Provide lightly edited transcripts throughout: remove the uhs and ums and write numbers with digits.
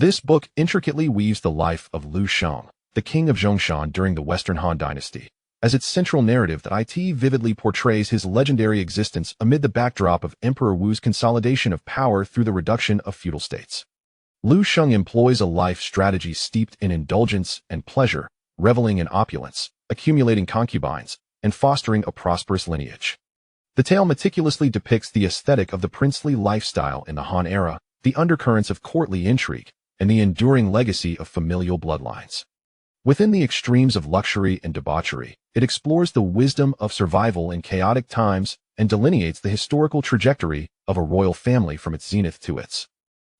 This book intricately weaves the life of Liu Sheng, the king of Zhongshan during the Western Han Dynasty, as its central narrative that vividly portrays his legendary existence amid the backdrop of Emperor Wu's consolidation of power through the reduction of feudal states. Liu Sheng employs a life strategy steeped in indulgence and pleasure, reveling in opulence, accumulating concubines, and fostering a prosperous lineage. The tale meticulously depicts the aesthetic of the princely lifestyle in the Han era, the undercurrents of courtly intrigue, and the enduring legacy of familial bloodlines. Within the extremes of luxury and debauchery, it explores the wisdom of survival in chaotic times and delineates the historical trajectory of a royal family from its zenith to its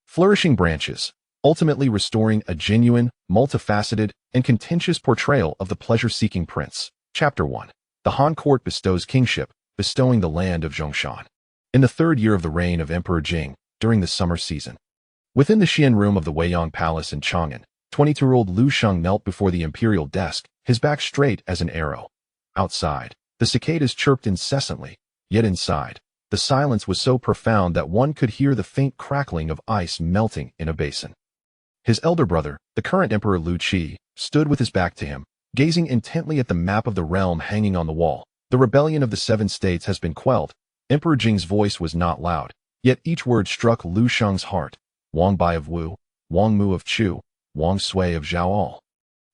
flourishing branches, ultimately restoring a genuine, multifaceted, and contentious portrayal of the pleasure-seeking prince. Chapter 1. The Han court bestows kingship, bestowing the land of Zhongshan. In the third year of the reign of Emperor Jing, during the summer season. Within the Xian room of the Weiyang Palace in Chang'an, 22-year-old Liu Sheng knelt before the imperial desk, his back straight as an arrow. Outside, the cicadas chirped incessantly, yet inside, the silence was so profound that one could hear the faint crackling of ice melting in a basin. His elder brother, the current Emperor Liu Qi, stood with his back to him, gazing intently at the map of the realm hanging on the wall. The rebellion of the 7 states has been quelled. Emperor Jing's voice was not loud, yet each word struck Liu Sheng's heart. Wang Bai of Wu, Wang Mu of Chu, Wang Sui of Zhao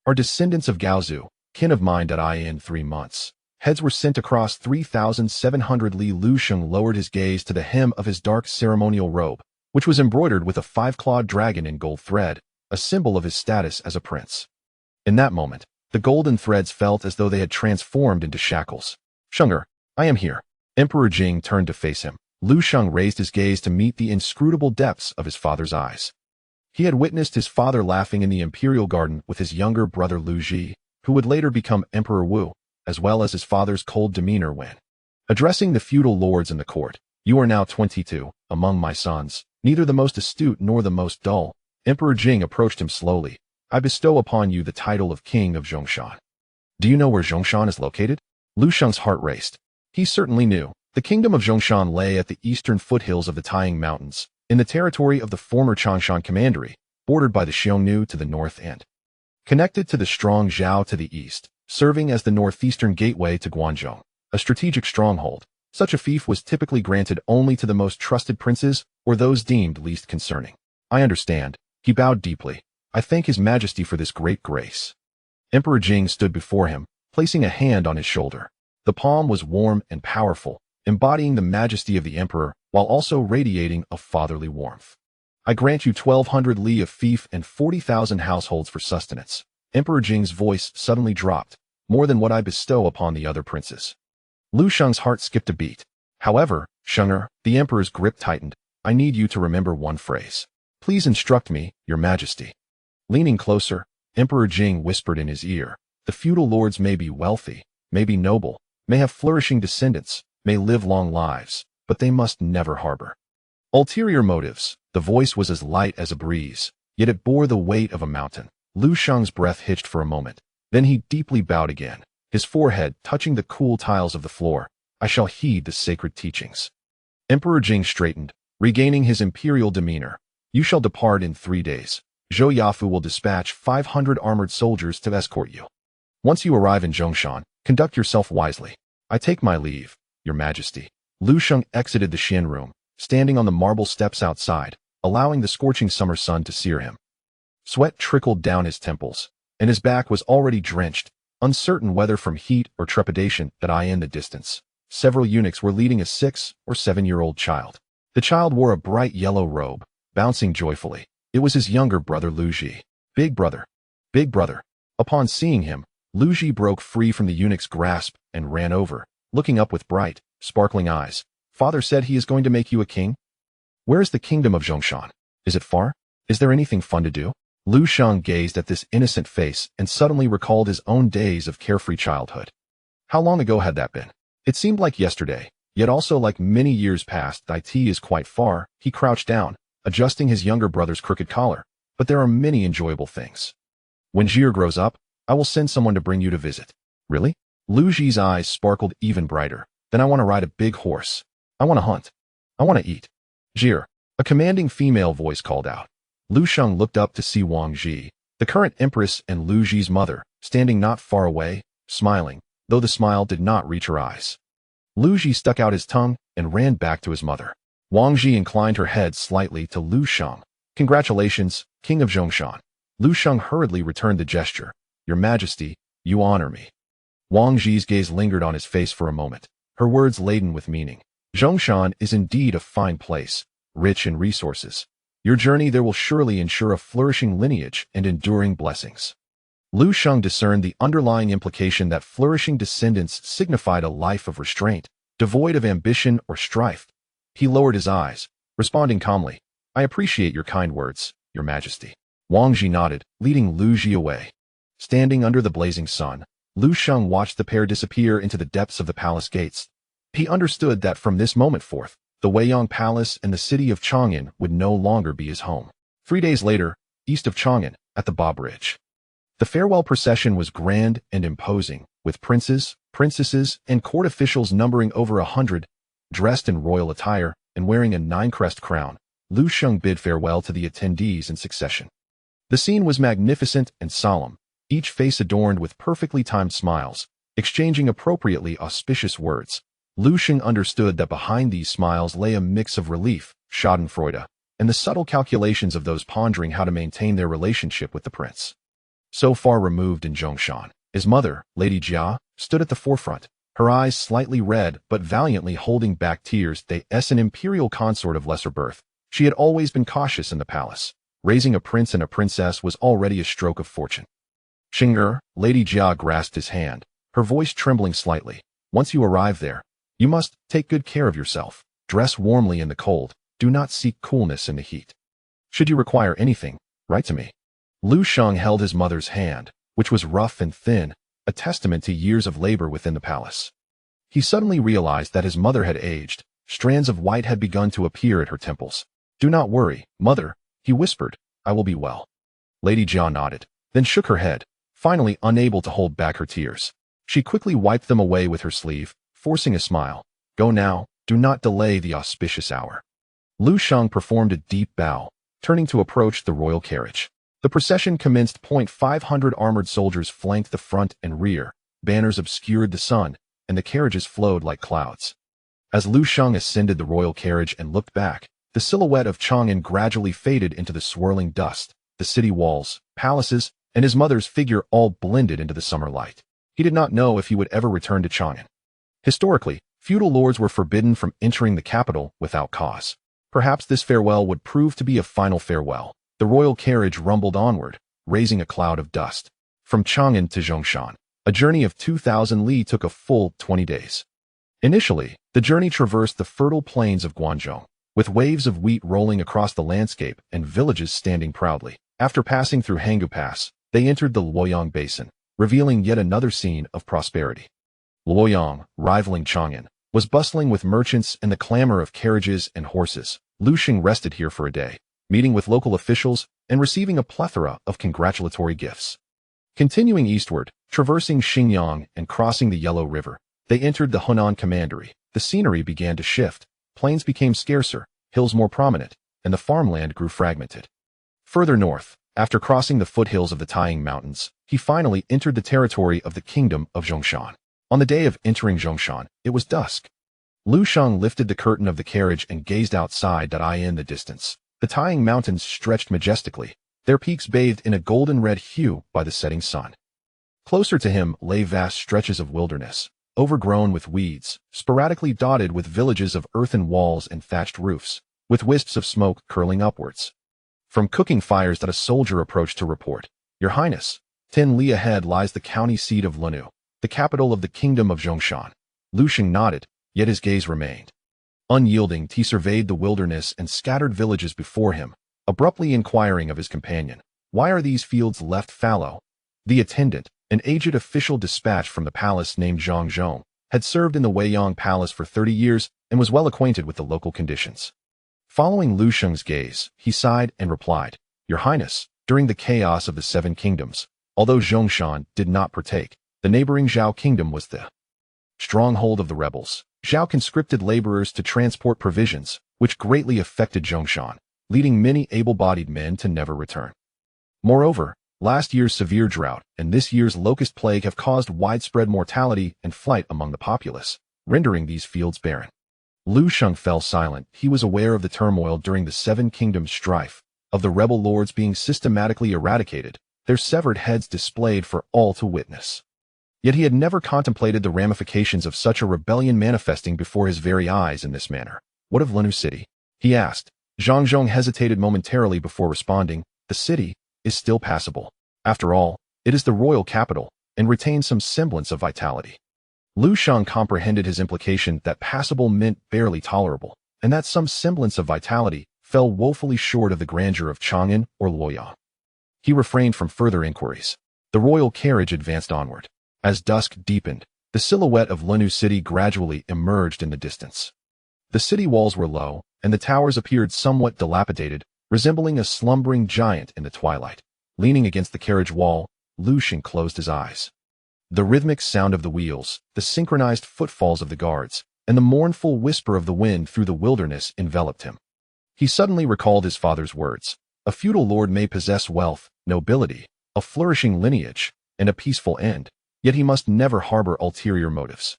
are descendants of Gaozu, kin of mine. In 3 months, heads were sent across 3,700 li. Liu Sheng lowered his gaze to the hem of his dark ceremonial robe, which was embroidered with a 5-clawed dragon in gold thread, a symbol of his status as a prince. In that moment, the golden threads felt as though they had transformed into shackles. Shenger, I am here. Emperor Jing turned to face him. Liu Sheng raised his gaze to meet the inscrutable depths of his father's eyes. He had witnessed his father laughing in the imperial garden with his younger brother Liu Ji, who would later become Emperor Wu, as well as his father's cold demeanor when addressing the feudal lords in the court. You are now 22, among my sons, neither the most astute nor the most dull. Emperor Jing approached him slowly. I bestow upon you the title of King of Zhongshan. Do you know where Zhongshan is located? Liu Sheng's heart raced. He certainly knew. The kingdom of Zhongshan lay at the eastern foothills of the Taiying Mountains, in the territory of the former Chongshan Commandery, bordered by the Xiongnu to the north and connected to the strong Zhao to the east, serving as the northeastern gateway to Guanzhong, a strategic stronghold. Such a fief was typically granted only to the most trusted princes or those deemed least concerning. I understand. He bowed deeply. I thank His Majesty for this great grace. Emperor Jing stood before him, placing a hand on his shoulder. The palm was warm and powerful, embodying the majesty of the emperor while also radiating a fatherly warmth. I grant you 1,200 li of fief and 40,000 households for sustenance. Emperor Jing's voice suddenly dropped, more than what I bestow upon the other princes. Liu Sheng's heart skipped a beat. However, Shenger, the emperor's grip tightened. I need you to remember one phrase. Please instruct me, Your Majesty. Leaning closer, Emperor Jing whispered in his ear. The feudal lords may be wealthy, may be noble, may have flourishing descendants, may live long lives, but they must never harbor ulterior motives. The voice was as light as a breeze, yet it bore the weight of a mountain. Liu Sheng's breath hitched for a moment. Then he deeply bowed again, his forehead touching the cool tiles of the floor. I shall heed the sacred teachings. Emperor Jing straightened, regaining his imperial demeanor. You shall depart in 3 days. Zhou Yafu will dispatch 500 armored soldiers to escort you. Once you arrive in Zhongshan, conduct yourself wisely. I take my leave, Your Majesty. Liu Sheng exited the Xian room, standing on the marble steps outside, allowing the scorching summer sun to sear him. Sweat trickled down his temples, and his back was already drenched, uncertain whether from heat or trepidation. In the distance, several eunuchs were leading a 6- or 7-year-old child. The child wore a bright yellow robe, bouncing joyfully. It was his younger brother Liu Ji. Big brother. Big brother. Upon seeing him, Liu Ji broke free from the eunuch's grasp and ran over, looking up with bright, sparkling eyes. Father said he is going to make you a king? Where is the kingdom of Zhongshan? Is it far? Is there anything fun to do? Liu Sheng gazed at this innocent face and suddenly recalled his own days of carefree childhood. How long ago had that been? It seemed like yesterday, yet also like many years past. It is quite far. He crouched down, adjusting his younger brother's crooked collar. But there are many enjoyable things. When Jir grows up, I will send someone to bring you to visit. Really? Liu Ji's eyes sparkled even brighter. Then I want to ride a big horse. I want to hunt. I want to eat. Jir, a commanding female voice called out. Liu Sheng looked up to see Wang Ji, the current empress and Liu Ji's mother, standing not far away, smiling, though the smile did not reach her eyes. Liu Ji stuck out his tongue and ran back to his mother. Wang Ji inclined her head slightly to Liu Sheng. "Congratulations, King of Zhongshan." Liu Sheng hurriedly returned the gesture. "Your Majesty, you honor me." Wang Ji's gaze lingered on his face for a moment, her words laden with meaning. "Zhongshan is indeed a fine place, rich in resources. Your journey there will surely ensure a flourishing lineage and enduring blessings." Liu Sheng discerned the underlying implication that flourishing descendants signified a life of restraint, devoid of ambition or strife. He lowered his eyes, responding calmly, "I appreciate your kind words, Your Majesty." Wang Ji nodded, leading Liu Ji away. Standing under the blazing sun, Liu Sheng watched the pair disappear into the depths of the palace gates. He understood that from this moment forth, the Weiyang Palace and the city of Chang'an would no longer be his home. 3 days later, east of Chang'an, at the Ba Bridge. The farewell procession was grand and imposing, with princes, princesses, and court officials numbering over 100, dressed in royal attire and wearing a 9-crest crown. Liu Sheng bid farewell to the attendees in succession. The scene was magnificent and solemn, each face adorned with perfectly timed smiles, exchanging appropriately auspicious words. Liu Sheng understood that behind these smiles lay a mix of relief, schadenfreude, and the subtle calculations of those pondering how to maintain their relationship with the prince. So far removed in Zhongshan, his mother, Lady Jia, stood at the forefront, her eyes slightly red but valiantly holding back tears. As an imperial consort of lesser birth, she had always been cautious in the palace. Raising a prince and a princess was already a stroke of fortune. "Xing'er," Lady Jia grasped his hand, her voice trembling slightly. "Once you arrive there, you must take good care of yourself. Dress warmly in the cold. Do not seek coolness in the heat. Should you require anything, write to me." Liu Sheng held his mother's hand, which was rough and thin, a testament to years of labor within the palace. He suddenly realized that his mother had aged. Strands of white had begun to appear at her temples. "Do not worry, mother," he whispered. "I will be well." Lady Jia nodded, then shook her head, finally unable to hold back her tears. She quickly wiped them away with her sleeve, forcing a smile. "Go now, do not delay the auspicious hour." Liu Sheng performed a deep bow, turning to approach the royal carriage. The procession commenced. 500 armored soldiers flanked the front and rear, banners obscured the sun, and the carriages flowed like clouds. As Liu Sheng ascended the royal carriage and looked back, the silhouette of Chang'an gradually faded into the swirling dust. The city walls, palaces, and his mother's figure all blended into the summer light. He did not know if he would ever return to Chang'an. Historically, feudal lords were forbidden from entering the capital without cause. Perhaps this farewell would prove to be a final farewell. The royal carriage rumbled onward, raising a cloud of dust. From Chang'an to Zhongshan, a journey of 2,000 li took a full 20 days. Initially, the journey traversed the fertile plains of Guanzhong, with waves of wheat rolling across the landscape and villages standing proudly. After passing through Hangu Pass, they entered the Luoyang Basin, revealing yet another scene of prosperity. Luoyang, rivaling Chang'an, was bustling with merchants and the clamor of carriages and horses. Liu Sheng rested here for a day, meeting with local officials and receiving a plethora of congratulatory gifts. Continuing eastward, traversing Xinjiang and crossing the Yellow River, they entered the Hunan Commandery. The scenery began to shift. Plains became scarcer, hills more prominent, and the farmland grew fragmented. Further north, after crossing the foothills of the Taiying Mountains, he finally entered the territory of the Kingdom of Zhongshan. On the day of entering Zhongshan, it was dusk. Liu Sheng lifted the curtain of the carriage and gazed outside. In the distance, the Taiying Mountains stretched majestically, their peaks bathed in a golden-red hue by the setting sun. Closer to him lay vast stretches of wilderness, overgrown with weeds, sporadically dotted with villages of earthen walls and thatched roofs, with wisps of smoke curling upwards. From cooking fires that a soldier approached to report, "Your Highness, 10 li ahead lies the county seat of Lunu, the capital of the Kingdom of Zhongshan." Liu Sheng nodded, yet his gaze remained. Unyielding, he surveyed the wilderness and scattered villages before him, abruptly inquiring of his companion, "Why are these fields left fallow?" The attendant, an aged official dispatched from the palace named Zhongshan, had served in the Weiyang Palace for 30 years and was well acquainted with the local conditions. Following Liu Sheng's gaze, he sighed and replied, "Your Highness, during the chaos of the 7 kingdoms, although Zhongshan did not partake, the neighboring Zhao kingdom was the stronghold of the rebels. Zhao conscripted laborers to transport provisions, which greatly affected Zhongshan. leading many able-bodied men to never return. Moreover, last year's severe drought and this year's locust plague have caused widespread mortality and flight among the populace, rendering these fields barren. Liu Sheng fell silent. He was aware of the turmoil during the Seven Kingdoms strife, of the rebel lords being systematically eradicated, their severed heads displayed for all to witness. Yet he had never contemplated the ramifications of such a rebellion manifesting before his very eyes in this manner. What of Lenu City? He asked. Zhongshan hesitated momentarily before responding. The city is still passable. After all, it is the royal capital and retains some semblance of vitality. Liu Sheng comprehended his implication that passable meant barely tolerable, and that some semblance of vitality fell woefully short of the grandeur of Chang'an or Luoyang. He refrained from further inquiries. The royal carriage advanced onward. As dusk deepened, the silhouette of Lenu City gradually emerged in the distance. The city walls were low, and the towers appeared somewhat dilapidated, resembling a slumbering giant in the twilight. Leaning against the carriage wall, Liu Sheng closed his eyes. The rhythmic sound of the wheels, the synchronized footfalls of the guards, and the mournful whisper of the wind through the wilderness enveloped him. He suddenly recalled his father's words. A feudal lord may possess wealth, nobility, a flourishing lineage, and a peaceful end, yet he must never harbor ulterior motives.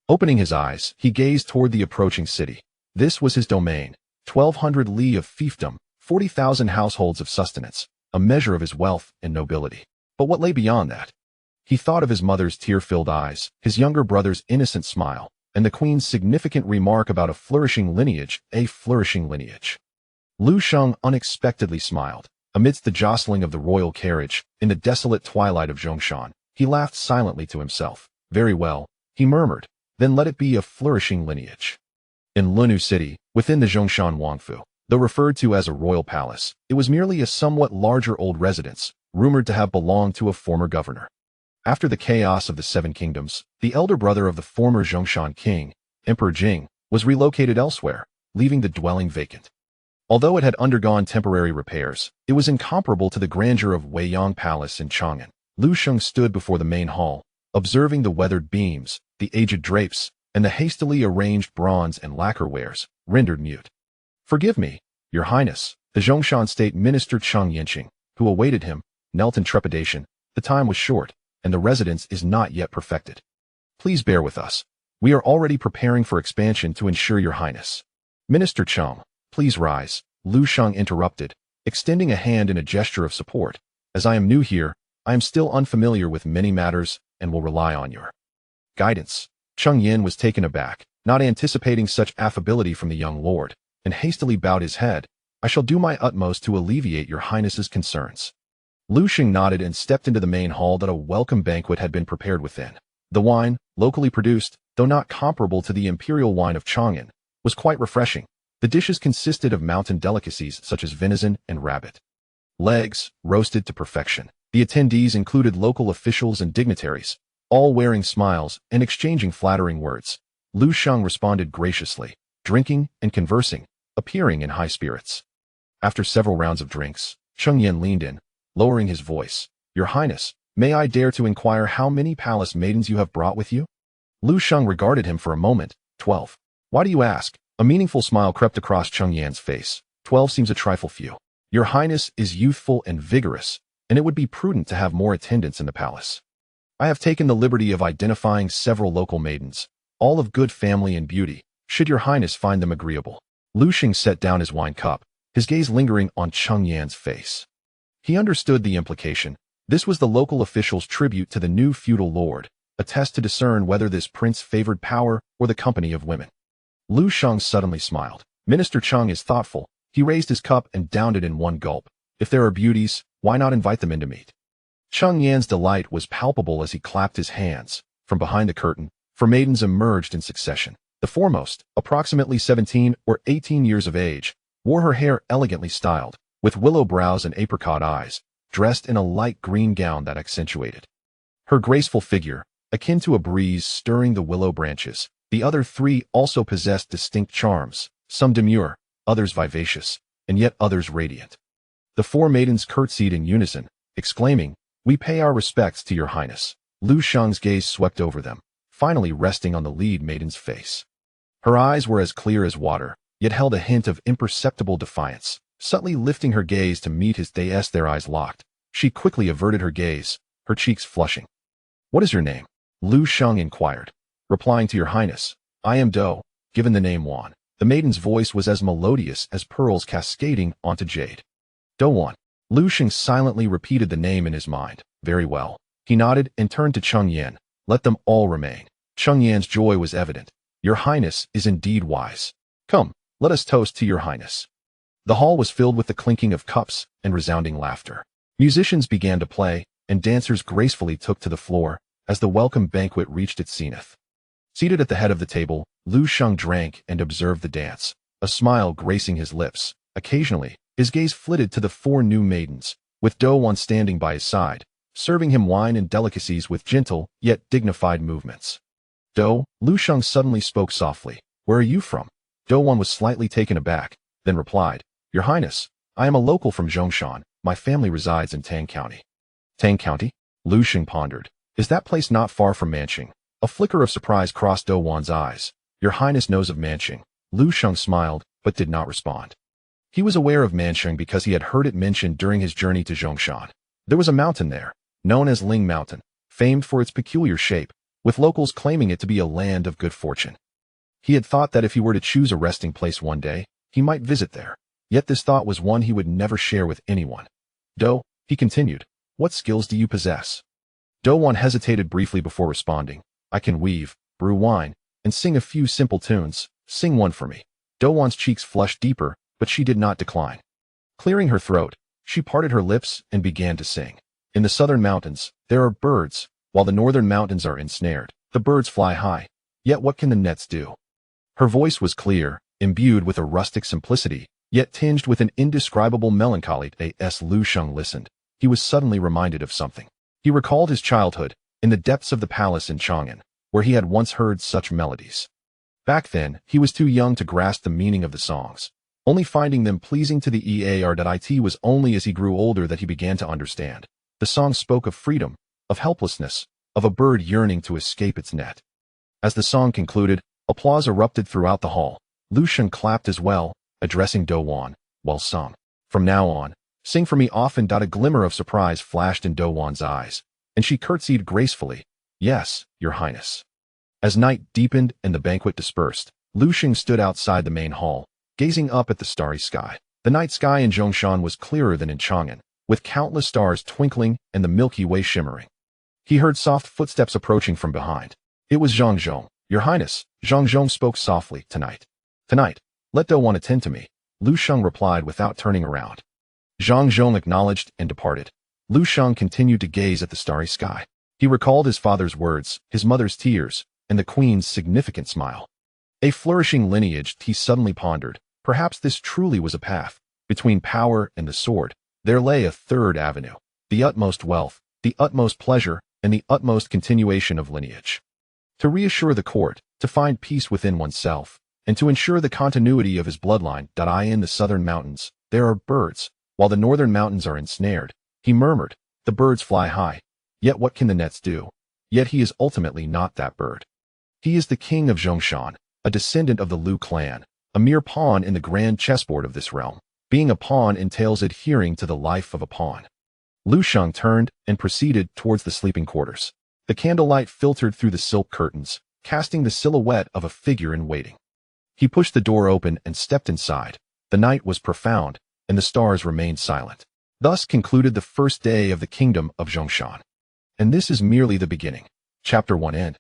Opening his eyes, he gazed toward the approaching city. This was his domain, 1,200 li of fiefdom, 40,000 households of sustenance, a measure of his wealth and nobility. But what lay beyond that? He thought of his mother's tear-filled eyes, his younger brother's innocent smile, and the queen's significant remark about a flourishing lineage. Liu Sheng unexpectedly smiled. Amidst the jostling of the royal carriage, in the desolate twilight of Zhongshan, he laughed silently to himself. Very well, he murmured, then let it be a flourishing lineage. In Lenu City, within the Zhongshan Wangfu, though referred to as a royal palace, it was merely a somewhat larger old residence, rumored to have belonged to a former governor. After the chaos of the Seven Kingdoms, the elder brother of the former Zhongshan king, Emperor Jing, was relocated elsewhere, leaving the dwelling vacant. Although it had undergone temporary repairs, it was incomparable to the grandeur of Weiyang Palace in Chang'an. Liu Sheng stood before the main hall, observing the weathered beams, the aged drapes, and the hastily arranged bronze and lacquer wares, rendered mute. Forgive me, Your Highness, the Zhongshan State Minister Cheng Yanqing, who awaited him, knelt in trepidation. The time was short, and the residence is not yet perfected. Please bear with us. We are already preparing for expansion to ensure Your Highness. Minister Cheng, please rise, Liu Sheng interrupted, extending a hand in a gesture of support. As I am new here, I am still unfamiliar with many matters and will rely on your guidance. Cheng Yin was taken aback, not anticipating such affability from the young lord, and hastily bowed his head. I shall do my utmost to alleviate Your Highness's concerns. Liu Sheng nodded and stepped into the main hall. That a welcome banquet had been prepared within. The wine, locally produced, though not comparable to the imperial wine of Chang'an, was quite refreshing. The dishes consisted of mountain delicacies such as venison and rabbit legs, roasted to perfection. The attendees included local officials and dignitaries, all wearing smiles and exchanging flattering words. Liu Sheng responded graciously, drinking and conversing, appearing in high spirits. After several rounds of drinks, Cheng Yin leaned in, lowering his voice. Your Highness, may I dare to inquire how many palace maidens you have brought with you? Liu Sheng regarded him for a moment. 12. Why do you ask? A meaningful smile crept across Cheng Yan's face. 12 seems a trifle few. Your Highness is youthful and vigorous, and it would be prudent to have more attendants in the palace. I have taken the liberty of identifying several local maidens, all of good family and beauty, should Your Highness find them agreeable. Liu Sheng set down his wine cup, his gaze lingering on Cheng Yan's face. He understood the implication. This was the local official's tribute to the new feudal lord, a test to discern whether this prince favored power or the company of women. Liu Sheng suddenly smiled. Minister Cheng is thoughtful. He raised his cup and downed it in one gulp. If there are beauties, why not invite them in to meet? Cheng Yan's delight was palpable as he clapped his hands. From behind the curtain, 4 maidens emerged in succession. The foremost, approximately 17 or 18 years of age, wore her hair elegantly styled, with willow brows and apricot eyes, dressed in a light green gown that accentuated her graceful figure, akin to a breeze stirring the willow branches. The other 3 also possessed distinct charms, some demure, others vivacious, and yet others radiant. The 4 maidens curtsied in unison, exclaiming, We pay our respects to Your Highness. Liu Sheng's gaze swept over them, finally resting on the lead maiden's face. Her eyes were as clear as water, yet held a hint of imperceptible defiance. subtly lifting her gaze to meet his gaze. Their eyes locked. She quickly averted her gaze, her cheeks flushing. "What is your name?" Liu Sheng inquired. Replying to your highness, "I am Do," given the name Wan. The maiden's voice was as melodious as pearls cascading onto jade. "Do Wan." Liu Sheng silently repeated the name in his mind. "Very well." He nodded and turned to Cheng Yan. "Let them all remain." Cheng Yan's joy was evident. "Your highness is indeed wise. Come, let us toast to your highness." The hall was filled with the clinking of cups and resounding laughter. Musicians began to play, and dancers gracefully took to the floor as the welcome banquet reached its zenith. Seated at the head of the table, Liu Sheng drank and observed the dance, a smile gracing his lips. Occasionally, his gaze flitted to the four new maidens, with Do Wan standing by his side, serving him wine and delicacies with gentle yet dignified movements. "Do," Liu Sheng suddenly spoke softly. "Where are you from?" Do Wan was slightly taken aback, then replied, "Your Highness, I am a local from Zhongshan. My family resides in Tang County." "Tang County?" Liu Sheng pondered. "Is that place not far from Manching?" A flicker of surprise crossed Do Wan's eyes. "Your Highness knows of Manching." Liu Sheng smiled, but did not respond. He was aware of Manching because he had heard it mentioned during his journey to Zhongshan. There was a mountain there, known as Ling Mountain, famed for its peculiar shape, with locals claiming it to be a land of good fortune. He had thought that if he were to choose a resting place one day, he might visit there. Yet this thought was one he would never share with anyone. "Do," he continued, "what skills do you possess?" Do Wan hesitated briefly before responding. "I can weave, brew wine, and sing a few simple tunes. Sing one for me." Do Wan's cheeks flushed deeper, but she did not decline. Clearing her throat, she parted her lips and began to sing. "In the southern mountains, there are birds, while the northern mountains are ensnared. The birds fly high. Yet what can the nets do?" Her voice was clear, imbued with a rustic simplicity, yet tinged with an indescribable melancholy. As Liu Sheng listened, he was suddenly reminded of something. He recalled his childhood, in the depths of the palace in Chang'an, where he had once heard such melodies. Back then, he was too young to grasp the meaning of the songs, only finding them pleasing to the ear. It was only as he grew older that he began to understand. The songs spoke of freedom, of helplessness, of a bird yearning to escape its net. As the song concluded, applause erupted throughout the hall. Liu Sheng clapped as well, addressing Do Wan, "Well sung. From now on, sing for me often." A glimmer of surprise flashed in Do Wan's eyes, and she curtsied gracefully. "Yes, your highness." As night deepened and the banquet dispersed, Liu Sheng stood outside the main hall, gazing up at the starry sky. The night sky in Zhongshan was clearer than in Chang'an, with countless stars twinkling and the Milky Way shimmering. He heard soft footsteps approaching from behind. It was Zhongshan. "Your highness," Zhongshan spoke softly. Tonight, let Do Wan attend to me," Liu Sheng replied without turning around. Zhongshan acknowledged and departed. Liu Sheng continued to gaze at the starry sky. He recalled his father's words, his mother's tears, and the queen's significant smile. A flourishing lineage, he suddenly pondered. Perhaps this truly was a path. Between power and the sword, there lay a third avenue. The utmost wealth, the utmost pleasure, and the utmost continuation of lineage. To reassure the court, to find peace within oneself, and to ensure the continuity of his bloodline. In the southern mountains, there are birds, while the northern mountains are ensnared. He murmured, "The birds fly high. Yet what can the nets do?" Yet he is ultimately not that bird. He is the king of Zhongshan, a descendant of the Liu clan, a mere pawn in the grand chessboard of this realm. Being a pawn entails adhering to the life of a pawn. Liu Sheng turned and proceeded towards the sleeping quarters. The candlelight filtered through the silk curtains, casting the silhouette of a figure in waiting. He pushed the door open and stepped inside. The night was profound, and the stars remained silent. Thus concluded the first day of the kingdom of Zhongshan. And this is merely the beginning. Chapter 1 end.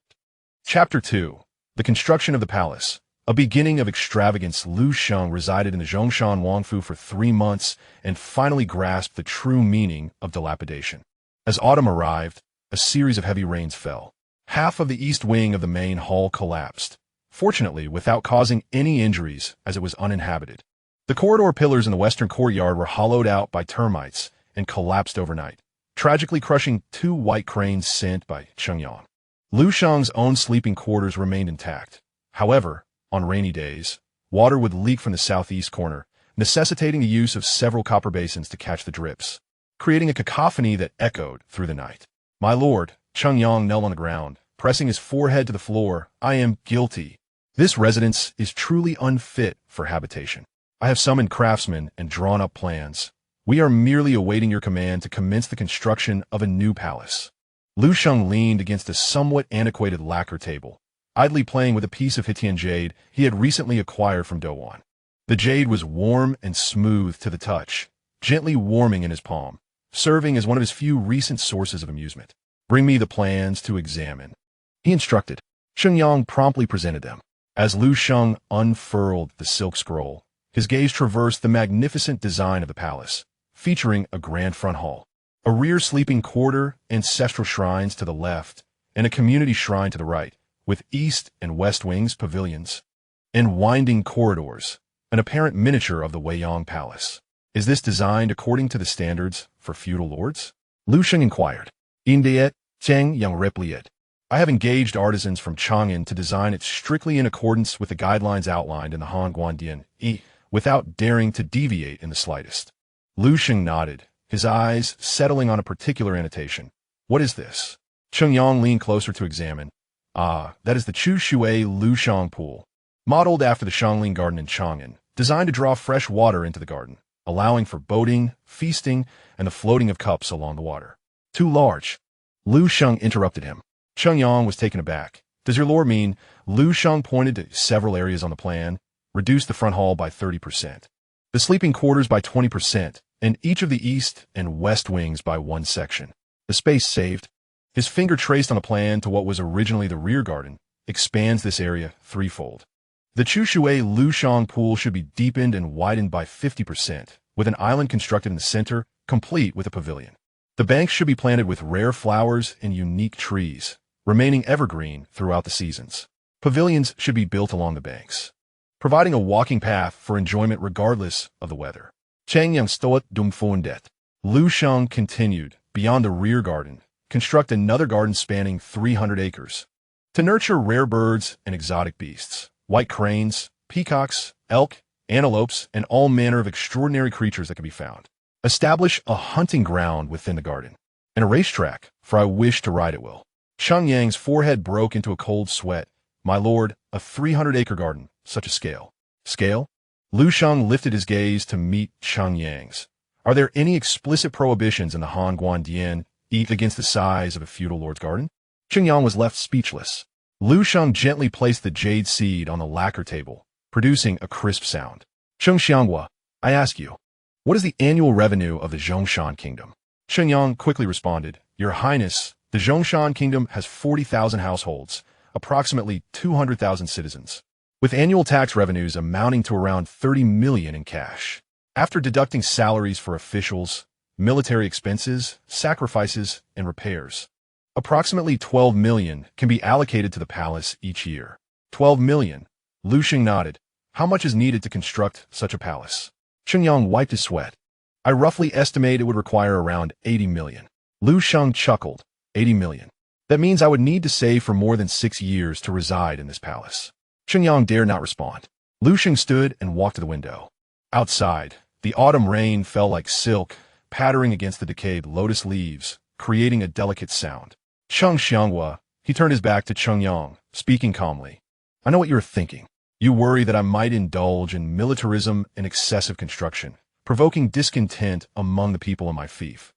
Chapter 2. The construction of the palace. A beginning of extravagance. Liu Sheng resided in the Zhongshan Wangfu for 3 months and finally grasped the true meaning of dilapidation. As autumn arrived, a series of heavy rains fell. Half of the east wing of the main hall collapsed, fortunately without causing any injuries as it was uninhabited. The corridor pillars in the western courtyard were hollowed out by termites and collapsed overnight, tragically crushing 2 white cranes sent by Chengyang. Liu Sheng's own sleeping quarters remained intact. However, on rainy days, water would leak from the southeast corner, necessitating the use of several copper basins to catch the drips, creating a cacophony that echoed through the night. "My lord," Chengyang knelt on the ground, pressing his forehead to the floor. "I am guilty. This residence is truly unfit for habitation." I have summoned craftsmen and drawn up plans. We are merely awaiting your command to commence the construction of a new palace. Liu Sheng leaned against a somewhat antiquated lacquer table, idly playing with a piece of Hittian jade he had recently acquired from Dowan. The jade was warm and smooth to the touch, gently warming in his palm, serving as one of his few recent sources of amusement. Bring me the plans to examine, he instructed. Shenyang promptly presented them. As Liu Sheng unfurled the silk scroll, his gaze traversed the magnificent design of the palace, featuring a grand front hall, a rear sleeping quarter, ancestral shrines to the left, and a community shrine to the right, with east and west wings pavilions, and winding corridors, an apparent miniature of the Weiyang Palace. Is this designed according to the standards for feudal lords? Liu Sheng inquired. Indiet, Cheng Yang replied. I have engaged artisans from Chang'an to design it strictly in accordance with the guidelines outlined in the Han Guandian, without daring to deviate in the slightest. Liu Sheng nodded, his eyes settling on a particular annotation. What is this? Cheng Yang leaned closer to examine. Ah, that is the Chu Shui Liu Shang Pool, modeled after the Shangling Garden in Chang'an, designed to draw fresh water into the garden, allowing for boating, feasting, and the floating of cups along the water. Too large. Liu Sheng interrupted him. Cheng Yang was taken aback. Does your lord mean? Liu Sheng pointed to several areas on the plan, reduced the front hall by 30%, the sleeping quarters by 20%, and each of the east and west wings by one section. The space saved. His finger traced on a plan to what was originally the rear garden, expands this area threefold. The Chu Shui Liu Shang Pool should be deepened and widened by 50%, with an island constructed in the center, complete with a pavilion. The banks should be planted with rare flowers and unique trees, remaining evergreen throughout the seasons. Pavilions should be built along the banks, providing a walking path for enjoyment regardless of the weather. Cheng Yang stoet dumfundet. Liu Sheng continued, beyond the rear garden, construct another garden spanning 300 acres. To nurture rare birds and exotic beasts, white cranes, peacocks, elk, antelopes, and all manner of extraordinary creatures that can be found. Establish a hunting ground within the garden, and a racetrack, for I wish to ride at will. Cheng Yang's forehead broke into a cold sweat. My lord, a 300-acre garden, such a scale. Scale? Liu Sheng lifted his gaze to meet Cheng Yang's. Are there any explicit prohibitions in the Han Guandian against the size of a feudal lord's garden? Cheng Yang was left speechless. Liu Sheng gently placed the jade seed on the lacquer table, producing a crisp sound. Cheng Xianghua, I ask you, what is the annual revenue of the Zhongshan kingdom? Cheng Yang quickly responded, Your Highness, the Zhongshan kingdom has 40,000 households, approximately 200,000 citizens, with annual tax revenues amounting to around 30 million in cash. After deducting salaries for officials, military expenses, sacrifices, and repairs, approximately 12 million can be allocated to the palace each year. 12 million. Liu Sheng nodded. How much is needed to construct such a palace? Cheng Yang wiped his sweat. I roughly estimate it would require around 80 million. Liu Sheng chuckled. 80 million. That means I would need to save for more than 6 years to reside in this palace. Cheng Yang dared not respond. Liu Sheng stood and walked to the window. Outside, the autumn rain fell like silk, pattering against the decayed lotus leaves, creating a delicate sound. Cheng Xianghua, he turned his back to Cheng Yang, speaking calmly. I know what you're thinking. You worry that I might indulge in militarism and excessive construction, provoking discontent among the people in my fief,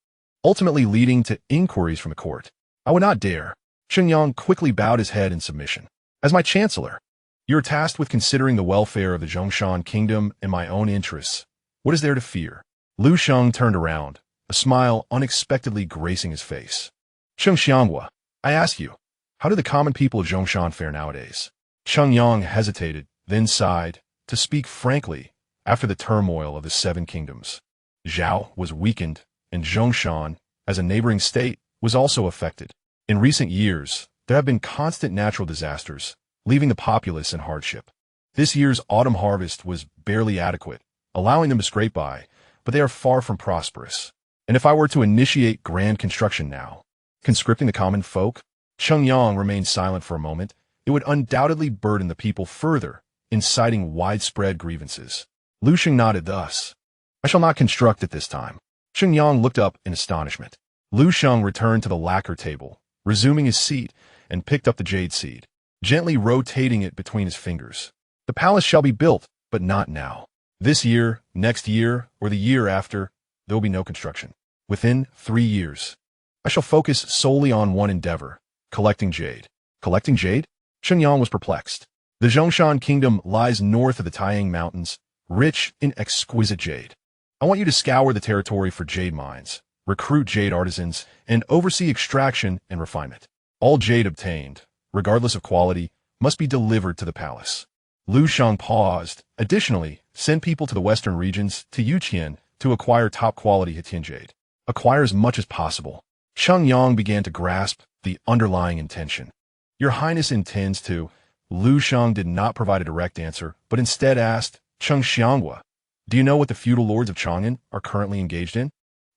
ultimately leading to inquiries from the court. I would not dare. Cheng Yang quickly bowed his head in submission. As my chancellor, you are tasked with considering the welfare of the Zhongshan kingdom and my own interests. What is there to fear? Liu Sheng turned around, a smile unexpectedly gracing his face. Cheng Xianghua, I ask you, how do the common people of Zhongshan fare nowadays? Cheng Yang hesitated, then sighed, to speak frankly, after the turmoil of the 7 kingdoms. Zhao was weakened, and Zhongshan, as a neighboring state, was also affected. In recent years, there have been constant natural disasters, leaving the populace in hardship. This year's autumn harvest was barely adequate, allowing them to scrape by, but they are far from prosperous. And if I were to initiate grand construction now, conscripting the common folk, Cheng Yang remained silent for a moment, it would undoubtedly burden the people further, inciting widespread grievances. Liu Sheng nodded thus. I shall not construct at this time. Cheng Yang looked up in astonishment. Liu Sheng returned to the lacquer table, resuming his seat, and picked up the jade seed, gently rotating it between his fingers. The palace shall be built, but not now. This year, next year, or the year after, there will be no construction. Within 3 years, I shall focus solely on one endeavor, collecting jade. Collecting jade? Shenyang was perplexed. The Zhongshan kingdom lies north of the Taiyang Mountains, rich in exquisite jade. I want you to scour the territory for jade mines, recruit jade artisans, and oversee extraction and refinement. All jade obtained, regardless of quality, must be delivered to the palace. Liu Sheng paused. Additionally, send people to the western regions, to Yuqian, to acquire top-quality Hetian jade. Acquire as much as possible. Sheng Yang began to grasp the underlying intention. Your Highness intends to... Liu Sheng did not provide a direct answer, but instead asked, Cheng Xianghua, do you know what the feudal lords of Chang'an are currently engaged in?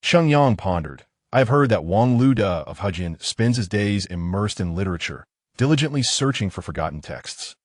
Sheng Yang pondered. I have heard that Wang Luda of Hejian spends his days immersed in literature, diligently searching for forgotten texts.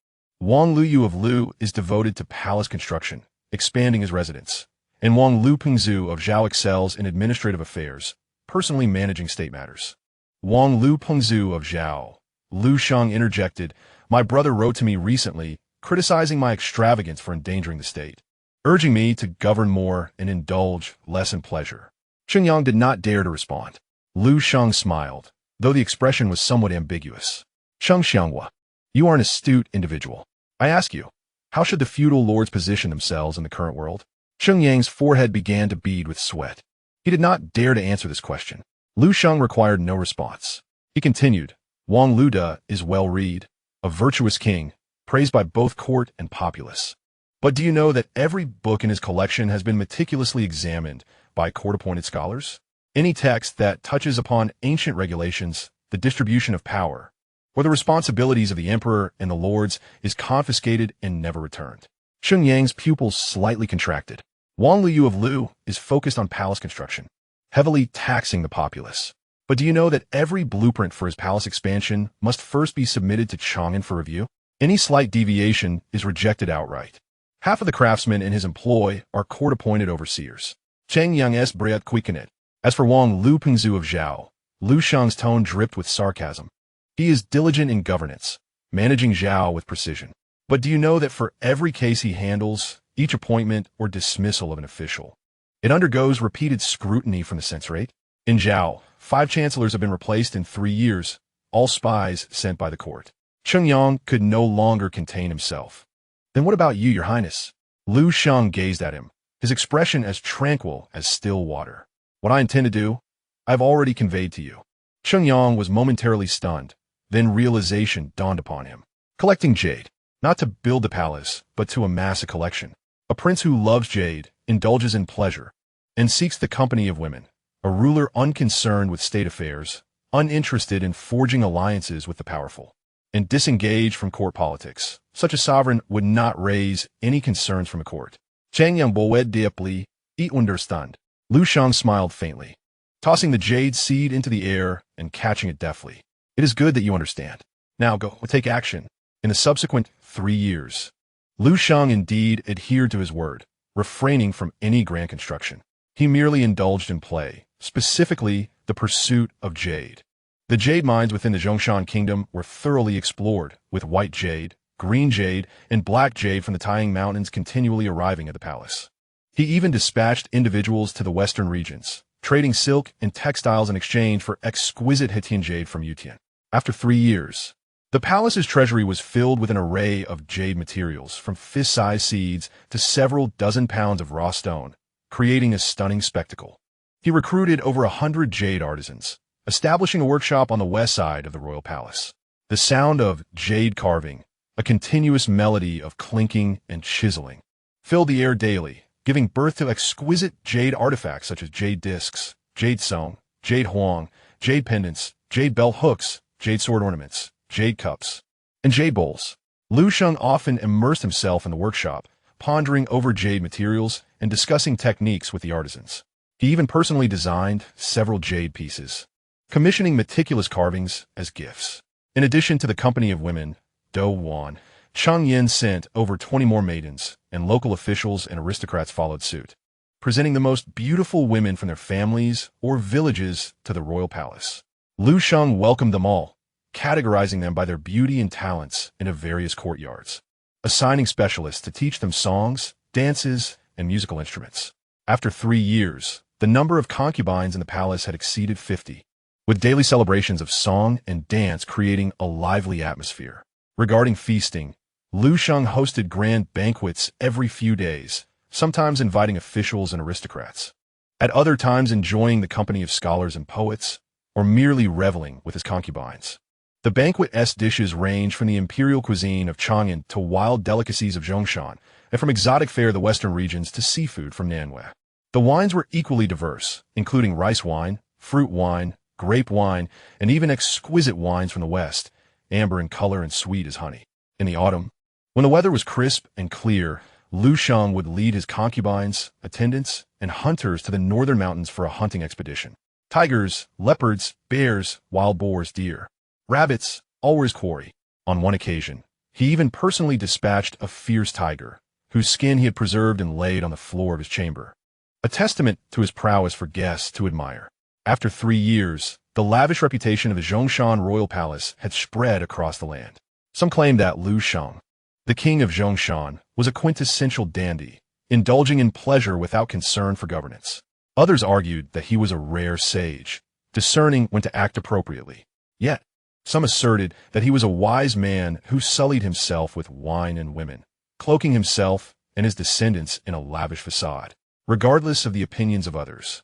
Wang Luyu of Lu is devoted to palace construction, expanding his residence, and Wang Lu Pengzu of Zhao excels in administrative affairs, personally managing state matters. Wang Lu Pengzu of Zhao. Liu Sheng interjected, my brother wrote to me recently, criticizing my extravagance for endangering the state, urging me to govern more and indulge less in pleasure. Shenyang did not dare to respond. Liu Sheng smiled, though the expression was somewhat ambiguous. Cheng Xianghua, you are an astute individual. I ask you, how should the feudal lords position themselves in the current world? Sheng Yang's forehead began to bead with sweat. He did not dare to answer this question. Liu Sheng required no response. He continued, Wang Luda is well-read, a virtuous king, praised by both court and populace. But do you know that every book in his collection has been meticulously examined by court-appointed scholars? Any text that touches upon ancient regulations, the distribution of power, or the responsibilities of the emperor and the lords is confiscated and never returned. Sheng Yang's pupils slightly contracted. Wang Liu of Lu is focused on palace construction, heavily taxing the populace. But do you know that every blueprint for his palace expansion must first be submitted to Chang'an for review? Any slight deviation is rejected outright. Half of the craftsmen in his employ are court-appointed overseers. Cheng Yang Briat quickened. As for Wang Lu Pengzu of Zhao, Liu Sheng's tone dripped with sarcasm. He is diligent in governance, managing Zhao with precision. But do you know that for every case he handles, each appointment or dismissal of an official, it undergoes repeated scrutiny from the censorate? In Zhao, 5 chancellors have been replaced in 3 years, all spies sent by the court. Sheng Yang could no longer contain himself. Then what about you, your highness? Liu Sheng gazed at him, his expression as tranquil as still water. What I intend to do, I've already conveyed to you. Sheng Yang was momentarily stunned, then realization dawned upon him. Collecting jade, not to build the palace, but to amass a collection. A prince who loves jade, indulges in pleasure, and seeks the company of women. A ruler unconcerned with state affairs, uninterested in forging alliances with the powerful, and disengaged from court politics. Such a sovereign would not raise any concerns from a court. Chang Yang boed deeply, eat understand. Liu Sheng smiled faintly, tossing the jade seed into the air and catching it deftly. It is good that you understand. Now go, take action. In the subsequent 3 years, Liu Sheng indeed adhered to his word, refraining from any grand construction. He merely indulged in play, specifically the pursuit of jade. The jade mines within the Zhongshan kingdom were thoroughly explored, with white jade, green jade, and black jade from the Taiyang Mountains continually arriving at the palace. He even dispatched individuals to the western regions, trading silk and textiles in exchange for exquisite Hetian jade from Yutian. After 3 years, the palace's treasury was filled with an array of jade materials, from fist-sized seeds to several dozen pounds of raw stone, creating a stunning spectacle. He recruited over 100 jade artisans, establishing a workshop on the west side of the royal palace. The sound of jade carving, a continuous melody of clinking and chiseling, filled the air daily, giving birth to exquisite jade artifacts such as jade discs, jade song, jade huang, jade pendants, jade belt hooks, jade sword ornaments, jade cups, and jade bowls. Liu Sheng often immersed himself in the workshop, pondering over jade materials and discussing techniques with the artisans. He even personally designed several jade pieces, commissioning meticulous carvings as gifts. In addition to the company of women, Do Wan, Chang Yin sent over 20 more maidens, and local officials and aristocrats followed suit, presenting the most beautiful women from their families or villages to the royal palace. Liu Sheng welcomed them all, categorizing them by their beauty and talents into various courtyards, assigning specialists to teach them songs, dances, and musical instruments. After 3 years, the number of concubines in the palace had exceeded 50, with daily celebrations of song and dance creating a lively atmosphere. Regarding feasting, Liu Sheng hosted grand banquets every few days, sometimes inviting officials and aristocrats. At other times enjoying the company of scholars and poets, or merely reveling with his concubines. The banquet's dishes range from the imperial cuisine of Chang'an to wild delicacies of Zhongshan, and from exotic fare of the western regions to seafood from Nanhua. The wines were equally diverse, including rice wine, fruit wine, grape wine, and even exquisite wines from the west, amber in color and sweet as honey. In the autumn, when the weather was crisp and clear, Liu Sheng would lead his concubines, attendants, and hunters to the northern mountains for a hunting expedition. Tigers, leopards, bears, wild boars, deer, rabbits, all were his quarry. On one occasion, he even personally dispatched a fierce tiger, whose skin he had preserved and laid on the floor of his chamber, a testament to his prowess for guests to admire. After 3 years, the lavish reputation of the Zhongshan royal palace had spread across the land. Some claimed that Liu Sheng, the king of Zhongshan, was a quintessential dandy, indulging in pleasure without concern for governance. Others argued that he was a rare sage, discerning when to act appropriately. Yet, some asserted that he was a wise man who sullied himself with wine and women, cloaking himself and his descendants in a lavish facade, regardless of the opinions of others.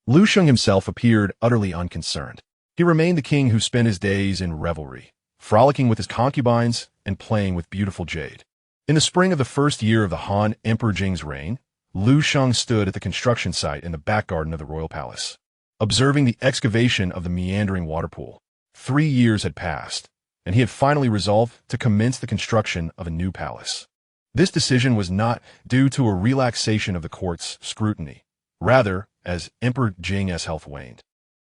Liu Sheng himself appeared utterly unconcerned. He remained the king who spent his days in revelry, frolicking with his concubines and playing with beautiful jade. In the spring of the first year of the Han Emperor Jing's reign, Liu Sheng stood at the construction site in the back garden of the royal palace, observing the excavation of the meandering water pool. 3 years had passed, and he had finally resolved to commence the construction of a new palace. This decision was not due to a relaxation of the court's scrutiny. Rather, as Emperor Jing's health waned,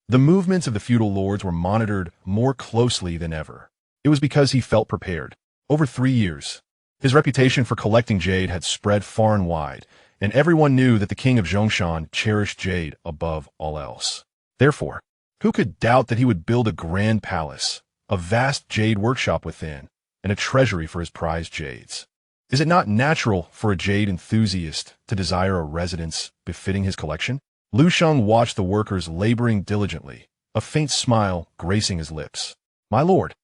the movements of the feudal lords were monitored more closely than ever. It was because he felt prepared. Over 3 years, his reputation for collecting jade had spread far and wide, and everyone knew that the king of Zhongshan cherished jade above all else. Therefore, who could doubt that he would build a grand palace, a vast jade workshop within, and a treasury for his prized jades? Is it not natural for a jade enthusiast to desire a residence befitting his collection? Liu Sheng watched the workers laboring diligently, a faint smile gracing his lips. "My lord."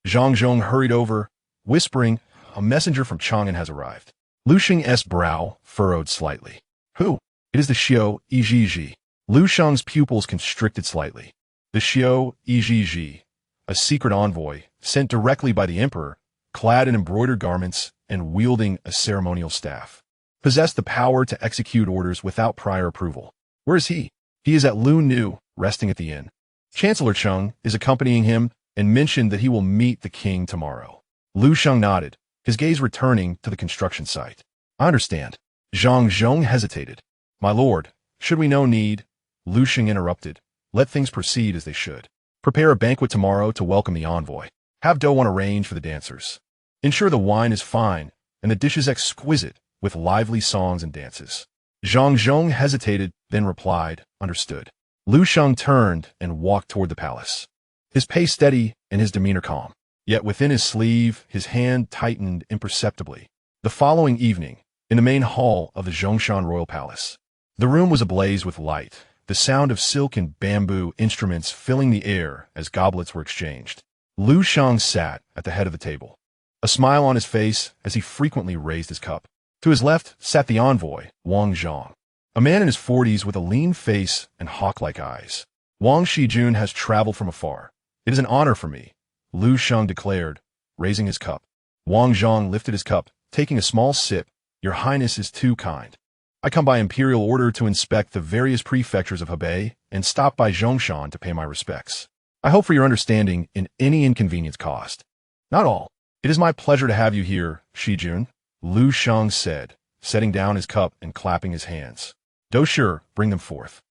Zhongshan hurried over, whispering, "A messenger from Chang'an has arrived." Liu Sheng's brow furrowed slightly. "Who?" "It is the Xiao Yizhi." Liu Sheng's pupils constricted slightly. The Xiao Yizhi, a secret envoy sent directly by the emperor, clad in embroidered garments and wielding a ceremonial staff, possessed the power to execute orders without prior approval. Where is he? He is at Lu Nu, resting at the inn. Chancellor Cheng is accompanying him and mentioned that he will meet the king tomorrow. Liu Sheng nodded, his gaze returning to the construction site. "I understand." Zhongshan hesitated. "My lord, should we no need?" Liu Sheng interrupted. "Let things proceed as they should. Prepare a banquet tomorrow to welcome the envoy. Have dough on arrange for the dancers. Ensure the wine is fine and the dishes exquisite with lively songs and dances." Zhongshan hesitated, then replied, "Understood." Liu Sheng turned and walked toward the palace, his pace steady and his demeanor calm. Yet within his sleeve, his hand tightened imperceptibly. The following evening, in the main hall of the Zhongshan royal palace, the room was ablaze with light, the sound of silk and bamboo instruments filling the air as goblets were exchanged. Liu Sheng sat at the head of the table, a smile on his face as he frequently raised his cup. To his left sat the envoy, Wang Zhang, a man in his 40s with a lean face and hawk-like eyes. "Wang Shijun has traveled from afar. It is an honor for me," Liu Sheng declared, raising his cup. Wang Zhang lifted his cup, taking a small sip. "Your Highness is too kind. I come by imperial order to inspect the various prefectures of Hebei and stop by Zhongshan to pay my respects. I hope for your understanding in any inconvenience caused." "Not all. It is my pleasure to have you here, Shijun," Liu Sheng said, setting down his cup and clapping his hands. "Doshir, bring them forth."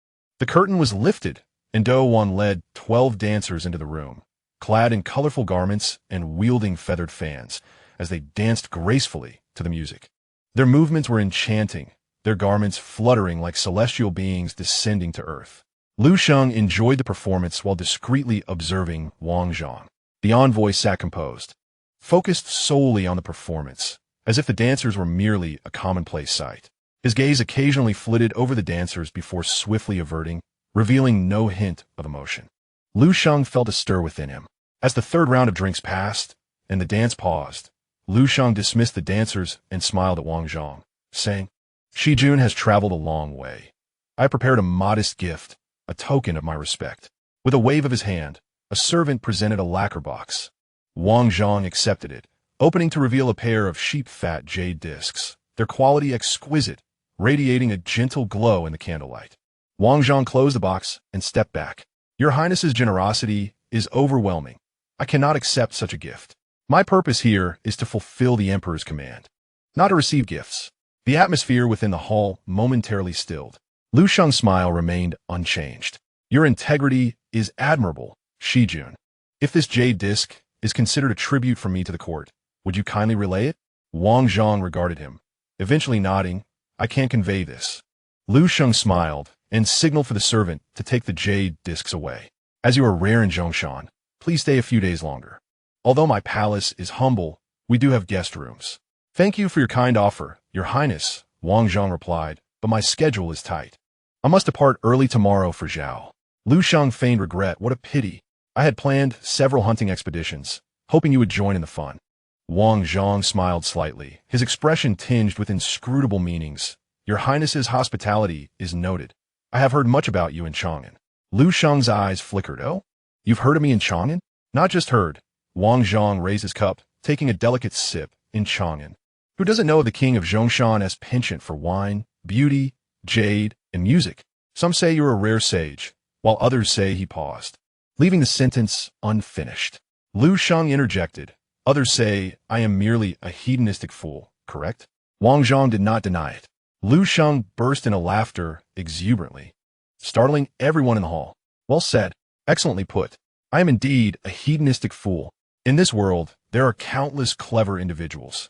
The curtain was lifted, and Do-Wan led 12 dancers into the room, clad in colorful garments and wielding feathered fans, as they danced gracefully to the music. Their movements were enchanting, their garments fluttering like celestial beings descending to earth. Liu Sheng enjoyed the performance while discreetly observing Wang Zhang. The envoy sat composed, focused solely on the performance, as if the dancers were merely a commonplace sight. His gaze occasionally flitted over the dancers before swiftly averting, revealing no hint of emotion. Liu Sheng felt a stir within him. As the third round of drinks passed, and the dance paused, Liu Sheng dismissed the dancers and smiled at Wang Zhang, saying, "Shi Jun has traveled a long way. I prepared a modest gift, a token of my respect." With a wave of his hand, a servant presented a lacquer box. Wang Zhang accepted it, opening to reveal a pair of sheep-fat jade discs, their quality exquisite, radiating a gentle glow in the candlelight. Wang Zhang closed the box and stepped back. "Your Highness's generosity is overwhelming. I cannot accept such a gift. My purpose here is to fulfill the Emperor's command, not to receive gifts." The atmosphere within the hall momentarily stilled. Liu Sheng's smile remained unchanged. "Your integrity is admirable, Shi Jun. If this jade disc is considered a tribute from me to the court, would you kindly relay it?" Wang Zhang regarded him, eventually nodding. "I can convey this." Liu Sheng smiled and signaled for the servant to take the jade discs away. "As you are rare in Zhongshan, please stay a few days longer. Although my palace is humble, we do have guest rooms." "Thank you for your kind offer, Your Highness," Wang Zhang replied, "but my schedule is tight. I must depart early tomorrow for Zhao." Liu Sheng feigned regret. "What a pity. I had planned several hunting expeditions, hoping you would join in the fun." Wang Zhang smiled slightly, his expression tinged with inscrutable meanings. "Your Highness's hospitality is noted. I have heard much about you in Chang'an." Liu Sheng's eyes flickered. "Oh? You've heard of me in Chang'an?" "Not just heard." Wang Zhang raised his cup, taking a delicate sip. "In Chang'an. Who doesn't know of the king of Zhongshan as penchant for wine, beauty, jade, and music? Some say you're a rare sage, while others say," he paused, leaving the sentence unfinished. Liu Sheng interjected, "Others say I am merely a hedonistic fool, correct?" Wang Zhang did not deny it. Liu Sheng burst into laughter exuberantly, startling everyone in the hall. "Well said. Excellently put. I am indeed a hedonistic fool. In this world, there are countless clever individuals.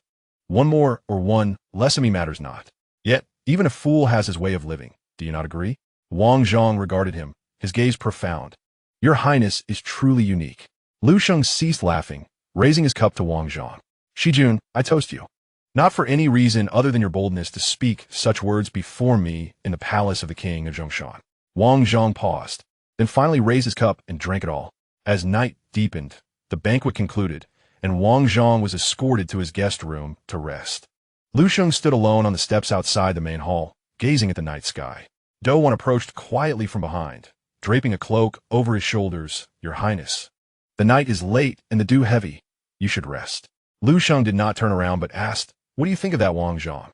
One more or one less of me matters not. Yet, even a fool has his way of living. Do you not agree?" Wang Zhang regarded him, his gaze profound. "Your Highness is truly unique." Liu Sheng ceased laughing, raising his cup to Wang Zhang. "Shi Jun, I toast you. Not for any reason other than your boldness to speak such words before me in the palace of the king of Zhongshan." Wang Zhang paused, then finally raised his cup and drank it all. As night deepened, the banquet concluded, and Wang Zhang was escorted to his guest room to rest. Liu Sheng stood alone on the steps outside the main hall, gazing at the night sky. Douwan approached quietly from behind, draping a cloak over his shoulders. "Your Highness, the night is late and the dew heavy. You should rest." Liu Sheng did not turn around but asked, "What do you think of that, Wang Zhang?"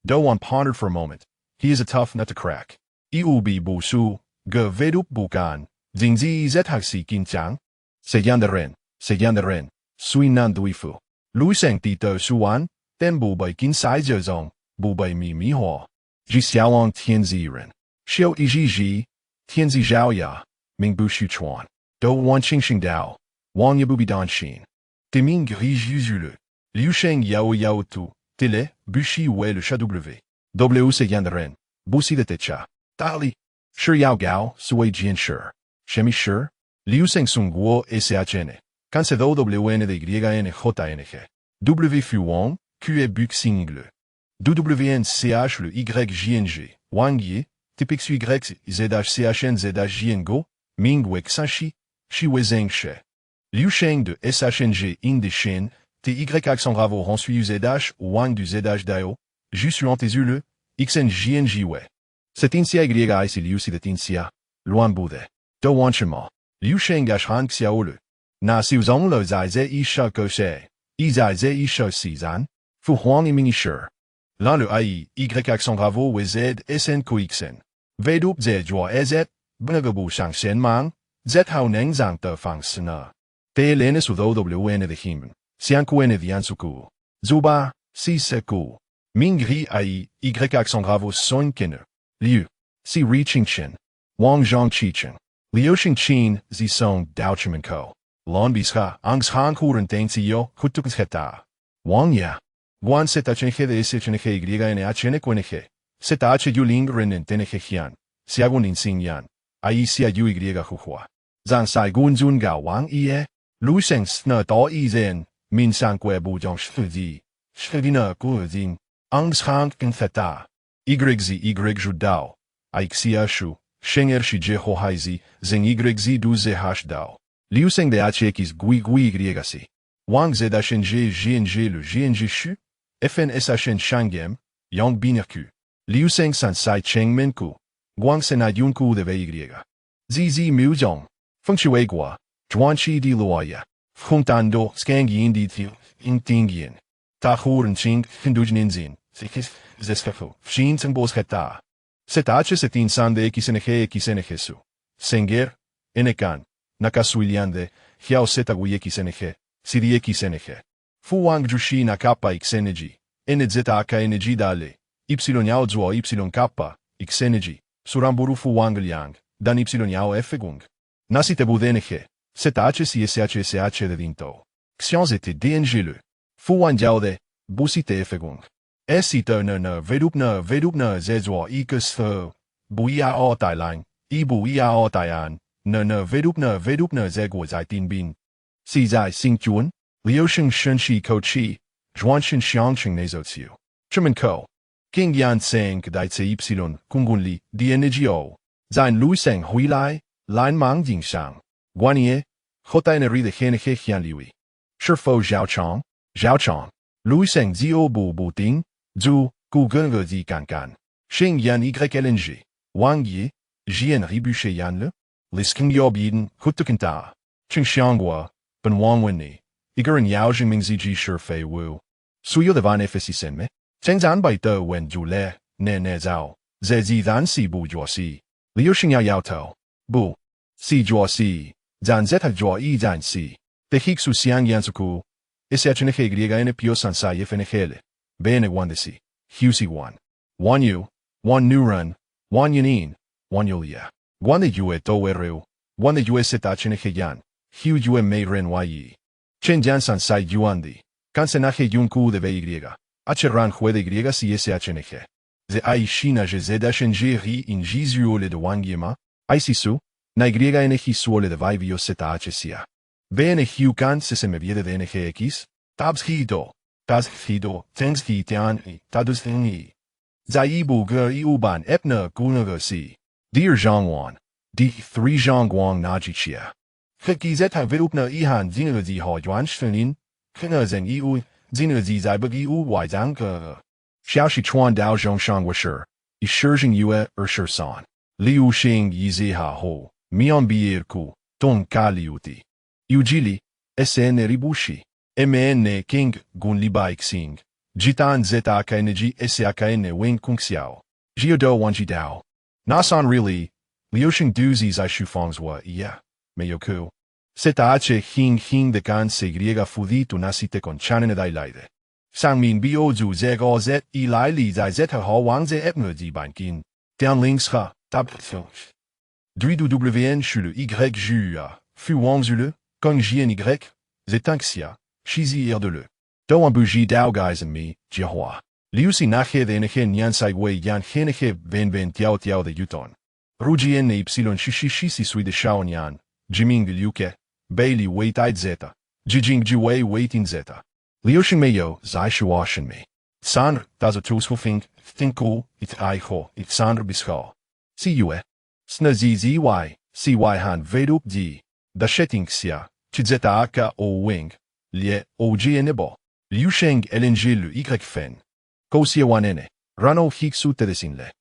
Douwan pondered for a moment. "He is a tough nut to crack. Iubi bu su, ge vedup bukan, zingzi zethagsi kinchang. Se yan de ren, sui nan duifu. Liu Sheng ti to suan, ten bu bai kin sai zhe zong, bu bai mi huo. Ji xiaolong tianzi ren. Xiao yi ji, tianzi zhao ya, ming bu shu chuan. Douwan qing dao, wang ye bu bi dan xin. Deming gri juzule. Liu Sheng yao tu, tele, bushi wei le sha w se yan de ren, bu si de te cha. Dali. Shi yao gao, sui jian shi. Shemi shi. Liu Sheng sung guo shn. Kan se do wn de yn jng. W fu wang, q buk single. WN ch le YJNG, Wang Yi, typique su Y ZHCHN ZHJNGO, Ming Wek Sanchi, Shi Wei Zeng She. Liu Sheng de SHNG in de Shen, TY accent ravo ren su ZH, Wang du ZH Dao, Ju suant tes le, XN JNG Wei. Setinsia YI si Liu si de Tinsia, Luan Bude. Do Wan Shema. Liu Sheng gash Han Xiao le. Na si zong lo zai ze yi sha go she, yi zai ze yi sha si zan, fu huang yi ming shi. L'un le AI, Y accent gravo we Z, SN ko XN. Vedup Z joa EZ, Bnagabu Shang Shen Mang, Z hao neng zang de fang sena. Te lene su do WN de himen, Sian Kuen de Yansuku. Zuba, Si Seku. Mingri AI, Y accent gravo Soin Kenne. Liu. Si Ri Ching Chen. Wang Zhang Chi Chen. Liu Xing Chin, Zi Song Dao Chimen Ko. Lon Bisha, Angs Han Kuren Deng Si Yo, Kutukens Heta. Wang Ya. Guan seta chenje de ese chenje y en chene cueneje. Seta h yuling renen teneje jian. Si hago nin sin yan. Ahí si ayu y jujua. Zan sai gun zun gao wang ie. Lu sheng sna do i zen. Min sang kwe bu jong shudi. Shudina gu zin. Angs hang ken theta. YZ Ju Dao. Aixia Shu. Sheng Er Shi Je Ho Hai Zi. Zeng YZ Du Ze Hash Dao. Liu Sheng de Hx Gui YZ. Wang Z Shen Je Jian Le Jian Shu. Fn Shen Shangem. Yang Binerku. Liu Sheng San Sai Cheng Menku. Guang Sen Yunku de Vy. ZZ Mu Zhong. Feng Shui Gua. Zhuan Chi Di Luoya. Fung Dan Do Skang Yin Di Thiu. In Ting Yin. Ta Huren Ching. Hinduj Ninzin. Sikis. Zesfefo. Shin Tseng Bos Heta. Setache Setin San de Xnege Su. Senger. Enekan. Nakasuiliande. Hiao Seta Gui Xnege. Siri Xnege. Fu Wang Jushi Nakapa Xenergy. Nzeta Aka Energy Dale. Y Yao Zuo Y Kappa. Xenergy. Suramburu Fu Wang Liang. Dan Y Yao Fgung. Nasi Tebu DNG. Setache Si SH de Dinto. Xians était DNG le. Fu Wang Jiao de. Busi Te Fgung. Esite vedupne zezwa ikes buia o tailang, buia o taian, vedupne zegwa zai tin bin. Si zai sing juan, liu sheng shen shi ko chi, zhuanshin xiangsheng nezo tsiu. Chimen ko. King yan seng kadai tse ypsilon, kungunli, di energyo. Zain lu seng hui lai, lin mang jing shang. Guanie, hota eneri de genege hian liwi. Shifo Zhao Chong. Lu seng zio bu ting. Zhu, Gu Gunge Zi Kan. Sheng Yan YLNG. Wang Yi, Jian Ribuche Yan Le. Lisking Yob Yiden, Hutukenta. Ching Xiangua, Ben Wang Wenni. Igeren Yao Jing Ming Zi Ji Shi Fei Wu. Suyo de Van Fsi Senme. Cheng Zan Bai De Wen Ju Le, Ne Zao. Ze Zi Zan Si Bu Jua Si. Liu Xing Yao Tao. Bu. Si Jua Si. Zan Zeta Jua Yi Zan Si. De Hiksu Xiang Yansuku. SHNG Griega Pio Sansai FNHL. Bene Wandesi, Husi Wan. Wan Yu, Wan Nuran, Wan Yanin, Wan Yulia. Wan de Yue Toweru, Wan de Yue Setachene Heyan, Hu Yue Mei Ren Yi. Chen Jan San Sai Yuandi, Kansenaje Yunku de Vy. Acheran Hue de Griega si SHNG. Ze Ai Shina Je Zedashen Ri in Jizuole de Wan Yema, Aisisu, Na Griega Energi Suole de Vivio Setachesia. Bene Hu Kan se me viede de NGX, Tabs Hido. Das Hido, Tengs Hi Tian, Tadus Thingi. Zaibu Ge Uban Epna Gunaga Si. Dear Zhongwan. D3 Zhongguang Naji Chia. Hekizeta Vidupna Ihan Zina Zi Ho Yuan Shinin. Kena Zen Iu, Zina Zi Zaibagi U Waizang Ge. Xiaoshi Chuan Dao Zhongshan Washer. Ishurjing Yue Shur San. Liu Sheng Yizi Ha Ho. Mian Bier Ku. Ton Ka Liuti. Ujili. SN Ribushi. MN King Gun Libai Xing. Jitan Zeta Energy SAKN Wing Kung Xiao. Jiodo Wanji Dao. Nasan really. Liushing Duzi Zai Shufangswa yeah. Meyoku. Seta H Hing de Kan Se Griega Fudi Tu Nasite Con Chanen Dailaide. Sangmin Bio Zu Zego Zet Eli Li Zai Zeta Ho Wang Ze Epne Di Bankin. Down links Ha. Tab. Druidu WN Shulu Y Jua. Fu Wang Zulu. Kong Jien Y. Zetanxia. Shizi Erdele. Do an bougie Dao guys and me, Jiahua. Liu si nache de enege nyan sai wei yan henege ben tiao de yuton. Rujien ne ypsilon shishi si sui de shao nyan. Jiming de liuke. Bailey wait id zeta. Jijing jiwei waiting zeta. Liu shing meyo, zai shuashin me. Sandr, das a tus hufing, think it aiho, it sandr bisho. Si yue. Sna zi si han vedup di. Da shetting xia, chizeta aka o wing. Lie OG Enebo. Liu Sheng LNG le Y Fen. Kosie Wanene. Rano Hiksu Tedesinle.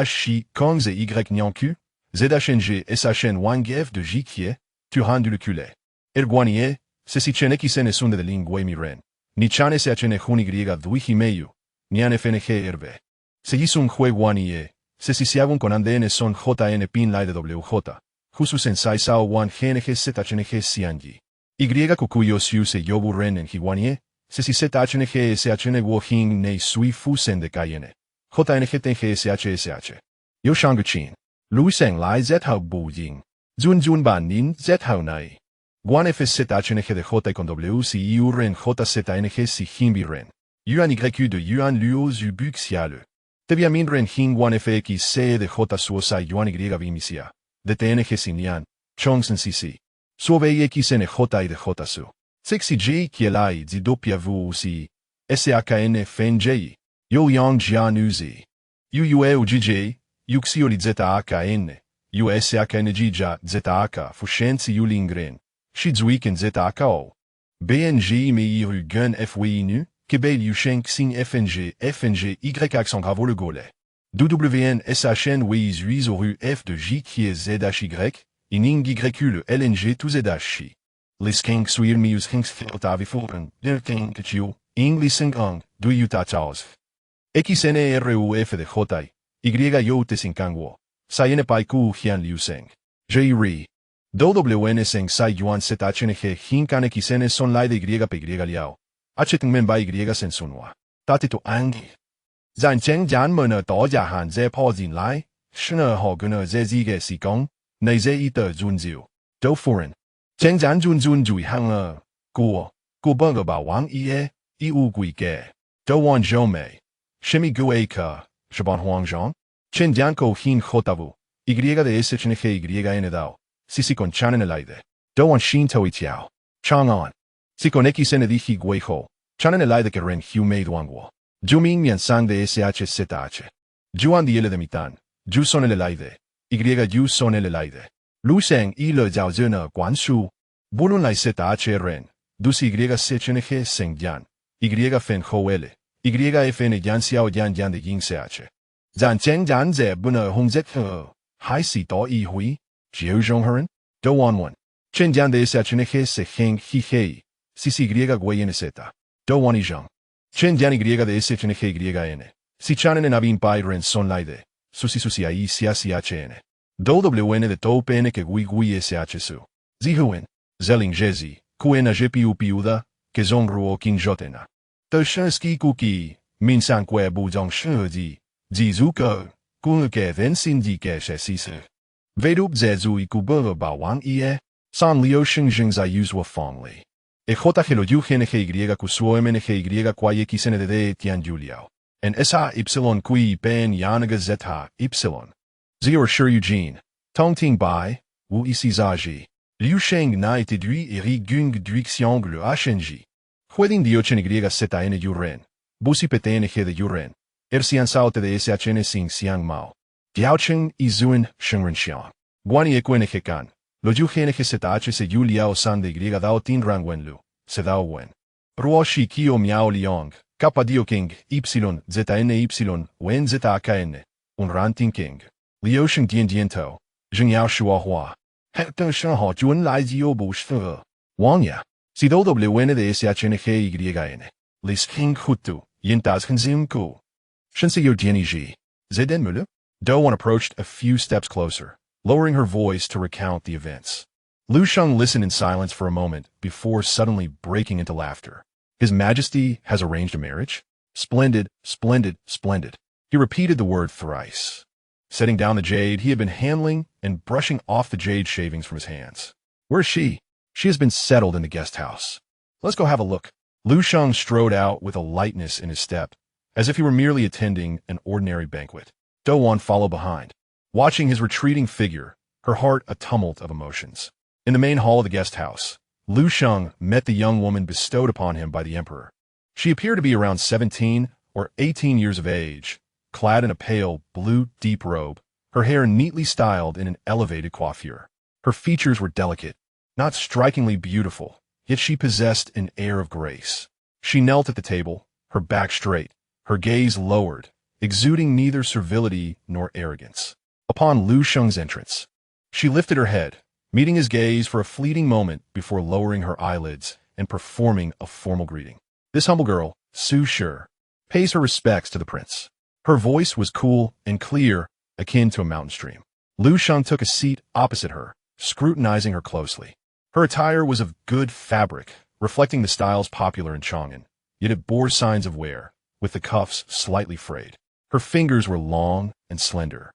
Shi Kong ze Y Nyanku. ZHNG SHN Wangef de Jikie. Turan du Lecule. Erguanie. Sesichene Kisene Sunde de Lingwe Miren. Nichane Sechene Huni Griega Duihi Meyu. Niane FNG Herbe. Segisung Hue Guanie. Sesisiagun con Andene son JN Pin Lai de WJ. Jusus en Sai Sao Wan GNG ZHNG Sianji. Y kukuyo siu se yobu ren en Higuanie, se si ZHNG SHN wo hing ne sui fu sen de Cayenne. JNG TNG SH. Yo Shanguchin. Lu Seng Lai Zhao Bu Ying. Zun Ban Nin Zhao Nai. Guan FS ZHNG de J con W si Iu ren JZNG si Himbi ren. Yuan YQ de Yuan Luo Zu Buk Siale. Tebiamin ren Hing Guan FX C de J Suosa Yuan Y Vimisia. De TNG Sin Yan. Chongsen CC. Suove XN J de J Su. Sexy J Kielai Zidopia Vu Si. SAKN Fen J. Yo Yang Jian Uzi. Uue ugj, uxioli zakn, ushkngja zak, fushensi ulingren, shizuiken zko. BNG me ru gun fwinu, Kebe Liu Sheng Xing FNG Y accent grave le golet. WWN SHN Weiz Ruiz au F de J qui est ZHY, Ining YQ le LNG tout ZHI. Les King Suir Mius Hinks Filtavi Fulton, Der King Kachio, Ing Li Sing Ong, Du Yuta Chaos. XNRUF de Jotai, Y Yo Te Sinkangwo, Sayene Pai Ku Hian Liu Seng. J. Ri. WWN Seng Sai Yuan ZHNG Hinkane Kisene Son Lai de YPY Liao. Acheteng men by Y Sensunwa. Tatito Angi. Zan Cheng Jan Mona Doja Han Ze Po Zin Lai, Shna Hoguna Ze Zige Si Gong, Ne Ze Ita Zunziu. Do Foreign. Cheng Jan Zun Zun Jui Hang Guo, Bunga Ba Wang Ie, Iu Gui Ge. Do Wan Zhou Mei. Shimi Gue Ka, Shaban Huang Zhang. Chen Dianko Hin Hotavu, Y de SHNG Y Enedao, Sisi Con Chanen Elaide. Do Wan Shin Toi Tiao. Chang On. Si koneki senediji guejo, chanan el aide que ren hiu mei duangwo. Juming mian sang de SHZH. Juan diele de mitan, ju son el aide, y ju son el aide. Lu Sheng y le jiao zena guan shu. Bulun lai ZH ren, dus Y SHNG seng yan, Y fen ho ele, Y fn yan xiao yan yan de ying CH. Zan cheng yan ze buna hong zet hai si do yi hui, jiu zhong herin, do wan wan. Chen yan de SHNG se heng hi hei. Si Y YNZ. Do Wani Zhang. Chen Dian Y de SHNG YN. Si Chanen en Abin Pai Ren Son Laide. Susi Ai Sia CHN. Do WN de To PN que Gui SH Su. Zihuin. Zeling Jezi. Kuena GPU Piuda. Que Zong Ruo King Jotena. De Shenski Kuki. Min San Kwe Bu Zong Shudi. Zizuko. Kun ke Ven Sin Di Ke Shesise. Vedup Zezu Ikubur Ba Wang Ie. San Liu Sheng Jing Zai Yuzwa Fong Li. EJ lo yu GNG kusuo MNG kwaye kisenedd tian Juliao. And SA Y Kui Ben Yanaga Zeta Y. Zior Shi Eugene. Tongting Bai, Wu Isi Zaji. Liu Sheng Na et Dui Eri Gung Duixiang le HNG. Hueding Diochen Y Zeta N Yuren. Busi PTNG de Yuren. Ersian Saute de SHN Sing Xiang Mao. Diaocheng Izuin Shengren Xiang. Guani Equenege Kan. Lo yu GNG ZH se yu liao san de Y dao tin rang wen lu. Se dao wen. Ruo shi kio miao liang. Kappa dio king. Y. ZNY. Wen ZAKN. Un ran tin king. Liu sheng dian diento. Zheng yao shua hua. Hector shen ho juan lai zio bu shfe. Wang ya. Si do wen de SHNG YN. Lis king hutu. Yin das henzim ku. Shen se yo diani ji. Zeden mulu? Doan approached a few steps closer, lowering her voice to recount the events. Liu Sheng listened in silence for a moment before suddenly breaking into laughter. His Majesty has arranged a marriage? Splendid, splendid, splendid. He repeated the word thrice. Setting down the jade he had been handling and brushing off the jade shavings from his hands. Where's she? She has been settled in the guest house. Let's go have a look. Liu Sheng strode out with a lightness in his step, as if he were merely attending an ordinary banquet. Doan followed behind, watching his retreating figure, her heart a tumult of emotions. In the main hall of the guest house, Liu Sheng met the young woman bestowed upon him by the emperor. She appeared to be around 17 or 18 years of age, clad in a pale blue deep robe, her hair neatly styled in an elevated coiffure. Her features were delicate, not strikingly beautiful, yet she possessed an air of grace. She knelt at the table, her back straight, her gaze lowered, exuding neither servility nor arrogance. Upon Liu Sheng's entrance, she lifted her head, meeting his gaze for a fleeting moment before lowering her eyelids and performing a formal greeting. This humble girl, Su Shi, pays her respects to the prince. Her voice was cool and clear, akin to a mountain stream. Liu Sheng took a seat opposite her, scrutinizing her closely. Her attire was of good fabric, reflecting the styles popular in Chang'an, yet it bore signs of wear, with the cuffs slightly frayed. Her fingers were long and slender,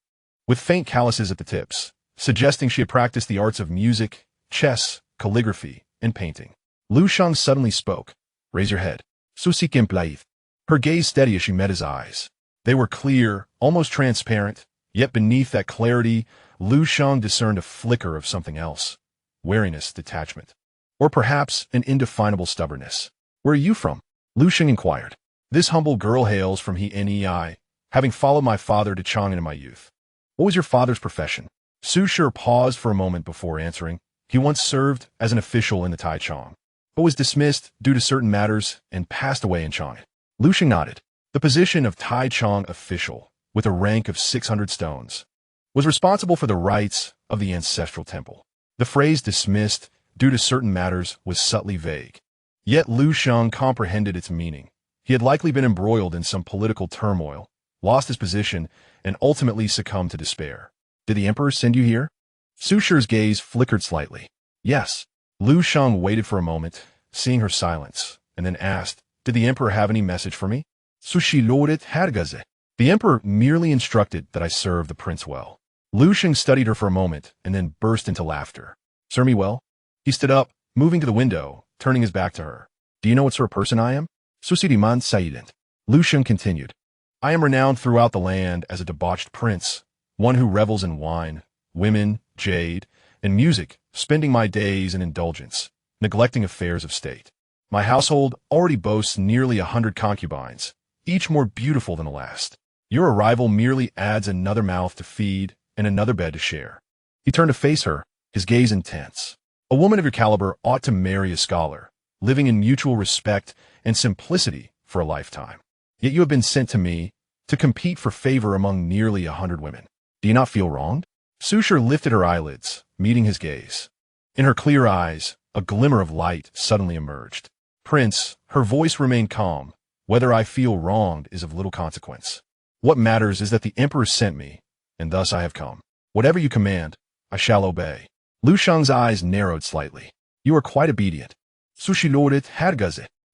with faint calluses at the tips, suggesting she had practiced the arts of music, chess, calligraphy, and painting. Liu Sheng suddenly spoke. Raise your head. Susi Kimplaith. Her gaze steady as she met his eyes. They were clear, almost transparent, yet beneath that clarity, Liu Sheng discerned a flicker of something else. Wariness, detachment. Or perhaps an indefinable stubbornness. Where are you from? Liu Sheng inquired. This humble girl hails from Nei, having followed my father to Chang'an in my youth. What was your father's profession? Su Shi paused for a moment before answering. He once served as an official in the Taichung, but was dismissed due to certain matters and passed away in Chang'an. Liu Sheng nodded. The position of Taichung official, with a rank of 600 stones, was responsible for the rites of the ancestral temple. The phrase dismissed due to certain matters was subtly vague. Yet Liu Sheng comprehended its meaning. He had likely been embroiled in some political turmoil, lost his position, and ultimately succumbed to despair. Did the emperor send you here? Su Shi's gaze flickered slightly. Yes. Liu Sheng waited for a moment, seeing her silence, and then asked, Did the emperor have any message for me? Su Shi nodded. The emperor merely instructed that I serve the prince well. Liu Sheng studied her for a moment and then burst into laughter. Serve me well? He stood up, moving to the window, turning his back to her. Do you know what sort of person I am? Susiriman Saident. Liu Sheng continued. I am renowned throughout the land as a debauched prince, one who revels in wine, women, jade, and music, spending my days in indulgence, neglecting affairs of state. My household already boasts nearly 100 concubines, each more beautiful than the last. Your arrival merely adds another mouth to feed and another bed to share. He turned to face her, his gaze intense. A woman of your caliber ought to marry a scholar, living in mutual respect and simplicity for a lifetime. Yet you have been sent to me to compete for favor among nearly 100 women. Do you not feel wronged? Su Shi lifted her eyelids, meeting his gaze. In her clear eyes, a glimmer of light suddenly emerged. Prince, her voice remained calm. Whether I feel wronged is of little consequence. What matters is that the emperor sent me, and thus I have come. Whatever you command, I shall obey. Liu Sheng's eyes narrowed slightly. You are quite obedient. Su Shi nodded.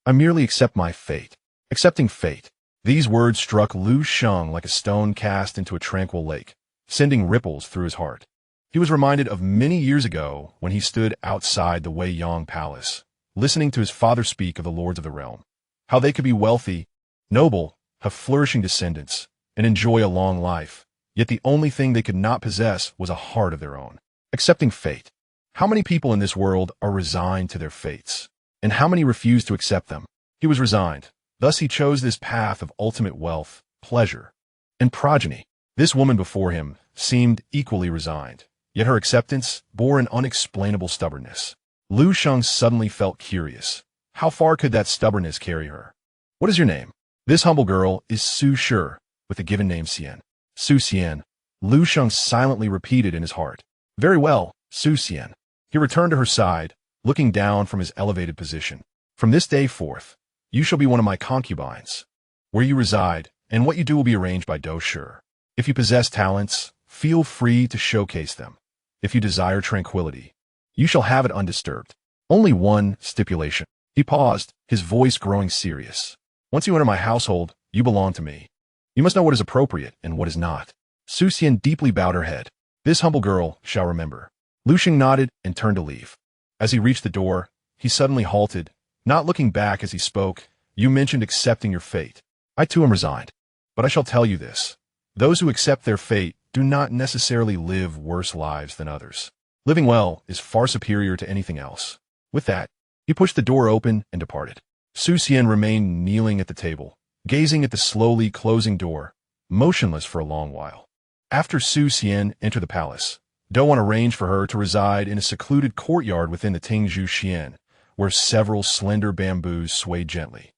I merely accept my fate. Accepting fate. These words struck Liu Sheng like a stone cast into a tranquil lake, sending ripples through his heart. He was reminded of many years ago when he stood outside the Wei Yang palace, listening to his father speak of the lords of the realm, how they could be wealthy, noble, have flourishing descendants, and enjoy a long life, yet the only thing they could not possess was a heart of their own. Accepting fate. How many people in this world are resigned to their fates, and how many refuse to accept them? He was resigned. Thus he chose this path of ultimate wealth, pleasure, and progeny. This woman before him seemed equally resigned, yet her acceptance bore an unexplainable stubbornness. Liu Sheng suddenly felt curious. How far could that stubbornness carry her? What is your name? This humble girl is Su Shi, with the given name Xian. Su Xian. Liu Sheng silently repeated in his heart. Very well, Su Xian. He returned to her side, looking down from his elevated position. From this day forth, you shall be one of my concubines. Where you reside and what you do will be arranged by Do Shi. If you possess talents, feel free to showcase them. If you desire tranquility, you shall have it undisturbed. Only one stipulation. He paused, his voice growing serious. Once you enter my household, you belong to me. You must know what is appropriate and what is not. Su Xian deeply bowed her head. This humble girl shall remember. Liu Sheng nodded and turned to leave. As he reached the door, he suddenly halted, not looking back as he spoke. You mentioned accepting your fate. I too am resigned. But I shall tell you this. Those who accept their fate do not necessarily live worse lives than others. Living well is far superior to anything else. With that, he pushed the door open and departed. Su Xian remained kneeling at the table, gazing at the slowly closing door, motionless for a long while. After Su Xian entered the palace, Douan arranged for her to reside in a secluded courtyard within the Tingzhu Xian, where several slender bamboos swayed gently,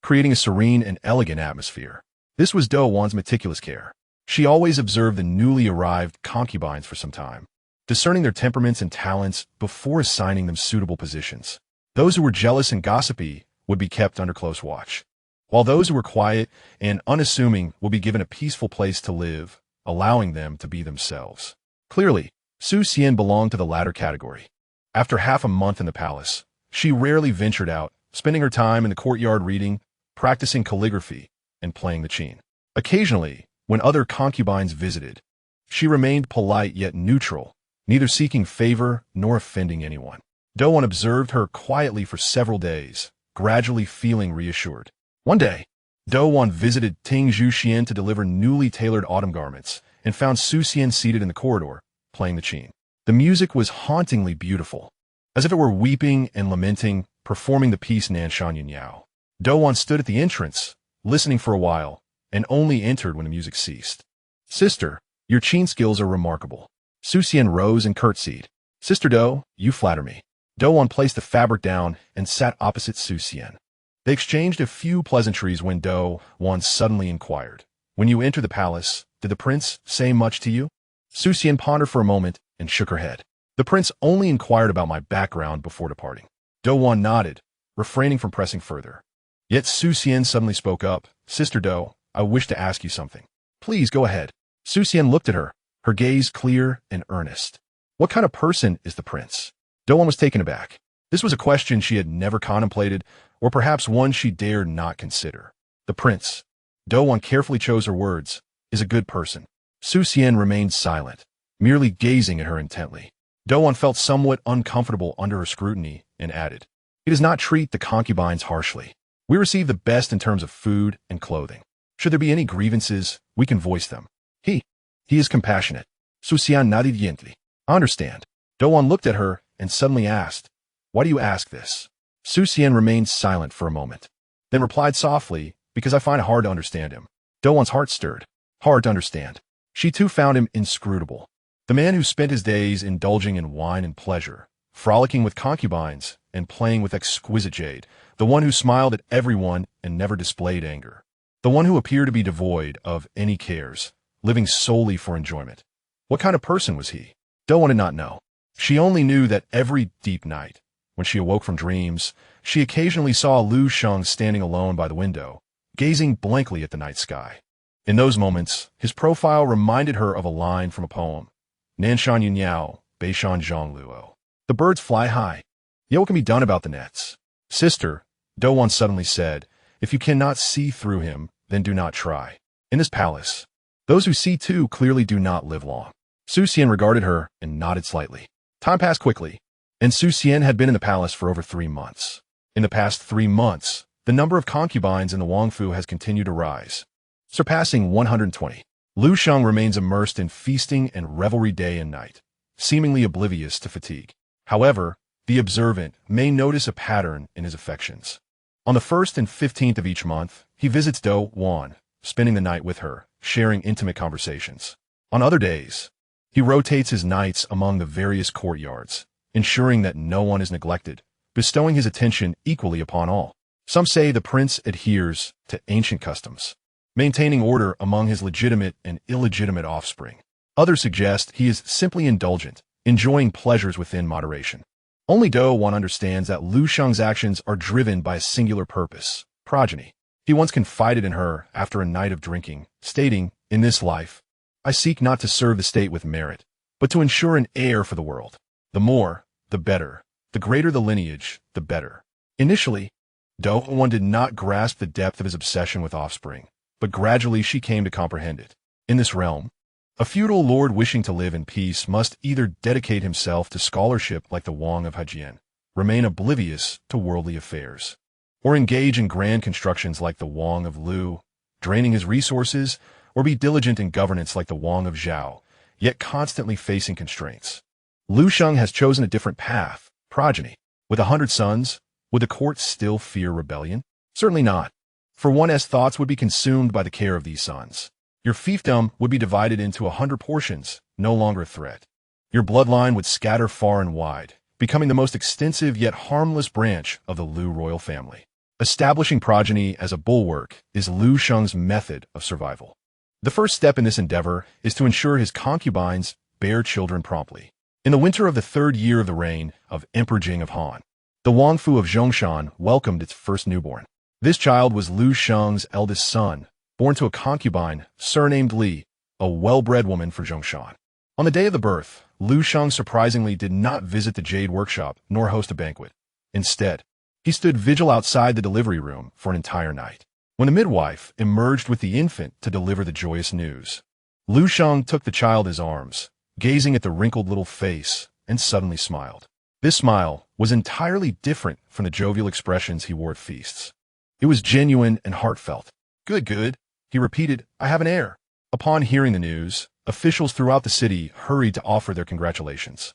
creating a serene and elegant atmosphere. This was Douan's meticulous care. She always observed the newly arrived concubines for some time, discerning their temperaments and talents before assigning them suitable positions. Those who were jealous and gossipy would be kept under close watch, while those who were quiet and unassuming would be given a peaceful place to live, allowing them to be themselves. Clearly, Su Xian belonged to the latter category. After half a month in the palace, she rarely ventured out, spending her time in the courtyard reading, practicing calligraphy, and playing the qin. Occasionally, when other concubines visited, she remained polite yet neutral, neither seeking favor nor offending anyone. Douan observed her quietly for several days, gradually feeling reassured. One day, Douan visited Tingzhu Xian to deliver newly tailored autumn garments and found Su Xian seated in the corridor, playing the qin. The music was hauntingly beautiful, as if it were weeping and lamenting, performing the piece Nanshan Yin Yao. Douan stood at the entrance, listening for a while, and only entered when the music ceased. Sister, your qin skills are remarkable. Su Xian rose and curtsied. Sister Do, you flatter me. Do placed the fabric down and sat opposite Su Xian. They exchanged a few pleasantries when Do suddenly inquired, when you entered the palace, did the prince say much to you? Su Xian pondered for a moment and shook her head. The prince only inquired about my background before departing. Do nodded, refraining from pressing further. Yet Su Xian suddenly spoke up. Sister Do, I wish to ask you something. Please go ahead. Su Xian looked at her, her gaze clear and earnest. What kind of person is the prince? Do was taken aback. This was a question she had never contemplated, or perhaps one she dared not consider. The prince, Do carefully chose her words, is a good person. Su Xian remained silent, merely gazing at her intently. Do felt somewhat uncomfortable under her scrutiny and added, he does not treat the concubines harshly. We receive the best in terms of food and clothing. Should there be any grievances, we can voice them. He is compassionate. Su Xian nodded gently. I understand. Do looked at her and suddenly asked, why do you ask this? Su Xian remained silent for a moment, then replied softly, because I find it hard to understand him. Do's heart stirred. Hard to understand. She too found him inscrutable. The man who spent his days indulging in wine and pleasure, frolicking with concubines, and playing with exquisite jade, the one who smiled at everyone and never displayed anger, the one who appeared to be devoid of any cares, living solely for enjoyment. What kind of person was he? Do did not know. She only knew that every deep night, when she awoke from dreams, she occasionally saw Liu Sheng standing alone by the window, gazing blankly at the night sky. In those moments, his profile reminded her of a line from a poem, Nanshan Yunyao, Beishan Zhang Luo. The birds fly high. Yet what can be done about the nets? Sister, Do suddenly said, if you cannot see through him, then do not try. In this palace, those who see too clearly do not live long. Su Xian regarded her and nodded slightly. Time passed quickly, and Su Xian had been in the palace for over 3 months. In the past 3 months, the number of concubines in the Wangfu has continued to rise, surpassing 120. Liu Sheng remains immersed in feasting and revelry day and night, seemingly oblivious to fatigue. However, the observant may notice a pattern in his affections. On the 1st and 15th of each month, he visits Do Wan, spending the night with her, sharing intimate conversations. On other days, he rotates his nights among the various courtyards, ensuring that no one is neglected, bestowing his attention equally upon all. Some say the prince adheres to ancient customs, maintaining order among his legitimate and illegitimate offspring. Others suggest he is simply indulgent, enjoying pleasures within moderation. Only Do understands that Liu Sheng's actions are driven by a singular purpose, progeny. He once confided in her after a night of drinking, stating, in this life, I seek not to serve the state with merit, but to ensure an heir for the world. The more, the better. The greater the lineage, the better. Initially, Do did not grasp the depth of his obsession with offspring, but gradually she came to comprehend it. In this realm, a feudal lord wishing to live in peace must either dedicate himself to scholarship like the Wang of Hejian, remain oblivious to worldly affairs, or engage in grand constructions like the Wang of Liu, draining his resources, or be diligent in governance like the Wang of Zhao, yet constantly facing constraints. Liu Sheng has chosen a different path, progeny. With 100 sons, would the court still fear rebellion? Certainly not, for one's thoughts would be consumed by the care of these sons. Your fiefdom would be divided into 100 portions, no longer a threat. Your bloodline would scatter far and wide, becoming the most extensive yet harmless branch of the Liu royal family. Establishing progeny as a bulwark is Liu Sheng's method of survival. The first step in this endeavor is to ensure his concubines bear children promptly. In the winter of the 3rd year of the reign of Emperor Jing of Han, the Wangfu of Zhongshan welcomed its first newborn. This child was Liu Sheng's eldest son, born to a concubine surnamed Li, a well-bred woman for Zhongshan. On the day of the birth, Liu Sheng surprisingly did not visit the jade workshop nor host a banquet. Instead, he stood vigil outside the delivery room for an entire night. When the midwife emerged with the infant to deliver the joyous news, Liu Sheng took the child in his arms, gazing at the wrinkled little face, and suddenly smiled. This smile was entirely different from the jovial expressions he wore at feasts. It was genuine and heartfelt. Good, he repeated, I have an heir. Upon hearing the news, officials throughout the city hurried to offer their congratulations.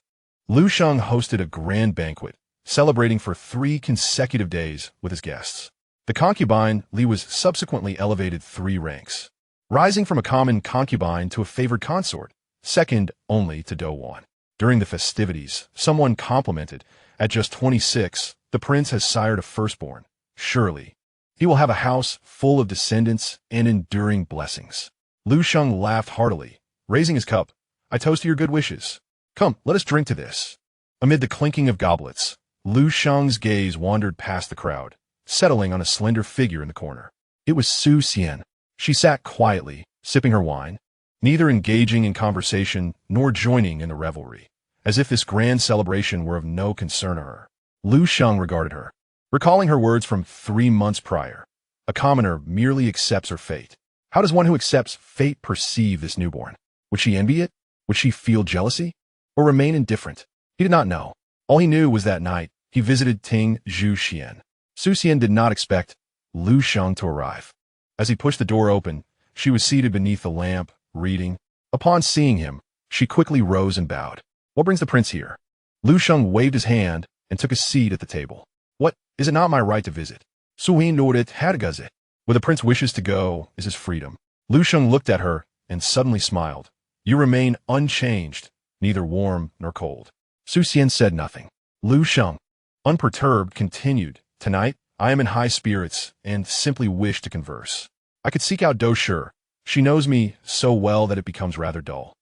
Liu Sheng hosted a grand banquet, celebrating for 3 consecutive days with his guests. The concubine, Li was subsequently elevated 3 ranks, rising from a common concubine to a favored consort, second only to Douwan. During the festivities, someone complimented, "At just 26, the prince has sired a firstborn. Surely, he will have a house full of descendants and enduring blessings." Liu Sheng laughed heartily, raising his cup. "I toast to your good wishes. Come, let us drink to this." Amid the clinking of goblets, Liu Sheng's gaze wandered past the crowd, settling on a slender figure in the corner. It was Su Xian. She sat quietly, sipping her wine, neither engaging in conversation nor joining in the revelry, as if this grand celebration were of no concern to her. Liu Sheng regarded her, recalling her words from 3 months prior. A commoner merely accepts her fate. How does one who accepts fate perceive this newborn? Would she envy it? Would she feel jealousy? Or remain indifferent? He did not know. All he knew was that night he visited Ting Zhongshan. Su Xian did not expect Liu Sheng to arrive. As he pushed the door open, she was seated beneath the lamp, reading. Upon seeing him, she quickly rose and bowed. "What brings the prince here?" Liu Sheng waved his hand and took a seat at the table. "What, is it not my right to visit?" Suyin nodded hadagaze. Where the prince wishes to go is his freedom. Liu Sheng looked at her and suddenly smiled. "You remain unchanged, neither warm nor cold." Su Xian said nothing. Liu Sheng, unperturbed, continued. "Tonight, I am in high spirits and simply wish to converse. I could seek out Do Shi. She knows me so well that it becomes rather dull.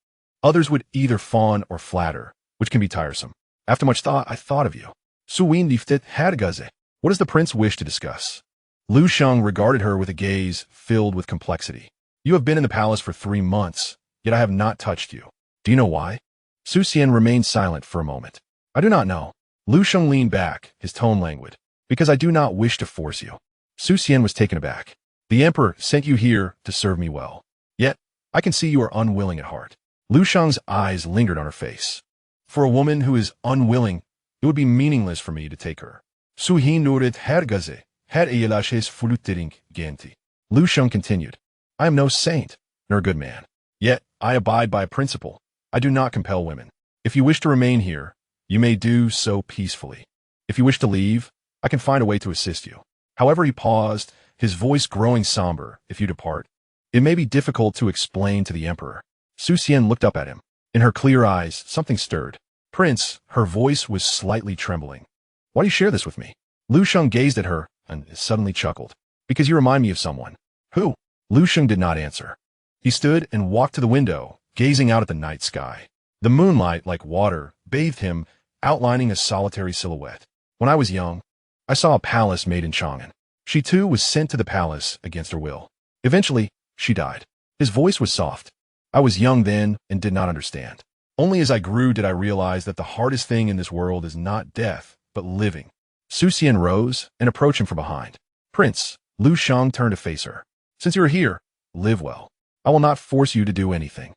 Others would either fawn or flatter, which can be tiresome. After much thought, I thought of you." Suyin lifted hadagaze. "What does the prince wish to discuss?" Liu Sheng regarded her with a gaze filled with complexity. "You have been in the palace for 3 months, yet I have not touched you. Do you know why?" Su Xian remained silent for a moment. "I do not know." Liu Sheng leaned back, his tone languid. "Because I do not wish to force you." Su Xian was taken aback. "The emperor sent you here to serve me well. Yet, I can see you are unwilling at heart." Liu Sheng's eyes lingered on her face. "For a woman who is unwilling, it would be meaningless for me to take her." Su Hin nodded hergaze, had eyelashes fluttering genti. Liu Sheng continued. "I am no saint, nor a good man. Yet, I abide by a principle. I do not compel women. If you wish to remain here, you may do so peacefully. If you wish to leave, I can find a way to assist you." However, he paused, his voice growing somber. "If you depart, it may be difficult to explain to the emperor." Su Xian looked up at him. In her clear eyes, something stirred. "Prince," her voice was slightly trembling. "Why do you share this with me?" Liu Sheng gazed at her and suddenly chuckled. "Because you remind me of someone." "Who?" Liu Sheng did not answer. He stood and walked to the window, gazing out at the night sky. The moonlight, like water, bathed him, outlining a solitary silhouette. "When I was young, I saw a palace made in Chang'an. She too was sent to the palace against her will. Eventually, she died." His voice was soft. "I was young then and did not understand. Only as I grew did I realize that the hardest thing in this world is not death, but living." Su Xian rose and approached him from behind. "Prince," Liu Sheng turned to face her. "Since you are here, live well. I will not force you to do anything.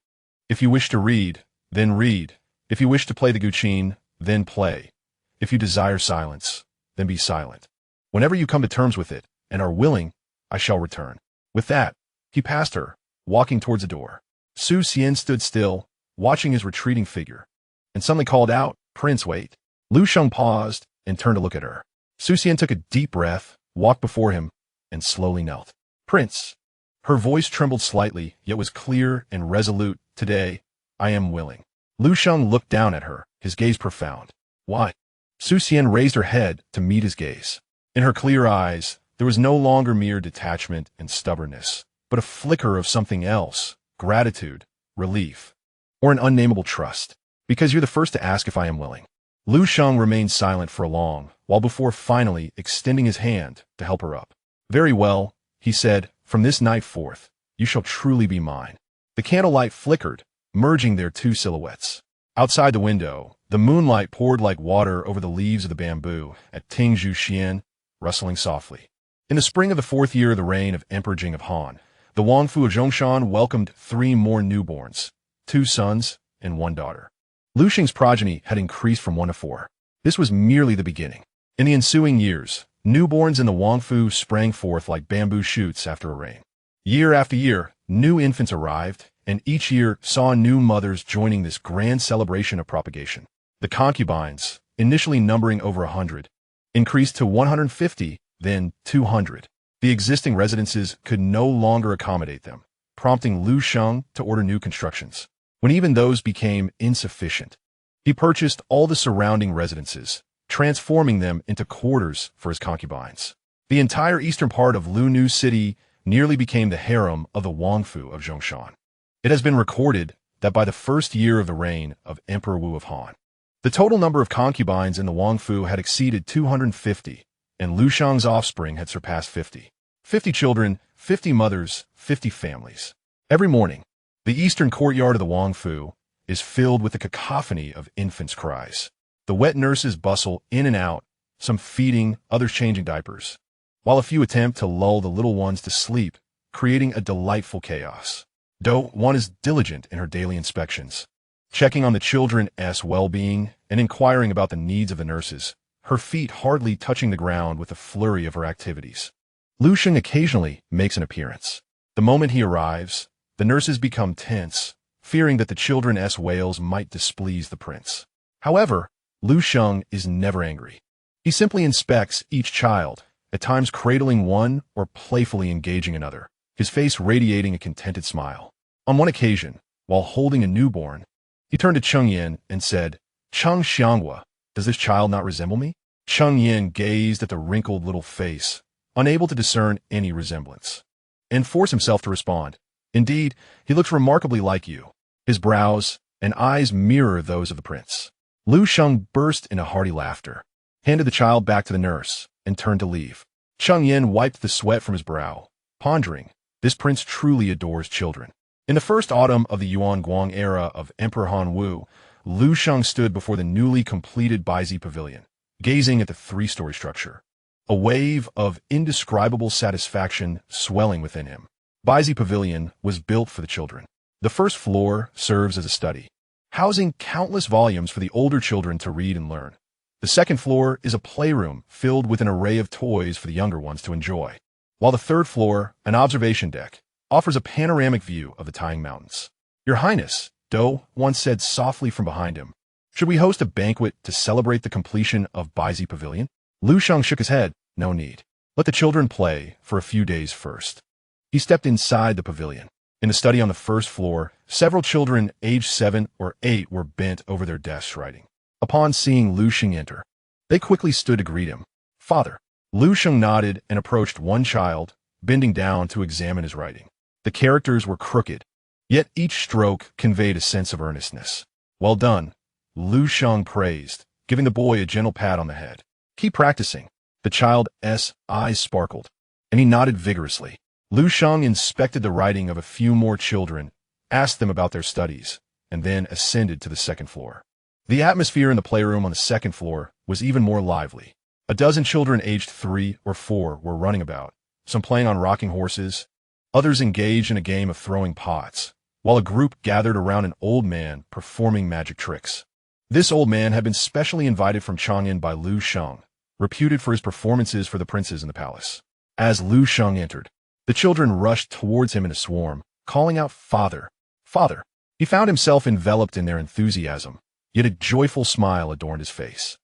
If you wish to read, then read. If you wish to play the guqin, then play. If you desire silence, then be silent. Whenever you come to terms with it and are willing, I shall return." With that, he passed her, walking towards the door. Su Xian stood still, watching his retreating figure, and suddenly called out, "Prince, wait." Liu Sheng paused and turned to look at her. Su Xian took a deep breath, walked before him, and slowly knelt. "Prince." Her voice trembled slightly, yet was clear and resolute. "Today, I am willing." Liu Sheng looked down at her, his gaze profound. "Why?" Su Xian raised her head to meet his gaze. In her clear eyes, there was no longer mere detachment and stubbornness, but a flicker of something else, gratitude, relief, or an unnamable trust. "Because you're the first to ask if I am willing." Liu Sheng remained silent for a long while before finally extending his hand to help her up. "Very well," he said, "from this night forth, you shall truly be mine." The candlelight flickered, merging their 2 silhouettes. Outside the window, the moonlight poured like water over the leaves of the bamboo at Ting Zhongshan, rustling softly. In the spring of the 4th year of the reign of Emperor Jing of Han, the Wangfu of Zhongshan welcomed 3 more newborns, 2 sons and 1 daughter. Liu Sheng's progeny had increased from 1 to 4. This was merely the beginning. In the ensuing years, newborns in the Wangfu sprang forth like bamboo shoots after a rain. Year after year, new infants arrived, and each year saw new mothers joining this grand celebration of propagation. The concubines, initially numbering over 100, increased to 150, then 200. The existing residences could no longer accommodate them, prompting Liu Sheng to order new constructions. When even those became insufficient, he purchased all the surrounding residences, transforming them into quarters for his concubines. The entire eastern part of Luonu City nearly became the harem of the Wangfu of Zhongshan. It has been recorded that by the first year of the reign of Emperor Wu of Han, the total number of concubines in the Wangfu had exceeded 250, and Liu Sheng's offspring had surpassed 50. 50 children, 50 mothers, 50 families. Every morning, the eastern courtyard of the Wangfu is filled with a cacophony of infants' cries. The wet nurses bustle in and out, some feeding, others changing diapers, while a few attempt to lull the little ones to sleep, creating a delightful chaos. Though one is diligent in her daily inspections, checking on the children's well-being and inquiring about the needs of the nurses, her feet hardly touching the ground with the flurry of her activities. Liu Sheng occasionally makes an appearance. The moment he arrives, the nurses become tense, fearing that the children's wails might displease the prince. However, Liu Sheng is never angry. He simply inspects each child, at times cradling one or playfully engaging another, his face radiating a contented smile. On one occasion, while holding a newborn, he turned to Cheng Yin and said, "Cheng Xianghua, does this child not resemble me?" Cheng Yin gazed at the wrinkled little face, unable to discern any resemblance, and forced himself to respond, "Indeed, he looks remarkably like you." His brows and eyes mirror those of the prince. Liu Sheng burst into hearty laughter, handed the child back to the nurse, and turned to leave. Cheng Yin wiped the sweat from his brow, pondering, this prince truly adores children. In the first autumn of the Yuan Guang era of Emperor Han Wu, Liu Sheng stood before the newly completed Baizi Pavilion, gazing at the three-story structure, a wave of indescribable satisfaction swelling within him. Baizi Pavilion was built for the children. The first floor serves as a study, housing countless volumes for the older children to read and learn. The second floor is a playroom filled with an array of toys for the younger ones to enjoy, while the third floor, an observation deck, offers a panoramic view of the Tang Mountains. "Your Highness," Dou once said softly from behind him, "should we host a banquet to celebrate the completion of Baizi Pavilion?" Liu Sheng shook his head. "No need. Let the children play for a few days first." He stepped inside the pavilion. In the study on the first floor, several children aged 7 or 8 were bent over their desks writing. Upon seeing Liu Sheng enter, they quickly stood to greet him. "Father." Liu Sheng nodded and approached one child, bending down to examine his writing. The characters were crooked, yet each stroke conveyed a sense of earnestness. "Well done," Liu Sheng praised, giving the boy a gentle pat on the head. "Keep practicing." The child's eyes sparkled, and he nodded vigorously. Liu Sheng inspected the writing of a few more children, asked them about their studies, and then ascended to the second floor. The atmosphere in the playroom on the second floor was even more lively. A dozen children aged 3 or 4 were running about, some playing on rocking horses, others engaged in a game of throwing pots, while a group gathered around an old man performing magic tricks. This old man had been specially invited from Chang'an by Liu Sheng, reputed for his performances for the princes in the palace. As Liu Sheng entered, the children rushed towards him in a swarm, calling out, "Father! Father!" He found himself enveloped in their enthusiasm, yet a joyful smile adorned his face.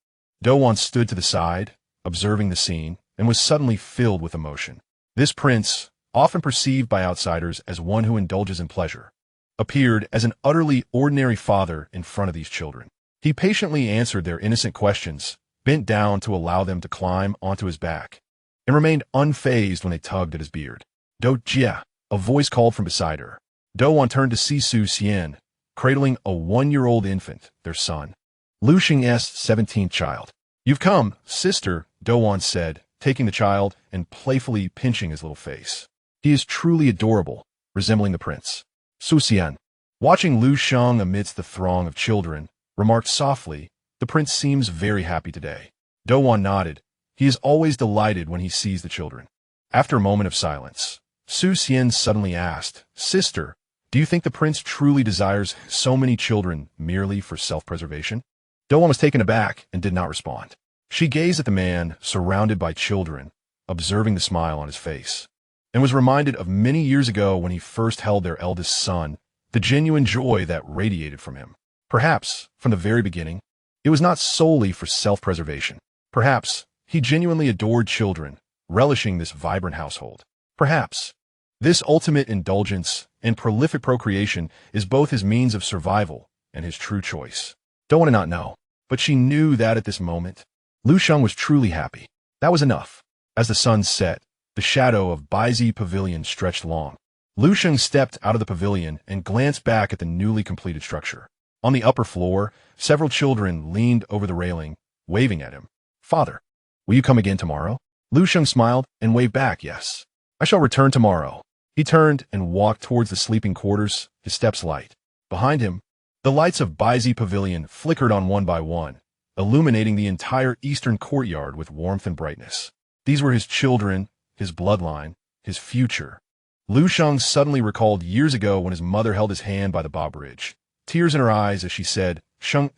Douan stood to the side, observing the scene, and was suddenly filled with emotion. This prince, often perceived by outsiders as one who indulges in pleasure, appeared as an utterly ordinary father in front of these children. He patiently answered their innocent questions, bent down to allow them to climb onto his back, and remained unfazed when they tugged at his beard. "Do Jia," a voice called from beside her. Douan turned to see Su Xian, cradling a 1-year-old infant, their son. Liu Sheng's 17th child. "You've come, sister," Douan said, taking the child and playfully pinching his little face. "He is truly adorable, resembling the prince." Su Xian, watching Liu Sheng amidst the throng of children, remarked softly, "The prince seems very happy today." Douan nodded. He is always delighted when he sees the children. After a moment of silence, Su Xian suddenly asked, "Sister, do you think the prince truly desires so many children merely for self-preservation?" Douan was taken aback and did not respond. She gazed at the man surrounded by children, observing the smile on his face, and was reminded of many years ago when he first held their eldest son, the genuine joy that radiated from him. Perhaps, from the very beginning, it was not solely for self-preservation. Perhaps, he genuinely adored children, relishing this vibrant household. Perhaps this ultimate indulgence and prolific procreation is both his means of survival and his true choice. Don't want to not know, but she knew that at this moment, Liu Sheng was truly happy. That was enough. As the sun set, the shadow of Baizi Pavilion stretched long. Liu Sheng stepped out of the pavilion and glanced back at the newly completed structure. On the upper floor, several children leaned over the railing, waving at him. "Father, will you come again tomorrow?" Liu Sheng smiled and waved back, "Yes. I shall return tomorrow." He turned and walked towards the sleeping quarters, his steps light. Behind him, the lights of Baizi Pavilion flickered on one by one, illuminating the entire eastern courtyard with warmth and brightness. These were his children, his bloodline, his future. Liu Sheng suddenly recalled years ago when his mother held his hand by the Ba Bridge, tears in her eyes as she said, "Sheng,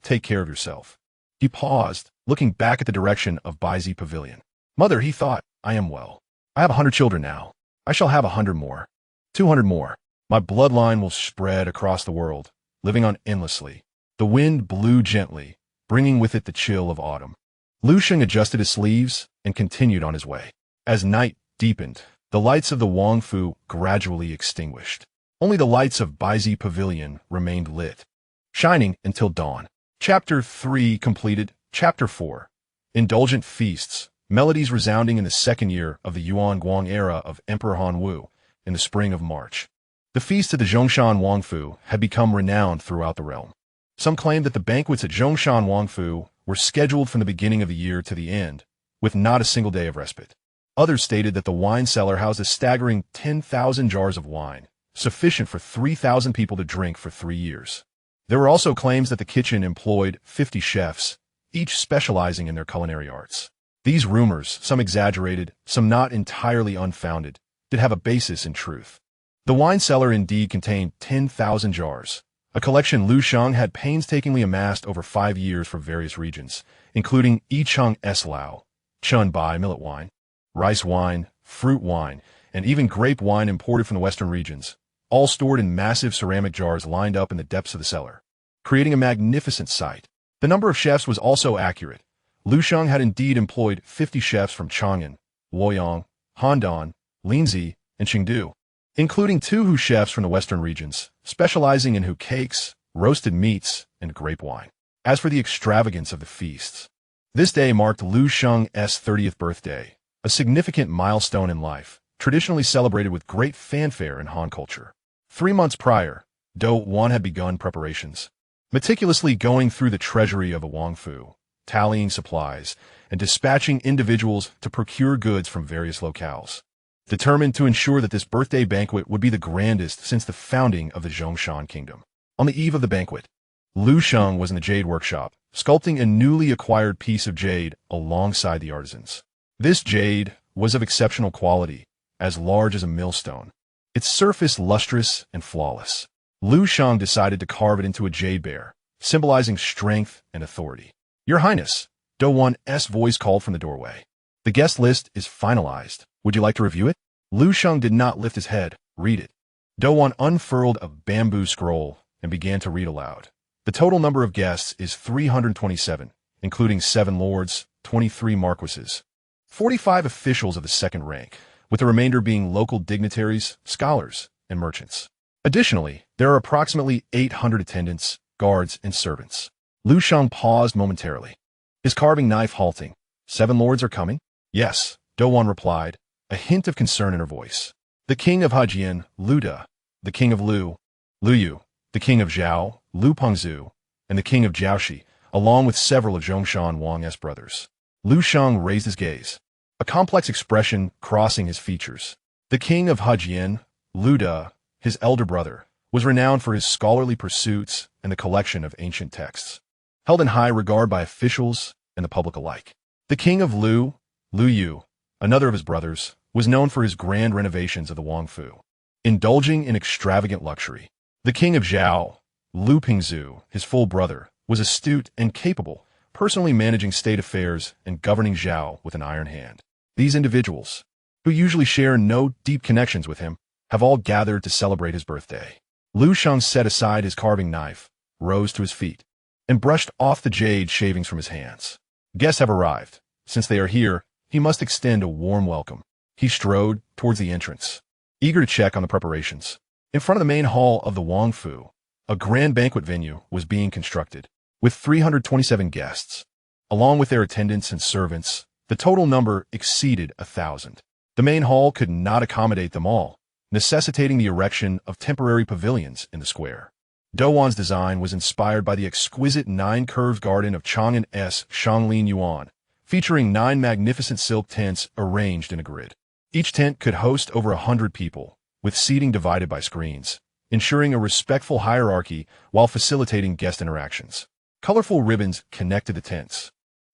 take care of yourself." He paused, looking back at the direction of Baizi Pavilion. "Mother," he thought, "I am well. I have 100 children now. I shall have 100 more. 200 more. My bloodline will spread across the world, living on endlessly." The wind blew gently, bringing with it the chill of autumn. Liu Sheng adjusted his sleeves and continued on his way. As night deepened, the lights of the Wang Fu gradually extinguished. Only the lights of Baizi Pavilion remained lit, shining until dawn. Chapter 3 completed. Chapter 4. Indulgent Feasts. Melodies resounding in the second year of the Yuan Guang era of Emperor Han Wu in the spring of March. The feasts of the Zhongshan Wang Fu had become renowned throughout the realm. Some claimed that the banquets at Zhongshan Wang Fu were scheduled from the beginning of the year to the end, with not a single day of respite. Others stated that the wine cellar housed a staggering 10,000 jars of wine, sufficient for 3,000 people to drink for 3 years. There were also claims that the kitchen employed 50 chefs, each specializing in their culinary arts. These rumors, some exaggerated, some not entirely unfounded, did have a basis in truth. The wine cellar indeed contained 10,000 jars, a collection Liu Sheng had painstakingly amassed over 5 years for various regions, including Yicheng S. Lao, Chun Bai millet wine, rice wine, fruit wine, and even grape wine imported from the western regions, all stored in massive ceramic jars lined up in the depths of the cellar, creating a magnificent sight. The number of chefs was also accurate. Liu Sheng had indeed employed 50 chefs from Chang'an, Luoyang, Handan, Linzi, and Chengdu, including 2 Hu chefs from the western regions, specializing in Hu cakes, roasted meats, and grape wine. As for the extravagance of the feasts, this day marked Liu Sheng's 30th birthday, a significant milestone in life, traditionally celebrated with great fanfare in Han culture. 3 months prior, Do Wan had begun preparations, meticulously going through the treasury of the Wang Fu, tallying supplies, and dispatching individuals to procure goods from various locales, determined to ensure that this birthday banquet would be the grandest since the founding of the Zhongshan kingdom. On the eve of the banquet, Liu Sheng was in the jade workshop, sculpting a newly acquired piece of jade alongside the artisans. This jade was of exceptional quality, as large as a millstone, its surface lustrous and flawless. Liu Sheng decided to carve it into a jade bear, symbolizing strength and authority. "Your Highness," Do Wan's voice called from the doorway. "The guest list is finalized. Would you like to review it?" Liu Sheng did not lift his head. "Read it." Do Wan unfurled a bamboo scroll and began to read aloud. "The total number of guests is 327, including 7 lords, 23 marquises, 45 officials of the second rank, with the remainder being local dignitaries, scholars, and merchants. Additionally, there are approximately 800 attendants, guards, and servants." Liu Sheng paused momentarily, his carving knife halting. "7 lords are coming?" "Yes," Do Wan replied, a hint of concern in her voice. "The king of Hejian, Liu De, the king of Liu, Liu Yu, the king of Zhao, Liu Pengzu, and the king of Jiaoxi, along with several of Zhongshan Wang's brothers." Liu Sheng raised his gaze, a complex expression crossing his features. The king of Hejian, Liu De, his elder brother, was renowned for his scholarly pursuits and the collection of ancient texts, held in high regard by officials and the public alike. The king of Liu, Liu Yu, another of his brothers, was known for his grand renovations of the Wang Fu, indulging in extravagant luxury. The king of Zhao, Liu Pengzu, his full brother, was astute and capable, personally managing state affairs and governing Zhao with an iron hand. These individuals, who usually share no deep connections with him, have all gathered to celebrate his birthday. Liu Sheng set aside his carving knife, rose to his feet, and brushed off the jade shavings from his hands. "Guests have arrived. Since they are here," he must extend a warm welcome. He strode towards the entrance, eager to check on the preparations. In front of the main hall of the Wang Fu, a grand banquet venue was being constructed, with 327 guests. Along with their attendants and servants, the total number exceeded 1,000. The main hall could not accommodate them all, necessitating the erection of temporary pavilions in the square. Douwan's design was inspired by the exquisite 9-curved garden of Chang'an's Shanglin Yuan, featuring 9 magnificent silk tents arranged in a grid. Each tent could host over 100 people, with seating divided by screens, ensuring a respectful hierarchy while facilitating guest interactions. Colorful ribbons connected the tents,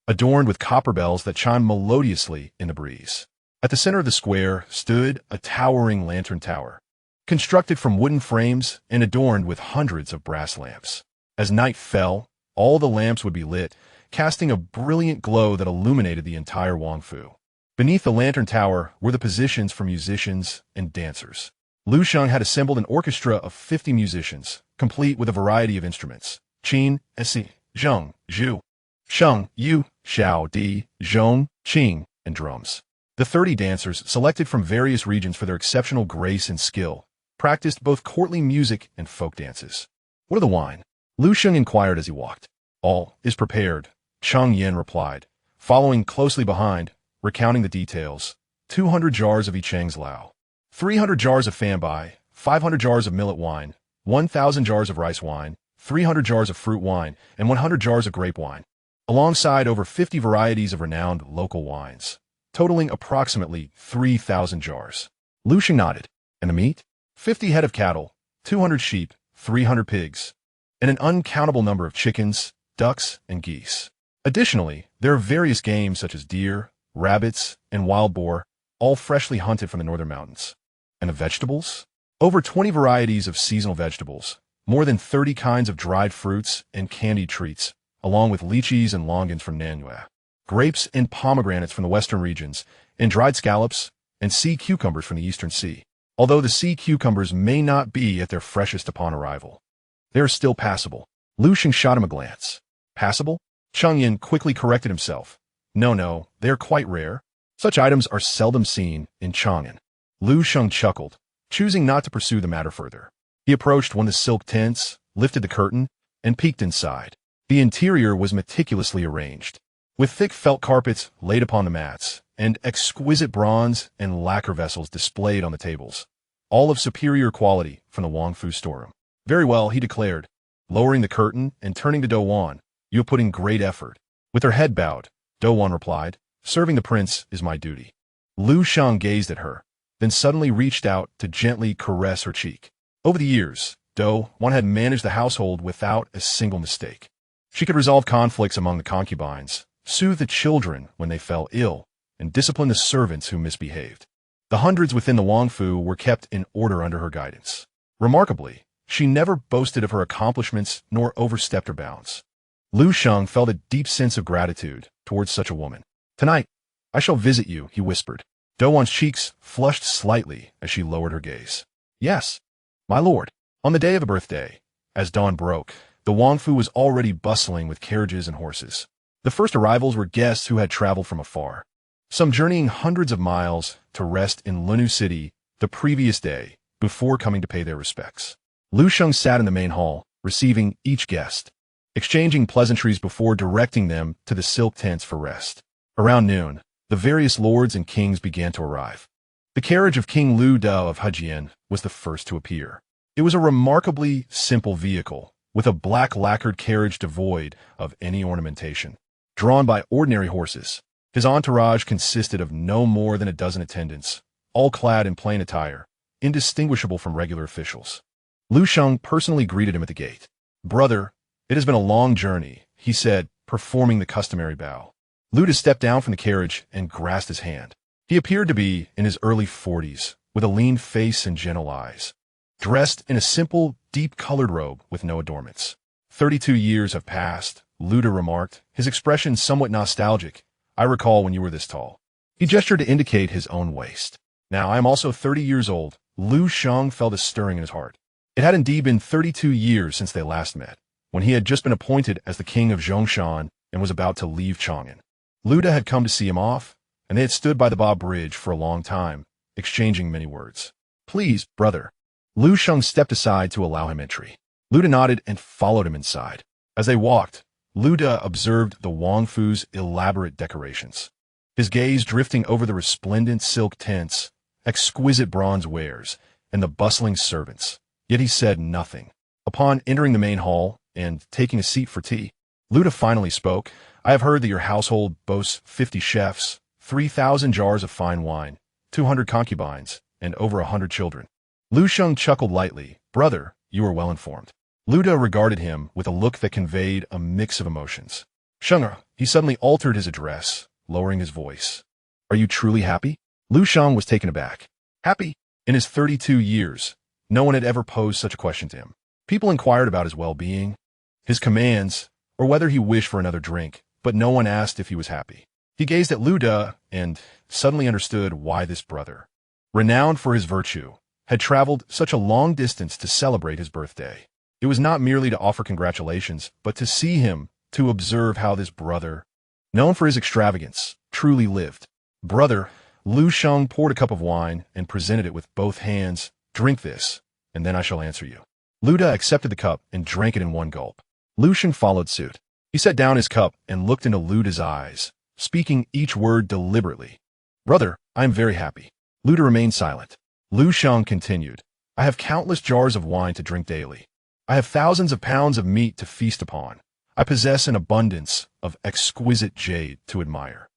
adorned with copper bells that chimed melodiously in the breeze. At the center of the square stood a towering lantern tower, constructed from wooden frames and adorned with hundreds of brass lamps. As night fell, all the lamps would be lit, casting a brilliant glow that illuminated the entire Wang Fu. Beneath the lantern tower were the positions for musicians and dancers. Liu Sheng had assembled an orchestra of 50 musicians, complete with a variety of instruments: qin, si, zheng, zhu, sheng, yu, xiao, di, zhong, qing, and drums. The 30 dancers, selected from various regions for their exceptional grace and skill, practiced both courtly music and folk dances. "What of the wine?" Liu Sheng inquired as he walked. "All is prepared," Cheng Yin replied, following closely behind, recounting the details: 200 jars of Yicheng's Lao, 300 jars of Fanbai, 500 jars of millet wine, 1,000 jars of rice wine, 300 jars of fruit wine, and 100 jars of grape wine, alongside over 50 varieties of renowned local wines, totaling approximately 3,000 jars. Liu Sheng nodded. "And the meat?" 50 head of cattle, 200 sheep, 300 pigs, and an uncountable number of chickens, ducks, and geese. Additionally, there are various games such as deer, rabbits, and wild boar, all freshly hunted from the northern mountains. "And the vegetables?" Over 20 varieties of seasonal vegetables, more than 30 kinds of dried fruits and candied treats, along with lychees and longans from Nanyue, grapes and pomegranates from the western regions, and dried scallops and sea cucumbers from the eastern sea. Although the sea cucumbers may not be at their freshest upon arrival, they are still passable. Liu Sheng shot him a glance. "Passable?" Cheng Yin quickly corrected himself. No, they are quite rare. Such items are seldom seen in Chang'an." Liu Sheng chuckled, choosing not to pursue the matter further. He approached one of the silk tents, lifted the curtain, and peeked inside. The interior was meticulously arranged, with thick felt carpets laid upon the mats, and exquisite bronze and lacquer vessels displayed on the tables, all of superior quality from the Wang Fu storeroom. "Very well," he declared, lowering the curtain and turning to Douwan. "You have put in great effort." With her head bowed, Douwan replied, "Serving the prince is my duty." Liu Sheng gazed at her, then suddenly reached out to gently caress her cheek. Over the years, Douwan had managed the household without a single mistake. She could resolve conflicts among the concubines, soothe the children when they fell ill, and discipline the servants who misbehaved. The hundreds within the Wang Fu were kept in order under her guidance. Remarkably, she never boasted of her accomplishments nor overstepped her bounds. Liu Sheng felt a deep sense of gratitude towards such a woman. "Tonight, I shall visit you," he whispered. Douwan's cheeks flushed slightly as she lowered her gaze. "Yes, my lord." On the day of the birthday, as dawn broke, the Wang Fu was already bustling with carriages and horses. The first arrivals were guests who had traveled from afar, some journeying hundreds of miles to rest in Lunyu City the previous day before coming to pay their respects. Liu Sheng sat in the main hall, receiving each guest, exchanging pleasantries before directing them to the silk tents for rest. Around noon, the various lords and kings began to arrive. The carriage of King Liu Da of Hejian was the first to appear. It was a remarkably simple vehicle, with a black lacquered carriage devoid of any ornamentation, drawn by ordinary horses. His entourage consisted of no more than a dozen attendants, all clad in plain attire, indistinguishable from regular officials. Liu Sheng personally greeted him at the gate. "Brother, it has been a long journey," he said, performing the customary bow. Liu Da stepped down from the carriage and grasped his hand. He appeared to be in his early 40s, with a lean face and gentle eyes, dressed in a simple, deep-colored robe with no adornments. 32 years have passed," Liu Da remarked, his expression somewhat nostalgic. "I recall when you were this tall." He gestured to indicate his own waist. "Now I am also 30 years old." Liu Sheng felt a stirring in his heart. It had indeed been 32 years since they last met, when he had just been appointed as the king of Zhongshan and was about to leave Chang'an. Liu Da had come to see him off, and they had stood by the Ba Bridge for a long time, exchanging many words. "Please, brother." Liu Sheng stepped aside to allow him entry. Luda nodded and followed him inside. As they walked, Luda observed the Wang Fu's elaborate decorations, his gaze drifting over the resplendent silk tents, exquisite bronze wares, and the bustling servants. Yet he said nothing. Upon entering the main hall and taking a seat for tea, Luda finally spoke. "I have heard that your household boasts 50 chefs, 3,000 jars of fine wine, 200 concubines, and over 100 children." Liu Sheng chuckled lightly. "Brother, you are well informed." Luda regarded him with a look that conveyed a mix of emotions. "Sheng," he suddenly altered his address, lowering his voice. "Are you truly happy?" Liu Sheng was taken aback. Happy? In his 32 years, no one had ever posed such a question to him. People inquired about his well-being, his commands, or whether he wished for another drink, but no one asked if he was happy. He gazed at Luda and suddenly understood why this brother, renowned for his virtue, had traveled such a long distance to celebrate his birthday. It was not merely to offer congratulations, but to see him, to observe how this brother, known for his extravagance, truly lived. "Brother," Liu Sheng poured a cup of wine and presented it with both hands. "Drink this, and then I shall answer you." Luda accepted the cup and drank it in one gulp. Liu Sheng followed suit. He set down his cup and looked into Luda's eyes, speaking each word deliberately. "Brother, I am very happy." Luda remained silent. Liu Sheng continued, "I have countless jars of wine to drink daily. I have thousands of pounds of meat to feast upon. I possess an abundance of exquisite jade to admire.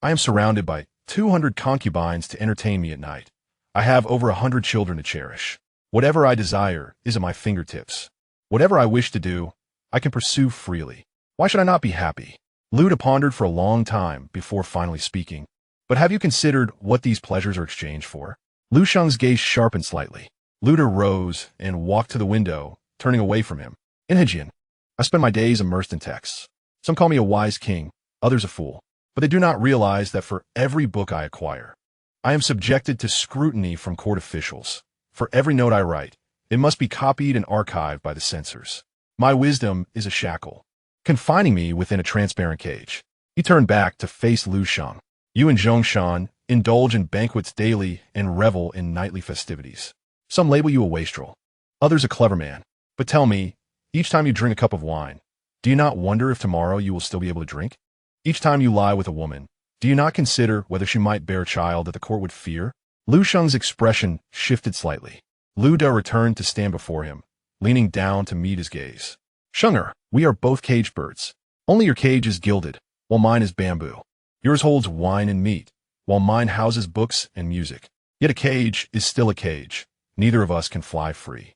I am surrounded by 200 concubines to entertain me at night. I have over 100 children to cherish. Whatever I desire is at my fingertips. Whatever I wish to do, I can pursue freely. Why should I not be happy?" Luda pondered for a long time before finally speaking. "But have you considered what these pleasures are exchanged for?" Liu Sheng's gaze sharpened slightly. Luda rose and walked to the window, turning away from him. "In Hejian, I spend my days immersed in texts. Some call me a wise king, others a fool. But they do not realize that for every book I acquire, I am subjected to scrutiny from court officials. For every note I write, it must be copied and archived by the censors. My wisdom is a shackle, confining me within a transparent cage." He turned back to face Liu Sheng. "You and Zhongshan indulge in banquets daily and revel in nightly festivities. Some label you a wastrel, others a clever man. But tell me, each time you drink a cup of wine, do you not wonder if tomorrow you will still be able to drink? Each time you lie with a woman, do you not consider whether she might bear a child that the court would fear?" Liu Sheng's expression shifted slightly. Luda returned to stand before him, leaning down to meet his gaze. "Shenger, we are both cage birds. Only your cage is gilded, while mine is bamboo. Yours holds wine and meat, while mine houses books and music. Yet a cage is still a cage. Neither of us can fly free."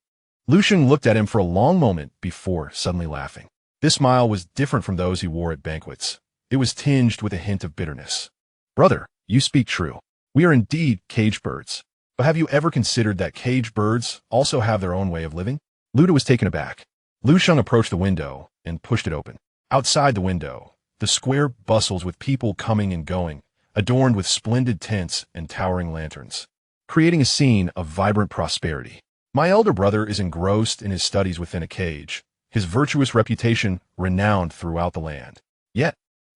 Liu Sheng looked at him for a long moment before suddenly laughing. This smile was different from those he wore at banquets. It was tinged with a hint of bitterness. "Brother, you speak true. We are indeed cage birds. But have you ever considered that cage birds also have their own way of living?" Luda was taken aback. Liu Sheng approached the window and pushed it open. Outside the window, the square bustles with people coming and going, adorned with splendid tents and towering lanterns, creating a scene of vibrant prosperity. "My elder brother is engrossed in his studies within a cage, his virtuous reputation renowned throughout the land. Yet,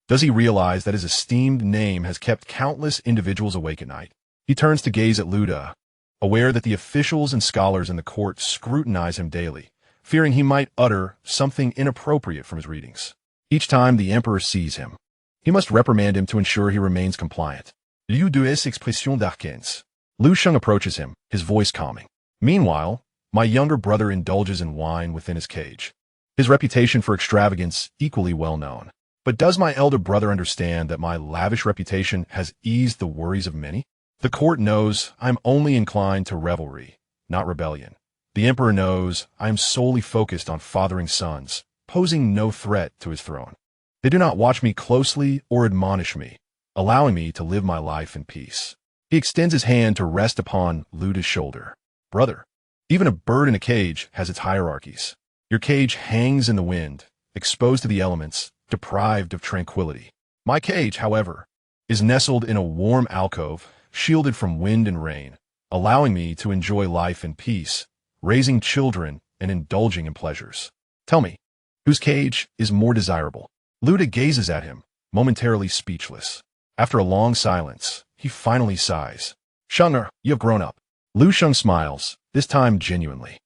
does he realize that his esteemed name has kept countless individuals awake at night?" He turns to gaze at Luda, aware that the officials and scholars in the court scrutinize him daily, fearing he might utter something inappropriate from his readings. Each time the emperor sees him, he must reprimand him to ensure he remains compliant. "Liu dues expression d'arcans." Liu Sheng approaches him, his voice calming. "Meanwhile, my younger brother indulges in wine within his cage, his reputation for extravagance equally well known. But does my elder brother understand that my lavish reputation has eased the worries of many? The court knows I am only inclined to revelry, not rebellion. The emperor knows I am solely focused on fathering sons, posing no threat to his throne. They do not watch me closely or admonish me, allowing me to live my life in peace." He extends his hand to rest upon Luda's shoulder. "Brother, even a bird in a cage has its hierarchies. Your cage hangs in the wind, exposed to the elements, deprived of tranquility. My cage, however, is nestled in a warm alcove, shielded from wind and rain, allowing me to enjoy life in peace, raising children and indulging in pleasures. Tell me, whose cage is more desirable?" Luda gazes at him, momentarily speechless. After a long silence, he finally sighs. Sheng, you have grown up. Liu Sheng smiles, this time genuinely.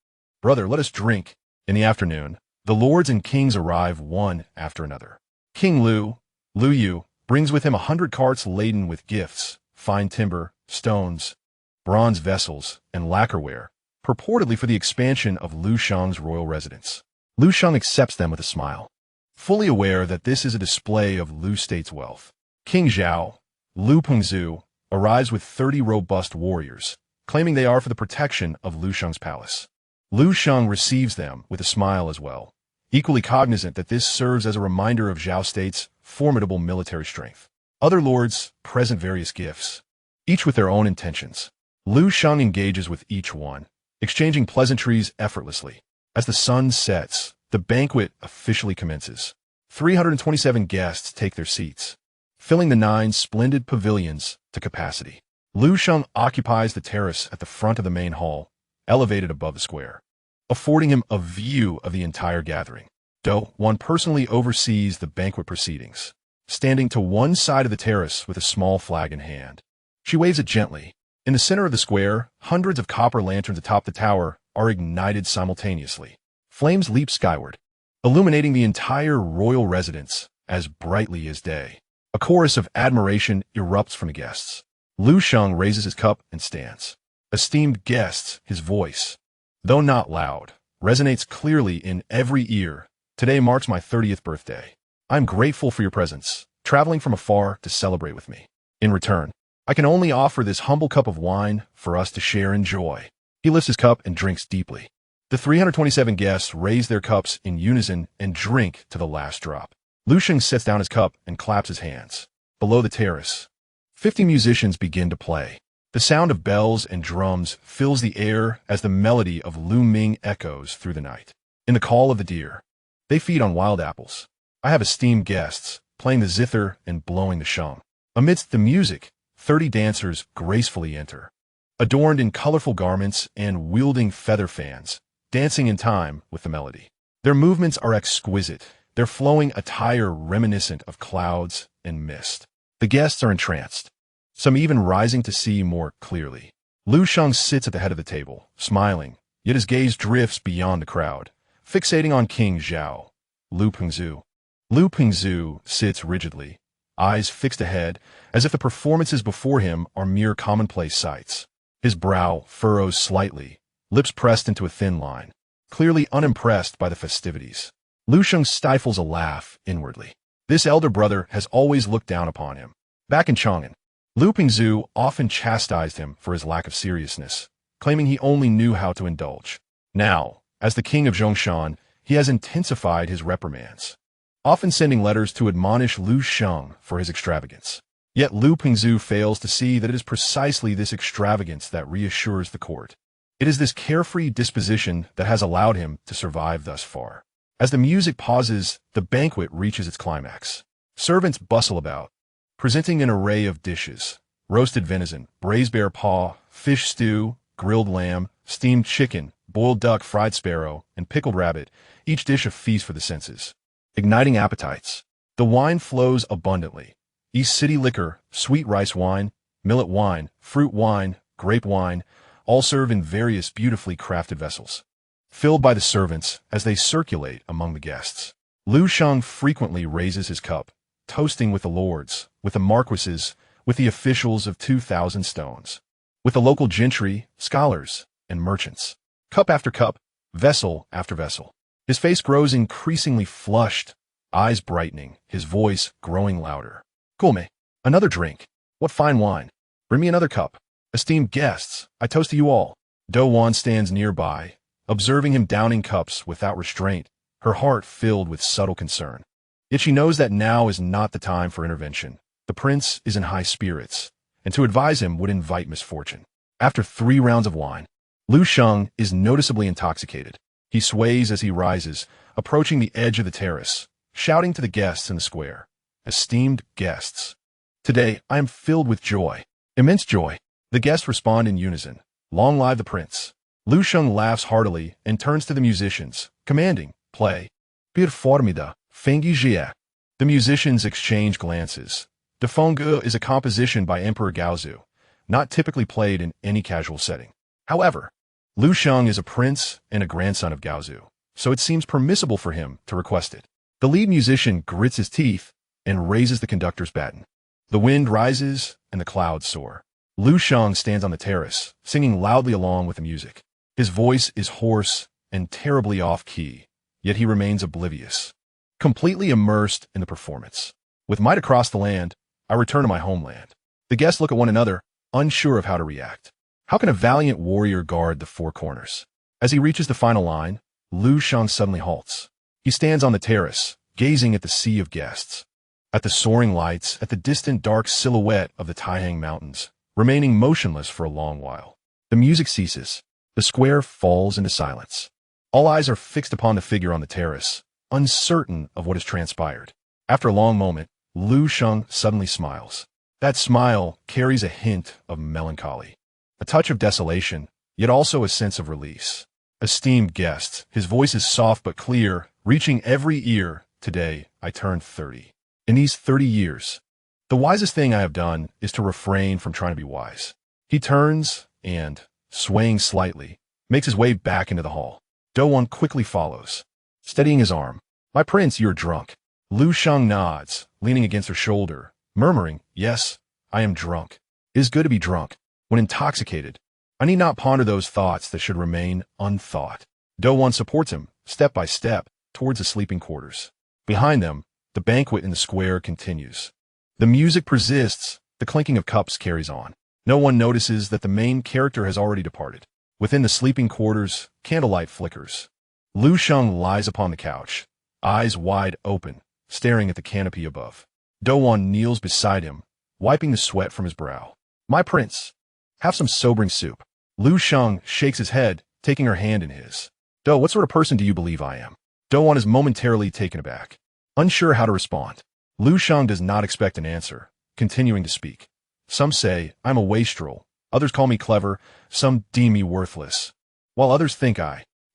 Brother, let us drink. In the afternoon, the lords and kings arrive one after another. King Liu Yu, brings with him 100 carts laden with gifts, fine timber, stones, bronze vessels, and lacquerware, purportedly for the expansion of Liu Sheng's royal residence. Liu Sheng accepts them with a smile, fully aware that this is a display of Liu state's wealth. King Zhao, Liu Pengzu, arrives with 30 robust warriors, claiming they are for the protection of Liu Sheng's palace. Liu Sheng receives them with a smile as well, equally cognizant that this serves as a reminder of Zhao state's formidable military strength. Other lords present various gifts, each with their own intentions. Liu Sheng engages with each one, exchanging pleasantries effortlessly. As the sun sets, the banquet officially commences. 327 guests take their seats, filling the 9 splendid pavilions to capacity. Liu Sheng occupies the terrace at the front of the main hall, elevated above the square, affording him a view of the entire gathering. Do Wan personally oversees the banquet proceedings, standing to one side of the terrace with a small flag in hand. She waves it gently. In the center of the square, hundreds of copper lanterns atop the tower are ignited simultaneously. Flames leap skyward, illuminating the entire royal residence as brightly as day. A chorus of admiration erupts from the guests. Liu Sheng raises his cup and stands. Esteemed guests, his voice, though not loud, resonates clearly in every ear. Today marks my 30th birthday. I'm grateful for your presence, traveling from afar to celebrate with me. In return, I can only offer this humble cup of wine for us to share in joy. He lifts his cup and drinks deeply. The 327 guests raise their cups in unison and drink to the last drop. Liu Sheng sets down his cup and claps his hands. Below the terrace, 50 musicians begin to play. The sound of bells and drums fills the air as the melody of Lu Ming echoes through the night. In the call of the deer, they feed on wild apples. I have esteemed guests, playing the zither and blowing the sheng. Amidst the music, 30 dancers gracefully enter, adorned in colorful garments and wielding feather fans, dancing in time with the melody. Their movements are exquisite, their flowing attire reminiscent of clouds and mist. The guests are entranced, some even rising to see more clearly. Liu Sheng sits at the head of the table, smiling, yet his gaze drifts beyond the crowd, fixating on King Zhao, Liu Pengzu. Liu Pengzu sits rigidly, eyes fixed ahead, as if the performances before him are mere commonplace sights. His brow furrows slightly, lips pressed into a thin line, clearly unimpressed by the festivities. Liu Sheng stifles a laugh inwardly. This elder brother has always looked down upon him. Back in Chang'an, Liu Pengzu often chastised him for his lack of seriousness, claiming he only knew how to indulge. Now, as the king of Zhongshan, he has intensified his reprimands, often sending letters to admonish Liu Sheng for his extravagance. Yet Liu Pengzu fails to see that it is precisely this extravagance that reassures the court. It is this carefree disposition that has allowed him to survive thus far. As the music pauses, the banquet reaches its climax. Servants bustle about, presenting an array of dishes: roasted venison, braised bear paw, fish stew, grilled lamb, steamed chicken, boiled duck, fried sparrow, and pickled rabbit, each dish a feast for the senses, igniting appetites. The wine flows abundantly. East City liquor, sweet rice wine, millet wine, fruit wine, grape wine, all serve in various beautifully crafted vessels, filled by the servants as they circulate among the guests. Liu Sheng frequently raises his cup, toasting with the lords, with the marquises, with the officials of 2,000 stones, with the local gentry, scholars, and merchants. Cup after cup, vessel after vessel. His face grows increasingly flushed, eyes brightening, his voice growing louder. Kulme, another drink. What fine wine. Bring me another cup. Esteemed guests, I toast to you all. Do Wan stands nearby, observing him downing cups without restraint, her heart filled with subtle concern. Yet she knows that now is not the time for intervention. The prince is in high spirits, and to advise him would invite misfortune. After 3 rounds of wine, Liu Sheng is noticeably intoxicated. He sways as he rises, approaching the edge of the terrace, shouting to the guests in the square. Esteemed guests, today I am filled with joy, immense joy. The guests respond in unison. Long live the prince. Liu Sheng laughs heartily and turns to the musicians, commanding, play. Bir formida, fengi jie. The musicians exchange glances, De Fengge is a composition by Emperor Gaozu, not typically played in any casual setting. However, Liu Sheng is a prince and a grandson of Gaozu, so it seems permissible for him to request it. The lead musician grits his teeth and raises the conductor's baton. The wind rises and the clouds soar. Liu Sheng stands on the terrace, singing loudly along with the music. His voice is hoarse and terribly off-key, yet he remains oblivious, completely immersed in the performance. With might across the land, I return to my homeland. The guests look at one another, unsure of how to react. How can a valiant warrior guard the four corners? As he reaches the final line, Liu Sheng suddenly halts. He stands on the terrace, gazing at the sea of guests, at the soaring lights, at the distant dark silhouette of the Taihang Mountains, remaining motionless for a long while. The music ceases. The square falls into silence. All eyes are fixed upon the figure on the terrace, uncertain of what has transpired. After a long moment, Liu Sheng suddenly smiles. That smile carries a hint of melancholy, a touch of desolation, yet also a sense of release. Esteemed guests, his voice is soft but clear, reaching every ear. Today, I turned 30. In these 30 years, the wisest thing I have done is to refrain from trying to be wise. He turns and, swaying slightly, makes his way back into the hall. Douwan quickly follows, steadying his arm. My prince, you're drunk. Liu Sheng nods, leaning against her shoulder, murmuring, yes, I am drunk. It is good to be drunk. When intoxicated, I need not ponder those thoughts that should remain unthought. Douwan supports him, step by step, towards the sleeping quarters. Behind them, the banquet in the square continues. The music persists, the clinking of cups carries on. No one notices that the main character has already departed. Within the sleeping quarters, candlelight flickers. Liu Sheng lies upon the couch, eyes wide open, staring at the canopy above. Douwan kneels beside him, wiping the sweat from his brow. My prince, have some sobering soup. Liu Sheng shakes his head, taking her hand in his. Do, what sort of person do you believe I am? Douwan is momentarily taken aback, unsure how to respond. Liu Sheng does not expect an answer, continuing to speak. Some say I'm a wastrel, others call me clever, some deem me worthless, while others think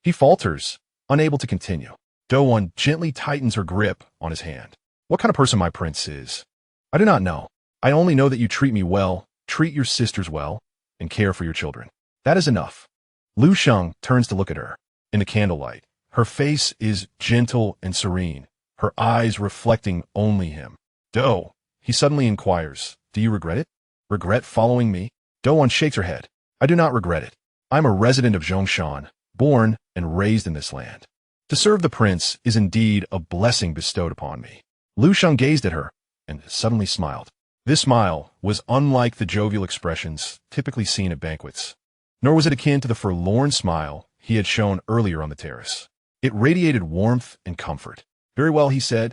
He falters, unable to continue. Douwan gently tightens her grip on his hand. What kind of person my prince is? I do not know. I only know that you treat me well, treat your sisters well, and care for your children. That is enough. Liu Sheng turns to look at her. In the candlelight, her face is gentle and serene, her eyes reflecting only him. Do, he suddenly inquires, do you regret it? Regret following me? Douwan shakes her head. I do not regret it. I am a resident of Zhongshan, born and raised in this land. To serve the prince is indeed a blessing bestowed upon me. Liu Sheng gazed at her and suddenly smiled. This smile was unlike the jovial expressions typically seen at banquets, nor was it akin to the forlorn smile he had shown earlier on the terrace. It radiated warmth and comfort. Very well, he said,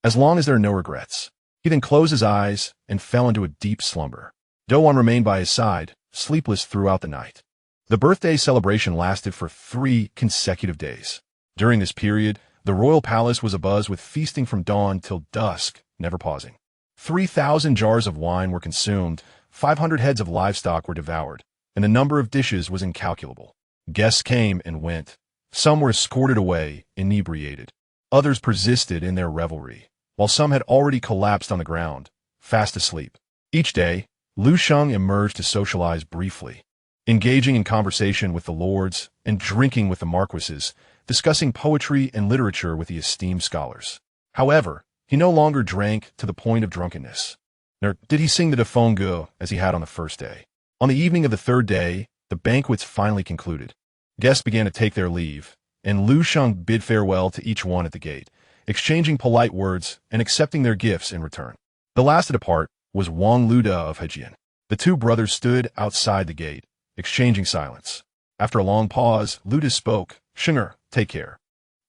as long as there are no regrets. He then closed his eyes and fell into a deep slumber. Douwan remained by his side, sleepless throughout the night. The birthday celebration lasted for 3 consecutive days. During this period, the royal palace was abuzz with feasting from dawn till dusk, never pausing. 3,000 jars of wine were consumed, 500 heads of livestock were devoured, and the number of dishes was incalculable. Guests came and went. Some were escorted away, inebriated. Others persisted in their revelry, while some had already collapsed on the ground, fast asleep. Each day, Liu Sheng emerged to socialize briefly, engaging in conversation with the lords and drinking with the marquises, discussing poetry and literature with the esteemed scholars. However, he no longer drank to the point of drunkenness, nor did he sing the De Fengge as he had on the first day. On the evening of the third day, the banquets finally concluded. Guests began to take their leave, and Liu Sheng bid farewell to each one at the gate, exchanging polite words and accepting their gifts in return. The last to depart was Wang Luda of Hejian. The two brothers stood outside the gate, exchanging silence. After a long pause, Luda spoke. Shenger, take care.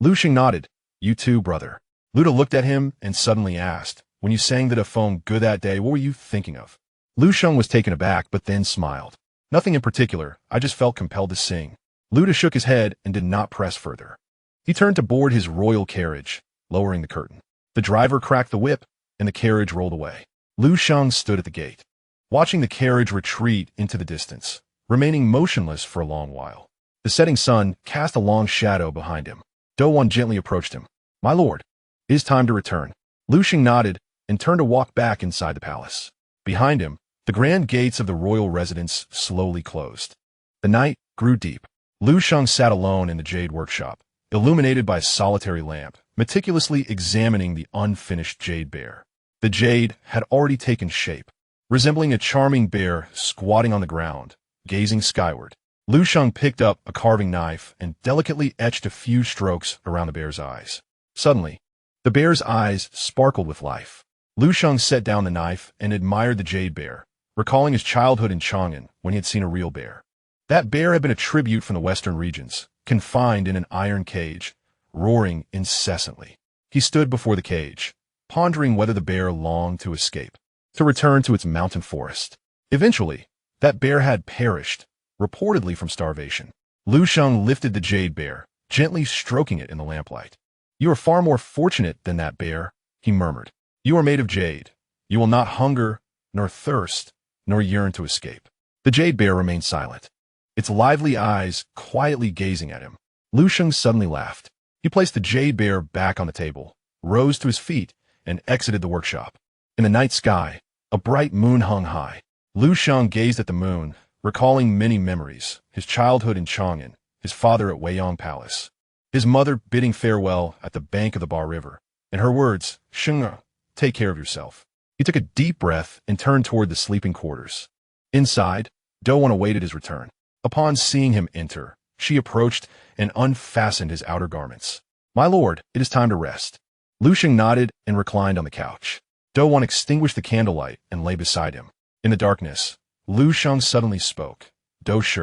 Liu Sheng nodded. You too, brother. Luda looked at him and suddenly asked, when you sang the De Fengge that day, what were you thinking of? Liu Sheng was taken aback, but then smiled. Nothing in particular, I just felt compelled to sing. Luda shook his head and did not press further. He turned to board his royal carriage, lowering the curtain. The driver cracked the whip, and the carriage rolled away. Liu Sheng stood at the gate, watching the carriage retreat into the distance, remaining motionless for a long while. The setting sun cast a long shadow behind him. Douwan gently approached him. My lord, it is time to return. Liu Sheng nodded and turned to walk back inside the palace. Behind him, the grand gates of the royal residence slowly closed. The night grew deep. Liu Sheng sat alone in the jade workshop, illuminated by a solitary lamp, meticulously examining the unfinished jade bear. The jade had already taken shape, resembling a charming bear squatting on the ground, gazing skyward. Liu Sheng picked up a carving knife and delicately etched a few strokes around the bear's eyes. Suddenly, the bear's eyes sparkled with life. Liu Sheng set down the knife and admired the jade bear, recalling his childhood in Chang'an when he had seen a real bear. That bear had been a tribute from the western regions, confined in an iron cage, roaring incessantly. He stood before the cage, pondering whether the bear longed to escape, to return to its mountain forest. Eventually, that bear had perished, reportedly from starvation. Liu Sheng lifted the jade bear, gently stroking it in the lamplight. "You are far more fortunate than that bear," he murmured. "You are made of jade. You will not hunger, nor thirst, nor yearn to escape." The jade bear remained silent, its lively eyes quietly gazing at him. Liu Sheng suddenly laughed. He placed the jade bear back on the table, rose to his feet, and exited the workshop. In the night sky, a bright moon hung high. Liu Sheng gazed at the moon, recalling many memories: his childhood in Chang'an, his father at Weiyang Palace, his mother bidding farewell at the bank of the Ba River, and her words, "Sheng, take care of yourself." He took a deep breath and turned toward the sleeping quarters. Inside, Doan awaited his return. Upon seeing him enter, she approached and unfastened his outer garments. "My lord, it is time to rest." Liu Sheng nodded and reclined on the couch. Doan extinguished the candlelight and lay beside him. In the darkness, Liu Sheng suddenly spoke. "Do Shi,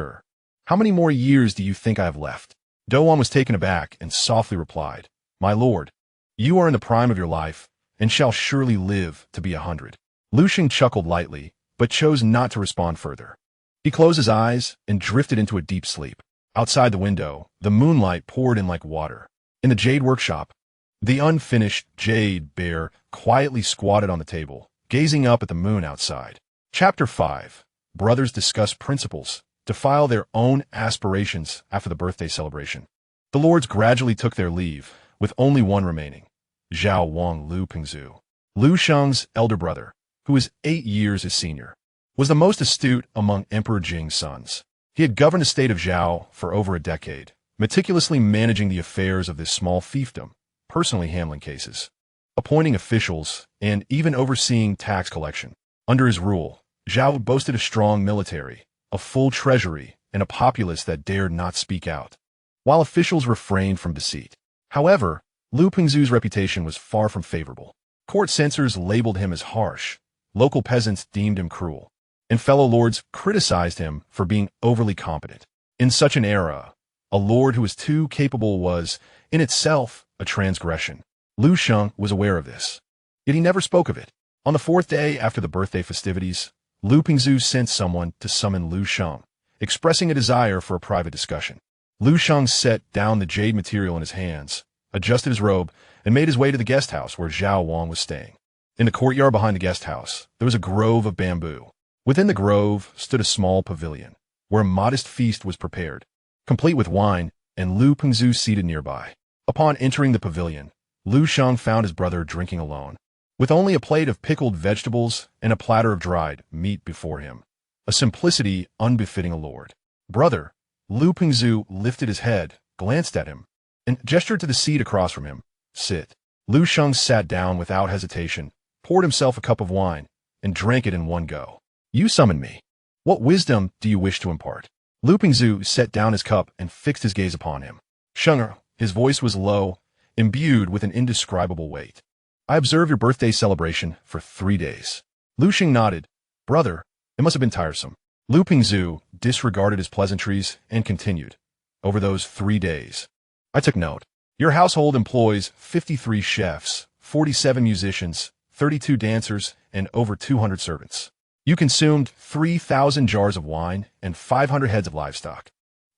how many more years do you think I have left?" Doan was taken aback and softly replied, "My lord, you are in the prime of your life and shall surely live to be 100. Liu Sheng chuckled lightly, but chose not to respond further. He closed his eyes and drifted into a deep sleep. Outside the window, the moonlight poured in like water. In the jade workshop, the unfinished jade bear quietly squatted on the table, gazing up at the moon outside. Chapter 5. Brothers discuss principles to file their own aspirations after the birthday celebration. The lords gradually took their leave, with only one remaining, Zhao Wang Lu Pingzhu. Liu Sheng's elder brother, who was 8 years his senior, was the most astute among Emperor Jing's sons. He had governed the state of Zhao for over a decade, meticulously managing the affairs of this small fiefdom, personally handling cases, appointing officials, and even overseeing tax collection. Under his rule, Zhao boasted a strong military, a full treasury, and a populace that dared not speak out, while officials refrained from deceit. However, Liu Pingzhu's reputation was far from favorable. Court censors labeled him as harsh, local peasants deemed him cruel, and fellow lords criticized him for being overly competent. In such an era, a lord who was too capable was, in itself, a transgression. Liu Sheng was aware of this, yet he never spoke of it. On the 4th day after the birthday festivities, Liu Pingzhu sent someone to summon Liu Sheng, expressing a desire for a private discussion. Liu Sheng set down the jade material in his hands, adjusted his robe, and made his way to the guest house where Zhao Wang was staying. In the courtyard behind the guest house, there was a grove of bamboo. Within the grove stood a small pavilion, where a modest feast was prepared, complete with wine, and Liu Pingzhu seated nearby. Upon entering the pavilion, Liu Sheng found his brother drinking alone, with only a plate of pickled vegetables and a platter of dried meat before him, a simplicity unbefitting a lord. "Brother," Liu Pingzhu lifted his head, glanced at him, and gestured to the seat across from him. "Sit." Liu Sheng sat down without hesitation, poured himself a cup of wine, and drank it in one go. "You summoned me. What wisdom do you wish to impart?" Liu Pingzhu set down his cup and fixed his gaze upon him. "Sheng," his voice was low, imbued with an indescribable weight. "I observed your birthday celebration for 3 days." Liu Sheng nodded. "Brother, it must have been tiresome." Liu Pingzhu disregarded his pleasantries and continued. "Over those 3 days, I took note. Your household employs 53 chefs, 47 musicians, 32 dancers, and over 200 servants. You consumed 3,000 jars of wine and 500 heads of livestock,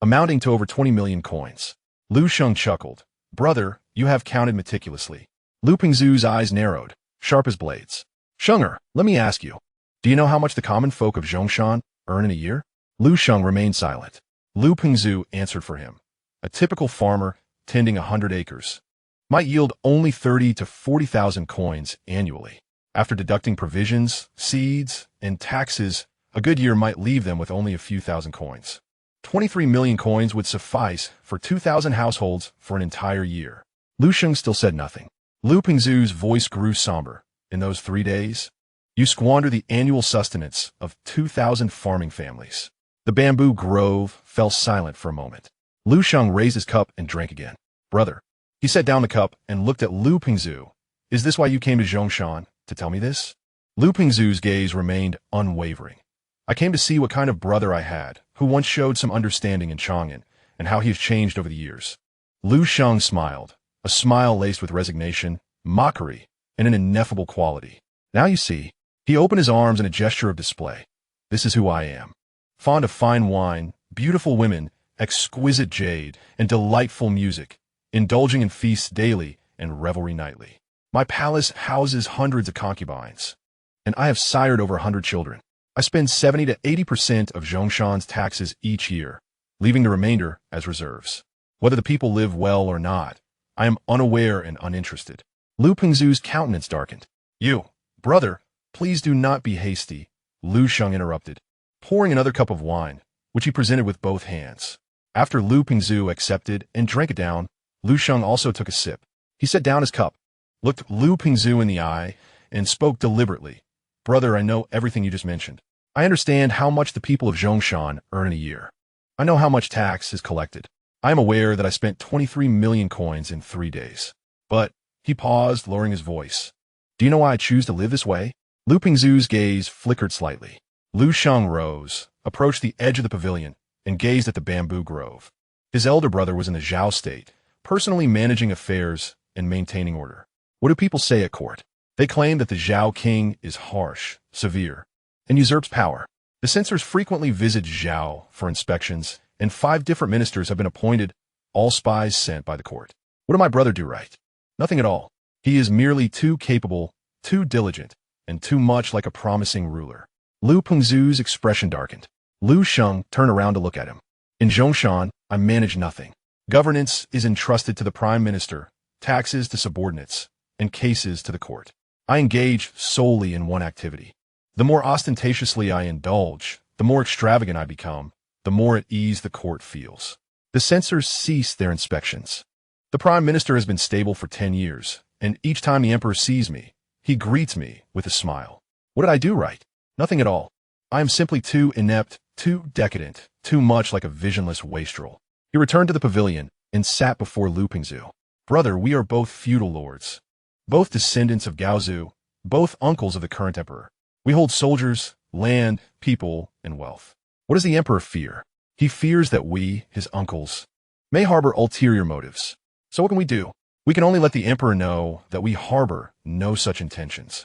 amounting to over 20 million coins." Liu Sheng chuckled. "Brother, you have counted meticulously." Liu Pingzhu's eyes narrowed, sharp as blades. "Shenger, let me ask you, do you know how much the common folk of Zhongshan earn in a year?" Liu Sheng remained silent. Liu Pingzhu answered for him. "A typical farmer tending 100 acres might yield only 30 to 40,000 coins annually." After deducting provisions, seeds, and taxes, a good year might leave them with only a few thousand coins. 23 million coins would suffice for 2,000 households for an entire year. Liu Sheng still said nothing. Lu Pingzu's voice grew somber. In those 3 days, you squander the annual sustenance of 2,000 farming families. The bamboo grove fell silent for a moment. Liu Sheng raised his cup and drank again. Brother. He set down the cup and looked at Lu Pingzu. Is this why you came to Zhongshan, to tell me this? Lu Pingzu's gaze remained unwavering. I came to see what kind of brother I had, who once showed some understanding in Chang'an, and how he has changed over the years. Liu Sheng smiled, a smile laced with resignation, mockery, and an ineffable quality. Now you see, he opened his arms in a gesture of display. This is who I am. Fond of fine wine, beautiful women, exquisite jade, and delightful music, indulging in feasts daily and revelry nightly. My palace houses hundreds of concubines, and I have sired over 100 children. I spend 70 to 80% of Zhongshan's taxes each year, leaving the remainder as reserves. Whether the people live well or not, I am unaware and uninterested. Lu Pingzu's countenance darkened. You, brother, please do not be hasty, Liu Sheng interrupted, pouring another cup of wine, which he presented with both hands. After Liu Pingzu accepted and drank it down, Liu Sheng also took a sip. He set down his cup, looked Liu Pingzu in the eye, and spoke deliberately. Brother, I know everything you just mentioned. I understand how much the people of Zhongshan earn in a year. I know how much tax is collected. I am aware that I spent 23 million coins in 3 days. But, he paused, lowering his voice. Do you know why I choose to live this way? Lu Pingzu's gaze flickered slightly. Liu Sheng rose, approached the edge of the pavilion, and gazed at the bamboo grove. His elder brother was in the Zhao state, personally managing affairs and maintaining order. What do people say at court? They claim that the Zhao king is harsh, severe, and usurps power. The censors frequently visit Zhao for inspections, and 5 different ministers have been appointed, all spies sent by the court. What did my brother do right? Nothing at all. He is merely too capable, too diligent, and too much like a promising ruler. Lu Pingzu's expression darkened. Liu Sheng turned around to look at him. In Zhongshan, I manage nothing. Governance is entrusted to the prime minister, taxes to subordinates, and cases to the court. I engage solely in one activity. The more ostentatiously I indulge, the more extravagant I become, the more at ease the court feels. The censors cease their inspections. The prime minister has been stable for 10 years, and each time the emperor sees me, he greets me with a smile. What did I do right? Nothing at all. I am simply too inept, too decadent, too much like a visionless wastrel. He returned to the pavilion and sat before Lu Pingzu. Brother, we are both feudal lords, both descendants of Gaozu, both uncles of the current emperor. We hold soldiers, land, people, and wealth. What does the emperor fear? He fears that we, his uncles, may harbor ulterior motives. So what can we do? We can only let the emperor know that we harbor no such intentions.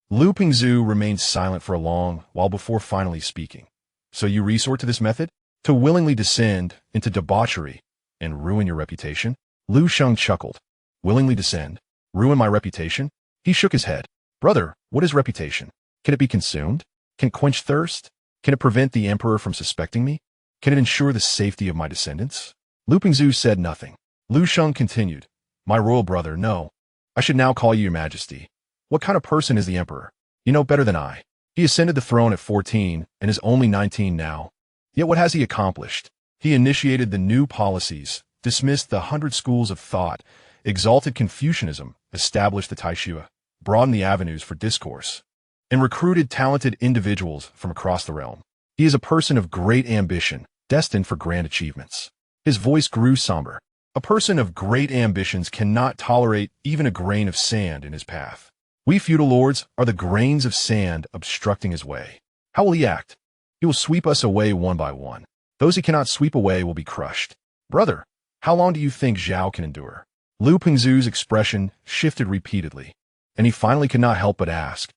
Lu Pingzu remained silent for a long while before finally speaking. So you resort to this method? To willingly descend into debauchery and ruin your reputation? Liu Sheng chuckled. Willingly descend? Ruin my reputation? He shook his head. Brother, what is reputation? Can it be consumed? Can it quench thirst? Can it prevent the emperor from suspecting me? Can it ensure the safety of my descendants? Lu Pingzu said nothing. Liu Sheng continued. My royal brother, no. I should now call you your majesty. What kind of person is the emperor? You know better than I. He ascended the throne at 14 and is only 19 now. Yet what has he accomplished? He initiated the new policies, dismissed the 100 schools of thought, exalted Confucianism, established the Taishui, broadened the avenues for discourse, and recruited talented individuals from across the realm. He is a person of great ambition, destined for grand achievements. His voice grew somber. A person of great ambitions cannot tolerate even a grain of sand in his path. We feudal lords are the grains of sand obstructing his way. How will he act? He will sweep us away one by one. Those he cannot sweep away will be crushed. Brother, how long do you think Zhao can endure? Liu Pingzu's expression shifted repeatedly, and he finally could not help but ask,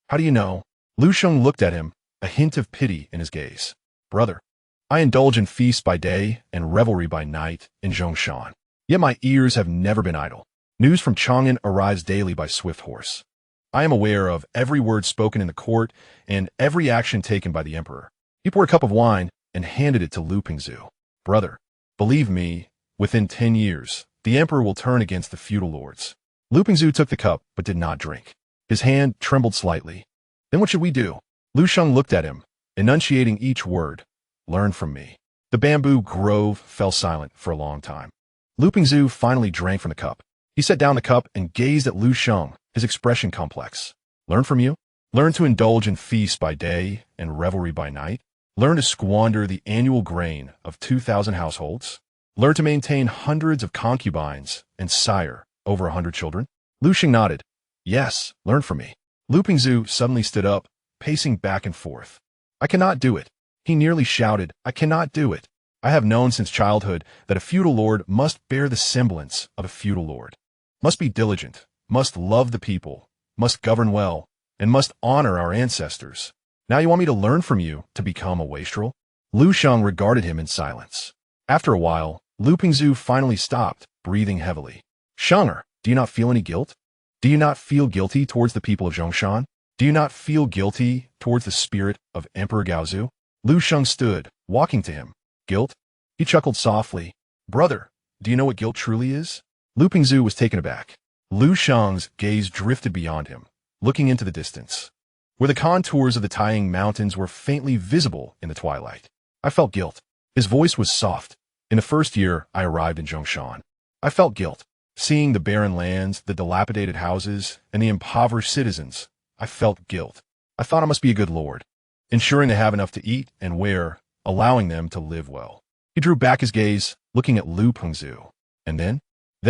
how do you know? Liu Sheng looked at him, a hint of pity in his gaze. Brother, I indulge in feasts by day and revelry by night in Zhongshan. Yet my ears have never been idle. News from Chang'an arrives daily by swift horse. I am aware of every word spoken in the court and every action taken by the emperor. He poured a cup of wine and handed it to Liu Pingzu. Brother, believe me, within 10 years, the emperor will turn against the feudal lords. Lu Pingzu took the cup but did not drink. His hand trembled slightly. Then what should we do? Liu Sheng looked at him, enunciating each word. Learn from me. The bamboo grove fell silent for a long time. Lu Pingzhu finally drank from the cup. He set down the cup and gazed at Liu Sheng, his expression complex. Learn from you? Learn to indulge in feasts by day and revelry by night? Learn to squander the annual grain of 2,000 households? Learn to maintain hundreds of concubines and sire over 100 children? Liu Sheng nodded. Yes, learn from me. Lu Pingzhu suddenly stood up, pacing back and forth. I cannot do it. He nearly shouted, I cannot do it. I have known since childhood that a feudal lord must bear the semblance of a feudal lord, must be diligent, must love the people, must govern well, and must honor our ancestors. Now you want me to learn from you to become a wastrel? Liu Sheng regarded him in silence. After a while, Lu Pingzhu finally stopped, breathing heavily. Shenger, do you not feel any guilt? Do you not feel guilty towards the people of Zhongshan? Do you not feel guilty towards the spirit of Emperor Gaozu? Liu Sheng stood, walking to him. Guilt? He chuckled softly. Brother, do you know what guilt truly is? Lu Pingzhu was taken aback. Liu Sheng's gaze drifted beyond him, looking into the distance, where the contours of the Taiying Mountains were faintly visible in the twilight. I felt guilt. His voice was soft. In the first year I arrived in Zhongshan, I felt guilt. Seeing the barren lands, the dilapidated houses, and the impoverished citizens, I felt guilt. I thought I must be a good lord, ensuring they have enough to eat and wear, allowing them to live well. He drew back his gaze, looking at Lu Pingzhu. And then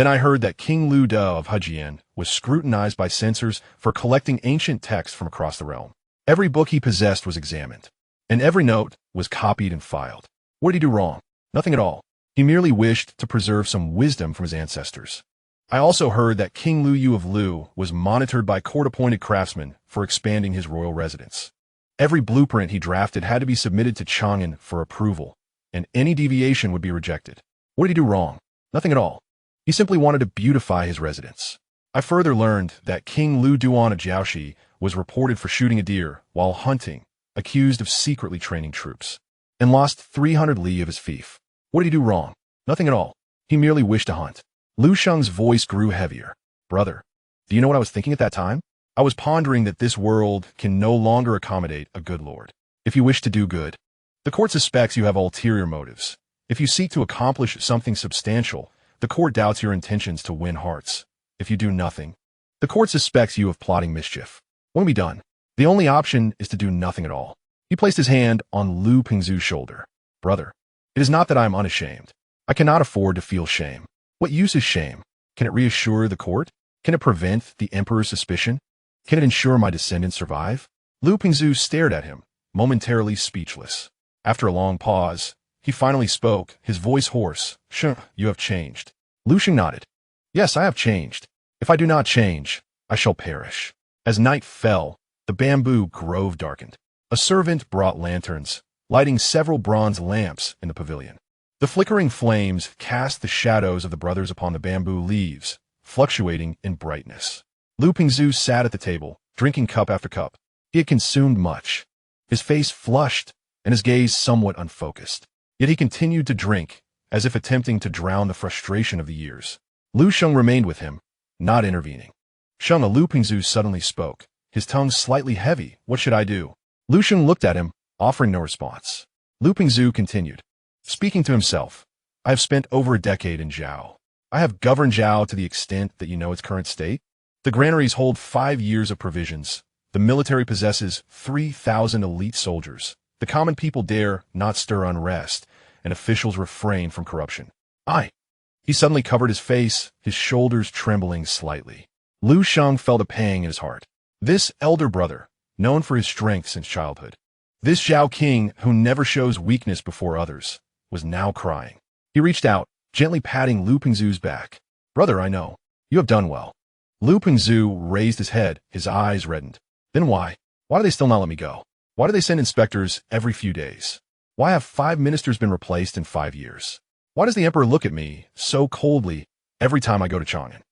I heard that King Liu De of Hejian was scrutinized by censors for collecting ancient texts from across the realm. Every book he possessed was examined, and every note was copied and filed. What did he do wrong? Nothing at all. He merely wished to preserve some wisdom from his ancestors. I also heard that King Liu Yu of Lu was monitored by court-appointed craftsmen for expanding his royal residence. Every blueprint he drafted had to be submitted to Chang'an for approval, and any deviation would be rejected. What did he do wrong? Nothing at all. He simply wanted to beautify his residence. I further learned that King Liu Duan of Jiaoxi was reported for shooting a deer while hunting, accused of secretly training troops, and lost 300 li of his fief. What did he do wrong? Nothing at all. He merely wished to hunt. Liu Sheng's voice grew heavier. Brother, do you know what I was thinking at that time? I was pondering that this world can no longer accommodate a good lord. If you wish to do good, the court suspects you have ulterior motives. If you seek to accomplish something substantial, the court doubts your intentions to win hearts. If you do nothing, the court suspects you of plotting mischief. What can be done? The only option is to do nothing at all. He placed his hand on Lu Pingzhu's shoulder. Brother, it is not that I am unashamed. I cannot afford to feel shame. What use is shame? Can it reassure the court? Can it prevent the emperor's suspicion? Can it ensure my descendants survive? Lu Pingzhu stared at him, momentarily speechless. After a long pause, he finally spoke, his voice hoarse. Sheng, you have changed. Liu Sheng nodded. Yes, I have changed. If I do not change, I shall perish. As night fell, the bamboo grove darkened. A servant brought lanterns, lighting several bronze lamps in the pavilion. The flickering flames cast the shadows of the brothers upon the bamboo leaves, fluctuating in brightness. Lu Pingzhu sat at the table, drinking cup after cup. He had consumed much. His face flushed, and his gaze somewhat unfocused. Yet he continued to drink, as if attempting to drown the frustration of the years. Liu Sheng remained with him, not intervening. Sheng, Lu Pingzhu suddenly spoke, his tongue slightly heavy. What should I do? Liu Sheng looked at him, offering no response. Lu Pingzhu continued, speaking to himself. I have spent over a decade in Zhao. I have governed Zhao to the extent that you know its current state. The granaries hold 5 years of provisions. The military possesses 3,000 elite soldiers. The common people dare not stir unrest, and officials refrain from corruption. He suddenly covered his face, his shoulders trembling slightly. Liu Sheng felt a pang in his heart. This elder brother, known for his strength since childhood, this Zhao king who never shows weakness before others, was now crying. He reached out, gently patting Lu Pingzhu's back. Brother, I know. You have done well. Lu Pingzhu raised his head, his eyes reddened. Then why? Why do they still not let me go? Why do they send inspectors every few days? Why have 5 ministers been replaced in 5 years? Why does the emperor look at me so coldly every time I go to Chang'an?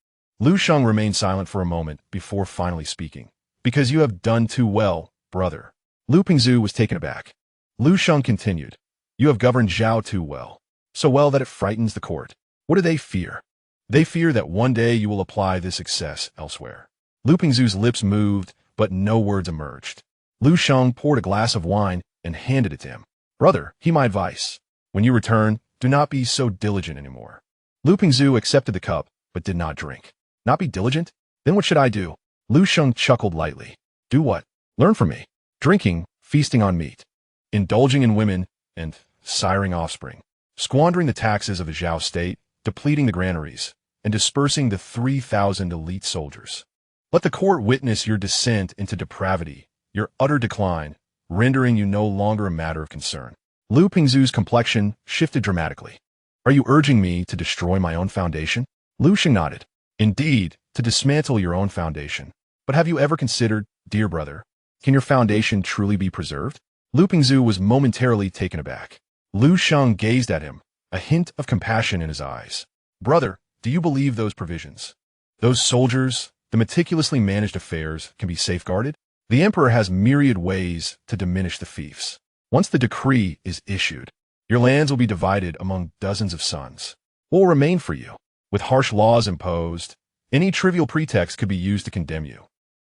Liu Sheng remained silent for a moment before finally speaking. Because you have done too well, brother. Lu Pingzhu was taken aback. Liu Sheng continued. You have governed Zhao too well. So well that it frightens the court. What do they fear? They fear that one day you will apply this success elsewhere. Lu Pingzu's lips moved, but no words emerged. Liu Sheng poured a glass of wine and handed it to him. Brother, heed my advice. When you return, do not be so diligent anymore. Lu Pingzu accepted the cup, but did not drink. Not be diligent? Then what should I do? Liu Sheng chuckled lightly. Do what? Learn from me. Drinking, feasting on meat, indulging in women, and siring offspring, squandering the taxes of the Zhao state, depleting the granaries, and dispersing the 3,000 elite soldiers. Let the court witness your descent into depravity, your utter decline, rendering you no longer a matter of concern. Liu Pingzu's complexion shifted dramatically. Are you urging me to destroy my own foundation? Liu Sheng nodded. Indeed, to dismantle your own foundation. But have you ever considered, dear brother, can your foundation truly be preserved? Liu Pingzu was momentarily taken aback. Liu Sheng gazed at him, a hint of compassion in his eyes. Brother, do you believe those provisions? Those soldiers, the meticulously managed affairs, can be safeguarded? The emperor has myriad ways to diminish the fiefs. Once the decree is issued, your lands will be divided among dozens of sons. What will remain for you? With harsh laws imposed, any trivial pretext could be used to condemn you.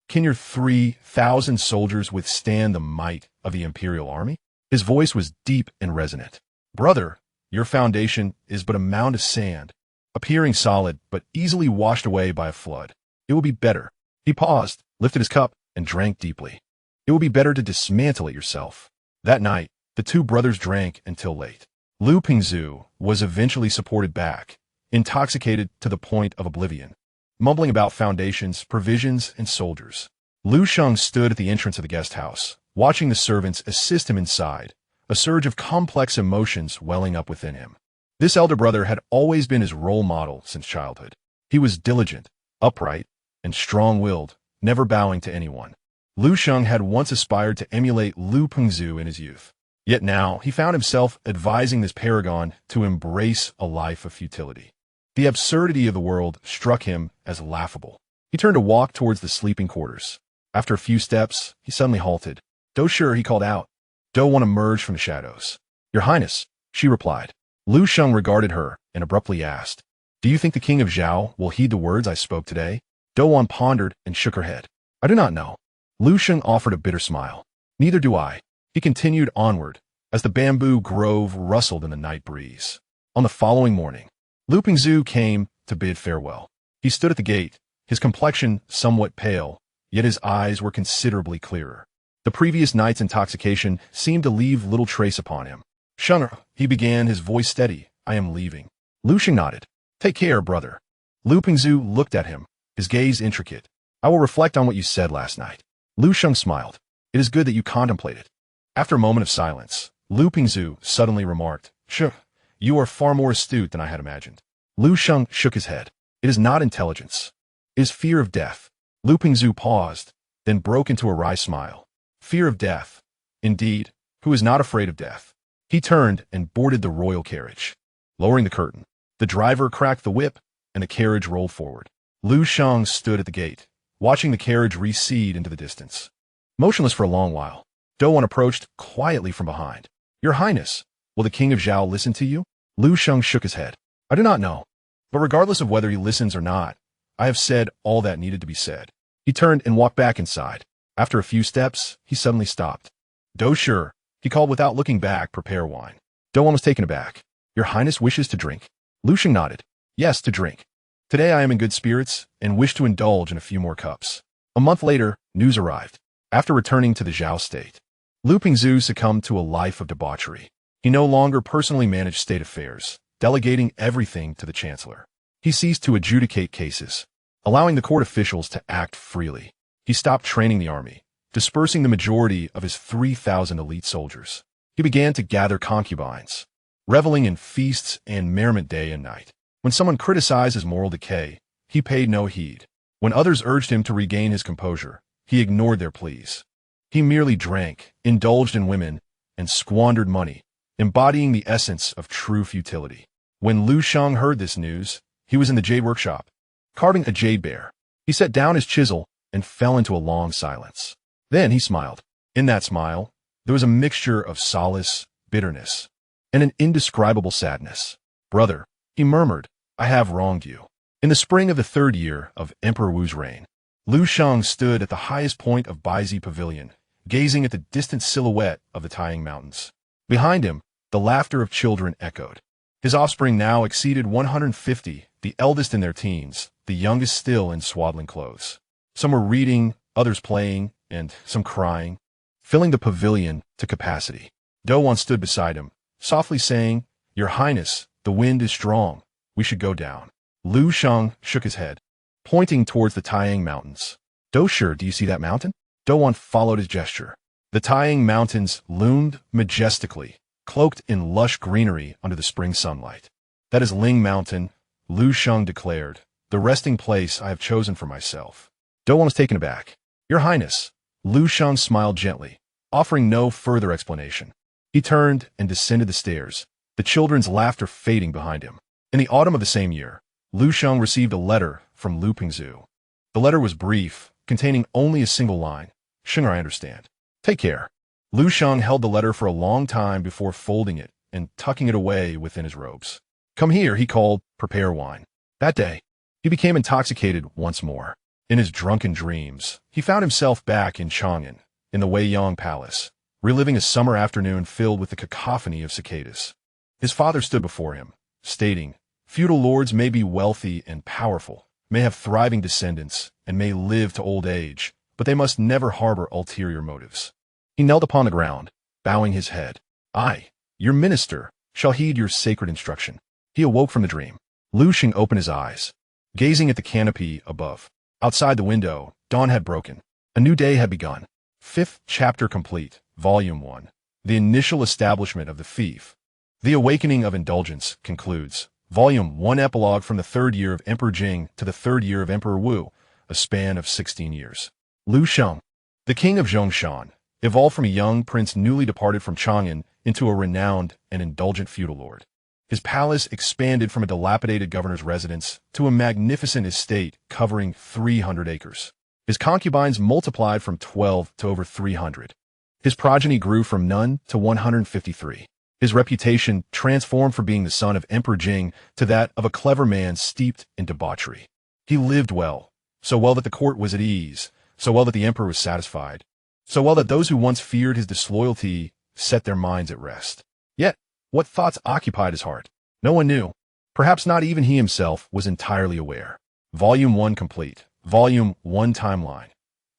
Can your 3,000 soldiers withstand the might of the imperial army? His voice was deep and resonant. Brother, your foundation is but a mound of sand, appearing solid but easily washed away by a flood. It will be better. He paused, lifted his cup, and drank deeply. It will be better to dismantle it yourself. That night, the two brothers drank until late. Liu Pingzu was eventually supported back, intoxicated to the point of oblivion, mumbling about foundations, provisions, and soldiers. Liu Sheng stood at the entrance of the guest house, watching the servants assist him inside, a surge of complex emotions welling up within him. This elder brother had always been his role model since childhood. He was diligent, upright, and strong-willed, never bowing to anyone. Liu Sheng had once aspired to emulate Liu Pingzu in his youth. Yet now he found himself advising this paragon to embrace a life of futility. The absurdity of the world struck him as laughable. He turned to walk towards the sleeping quarters. After a few steps, he suddenly halted. "Do sure," he called out. Do Wan emerged from the shadows. "Your Highness," she replied. Liu Sheng regarded her and abruptly asked, "Do you think the king of Zhao will heed the words I spoke today?" Do Wan pondered and shook her head. "I do not know." Liu Sheng offered a bitter smile. "Neither do I." He continued onward, as the bamboo grove rustled in the night breeze. On the following morning, Liu Pingzu came to bid farewell. He stood at the gate, his complexion somewhat pale, yet his eyes were considerably clearer. The previous night's intoxication seemed to leave little trace upon him. "Sheng," he began, his voice steady, "I am leaving." Liu Sheng nodded. "Take care, brother." Liu Pingzu looked at him, his gaze intricate. "I will reflect on what you said last night." Liu Sheng smiled. "It is good that you contemplate it." After a moment of silence, Liu Pingzu suddenly remarked, "Sheng, you are far more astute than I had imagined." Liu Sheng shook his head. "It is not intelligence. It is fear of death." Liu Pingzu paused, then broke into a wry smile. "Fear of death. Indeed, who is not afraid of death?" He turned and boarded the royal carriage. Lowering the curtain, the driver cracked the whip, and the carriage rolled forward. Liu Sheng stood at the gate, watching the carriage recede into the distance. Motionless for a long while, Do Wan approached quietly from behind. "Your Highness, will the king of Zhao listen to you?" Liu Sheng shook his head. "I do not know. But regardless of whether he listens or not, I have said all that needed to be said." He turned and walked back inside. After a few steps, he suddenly stopped. "Do sure," he called without looking back, "prepare wine." Do Wan was taken aback. "Your Highness wishes to drink?" Liu Sheng nodded. "Yes, to drink. Today I am in good spirits and wish to indulge in a few more cups." A month later, news arrived. After returning to the Zhao state, Liu Pingzu succumbed to a life of debauchery. He no longer personally managed state affairs, delegating everything to the chancellor. He ceased to adjudicate cases, allowing the court officials to act freely. He stopped training the army, dispersing the majority of his 3,000 elite soldiers. He began to gather concubines, reveling in feasts and merriment day and night. When someone criticized his moral decay, he paid no heed. When others urged him to regain his composure, he ignored their pleas. He merely drank, indulged in women, and squandered money, embodying the essence of true futility. When Liu Sheng heard this news, he was in the jade workshop, carving a jade bear. He set down his chisel and fell into a long silence. Then he smiled. In that smile, there was a mixture of solace, bitterness, and an indescribable sadness. "Brother," he murmured, "I have wronged you." In the spring of the third year of Emperor Wu's reign, Liu Sheng stood at the highest point of Baizi Pavilion, gazing at the distant silhouette of the Taiyang Mountains. Behind him, the laughter of children echoed. His offspring now exceeded 150, the eldest in their teens, the youngest still in swaddling clothes. Some were reading, others playing, and some crying, filling the pavilion to capacity. Douwan stood beside him, softly saying, "Your Highness, the wind is strong. We should go down." Liu Sheng shook his head, pointing towards the Taiyang Mountains. "Doshi, do you see that mountain?" Douwan followed his gesture. The Taiyang Mountains loomed majestically, cloaked in lush greenery under the spring sunlight. "That is Ling Mountain," Liu Sheng declared, "the resting place I have chosen for myself." Douwan was taken aback. "Your Highness," Liu Sheng smiled gently, offering no further explanation. He turned and descended the stairs, the children's laughter fading behind him. In the autumn of the same year, Liu Sheng received a letter from Lu Pingzhu. The letter was brief, containing only a single line. "Shenger, I understand. Take care." Liu Sheng held the letter for a long time before folding it and tucking it away within his robes. "Come here," he called, "prepare wine." That day, he became intoxicated once more. In his drunken dreams, he found himself back in Chang'an, in the Weiyang Palace, reliving a summer afternoon filled with the cacophony of cicadas. His father stood before him, stating, "Feudal lords may be wealthy and powerful, may have thriving descendants, and may live to old age, but they must never harbor ulterior motives." He knelt upon the ground, bowing his head. "I, your minister, shall heed your sacred instruction." He awoke from the dream. Liu Sheng opened his eyes, gazing at the canopy above. Outside the window, dawn had broken. A new day had begun. 5th chapter complete, Volume 1. The initial establishment of the fief. The awakening of indulgence concludes. Volume 1 epilogue from the 3rd year of Emperor Jing to the 3rd year of Emperor Wu, a span of 16 years. Liu Sheng, the king of Zhongshan, evolved from a young prince newly departed from Chang'an into a renowned and indulgent feudal lord. His palace expanded from a dilapidated governor's residence to a magnificent estate covering 300 acres. His concubines multiplied from 12 to over 300. His progeny grew from none to 153. His reputation transformed from being the son of Emperor Jing to that of a clever man steeped in debauchery. He lived well, so well that the court was at ease, so well that the emperor was satisfied, so well that those who once feared his disloyalty set their minds at rest. Yet, what thoughts occupied his heart? No one knew. Perhaps not even he himself was entirely aware. Volume 1 complete. Volume 1 timeline.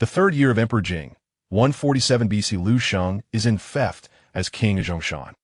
The 3rd year of Emperor Jing, 147 BC. Liu Sheng is in theft as king of Zhongshan.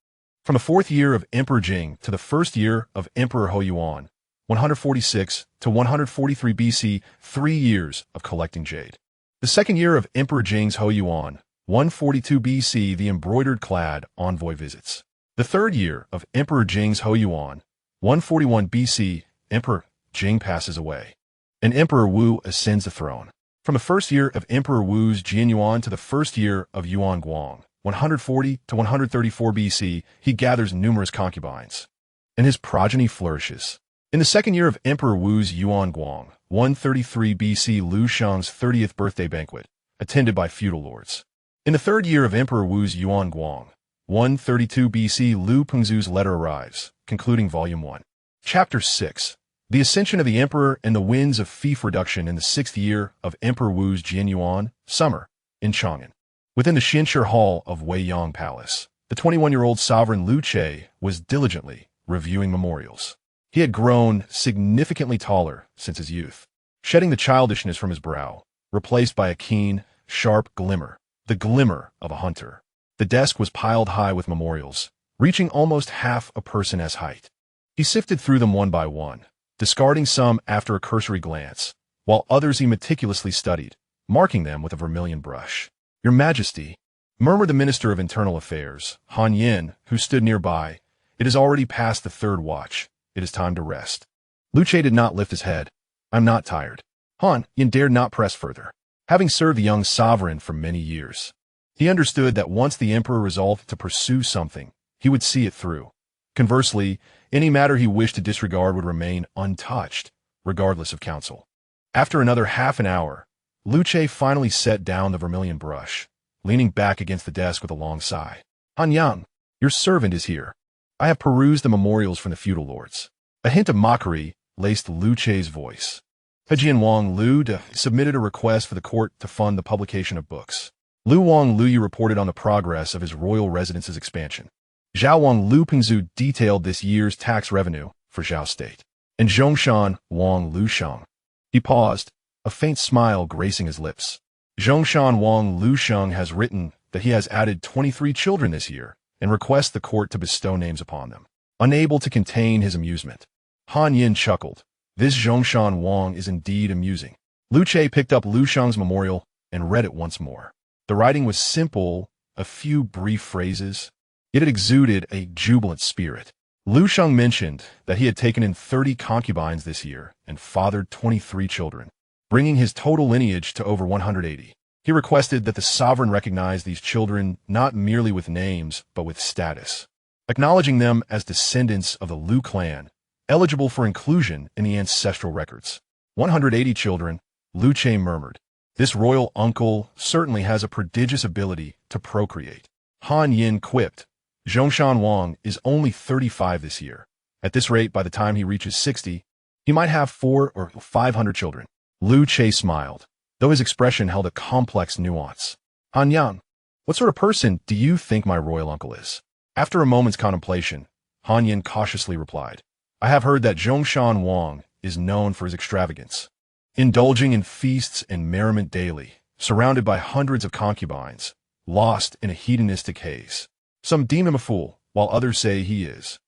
From the 4th year of Emperor Jing to the 1st year of Emperor Ho Yuan, 146 to 143 BC, 3 years of collecting jade. The 2nd year of Emperor Jing's Ho Yuan, 142 BC, the embroidered-clad envoy visits. The 3rd year of Emperor Jing's Ho Yuan, 141 BC, Emperor Jing passes away, and Emperor Wu ascends the throne. From the 1st year of Emperor Wu's Jian Yuan to the 1st year of Yuan Guang, 140 to 134 BC, he gathers numerous concubines, and his progeny flourishes. In the 2nd year of Emperor Wu's Yuan Guang, 133 BC, Liu Sheng's 30th birthday banquet, attended by feudal lords. In the 3rd year of Emperor Wu's Yuan Guang, 132 BC, Lu Pingzhu's letter arrives, concluding Volume 1. Chapter 6. The Ascension of the Emperor and the Winds of Fief Reduction in the 6th year of Emperor Wu's Jian Yuan, summer, in Chang'an. Within the Xinshe Hall of Weiyang Palace, the 21-year-old sovereign Liu Che was diligently reviewing memorials. He had grown significantly taller since his youth, shedding the childishness from his brow, replaced by a keen, sharp glimmer, the glimmer of a hunter. The desk was piled high with memorials, reaching almost half a person's height. He sifted through them one by one, discarding some after a cursory glance, while others he meticulously studied, marking them with a vermilion brush. "Your Majesty," murmured the Minister of Internal Affairs, Han Yin, who stood nearby, "it is already past the 3rd watch. It is time to rest." Liu Che did not lift his head. "I'm not tired." Han Yin dared not press further. Having served the young sovereign for many years, he understood that once the emperor resolved to pursue something, he would see it through. Conversely, any matter he wished to disregard would remain untouched, regardless of counsel. After another half an hour, Liu Che finally set down the vermilion brush, leaning back against the desk with a long sigh. "Han Yang, your servant is here. I have perused the memorials from the feudal lords." A hint of mockery laced Liu Che's voice. Hejian Wang Lu submitted a request for the court to fund the publication of books. Lu Wang Luyi reported on the progress of his royal residence's expansion. Zhao Wang Lu Pingzhu detailed this year's tax revenue for Zhao State. And Zhongshan Wang Lu Sheng. He paused, a faint smile gracing his lips. Zhongshan Wang Lu Sheng has written that he has added 23 children this year and requests the court to bestow names upon them. Unable to contain his amusement, Han Yin chuckled. This Zhongshan Wang is indeed amusing. Lu Che picked up Lu Sheng's memorial and read it once more. The writing was simple, a few brief phrases, yet it exuded a jubilant spirit. Liu Sheng mentioned that he had taken in 30 concubines this year and fathered 23 children, bringing his total lineage to over 180. He requested that the sovereign recognize these children not merely with names, but with status, acknowledging them as descendants of the Liu clan, eligible for inclusion in the ancestral records. 180 children, Lu Che murmured. This royal uncle certainly has a prodigious ability to procreate. Han Yin quipped. Zhongshan Wang is only 35 this year. At this rate, by the time he reaches 60, he might have 400 or 500 children. Lu Che smiled, though his expression held a complex nuance. Han Yang, what sort of person do you think my royal uncle is? After a moment's contemplation, Han Yin cautiously replied, I have heard that Zhongshan Wang is known for his extravagance, indulging in feasts and merriment daily, surrounded by hundreds of concubines, lost in a hedonistic haze. Some deem him a fool, while others say he is.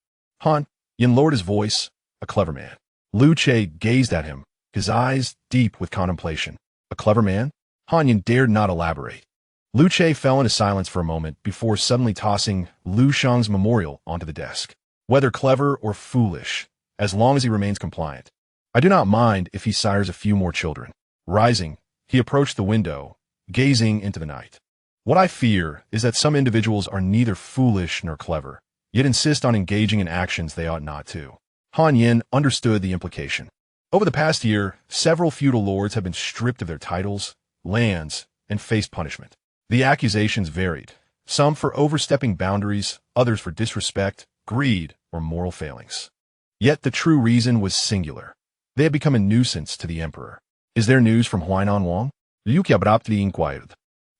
Han Yin lowered his voice, a clever man. Lu Che gazed at him, his eyes deep with contemplation. A clever man? Han Yin dared not elaborate. Lu Che fell into silence for a moment before suddenly tossing Lu Sheng's memorial onto the desk. Whether clever or foolish, as long as he remains compliant. I do not mind if he sires a few more children. Rising, he approached the window, gazing into the night. What I fear is that some individuals are neither foolish nor clever, yet insist on engaging in actions they ought not to. Han Yin understood the implication. Over the past year, several feudal lords have been stripped of their titles, lands, and faced punishment. The accusations varied, some for overstepping boundaries, others for disrespect, greed, or moral failings. Yet the true reason was singular. They had become a nuisance to the emperor. Is there news from Huainan Wang? Liu abruptly inquired.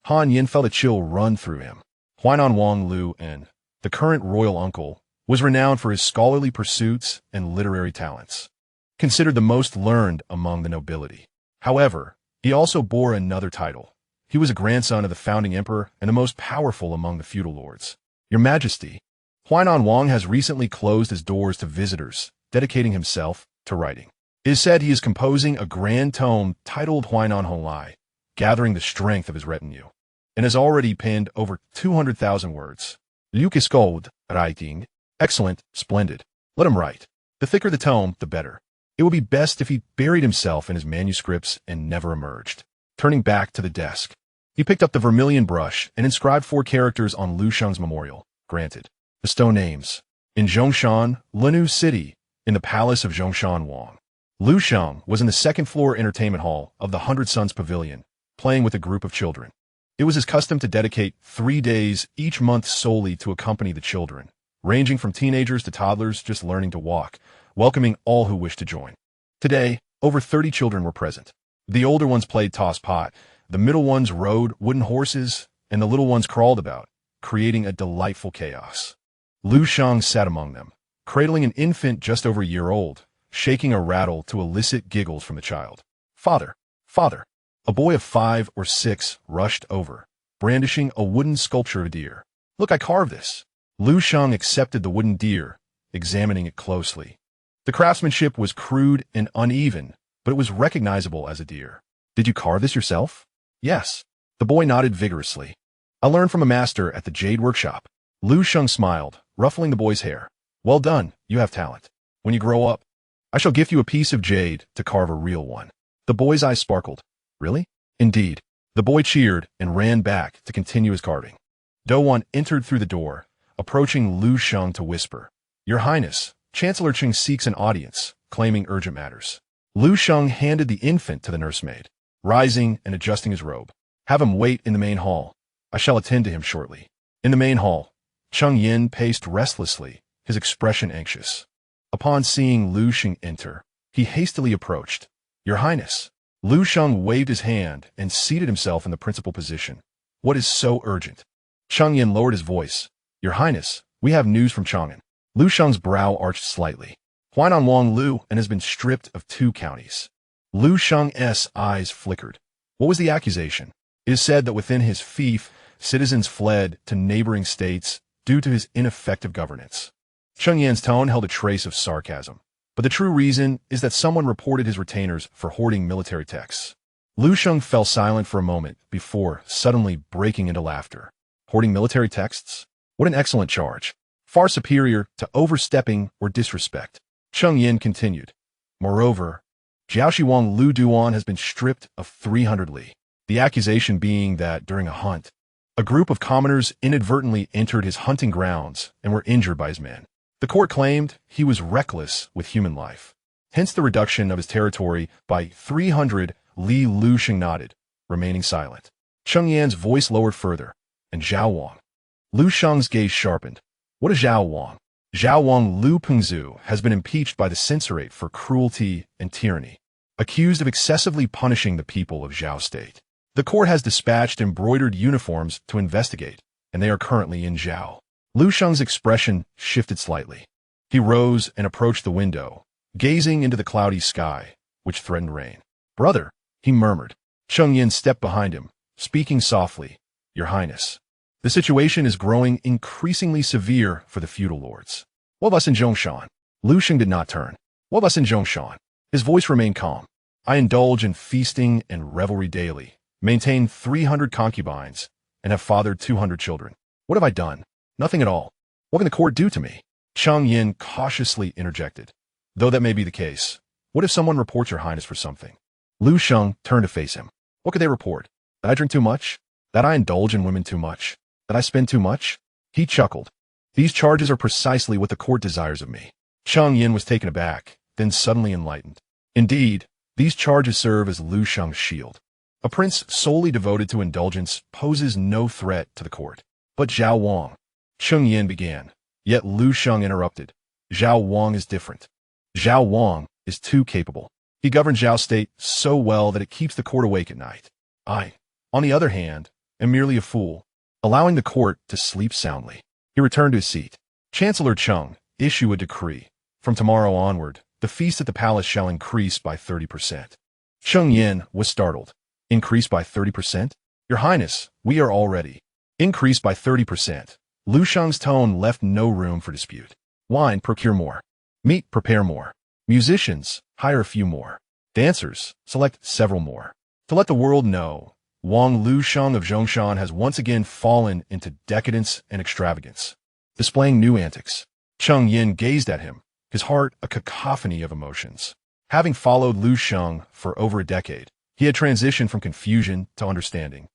Han Yin felt a chill run through him. Huainan Wang Lu and the current royal uncle was renowned for his scholarly pursuits and literary talents, considered the most learned among the nobility. However, he also bore another title. He was a grandson of the founding emperor and the most powerful among the feudal lords. Your Majesty, Huainan Wang has recently closed his doors to visitors, dedicating himself to writing. It is said he is composing a grand tome titled Huainan Honglai, gathering the strength of his retinue, and has already penned over 200,000 words. Liu is called writing. Excellent, splendid. Let him write. The thicker the tome, the better. It would be best if he buried himself in his manuscripts and never emerged. Turning back to the desk, he picked up the vermilion brush and inscribed 4 characters on Liu Sheng's memorial. Granted. Bestow names. In Zhongshan, Lenu City, in the palace of Zhongshan Wang. Liu Sheng was in the second-floor entertainment hall of the Hundred Sons Pavilion, playing with a group of children. It was his custom to dedicate 3 days each month solely to accompany the children, ranging from teenagers to toddlers just learning to walk, welcoming all who wished to join. Today, over 30 children were present. The older ones played toss pot, the middle ones rode wooden horses, and the little ones crawled about, creating a delightful chaos. Liu Sheng sat among them, cradling an infant just over a year old, shaking a rattle to elicit giggles from the child. Father, father. A boy of 5 or 6 rushed over, brandishing a wooden sculpture of a deer. Look, I carved this. Liu Sheng accepted the wooden deer, examining it closely. The craftsmanship was crude and uneven, but it was recognizable as a deer. Did you carve this yourself? Yes. The boy nodded vigorously. I learned from a master at the Jade Workshop. Liu Sheng smiled, ruffling the boy's hair. Well done, you have talent. When you grow up, I shall gift you a piece of jade to carve a real one. The boy's eyes sparkled. Really? Indeed. The boy cheered and ran back to continue his carving. Douwan entered through the door, approaching Liu Sheng to whisper, Your Highness, Chancellor Qing seeks an audience, claiming urgent matters. Liu Sheng handed the infant to the nursemaid, rising and adjusting his robe. Have him wait in the main hall. I shall attend to him shortly. In the main hall, Cheng Yin paced restlessly, his expression anxious. Upon seeing Liu Sheng enter, he hastily approached, Your Highness. Liu Sheng waved his hand and seated himself in the principal position. What is so urgent? Cheng Yin lowered his voice. Your Highness, we have news from Chang'an. Liu Sheng's brow arched slightly. Huainan Wang Liu and has been stripped of 2 counties. Liu Sheng's eyes flickered. What was the accusation? It is said that within his fief, citizens fled to neighboring states due to his ineffective governance. Cheng Yin's tone held a trace of sarcasm. But the true reason is that someone reported his retainers for hoarding military texts. Liu Sheng fell silent for a moment before suddenly breaking into laughter. Hoarding military texts? What an excellent charge. Far superior to overstepping or disrespect. Cheng Yin continued. Moreover, Jiaoxi Wang Lu Duan has been stripped of 300 li. The accusation being that during a hunt, a group of commoners inadvertently entered his hunting grounds and were injured by his men. The court claimed he was reckless with human life. Hence the reduction of his territory by 300 li. Liu Sheng nodded, remaining silent. Cheng Yan's voice lowered further. And Zhao Wang. Liu Sheng's gaze sharpened. What is Zhao Wang? Zhao Wang Liu Pengzu has been impeached by the censorate for cruelty and tyranny, accused of excessively punishing the people of Zhao State. The court has dispatched embroidered uniforms to investigate, and they are currently in Zhao. Liu Sheng's expression shifted slightly. He rose and approached the window, gazing into the cloudy sky, which threatened rain. Brother, he murmured. Cheng Yin stepped behind him, speaking softly. Your Highness. The situation is growing increasingly severe for the feudal lords. What of us in Zhongshan? Liu Sheng did not turn. What of us in Zhongshan? His voice remained calm. I indulge in feasting and revelry daily, maintain 300 concubines, and have fathered 200 children. What have I done? Nothing at all. What can the court do to me? Cheng Yin cautiously interjected. Though that may be the case, what if someone reports your Highness for something? Liu Sheng turned to face him. What could they report? That I drink too much? That I indulge in women too much? That I spend too much? He chuckled. These charges are precisely what the court desires of me. Cheng Yin was taken aback, then suddenly enlightened. Indeed, these charges serve as Liu Sheng's shield. A prince solely devoted to indulgence poses no threat to the court. But Zhao Wang. Cheng Yin began, yet Liu Sheng interrupted. Zhao Wang is different. Zhao Wang is too capable. He governs Zhao State so well that it keeps the court awake at night. I, on the other hand, am merely a fool, allowing the court to sleep soundly. He returned to his seat. Chancellor Cheng, issue a decree. From tomorrow onward, the feast at the palace shall increase by 30%. Cheng Yin was startled. Increase by 30%? Your Highness, we are already. Increase by 30%. Liu Sheng's tone left no room for dispute. Wine, procure more. Meat, prepare more. Musicians, hire a few more. Dancers, select several more. To let the world know, Wang Liu Sheng of Zhongshan has once again fallen into decadence and extravagance, displaying new antics. Cheng Yin gazed at him, his heart a cacophony of emotions. Having followed Liu Sheng for over a decade, he had transitioned from confusion to understanding,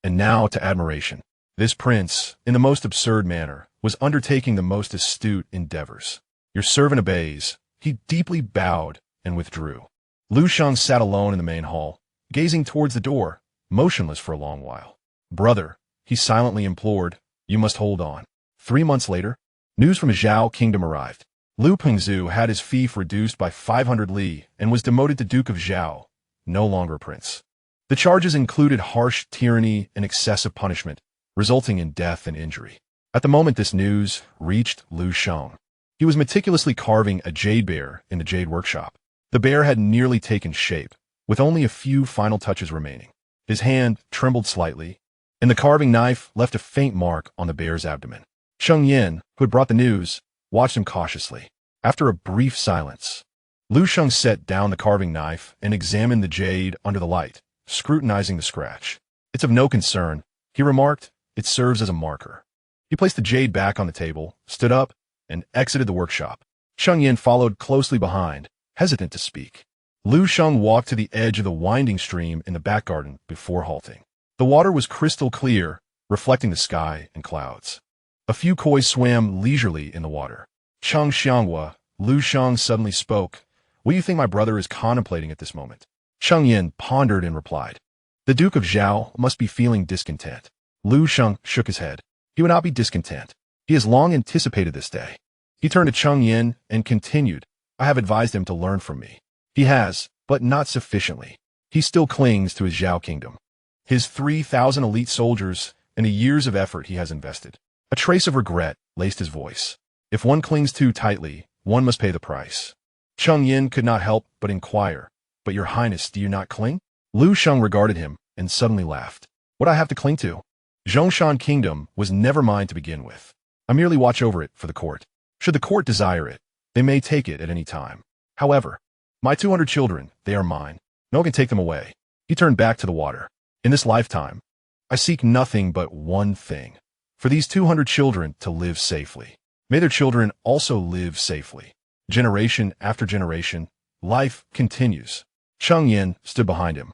and now to admiration. This prince, in the most absurd manner, was undertaking the most astute endeavors. Your servant obeys. He deeply bowed and withdrew. Liu Sheng sat alone in the main hall, gazing towards the door, motionless for a long while. Brother, he silently implored, you must hold on. 3 months later, news from Zhao Kingdom arrived. Liu Pengzu had his fief reduced by 500 li and was demoted to Duke of Zhao, no longer prince. The charges included harsh tyranny and excessive punishment, resulting in death and injury. At the moment this news reached Liu Sheng, he was meticulously carving a jade bear in the jade workshop. The bear had nearly taken shape, with only a few final touches remaining. His hand trembled slightly, and the carving knife left a faint mark on the bear's abdomen. Cheng Yin, who had brought the news, watched him cautiously. After a brief silence, Liu Sheng set down the carving knife and examined the jade under the light, scrutinizing the scratch. It's of no concern, he remarked. It serves as a marker. He placed the jade back on the table, stood up, and exited the workshop. Cheng Yin followed closely behind, hesitant to speak. Liu Sheng walked to the edge of the winding stream in the back garden before halting. The water was crystal clear, reflecting the sky and clouds. A few koi swam leisurely in the water. Cheng Xianghua, Liu Sheng suddenly spoke. What do you think my brother is contemplating at this moment? Cheng Yin pondered and replied. The Duke of Zhao must be feeling discontent. Liu Sheng shook his head. He would not be discontent. He has long anticipated this day. He turned to Cheng Yin and continued. I have advised him to learn from me. He has, but not sufficiently. He still clings to his Zhao kingdom, his 3,000 elite soldiers, and the years of effort he has invested. A trace of regret laced his voice. If one clings too tightly, one must pay the price. Cheng Yin could not help but inquire, "But your highness, do you not cling?" Liu Sheng regarded him and suddenly laughed. "What I have to cling to? Zhongshan kingdom was never mine to begin with. I merely watch over it for the court. Should the court desire it, they may take it at any time. However, my 200 children, they are mine. No one can take them away." He turned back to the water. "In this lifetime, I seek nothing but one thing. For these 200 children to live safely. May their children also live safely. Generation after generation, life continues." Cheng Yin stood behind him,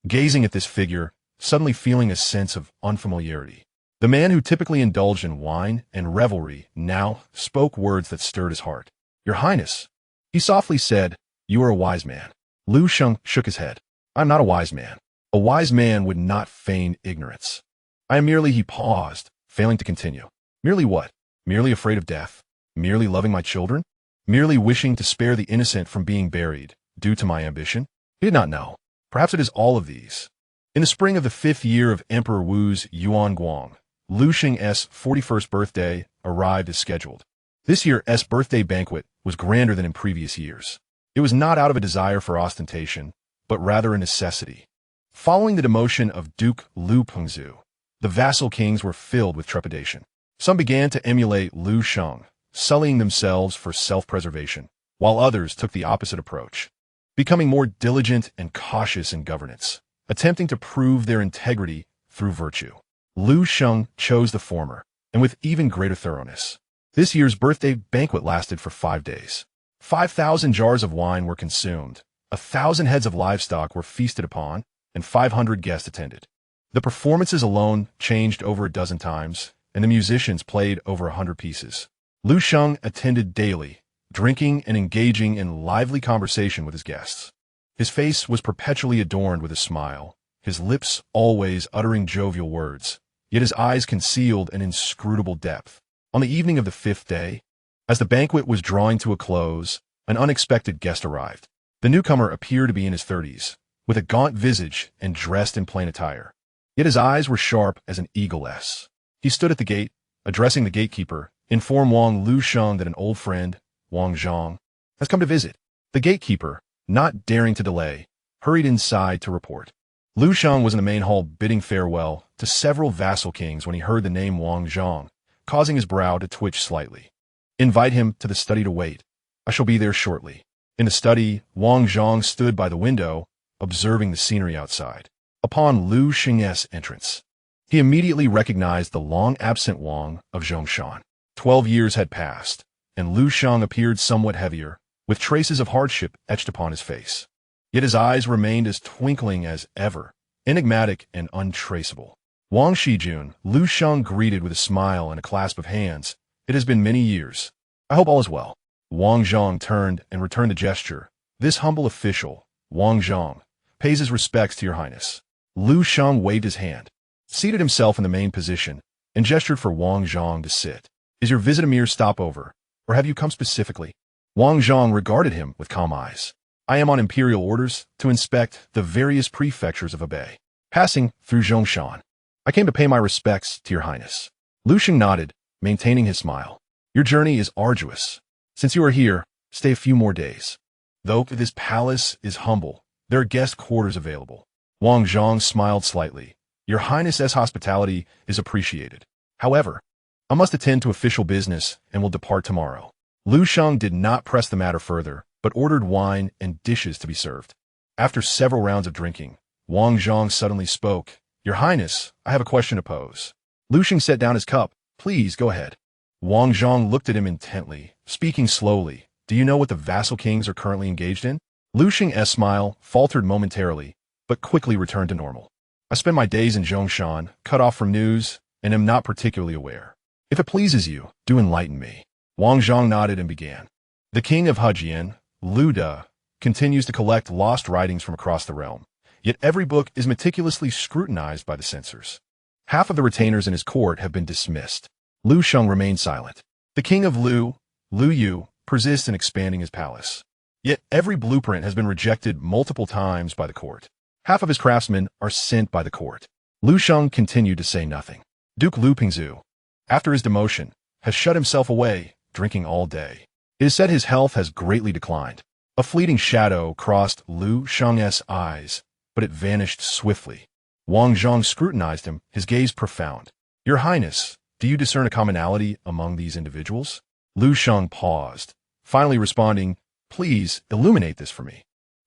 gazing at this figure, suddenly feeling a sense of unfamiliarity. The man who typically indulged in wine and revelry now spoke words that stirred his heart. "Your Highness," he softly said, "you are a wise man." Liu Sheng shook his head. "I'm not a wise man. A wise man would not feign ignorance. I am merely," he paused, failing to continue. "Merely what? Merely afraid of death? Merely loving my children? Merely wishing to spare the innocent from being buried, due to my ambition?" He did not know. Perhaps it is all of these. In the spring of the 5th year of Emperor Wu's Yuan Guang, Liu Sheng's 41st birthday arrived as scheduled. This year's birthday banquet was grander than in previous years. It was not out of a desire for ostentation, but rather a necessity. Following the demotion of Duke Liu Pengzu, the vassal kings were filled with trepidation. Some began to emulate Liu Sheng, sullying themselves for self-preservation, while others took the opposite approach, becoming more diligent and cautious in governance, attempting to prove their integrity through virtue. Liu Sheng chose the former, and with even greater thoroughness. This year's birthday banquet lasted for 5 days. 5,000 jars of wine were consumed, 1,000 heads of livestock were feasted upon, and 500 guests attended. The performances alone changed over a dozen times, and the musicians played over 100 pieces. Liu Sheng attended daily, drinking and engaging in lively conversation with his guests. His face was perpetually adorned with a smile, his lips always uttering jovial words, yet his eyes concealed an inscrutable depth. On the evening of the 5th day, as the banquet was drawing to a close, an unexpected guest arrived. The newcomer appeared to be in his 30s, with a gaunt visage and dressed in plain attire. Yet his eyes were sharp as an eagle's. He stood at the gate, addressing the gatekeeper, informed Wang Liu Sheng that an old friend, Wang Zhang, has come to visit. The gatekeeper, not daring to delay, hurried inside to report. Liu Sheng was in the main hall bidding farewell to several vassal kings when he heard the name Wang Zhang, causing his brow to twitch slightly. "Invite him to the study to wait. I shall be there shortly." In the study, Wang Zhang stood by the window, observing the scenery outside. Upon Liu Sheng's entrance, he immediately recognized the long-absent Wang of Zhongshan. 12 years had passed, and Liu Sheng appeared somewhat heavier, with traces of hardship etched upon his face. Yet his eyes remained as twinkling as ever, enigmatic and untraceable. "Wang Shijun," Liu Sheng greeted with a smile and a clasp of hands. "It has been many years. I hope all is well." Wang Zhang turned and returned the gesture. "This humble official, Wang Zhang, pays his respects to your highness." Liu Sheng waved his hand, seated himself in the main position, and gestured for Wang Zhang to sit. "Is your visit a mere stopover, or have you come specifically?" Wang Zhang regarded him with calm eyes. "I am on imperial orders to inspect the various prefectures of Hebei, passing through Zhongshan. I came to pay my respects to your highness." Liu Sheng nodded, maintaining his smile. "Your journey is arduous. Since you are here, stay a few more days. Though this palace is humble, there are guest quarters available." Wang Zhang smiled slightly. "Your highness's hospitality is appreciated. However, I must attend to official business and will depart tomorrow." Liu Sheng did not press the matter further, but ordered wine and dishes to be served. After several rounds of drinking, Wang Zhang suddenly spoke. "Your highness, I have a question to pose." Liu Sheng set down his cup. "Please, go ahead." Wang Zhang looked at him intently, speaking slowly. "Do you know what the vassal kings are currently engaged in?" Liu Sheng's smile faltered momentarily, but quickly returned to normal. "I spend my days in Zhongshan, cut off from news, and am not particularly aware. If it pleases you, do enlighten me." Wang Zhang nodded and began. "The king of Hejian, Liu De, continues to collect lost writings from across the realm, yet every book is meticulously scrutinized by the censors. Half of the retainers in his court have been dismissed." Liu Sheng remained silent. "The king of Liu Yu, persists in expanding his palace. Yet every blueprint has been rejected multiple times by the court. Half of his craftsmen are sent by the court. Liu Sheng continued to say nothing. Duke Liu Pingzhu, after his demotion, has shut himself away, drinking all day. It is said his health has greatly declined. A fleeting shadow crossed Liu Sheng's eyes, but it vanished swiftly. Wang Zhang scrutinized him, his gaze profound. Your Highness, do you discern a commonality among these individuals? Liu Sheng paused, finally responding, please illuminate this for me.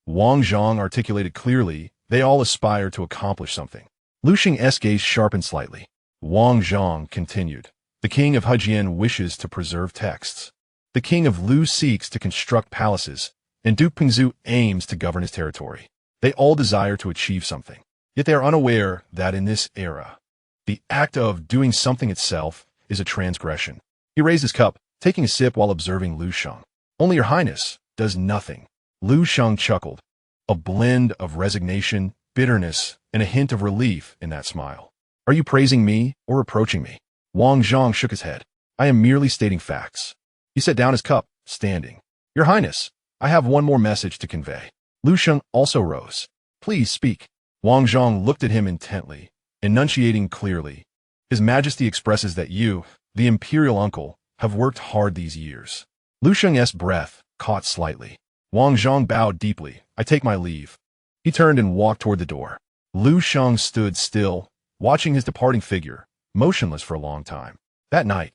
Wang Zhang articulated clearly, they all aspire to accomplish something. Liu Sheng's gaze sharpened slightly. Wang Zhang continued, the king of Hejian wishes to preserve texts. The king of Lu seeks to construct palaces, and Duke Pingzhu aims to govern his territory. They all desire to achieve something. Yet they are unaware that in this era, the act of doing something itself is a transgression. He raised his cup, taking a sip while observing Liu Sheng. Only your Highness does nothing. Liu Sheng chuckled, a blend of resignation, bitterness, and a hint of relief in that smile. Are you praising me or reproaching me? Wang Zhang shook his head. I am merely stating facts. He set down his cup, standing. Your Highness, I have one more message to convey. Liu Sheng also rose. Please speak. Wang Zhang looked at him intently, enunciating clearly. His Majesty expresses that you, the imperial uncle, have worked hard these years. Liu Sheng's breath caught slightly. Wang Zhang bowed deeply. I take my leave. He turned and walked toward the door. Liu Sheng stood still, watching his departing figure, motionless for a long time. That night,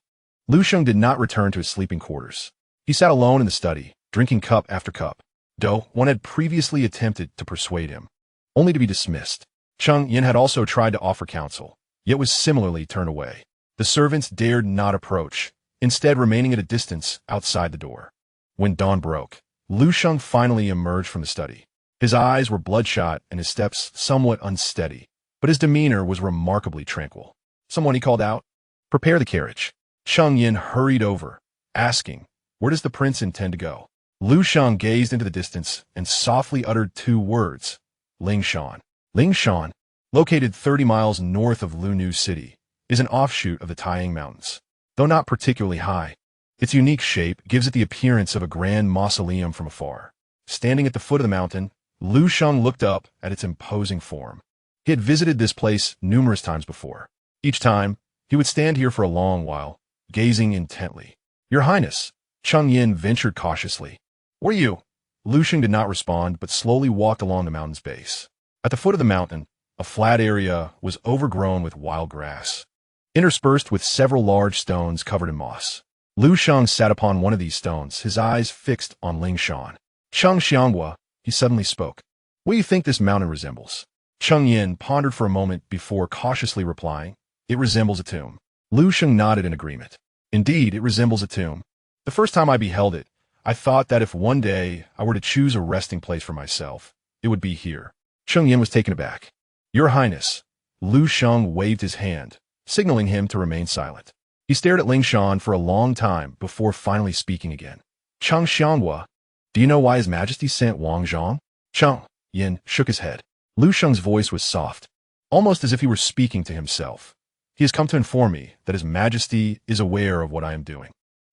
Liu Sheng did not return to his sleeping quarters. He sat alone in the study, drinking cup after cup. Though one had previously attempted to persuade him, only to be dismissed. Cheng Yin had also tried to offer counsel, yet was similarly turned away. The servants dared not approach, instead remaining at a distance outside the door. When dawn broke, Liu Sheng finally emerged from the study. His eyes were bloodshot and his steps somewhat unsteady, but his demeanor was remarkably tranquil. Someone, he called out, prepare the carriage. Cheng Yin hurried over, asking, where does the prince intend to go? Liu Sheng gazed into the distance and softly uttered two words, Lingshan. Lingshan, located 30 miles north of Lunu City, is an offshoot of the Taiyang Mountains. Though not particularly high, its unique shape gives it the appearance of a grand mausoleum from afar. Standing at the foot of the mountain, Liu Sheng looked up at its imposing form. He had visited this place numerous times before. Each time, he would stand here for a long while, gazing intently. Your Highness, Cheng Yin ventured cautiously. Were you? Liu Sheng did not respond, but slowly walked along the mountain's base. At the foot of the mountain, a flat area was overgrown with wild grass, interspersed with several large stones covered in moss. Liu Sheng sat upon one of these stones, his eyes fixed on Lingshan. Cheng Xianghua, he suddenly spoke. What do you think this mountain resembles? Cheng Yin pondered for a moment before cautiously replying, it resembles a tomb. Liu Sheng nodded in agreement. Indeed, it resembles a tomb. The first time I beheld it, I thought that if one day I were to choose a resting place for myself, it would be here. Cheng Yin was taken aback. Your Highness. Liu Sheng waved his hand, signaling him to remain silent. He stared at Lingshan for a long time before finally speaking again. Cheng Xianghua, do you know why His Majesty sent Wang Zhang? Cheng Yin shook his head. Liu Sheng's voice was soft, almost as if he were speaking to himself. He has come to inform me that His Majesty is aware of what I am doing.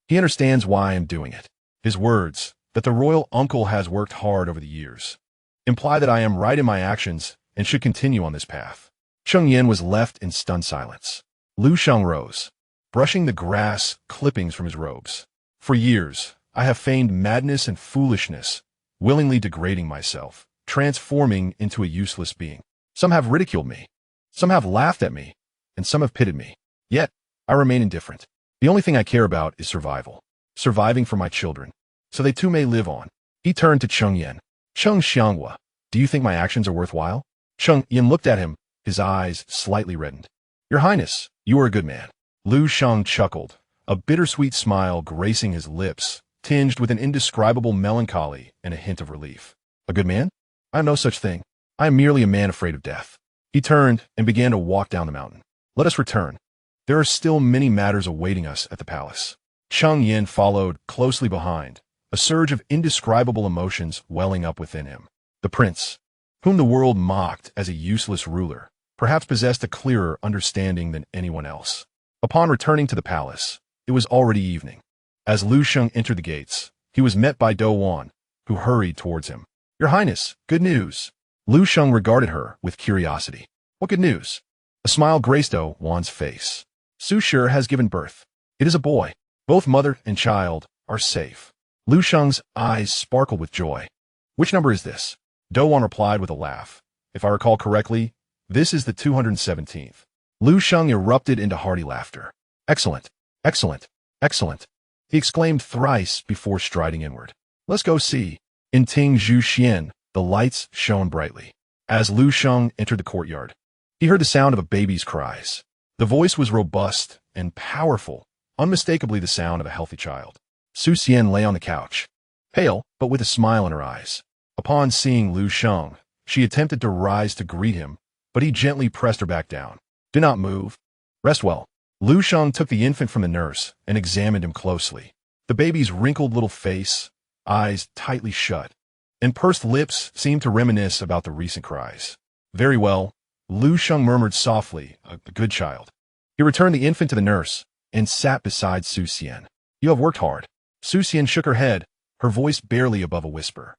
He understands why I am doing it. His words, that the royal uncle has worked hard over the years, imply that I am right in my actions and should continue on this path. Cheng Yin was left in stunned silence. Liu Sheng rose, brushing the grass clippings from his robes. For years, I have feigned madness and foolishness, willingly degrading myself, transforming into a useless being. Some have ridiculed me, some have laughed at me, and some have pitied me. Yet, I remain indifferent. The only thing I care about is survival. Surviving for my children, so they too may live on. He turned to Cheng Yin. Cheng Xianghua, do you think my actions are worthwhile? Cheng Yin looked at him, his eyes slightly reddened. Your Highness, you are a good man. Liu Sheng chuckled, a bittersweet smile gracing his lips, tinged with an indescribable melancholy and a hint of relief. A good man? I am no such thing. I am merely a man afraid of death. He turned and began to walk down the mountain. Let us return. There are still many matters awaiting us at the palace. Cheng Yin followed closely behind, a surge of indescribable emotions welling up within him. The prince, whom the world mocked as a useless ruler, perhaps possessed a clearer understanding than anyone else. Upon returning to the palace, it was already evening. As Liu Sheng entered the gates, he was met by Do Wan, who hurried towards him. Your Highness, good news. Liu Sheng regarded her with curiosity. What good news? A smile graced Wan's face. Su Shi has given birth. It is a boy. Both mother and child are safe. Liu Sheng's eyes sparkled with joy. Which number is this? Wan replied with a laugh. If I recall correctly, this is the 217th. Liu Sheng erupted into hearty laughter. Excellent, excellent, excellent. He exclaimed thrice before striding inward. Let's go see. In Zhongshan, the lights shone brightly. As Liu Sheng entered the courtyard, he heard the sound of a baby's cries. The voice was robust and powerful, unmistakably the sound of a healthy child. Su Xian lay on the couch, pale but with a smile in her eyes. Upon seeing Liu Sheng, she attempted to rise to greet him, but he gently pressed her back down. Do not move. Rest well. Liu Sheng took the infant from the nurse and examined him closely. The baby's wrinkled little face, eyes tightly shut, and pursed lips seemed to reminisce about the recent cries. Very well, Liu Sheng murmured softly, a good child. He returned the infant to the nurse and sat beside Su Xian. You have worked hard. Su Xian shook her head, her voice barely above a whisper.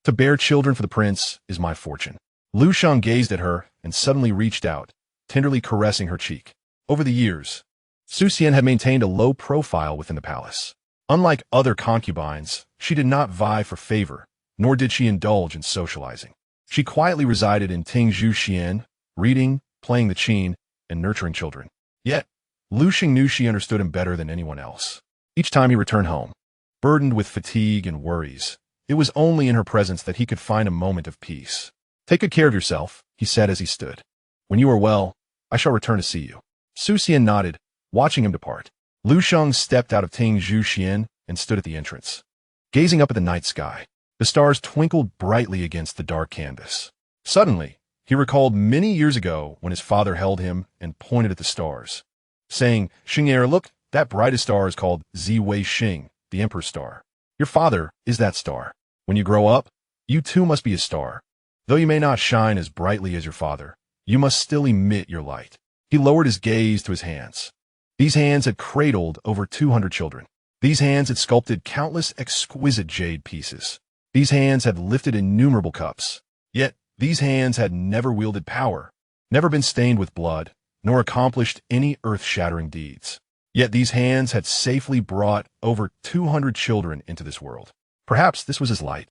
To bear children for the prince is my fortune. Liu Sheng gazed at her and suddenly reached out, tenderly caressing her cheek. Over the years, Su Xian had maintained a low profile within the palace. Unlike other concubines, she did not vie for favor, nor did she indulge in socializing. She quietly resided in Zhongshan, reading, playing the qin, and nurturing children. Yet, Liu Sheng knew she understood him better than anyone else. Each time he returned home, burdened with fatigue and worries, it was only in her presence that he could find a moment of peace. Take good care of yourself, he said as he stood. When you are well, I shall return to see you. Su Xian nodded, watching him depart. Liu Sheng stepped out of Zhongshan and stood at the entrance, gazing up at the night sky. The stars twinkled brightly against the dark canvas. Suddenly, he recalled many years ago when his father held him and pointed at the stars, saying, Xing'er, look, that brightest star is called Ziwei Xing, the Emperor's star. Your father is that star. When you grow up, you too must be a star. Though you may not shine as brightly as your father, you must still emit your light. He lowered his gaze to his hands. These hands had cradled over 200 children. These hands had sculpted countless exquisite jade pieces. These hands had lifted innumerable cups. Yet, these hands had never wielded power, never been stained with blood, nor accomplished any earth-shattering deeds. Yet these hands had safely brought over 200 children into this world. Perhaps this was his light.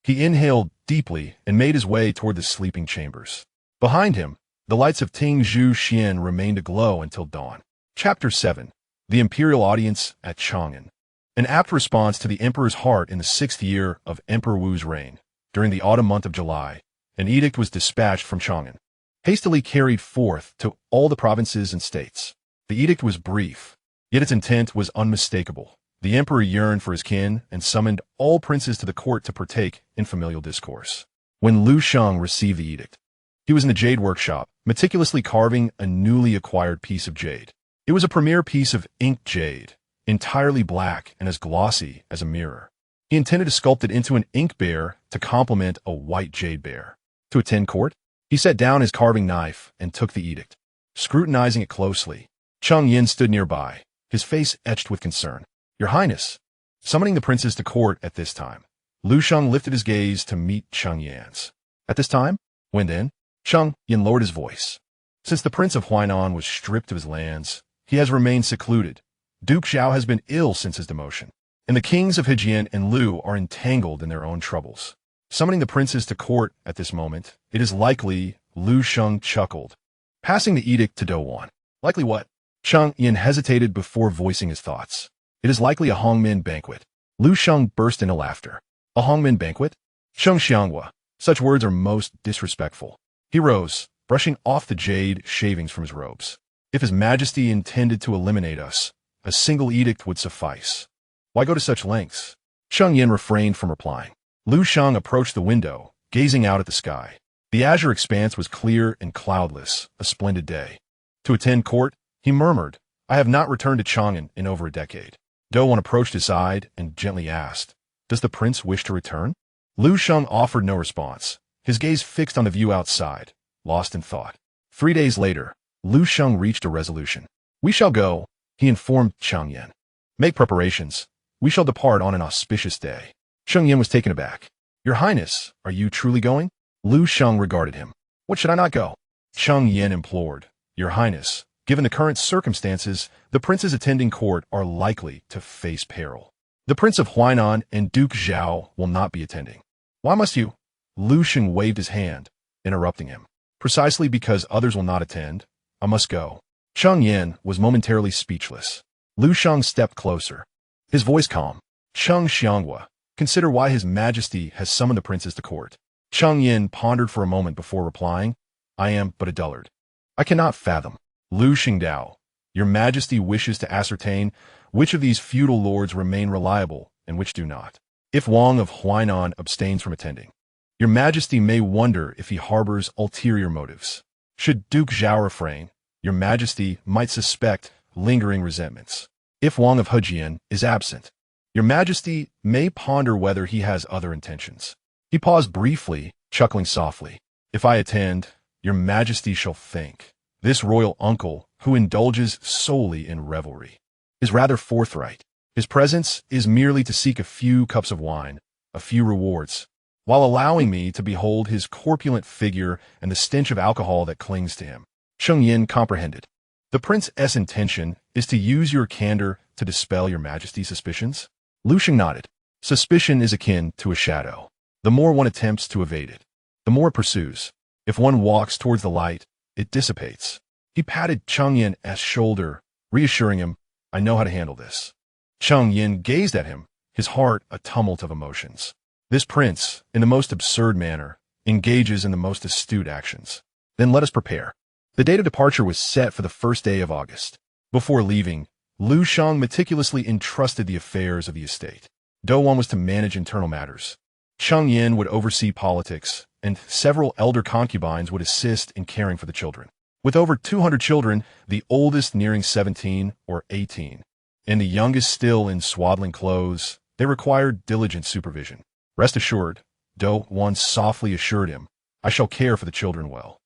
He inhaled deeply and made his way toward the sleeping chambers. Behind him, the lights of Zhongshan remained aglow until dawn. Chapter 7. The Imperial Audience at Chang'an. An apt response to the emperor's heart in the 6th year of Emperor Wu's reign. During the autumn month of July, an edict was dispatched from Chang'an, hastily carried forth to all the provinces and states. The edict was brief, yet its intent was unmistakable. The emperor yearned for his kin and summoned all princes to the court to partake in familial discourse. When Liu Sheng received the edict, he was in the jade workshop, meticulously carving a newly acquired piece of jade. It was a premier piece of inked jade, entirely black and as glossy as a mirror. He intended to sculpt it into an ink bear to complement a white jade bear. To attend court, he set down his carving knife and took the edict. Scrutinizing it closely, Cheng Yin stood nearby, his face etched with concern. Your Highness. Summoning the princes to court at this time, Liu Sheng lifted his gaze to meet Cheng Yin's. At this time? When then? Cheng Yin lowered his voice. Since the Prince of Huainan was stripped of his lands, he has remained secluded. Duke Zhao has been ill since his demotion, and the kings of Hejian and Lu are entangled in their own troubles. Summoning the princes to court at this moment, it is likely, Liu Sheng chuckled, passing the edict to Wan. Likely what? Cheng Yin hesitated before voicing his thoughts. It is likely a Hongmen banquet. Liu Sheng burst into laughter. A Hongmen banquet? Sheng Xianghua. Such words are most disrespectful. He rose, brushing off the jade shavings from his robes. If His Majesty intended to eliminate us, a single edict would suffice. Why go to such lengths? Cheng Yin refrained from replying. Liu Sheng approached the window, gazing out at the sky. The azure expanse was clear and cloudless, a splendid day. To attend court, he murmured, I have not returned to Chang'an in over a decade. Wan approached his side and gently asked, Does the prince wish to return? Liu Sheng offered no response, his gaze fixed on the view outside, lost in thought. 3 days later, Liu Sheng reached a resolution. We shall go, he informed Cheng Yin. Make preparations. We shall depart on an auspicious day. Cheng Yin was taken aback. Your Highness, are you truly going? Liu Sheng regarded him. What should I not go? Cheng Yin implored. Your Highness, given the current circumstances, the princes attending court are likely to face peril. The Prince of Huainan and Duke Zhao will not be attending. Why must you? Liu Sheng waved his hand, interrupting him. Precisely because others will not attend, I must go. Cheng Yin was momentarily speechless. Liu Sheng stepped closer. His voice calm. Cheng Xianghua, consider why His Majesty has summoned the princes to court. Cheng Yin pondered for a moment before replying, I am but a dullard. I cannot fathom. Liu Xingdao, Your Majesty wishes to ascertain which of these feudal lords remain reliable and which do not. If Wang of Huainan abstains from attending, Your Majesty may wonder if he harbors ulterior motives. Should Duke Zhao refrain, Your Majesty might suspect lingering resentments. If Wang of Hejian is absent, Your Majesty may ponder whether he has other intentions. He paused briefly, chuckling softly. If I attend, Your Majesty shall think, this royal uncle, who indulges solely in revelry, is rather forthright. His presence is merely to seek a few cups of wine, a few rewards, while allowing me to behold his corpulent figure and the stench of alcohol that clings to him. Cheng Yin comprehended. The prince's intention is to use your candor to dispel Your Majesty's suspicions? Liu Sheng nodded. Suspicion is akin to a shadow. The more one attempts to evade it, the more it pursues. If one walks towards the light, it dissipates. He patted Cheng Yin's shoulder, reassuring him, I know how to handle this. Cheng Yin gazed at him, his heart a tumult of emotions. This prince, in the most absurd manner, engages in the most astute actions. Then let us prepare. The date of departure was set for the first day of August. Before leaving, Liu Sheng meticulously entrusted the affairs of the estate. Douwan was to manage internal matters. Cheng Yin would oversee politics, and several elder concubines would assist in caring for the children. With over 200 children, the oldest nearing 17 or 18, and the youngest still in swaddling clothes, they required diligent supervision. Rest assured, Douwan softly assured him, I shall care for the children well.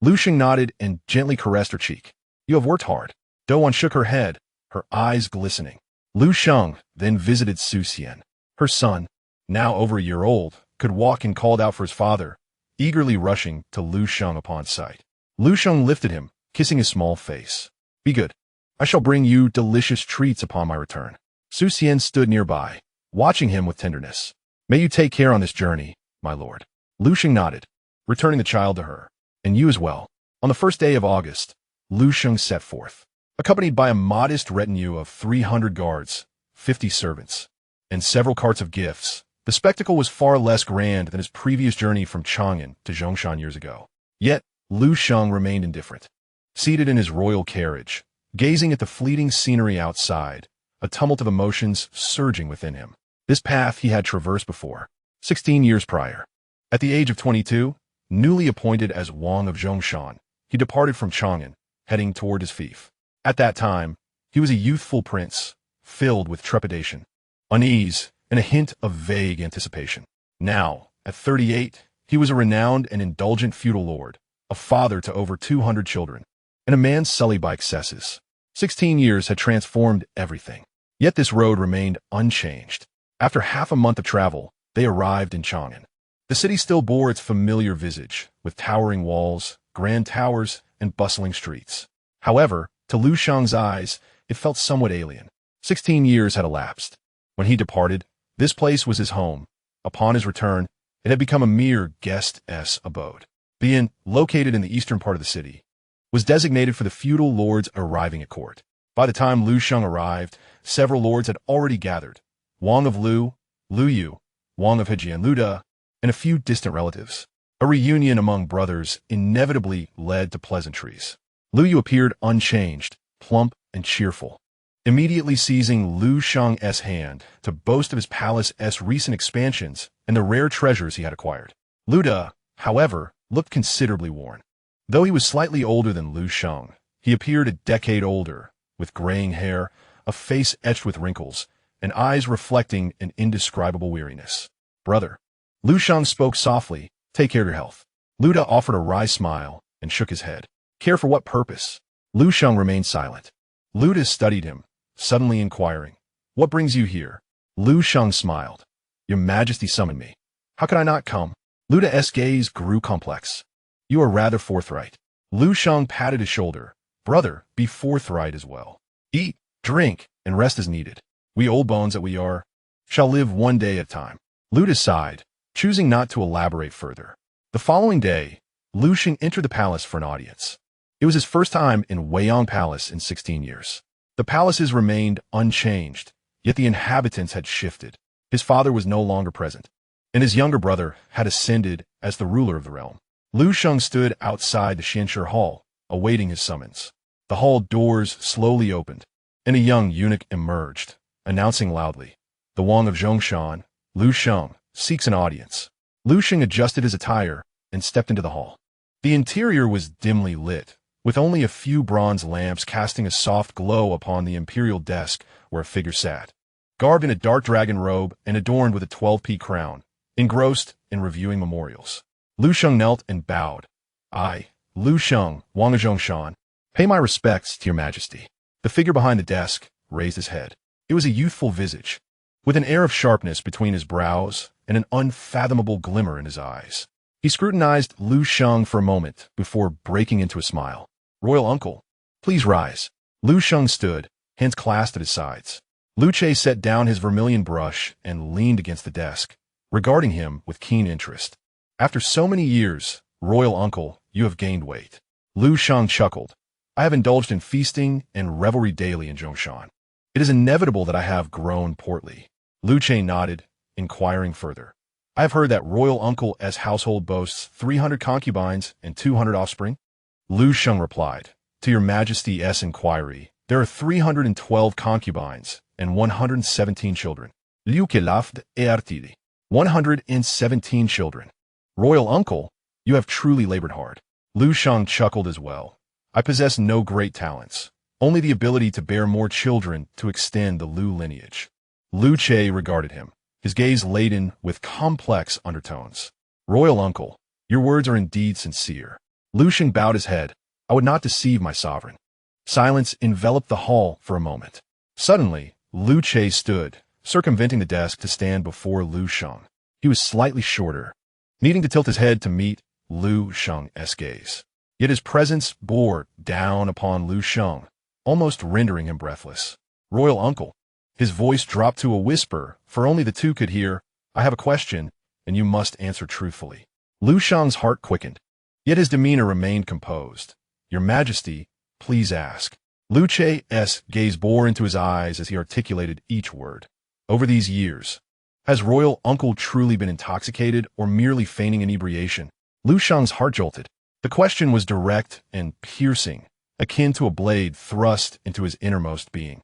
Liu Sheng nodded and gently caressed her cheek. You have worked hard. Douwan shook her head, her eyes glistening. Liu Sheng then visited Su Xian. Her son, now over a year old, could walk and called out for his father, eagerly rushing to Liu Sheng upon sight. Liu Sheng lifted him, kissing his small face. Be good. I shall bring you delicious treats upon my return. Su Xian stood nearby, watching him with tenderness. May you take care on this journey, my lord. Liu Sheng nodded, returning the child to her. And you as well. On the first day of August, Liu Sheng set forth, accompanied by a modest retinue of 300 guards, 50 servants, and several carts of gifts. The spectacle was far less grand than his previous journey from Chang'an to Zhongshan years ago. Yet, Liu Sheng remained indifferent. Seated in his royal carriage, gazing at the fleeting scenery outside, a tumult of emotions surging within him. This path he had traversed before, 16 years prior. At the age of 22, newly appointed as Wang of Zhongshan, he departed from Chang'an, heading toward his fief. At that time, he was a youthful prince, filled with trepidation, unease, and a hint of vague anticipation. Now, at 38, he was a renowned and indulgent feudal lord, a father to over 200 children, and a man sullied by excesses. 16 years had transformed everything. Yet this road remained unchanged. After half a month of travel, they arrived in Chang'an. The city still bore its familiar visage, with towering walls, grand towers, and bustling streets. However, to Liu Sheng's eyes, it felt somewhat alien. 16 years had elapsed. When he departed, this place was his home. Upon his return, it had become a mere guest's abode. The inn, located in the eastern part of the city, was designated for the feudal lords arriving at court. By the time Liu Sheng arrived, several lords had already gathered. Wang of Liu, Liu Yu, Wang of Hejian Luda, and a few distant relatives. A reunion among brothers inevitably led to pleasantries. Liu Yu appeared unchanged, plump and cheerful, immediately seizing Liu Sheng's hand to boast of his palace's recent expansions and the rare treasures he had acquired. Luda, however, looked considerably worn. Though he was slightly older than Liu Sheng, he appeared a decade older, with graying hair, a face etched with wrinkles, and eyes reflecting an indescribable weariness. Brother. Liu Sheng spoke softly, take care of your health. Luda offered a wry smile and shook his head. Care for what purpose? Liu Sheng remained silent. Luda studied him, suddenly inquiring, what brings you here? Liu Sheng smiled. Your Majesty summoned me. How could I not come? Luda's gaze grew complex. You are rather forthright. Liu Sheng patted his shoulder. Brother, be forthright as well. Eat, drink, and rest as needed. We old bones that we are, shall live one day at a time. Luda sighed, choosing not to elaborate further. The following day, Liu Sheng entered the palace for an audience. It was his first time in Weiyang Palace in 16 years. The palaces remained unchanged, yet the inhabitants had shifted. His father was no longer present, and his younger brother had ascended as the ruler of the realm. Liu Sheng stood outside the Xianshi Hall, awaiting his summons. The hall doors slowly opened, and a young eunuch emerged, announcing loudly, "The Wang of Zhongshan, Liu Sheng, seeks an audience." Liu Sheng adjusted his attire and stepped into the hall. The interior was dimly lit, with only a few bronze lamps casting a soft glow upon the imperial desk where a figure sat, garbed in a dark dragon robe and adorned with a 12p crown, engrossed in reviewing memorials. Liu Sheng knelt and bowed. "I, Liu Sheng, Wang of Zhongshan, pay my respects to your majesty." The figure behind the desk raised his head. It was a youthful visage, with an air of sharpness between his brows and an unfathomable glimmer in his eyes. He scrutinized Liu Sheng for a moment before breaking into a smile. "Royal uncle, please rise." Liu Sheng stood, hands clasped at his sides. Liu Che set down his vermilion brush and leaned against the desk, regarding him with keen interest. "After so many years, royal uncle, you have gained weight." Liu Sheng chuckled. "I have indulged in feasting and revelry daily in Zhongshan. It is inevitable that I have grown portly." Liu Che nodded, inquiring further. "I have heard that royal uncle's household boasts 300 concubines and 200 offspring?" Liu Sheng replied, "To your majesty's inquiry, there are 312 concubines and 117 children." Liu Ke laughed et 117 children. "Royal uncle, you have truly labored hard." Liu Sheng chuckled as well. "I possess no great talents, only the ability to bear more children to extend the Liu lineage." Liu Che regarded him, his gaze laden with complex undertones. "Royal uncle, your words are indeed sincere." Liu Sheng bowed his head. "I would not deceive my sovereign." Silence enveloped the hall for a moment. Suddenly, Liu Che stood, circumventing the desk to stand before Liu Sheng. He was slightly shorter, needing to tilt his head to meet Liu Sheng's gaze. Yet his presence bore down upon Liu Sheng, almost rendering him breathless. "Royal uncle." His voice dropped to a whisper, for only the two could hear. "I have a question, and you must answer truthfully." Liu Sheng's heart quickened, yet his demeanor remained composed. "Your Majesty, please ask." Liu Che's gaze bore into his eyes as he articulated each word. "Over these years, has royal uncle truly been intoxicated or merely feigning inebriation?" Liu Sheng's heart jolted. The question was direct and piercing, akin to a blade thrust into his innermost being.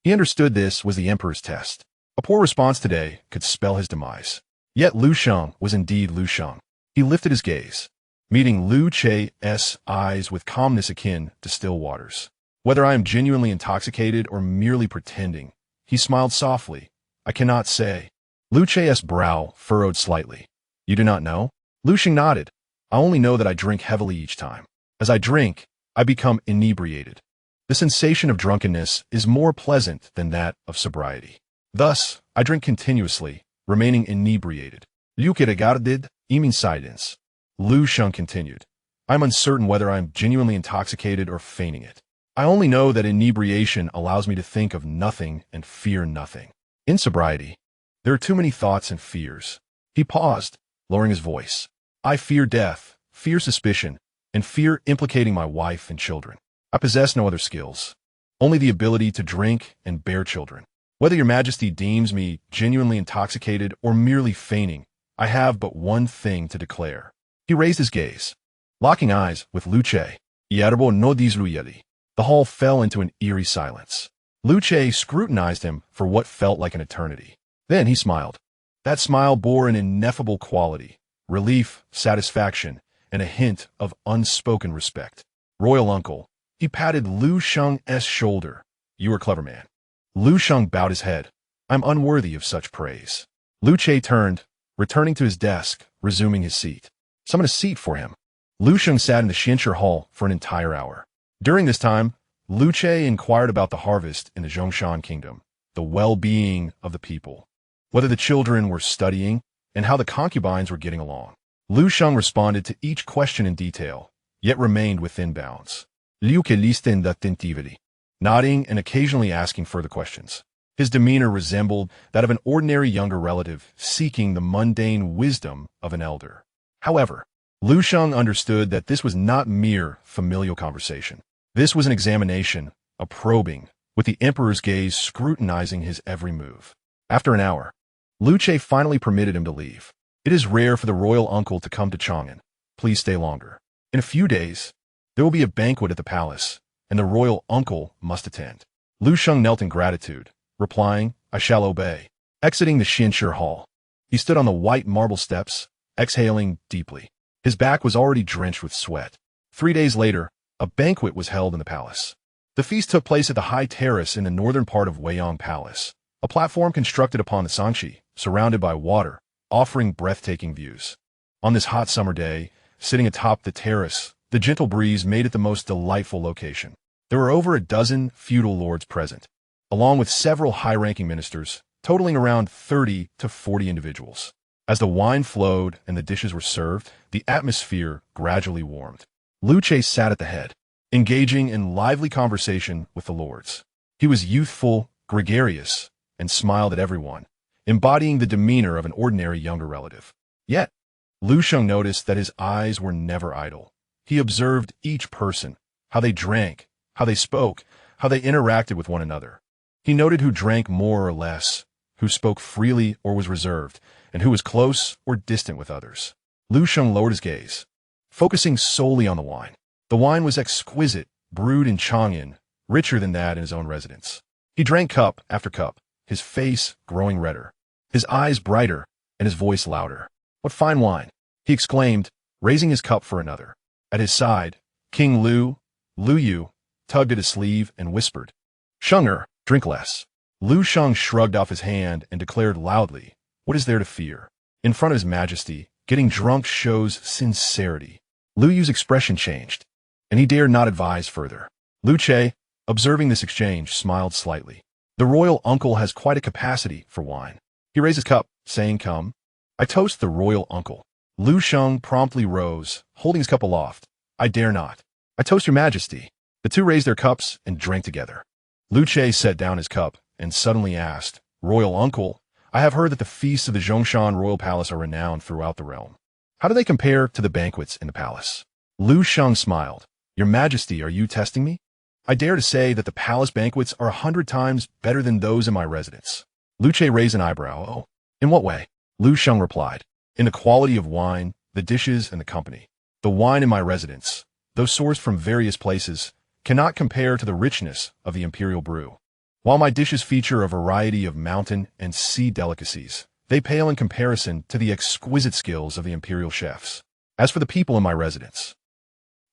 He understood this was the emperor's test. A poor response today could spell his demise. Yet Liu Sheng was indeed Liu Sheng. He lifted his gaze, meeting Liu Che's eyes with calmness akin to still waters. "Whether I am genuinely intoxicated or merely pretending," he smiled softly, "I cannot say." Liu Che's brow furrowed slightly. "You do not know?" Liu Sheng nodded. "I only know that I drink heavily each time. As I drink, I become inebriated. The sensation of drunkenness is more pleasant than that of sobriety. Thus, I drink continuously, remaining inebriated." Liu Ke regarded him in silence. Liu Sheng continued, "I am uncertain whether I am genuinely intoxicated or feigning it. I only know that inebriation allows me to think of nothing and fear nothing. In sobriety, there are too many thoughts and fears." He paused, lowering his voice. "I fear death, fear suspicion, and fear implicating my wife and children. I possess no other skills, only the ability to drink and bear children. Whether your Majesty deems me genuinely intoxicated or merely feigning, I have but one thing to declare." He raised his gaze, locking eyes with Liu Che. "Yerbo no disluyeli." The hall fell into an eerie silence. Liu Che scrutinized him for what felt like an eternity. Then he smiled. That smile bore an ineffable quality, relief, satisfaction, and a hint of unspoken respect. "Royal uncle." He patted Liu Sheng's shoulder. "You are a clever man." Liu Sheng bowed his head. "I'm unworthy of such praise." Liu Che turned, returning to his desk, resuming his seat. Summon a seat for him. Liu Sheng sat in the Xianshi Hall for an entire hour. During this time, Liu Che inquired about the harvest in the Zhongshan kingdom, the well-being of the people, whether the children were studying, and how the concubines were getting along. Liu Sheng responded to each question in detail, yet remained within bounds. Liu que listen attentively, nodding and occasionally asking further questions. His demeanor resembled that of an ordinary younger relative seeking the mundane wisdom of an elder. However, Liu Sheng understood that this was not mere familial conversation. This was an examination, a probing, with the emperor's gaze scrutinizing his every move. After an hour, Liu Che finally permitted him to leave. It is rare for the royal uncle to come to Chang'an. Please stay longer. In a few days, there will be a banquet at the palace, and the royal uncle must attend. Liu Sheng knelt in gratitude, replying, I shall obey. Exiting the Xinshe hall, he stood on the white marble steps, exhaling deeply. His back was already drenched with sweat. 3 days later, a banquet was held in the palace. The feast took place at the high terrace in the northern part of Weiyang Palace, a platform constructed upon the Sangxi, surrounded by water, offering breathtaking views. On this hot summer day, sitting atop the terrace, the gentle breeze made it the most delightful location. There were over a dozen feudal lords present, along with several high-ranking ministers, totaling around 30 to 40 individuals. As the wine flowed and the dishes were served, the atmosphere gradually warmed. Liu Che sat at the head, engaging in lively conversation with the lords. He was youthful, gregarious, and smiled at everyone, embodying the demeanor of an ordinary younger relative. Yet, Liu Sheng noticed that his eyes were never idle. He observed each person, how they drank, how they spoke, how they interacted with one another. He noted who drank more or less, who spoke freely or was reserved, and who was close or distant with others. Liu Sheng lowered his gaze, focusing solely on the wine. The wine was exquisite, brewed in Chang'an, richer than that in his own residence. He drank cup after cup, his face growing redder, his eyes brighter, and his voice louder. What fine wine! He exclaimed, raising his cup for another. At his side, King Liu Yu, tugged at his sleeve and whispered, Shenger, drink less. Liu Sheng shrugged off his hand and declared loudly, what is there to fear? In front of his majesty, getting drunk shows sincerity. Liu Yu's expression changed, and he dared not advise further. Liu Che, observing this exchange, smiled slightly. The royal uncle has quite a capacity for wine. He raised his cup, saying, come. I toast the royal uncle. Liu Sheng promptly rose, holding his cup aloft. I dare not. I toast your majesty. The two raised their cups and drank together. Liu Che set down his cup and suddenly asked, Royal uncle, I have heard that the feasts of the Zhongshan royal palace are renowned throughout the realm. How do they compare to the banquets in the palace? Liu Sheng smiled. Your majesty, are you testing me? I dare to say that the palace banquets are 100 times better than those in my residence. Liu Che raised an eyebrow. Oh, in what way? Liu Sheng replied. In the quality of wine, the dishes, and the company. The wine in my residence, though sourced from various places, cannot compare to the richness of the imperial brew. While my dishes feature a variety of mountain and sea delicacies, they pale in comparison to the exquisite skills of the imperial chefs. As for the people in my residence,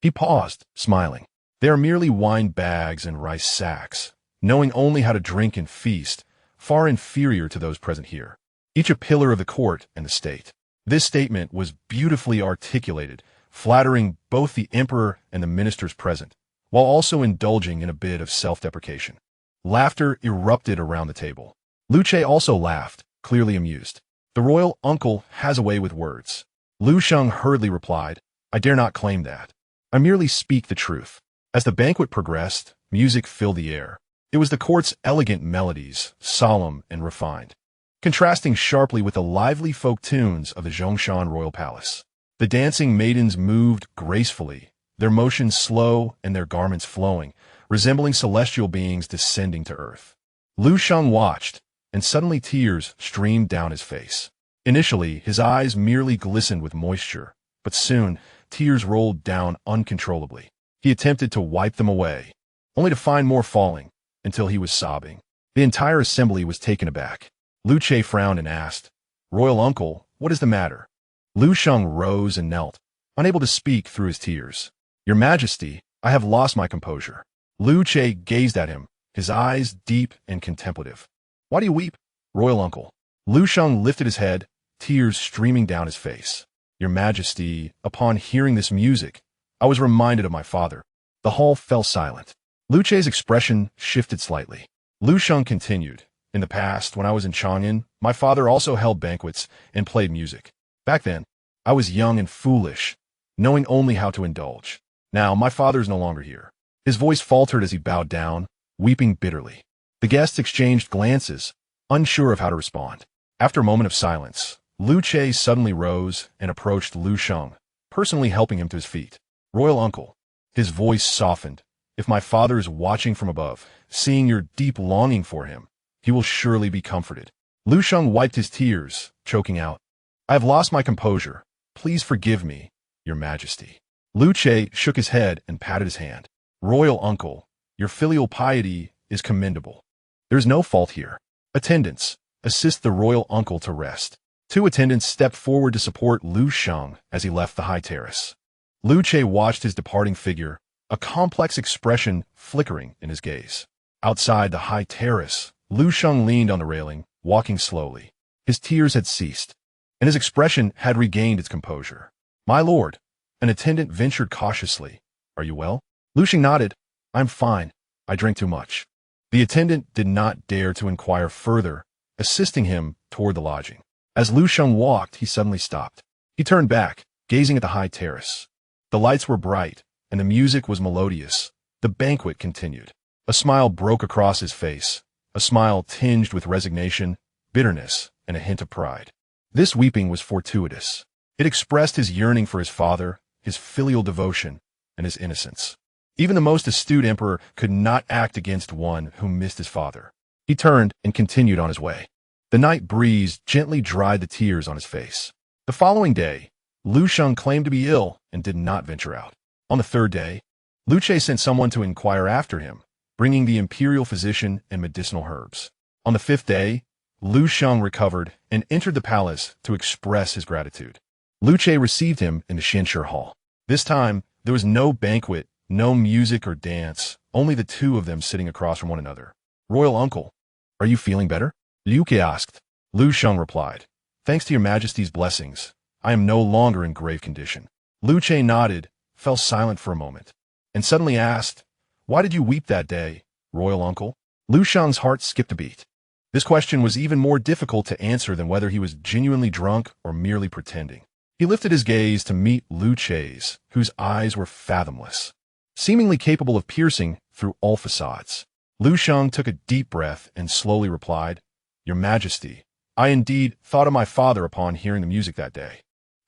he paused, smiling. They are merely wine bags and rice sacks, knowing only how to drink and feast, far inferior to those present here. Each a pillar of the court and the state. This statement was beautifully articulated, flattering both the emperor and the ministers present, while also indulging in a bit of self-deprecation. Laughter erupted around the table. Liu Che also laughed, clearly amused. The royal uncle has a way with words. Liu Sheng hurriedly replied, I dare not claim that. I merely speak the truth. As the banquet progressed, music filled the air. It was the court's elegant melodies, solemn and refined, contrasting sharply with the lively folk tunes of the Zhongshan royal palace. The dancing maidens moved gracefully, their motions slow and their garments flowing, resembling celestial beings descending to earth. Liu Sheng watched, and suddenly tears streamed down his face. Initially, his eyes merely glistened with moisture, but soon, tears rolled down uncontrollably. He attempted to wipe them away, only to find more falling, until he was sobbing. The entire assembly was taken aback. Liu Che frowned and asked, Royal uncle, what is the matter? Liu Sheng rose and knelt, unable to speak through his tears. Your majesty, I have lost my composure. Liu Che gazed at him, his eyes deep and contemplative. Why do you weep, royal uncle? Liu Sheng lifted his head, tears streaming down his face. Your majesty, upon hearing this music, I was reminded of my father. The hall fell silent. Liu Che's expression shifted slightly. Liu Sheng continued, In the past, when I was in Chang'an, my father also held banquets and played music. Back then, I was young and foolish, knowing only how to indulge. Now, my father is no longer here. His voice faltered as he bowed down, weeping bitterly. The guests exchanged glances, unsure of how to respond. After a moment of silence, Liu Che suddenly rose and approached Liu Sheng, personally helping him to his feet. "Royal uncle," his voice softened, "if my father is watching from above, seeing your deep longing for him, he will surely be comforted." Liu Sheng wiped his tears, choking out, "I have lost my composure. Please forgive me, your majesty." Liu Che shook his head and patted his hand. "Royal uncle, your filial piety is commendable. There is no fault here. Attendants, assist the royal uncle to rest." Two attendants stepped forward to support Liu Sheng as he left the high terrace. Liu Che watched his departing figure, a complex expression flickering in his gaze. Outside the high terrace, Liu Sheng leaned on the railing, walking slowly. His tears had ceased, and his expression had regained its composure. "My lord," an attendant ventured cautiously, "are you well?" Liu Sheng nodded. "I'm fine. I drank too much." The attendant did not dare to inquire further, assisting him toward the lodging. As Liu Sheng walked, he suddenly stopped. He turned back, gazing at the high terrace. The lights were bright, and the music was melodious. The banquet continued. A smile broke across his face, a smile tinged with resignation, bitterness, and a hint of pride. This weeping was fortuitous. It expressed his yearning for his father, his filial devotion, and his innocence. Even the most astute emperor could not act against one who missed his father. He turned and continued on his way. The night breeze gently dried the tears on his face. The following day, Liu Sheng claimed to be ill and did not venture out. On the third day, Liu Che sent someone to inquire after him, bringing the imperial physician and medicinal herbs. On the fifth day, Liu Sheng recovered and entered the palace to express his gratitude. Liu Che received him in the Xianshi Hall. This time, there was no banquet, no music or dance, only the two of them sitting across from one another. "Royal uncle, are you feeling better?" Liu Che asked. Liu Sheng replied, "Thanks to your majesty's blessings, I am no longer in grave condition." Liu Che nodded, fell silent for a moment, and suddenly asked, "Why did you weep that day, royal uncle?" Liu Sheng's heart skipped a beat. This question was even more difficult to answer than whether he was genuinely drunk or merely pretending. He lifted his gaze to meet Liu Che's, whose eyes were fathomless, seemingly capable of piercing through all facades. Liu Sheng took a deep breath and slowly replied, "Your Majesty, I indeed thought of my father upon hearing the music that day.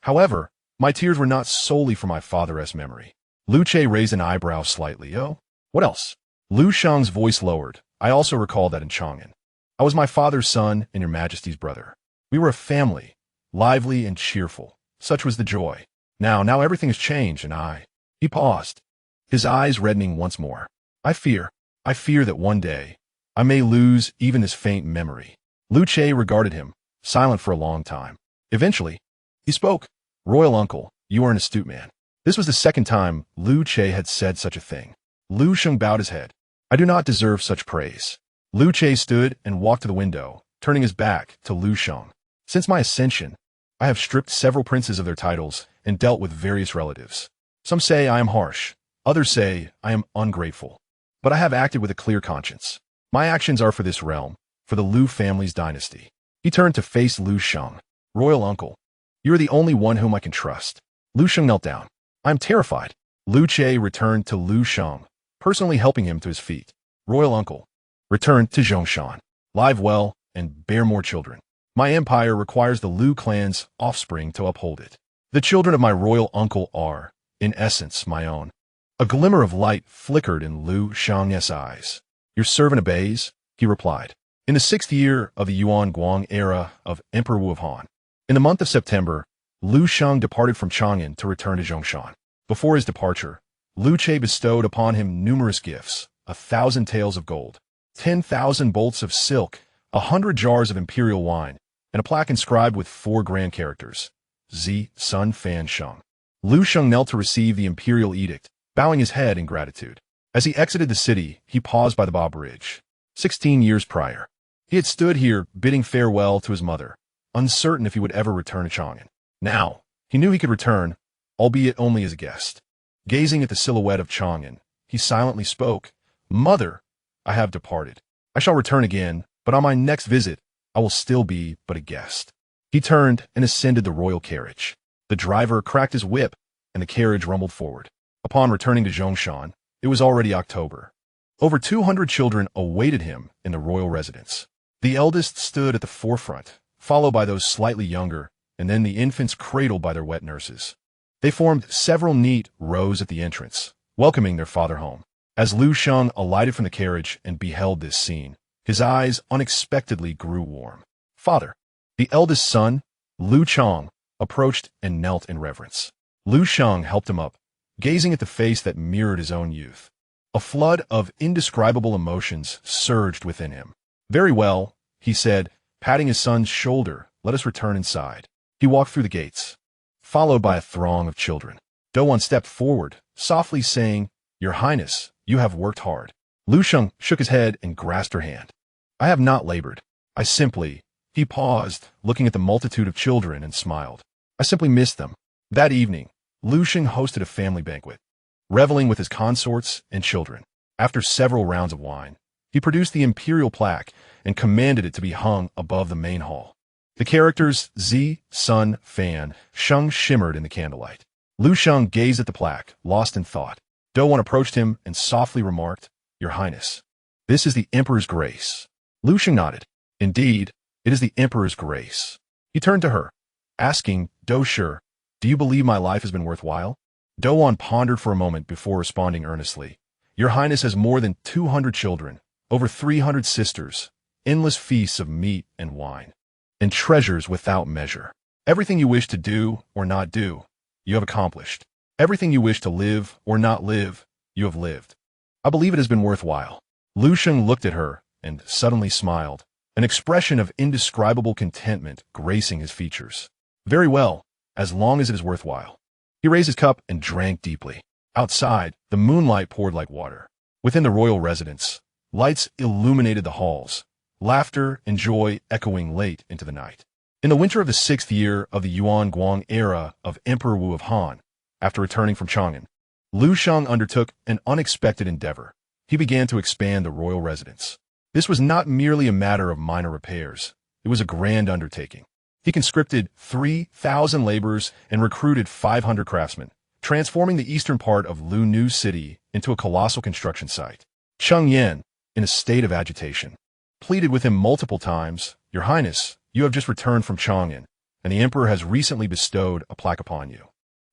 However, my tears were not solely for my father's memory." Liu Che raised an eyebrow slightly. "Oh, what else?" Liu Sheng's voice lowered. "I also recall that in Chang'an, I was my father's son and your Majesty's brother. We were a family, lively and cheerful. Such was the joy. Now everything has changed, and I—" He paused, his eyes reddening once more. I fear that one day, I may lose even this faint memory." Liu Che regarded him, silent for a long time. Eventually, he spoke. "Royal uncle, you are an astute man." This was the second time Liu Che had said such a thing. Liu Sheng bowed his head. "I do not deserve such praise." Liu Che stood and walked to the window, turning his back to Liu Sheng. "Since my ascension, I have stripped several princes of their titles and dealt with various relatives. Some say I am harsh, others say I am ungrateful. But I have acted with a clear conscience. My actions are for this realm, for the Liu family's dynasty." He turned to face Liu Sheng. "Royal uncle, you are the only one whom I can trust." Liu Sheng knelt down. "I am terrified." Liu Che returned to Liu Sheng, personally helping him to his feet. "Royal uncle, return to Zhongshan. Live well and bear more children. My empire requires the Liu clan's offspring to uphold it. The children of my royal uncle are, in essence, my own." A glimmer of light flickered in Liu Sheng's eyes. "Your servant obeys," he replied. In the 6th year of the Yuan Guang era of Emperor Wu of Han, in the month of September, Liu Sheng departed from Chang'an to return to Zhongshan. Before his departure, Liu Che bestowed upon him numerous gifts: 1,000 taels of gold, 10,000 bolts of silk, 100 jars of imperial wine, and a plaque inscribed with 4 grand characters: Z Sun Fan Sheng. Liu Sheng knelt to receive the imperial edict, bowing his head in gratitude. As he exited the city, he paused by the Ba Bridge. 16 years prior, he had stood here bidding farewell to his mother, uncertain if he would ever return to Chang'an. Now, he knew he could return, albeit only as a guest. Gazing at the silhouette of Chang'an, he silently spoke, "Mother, I have departed. I shall return again, but but on my next visit, I will still be but a guest." He turned and ascended the royal carriage. The driver cracked his whip, and the carriage rumbled forward. Upon returning to Zhongshan, it was already October. Over 200 children awaited him in the royal residence. The eldest stood at the forefront, followed by those slightly younger, and then the infants cradled by their wet nurses. They formed several neat rows at the entrance, welcoming their father home. As Liu Sheng alighted from the carriage and beheld this scene, his eyes unexpectedly grew warm. "Father." The eldest son, Liu Chong, approached and knelt in reverence. Liu Sheng helped him up, gazing at the face that mirrored his own youth. A flood of indescribable emotions surged within him. "Very well," he said, patting his son's shoulder. "Let us return inside." He walked through the gates, followed by a throng of children. Douan stepped forward, softly saying, "Your Highness, you have worked hard." Liu Sheng shook his head and grasped her hand. "I have not labored. I simply—" He paused, looking at the multitude of children, and smiled. "I simply missed them." That evening, Liu Sheng hosted a family banquet, reveling with his consorts and children. After several rounds of wine, he produced the imperial plaque and commanded it to be hung above the main hall. The characters Zi, Sun, Fan, Sheng shimmered in the candlelight. Liu Sheng gazed at the plaque, lost in thought. Douan approached him and softly remarked, "Your Highness, this is the Emperor's grace." Liu Sheng nodded. "Indeed, it is the Emperor's grace." He turned to her, asking, "Do you believe my life has been worthwhile?" Douan pondered for a moment before responding earnestly. "Your Highness has more than 200 children, over 300 sisters, endless feasts of meat and wine, and treasures without measure. Everything you wish to do or not do, you have accomplished. Everything you wish to live or not live, you have lived. I believe it has been worthwhile." Liu Sheng looked at her and suddenly smiled, an expression of indescribable contentment gracing his features. "Very well, as long as it is worthwhile." He raised his cup and drank deeply. Outside, the moonlight poured like water. Within the royal residence, lights illuminated the halls, laughter and joy echoing late into the night. In the winter of the 6th year of the Yuan Guang era of Emperor Wu of Han, after returning from Chang'an, Liu Sheng undertook an unexpected endeavor. He began to expand the royal residence. This was not merely a matter of minor repairs. It was a grand undertaking. He conscripted 3,000 laborers and recruited 500 craftsmen, transforming the eastern part of Lu City into a colossal construction site. Cheng Yan, in a state of agitation, pleaded with him multiple times, "Your Highness, you have just returned from Chang'an, and the Emperor has recently bestowed a plaque upon you.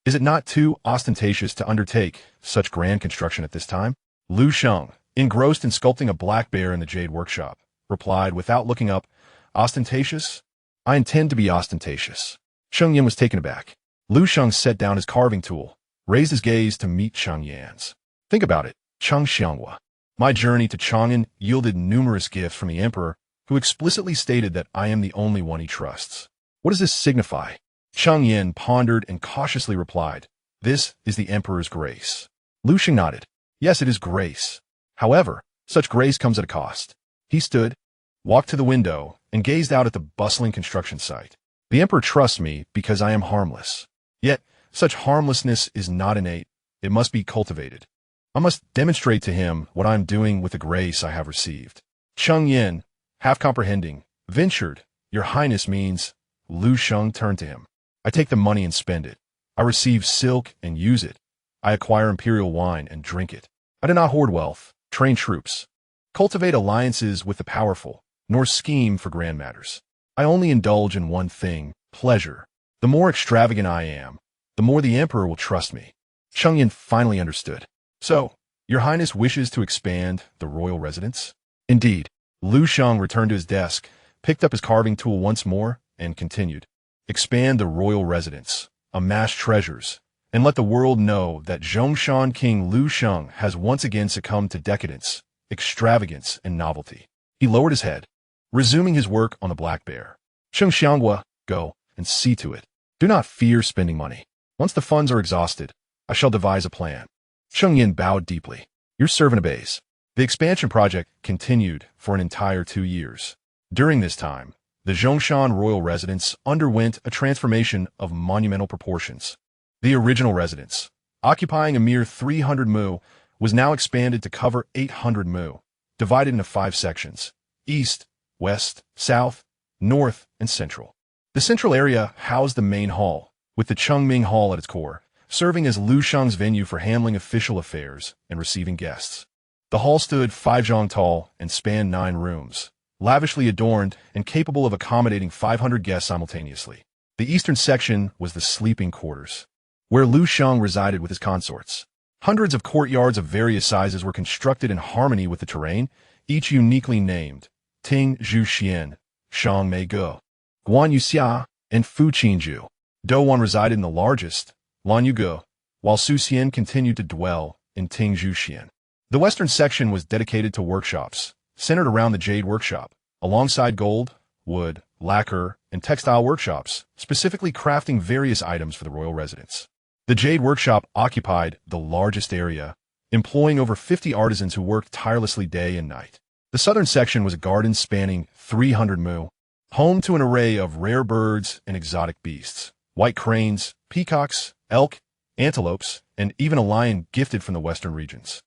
Is it not too ostentatious to undertake such grand construction at this time?" Liu Sheng, engrossed in sculpting a black bear in the jade workshop, replied without looking up, "Ostentatious? I intend to be ostentatious." Cheng Yan was taken aback. Liu Sheng set down his carving tool, raised his gaze to meet Cheng Yan's. "Think about it, Cheng Xianghua. My journey to Chang'an yielded numerous gifts from the Emperor, who explicitly stated that I am the only one he trusts. What does this signify?" Cheng Yan pondered and cautiously replied, "This is the Emperor's grace." Liu Sheng nodded. "Yes, it is grace. However, such grace comes at a cost." He stood, walked to the window, and gazed out at the bustling construction site. "The Emperor trusts me because I am harmless. Yet, such harmlessness is not innate. It must be cultivated. I must demonstrate to him what I am doing with the grace I have received." Cheng Yan, half comprehending, ventured, "Your Highness means—" Liu Sheng turned to him. "I take the money and spend it. I receive silk and use it. I acquire imperial wine and drink it. I do not hoard wealth, train troops, cultivate alliances with the powerful, nor scheme for grand matters. I only indulge in one thing, pleasure. The more extravagant I am, the more the Emperor will trust me." Cheng Yan finally understood. "So, Your Highness wishes to expand the royal residence?" "Indeed." Liu Sheng returned to his desk, picked up his carving tool once more, and continued. "Expand the royal residence, amass treasures, and let the world know that Zhongshan King Liu Sheng has once again succumbed to decadence, extravagance, and novelty." He lowered his head, resuming his work on the black bear. "Cheng Xianghua, go and see to it. Do not fear spending money. Once the funds are exhausted, I shall devise a plan." Cheng Yan bowed deeply. "Your servant obeys." The expansion project continued for an entire 2 years. During this time, the Zhongshan royal residence underwent a transformation of monumental proportions. The original residence, occupying a mere 300 mu, was now expanded to cover 800 mu, divided into 5 sections: east, west, south, north, and central. The central area housed the main hall, with the Chengming Hall at its core, serving as Liu Sheng's venue for handling official affairs and receiving guests. The hall stood 5 zhang tall and spanned 9 rooms, lavishly adorned and capable of accommodating 500 guests simultaneously. The eastern section was the sleeping quarters, where Liu Sheng resided with his consorts. Hundreds of courtyards of various sizes were constructed in harmony with the terrain, each uniquely named Ting Zhu Xian, Shang Mei Ge, Guan Yu Xia, and Fu Qinju. Douwan resided in the largest, Lan Yu Ge, while Su Xian continued to dwell in Ting Zhu Xian. The western section was dedicated to workshops, centered around the Jade Workshop, alongside gold, wood, lacquer, and textile workshops, specifically crafting various items for the royal residence. The Jade Workshop occupied the largest area, employing over 50 artisans who worked tirelessly day and night. The southern section was a garden spanning 300 mu, home to an array of rare birds and exotic beasts, white cranes, peacocks, elk, antelopes, and even a lion gifted from the western regions.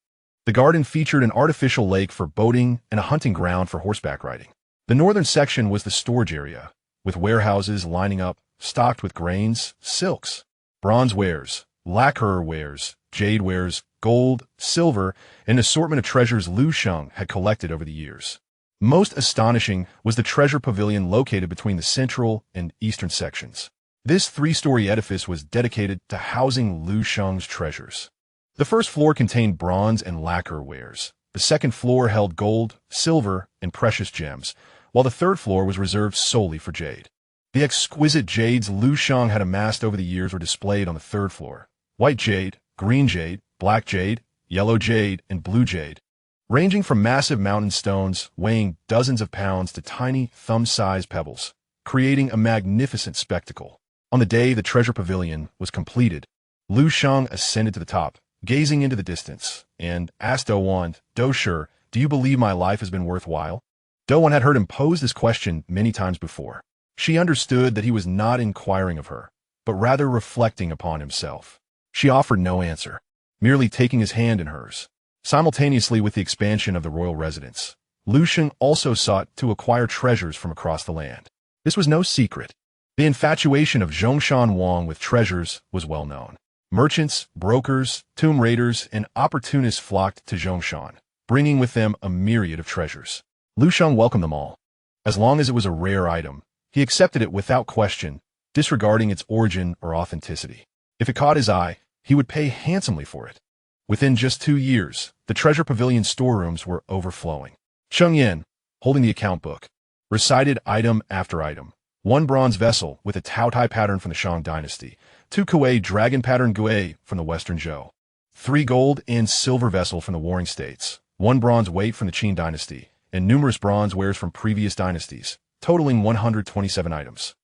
The garden featured an artificial lake for boating and a hunting ground for horseback riding. The northern section was the storage area, with warehouses lining up, stocked with grains, silks, bronze wares, lacquer wares, jade wares, gold, silver, and an assortment of treasures Liu Sheng had collected over the years. Most astonishing was the treasure pavilion located between the central and eastern sections. This 3-story edifice was dedicated to housing Liu Sheng's treasures. The first floor contained bronze and lacquer wares. The second floor held gold, silver, and precious gems, while the third floor was reserved solely for jade. The exquisite jades Liu Sheng had amassed over the years were displayed on the third floor. White jade, green jade, black jade, yellow jade, and blue jade, ranging from massive mountain stones weighing dozens of pounds to tiny thumb-sized pebbles, creating a magnificent spectacle. On the day the treasure pavilion was completed, Liu Sheng ascended to the top, gazing into the distance, and asked Douwan, "Doushi, do you believe my life has been worthwhile?" Douwan had heard him pose this question many times before. She understood that he was not inquiring of her, but rather reflecting upon himself. She offered no answer, merely taking his hand in hers. Simultaneously with the expansion of the royal residence, Liu Sheng also sought to acquire treasures from across the land. This was no secret. The infatuation of Zhongshan Wang with treasures was well known. Merchants, brokers, tomb raiders, and opportunists flocked to Zhongshan, bringing with them a myriad of treasures. Liu Sheng welcomed them all. As long as it was a rare item, he accepted it without question, disregarding its origin or authenticity. If it caught his eye, he would pay handsomely for it. Within just 2 years, the treasure pavilion storerooms were overflowing. Cheng Yin, holding the account book, recited item after item. 1 bronze vessel with a Taotai pattern from the Han Dynasty, 2 Kuei dragon pattern Gui from the Western Zhou, 3 gold and silver vessel from the Warring States, 1 bronze weight from the Qin Dynasty, and numerous bronze wares from previous dynasties, totaling 127 items.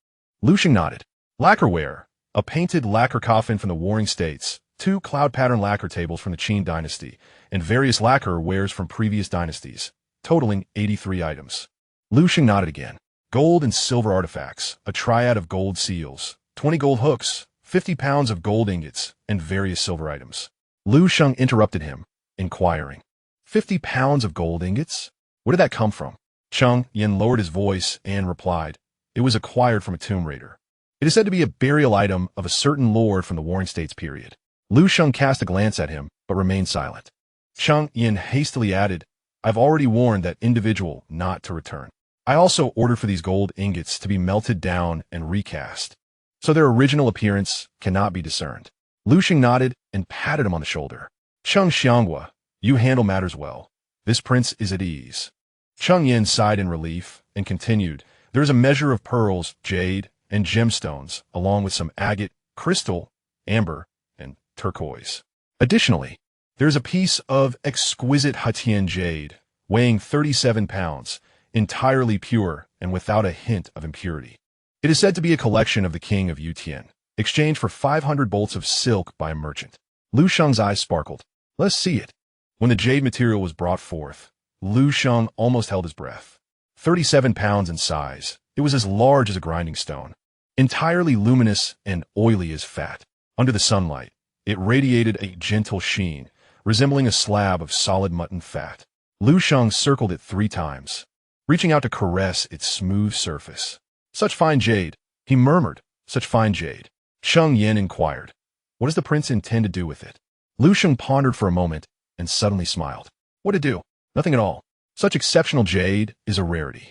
Liu Sheng nodded. Lacquerware, a painted lacquer coffin from the Warring States, 2 cloud pattern lacquer tables from the Qin Dynasty, and various lacquer wares from previous dynasties, totaling 83 items. Liu Sheng nodded again. Gold and silver artifacts, a triad of gold seals, 20 gold hooks, 50 pounds of gold ingots, and various silver items. Liu Sheng interrupted him, inquiring, 50 pounds of gold ingots? Where did that come from? Cheng Yin lowered his voice and replied, it was acquired from a tomb raider. It is said to be a burial item of a certain lord from the Warring States period. Liu Sheng cast a glance at him, but remained silent. Cheng Yin hastily added, I've already warned that individual not to return. I also ordered for these gold ingots to be melted down and recast, so their original appearance cannot be discerned. Liu Sheng nodded and patted him on the shoulder. Cheng Xianghua, you handle matters well. This prince is at ease. Cheng Yin sighed in relief and continued, there is a measure of pearls, jade, and gemstones, along with some agate, crystal, amber, and turquoise. Additionally, there is a piece of exquisite Hatian jade, weighing 37 pounds, entirely pure and without a hint of impurity. It is said to be a collection of the king of Yutian, exchanged for 500 bolts of silk by a merchant. Liu Sheng's eyes sparkled. Let's see it. When the jade material was brought forth, Liu Sheng almost held his breath. 37 pounds in size, it was as large as a grinding stone. Entirely luminous and oily as fat. Under the sunlight, it radiated a gentle sheen, resembling a slab of solid mutton fat. Liu Sheng circled it 3 times. reaching out to caress its smooth surface. Such fine jade, he murmured. Such fine jade. Sheng Yin inquired. What does the prince intend to do with it? Liu Sheng pondered for a moment and suddenly smiled. What to do? Nothing at all. Such exceptional jade is a rarity.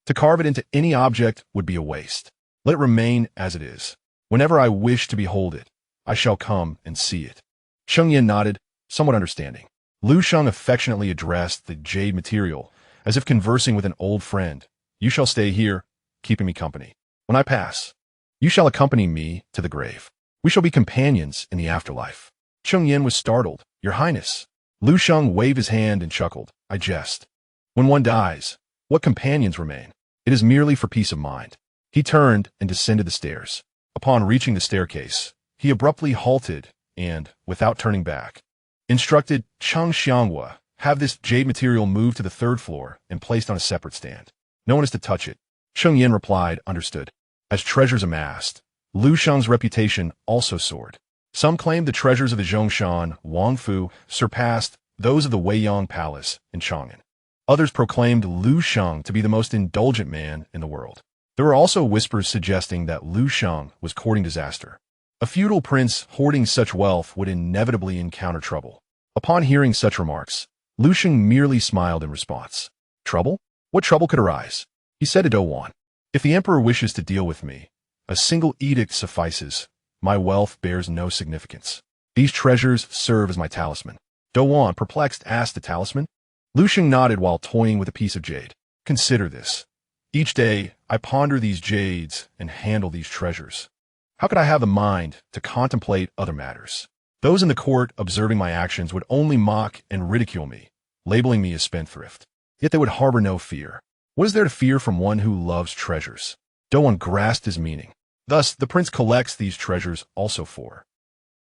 To carve it into any object would be a waste. Let it remain as it is. Whenever I wish to behold it, I shall come and see it. Sheng Yin nodded, somewhat understanding. Liu Sheng affectionately addressed the jade material, as if conversing with an old friend. You shall stay here, keeping me company. When I pass, you shall accompany me to the grave. We shall be companions in the afterlife. Sheng Yin was startled. Your Highness. Liu Sheng waved his hand and chuckled. I jest. When one dies, what companions remain? It is merely for peace of mind. He turned and descended the stairs. Upon reaching the staircase, he abruptly halted and, without turning back, instructed Chang Xianghua, have this jade material moved to the 3rd floor and placed on a separate stand. No one is to touch it. Sheng Yin replied, understood. As treasures amassed, Liu Sheng's reputation also soared. Some claimed the treasures of the Zhongshan, Wangfu, surpassed those of the Weiyang Palace in Chang'an. Others proclaimed Liu Sheng to be the most indulgent man in the world. There were also whispers suggesting that Liu Sheng was courting disaster. A feudal prince hoarding such wealth would inevitably encounter trouble. Upon hearing such remarks, Liu Sheng merely smiled in response. Trouble? What trouble could arise? He said to Douwan. If the emperor wishes to deal with me, a single edict suffices. My wealth bears no significance. These treasures serve as my talisman. Douwan, perplexed, asked the talisman. Liu Sheng nodded while toying with a piece of jade. Consider this. Each day, I ponder these jades and handle these treasures. How could I have the mind to contemplate other matters? Those in the court observing my actions would only mock and ridicule me, labeling me a spendthrift. Yet they would harbor no fear. What is there to fear from one who loves treasures? Douwan grasped his meaning. Thus, the prince collects these treasures also for.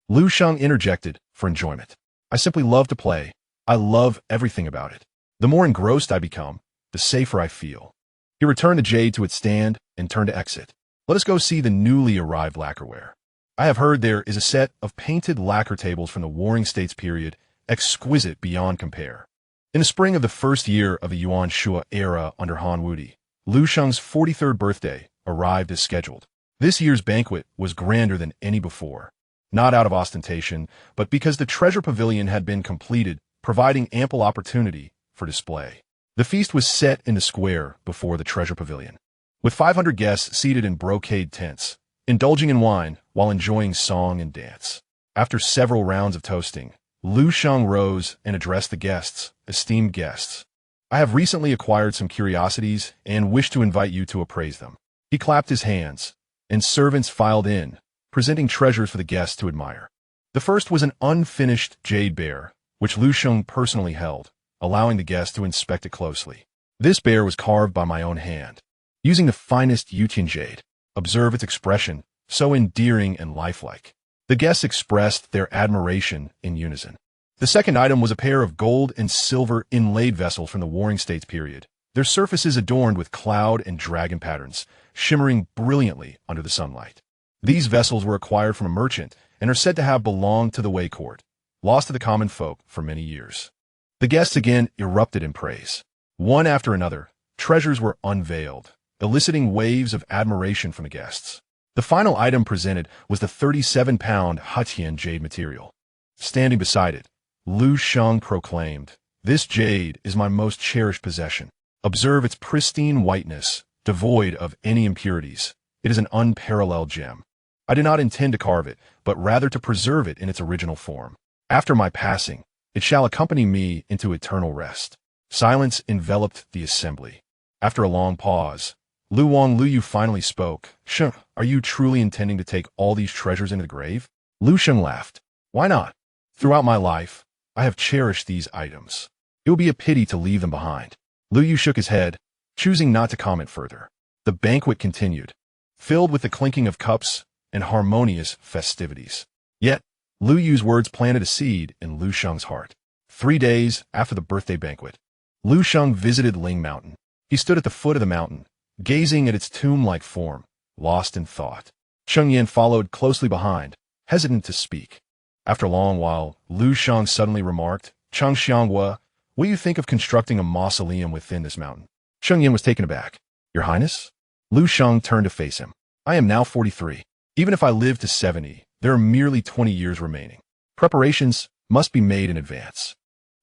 Liu Sheng interjected, for enjoyment. I simply love to play. I love everything about it. The more engrossed I become, the safer I feel. He returned the jade to its stand and turned to exit. Let us go see the newly arrived lacquerware. I have heard there is a set of painted lacquer tables from the Warring States period, exquisite beyond compare. In the spring of the first year of the Yuan Shua era under Han Wudi, Liu Sheng's 43rd birthday arrived as scheduled. This year's banquet was grander than any before, not out of ostentation, but because the treasure pavilion had been completed, providing ample opportunity for display. The feast was set in the square before the treasure pavilion, with 500 guests seated in brocade tents, indulging in wine while enjoying song and dance. After several rounds of toasting, Liu Sheng rose and addressed the guests, esteemed guests. I have recently acquired some curiosities and wish to invite you to appraise them. He clapped his hands, and servants filed in, presenting treasures for the guests to admire. The first was an unfinished jade bear, which Liu Sheng personally held, allowing the guests to inspect it closely. This bear was carved by my own hand, using the finest Yutian jade. Observe its expression, so endearing and lifelike. The guests expressed their admiration in unison. The second item was a pair of gold and silver inlaid vessels from the Warring States period, their surfaces adorned with cloud and dragon patterns, shimmering brilliantly under the sunlight. These vessels were acquired from a merchant and are said to have belonged to the Wei court, lost to the common folk for many years. The guests again erupted in praise. One after another, treasures were unveiled, eliciting waves of admiration from the guests. The final item presented was the 37-pound Hutian jade material. Standing beside it, Liu Sheng proclaimed, "This jade is my most cherished possession. Observe its pristine whiteness, devoid of any impurities. It is an unparalleled gem. I do not intend to carve it, but rather to preserve it in its original form. After my passing, it shall accompany me into eternal rest." Silence enveloped the assembly. After a long pause, Liu finally spoke. "Sheng, are you truly intending to take all these treasures into the grave?" Liu Sheng laughed. "Why not? Throughout my life, I have cherished these items. It would be a pity to leave them behind." Liu Yu shook his head, choosing not to comment further. The banquet continued, filled with the clinking of cups and harmonious festivities. Yet, Liu Yu's words planted a seed in Liu Sheng's heart. 3 days after the birthday banquet, Liu Sheng visited Ling Mountain. He stood at the foot of the mountain, gazing at its tomb-like form, lost in thought. Sheng Yin followed closely behind, hesitant to speak. After a long while, Liu Sheng suddenly remarked, "Chang Xianghua, what do you think of constructing a mausoleum within this mountain?" Sheng Yin was taken aback. Your Highness? Liu Sheng turned to face him. I am now 43. Even if I live to 70, there are merely 20 years remaining. Preparations must be made in advance.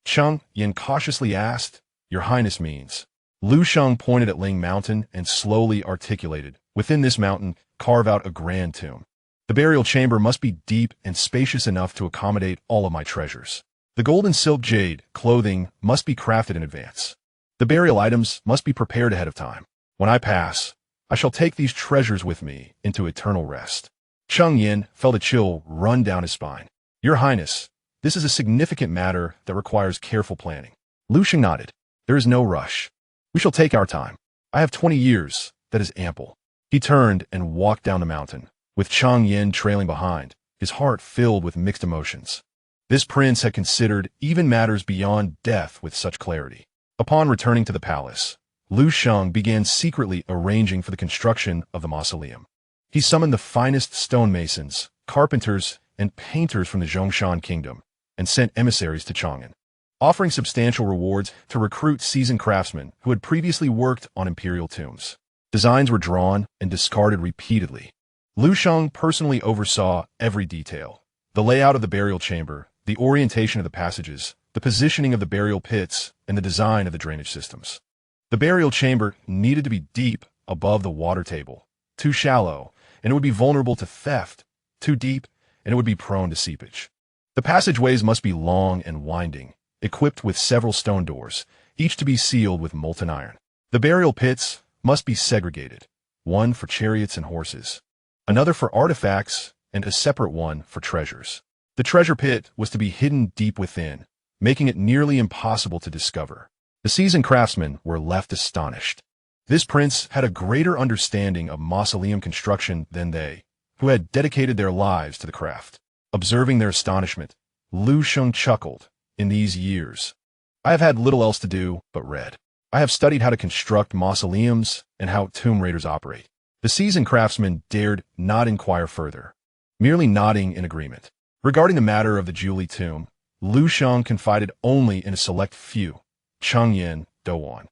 Sheng Yin cautiously asked, Your Highness means. Liu Sheng pointed at Ling Mountain and slowly articulated, Within this mountain, carve out a grand tomb. The burial chamber must be deep and spacious enough to accommodate all of my treasures. The gold and silk jade clothing must be crafted in advance. The burial items must be prepared ahead of time. When I pass, I shall take these treasures with me into eternal rest. Sheng Yin felt a chill run down his spine. Your Highness, this is a significant matter that requires careful planning. Liu Sheng nodded. There is no rush. We shall take our time. I have 20 years. That is ample. He turned and walked down the mountain, with Sheng Yin trailing behind, his heart filled with mixed emotions. This prince had considered even matters beyond death with such clarity. Upon returning to the palace, Liu Sheng began secretly arranging for the construction of the mausoleum. He summoned the finest stonemasons, carpenters, and painters from the Zhongshan kingdom, and sent emissaries to Chang'an, offering substantial rewards to recruit seasoned craftsmen who had previously worked on imperial tombs. Designs were drawn and discarded repeatedly. Liu Sheng personally oversaw every detail: the layout of the burial chamber, the orientation of the passages, the positioning of the burial pits, and the design of the drainage systems. The burial chamber needed to be deep above the water table. Too shallow, and it would be vulnerable to theft. Too deep, and it would be prone to seepage. The passageways must be long and winding, equipped with several stone doors, each to be sealed with molten iron. The burial pits must be segregated, one for chariots and horses, another for artifacts, and a separate one for treasures. The treasure pit was to be hidden deep within, making it nearly impossible to discover. The seasoned craftsmen were left astonished. This prince had a greater understanding of mausoleum construction than they, who had dedicated their lives to the craft. Observing their astonishment, Liu Sheng chuckled. In these years, I have had little else to do but read. I have studied how to construct mausoleums and how tomb raiders operate. The seasoned craftsman dared not inquire further, merely nodding in agreement. Regarding the matter of the Julie tomb, Liu Sheng confided only in a select few, Cheng Yin, Douwan,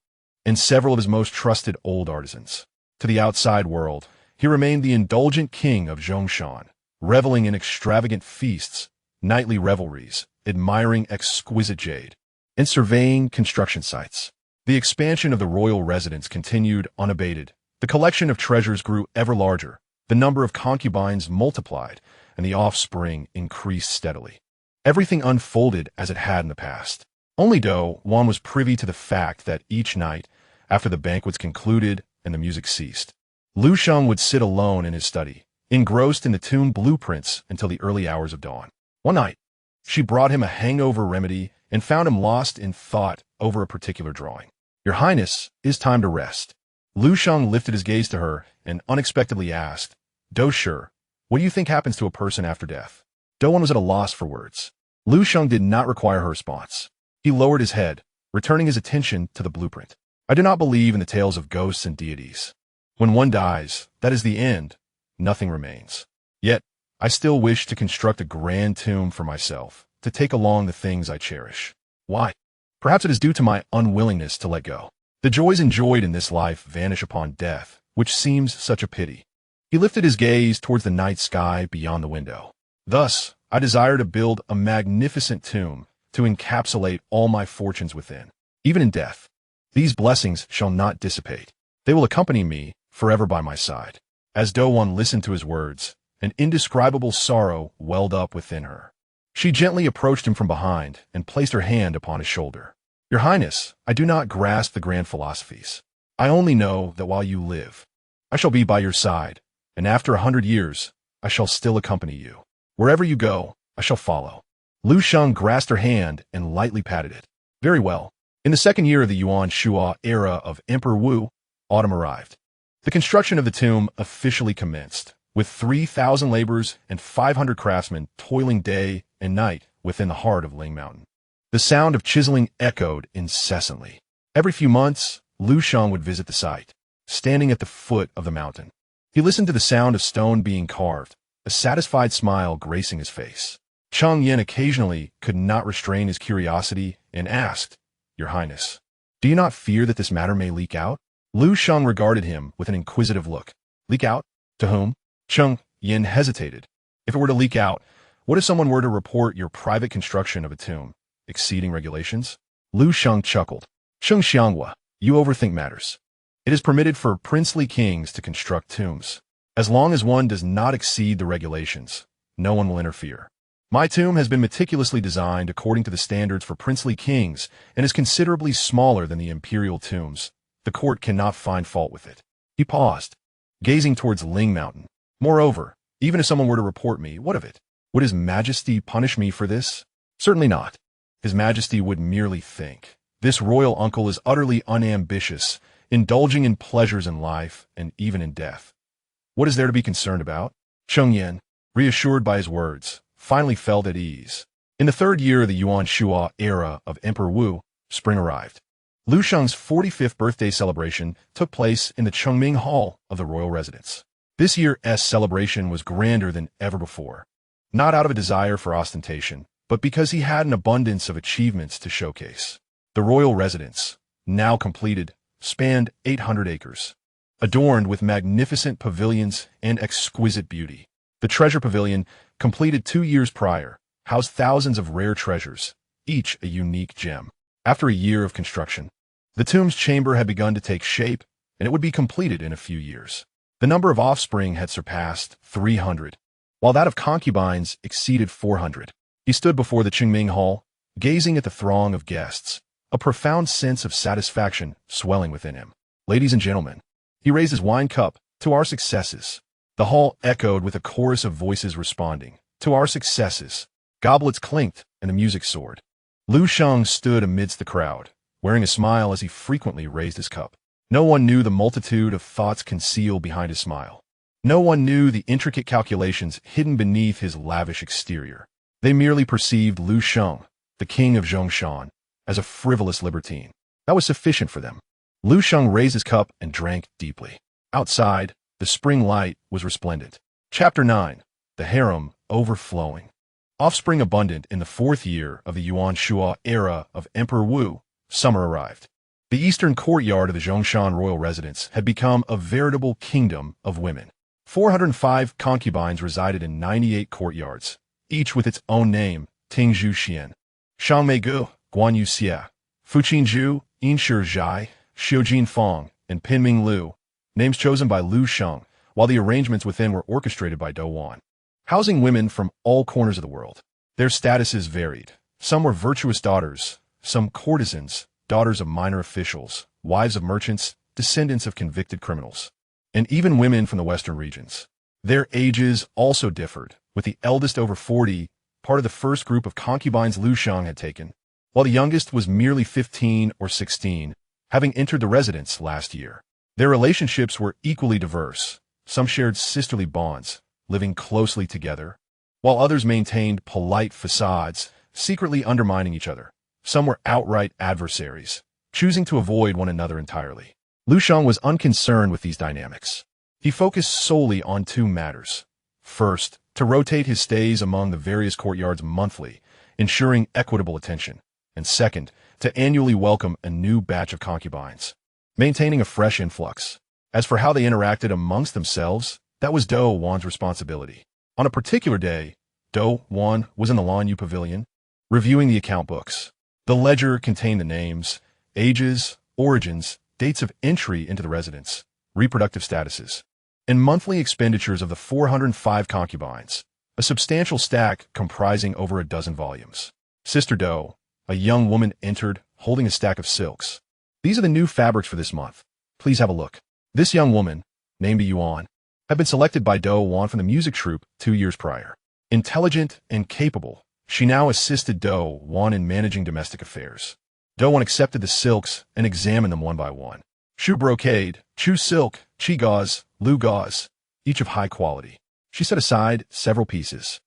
and several of his most trusted old artisans. To the outside world, he remained the indulgent king of Zhongshan, reveling in extravagant feasts, nightly revelries, admiring exquisite jade, and surveying construction sites. The expansion of the royal residence continued unabated. The collection of treasures grew ever larger, the number of concubines multiplied, and the offspring increased steadily. Everything unfolded as it had in the past. Only Douwan was privy to the fact that each night, after the banquets concluded and the music ceased, Liu Sheng would sit alone in his study, engrossed in the tomb blueprints until the early hours of dawn. One night, she brought him a hangover remedy and found him lost in thought over a particular drawing. Your Highness, it is time to rest. Liu Sheng lifted his gaze to her and unexpectedly asked, Doushi, what do you think happens to a person after death? Douwan was at a loss for words. Liu Sheng did not require her response. He lowered his head, returning his attention to the blueprint. I do not believe in the tales of ghosts and deities. When one dies, that is the end. Nothing remains. Yet, I still wish to construct a grand tomb for myself, to take along the things I cherish. Why? Perhaps it is due to my unwillingness to let go. The joys enjoyed in this life vanish upon death, which seems such a pity. He lifted his gaze towards the night sky beyond the window. Thus, I desire to build a magnificent tomb to encapsulate all my fortunes within. Even in death, these blessings shall not dissipate. They will accompany me forever by my side. As Douwan listened to his words, an indescribable sorrow welled up within her. She gently approached him from behind and placed her hand upon his shoulder. Your Highness, I do not grasp the grand philosophies. I only know that while you live, I shall be by your side, and after 100 years, I shall still accompany you. Wherever you go, I shall follow. Liu Sheng grasped her hand and lightly patted it. Very well. In the second year of the Yuan Shua era of Emperor Wu, autumn arrived. The construction of the tomb officially commenced, with 3,000 laborers and 500 craftsmen toiling day and night within the heart of Ling Mountain. The sound of chiseling echoed incessantly. Every few months, Liu Sheng would visit the site, standing at the foot of the mountain. He listened to the sound of stone being carved, a satisfied smile gracing his face. Cheng Yin occasionally could not restrain his curiosity and asked, Your Highness, do you not fear that this matter may leak out? Liu Sheng regarded him with an inquisitive look. Leak out? To whom? Cheng Yin hesitated. If it were to leak out, what if someone were to report your private construction of a tomb, exceeding regulations? Liu Sheng chuckled. Cheng Xianghua, you overthink matters. It is permitted for princely kings to construct tombs. As long as one does not exceed the regulations, no one will interfere. My tomb has been meticulously designed according to the standards for princely kings and is considerably smaller than the imperial tombs. The court cannot find fault with it. He paused, gazing towards Ling Mountain. Moreover, even if someone were to report me, what of it? Would His Majesty punish me for this? Certainly not. His Majesty would merely think, this royal uncle is utterly unambitious, indulging in pleasures in life and even in death. What is there to be concerned about? Cheng Yin, reassured by his words, finally felt at ease. In the third year of the Yuan Shua era of Emperor Wu, spring arrived. Liu Sheng's 45th birthday celebration took place in the Chengming Hall of the royal residence. This year's celebration was grander than ever before, not out of a desire for ostentation, but because he had an abundance of achievements to showcase. The royal residence, now completed, spanned 800 acres, adorned with magnificent pavilions and exquisite beauty. The treasure pavilion, completed 2 years prior, housed thousands of rare treasures, each a unique gem. After a year of construction, the tomb's chamber had begun to take shape, and it would be completed in a few years. The number of offspring had surpassed 300, while that of concubines exceeded 400. He stood before the Qingming Hall, gazing at the throng of guests, a profound sense of satisfaction swelling within him. Ladies and gentlemen, he raised his wine cup, to our successes. The hall echoed with a chorus of voices responding, to our successes. Goblets clinked, and the music soared. Liu Sheng stood amidst the crowd, wearing a smile as he frequently raised his cup. No one knew the multitude of thoughts concealed behind his smile. No one knew the intricate calculations hidden beneath his lavish exterior. They merely perceived Liu Sheng, the king of Zhongshan, as a frivolous libertine. That was sufficient for them. Liu Sheng raised his cup and drank deeply. Outside, the spring light was resplendent. Chapter 9. The Harem Overflowing. Offspring abundant in the 4th year of the Yuan Shua era of Emperor Wu, summer arrived. The eastern courtyard of the Zhongshan royal residence had become a veritable kingdom of women. 405 concubines resided in 98 courtyards, each with its own name, Tingzhu Xian, Shangmeigu, Guanyu Xia, Fuqinzhu, Inshi Zhai, Xiujin Fong, and Pinming Liu, names chosen by Liu Sheng, while the arrangements within were orchestrated by Dou Wan. Housing women from all corners of the world. Their statuses varied. Some were virtuous daughters, some courtesans, daughters of minor officials, wives of merchants, descendants of convicted criminals, and even women from the western regions. Their ages also differed, with the eldest over 40, part of the first group of concubines Liu Sheng had taken, while the youngest was merely 15 or 16, having entered the residence last year. Their relationships were equally diverse. Some shared sisterly bonds, living closely together, while others maintained polite facades, secretly undermining each other. Some were outright adversaries, choosing to avoid one another entirely. Liu Sheng was unconcerned with these dynamics. He focused solely on 2 matters. First, to rotate his stays among the various courtyards monthly, ensuring equitable attention. And second, to annually welcome a new batch of concubines, maintaining a fresh influx. As for how they interacted amongst themselves, that was Dou Wan's responsibility. On a particular day, Dou Wan was in the Lanyu Pavilion, reviewing the account books. The ledger contained the names, ages, origins, dates of entry into the residence, reproductive statuses, and monthly expenditures of the 405 concubines, a substantial stack comprising over a dozen volumes. Sister Dou, a young woman, entered, holding a stack of silks. These are the new fabrics for this month. Please have a look. This young woman, named Yuan, had been selected by Dou Wan from the music troupe 2 years prior. Intelligent and capable, she now assisted Dou Wan in managing domestic affairs. Dou Wan accepted the silks and examined them one by one. Shu brocade, Chu silk, Qi gauze, Lu gauze, each of high quality. She set aside several pieces.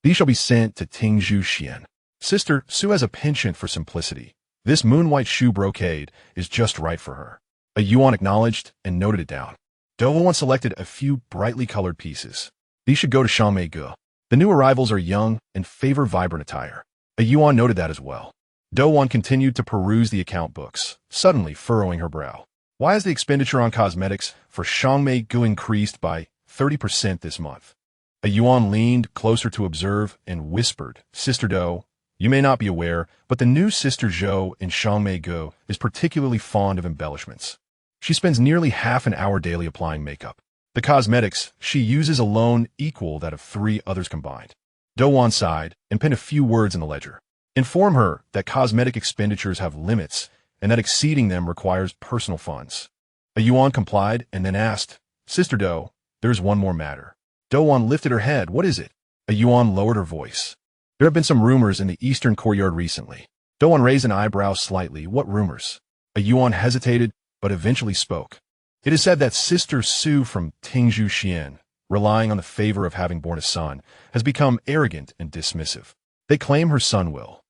These shall be sent to Tingzhu Xian. Sister, Su has a penchant for simplicity. This moon-white Shu brocade is just right for her. A Yuan acknowledged and noted it down. Dou Wan selected a few brightly colored pieces. These should go to Shangmeigu. The new arrivals are young and favor vibrant attire. A Yuan noted that as well. Dou Wan continued to peruse the account books, suddenly furrowing her brow. Why has the expenditure on cosmetics for Shangmei Gu increased by 30% this month? A Yuan leaned closer to observe and whispered, Sister Do, you may not be aware, but the new Sister Zhou in Shangmei Gu is particularly fond of embellishments. She spends nearly half an hour daily applying makeup. The cosmetics she uses alone equal that of 3 others combined. Douwan sighed and penned a few words in the ledger. Inform her that cosmetic expenditures have limits and that exceeding them requires personal funds. A Yuan complied and then asked, Sister Do, there's one more matter. Douwan lifted her head. What is it? A Yuan lowered her voice. There have been some rumors in the eastern courtyard recently. Douwan raised an eyebrow slightly. What rumors? A Yuan hesitated, but eventually spoke. It is said that Sister Su from Tingzhu Xian, relying on the favor of having born a son, has become arrogant and dismissive. They claim her son will.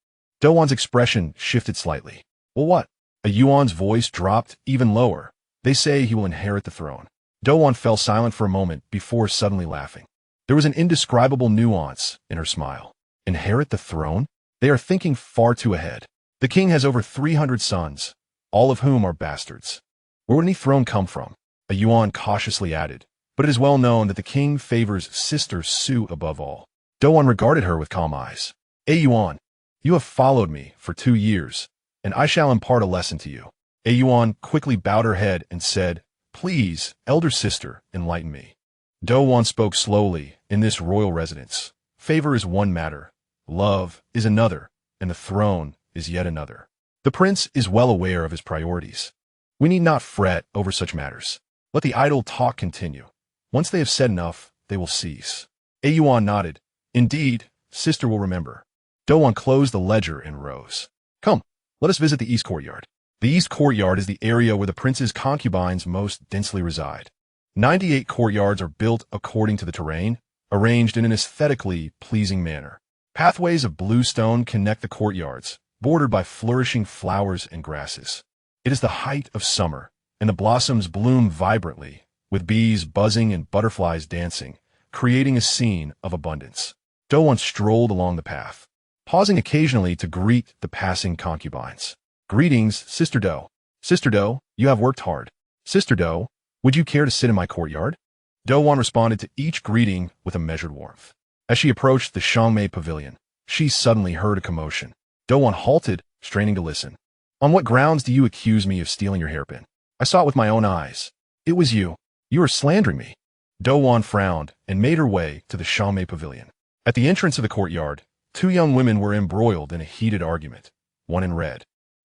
Douwan's expression shifted slightly. Well, what? A Yuan's voice dropped even lower. They say he will inherit the throne. Douwan fell silent for a moment before suddenly laughing. There was an indescribable nuance in her smile. Inherit the throne? They are thinking far too ahead. The king has over 300 sons, all of whom are bastards. Where would any throne come from? A Yuan cautiously added, but it is well known that the king favors Sister Su above all. Douwan regarded her with calm eyes. A Yuan, you have followed me for 2 years, and I shall impart a lesson to you. A Yuan quickly bowed her head and said, Please, elder sister, enlighten me. Douwan spoke slowly. In this royal residence, favor is one matter, love is another, and the throne is yet another. The prince is well aware of his priorities. We need not fret over such matters. Let the idle talk continue. Once they have said enough, they will cease. A Yuan nodded. Indeed, sister will remember. Douwan closed the ledger and rose. Come, let us visit the east courtyard. The east courtyard is the area where the prince's concubines most densely reside. 98 courtyards are built according to the terrain, arranged in an aesthetically pleasing manner. Pathways of blue stone connect the courtyards, bordered by flourishing flowers and grasses. It is the height of summer, and the blossoms bloom vibrantly, with bees buzzing and butterflies dancing, creating a scene of abundance. Douwan strolled along the path, pausing occasionally to greet the passing concubines. Greetings, Sister Do. Sister Do, you have worked hard. Sister Do, would you care to sit in my courtyard? Douwan responded to each greeting with a measured warmth. As she approached the Shangmei pavilion, she suddenly heard a commotion. Douwan halted, straining to listen. On what grounds do you accuse me of stealing your hairpin? I saw it with my own eyes. It was you. You are slandering me. Douwan frowned and made her way to the Shangmei pavilion. At the entrance of the courtyard, 2 young women were embroiled in a heated argument, one in red,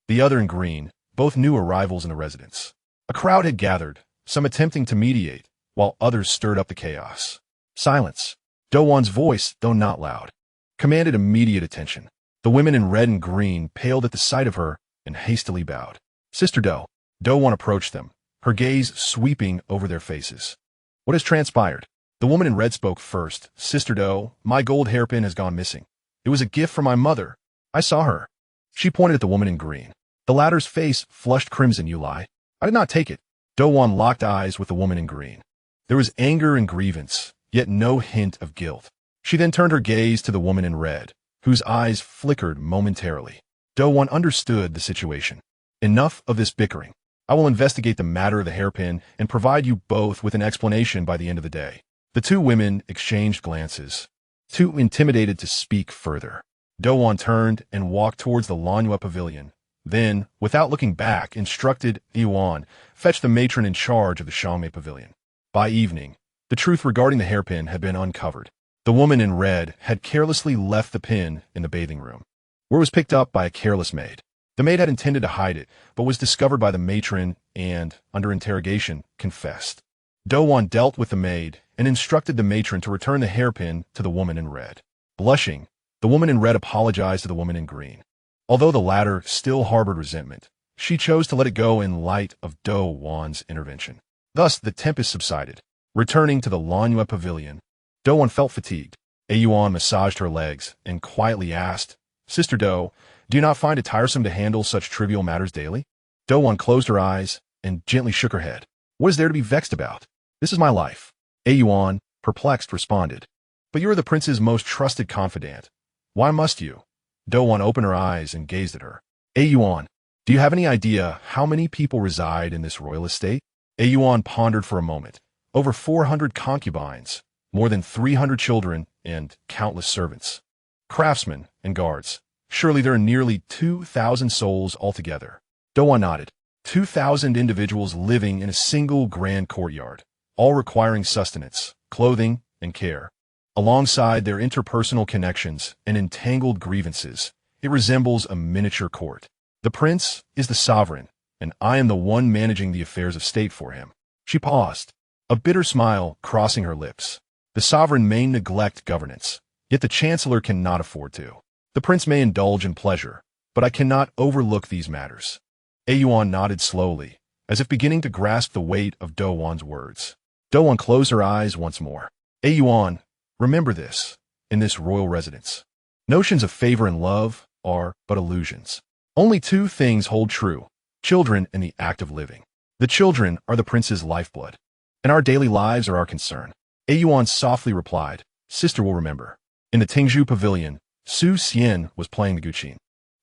the other in green, both new arrivals in the residence. A crowd had gathered, some attempting to mediate, while others stirred up the chaos. Silence. Douwan's voice, though not loud, commanded immediate attention. The women in red and green paled at the sight of her and hastily bowed. Sister Do. Douwan approached them, her gaze sweeping over their faces. What has transpired? The woman in red spoke first. Sister Do, my gold hairpin has gone missing. It was a gift from my mother. I saw her. She pointed at the woman in green. The latter's face flushed crimson. You lie. I did not take it. Douwan locked eyes with the woman in green. There was anger and grievance, yet no hint of guilt. She then turned her gaze to the woman in red, whose eyes flickered momentarily. Douwan understood the situation. Enough of this bickering. I will investigate the matter of the hairpin and provide you both with an explanation by the end of the day. The 2 women exchanged glances, too intimidated to speak further. Douwan turned and walked towards the Lanyue pavilion. Then, without looking back, instructed Yuan, fetch the matron in charge of the Shangmei pavilion. By evening, the truth regarding the hairpin had been uncovered. The woman in red had carelessly left the pin in the bathing room, where it was picked up by a careless maid. The maid had intended to hide it, but was discovered by the matron and, under interrogation, confessed. Douwan dealt with the maid and instructed the matron to return the hairpin to the woman in red. Blushing, the woman in red apologized to the woman in green. Although the latter still harbored resentment, she chose to let it go in light of Douwan's intervention. Thus, the tempest subsided. Returning to the Lanyue pavilion, Douwan felt fatigued. A Yuan massaged her legs and quietly asked, Sister Do, do you not find it tiresome to handle such trivial matters daily? Douwan closed her eyes and gently shook her head. What is there to be vexed about? This is my life. A Yuan, perplexed, responded. But you are the prince's most trusted confidant. Why must you? Douwan opened her eyes and gazed at her. A Yuan, Do you have any idea how many people reside in this royal estate? Yuan pondered for a moment. Over 400 concubines, more than 300 children, and countless servants, craftsmen, and guards. Surely there are nearly 2,000 souls altogether. Douan nodded. 2,000 individuals living in a single grand courtyard, all requiring sustenance, clothing, and care. Alongside their interpersonal connections and entangled grievances, it resembles a miniature court. The prince is the sovereign, and I am the one managing the affairs of state for him. She paused, a bitter smile crossing her lips. The sovereign may neglect governance, yet the chancellor cannot afford to. The prince may indulge in pleasure, but I cannot overlook these matters. Yuan nodded slowly, as if beginning to grasp the weight of Douan's words. Douan closed her eyes once more. Yuan, remember this, in this royal residence. Notions of favor and love are but illusions. Only two things hold true: children and the act of living. The children are the prince's lifeblood, and our daily lives are our concern. Yuan softly replied, Sister will remember. In the Tingzhu pavilion, Su Xian was playing the guqin.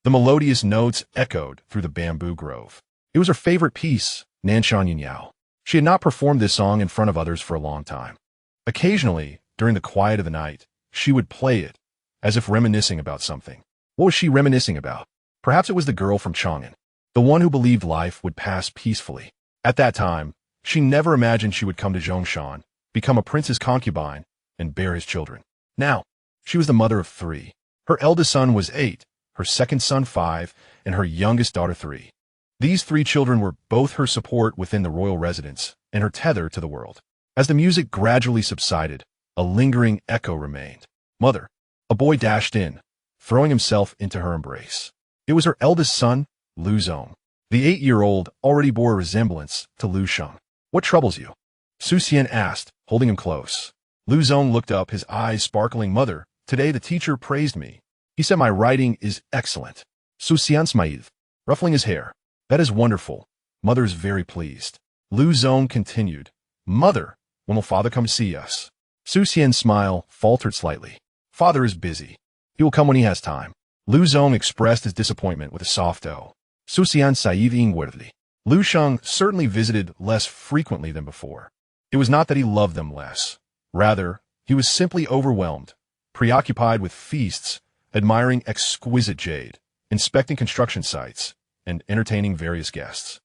The melodious notes echoed through the bamboo grove. It was her favorite piece, Nanshan Yinyao. She had not performed this song in front of others for a long time. Occasionally, during the quiet of the night, she would play it, as if reminiscing about something. What was she reminiscing about? Perhaps it was the girl from Chang'an, the one who believed life would pass peacefully. At that time, she never imagined she would come to Zhongshan, become a prince's concubine, and bear his children. Now, she was the mother of 3. Her eldest son was 8, her second son 5, and her youngest daughter 3. These 3 children were both her support within the royal residence and her tether to the world. As the music gradually subsided, a lingering echo remained. Mother. A boy dashed in, throwing himself into her embrace. It was her eldest son, Liu Zong. The 8-year-old already bore a resemblance to Liu Sheng. What troubles you? Su Xian asked, holding him close. Liu Zong looked up, his eyes sparkling. Mother, today the teacher praised me. He said my writing is excellent. Su Xian smiled, ruffling his hair. That is wonderful. Mother is very pleased. Liu Zong continued. Mother, when will father come to see us? Su Xian's smile faltered slightly. Father is busy. He will come when he has time. Liu Zong expressed his disappointment with a soft O. Su Xian said inwardly. Liu Sheng certainly visited less frequently than before. It was not that he loved them less. Rather, he was simply overwhelmed, preoccupied with feasts, admiring exquisite jade, inspecting construction sites, and entertaining various guests.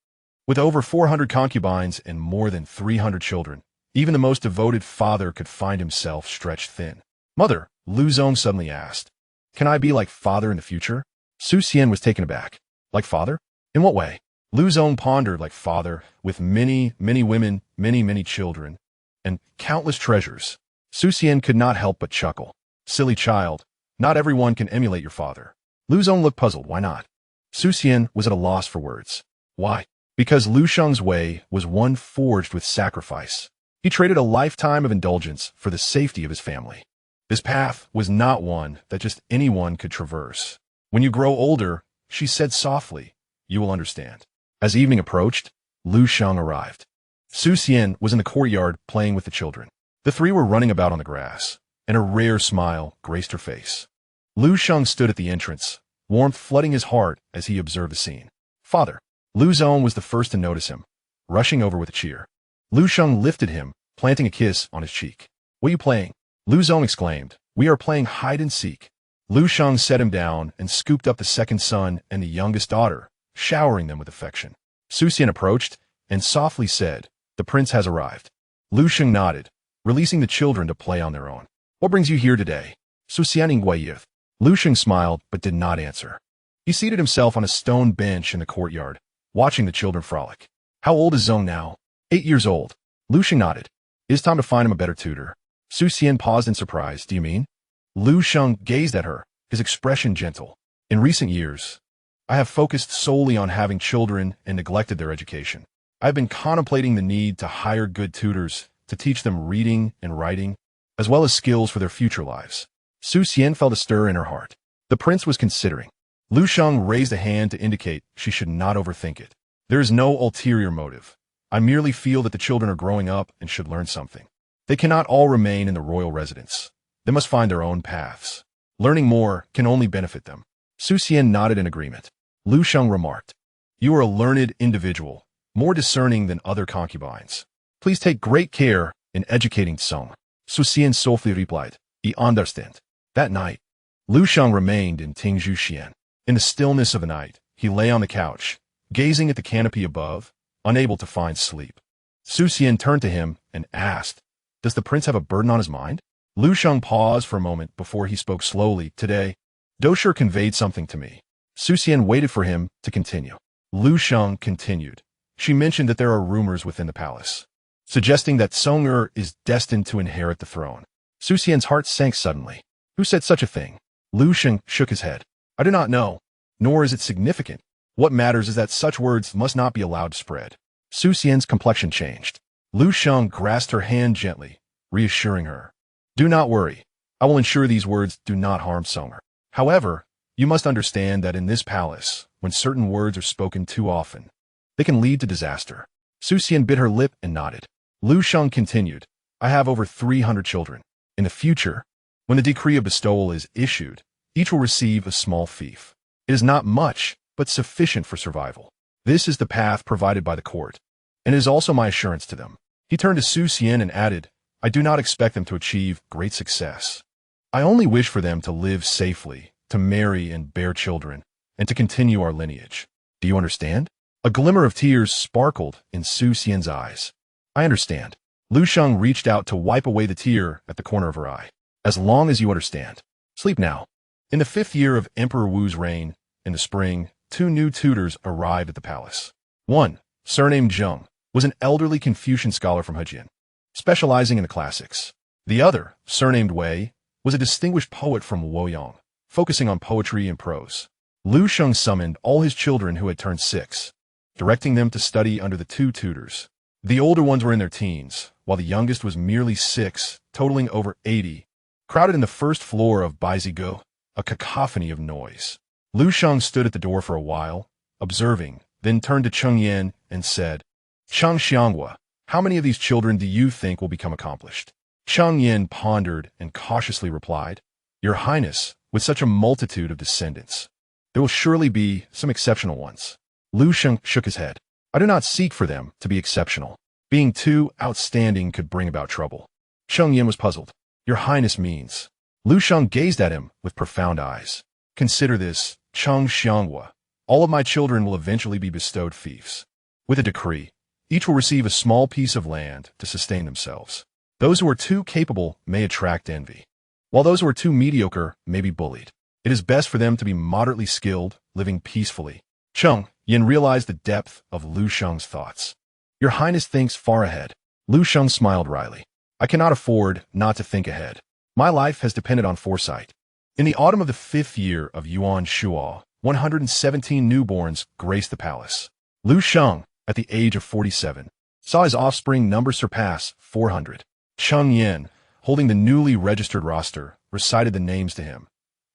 With over 400 concubines and more than 300 children, even the most devoted father could find himself stretched thin. Mother, Liu Zong suddenly asked, can I be like father in the future? Su Xian was taken aback. Like father? In what way? Liu Zong pondered. Like father, with many, many women, many children, and countless treasures. Su Xian could not help but chuckle. Silly child, not everyone can emulate your father. Liu Zong looked puzzled. Why not? Su Xian was at a loss for words. Why? Because Liu Sheng's way was one forged with sacrifice. He traded a lifetime of indulgence for the safety of his family. This path was not one that just anyone could traverse. When you grow older, she said softly, you will understand. As evening approached, Liu Sheng arrived. Su Xian was in the courtyard playing with the children. The 3 were running about on the grass, and a rare smile graced her face. Liu Sheng stood at the entrance, warmth flooding his heart as he observed the scene. Father. Liu Zong was the first to notice him, rushing over with a cheer. Liu Sheng lifted him, planting a kiss on his cheek. What are you playing? Liu Zong exclaimed. We are playing hide and seek. Liu Sheng set him down and scooped up the second son and the youngest daughter, showering them with affection. Su Xian approached and softly said, the prince has arrived. Liu Sheng nodded, releasing the children to play on their own. What brings you here today? Su Xian inquired. Liu Sheng smiled but did not answer. He seated himself on a stone bench in the courtyard, watching the children frolic. How old is Zong now? 8 years old. Liu Sheng nodded. It is time to find him a better tutor. Su Xian paused in surprise. Do you mean? Liu Sheng gazed at her, his expression gentle. In recent years, I have focused solely on having children and neglected their education. I have been contemplating the need to hire good tutors to teach them reading and writing, as well as skills for their future lives. Su Xian felt a stir in her heart. The prince was considering. Liu Sheng raised a hand to indicate she should not overthink it. There is no ulterior motive. I merely feel that the children are growing up and should learn something. They cannot all remain in the royal residence. They must find their own paths. Learning more can only benefit them. Su Xian nodded in agreement. Liu Sheng remarked, You are a learned individual, more discerning than other concubines. Please take great care in educating Song. Suxian softly replied, "I understand." That night, Liu Sheng remained in Tingzhuxian. In the stillness of the night, he lay on the couch, gazing at the canopy above, unable to find sleep. Su Xian turned to him and asked, "Does the prince have a burden on his mind?" Liu Sheng paused for a moment before he spoke slowly. "Today, Dosher conveyed something to me." Su Xian waited for him to continue. Liu Sheng continued. "She mentioned that there are rumors within the palace, suggesting that Song is destined to inherit the throne." Su Xian's heart sank suddenly. "Who said such a thing?" Liu Sheng shook his head. "I do not know, nor is it significant. What matters is that such words must not be allowed to spread." Su Xian's complexion changed. Liu Sheng grasped her hand gently, reassuring her. "Do not worry. I will ensure these words do not harm Song. However, you must understand that in this palace, when certain words are spoken too often, they can lead to disaster." Su Xian bit her lip and nodded. Liu Sheng continued, "I have over 300 children. In the future, when the decree of bestowal is issued, each will receive a small fief. It is not much, but sufficient for survival. This is the path provided by the court, and it is also my assurance to them." He turned to Su Xian and added, "I do not expect them to achieve great success. I only wish for them to live safely, to marry and bear children, and to continue our lineage. Do you understand?" A glimmer of tears sparkled in Su Xian's eyes. "I understand." Liu Sheng reached out to wipe away the tear at the corner of her eye. "As long as you understand. Sleep now." In the 5th year of Emperor Wu's reign, in the spring, 2 new tutors arrived at the palace. One, surnamed Zheng, was an elderly Confucian scholar from Hejian, specializing in the classics. The other, surnamed Wei, was a distinguished poet from Luoyang, focusing on poetry and prose. Liu Sheng summoned all his children who had turned 6, directing them to study under the 2 tutors. The older ones were in their teens, while the youngest was merely 6, totaling over 80, crowded in the first floor of Baizigo, a cacophony of noise. Liu Sheng stood at the door for a while, observing, then turned to Cheng Yin and said, "Cheng Xianghua, how many of these children do you think will become accomplished?" Cheng Yin pondered and cautiously replied, "Your Highness, with such a multitude of descendants, there will surely be some exceptional ones." Liu Sheng shook his head. "I do not seek for them to be exceptional. Being too outstanding could bring about trouble." Cheng Yin was puzzled. "Your Highness means..." Liu Sheng gazed at him with profound eyes. "Consider this, Cheng Xianghua. All of my children will eventually be bestowed fiefs. With a decree, each will receive a small piece of land to sustain themselves. Those who are too capable may attract envy, while those who are too mediocre may be bullied. It is best for them to be moderately skilled, living peacefully." Cheng Yin realized the depth of Liu Sheng's thoughts. "Your Highness thinks far ahead." Liu Sheng smiled wryly. "I cannot afford not to think ahead. My life has depended on foresight." In the autumn of the 5th year of Yuan Shuo, 117 newborns graced the palace. Liu Sheng, at the age of 47, saw his offspring number surpass 400. Cheng Yin, holding the newly registered roster, recited the names to him.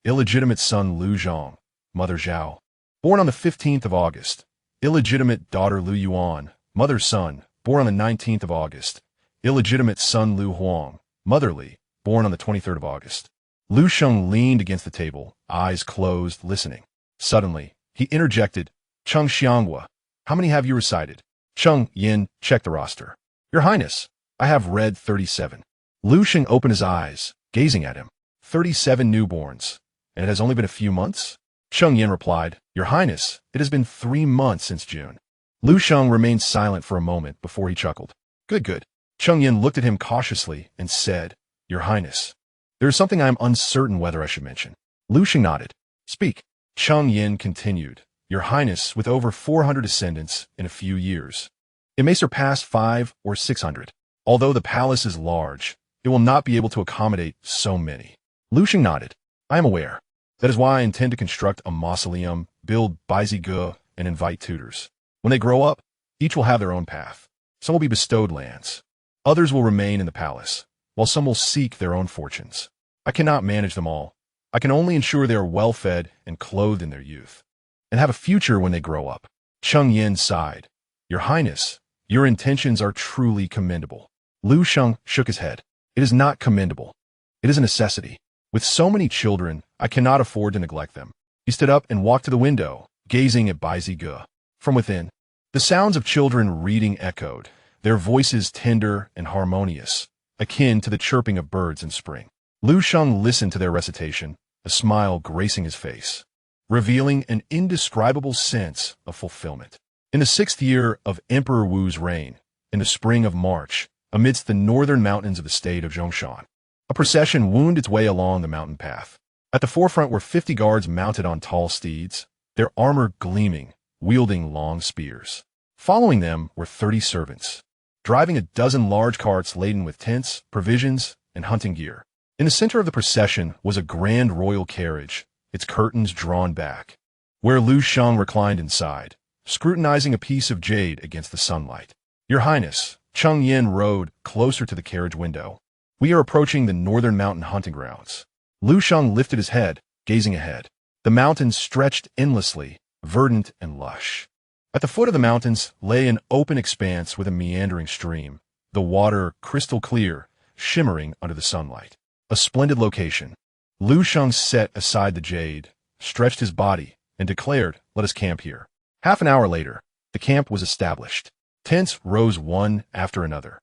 Illegitimate son Liu Zhong, mother Zhao. Born on the 15th of August. Illegitimate daughter Liu Yuan, mother Sun, born on the 19th of August. Illegitimate son Liu Huang, mother Li, born on the 23rd of August. Liu Sheng leaned against the table, eyes closed, listening. Suddenly, he interjected, "Cheng Xianghua, how many have you recited?" Cheng Yin checked the roster. "Your Highness, I have read 37. Liu Sheng opened his eyes, gazing at him. 37 newborns, and it has only been a few months?" Cheng Yin replied, "Your Highness, it has been 3 months since June." Liu Sheng remained silent for a moment before he chuckled. Good. Cheng Yin looked at him cautiously and said, "Your Highness, there is something I am uncertain whether I should mention." Liu Sheng nodded. "Speak." Cheng Yin continued, "Your Highness, with over 400 descendants in a few years, it may surpass 500 or 600. Although the palace is large, it will not be able to accommodate so many." Liu Sheng nodded. "I am aware. That is why I intend to construct a mausoleum, build Baizige, and invite tutors. When they grow up, each will have their own path. Some will be bestowed lands. Others will remain in the palace, while some will seek their own fortunes. I cannot manage them all. I can only ensure they are well-fed and clothed in their youth, and have a future when they grow up." Cheng Yin sighed. "Your Highness, your intentions are truly commendable." Liu Sheng shook his head. "It is not commendable. It is a necessity. With so many children, I cannot afford to neglect them." He stood up and walked to the window, gazing at Baizige. From within, the sounds of children reading echoed, their voices tender and harmonious, akin to the chirping of birds in spring. Liu Sheng listened to their recitation, a smile gracing his face, revealing an indescribable sense of fulfillment. In the 6th year of Emperor Wu's reign, in the spring of March, amidst the northern mountains of the state of Zhongshan, a procession wound its way along the mountain path. At the forefront were 50 guards mounted on tall steeds, their armor gleaming, wielding long spears. Following them were 30 servants, driving a dozen large carts laden with tents, provisions, and hunting gear. In the center of the procession was a grand royal carriage, its curtains drawn back, where Liu Sheng reclined inside, scrutinizing a piece of jade against the sunlight. "Your Highness," Cheng Yin rode closer to the carriage window. "We are approaching the northern mountain hunting grounds." Liu Sheng lifted his head, gazing ahead. The mountains stretched endlessly, verdant and lush. At the foot of the mountains lay an open expanse with a meandering stream, the water crystal clear, shimmering under the sunlight. A splendid location. Liu Sheng set aside the jade, stretched his body, and declared, "Let us camp here." Half an hour later, the camp was established. Tents rose one after another,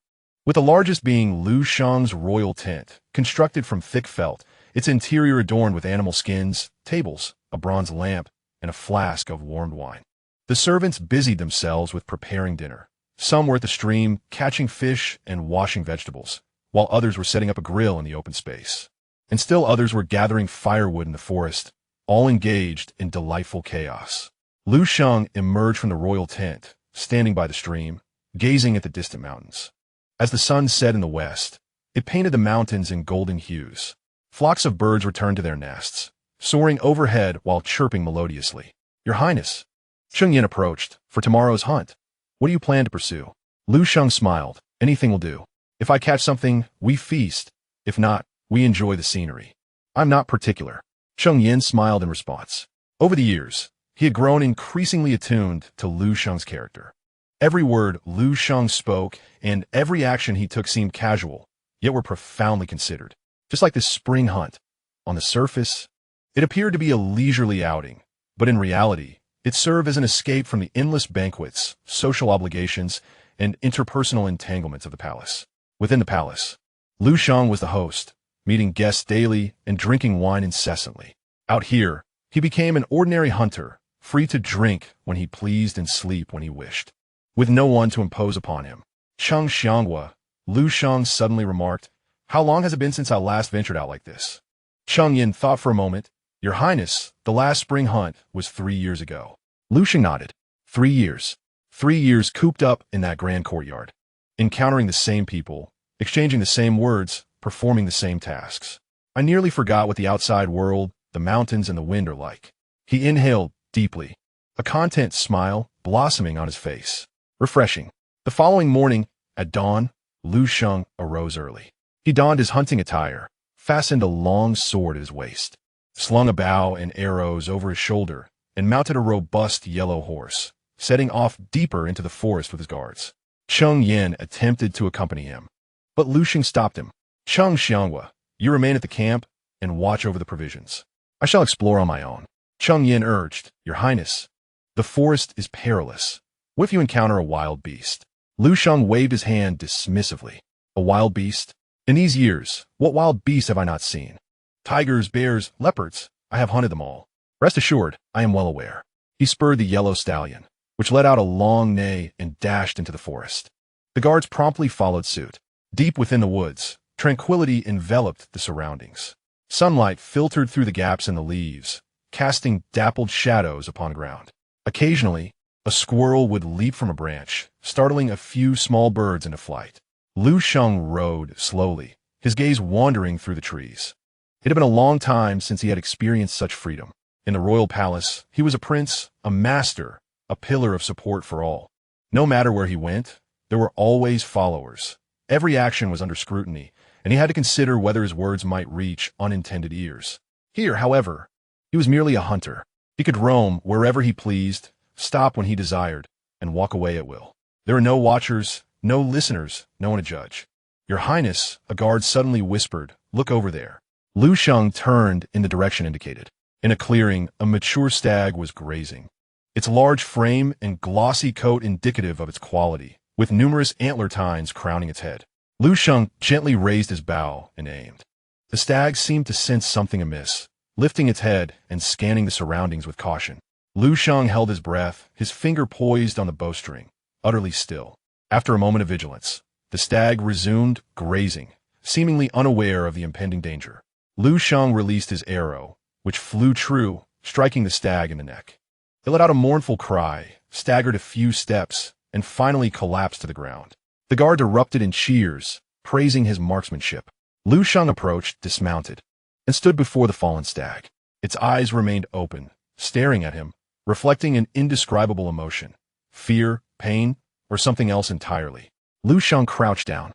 with the largest being Liu Sheng's royal tent, constructed from thick felt, its interior adorned with animal skins, tables, a bronze lamp, and a flask of warmed wine. The servants busied themselves with preparing dinner. Some were at the stream, catching fish and washing vegetables, while others were setting up a grill in the open space. And still others were gathering firewood in the forest, all engaged in delightful chaos. Liu Sheng emerged from the royal tent, standing by the stream, gazing at the distant mountains. As the sun set in the west, it painted the mountains in golden hues. Flocks of birds returned to their nests, soaring overhead while chirping melodiously. "Your Highness," Cheng Yin approached, "for tomorrow's hunt, what do you plan to pursue?" Liu Sheng smiled. "Anything will do. If I catch something, we feast. If not, we enjoy the scenery. I'm not particular." Cheng Yin smiled in response. Over the years, he had grown increasingly attuned to Liu Sheng's character. Every word Liu Sheng spoke and every action he took seemed casual, yet were profoundly considered. Just like this spring hunt. On the surface, it appeared to be a leisurely outing, but in reality, it served as an escape from the endless banquets, social obligations, and interpersonal entanglements of the palace. Within the palace, Liu Sheng was the host, meeting guests daily and drinking wine incessantly. Out here, he became an ordinary hunter, free to drink when he pleased and sleep when he wished, with no one to impose upon him. "Cheng Xianghua," Liu Sheng suddenly remarked, "how long has it been since I last ventured out like this?" Cheng Yin thought for a moment. "Your Highness, the last spring hunt was 3 years ago." Liu Sheng nodded. 3 years. 3 years cooped up in that grand courtyard, encountering the same people, exchanging the same words, performing the same tasks. I nearly forgot what the outside world, the mountains, and the wind are like. He inhaled deeply, a content smile blossoming on his face. Refreshing. The following morning, at dawn, Liu Sheng arose early. He donned his hunting attire, fastened a long sword at his waist, slung a bow and arrows over his shoulder, and mounted a robust yellow horse, setting off deeper into the forest with his guards. Cheng Yin attempted to accompany him, but Liu Sheng stopped him. "Cheng Xianghua, you remain at the camp and watch over the provisions. I shall explore on my own." Cheng Yin urged, "Your Highness, the forest is perilous. What if you encounter a wild beast?" Liu Sheng waved his hand dismissively. "A wild beast? In these years, what wild beasts have I not seen? Tigers, bears, leopards, I have hunted them all. Rest assured, I am well aware." He spurred the yellow stallion, which let out a long neigh and dashed into the forest. The guards promptly followed suit. Deep within the woods, tranquility enveloped the surroundings. Sunlight filtered through the gaps in the leaves, casting dappled shadows upon the ground. Occasionally, a squirrel would leap from a branch, startling a few small birds into flight. Liu Sheng rode slowly, his gaze wandering through the trees. It had been a long time since he had experienced such freedom. In the royal palace, he was a prince, a master, a pillar of support for all. No matter where he went, there were always followers. Every action was under scrutiny, and he had to consider whether his words might reach unintended ears. Here, however, he was merely a hunter. He could roam wherever he pleased, stop when he desired, and walk away at will. There were no watchers, no listeners, no one to judge. "Your Highness," a guard suddenly whispered, "look over there." Liu Sheng turned in the direction indicated. In a clearing, a mature stag was grazing. its large frame and glossy coat indicative of its quality, with numerous antler tines crowning its head. Liu Sheng gently raised his bow and aimed. The stag seemed to sense something amiss, lifting its head and scanning the surroundings with caution. Liu Sheng held his breath, his finger poised on the bowstring, utterly still. After a moment of vigilance, the stag resumed grazing, seemingly unaware of the impending danger. Liu Sheng released his arrow, which flew true, striking the stag in the neck. It let out a mournful cry, staggered a few steps, and finally collapsed to the ground. The guard erupted in cheers, praising his marksmanship. Liu Sheng approached, dismounted, and stood before the fallen stag. Its eyes remained open, staring at him, reflecting an indescribable emotion. Fear, pain, or something else entirely. Liu Sheng crouched down,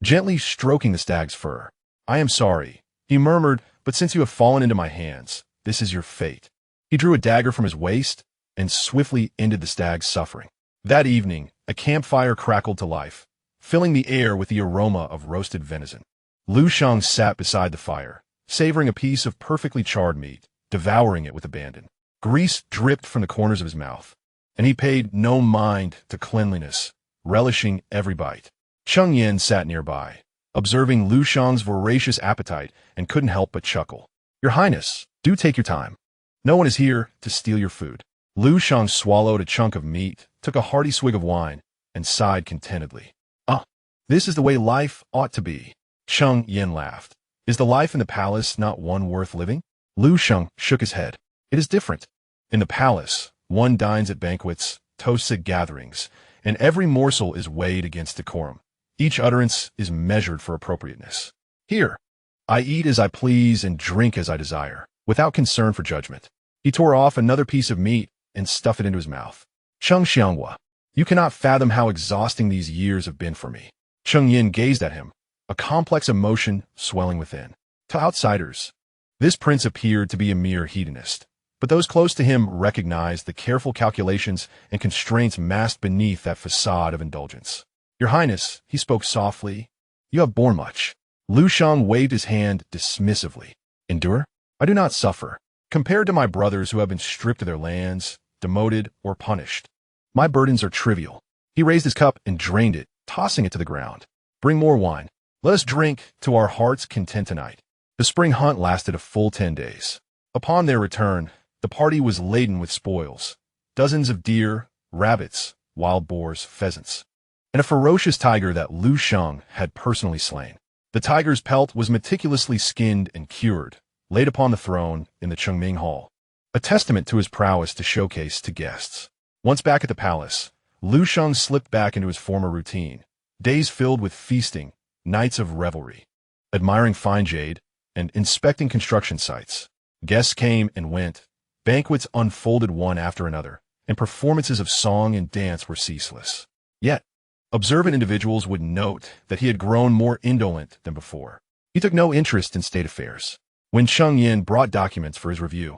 gently stroking the stag's fur. "I am sorry," he murmured, "but since you have fallen into my hands, this is your fate." He drew a dagger from his waist and swiftly ended the stag's suffering. That evening, a campfire crackled to life, filling the air with the aroma of roasted venison. Liu Sheng sat beside the fire, savoring a piece of perfectly charred meat, devouring it with abandon. Grease dripped from the corners of his mouth, and he paid no mind to cleanliness, relishing every bite. Cheng Yin sat nearby, observing Liu Sheng's voracious appetite, and couldn't help but chuckle. "Your Highness, do take your time. No one is here to steal your food." Liu Sheng swallowed a chunk of meat, took a hearty swig of wine, and sighed contentedly. "Ah, this is the way life ought to be." Cheng Yin laughed. "Is the life in the palace not one worth living?" Liu Sheng shook his head. "It is different. In the palace, one dines at banquets, toasts at gatherings, and every morsel is weighed against decorum. Each utterance is measured for appropriateness. Here, I eat as I please and drink as I desire, without concern for judgment." He tore off another piece of meat and stuffed it into his mouth. "Cheng Xianghua, you cannot fathom how exhausting these years have been for me." Cheng Yin gazed at him, a complex emotion swelling within. To outsiders, this prince appeared to be a mere hedonist, but those close to him recognized the careful calculations and constraints masked beneath that facade of indulgence. "Your Highness," he spoke softly, "you have borne much." Liu Sheng waved his hand dismissively. "Endure? I do not suffer. Compared to my brothers who have been stripped of their lands, demoted, or punished, my burdens are trivial." He raised his cup and drained it, tossing it to the ground. "Bring more wine. Let us drink to our heart's content tonight." The spring hunt lasted a full 10 days. Upon their return, the party was laden with spoils, dozens of deer, rabbits, wild boars, pheasants, and a ferocious tiger that Liu Sheng had personally slain. The tiger's pelt was meticulously skinned and cured, laid upon the throne in the Chengming Hall, a testament to his prowess to showcase to guests. Once back at the palace, Liu Sheng slipped back into his former routine, days filled with feasting, nights of revelry, admiring fine jade, and inspecting construction sites. Guests came and went, banquets unfolded one after another, and performances of song and dance were ceaseless. Yet, observant individuals would note that he had grown more indolent than before. He took no interest in state affairs. When Cheng Yin brought documents for his review,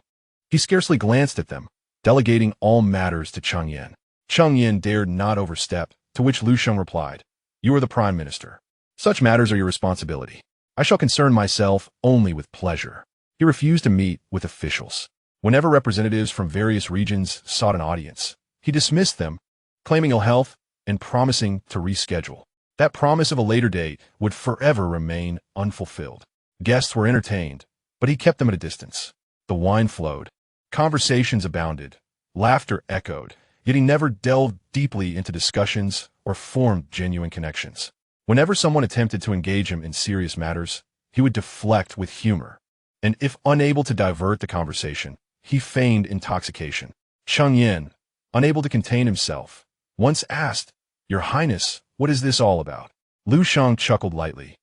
he scarcely glanced at them, delegating all matters to Cheng Yin. Cheng Yin dared not overstep, to which Liu Sheng replied, "You are the prime minister. Such matters are your responsibility. I shall concern myself only with pleasure." He refused to meet with officials. Whenever representatives from various regions sought an audience, he dismissed them, claiming ill health and promising to reschedule. That promise of a later date would forever remain unfulfilled. Guests were entertained, but he kept them at a distance. The wine flowed, conversations abounded, laughter echoed, yet he never delved deeply into discussions or formed genuine connections. Whenever someone attempted to engage him in serious matters, he would deflect with humor, and if unable to divert the conversation, he feigned intoxication. Cheng Yin, unable to contain himself, once asked, "Your Highness, what is this all about?" Liu Sheng chuckled lightly.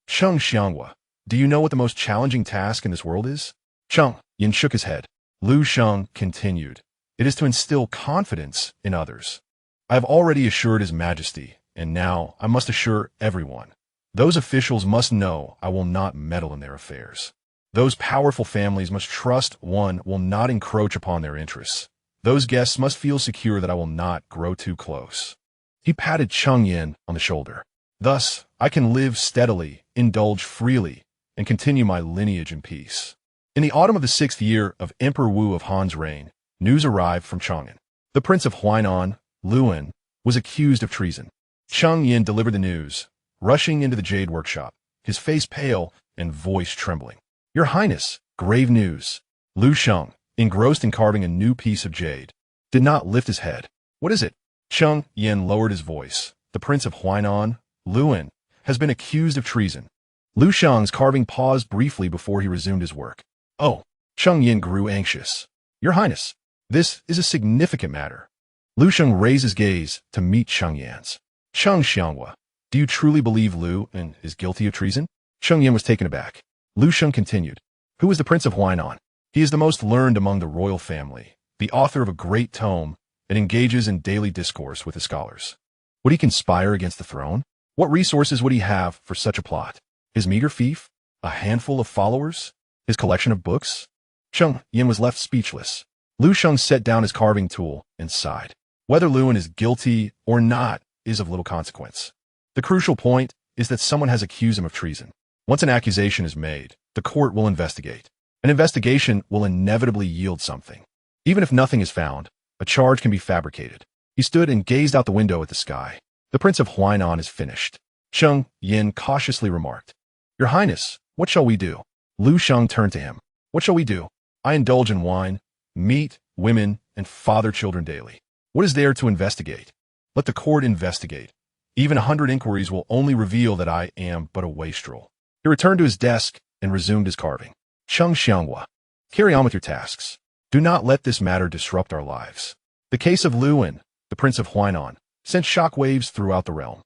"Cheng Xianghua, do you know what the most challenging task in this world is?" Cheng Yin shook his head. Liu Sheng continued, "It is to instill confidence in others. I have already assured His Majesty, and now I must assure everyone. Those officials must know I will not meddle in their affairs. Those powerful families must trust one will not encroach upon their interests. Those guests must feel secure that I will not grow too close." He patted Cheng Yin on the shoulder. "Thus, I can live steadily, indulge freely, and continue my lineage in peace." In the autumn of the 6th year of Emperor Wu of Han's reign, news arrived from Chang'an. The Prince of Huainan, Luan, was accused of treason. Cheng Yin delivered the news, rushing into the jade workshop, his face pale and voice trembling. "Your Highness, grave news." Liu Sheng, engrossed in carving a new piece of jade, did not lift his head. "What is it?" Cheng Yin lowered his voice. "The Prince of Huainan, Luan, has been accused of treason." Liu Sheng's carving paused briefly before he resumed his work. "Oh." Cheng Yin grew anxious. "Your Highness, this is a significant matter." Liu Sheng raised his gaze to meet Cheng Yin's. "Cheng Xianghua, do you truly believe Liu is guilty of treason?" Cheng Yin was taken aback. Liu Sheng continued. "Who is the Prince of Huainan? He is the most learned among the royal family, the author of a great tome, and engages in daily discourse with the scholars. Would he conspire against the throne? What resources would he have for such a plot? His meager fief? A handful of followers? His collection of books?" Cheng Yin was left speechless. Liu Sheng set down his carving tool and sighed. "Whether Luan is guilty or not is of little consequence. The crucial point is that someone has accused him of treason. Once an accusation is made, the court will investigate. An investigation will inevitably yield something. Even if nothing is found, a charge can be fabricated." He stood and gazed out the window at the sky. "The Prince of Huainan is finished." Cheng Yin cautiously remarked. "Your Highness, what shall we do?" Liu Sheng turned to him. "What shall we do? I indulge in wine, meat, women, and father children daily. What is there to investigate? Let the court investigate. Even 100 inquiries will only reveal that I am but a wastrel." He returned to his desk and resumed his carving. "Cheng Xianghua, carry on with your tasks. Do not let this matter disrupt our lives." The case of Luan, the Prince of Huainan, sent shockwaves throughout the realm.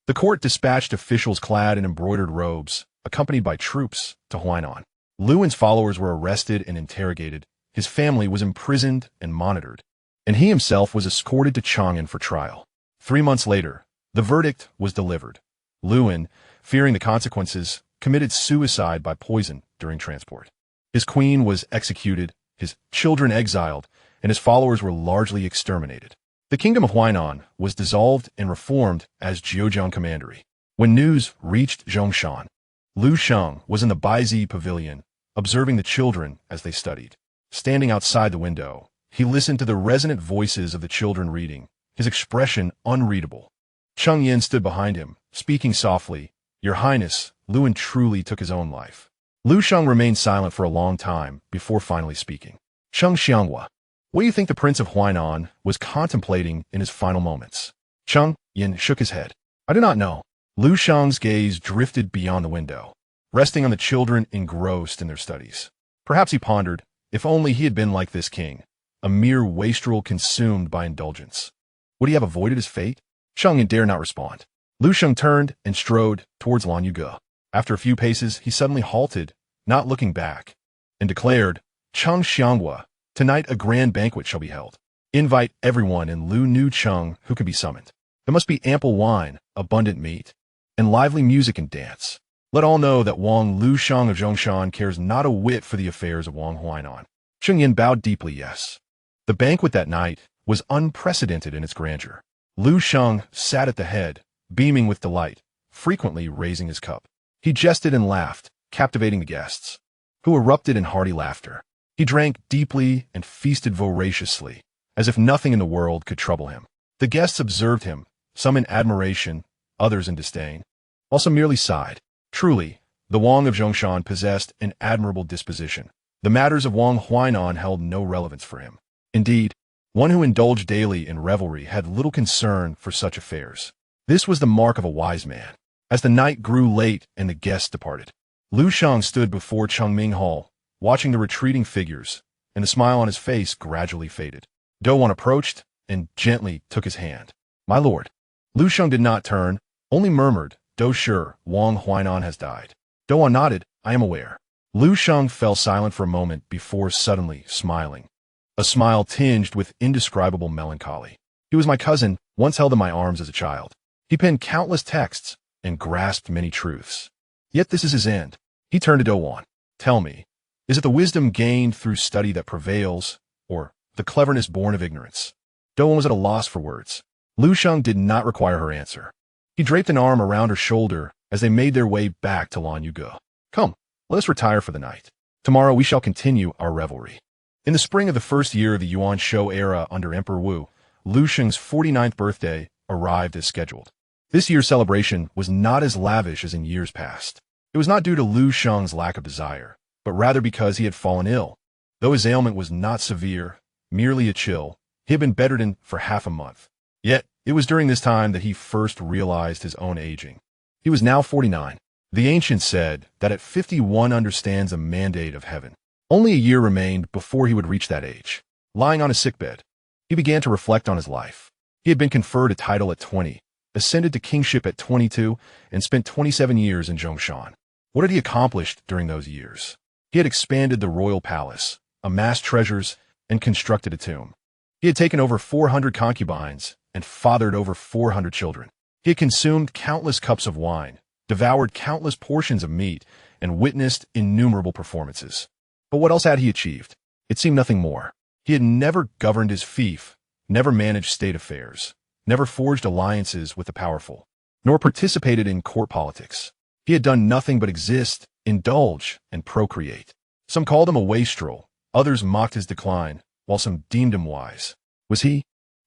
The court dispatched officials clad in embroidered robes, accompanied by troops, to Huainan. Luan's followers were arrested and interrogated, his family was imprisoned and monitored, and he himself was escorted to Chang'an for trial. 3 months later, the verdict was delivered. Luan, fearing the consequences, committed suicide by poison during transport. His queen was executed, his children exiled, and his followers were largely exterminated. The kingdom of Huainan was dissolved and reformed as Zhongshan Commandery. When news reached Zhongshan, Liu Sheng was in the Baizi pavilion, observing the children as they studied. Standing outside the window, he listened to the resonant voices of the children reading, his expression unreadable. Cheng Yin stood behind him, speaking softly. "Your Highness, Luan truly took his own life." Liu Sheng remained silent for a long time before finally speaking. "Cheng Xianghua, what do you think the Prince of Huainan was contemplating in his final moments?" Cheng Yin shook his head. "I do not know." Liu Sheng's gaze drifted beyond the window, resting on the children engrossed in their studies. Perhaps he pondered, if only he had been like this king, a mere wastrel consumed by indulgence. Would he have avoided his fate? Cheng Yin dared not respond. Liu Sheng turned and strode towards Lan Yuge. After a few paces, he suddenly halted, not looking back, and declared, "Cheng Xianghua, tonight a grand banquet shall be held. Invite everyone in Lu Nu Cheng who can be summoned. There must be ample wine, abundant meat, and lively music and dance. Let all know that Wang Liu Sheng of Zhongshan cares not a whit for the affairs of Wang Huainan." Cheng Yin bowed deeply yes. The banquet that night was unprecedented in its grandeur. Liu Sheng sat at the head, beaming with delight, frequently raising his cup. He jested and laughed, captivating the guests, who erupted in hearty laughter. He drank deeply and feasted voraciously, as if nothing in the world could trouble him. The guests observed him, some in admiration, others in disdain, while some merely sighed. Truly, the Wang of Zhongshan possessed an admirable disposition. The matters of Wang Huainan held no relevance for him. Indeed, one who indulged daily in revelry had little concern for such affairs. This was the mark of a wise man. As the night grew late and the guests departed, Liu Sheng stood before Chengming Hall, watching the retreating figures, and the smile on his face gradually faded. Douwan approached and gently took his hand. "My lord." Liu Sheng did not turn, only murmured, "Do sure, Wang Huainan has died." Douwan nodded, "I am aware." Liu Sheng fell silent for a moment before suddenly smiling, a smile tinged with indescribable melancholy. "He was my cousin, once held in my arms as a child. He penned countless texts and grasped many truths. Yet this is his end." He turned to Douwan. "Tell me, is it the wisdom gained through study that prevails, or the cleverness born of ignorance?" Douwan was at a loss for words. Liu Sheng did not require her answer. He draped an arm around her shoulder as they made their way back to Lan Yuge. "Come, let us retire for the night. Tomorrow we shall continue our revelry." In the spring of the first year of the Yuan Shou era under Emperor Wu, Liu Sheng's 49th birthday arrived as scheduled. This year's celebration was not as lavish as in years past. It was not due to Liu Sheng's lack of desire, but rather because he had fallen ill. Though his ailment was not severe, merely a chill, he had been bedridden for half a month. Yet, it was during this time that he first realized his own aging. He was now 49. The ancients said that at 51 understands a mandate of heaven. Only a year remained before he would reach that age. Lying on his sickbed, he began to reflect on his life. He had been conferred a title at 20, ascended to kingship at 22, and spent 27 years in Zhongshan. What had he accomplished during those years? He had expanded the royal palace, amassed treasures, and constructed a tomb. He had taken over 400 concubines and fathered over 400 children. He had consumed countless cups of wine, devoured countless portions of meat, and witnessed innumerable performances. But what else had he achieved? It seemed nothing more. He had never governed his fief, never managed state affairs, never forged alliances with the powerful, nor participated in court politics. He had done nothing but exist, indulge, and procreate. Some called him a wastrel, others mocked his decline, while some deemed him wise. Was he?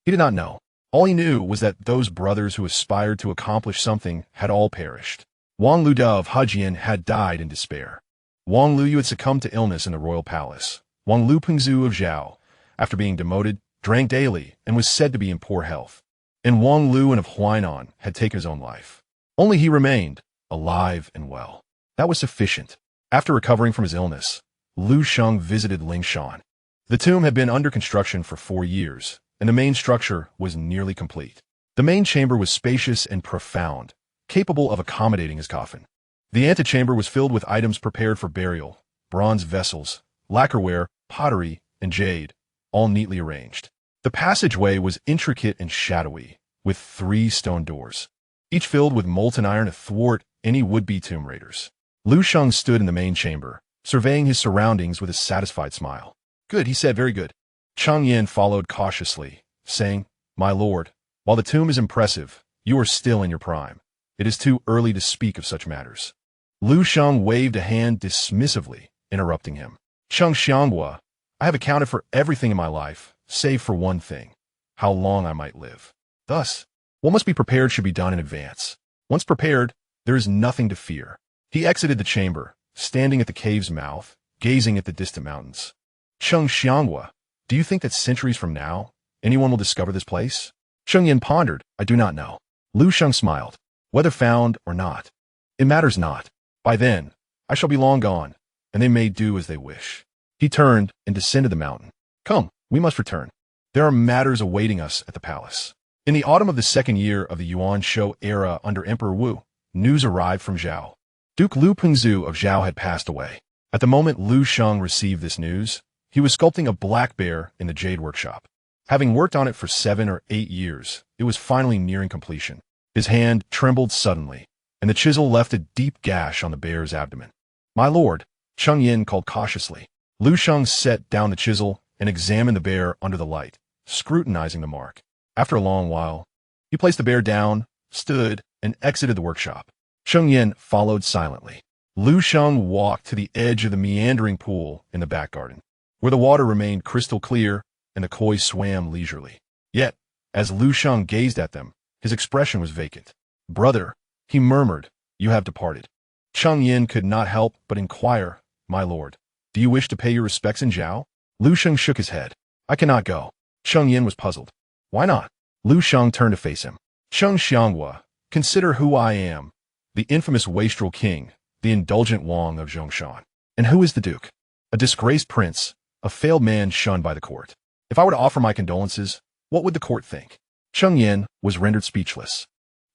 He did not know. All he knew was that those brothers who aspired to accomplish something had all perished. Wang Luda of Hejian had died in despair. Wang Luyu had succumbed to illness in the royal palace. Wang Lu Pengzu of Zhao, after being demoted, drank daily and was said to be in poor health. And Wang Luan of Huainan had taken his own life. Only he remained, alive and well. That was sufficient. After recovering from his illness, Liu Sheng visited Lingshan. The tomb had been under construction for 4 years, and the main structure was nearly complete. The main chamber was spacious and profound, capable of accommodating his coffin. The antechamber was filled with items prepared for burial, bronze vessels, lacquerware, pottery, and jade, all neatly arranged. The passageway was intricate and shadowy, with 3 stone doors, each filled with molten iron to thwart any would-be tomb raiders. Liu Sheng stood in the main chamber, surveying his surroundings with a satisfied smile. "Good," he said, "very good." Cheng Yin followed cautiously, saying, "My lord, while the tomb is impressive, you are still in your prime. It is too early to speak of such matters." Liu Sheng waved a hand dismissively, interrupting him. "Cheng Xianghua, I have accounted for everything in my life, save for one thing, how long I might live. Thus, what must be prepared should be done in advance. Once prepared, there is nothing to fear." He exited the chamber, standing at the cave's mouth, gazing at the distant mountains. "Cheng Xianghua, do you think that centuries from now, anyone will discover this place?" Cheng Yin pondered, "I do not know." Liu Sheng smiled. "Whether found or not, it matters not. By then, I shall be long gone, and they may do as they wish." He turned and descended the mountain. "Come, we must return. There are matters awaiting us at the palace." In the autumn of the 2nd year of the Yuan Shou era under Emperor Wu, news arrived from Zhao. Duke Liu Pengzu of Zhao had passed away. At the moment Liu Sheng received this news, he was sculpting a black bear in the jade workshop. Having worked on it for 7 or 8 years, it was finally nearing completion. His hand trembled suddenly, and the chisel left a deep gash on the bear's abdomen. "My lord," Cheng Yin called cautiously. Liu Sheng set down the chisel and examined the bear under the light, scrutinizing the mark. After a long while, he placed the bear down, stood, and exited the workshop. Cheng Yin followed silently. Liu Sheng walked to the edge of the meandering pool in the back garden, where the water remained crystal clear and the koi swam leisurely. Yet, as Liu Sheng gazed at them, his expression was vacant. "Brother," he murmured, "you have departed." Cheng Yin could not help but inquire, "My lord, do you wish to pay your respects in Zhao?" Liu Sheng shook his head. "I cannot go." Cheng Yin was puzzled. "Why not?" Liu Sheng turned to face him. "Cheng Xianghua, consider who I am, the infamous wastrel king, the indulgent Wang of Zhongshan. And who is the duke? A disgraced prince, a failed man shunned by the court. If I were to offer my condolences, what would the court think?" Cheng Yin was rendered speechless.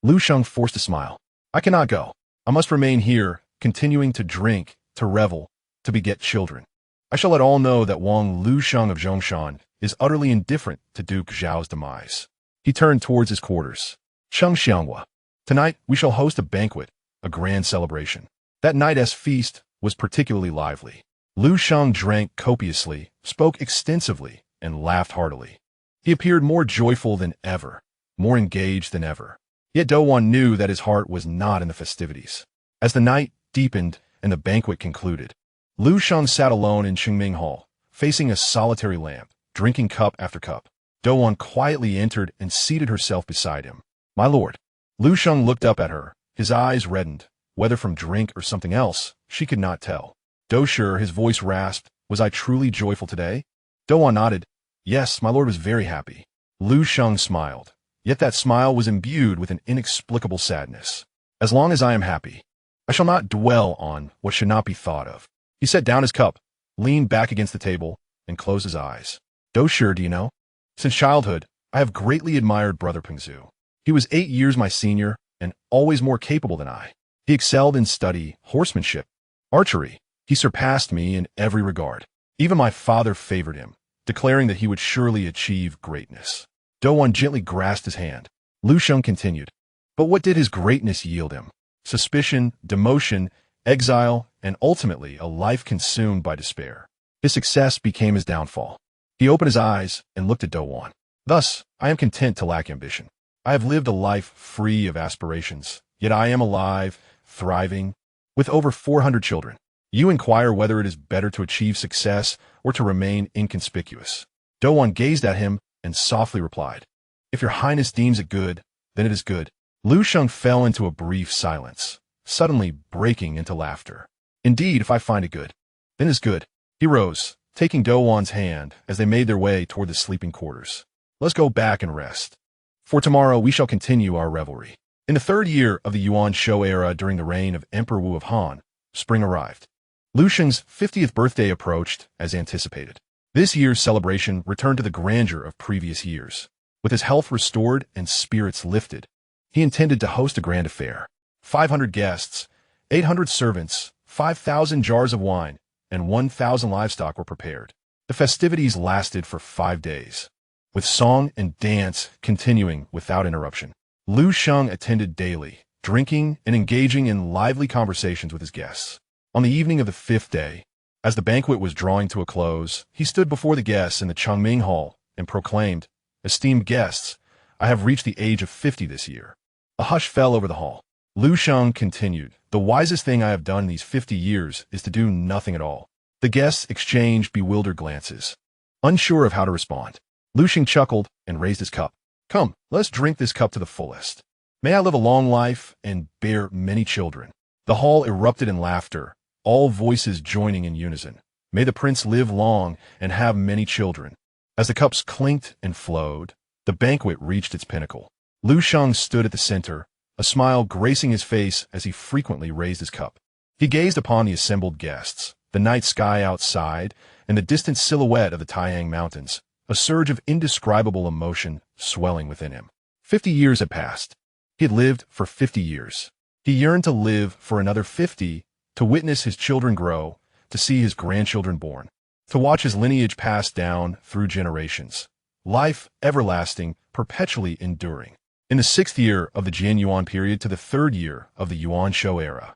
Liu Sheng forced a smile. "I cannot go. I must remain here, continuing to drink, to revel, to beget children. I shall let all know that Wang Liu Sheng of Zhongshan is utterly indifferent to Duke Zhao's demise." He turned towards his quarters. "Cheng Xianghua, tonight we shall host a banquet, a grand celebration." That night's feast was particularly lively. Liu Sheng drank copiously, spoke extensively, and laughed heartily. He appeared more joyful than ever, more engaged than ever. Yet Douwan knew that his heart was not in the festivities. As the night deepened and the banquet concluded, Liu Sheng sat alone in Qingming Hall, facing a solitary lamp, drinking cup after cup. Doan quietly entered and seated herself beside him. "My lord." Liu Sheng looked up at her, his eyes reddened. Whether from drink or something else, she could not tell. "Sure," his voice rasped. "Was I truly joyful today?" Doan nodded. "Yes, my lord was very happy." Liu Sheng smiled, yet that smile was imbued with an inexplicable sadness. "As long as I am happy, I shall not dwell on what should not be thought of." He set down his cup, leaned back against the table, and closed his eyes. "Sure, do you know? Since childhood, I have greatly admired Brother Prince Liu. He was 8 years my senior and always more capable than I. He excelled in study, horsemanship, archery. He surpassed me in every regard. Even my father favored him, declaring that he would surely achieve greatness." Doan gently grasped his hand. Liu Sheng continued, "But what did his greatness yield him? Suspicion, demotion, exile, and ultimately a life consumed by despair. His success became his downfall." He opened his eyes and looked at Doan. "Thus, I am content to lack ambition. I have lived a life free of aspirations, yet I am alive, thriving, with over 400 children. You inquire whether it is better to achieve success or to remain inconspicuous." Doan gazed at him and softly replied, "If your highness deems it good, then it is good." Liu Sheng fell into a brief silence, suddenly breaking into laughter. "Indeed, if I find it good, then it is good." He rose, taking Doan's hand as they made their way toward the sleeping quarters. "Let's go back and rest. For tomorrow we shall continue our revelry." In the 3rd year of the Yuan Shou era during the reign of Emperor Wu of Han, spring arrived. Liu Sheng's 50th birthday approached as anticipated. This year's celebration returned to the grandeur of previous years. With his health restored and spirits lifted, he intended to host a grand affair. 500 guests, 800 servants, 5,000 jars of wine, and 1,000 livestock were prepared. The festivities lasted for 5 days, with song and dance continuing without interruption. Liu Sheng attended daily, drinking and engaging in lively conversations with his guests. On the evening of the 5th day, as the banquet was drawing to a close, he stood before the guests in the Changming Hall and proclaimed, "Esteemed guests, I have reached the age of 50 this year." A hush fell over the hall. Liu Sheng continued, "The wisest thing I have done in these 50 years is to do nothing at all." The guests exchanged bewildered glances, unsure of how to respond. Liu Sheng chuckled and raised his cup. "Come, let's drink this cup to the fullest. May I live a long life and bear many children." The hall erupted in laughter, all voices joining in unison. "May the prince live long and have many children." As the cups clinked and flowed, the banquet reached its pinnacle. Liu Sheng stood at the center, a smile gracing his face as he frequently raised his cup. He gazed upon the assembled guests, the night sky outside, and the distant silhouette of the Taiyang Mountains, a surge of indescribable emotion swelling within him. 50 years had passed. He had lived for 50 years. He yearned to live for another 50, to witness his children grow, to see his grandchildren born, to watch his lineage pass down through generations. Life everlasting, perpetually enduring. In the 6th year of the Jin Yuan period to the 3rd year of the Yuan Shou era,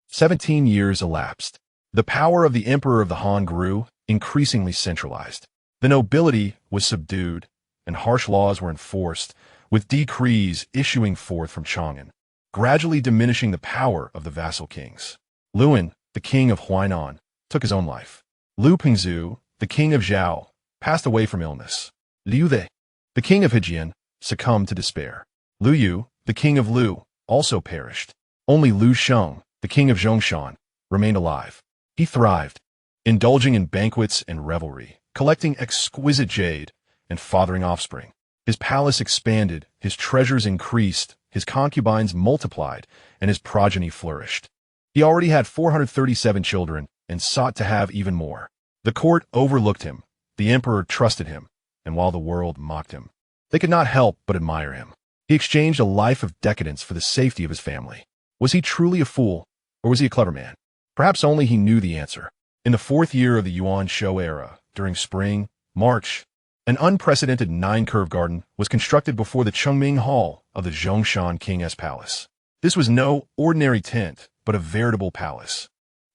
17 years elapsed. The power of the emperor of the Han grew, increasingly centralized. The nobility was subdued, and harsh laws were enforced, with decrees issuing forth from Chang'an, gradually diminishing the power of the vassal kings. Luan, the king of Huainan, took his own life. Liu Pingzu, the king of Zhao, passed away from illness. Liu They, the king of Hejian, succumbed to despair. Liu Yu, the king of Lu, also perished. Only Liu Sheng, the king of Zhongshan, remained alive. He thrived, indulging in banquets and revelry, collecting exquisite jade, and fathering offspring. His palace expanded, his treasures increased, his concubines multiplied, and his progeny flourished. He already had 437 children and sought to have even more. The court overlooked him, the emperor trusted him, and while the world mocked him, they could not help but admire him. He exchanged a life of decadence for the safety of his family. Was he truly a fool, or was he a clever man? Perhaps only he knew the answer. In the 4th year of the Yuan Shou era, during spring, March, an unprecedented 9-curve garden was constructed before the Chengming Hall of the Zhongshan King's palace. This was no ordinary tent, but a veritable palace,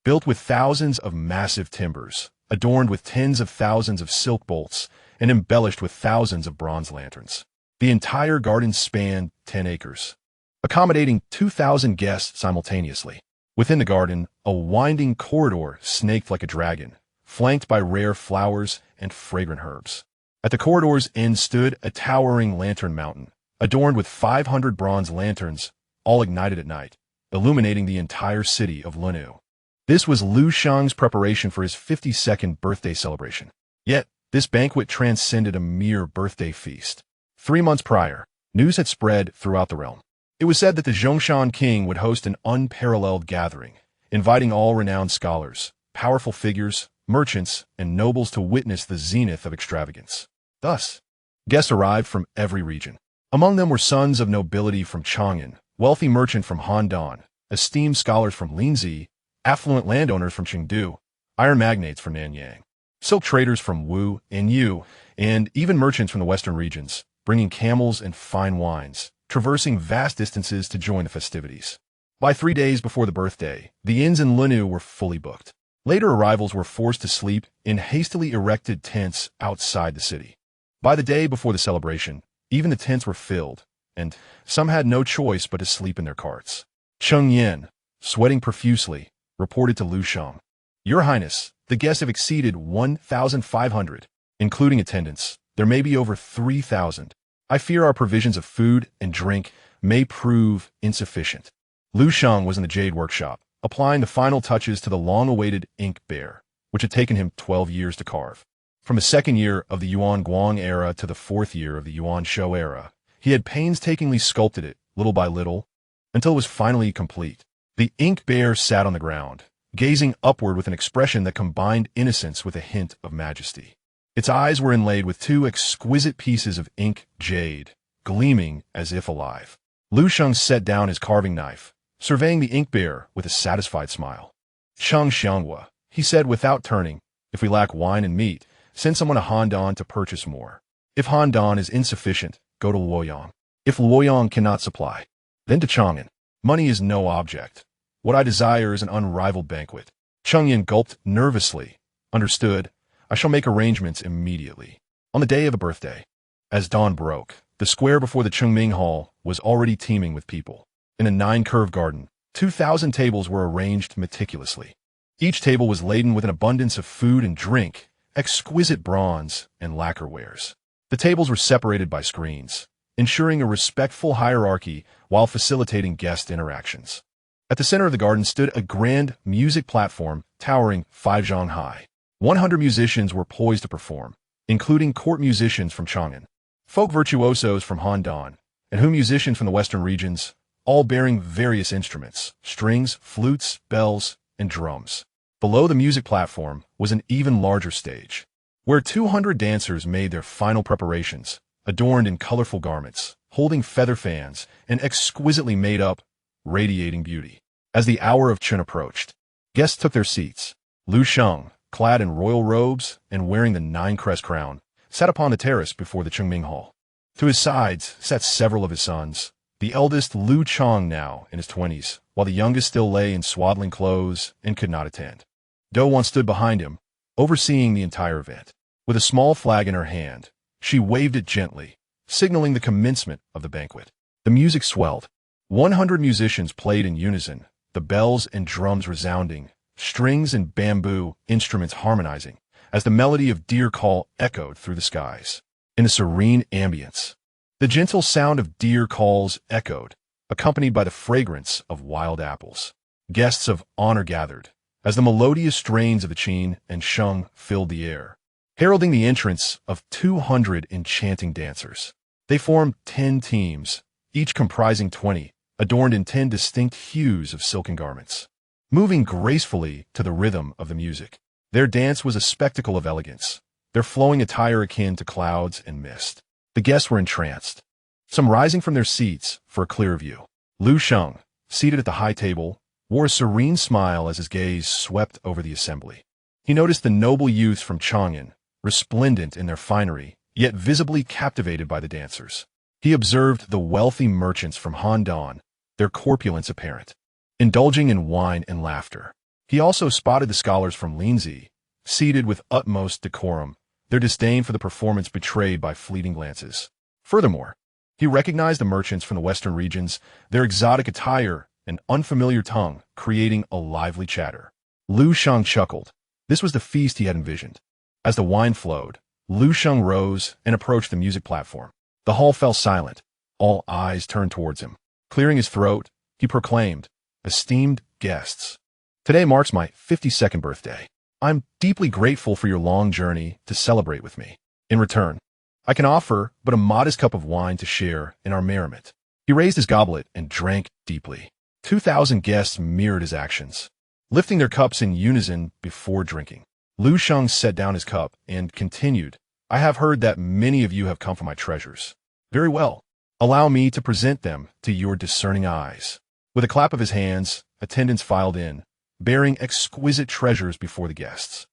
built with thousands of massive timbers, adorned with tens of thousands of silk bolts, and embellished with thousands of bronze lanterns. The entire garden spanned 10 acres, accommodating 2,000 guests simultaneously. Within the garden, a winding corridor snaked like a dragon, flanked by rare flowers and fragrant herbs. At the corridor's end stood a towering lantern mountain, adorned with 500 bronze lanterns, all ignited at night, illuminating the entire city of Lunu. This was Liu Sheng's preparation for his 52nd birthday celebration. Yet, this banquet transcended a mere birthday feast. 3 months prior, news had spread throughout the realm. It was said that the Zhongshan king would host an unparalleled gathering, inviting all renowned scholars, powerful figures, merchants, and nobles to witness the zenith of extravagance. Thus, guests arrived from every region. Among them were sons of nobility from Chang'an, wealthy merchant from Han Dynasty, esteemed scholars from Linzi, affluent landowners from Chengdu, iron magnates from Nanyang, silk traders from Wu and Yu, and even merchants from the western regions, bringing camels and fine wines, traversing vast distances to join the festivities. By 3 days before the birthday, the inns in Lunu were fully booked. Later arrivals were forced to sleep in hastily erected tents outside the city. By the day before the celebration, even the tents were filled, and some had no choice but to sleep in their carts. Cheng Yin, sweating profusely, reported to Liu Sheng, "Your Highness, the guests have exceeded 1,500, including attendants. There may be over 3,000. I fear our provisions of food and drink may prove insufficient." Liu Sheng was in the jade workshop, applying the final touches to the long-awaited ink bear, which had taken him 12 years to carve. From the 2nd year of the Yuan Guang era to the 4th year of the Yuan Shou era, he had painstakingly sculpted it, little by little, until it was finally complete. The ink bear sat on the ground, gazing upward with an expression that combined innocence with a hint of majesty. Its eyes were inlaid with 2 exquisite pieces of ink jade, gleaming as if alive. Liu Sheng set down his carving knife, surveying the ink bear with a satisfied smile. "Cheng Xianghua," he said without turning, "if we lack wine and meat, send someone to Han Dynasty to purchase more. If Han Dynasty is insufficient, go to Luoyang. If Luoyang cannot supply, then to Chang'an. Money is no object. What I desire is an unrivaled banquet." Cheng Yin gulped nervously. "Understood. I shall make arrangements immediately." On the day of the birthday, as dawn broke, the square before the Chengming Hall was already teeming with people. In a 9-curved garden, 2,000 tables were arranged meticulously. Each table was laden with an abundance of food and drink, exquisite bronze and lacquer wares. The tables were separated by screens, ensuring a respectful hierarchy while facilitating guest interactions. At the center of the garden stood a grand music platform towering 5 zhang high. 100 musicians were poised to perform, including court musicians from Chang'an, folk virtuosos from Han Dynasty, and musicians from the western regions, all bearing various instruments, strings, flutes, bells, and drums. Below the music platform was an even larger stage, where 200 dancers made their final preparations, adorned in colorful garments, holding feather fans, and exquisitely made up, radiating beauty. As the hour of Chun approached, guests took their seats. Liu Sheng, clad in royal robes and wearing the 9-crest crown, sat upon the terrace before the Chengming Hall. To his sides sat several of his sons, the eldest Liu Chong now in his 20s, while the youngest still lay in swaddling clothes and could not attend. Do Wan stood behind him, overseeing the entire event. With a small flag in her hand, she waved it gently, signaling the commencement of the banquet. The music swelled. 100 musicians played in unison, the bells and drums resounding, strings and bamboo instruments harmonizing, as the melody of deer call echoed through the skies. In a serene ambience, the gentle sound of deer calls echoed, accompanied by the fragrance of wild apples. Guests of honor gathered, as the melodious strains of the Qin and Sheng filled the air, heralding the entrance of 200 enchanting dancers. They formed 10 teams, each comprising 20, adorned in 10 distinct hues of silken garments, moving gracefully to the rhythm of the music. Their dance was a spectacle of elegance, their flowing attire akin to clouds and mist. The guests were entranced, some rising from their seats for a clear view. Liu Sheng, seated at the high table, wore a serene smile as his gaze swept over the assembly. He noticed the noble youths from Chang'an, resplendent in their finery, yet visibly captivated by the dancers. He observed the wealthy merchants from Han Dynasty, their corpulence apparent, indulging in wine and laughter. He also spotted the scholars from Linzi, seated with utmost decorum, their disdain for the performance betrayed by fleeting glances. Furthermore, he recognized the merchants from the western regions, their exotic attire and unfamiliar tongue creating a lively chatter. Liu Sheng chuckled. This was the feast he had envisioned. As the wine flowed, Liu Sheng rose and approached the music platform. The hall fell silent. All eyes turned towards him. Clearing his throat, he proclaimed, "Esteemed guests, today marks my 52nd birthday. I'm deeply grateful for your long journey to celebrate with me. In return, I can offer but a modest cup of wine to share in our merriment." He raised his goblet and drank deeply. 2,000 guests mirrored his actions, lifting their cups in unison before drinking. Liu Sheng set down his cup and continued, "I have heard that many of you have come for my treasures. Very well. Allow me to present them to your discerning eyes." With a clap of his hands, attendants filed in, bearing exquisite treasures before the guests.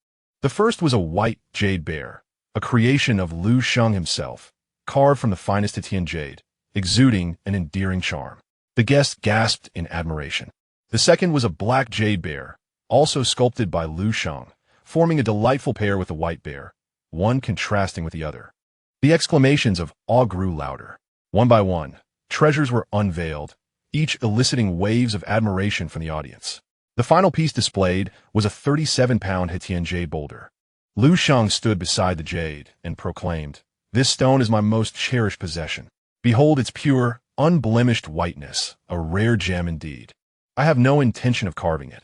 The first was a white jade bear, a creation of Liu Sheng himself, carved from the finest Tian jade, exuding an endearing charm. The guests gasped in admiration. The second was a black jade bear, also sculpted by Liu Sheng, forming a delightful pair with the white bear, one contrasting with the other. The exclamations of awe grew louder. One by one, treasures were unveiled, each eliciting waves of admiration from the audience. The final piece displayed was a 37-pound Hetian jade boulder. Liu Sheng stood beside the jade and proclaimed, "This stone is my most cherished possession. Behold its pure, unblemished whiteness, a rare gem indeed. I have no intention of carving it.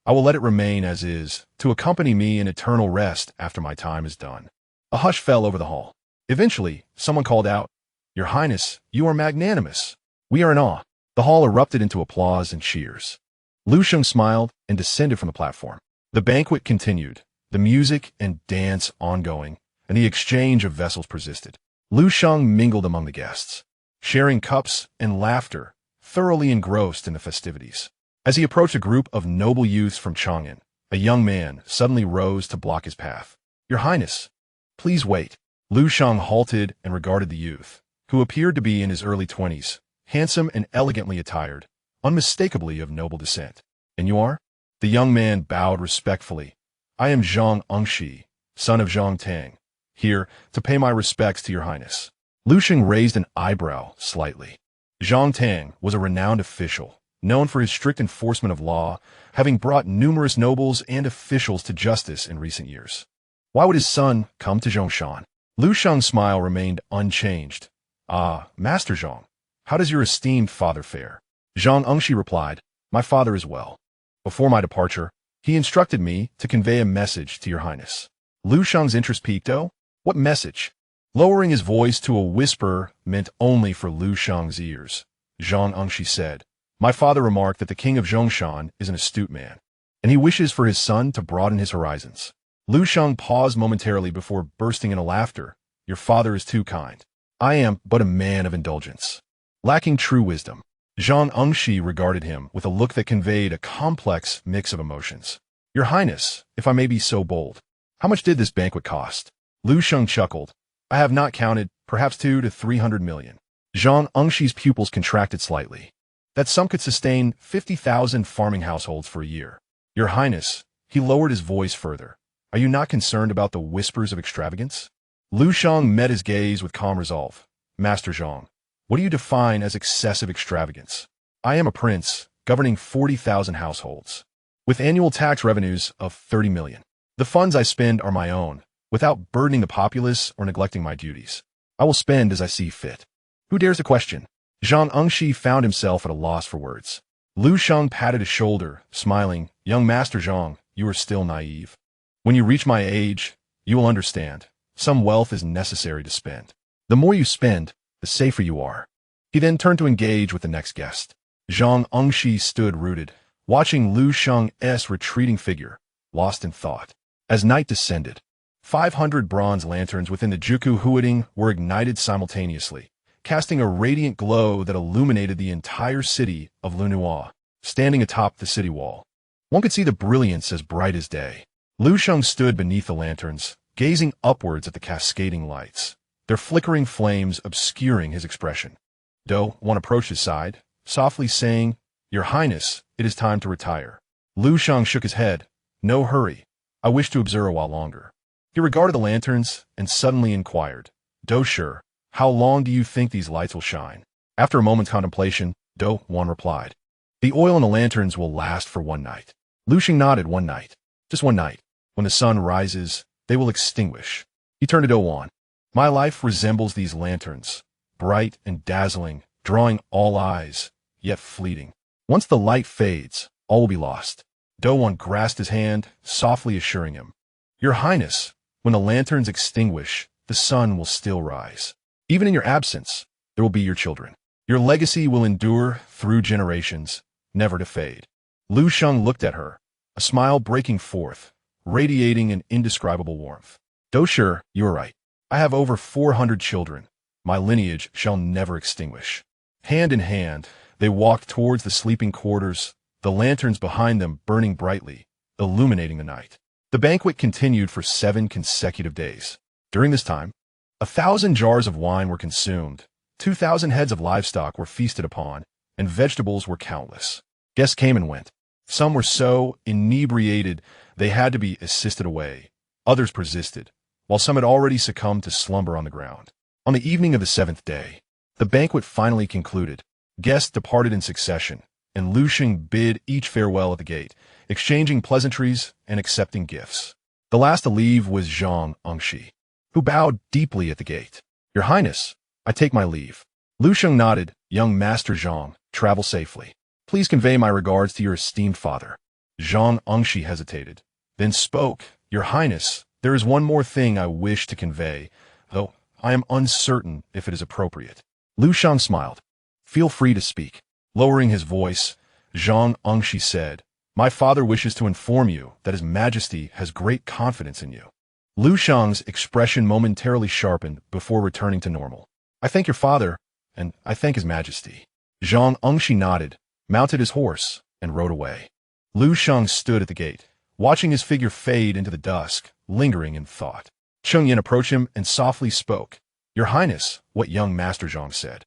I will let it remain as is, to accompany me in eternal rest after my time is done." A hush fell over the hall. Eventually, someone called out, "Your Highness, you are magnanimous. We are in awe." The hall erupted into applause and cheers. Liu Sheng smiled and descended from the platform. The banquet continued, the music and dance ongoing, and the exchange of vessels persisted. Liu Sheng mingled among the guests, sharing cups and laughter, thoroughly engrossed in the festivities. As he approached a group of noble youths from Chang'an, a young man suddenly rose to block his path. "Your Highness, please wait." Liu Sheng halted and regarded the youth, who appeared to be in his early 20s, handsome and elegantly attired, unmistakably of noble descent. "And you are?" The young man bowed respectfully. "I am Zhang, son of Zhang Tang, here to pay my respects to your Highness." Liu Sheng raised an eyebrow slightly. Zhang Tang was a renowned official, known for his strict enforcement of law, having brought numerous nobles and officials to justice in recent years. Why would his son come to Zhongshan? Liu Sheng's smile remained unchanged. "Ah, Master Zhang, how does your esteemed father fare?" Zhang replied, "My father is well. Before my departure, he instructed me to convey a message to your Highness." Liu Sheng's interest peaked. "Oh, what message?" Lowering his voice to a whisper meant only for Liu Sheng's ears, Zhang said, "My father remarked that the king of Zhongshan is an astute man, and he wishes for his son to broaden his horizons." Liu Sheng paused momentarily before bursting into laughter. "Your father is too kind. I am but a man of indulgence, lacking true wisdom." Zhang regarded him with a look that conveyed a complex mix of emotions. "Your Highness, if I may be so bold, how much did this banquet cost?" Liu Sheng chuckled. "I have not counted, perhaps 200 to 300 million. Zhang pupils contracted slightly. That sum could sustain 50,000 farming households for a year. Your Highness, he lowered his voice further. Are you not concerned about the whispers of extravagance? Liu Sheng met his gaze with calm resolve. Master Zhang, what do you define as excessive extravagance? I am a prince, governing 40,000 households, with annual tax revenues of 30 million. The funds I spend are my own, without burdening the populace or neglecting my duties. I will spend as I see fit. Who dares to question? Zhang found himself at a loss for words. Liu Sheng patted his shoulder, smiling. Young Master Zhang, you are still naive. When you reach my age, you will understand. Some wealth is necessary to spend. The more you spend, the safer you are. He then turned to engage with the next guest. Zhang stood rooted, watching Liu Sheng's retreating figure, lost in thought. As night descended, 500 bronze lanterns within the Juku Huading were ignited simultaneously, casting a radiant glow that illuminated the entire city of Lunua, standing atop the city wall. One could see the brilliance as bright as day. Liu Sheng stood beneath the lanterns, gazing upwards at the cascading lights, their flickering flames obscuring his expression. One approached his side, softly saying, Your Highness, it is time to retire. Liu Sheng shook his head. No hurry. I wish to observe a while longer. He regarded the lanterns and suddenly inquired, sure, how long do you think these lights will shine? After a moment's contemplation, One replied, The oil in the lanterns will last for one night. Liu Sheng nodded. One night. Just one night. When the sun rises, they will extinguish. He turned to Do Wan. My life resembles these lanterns, bright and dazzling, drawing all eyes, yet fleeting. Once the light fades, all will be lost. Do Wan grasped his hand, softly assuring him, Your Highness, when the lanterns extinguish, the sun will still rise. Even in your absence, there will be your children. Your legacy will endure through generations, never to fade. Liu Sheng looked at her, a smile breaking forth, radiating an indescribable warmth. Do sure, you are right. I have over 400 children. My lineage shall never extinguish. Hand in hand, they walked towards the sleeping quarters, the lanterns behind them burning brightly, illuminating the night. The banquet continued for 7 consecutive days. During this time, 1,000 jars of wine were consumed, 2,000 heads of livestock were feasted upon, and vegetables were countless. Guests came and went. Some were so inebriated they had to be assisted away. Others persisted, while some had already succumbed to slumber on the ground. On the evening of the 7th day, the banquet finally concluded. Guests departed in succession, and Liu Sheng bid each farewell at the gate, exchanging pleasantries and accepting gifts. The last to leave was Zhongshan, who bowed deeply at the gate. Your Highness, I take my leave. Liu Sheng nodded. Young Master Zhong, travel safely. Please convey my regards to your esteemed father. Zhongshan hesitated, then spoke. Your Highness, there is one more thing I wish to convey, though I am uncertain if it is appropriate. Liu Sheng smiled. Feel free to speak. Lowering his voice, Zhongshan said, My father wishes to inform you that His Majesty has great confidence in you. Liu Sheng's expression momentarily sharpened before returning to normal. I thank your father, and I thank His Majesty. Zhongshan nodded, mounted his horse, and rode away. Liu Sheng stood at the gate, watching his figure fade into the dusk, lingering in thought. Cheng Yin approached him and softly spoke. Your Highness, what young Master Zhong said.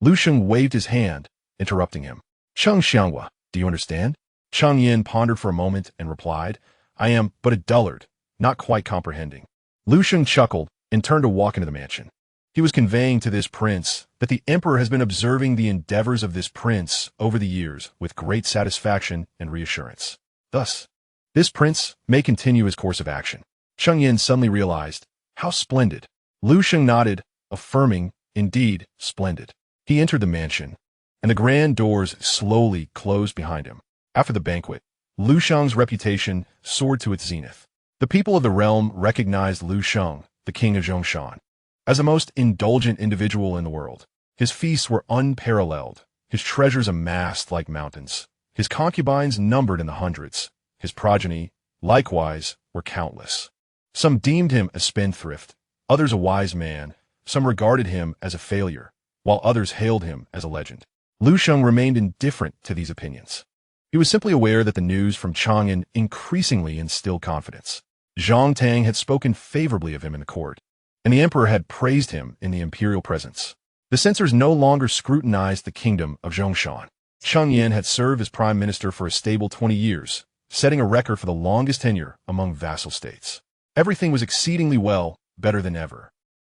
Liu Sheng waved his hand, interrupting him. Cheng Xianghua, do you understand? Cheng Yin pondered for a moment and replied, I am but a dullard, not quite comprehending. Liu Sheng chuckled and turned to walk into the mansion. He was conveying to this prince that the emperor has been observing the endeavors of this prince over the years with great satisfaction and reassurance. Thus, this prince may continue his course of action. Cheng Yin suddenly realized, how splendid. Liu Sheng nodded, affirming, indeed, splendid. He entered the mansion, and the grand doors slowly closed behind him. After the banquet, Liu Sheng's reputation soared to its zenith. The people of the realm recognized Liu Sheng, the king of Zhongshan, as the most indulgent individual in the world. His feasts were unparalleled, his treasures amassed like mountains, his concubines numbered in the hundreds, his progeny, likewise, were countless. Some deemed him a spendthrift, others a wise man, some regarded him as a failure, while others hailed him as a legend. Liu Sheng remained indifferent to these opinions. He was simply aware that the news from Chang'an increasingly instilled confidence. Zhang Tang had spoken favorably of him in the court, and the emperor had praised him in the imperial presence. The censors no longer scrutinized the kingdom of Zhongshan. Cheng Yin had served as prime minister for a stable 20 years, setting a record for the longest tenure among vassal states. Everything was exceedingly well, better than ever.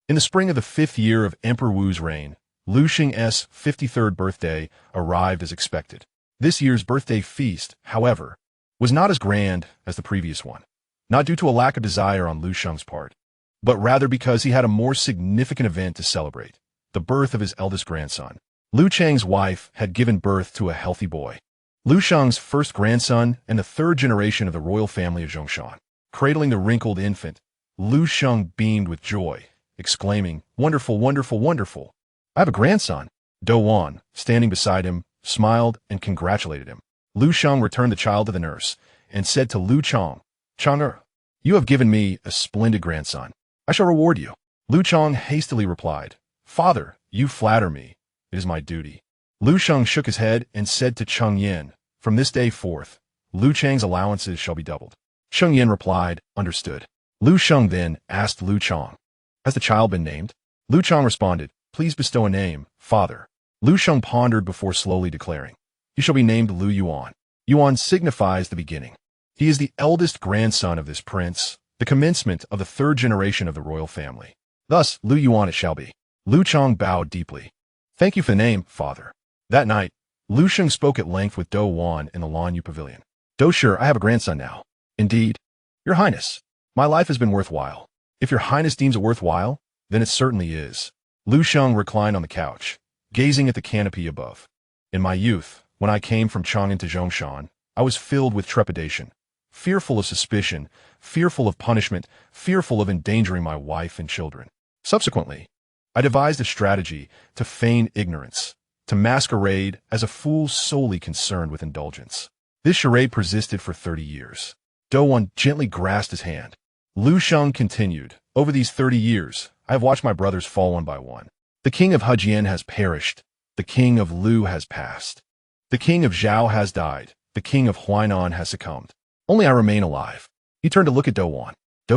In the spring of the 5th year of Emperor Wu's reign, Liu Sheng's 53rd birthday arrived as expected. This year's birthday feast, however, was not as grand as the previous one, not due to a lack of desire on Liu Sheng's part, but rather because he had a more significant event to celebrate, the birth of his eldest grandson. Liu Chang's wife had given birth to a healthy boy, Liu Sheng's first grandson and the 3rd generation of the royal family of Zhongshan. Cradling the wrinkled infant, Liu Sheng beamed with joy, exclaiming, Wonderful, wonderful, wonderful! I have a grandson. Do Wan, standing beside him, smiled and congratulated him. Liu Sheng returned the child to the nurse and said to Liu Chong, Chang'er, you have given me a splendid grandson. I shall reward you. Liu Chong hastily replied, Father, you flatter me. It is my duty. Liu Sheng shook his head and said to Cheng Yin, From this day forth, Liu Chang's allowances shall be doubled. Cheng Yin replied, Understood. Liu Sheng then asked Liu Chong, Has the child been named? Liu Chong responded, Please bestow a name, Father. Liu Sheng pondered before slowly declaring, He shall be named Liu Yuan. Yuan signifies the beginning. He is the eldest grandson of this prince, the commencement of the 3rd generation of the royal family. Thus, Liu Yuan it shall be. Liu Chong bowed deeply. Thank you for the name, Father. That night, Liu Sheng spoke at length with Do Wan in the Lanyu Pavilion. Do sure, I have a grandson now. Indeed, Your Highness, my life has been worthwhile. If your highness deems it worthwhile, then it certainly is. Liu Sheng reclined on the couch, gazing at the canopy above. In my youth, when I came from Chang'an to Zhongshan, I was filled with trepidation, fearful of suspicion, fearful of punishment, fearful of endangering my wife and children. Subsequently, I devised a strategy to feign ignorance, to masquerade as a fool solely concerned with indulgence. This charade persisted for 30 years. Douwan gently grasped his hand. Liu Sheng continued, over these 30 years, I have watched my brothers fall one by one. The king of Hejian has perished. The king of Lu has passed. The king of Zhao has died. The king of Huainan has succumbed. Only I remain alive. He turned to look at Douwan.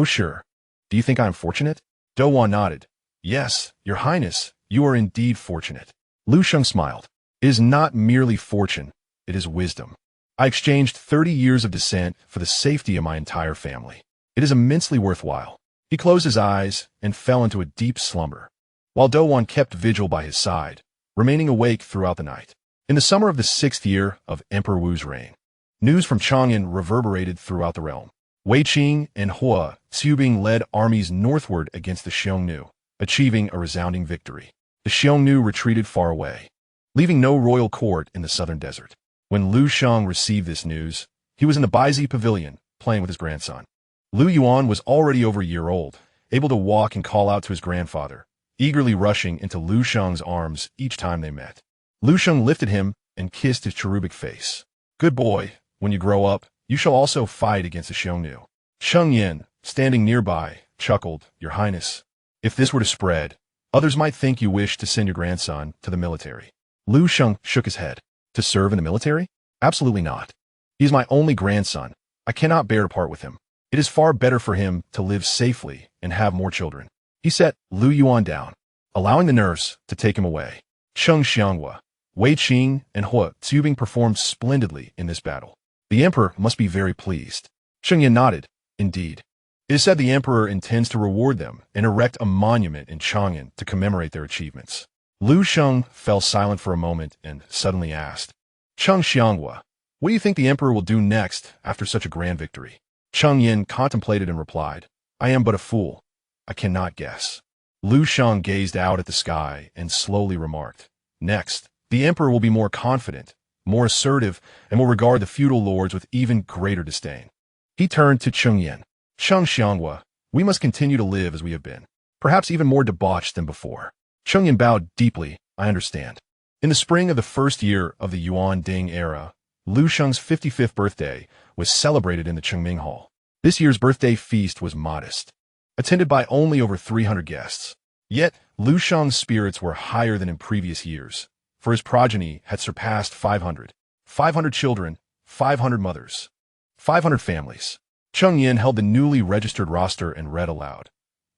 Sure. Do you think I am fortunate? Douwan nodded. Yes, your highness, you are indeed fortunate. Liu Sheng smiled. It is not merely fortune, it is wisdom. I exchanged 30 years of descent for the safety of my entire family. It is immensely worthwhile. He closed his eyes and fell into a deep slumber, while Douwan kept vigil by his side, remaining awake throughout the night. In the summer of the 6th year of Emperor Wu's reign, news from Chang'an reverberated throughout the realm. Wei Qing and Hua Xiubing led armies northward against the Xiongnu, achieving a resounding victory. The Xiongnu retreated far away, leaving no royal court in the southern desert. When Liu Sheng received this news, he was in the Baizi pavilion, playing with his grandson. Liu Yuan was already over a year old, able to walk and call out to his grandfather, eagerly rushing into Liu Sheng's arms each time they met. Liu Sheng lifted him and kissed his cherubic face. Good boy, when you grow up, you shall also fight against the Xiongnu. Cheng Yin, standing nearby, chuckled, Your Highness, if this were to spread, others might think you wish to send your grandson to the military. Liu Sheng shook his head. To serve in the military? Absolutely not. He is my only grandson. I cannot bear to part with him. It is far better for him to live safely and have more children. He set Liu Yuan down, allowing the nurse to take him away. Cheng Xianghua, Wei Qing, and Hua Xiubing performed splendidly in this battle. The emperor must be very pleased. Cheng Yin nodded. Indeed. It is said the emperor intends to reward them and erect a monument in Chang'an to commemorate their achievements. Liu Sheng fell silent for a moment and suddenly asked, Cheng Xianghua, what do you think the emperor will do next after such a grand victory? Cheng Yin contemplated and replied, I am but a fool. I cannot guess. Liu Sheng gazed out at the sky and slowly remarked, Next, the emperor will be more confident, more assertive, and will regard the feudal lords with even greater disdain. He turned to Cheng Yin. Cheng Xianghua, we must continue to live as we have been, perhaps even more debauched than before. Cheng Yin bowed deeply. I understand. In the spring of the 1st year of the Yuan Ding era, Liu Sheng's 55th birthday was celebrated in the Chengming Hall. This year's birthday feast was modest, attended by only over 300 guests. Yet, Liu Sheng's spirits were higher than in previous years, for his progeny had surpassed 500. 500 children, 500 mothers, 500 families. Cheng Yin held the newly registered roster and read aloud.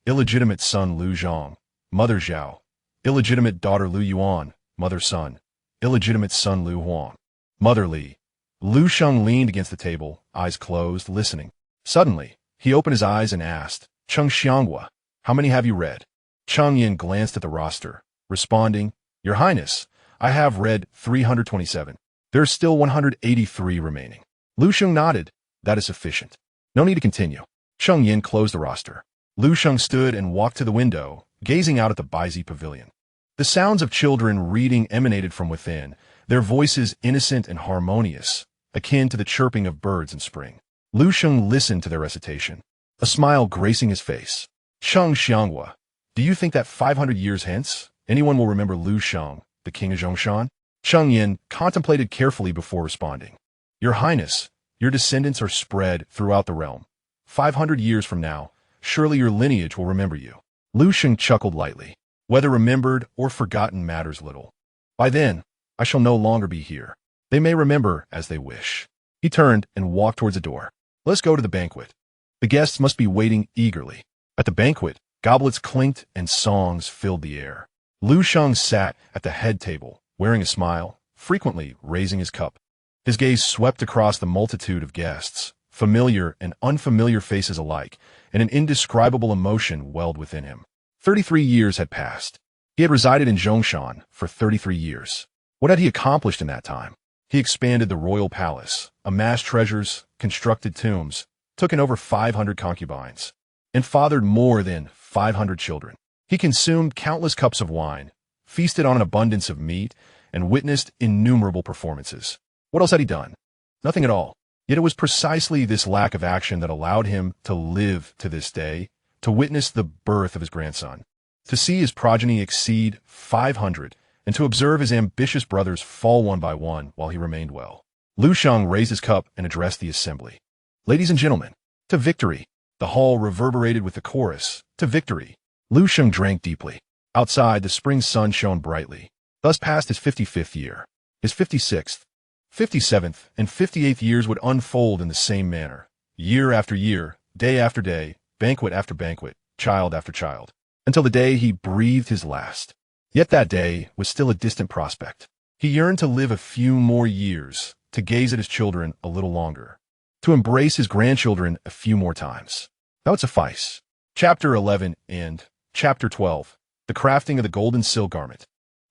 Illegitimate son Liu Zhang, mother Zhao. Illegitimate daughter Liu Yuan, mother son. Illegitimate son Liu Huang, mother Li. Liu Sheng leaned against the table, eyes closed, listening. Suddenly, he opened his eyes and asked, Cheng Xianghua, how many have you read? Cheng Yin glanced at the roster, responding, Your Highness, I have read 327. There are still 183 remaining. Liu Sheng nodded. That is sufficient. No need to continue. Cheng Yin closed the roster. Liu Sheng stood and walked to the window, gazing out at the Baizi pavilion. The sounds of children reading emanated from within, their voices innocent and harmonious, akin to the chirping of birds in spring. Liu Sheng listened to their recitation, a smile gracing his face. Cheng Xianghua, do you think that 500 years hence, anyone will remember Liu Sheng, the king of Zhongshan? Cheng Yin contemplated carefully before responding. Your Highness, your descendants are spread throughout the realm. 500 years from now, surely your lineage will remember you. Liu Sheng chuckled lightly. Whether remembered or forgotten matters little. By then, I shall no longer be here. They may remember as they wish. He turned and walked towards the door. Let's go to the banquet. The guests must be waiting eagerly. At the banquet, goblets clinked and songs filled the air. Liu Sheng sat at the head table, wearing a smile, frequently raising his cup. His gaze swept across the multitude of guests, familiar and unfamiliar faces alike, and an indescribable emotion welled within him. 33 years had passed. He had resided in Zhongshan for 33 years. What had he accomplished in that time? He expanded the royal palace, amassed treasures, constructed tombs, took in over 500 concubines. and fathered more than 500 children. He consumed countless cups of wine, feasted on an abundance of meat, and witnessed innumerable performances. What else had he done? Nothing at all. Yet it was precisely this lack of action that allowed him to live to this day, to witness the birth of his grandson, to see his progeny exceed 500, and to observe his ambitious brothers fall one by one while he remained well. Liu Sheng raised his cup and addressed the assembly. Ladies and gentlemen, to victory! The hall reverberated with the chorus, to victory! Liu Sheng drank deeply. Outside, the spring sun shone brightly. Thus passed his 55th year. His 56th, 57th, and 58th years would unfold in the same manner, year after year, day after day, banquet after banquet, child after child, until the day he breathed his last. Yet that day was still a distant prospect. He yearned to live a few more years, to gaze at his children a little longer, to embrace his grandchildren a few more times. That would suffice. Chapter 11 and Chapter 12, The Crafting of the Golden Silk Garment.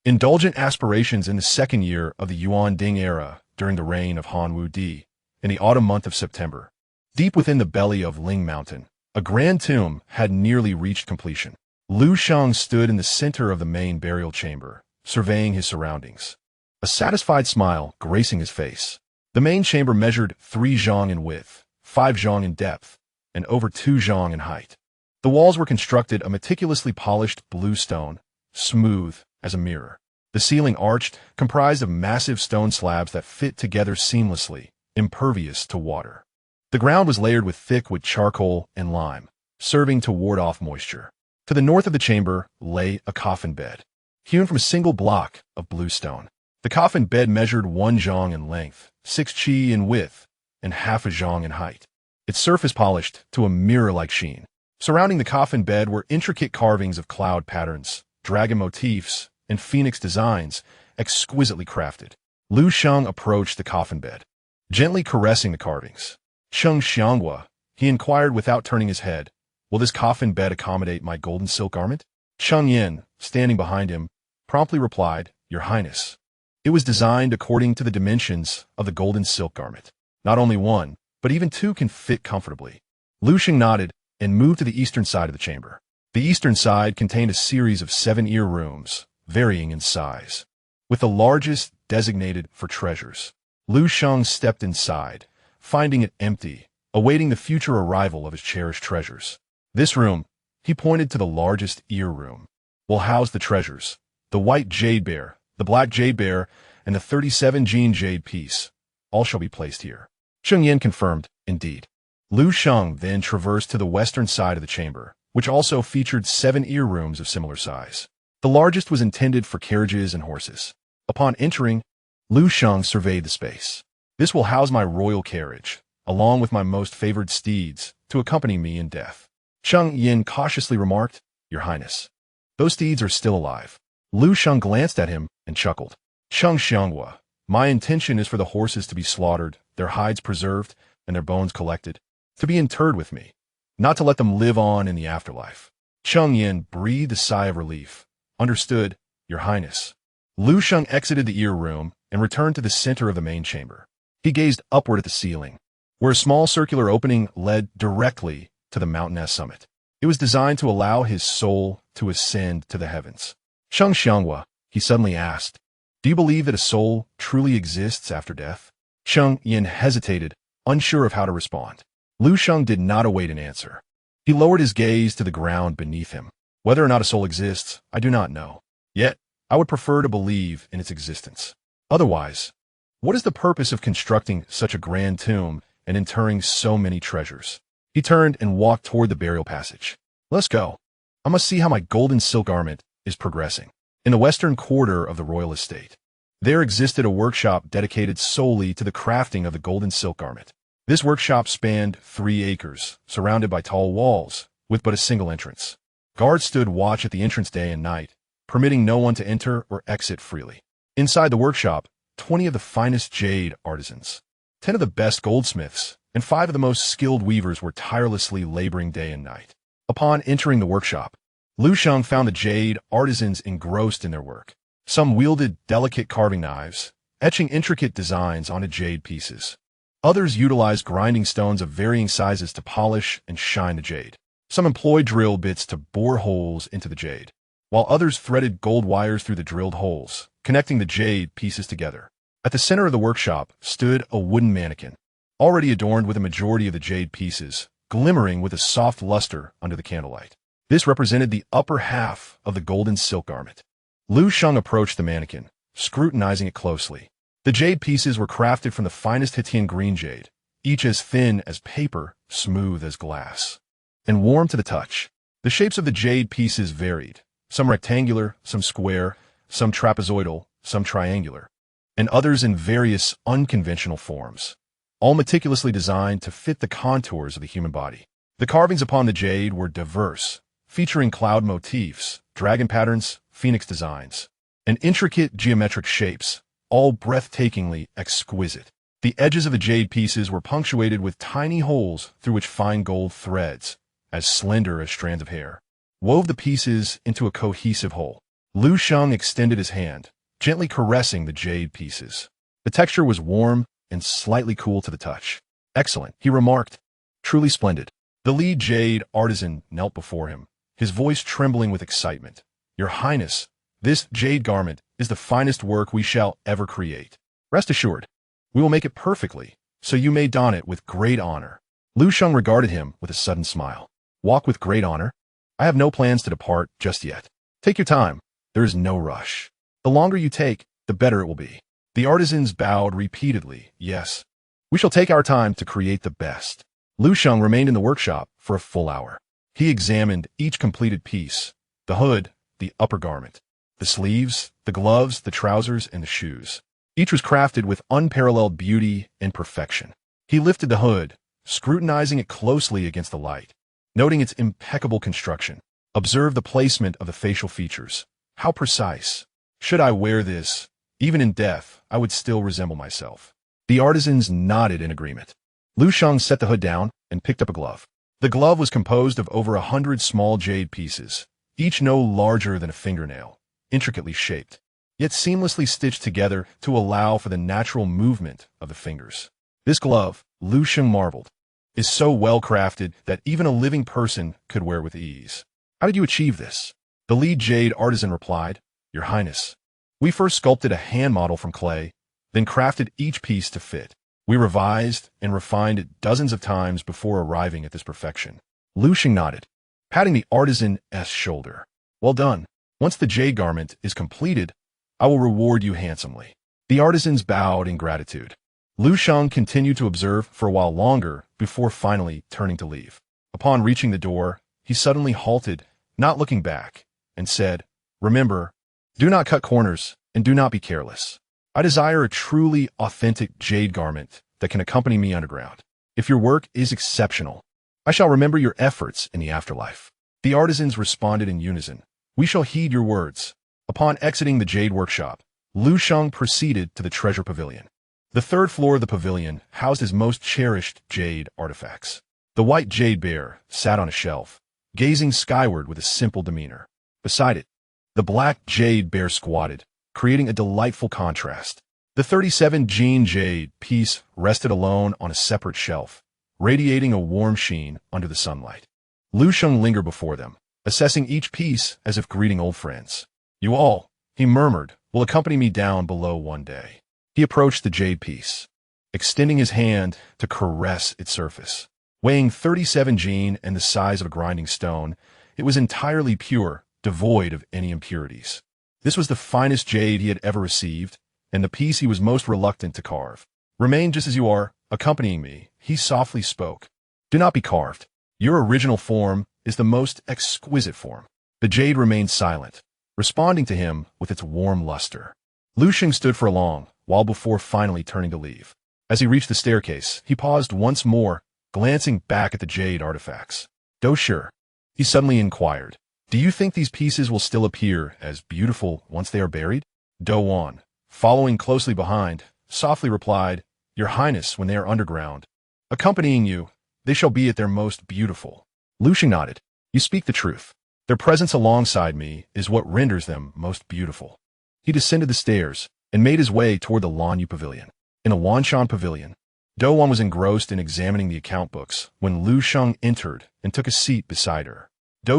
Indulgent aspirations in the second year of the Yuan Ding era during the reign of Han Wudi, in the autumn month of September. Deep within the belly of Ling Mountain, a grand tomb had nearly reached completion. Liu Sheng stood in the center of the main burial chamber, surveying his surroundings, a satisfied smile gracing his face. The main chamber measured 3 zhang in width, 5 zhang in depth, and over 2 zhang in height. The walls were constructed of meticulously polished blue stone, smooth as a mirror. The ceiling arched, comprised of massive stone slabs that fit together seamlessly, impervious to water. The ground was layered with thick wood charcoal and lime, serving to ward off moisture. To the north of the chamber lay a coffin bed, hewn from a single block of blue stone. The coffin bed measured 1 zhang in length, 6 qi in width, and half a zhang in height. Its surface polished to a mirror-like sheen. Surrounding the coffin bed were intricate carvings of cloud patterns, dragon motifs, and phoenix designs, exquisitely crafted. Liu Sheng approached the coffin bed, gently caressing the carvings. "Sheng Xianghua," he inquired without turning his head, "will this coffin bed accommodate my golden silk garment?" Cheng Yin, standing behind him, promptly replied, "Your Highness." It was designed according to the dimensions of the golden silk garment. Not only 1, but even 2 can fit comfortably. Liu Sheng nodded and moved to the eastern side of the chamber. The eastern side contained a series of 7 ear rooms, varying in size, with the largest designated for treasures. Liu Sheng stepped inside, finding it empty, awaiting the future arrival of his cherished treasures. This room, he pointed to the largest ear room, will house the treasures: the white jade bear, the black jade bear, and the 37 gene jade piece. All shall be placed here. Cheng Yin confirmed, indeed. Liu Sheng then traversed to the western side of the chamber, which also featured 7 ear rooms of similar size. The largest was intended for carriages and horses. Upon entering, Liu Sheng surveyed the space. "This will house my royal carriage, along with my most favored steeds, to accompany me in death." Cheng Yin cautiously remarked, "Your Highness, those steeds are still alive." Liu Sheng glanced at him and chuckled. "Sheng Xianghua, my intention is for the horses to be slaughtered, their hides preserved, and their bones collected, to be interred with me, not to let them live on in the afterlife." Cheng Yin breathed a sigh of relief. "Understood, Your Highness." Liu Sheng exited the ear room and returned to the center of the main chamber. He gazed upward at the ceiling, where a small circular opening led directly to the mountainous summit. It was designed to allow his soul to ascend to the heavens. "Sheng Xianghua," he suddenly asked, "do you believe that a soul truly exists after death?" Cheng Yin hesitated, unsure of how to respond. Liu Sheng did not await an answer. He lowered his gaze to the ground beneath him. "Whether or not a soul exists, I do not know. Yet, I would prefer to believe in its existence. Otherwise, what is the purpose of constructing such a grand tomb and interring so many treasures?" He turned and walked toward the burial passage. "Let's go. I must see how my golden silk garment is progressing." In the western quarter of the royal estate, there existed a workshop dedicated solely to the crafting of the golden silk garment. This workshop spanned 3 acres, surrounded by tall walls, with but a single entrance. Guards stood watch at the entrance day and night, permitting no one to enter or exit freely. Inside the workshop, 20 of the finest jade artisans, 10 of the best goldsmiths, and 5 of the most skilled weavers were tirelessly laboring day and night. Upon entering the workshop, Liu Sheng found the jade artisans engrossed in their work. Some wielded delicate carving knives, etching intricate designs onto jade pieces. Others utilized grinding stones of varying sizes to polish and shine the jade. Some employed drill bits to bore holes into the jade, while others threaded gold wires through the drilled holes, connecting the jade pieces together. At the center of the workshop stood a wooden mannequin, already adorned with a majority of the jade pieces, glimmering with a soft luster under the candlelight. This represented the upper half of the golden silk garment. Liu Sheng approached the mannequin, scrutinizing it closely. The jade pieces were crafted from the finest Hitian green jade, each as thin as paper, smooth as glass, and warm to the touch. The shapes of the jade pieces varied, some rectangular, some square, some trapezoidal, some triangular, and others in various unconventional forms, all meticulously designed to fit the contours of the human body. The carvings upon the jade were diverse, featuring cloud motifs, dragon patterns, phoenix designs, and intricate geometric shapes, all breathtakingly exquisite. The edges of the jade pieces were punctuated with tiny holes through which fine gold threads, as slender as strands of hair, wove the pieces into a cohesive whole. Liu Sheng extended his hand, gently caressing the jade pieces. The texture was warm and slightly cool to the touch. "Excellent," he remarked. "Truly splendid." The lead jade artisan knelt before him, his voice trembling with excitement. "Your Highness, this jade garment is the finest work we shall ever create. Rest assured, we will make it perfectly, so you may don it with great honor." Liu Sheng regarded him with a sudden smile. "Walk with great honor? I have no plans to depart just yet. Take your time. There is no rush. The longer you take, the better it will be." The artisans bowed repeatedly. "Yes, we shall take our time to create the best." Liu Sheng remained in the workshop for a full hour. He examined each completed piece, the hood, the upper garment, the sleeves, the gloves, the trousers, and the shoes. Each was crafted with unparalleled beauty and perfection. He lifted the hood, scrutinizing it closely against the light, noting its impeccable construction. Observe the placement of the facial features. How precise. Should I wear this, even in death, I would still resemble myself. The artisans nodded in agreement. Liu Sheng set the hood down and picked up a glove. The glove was composed of over 100 small jade pieces, each no larger than a fingernail, intricately shaped, yet seamlessly stitched together to allow for the natural movement of the fingers. This glove, Liu Sheng marveled, is so well crafted that even a living person could wear with ease. "How did you achieve this?" The lead jade artisan replied, "Your Highness, we first sculpted a hand model from clay, then crafted each piece to fit. We revised and refined it dozens of times before arriving at this perfection." Liu Sheng nodded, patting the artisan's shoulder. "Well done. Once the jade garment is completed, I will reward you handsomely." The artisans bowed in gratitude. Liu Sheng continued to observe for a while longer before finally turning to leave. Upon reaching the door, he suddenly halted, not looking back, and said, "Remember, do not cut corners and do not be careless. I desire a truly authentic jade garment that can accompany me underground. If your work is exceptional, I shall remember your efforts in the afterlife." The artisans responded in unison. "We shall heed your words." Upon exiting the jade workshop, Liu Sheng proceeded to the treasure pavilion. The third floor of the pavilion housed his most cherished jade artifacts. The white jade bear sat on a shelf, gazing skyward with a simple demeanor. Beside it, the black jade bear squatted, creating a delightful contrast. The 37 jean jade piece rested alone on a separate shelf, radiating a warm sheen under the sunlight. Liu Sheng lingered before them, assessing each piece as if greeting old friends. "You all," he murmured, "will accompany me down below one day." He approached the jade piece, extending his hand to caress its surface. Weighing 37 jean and the size of a grinding stone, it was entirely pure, devoid of any impurities. This was the finest jade he had ever received, and the piece he was most reluctant to carve. "Remain just as you are, accompanying me," he softly spoke. "Do not be carved. Your original form is the most exquisite form." The jade remained silent, responding to him with its warm luster. Liu Sheng stood for a long while before finally turning to leave. As he reached the staircase, he paused once more, glancing back at the jade artifacts. "Doshir," he suddenly inquired, "do you think these pieces will still appear as beautiful once they are buried?" Do-wan, following closely behind, softly replied, "Your Highness, when they are underground, accompanying you, they shall be at their most beautiful." Liu Sheng nodded. "You speak the truth. Their presence alongside me is what renders them most beautiful." He descended the stairs and made his way toward the Lanyu Pavilion. In the Zhongshan Pavilion, Douwan was engrossed in examining the account books when Liu Sheng entered and took a seat beside her.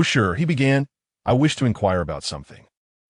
"Sure," he began. "I wish to inquire about something."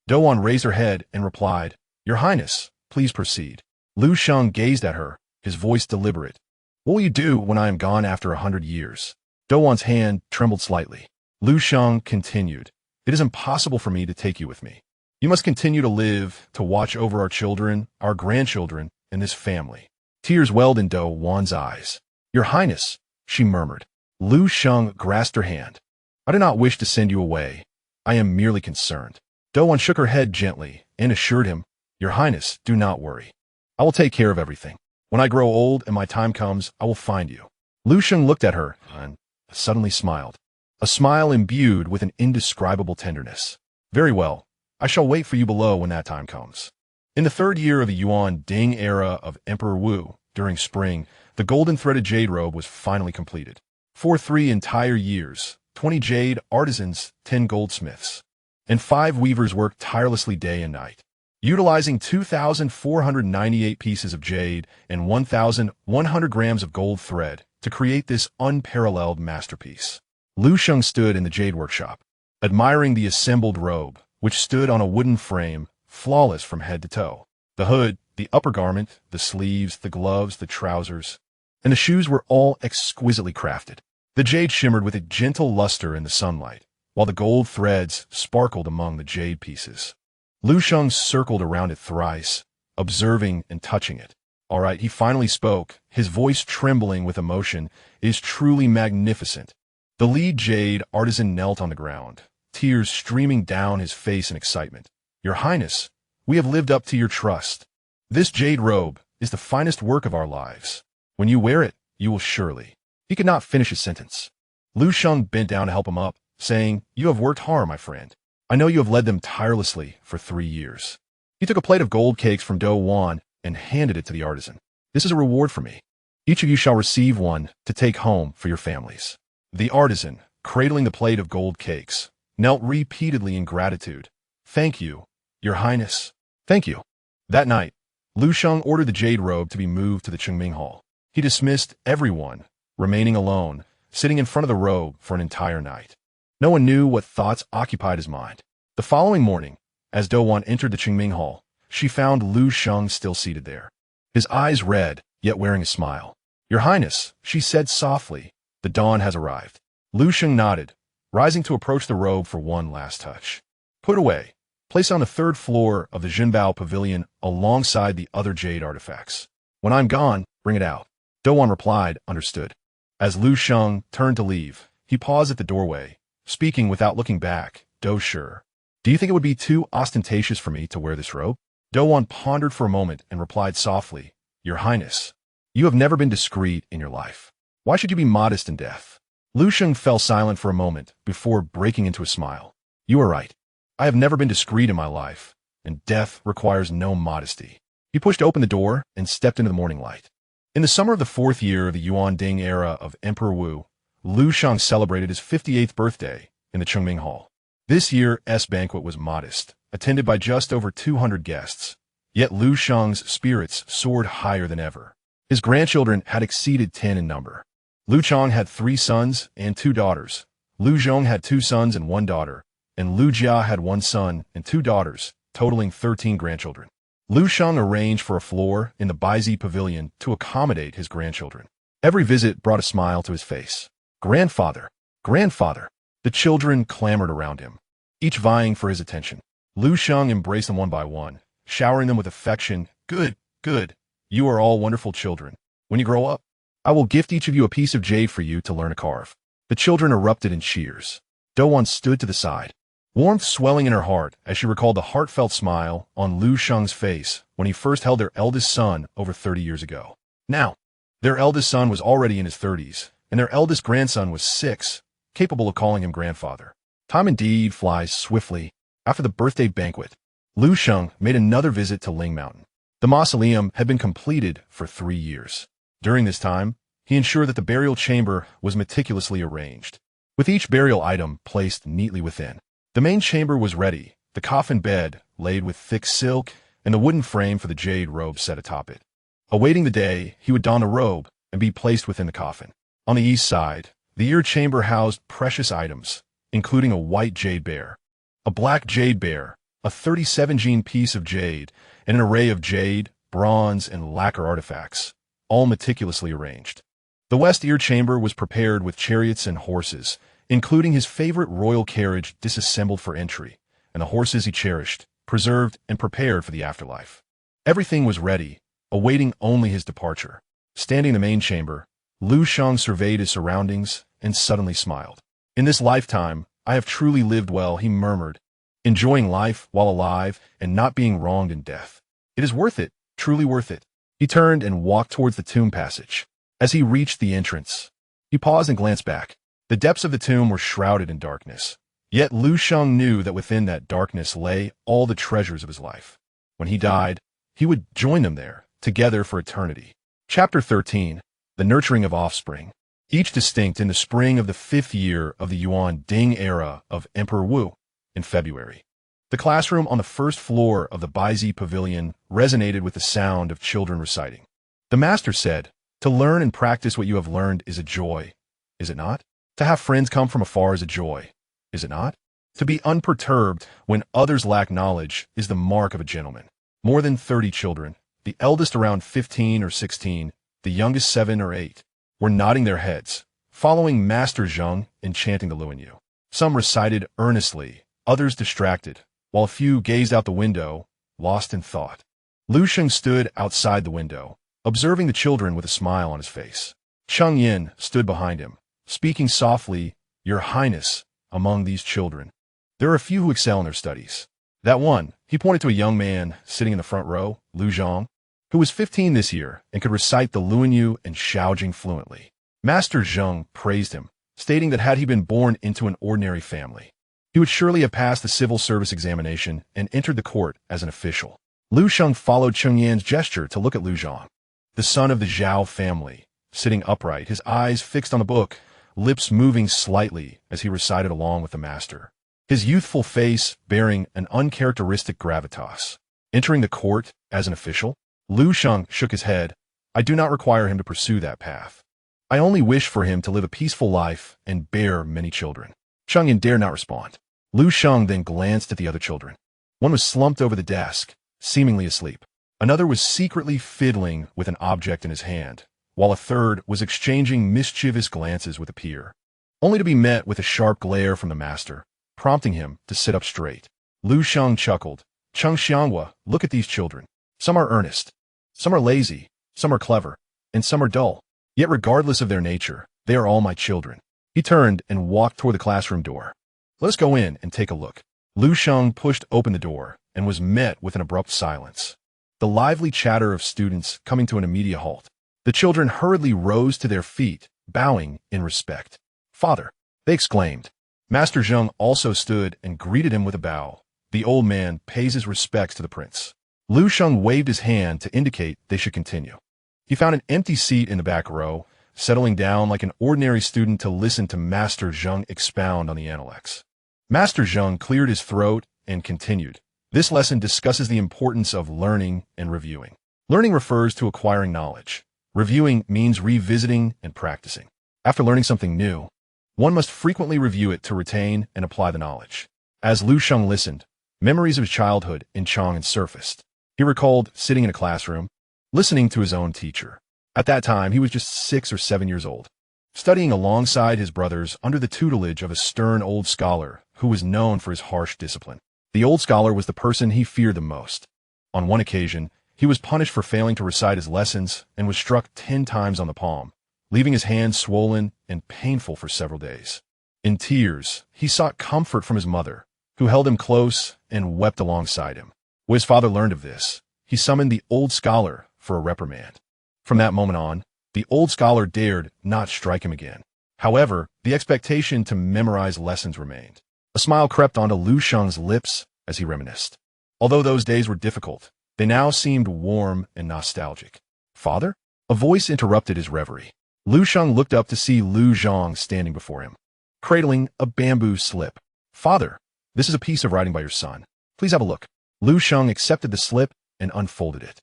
Douwan raised her head and replied, "Your Highness, please proceed." Liu Sheng gazed at her, his voice deliberate. "What will you do when I am gone after 100 years?" Douwan's hand trembled slightly. Liu Sheng continued, "It is impossible for me to take you with me. You must continue to live, to watch over our children, our grandchildren, and this family." Tears welled in Douwan's eyes. "Your Highness," she murmured. Liu Sheng grasped her hand. "I do not wish to send you away. I am merely concerned." Douwan shook her head gently and assured him, "Your Highness, do not worry. I will take care of everything. When I grow old and my time comes, I will find you." Liu Sheng looked at her and suddenly smiled. A smile imbued with an indescribable tenderness. "Very well. I shall wait for you below when that time comes." In the 3rd year of the Yuan Ding era of Emperor Wu, during spring, the golden-threaded jade robe was finally completed. For 3 entire years, 20 jade artisans, 10 goldsmiths, and 5 weavers worked tirelessly day and night, utilizing 2,498 pieces of jade and 1,100 grams of gold thread to create this unparalleled masterpiece. Liu Sheng stood in the jade workshop, admiring the assembled robe, which stood on a wooden frame, flawless from head to toe. The hood, the upper garment, the sleeves, the gloves, the trousers, and the shoes were all exquisitely crafted. The jade shimmered with a gentle luster in the sunlight, while the gold threads sparkled among the jade pieces. Liu Sheng circled around it thrice, observing and touching it. "All right," he finally spoke, his voice trembling with emotion. "It is truly magnificent." The lead jade artisan knelt on the ground, tears streaming down his face in excitement. "Your Highness, we have lived up to your trust. This jade robe is the finest work of our lives. When you wear it, you will surely—" He could not finish his sentence. Liu Sheng bent down to help him up, saying, "You have worked hard, my friend. I know you have led them tirelessly for 3 years." He took a plate of gold cakes from Douwan and handed it to the artisan. "This is a reward for me. Each of you shall receive one to take home for your families." The artisan, cradling the plate of gold cakes, knelt repeatedly in gratitude. "Thank you, Your Highness. Thank you." That night, Liu Sheng ordered the jade robe to be moved to the Qingming Hall. He dismissed everyone, remaining alone, sitting in front of the robe for an entire night. No one knew what thoughts occupied his mind. The following morning, as Douwan entered the Qingming Hall, she found Liu Sheng still seated there, his eyes red, yet wearing a smile. "Your Highness," she said softly, "the dawn has arrived." Liu Sheng nodded, rising to approach the robe for one last touch. "Put away. Place on the 3rd floor of the Jinbao Pavilion alongside the other jade artifacts. When I'm gone, bring it out." Douwan replied, "Understood." As Liu Sheng turned to leave, he paused at the doorway, speaking without looking back. "Sure. Do you think it would be too ostentatious for me to wear this robe?" Douwan pondered for a moment and replied softly, "Your Highness, you have never been discreet in your life. Why should you be modest in death?" Liu Sheng fell silent for a moment before breaking into a smile. "You are right. I have never been discreet in my life, and death requires no modesty." He pushed open the door and stepped into the morning light. In the summer of the 4th year of the Yuan Ding era of Emperor Wu, Liu Sheng celebrated his 58th birthday in the Qingming Hall. This year's banquet was modest, attended by just over 200 guests. Yet Liu Sheng's spirits soared higher than ever. His grandchildren had exceeded 10 in number. Liu Chong had 3 sons and 2 daughters. Liu Zhong had 2 sons and 1 daughter, and Liu Jia had 1 son and 2 daughters, totaling 13 grandchildren. Liu Sheng arranged for a floor in the Baizi Pavilion to accommodate his grandchildren. Every visit brought a smile to his face. "Grandfather! Grandfather!" The children clamored around him, each vying for his attention. Liu Sheng embraced them one by one, showering them with affection. "Good, good. You are all wonderful children. When you grow up, I will gift each of you a piece of jade for you to learn to carve." The children erupted in cheers. Douwan stood to the side, warmth swelling in her heart as she recalled the heartfelt smile on Liu Sheng's face when he first held their eldest son over 30 years ago. Now, their eldest son was already in his 30s, and their eldest grandson was 6, capable of calling him grandfather. Time indeed flies swiftly. After the birthday banquet, Liu Sheng made another visit to Ling Mountain. The mausoleum had been completed for 3 years. During this time, he ensured that the burial chamber was meticulously arranged, with each burial item placed neatly within. The main chamber was ready, the coffin bed laid with thick silk, and the wooden frame for the jade robe set atop it. Awaiting the day he would don the robe, and be placed within the coffin. On the east side, the ear chamber housed precious items, including a white jade bear, a black jade bear, a 37-gene piece of jade, and an array of jade, bronze, and lacquer artifacts, all meticulously arranged. The west ear chamber was prepared with chariots and horses, including his favorite royal carriage disassembled for entry, and the horses he cherished, preserved, and prepared for the afterlife. Everything was ready, awaiting only his departure. Standing in the main chamber, Liu Sheng surveyed his surroundings and suddenly smiled. "In this lifetime, I have truly lived well," he murmured, "enjoying life while alive and not being wronged in death. It is worth it, truly worth it." He turned and walked towards the tomb passage. As he reached the entrance, he paused and glanced back. The depths of the tomb were shrouded in darkness. Yet Liu Sheng knew that within that darkness lay all the treasures of his life. When he died, he would join them there, together for eternity. Chapter 13. The Nurturing of Offspring. Each distinct in the spring of the 5th year of the Yuan Ding era of Emperor Wu, in February. The classroom on the first floor of the Baizi Pavilion resonated with the sound of children reciting. The master said, "To learn and practice what you have learned is a joy, is it not? To have friends come from afar is a joy, is it not? To be unperturbed when others lack knowledge is the mark of a gentleman." More than 30 children, the eldest around 15 or 16, the youngest 7 or 8, were nodding their heads, following Master Zheng in chanting the Luanyu. Some recited earnestly, others distracted, while a few gazed out the window, lost in thought. Liu Sheng stood outside the window, observing the children with a smile on his face. Cheng Yin stood behind him, speaking softly, "Your Highness, among these children, there are a few who excel in their studies. That one," he pointed to a young man sitting in the front row, Liu Zhang, who was 15 this year and could recite the Luanyu and Shaojing fluently. Master Zheng praised him, stating that had he been born into an ordinary family, he would surely have passed the civil service examination and entered the court as an official. Liu Sheng followed Cheng Yan's gesture to look at Liu Zhang, the son of the Zhao family, sitting upright, his eyes fixed on the book, lips moving slightly as he recited along with the master, his youthful face bearing an uncharacteristic gravitas. Entering the court as an official, Liu Sheng shook his head. "I do not require him to pursue that path. I only wish for him to live a peaceful life and bear many children." Cheng Yin dared not respond. Liu Sheng then glanced at the other children. One was slumped over the desk, seemingly asleep. Another was secretly fiddling with an object in his hand, while a third was exchanging mischievous glances with a peer, only to be met with a sharp glare from the master, prompting him to sit up straight. Liu Sheng chuckled. "Cheng Xianghua, look at these children. Some are earnest, some are lazy, some are clever, and some are dull. Yet regardless of their nature, they are all my children." He turned and walked toward the classroom door. "Let us go in and take a look." Liu Sheng pushed open the door and was met with an abrupt silence, the lively chatter of students coming to an immediate halt. The children hurriedly rose to their feet, bowing in respect. "Father," they exclaimed. Master Zheng also stood and greeted him with a bow. The old man pays his respects to the prince. Liu Sheng waved his hand to indicate they should continue. He found an empty seat in the back row, settling down like an ordinary student to listen to Master Zheng expound on the Analects. Master Zheng cleared his throat and continued. "This lesson discusses the importance of learning and reviewing. Learning refers to acquiring knowledge. Reviewing means revisiting and practicing. After learning something new, one must frequently review it to retain and apply the knowledge." As Liu Sheng listened, memories of his childhood in Chang'an surfaced. He recalled sitting in a classroom, listening to his own teacher. At that time, he was just 6 or 7 years old, studying alongside his brothers under the tutelage of a stern old scholar who was known for his harsh discipline. The old scholar was the person he feared the most. On one occasion, he was punished for failing to recite his lessons and was struck 10 times on the palm, leaving his hands swollen and painful for several days. In tears, he sought comfort from his mother, who held him close and wept alongside him. When his father learned of this, he summoned the old scholar for a reprimand. From that moment on, the old scholar dared not strike him again. However, the expectation to memorize lessons remained. A smile crept onto Liu Sheng's lips as he reminisced. Although those days were difficult, they now seemed warm and nostalgic. "Father?" A voice interrupted his reverie. Liu Sheng looked up to see Liu Zhang standing before him, cradling a bamboo slip. "Father, this is a piece of writing by your son. Please have a look." Liu Sheng accepted the slip and unfolded it.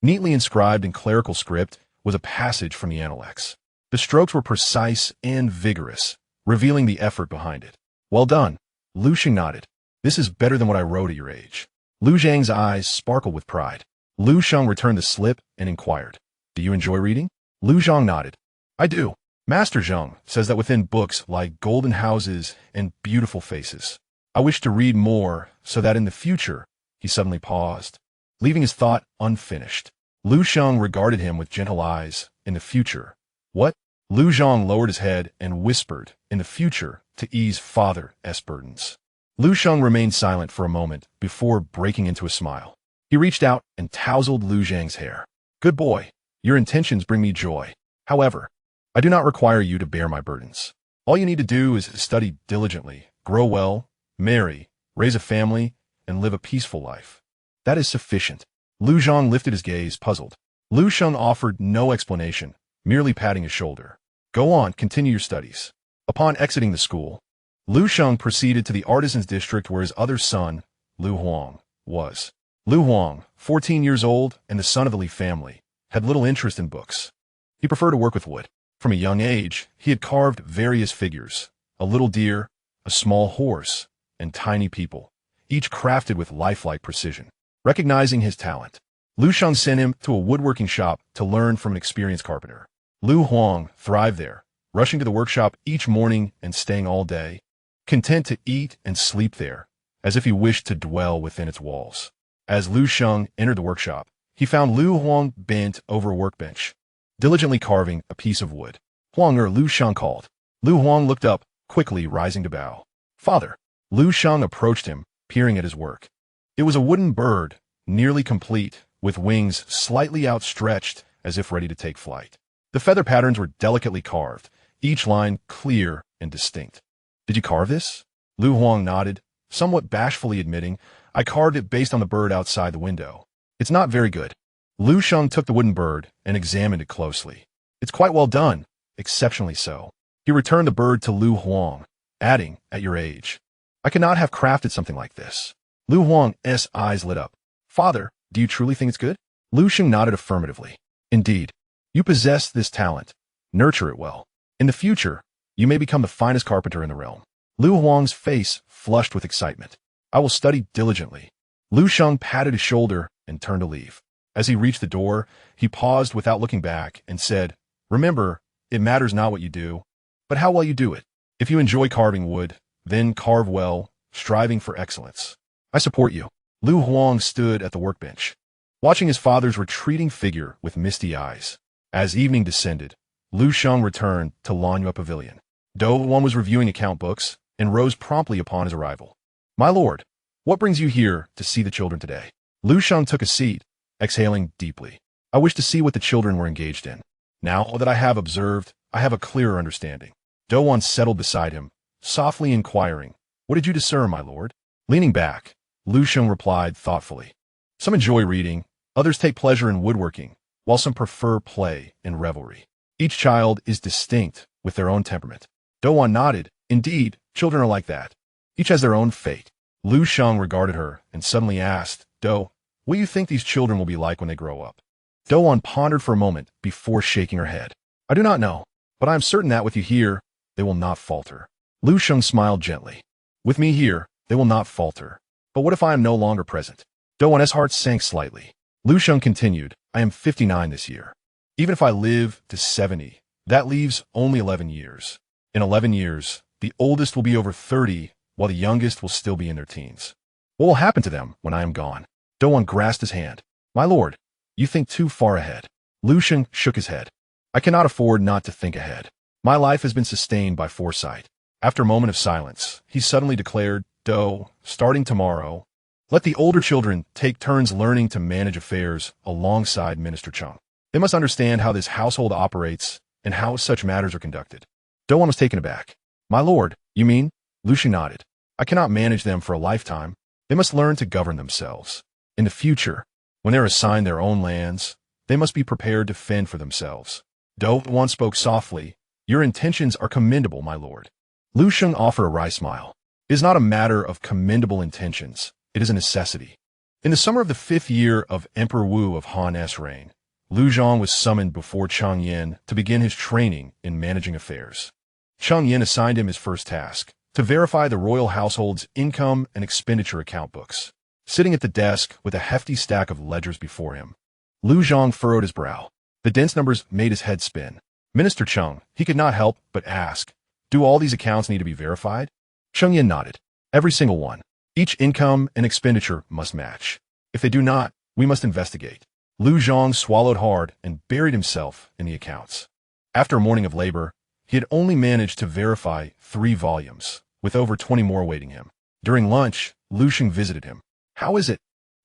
Neatly inscribed in clerical script was a passage from the Analects. The strokes were precise and vigorous, revealing the effort behind it. Well done. Liu Sheng nodded. This is better than what I wrote at your age. Liu Zhang's eyes sparkled with pride. Liu Sheng returned the slip and inquired, do you enjoy reading? Liu Zhang nodded. I do. Master Zheng says that within books lie golden houses and beautiful faces. I wish to read more so that in the future, he suddenly paused, leaving his thought unfinished. Liu Sheng regarded him with gentle eyes. In the future. What? Liu Zhang lowered his head and whispered, in the future, to ease father's burdens. Liu Sheng remained silent for a moment before breaking into a smile. He reached out and tousled Liu Zhang's hair. Good boy. Your intentions bring me joy. However, I do not require you to bear my burdens. All you need to do is study diligently, grow well, marry, raise a family, and live a peaceful life. That is sufficient. Liu Zhang lifted his gaze, puzzled. Liu Sheng offered no explanation, merely patting his shoulder. Go on, continue your studies. Upon exiting the school, Liu Sheng proceeded to the artisan's district where his other son, Liu Huang, was. Liu Huang, 14 years old and the son of the Li family, had little interest in books. He preferred to work with wood. From a young age, he had carved various figures, a little deer, a small horse, and tiny people, each crafted with lifelike precision. Recognizing his talent, Liu Sheng sent him to a woodworking shop to learn from an experienced carpenter. Liu Huang thrived there, rushing to the workshop each morning and staying all day, content to eat and sleep there, as if he wished to dwell within its walls. As Liu Sheng entered the workshop, he found Liu Huang bent over a workbench, diligently carving a piece of wood. Huang, Liu Sheng called. Liu Huang looked up, quickly rising to bow. Father. Liu Sheng approached him, peering at his work. It was a wooden bird, nearly complete, with wings slightly outstretched as if ready to take flight. The feather patterns were delicately carved, each line clear and distinct. Did you carve this? Liu Huang nodded, somewhat bashfully admitting, I carved it based on the bird outside the window. It's not very good. Liu Sheng took the wooden bird and examined it closely. It's quite well done, exceptionally so. He returned the bird to Liu Huang, adding, at your age, I could not have crafted something like this. Liu Huang's eyes lit up. Father, do you truly think it's good? Liu Sheng nodded affirmatively. Indeed. You possess this talent. Nurture it well. In the future, you may become the finest carpenter in the realm. Liu Huang's face flushed with excitement. I will study diligently. Liu Sheng patted his shoulder and turned to leave. As he reached the door, he paused without looking back and said, Remember, it matters not what you do, but how well you do it. If you enjoy carving wood, then carve well, striving for excellence. I support you. Liu Huang stood at the workbench, watching his father's retreating figure with misty eyes. As evening descended, Liu Sheng returned to Lanyue Pavilion. Do-Wan was reviewing account books and rose promptly upon his arrival. My lord, what brings you here to see the children today? Liu Sheng took a seat, exhaling deeply. I wish to see what the children were engaged in. Now that I have observed, I have a clearer understanding. Do-Wan settled beside him, softly inquiring, What did you discern, my lord? Leaning back, Liu Sheng replied thoughtfully. Some enjoy reading, others take pleasure in woodworking, while some prefer play and revelry. Each child is distinct with their own temperament. Do-Wan nodded. Indeed, children are like that. Each has their own fate. Liu Sheng regarded her and suddenly asked, Do, what do you think these children will be like when they grow up? Do-Wan pondered for a moment before shaking her head. I do not know, but I am certain that with you here, they will not falter. Liu Sheng smiled gently. With me here, they will not falter. But what if I am no longer present? Do-Wan's heart sank slightly. Liu Sheng continued, I am 59 this year. Even if I live to 70, that leaves only 11 years. In 11 years, the oldest will be over 30, while the youngest will still be in their teens. What will happen to them when I am gone? Do-Wan grasped his hand. My lord, you think too far ahead. Liu Sheng shook his head. I cannot afford not to think ahead. My life has been sustained by foresight. After a moment of silence, he suddenly declared, Do, starting tomorrow, let the older children take turns learning to manage affairs alongside Minister Cheng. They must understand how this household operates and how such matters are conducted. Do-Wan was taken aback. My lord, you mean? Liu Sheng nodded. I cannot manage them for a lifetime. They must learn to govern themselves. In the future, when they are assigned their own lands, they must be prepared to fend for themselves. Do-Wan spoke softly. Your intentions are commendable, my lord. Liu Sheng offered a wry smile. It is not a matter of commendable intentions. It is a necessity. In the summer of the 5th year of Emperor Wu of Han's reign, Liu Zhang was summoned before Chang Yin to begin his training in managing affairs. Chang Yin assigned him his first task, to verify the royal household's income and expenditure account books. Sitting at the desk with a hefty stack of ledgers before him, Liu Zhang furrowed his brow. The dense numbers made his head spin. Minister Cheng, he could not help but ask, do all these accounts need to be verified? Cheng Yin nodded. Every single one. Each income and expenditure must match. If they do not, we must investigate. Liu Zhang swallowed hard and buried himself in the accounts. After a morning of labor, he had only managed to verify 3 volumes, with over 20 more awaiting him. During lunch, Liu Sheng visited him. How is it?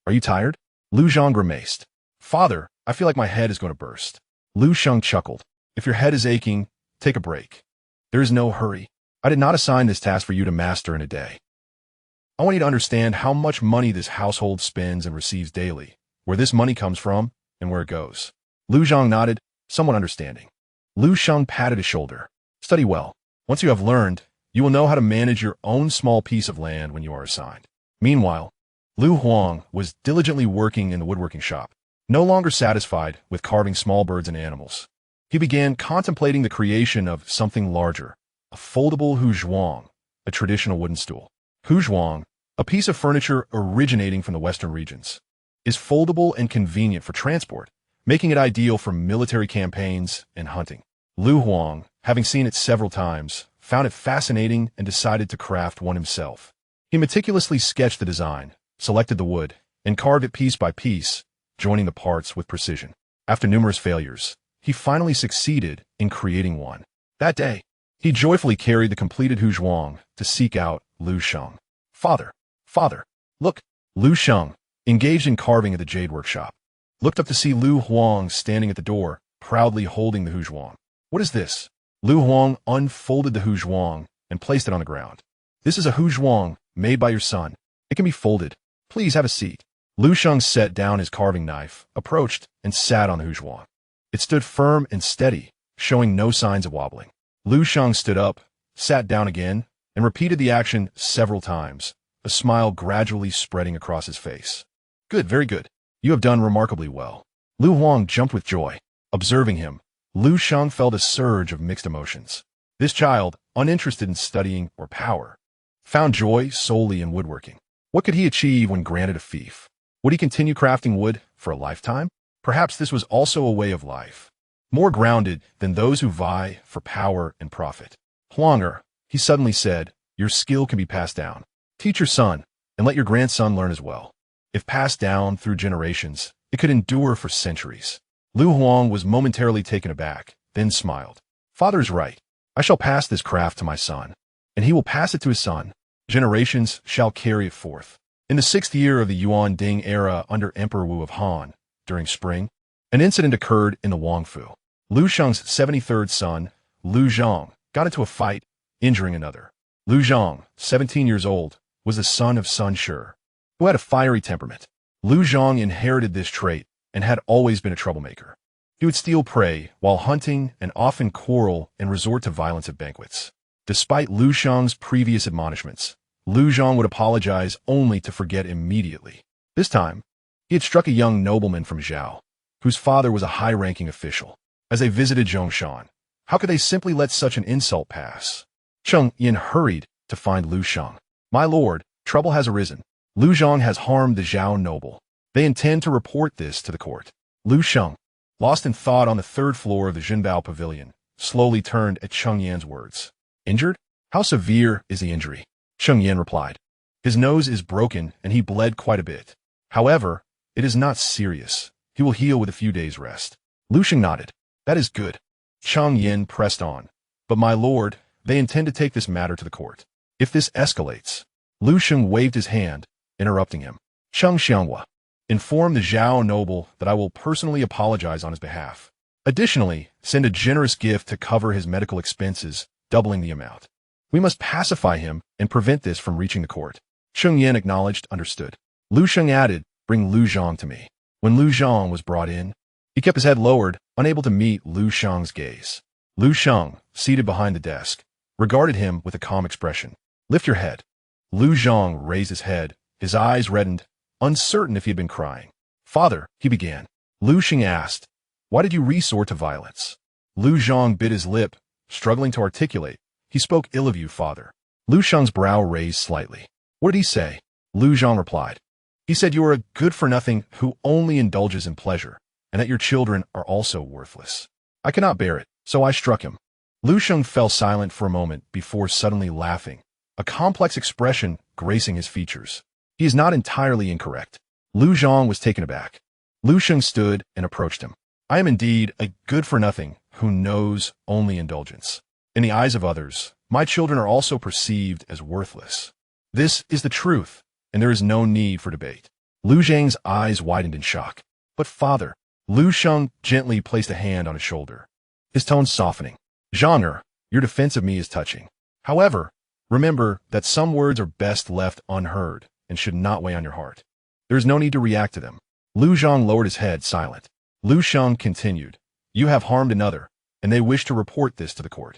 Are you tired? Liu Zhang grimaced. Father, I feel like my head is going to burst. Liu Sheng chuckled. If your head is aching, take a break. There is no hurry. I did not assign this task for you to master in a day. I want you to understand how much money this household spends and receives daily, where this money comes from, and where it goes. Liu Zhang nodded, somewhat understanding. Liu Sheng patted his shoulder. Study well. Once you have learned, you will know how to manage your own small piece of land when you are assigned. Meanwhile, Liu Huang was diligently working in the woodworking shop. No longer satisfied with carving small birds and animals, he began contemplating the creation of something larger, a foldable huzhuang, a traditional wooden stool. Huzhuang, a piece of furniture originating from the western regions, is foldable and convenient for transport, making it ideal for military campaigns and hunting. Liu Huang, having seen it several times, found it fascinating and decided to craft one himself. He meticulously sketched the design, selected the wood, and carved it piece by piece, joining the parts with precision. After numerous failures, he finally succeeded in creating one. That day, he joyfully carried the completed huzhuang to seek out Liu Sheng. Father, look! Liu Sheng, engaged in carving at the jade workshop, looked up to see Liu Huang standing at the door, proudly holding the huzhuang. What is this? Liu Huang unfolded the huzhuang and placed it on the ground. This is a huzhuang made by your son. It can be folded. Please have a seat. Liu Sheng set down his carving knife, approached, and sat on the huzhuang. It stood firm and steady, showing no signs of wobbling. Liu Sheng stood up, sat down again, and repeated the action several times, a smile gradually spreading across his face. Good, very good. You have done remarkably well. Liu Huang jumped with joy. Observing him, Liu Sheng felt a surge of mixed emotions. This child, uninterested in studying or power, found joy solely in woodworking. What could he achieve when granted a fief? Would he continue crafting wood for a lifetime? Perhaps this was also a way of life, more grounded than those who vie for power and profit. Huanger, he suddenly said, your skill can be passed down. Teach your son, and let your grandson learn as well. If passed down through generations, it could endure for centuries. Liu Huang was momentarily taken aback, then smiled. Father is right. I shall pass this craft to my son, and he will pass it to his son. Generations shall carry it forth. In the 6th year of the Yuan Ding era under Emperor Wu of Han, during spring, an incident occurred in the Wangfu. Liu Sheng's 73rd son, Liu Zhang, got into a fight, injuring another. Liu Zhang, 17 years old, was the son of Sun Shi, who had a fiery temperament. Liu Zhang inherited this trait and had always been a troublemaker. He would steal prey while hunting and often quarrel and resort to violence at banquets. Despite Liu Sheng's previous admonishments, Liu Zhang would apologize only to forget immediately. This time, he had struck a young nobleman from Zhao, whose father was a high-ranking official. As they visited Zhongshan, how could they simply let such an insult pass? Cheng Yin hurried to find Liu Sheng. My lord, trouble has arisen. Liu Zhang has harmed the Zhao noble. They intend to report this to the court. Liu Sheng, lost in thought on the 3rd floor of the Jinbao pavilion, slowly turned at Cheng Yan's words. Injured? How severe is the injury? Cheng Yan replied. His nose is broken and he bled quite a bit. However, it is not serious. He will heal with a few days' rest. Liu Sheng nodded. That is good. Cheng Yan pressed on. But my lord, they intend to take this matter to the court. If this escalates, Liu Sheng waved his hand, interrupting him. Cheng Xianghua, inform the Zhao noble that I will personally apologize on his behalf. Additionally, send a generous gift to cover his medical expenses, doubling the amount. We must pacify him and prevent this from reaching the court. Cheng Yan acknowledged, understood. Liu Sheng added, bring Liu Zhang to me. When Liu Zhang was brought in, he kept his head lowered, unable to meet Liu Sheng's gaze. Liu Sheng, seated behind the desk, regarded him with a calm expression. Lift your head. Liu Zhang raised his head, his eyes reddened, uncertain if he had been crying. Father, he began. Liu Sheng asked, Why did you resort to violence? Liu Sheng bit his lip, struggling to articulate. He spoke ill of you, father. Liu Sheng's brow raised slightly. What did he say? Liu Sheng replied. He said you are a good-for-nothing who only indulges in pleasure, and that your children are also worthless. I cannot bear it, so I struck him. Liu Sheng fell silent for a moment before suddenly laughing, a complex expression gracing his features. He is not entirely incorrect. Liu Sheng was taken aback. Liu Sheng stood and approached him. I am indeed a good-for-nothing who knows only indulgence. In the eyes of others, my children are also perceived as worthless. This is the truth, and there is no need for debate. Liu Sheng's eyes widened in shock. But father, Liu Sheng gently placed a hand on his shoulder, his tone softening. Zhongshan, your defense of me is touching. However, remember that some words are best left unheard and should not weigh on your heart. There is no need to react to them. Liu Sheng lowered his head, silent. Liu Sheng continued. You have harmed another, and they wish to report this to the court.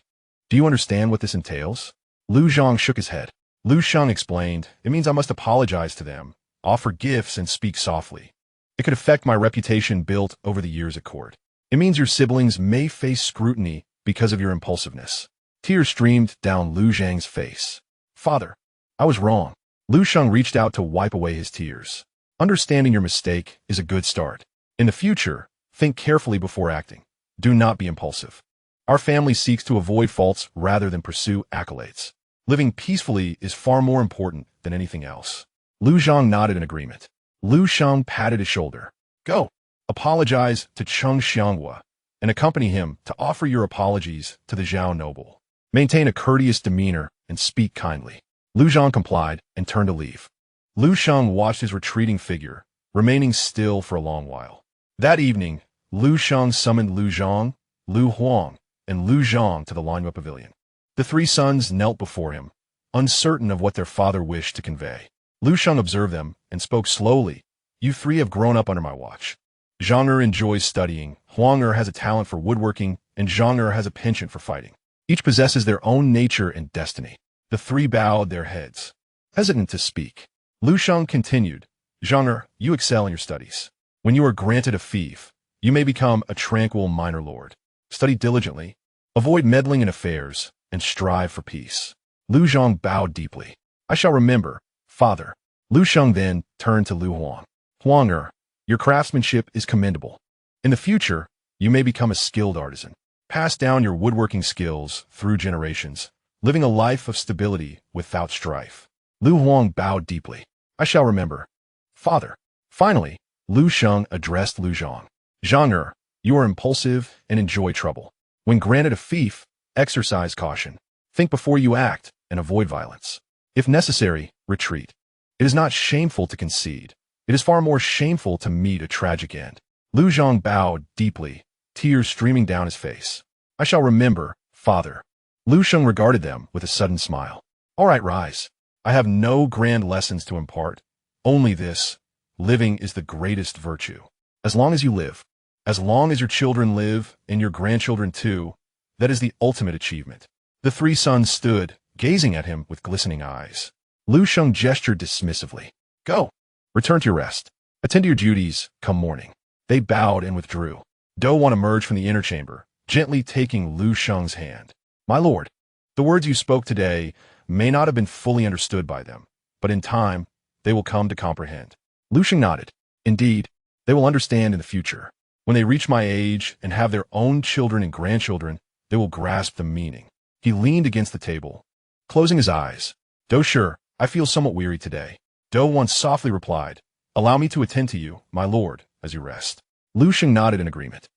Do you understand what this entails? Liu Sheng shook his head. Liu Sheng explained, it means I must apologize to them, offer gifts, and speak softly. It could affect my reputation built over the years at court. It means your siblings may face scrutiny because of your impulsiveness. Tears streamed down Liu Sheng's face. Father, I was wrong. Liu Sheng reached out to wipe away his tears. Understanding your mistake is a good start. In the future, think carefully before acting. Do not be impulsive. Our family seeks to avoid faults rather than pursue accolades. Living peacefully is far more important than anything else. Liu Sheng nodded in agreement. Liu Sheng patted his shoulder. Go. Apologize to Cheng Xianghua and accompany him to offer your apologies to the Zhao noble. Maintain a courteous demeanor and speak kindly. Liu Sheng complied and turned to leave. Liu Sheng watched his retreating figure, remaining still for a long while. That evening, Liu Sheng summoned Liu Zhang, Liu Huang, and Liu Zhang to the Lanyue Pavilion. The three sons knelt before him, uncertain of what their father wished to convey. Liu Sheng observed them and spoke slowly. You three have grown up under my watch. Zhang enjoys studying, Huang has a talent for woodworking, and Zhang has a penchant for fighting. Each possesses their own nature and destiny. The three bowed their heads, hesitant to speak. Liu Sheng continued, Zhang, you excel in your studies. When you are granted a fief, you may become a tranquil minor lord. Study diligently, avoid meddling in affairs, and strive for peace. Liu Zhang bowed deeply. I shall remember, father. Liu Sheng then turned to Liu Huang. Huang, your craftsmanship is commendable. In the future, you may become a skilled artisan. Pass down your woodworking skills through generations, living a life of stability without strife. Liu Huang bowed deeply. I shall remember. Father. Finally, Liu Sheng addressed Liu Zhang. Zhang, you are impulsive and enjoy trouble. When granted a fief, exercise caution. Think before you act and avoid violence. If necessary, retreat. It is not shameful to concede. It is far more shameful to meet a tragic end. Liu Zhang bowed deeply, tears streaming down his face. I shall remember, father. Liu Sheng regarded them with a sudden smile. All right, rise. I have no grand lessons to impart. Only this. Living is the greatest virtue. As long as you live, as long as your children live, and your grandchildren too, that is the ultimate achievement. The three sons stood, gazing at him with glistening eyes. Liu Sheng gestured dismissively. Go. Return to your rest. Attend to your duties, come morning. They bowed and withdrew. Do Wan emerged from the inner chamber, gently taking Liu Sheng's hand. My lord, the words you spoke today may not have been fully understood by them, but in time, they will come to comprehend. Liu Sheng nodded. Indeed, they will understand in the future. When they reach my age and have their own children and grandchildren, they will grasp the meaning. He leaned against the table, closing his eyes. Do sure, I feel somewhat weary today. Do Wan softly replied, Allow me to attend to you, my lord, as you rest. Liu Sheng nodded in agreement.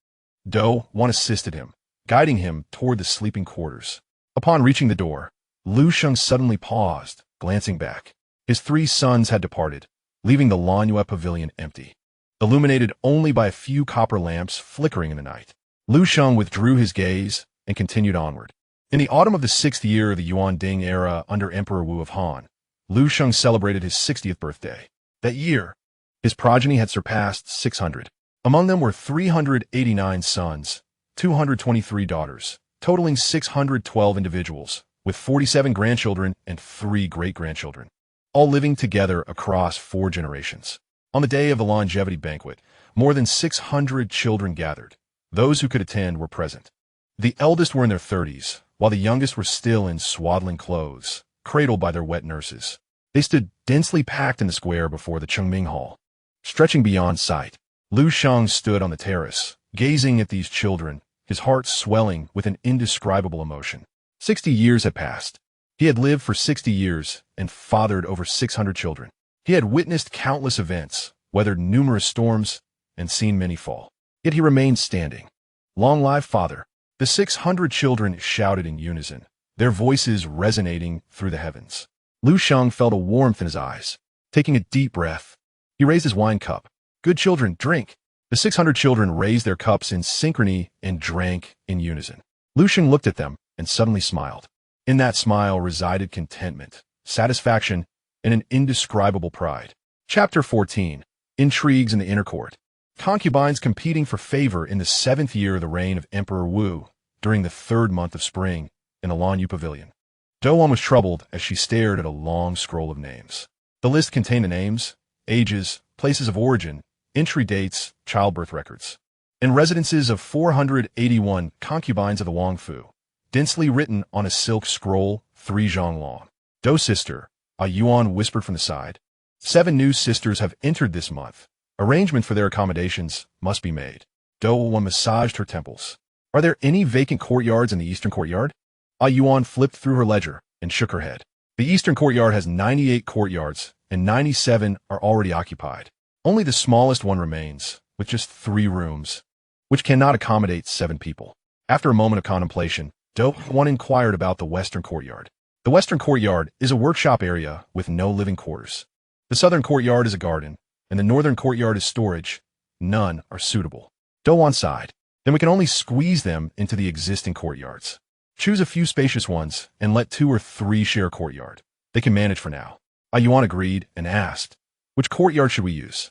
Do Wan assisted him, guiding him toward the sleeping quarters. Upon reaching the door, Liu Sheng suddenly paused, glancing back. His three sons had departed, leaving the Lanyue Pavilion empty, illuminated only by a few copper lamps flickering in the night. Liu Sheng withdrew his gaze and continued onward. In the autumn of the 6th year of the Yuan Ding era under Emperor Wu of Han, Liu Sheng celebrated his 60th birthday. That year, his progeny had surpassed 600. Among them were 389 sons, 223 daughters, totaling 612 individuals, with 47 grandchildren and 3 great-grandchildren, all living together across 4 generations. On the day of the longevity banquet, more than 600 children gathered, Those who could attend were present. The eldest were in their 30s, while the youngest were still in swaddling clothes, cradled by their wet nurses. They stood densely packed in the square before the Chengming Hall. Stretching beyond sight, Liu Sheng stood on the terrace, gazing at these children, his heart swelling with an indescribable emotion. 60 years had passed. He had lived for 60 years and fathered over 600 children. He had witnessed countless events, weathered numerous storms, and seen many fall. Yet he remained standing. Long live father! The 600 children shouted in unison, their voices resonating through the heavens. Liu Sheng felt a warmth in his eyes. Taking a deep breath, he raised his wine cup. Good children, drink! The 600 children raised their cups in synchrony and drank in unison. Liu Sheng looked at them and suddenly smiled. In that smile resided contentment, satisfaction, and an indescribable pride. Chapter 14. Intrigues in the Inner Court. Concubines competing for favor in the 7th year of the reign of Emperor Wu, during the 3rd month of spring, in the Lanyu Pavilion. Doan was troubled as she stared at a long scroll of names. The list contained the names, ages, places of origin, entry dates, childbirth records, and residences of 481 concubines of the Wangfu, densely written on a silk scroll 3 zhang long. Do sister, a Yuan whispered from the side. 7 new sisters have entered this month. Arrangement for their accommodations must be made. Do-Wan massaged her temples. Are there any vacant courtyards in the eastern courtyard? A Yuan flipped through her ledger and shook her head. The eastern courtyard has 98 courtyards, and 97 are already occupied. Only the smallest one remains, with just 3 rooms, which cannot accommodate 7 people. After a moment of contemplation, Do-Wan inquired about the western courtyard. The western courtyard is a workshop area with no living quarters. The southern courtyard is a garden, and the northern courtyard is storage. None are suitable. Do-Wan sighed. Then we can only squeeze them into the existing courtyards. Choose a few spacious ones, and let 2 or 3 share a courtyard. They can manage for now. A Yuan agreed and asked, which courtyard should we use?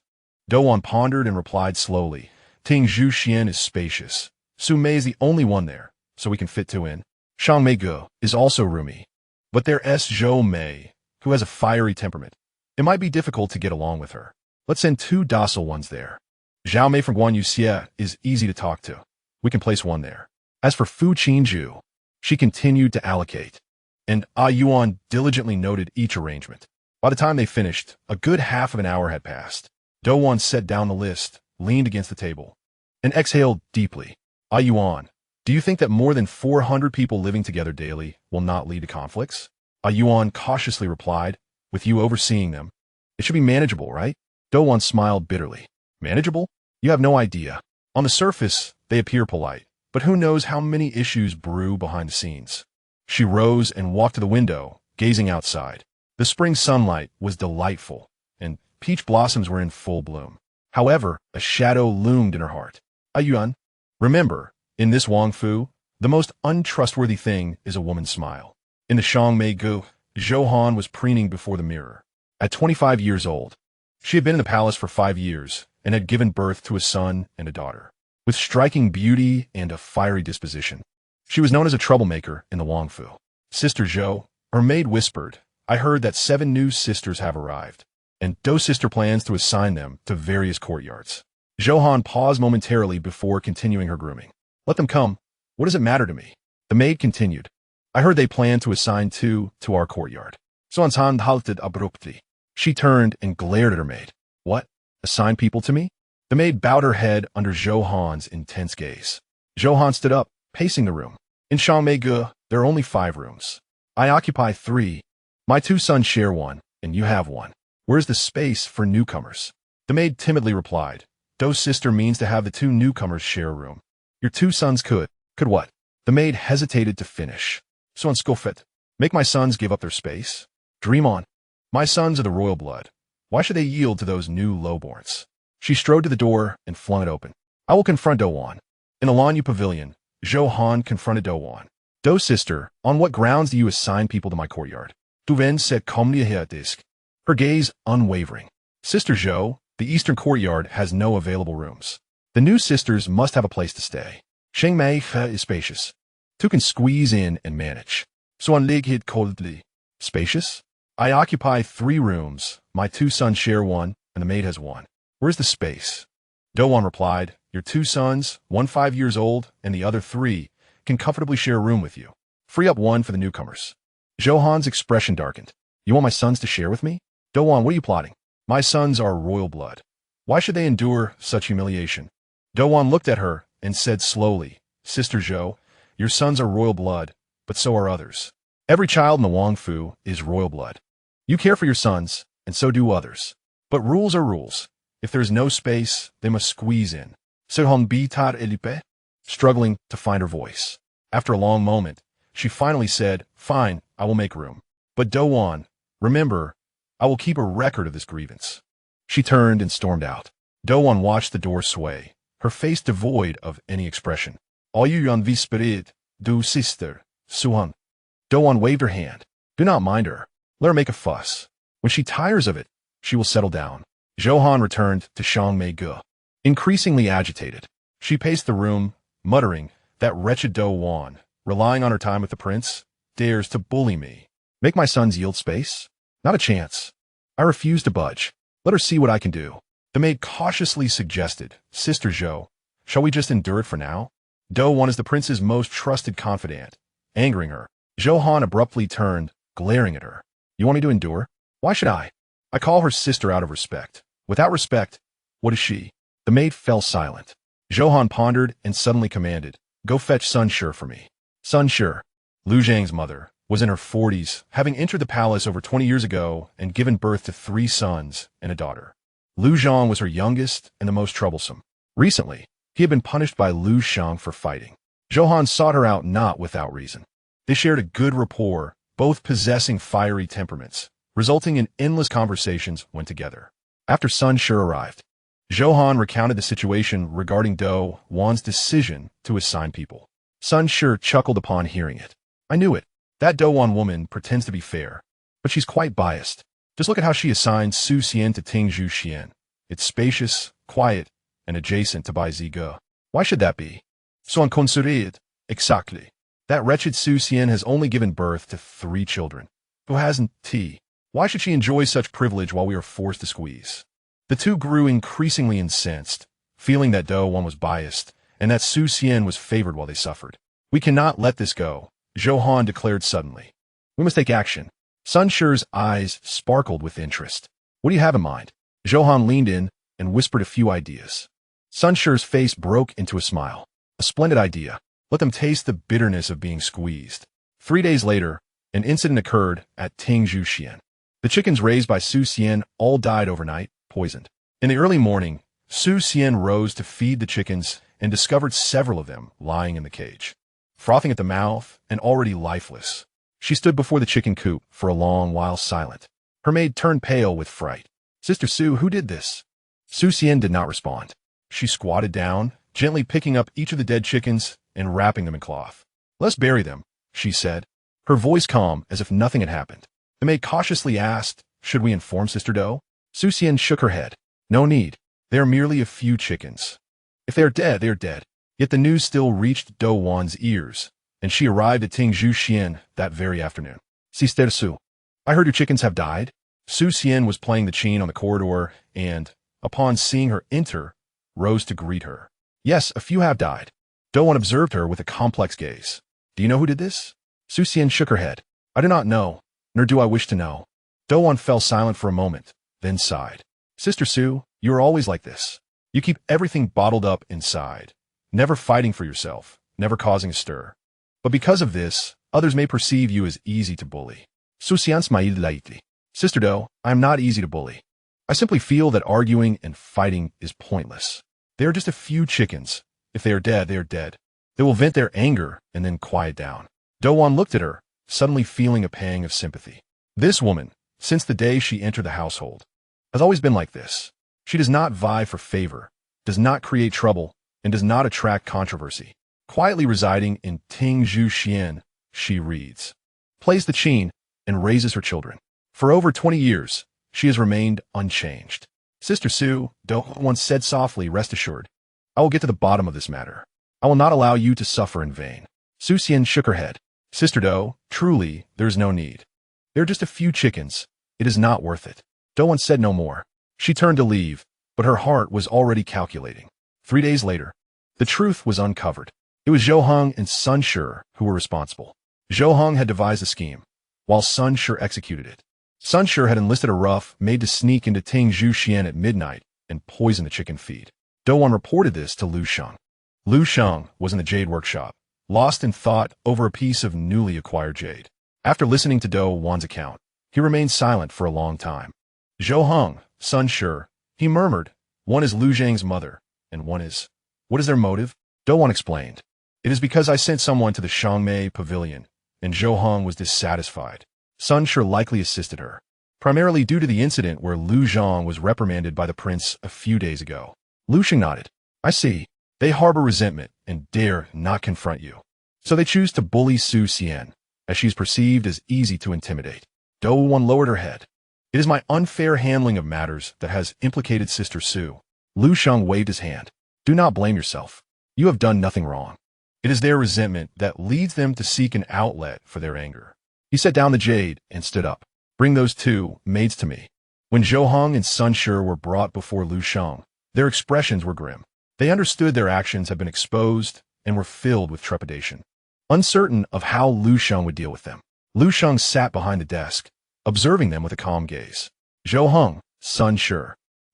Do-Wan pondered and replied slowly, Ting Zhu Xian is spacious. Su Mei is the only one there, so we can fit 2 in. Shang Mei Ge is also roomy. But there's Zhou Mei, who has a fiery temperament. It might be difficult to get along with her. Let's send 2 docile ones there. Zhao Mei from Guanyu Xie is easy to talk to. We can place 1 there. As for Fu Qinju, she continued to allocate, and A Yuan diligently noted each arrangement. By the time they finished, a good half of an hour had passed. Do-Wan set down the list, leaned against the table, and exhaled deeply. A Yuan, do you think that more than 400 people living together daily will not lead to conflicts? A Yuan cautiously replied, with you overseeing them, it should be manageable, right? Do-Wan smiled bitterly. Manageable? You have no idea. On the surface, they appear polite, but who knows how many issues brew behind the scenes. She rose and walked to the window, gazing outside. The spring sunlight was delightful, and peach blossoms were in full bloom. However, a shadow loomed in her heart. A Yuan, remember, in this Wangfu, the most untrustworthy thing is a woman's smile. In the Shangmei Gu, Zhongshan was preening before the mirror. At 25 years old, she had been in the palace for 5 years and had given birth to a son and a daughter. With striking beauty and a fiery disposition, she was known as a troublemaker in the Wangfu. Sister Zhou, her maid whispered, I heard that 7 new sisters have arrived, and Do sister plans to assign them to various courtyards. Zhongshan paused momentarily before continuing her grooming. Let them come. What does it matter to me? The maid continued. I heard they plan to assign 2 to our courtyard. Zhongshan halted abruptly. She turned and glared at her maid. What? Assign people to me? The maid bowed her head under Zhongshan's intense gaze. Zhongshan stood up, pacing the room. In Shangmei-Ge, there are only 5 rooms. I occupy 3. My 2 sons share 1, and you have 1. Where's the space for newcomers? The maid timidly replied. Do's sister means to have the 2 newcomers share a room. Your 2 sons could. Could what? The maid hesitated to finish. So on Skofet, make my sons give up their space? Dream on. My sons are the royal blood. Why should they yield to those new lowborns? She strode to the door and flung it open. I will confront Do-Wan. In the Lanyu Pavilion, Zhongshan confronted Do-Wan. Do's sister, on what grounds do you assign people to my courtyard? Tu-Ven said calmly at disk, her gaze unwavering. Sister Zhou, the eastern courtyard has no available rooms. The new sisters must have a place to stay. Shengmei is spacious. 2 can squeeze in and manage. So on Lig hid coldly. Spacious? I occupy 3 rooms. My 2 sons share 1, and the maid has 1. Where's the space? Do-Wan replied, Your 2 sons, one 5 years old and the other 3, can comfortably share a room with you. Free up one for the newcomers. Zhongshan's expression darkened. You want my sons to share with me? Do-won, what are you plotting? My sons are royal blood. Why should they endure such humiliation? Do-won looked at her and said slowly, Sister Zhou, your sons are royal blood, but so are others. Every child in the Wangfu is royal blood. You care for your sons, and so do others. But rules are rules. If there is no space, they must squeeze in. Struggling to find her voice. After a long moment, she finally said, Fine, I will make room. But Do-won, remember, I will keep a record of this grievance. She turned and stormed out. Do-won watched the door sway, her face devoid of any expression. All you yon vi spirit, du sister, Suhan. Do-won waved her hand. Do not mind her. Let her make a fuss. When she tires of it, she will settle down. Zhongshan returned to Shangmei-ge. Increasingly agitated, she paced the room, muttering, That wretched Do-won, relying on her time with the prince, dares to bully me. Make my sons yield space? Not a chance. I refuse to budge. Let her see what I can do. The maid cautiously suggested, Sister Zhou, shall we just endure it for now? Do-won is the prince's most trusted confidant. Angering her, Zhongshan abruptly turned, glaring at her. You want me to endure? Why should I? I call her sister out of respect. Without respect, what is she? The maid fell silent. Zhongshan pondered and suddenly commanded, Go fetch Sun Shi for me. Sun Shi, Liu Sheng's mother, was in her 40s, having entered the palace over 20 years ago and given birth to 3 sons and a daughter. Liu Sheng was her youngest and the most troublesome. Recently, he had been punished by Liu Sheng for fighting. Zhongshan sought her out not without reason. They shared a good rapport, both possessing fiery temperaments, resulting in endless conversations when together. After Sun Shi arrived, Zhongshan recounted the situation regarding Do-won's decision to assign people. Sun Shi chuckled upon hearing it. I knew it. That Do-won woman pretends to be fair, but she's quite biased. Just look at how she assigned Su Xian to Tingzhu Xian. It's spacious, quiet, and adjacent to Bai Zige. Why should that be? So unconsidered, exactly. That wretched Su Xian has only given birth to 3 children. Who hasn't T? Why should she enjoy such privilege while we are forced to squeeze? The two grew increasingly incensed, feeling that Do-won was biased, and that Su Xian was favored while they suffered. We cannot let this go, Zhongshan declared suddenly. We must take action. Sun Shi's eyes sparkled with interest. What do you have in mind? Zhongshan leaned in and whispered a few ideas. Sun Shi's face broke into a smile. A splendid idea. Let them taste the bitterness of being squeezed. 3 days later, an incident occurred at Tingzhu Xian. The chickens raised by Su Xian all died overnight, poisoned. In the early morning, Su Xian rose to feed the chickens and discovered several of them lying in the cage, frothing at the mouth and already lifeless. She stood before the chicken coop for a long while silent. Her maid turned pale with fright. Sister Su, who did this? Su Xian did not respond. She squatted down, gently picking up each of the dead chickens and wrapping them in cloth. Let's bury them, she said, her voice calm as if nothing had happened. The maid cautiously asked, should we inform Sister Do? Su Xian shook her head. No need. They are merely a few chickens. If they are dead, they are dead. Yet the news still reached Do-won's ears, and she arrived at Tingzhu Xian that very afternoon. Sister Su, I heard your chickens have died. Su Xian was playing the qin on the corridor and, upon seeing her enter, rose to greet her. Yes, a few have died. Do-won observed her with a complex gaze. Do you know who did this? Su Xian shook her head. I do not know, nor do I wish to know. Do-won fell silent for a moment, then sighed. Sister Su, you are always like this. You keep everything bottled up inside, never fighting for yourself, never causing a stir. But because of this, others may perceive you as easy to bully. Su Xian smiled lightly. Sister Do, I am not easy to bully. I simply feel that arguing and fighting is pointless. They are just a few chickens. If they are dead, they are dead. They will vent their anger and then quiet down. Do-won looked at her, suddenly feeling a pang of sympathy. This woman, since the day she entered the household, has always been like this. She does not vie for favor, does not create trouble, and does not attract controversy. Quietly residing in Tingzhu Xian, she reads, plays the qin, and raises her children. For over 20 years, she has remained unchanged. Sister Su, Do-won said softly, rest assured. I will get to the bottom of this matter. I will not allow you to suffer in vain. Su Xian shook her head. Sister Do, truly, there is no need. There are just a few chickens. It is not worth it. Do-won said no more. She turned to leave, but her heart was already calculating. 3 days later, the truth was uncovered. It was Zhou and Sun Shi who were responsible. Zhou had devised the scheme, while Sun Shi executed it. Sun Shi had enlisted a rough made to sneak into Ting Zhuxian at midnight and poison the chicken feed. Douwan reported this to Liu Sheng. Liu Sheng was in the jade workshop, lost in thought over a piece of newly acquired jade. After listening to Douwan's account, he remained silent for a long time. Zhou, Sun Shi, he murmured, one is Liu Zhang's mother, and one is... What is their motive? Douwan explained. It is because I sent someone to the Shangmei pavilion, and Zhou was dissatisfied. Sun Shi likely assisted her, primarily due to the incident where Liu Zhang was reprimanded by the prince a few days ago. Liu Sheng nodded. I see. They harbor resentment and dare not confront you. So they choose to bully Su Xian, as she is perceived as easy to intimidate. Douwan lowered her head. It is my unfair handling of matters that has implicated Sister Su. Liu Sheng waved his hand. Do not blame yourself. You have done nothing wrong. It is their resentment that leads them to seek an outlet for their anger. He set down the jade and stood up. Bring those two maids to me. When Zhou and Sun Shi were brought before Liu Sheng, their expressions were grim. They understood their actions had been exposed and were filled with trepidation, uncertain of how Liu Sheng would deal with them. Liu Sheng sat behind the desk, observing them with a calm gaze. Zhou, Sun Shi,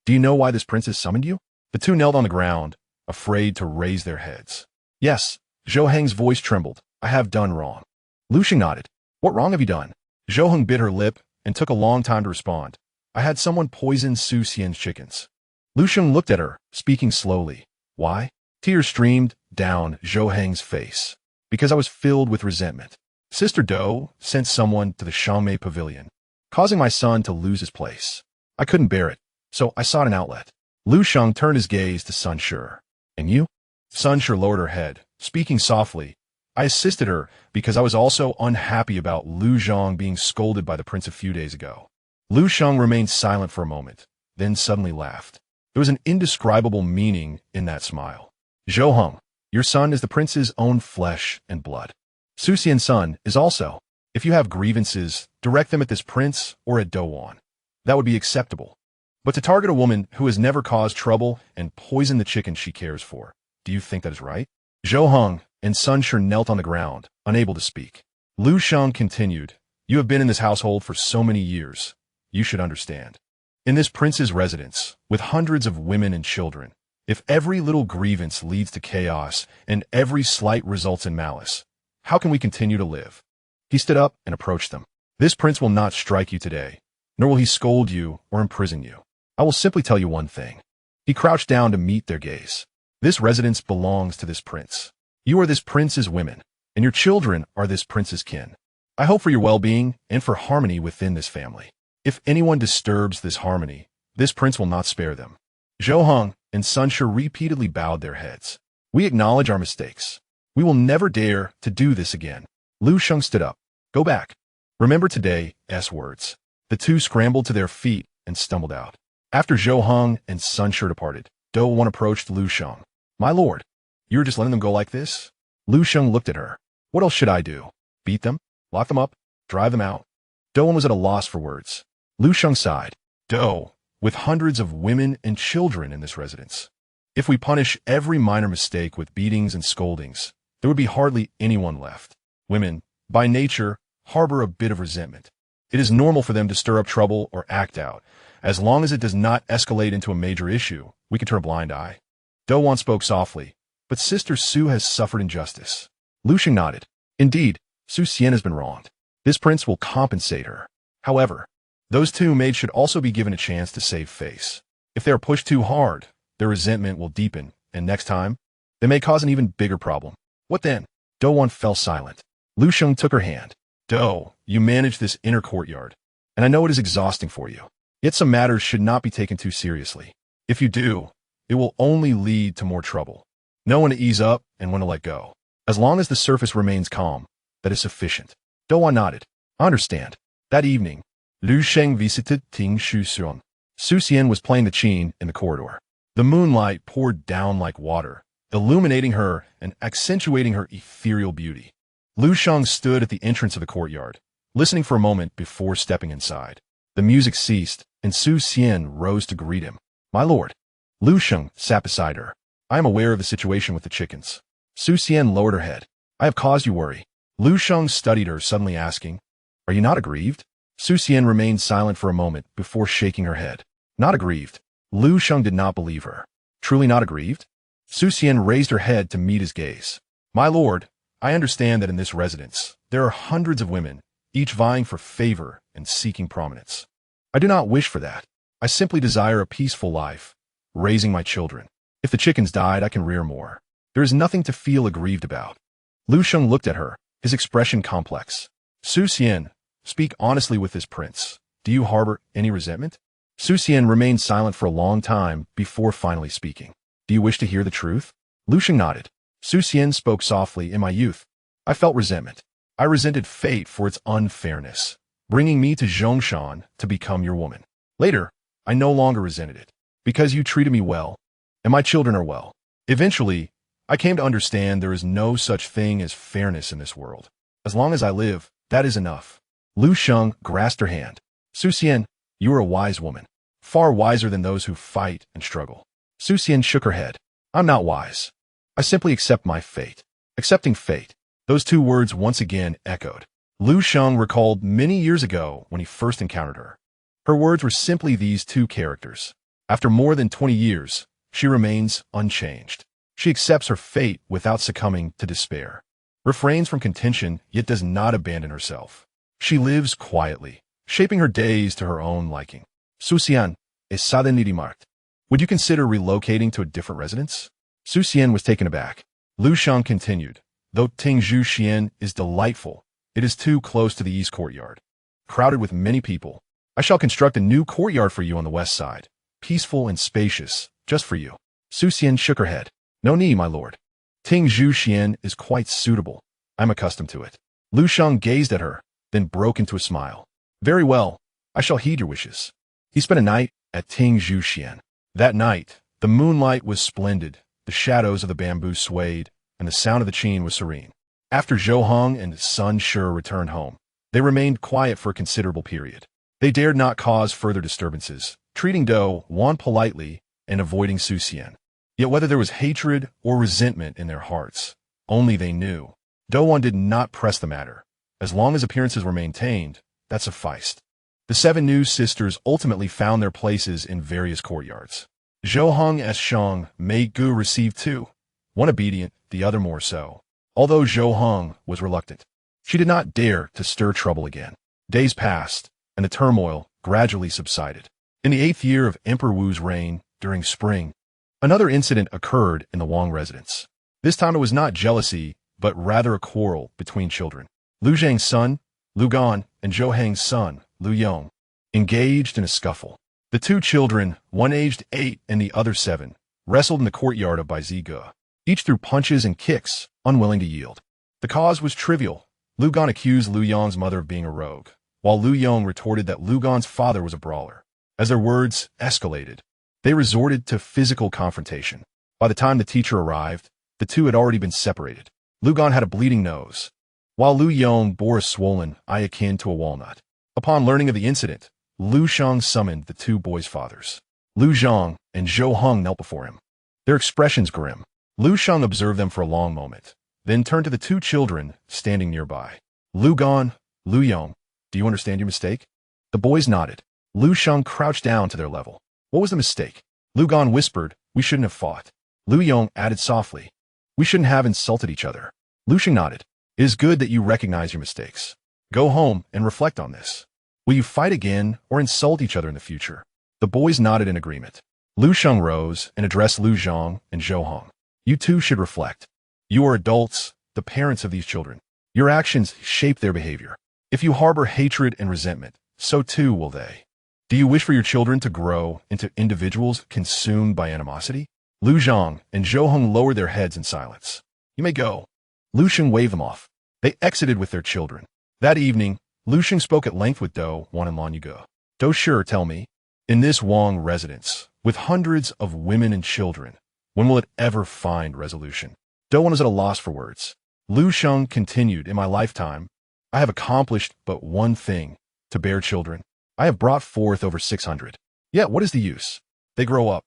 do you know why this prince has summoned you? The two knelt on the ground, afraid to raise their heads. Yes, Zhou voice trembled. I have done wrong. Liu Sheng nodded. What wrong have you done? Zhou bit her lip and took a long time to respond. I had someone poison Su Xian's chickens. Liu Sheng looked at her, speaking slowly. Why? Tears streamed down Zhou face. Because I was filled with resentment. Sister Dou sent someone to the Shangmei pavilion, causing my son to lose his place. I couldn't bear it, so I sought an outlet. Liu Sheng turned his gaze to Sun Shi. And you? Sun Shi lowered her head, speaking softly. I assisted her because I was also unhappy about Liu Zhang being scolded by the prince a few days ago. Liu Sheng remained silent for a moment, then suddenly laughed. There was an indescribable meaning in that smile. Zhou, your son is the prince's own flesh and blood. Su Xian's son is also. If you have grievances, direct them at this prince or at Douwan. That would be acceptable. But to target a woman who has never caused trouble and poison the chicken she cares for, do you think that is right? Zhou and Sun Shi knelt on the ground, unable to speak. Liu Sheng continued, you have been in this household for so many years. You should understand. In this prince's residence, with hundreds of women and children, if every little grievance leads to chaos and every slight results in malice, how can we continue to live? He stood up and approached them. This prince will not strike you today, nor will he scold you or imprison you. I will simply tell you one thing. He crouched down to meet their gaze. This residence belongs to this prince. You are this prince's women, and your children are this prince's kin. I hope for your well-being and for harmony within this family. If anyone disturbs this harmony, this prince will not spare them. Zhou and Sun Shi repeatedly bowed their heads. We acknowledge our mistakes. We will never dare to do this again. Liu Sheng stood up. Go back. Remember today's words. The two scrambled to their feet and stumbled out. After Zhou and Sun Shi departed, Douwan approached Liu Sheng. My lord, you're just letting them go like this? Liu Sheng looked at her. What else should I do? Beat them? Lock them up? Drive them out? Douwan was at a loss for words. Liu Sheng sighed. Dou, with hundreds of women and children in this residence. If we punish every minor mistake with beatings and scoldings, there would be hardly anyone left. Women, by nature, harbor a bit of resentment. It is normal for them to stir up trouble or act out. As long as it does not escalate into a major issue, we can turn a blind eye. Douwan spoke softly, but Sister Su has suffered injustice. Liu Sheng nodded. Indeed, Su Xian has been wronged. This prince will compensate her. However, those two maids should also be given a chance to save face. If they are pushed too hard, their resentment will deepen, and next time, they may cause an even bigger problem. What then? Douwan fell silent. Liu Sheng took her hand. Dou, you manage this inner courtyard, and I know it is exhausting for you. Yet some matters should not be taken too seriously. If you do, it will only lead to more trouble. Know when to ease up and when to let go. As long as the surface remains calm, that is sufficient. Douwan nodded. I understand. That evening, Liu Sheng visited Ting Zhuxian. Su Xian was playing the qin in the corridor. The moonlight poured down like water, illuminating her and accentuating her ethereal beauty. Liu Sheng stood at the entrance of the courtyard, listening for a moment before stepping inside. The music ceased, and Su Xian rose to greet him. My lord. Liu Sheng sat beside her. I am aware of the situation with the chickens. Su Xian lowered her head. I have caused you worry. Liu Sheng studied her, suddenly asking, Are you not aggrieved? Su Xian remained silent for a moment before shaking her head. Not aggrieved. Liu Sheng did not believe her. Truly not aggrieved? Su Xian raised her head to meet his gaze. My lord, I understand that in this residence, there are hundreds of women, each vying for favor and seeking prominence. I do not wish for that. I simply desire a peaceful life, raising my children. If the chickens died, I can rear more. There is nothing to feel aggrieved about. Liu Sheng looked at her, his expression complex. Su Xian, speak honestly with this prince. Do you harbor any resentment? Su Xian remained silent for a long time before finally speaking. Do you wish to hear the truth? Liu Sheng nodded. Su Xian spoke softly. In my youth, I felt resentment. I resented fate for its unfairness, bringing me to Zhongshan to become your woman. Later, I no longer resented it, because you treated me well, and my children are well. Eventually, I came to understand there is no such thing as fairness in this world. As long as I live, that is enough. Liu Sheng grasped her hand. Su Xian, you are a wise woman, far wiser than those who fight and struggle. Su Xian shook her head. I'm not wise. I simply accept my fate. Accepting fate. Those two words once again echoed. Liu Sheng recalled many years ago when he first encountered her. Her words were simply these two characters. After more than 20 years, she remains unchanged. She accepts her fate without succumbing to despair, refrains from contention, yet does not abandon herself. She lives quietly, shaping her days to her own liking. Su Xian, is suddenly marked. Would you consider relocating to a different residence? Su Xian was taken aback. Liu Sheng continued, though Tingzhu Xian is delightful, it is too close to the east courtyard, crowded with many people. I shall construct a new courtyard for you on the west side, peaceful and spacious, just for you. Su Xian shook her head. No need, my lord. Tingzhu Xian is quite suitable. I'm accustomed to it. Liu Sheng gazed at her, then broke into a smile. Very well, I shall heed your wishes. He spent a night at Tingzhu Xian. That night, the moonlight was splendid, the shadows of the bamboo swayed, and the sound of the qin was serene. After Zhou Hong and Sun Shi returned home, they remained quiet for a considerable period. They dared not cause further disturbances, treating Do Wan politely and avoiding Su Xian. Yet whether there was hatred or resentment in their hearts, only they knew. Do Wan did not press the matter. As long as appearances were maintained, that sufficed. The 7 new sisters ultimately found their places in various courtyards. Zhou Hong as Shang Mei Gu received 2, one obedient, the other more so. Although Zhou Hong was reluctant, she did not dare to stir trouble again. Days passed, and the turmoil gradually subsided. In the 8th year of Emperor Wu's reign, during spring, another incident occurred in the Wang residence. This time it was not jealousy, but rather a quarrel between children. Liu Zhang's son, Liu Gan, and Zhou Hang's son, Liu Yong, engaged in a scuffle. The 2 children, one aged 8 and the other 7, wrestled in the courtyard of Baiziga. Each threw punches and kicks, unwilling to yield. The cause was trivial. Liu Gan accused Liu Yong's mother of being a rogue, while Liu Yong retorted that Liu Gan's father was a brawler. As their words escalated, they resorted to physical confrontation. By the time the teacher arrived, the 2 had already been separated. Liu Gan had a bleeding nose, while Liu Yong bore a swollen eye akin to a walnut. Upon learning of the incident, Liu Sheng summoned the 2 boys' fathers. Liu Zhang and Zhou Hong knelt before him, their expressions grim. Liu Sheng observed them for a long moment, then turned to the 2 children standing nearby. Liu Gan, Liu Yong, do you understand your mistake? The boys nodded. Liu Sheng crouched down to their level. What was the mistake? Liu Gan whispered, we shouldn't have fought. Liu Yong added softly, we shouldn't have insulted each other. Liu Sheng nodded. It is good that you recognize your mistakes. Go home and reflect on this. Will you fight again or insult each other in the future? The boys nodded in agreement. Liu Sheng rose and addressed Liu Zhang and Zhou Hong. You 2 should reflect. You are adults, the parents of these children. Your actions shape their behavior. If you harbor hatred and resentment, so too will they. Do you wish for your children to grow into individuals consumed by animosity? Liu Zhang and Zhou Hong lowered their heads in silence. You may go. Liu Sheng waved them off. They exited with their children. That evening, Liu Sheng spoke at length with Do Wan and Lan Yuge. Do sure, tell me, in this Wang residence, with hundreds of women and children, when will it ever find resolution? Do Wan was at a loss for words. Liu Sheng continued, in my lifetime, I have accomplished but one thing, to bear children. I have brought forth over 600. Yet what is the use? They grow up,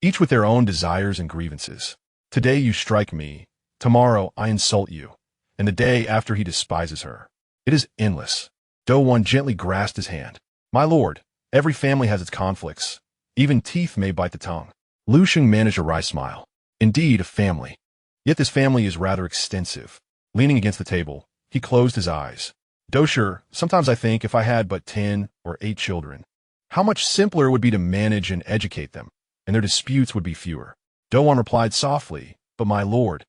each with their own desires and grievances. Today you strike me, tomorrow I insult you, and the day after he despises her. It is endless. Do gently grasped his hand. My lord, every family has its conflicts. Even teeth may bite the tongue. Liu Sheng managed a wry smile. Indeed, a family. Yet this family is rather extensive. Leaning against the table, he closed his eyes. Dosher, sometimes I think if I had but 10 or 8 children, how much simpler it would be to manage and educate them, and their disputes would be fewer. Doan replied softly, but my lord,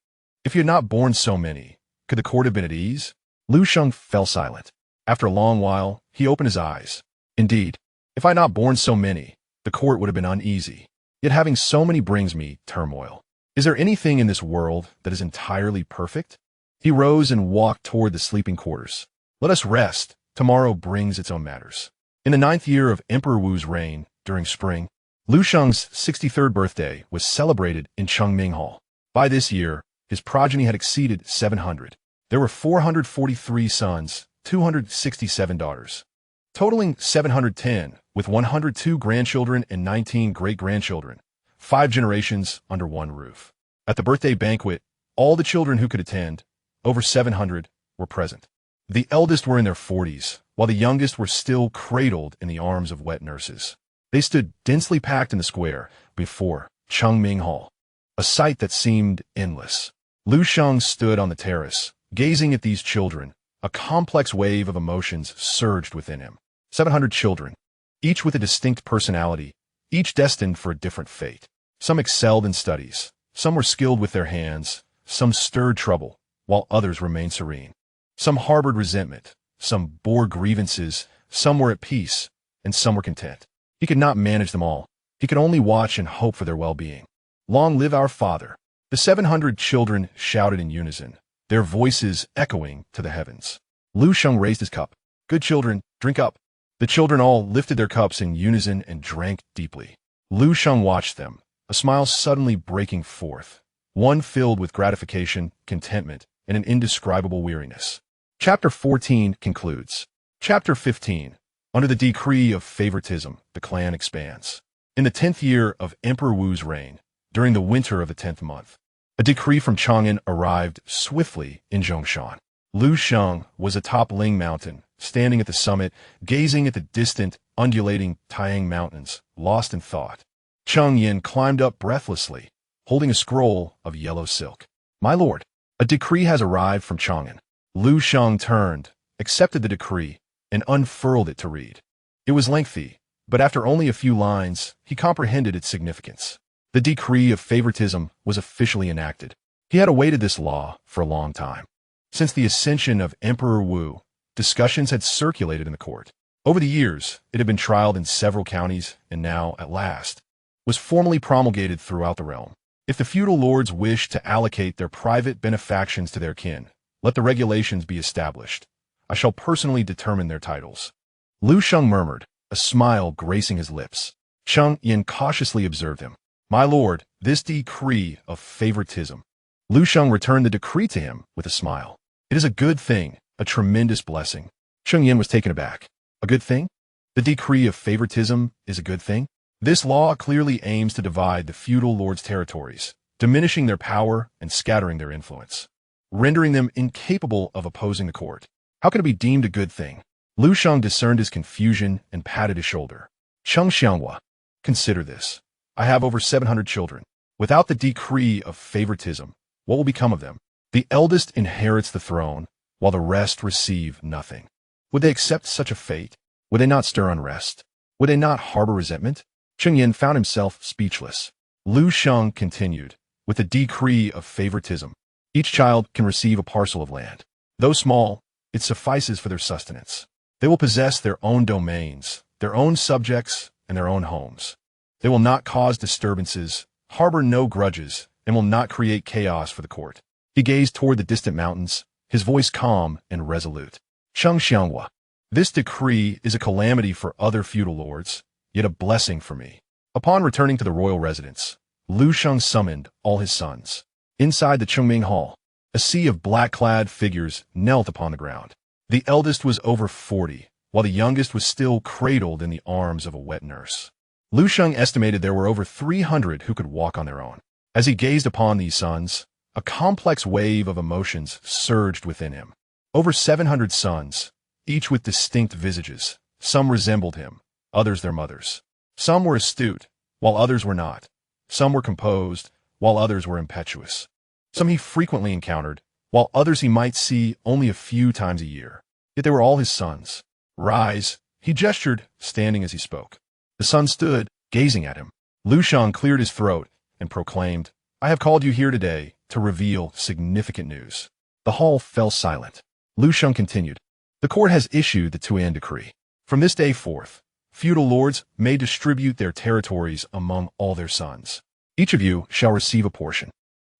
if you had not borne so many, could the court have been at ease? Liu Sheng fell silent. After a long while, he opened his eyes. Indeed, if I had not borne so many, the court would have been uneasy. Yet having so many brings me turmoil. Is there anything in this world that is entirely perfect? He rose and walked toward the sleeping quarters. Let us rest. Tomorrow brings its own matters. In the 9th year of Emperor Wu's reign, during spring, Liu Sheng's 63rd birthday was celebrated in Chengming Hall. By this year, his progeny had exceeded 700. There were 443 sons, 267 daughters, totaling 710, with 102 grandchildren and 19 great-grandchildren, 5 generations under one roof. At the birthday banquet, all the children who could attend, over 700, were present. The eldest were in their 40s, while the youngest were still cradled in the arms of wet nurses. They stood densely packed in the square before Chengming Hall, a sight that seemed endless. Liu Sheng stood on the terrace, gazing at these children. A complex wave of emotions surged within him. 700 children, each with a distinct personality, each destined for a different fate. Some excelled in studies, some were skilled with their hands, some stirred trouble, while others remained serene. Some harbored resentment, some bore grievances, some were at peace, and some were content. He could not manage them all. He could only watch and hope for their well-being. Long live our father! The 700 children shouted in unison, their voices echoing to the heavens. Liu Sheng raised his cup. Good children, drink up. The children all lifted their cups in unison and drank deeply. Liu Sheng watched them, a smile suddenly breaking forth, one filled with gratification, contentment, and an indescribable weariness. Chapter 14 concludes. Chapter 15. Under the decree of favoritism, the clan expands. In the 10th year of Emperor Wu's reign, during the winter of the 10th month, a decree from Chang'an arrived swiftly in Zhongshan. Liu Sheng was atop Ling Mountain, standing at the summit, gazing at the distant, undulating Taiyang Mountains, lost in thought. Cheng Yin climbed up breathlessly, holding a scroll of yellow silk. My lord, a decree has arrived from Chang'an. Liu Sheng turned, accepted the decree, and unfurled it to read. It was lengthy, but after only a few lines, he comprehended its significance. The decree of favoritism was officially enacted. He had awaited this law for a long time. Since the ascension of Emperor Wu, discussions had circulated in the court. Over the years, it had been trialed in several counties, and now, at last, was formally promulgated throughout the realm. If the feudal lords wished to allocate their private benefactions to their kin, let the regulations be established. I shall personally determine their titles. Liu Sheng murmured, a smile gracing his lips. Cheng Yin cautiously observed him. My lord, this decree of favoritism. Liu Sheng returned the decree to him with a smile. It is a good thing, a tremendous blessing. Cheng Yin was taken aback. A good thing? The decree of favoritism is a good thing? This law clearly aims to divide the feudal lords' territories, diminishing their power and scattering their influence, rendering them incapable of opposing the court. How can it be deemed a good thing? Liu Sheng discerned his confusion and patted his shoulder. Cheng Xianghua, consider this. I have over 700 children. Without the decree of favoritism, what will become of them? The eldest inherits the throne, while the rest receive nothing. Would they accept such a fate? Would they not stir unrest? Would they not harbor resentment? Cheng Yin found himself speechless. Liu Sheng continued, with the decree of favoritism, each child can receive a parcel of land. Though small, it suffices for their sustenance. They will possess their own domains, their own subjects, and their own homes. They will not cause disturbances, harbor no grudges, and will not create chaos for the court. He gazed toward the distant mountains, his voice calm and resolute. Cheng Xianghua, this decree is a calamity for other feudal lords, yet a blessing for me. Upon returning to the royal residence, Liu Sheng summoned all his sons. Inside the Chengming Hall, a sea of black-clad figures knelt upon the ground. The eldest was over 40, while the youngest was still cradled in the arms of a wet nurse. Liu Sheng estimated there were over 300 who could walk on their own. As he gazed upon these sons, a complex wave of emotions surged within him. Over 700 sons, each with distinct visages. Some resembled him, others their mothers. Some were astute, while others were not. Some were composed, while others were impetuous. Some he frequently encountered, while others he might see only a few times a year. Yet they were all his sons. "Rise," he gestured, standing as he spoke. The sons stood, gazing at him. Liu Sheng cleared his throat and proclaimed, "I have called you here today to reveal significant news." The hall fell silent. Liu Sheng continued, "The court has issued the Tuan decree. From this day forth, feudal lords may distribute their territories among all their sons. Each of you shall receive a portion."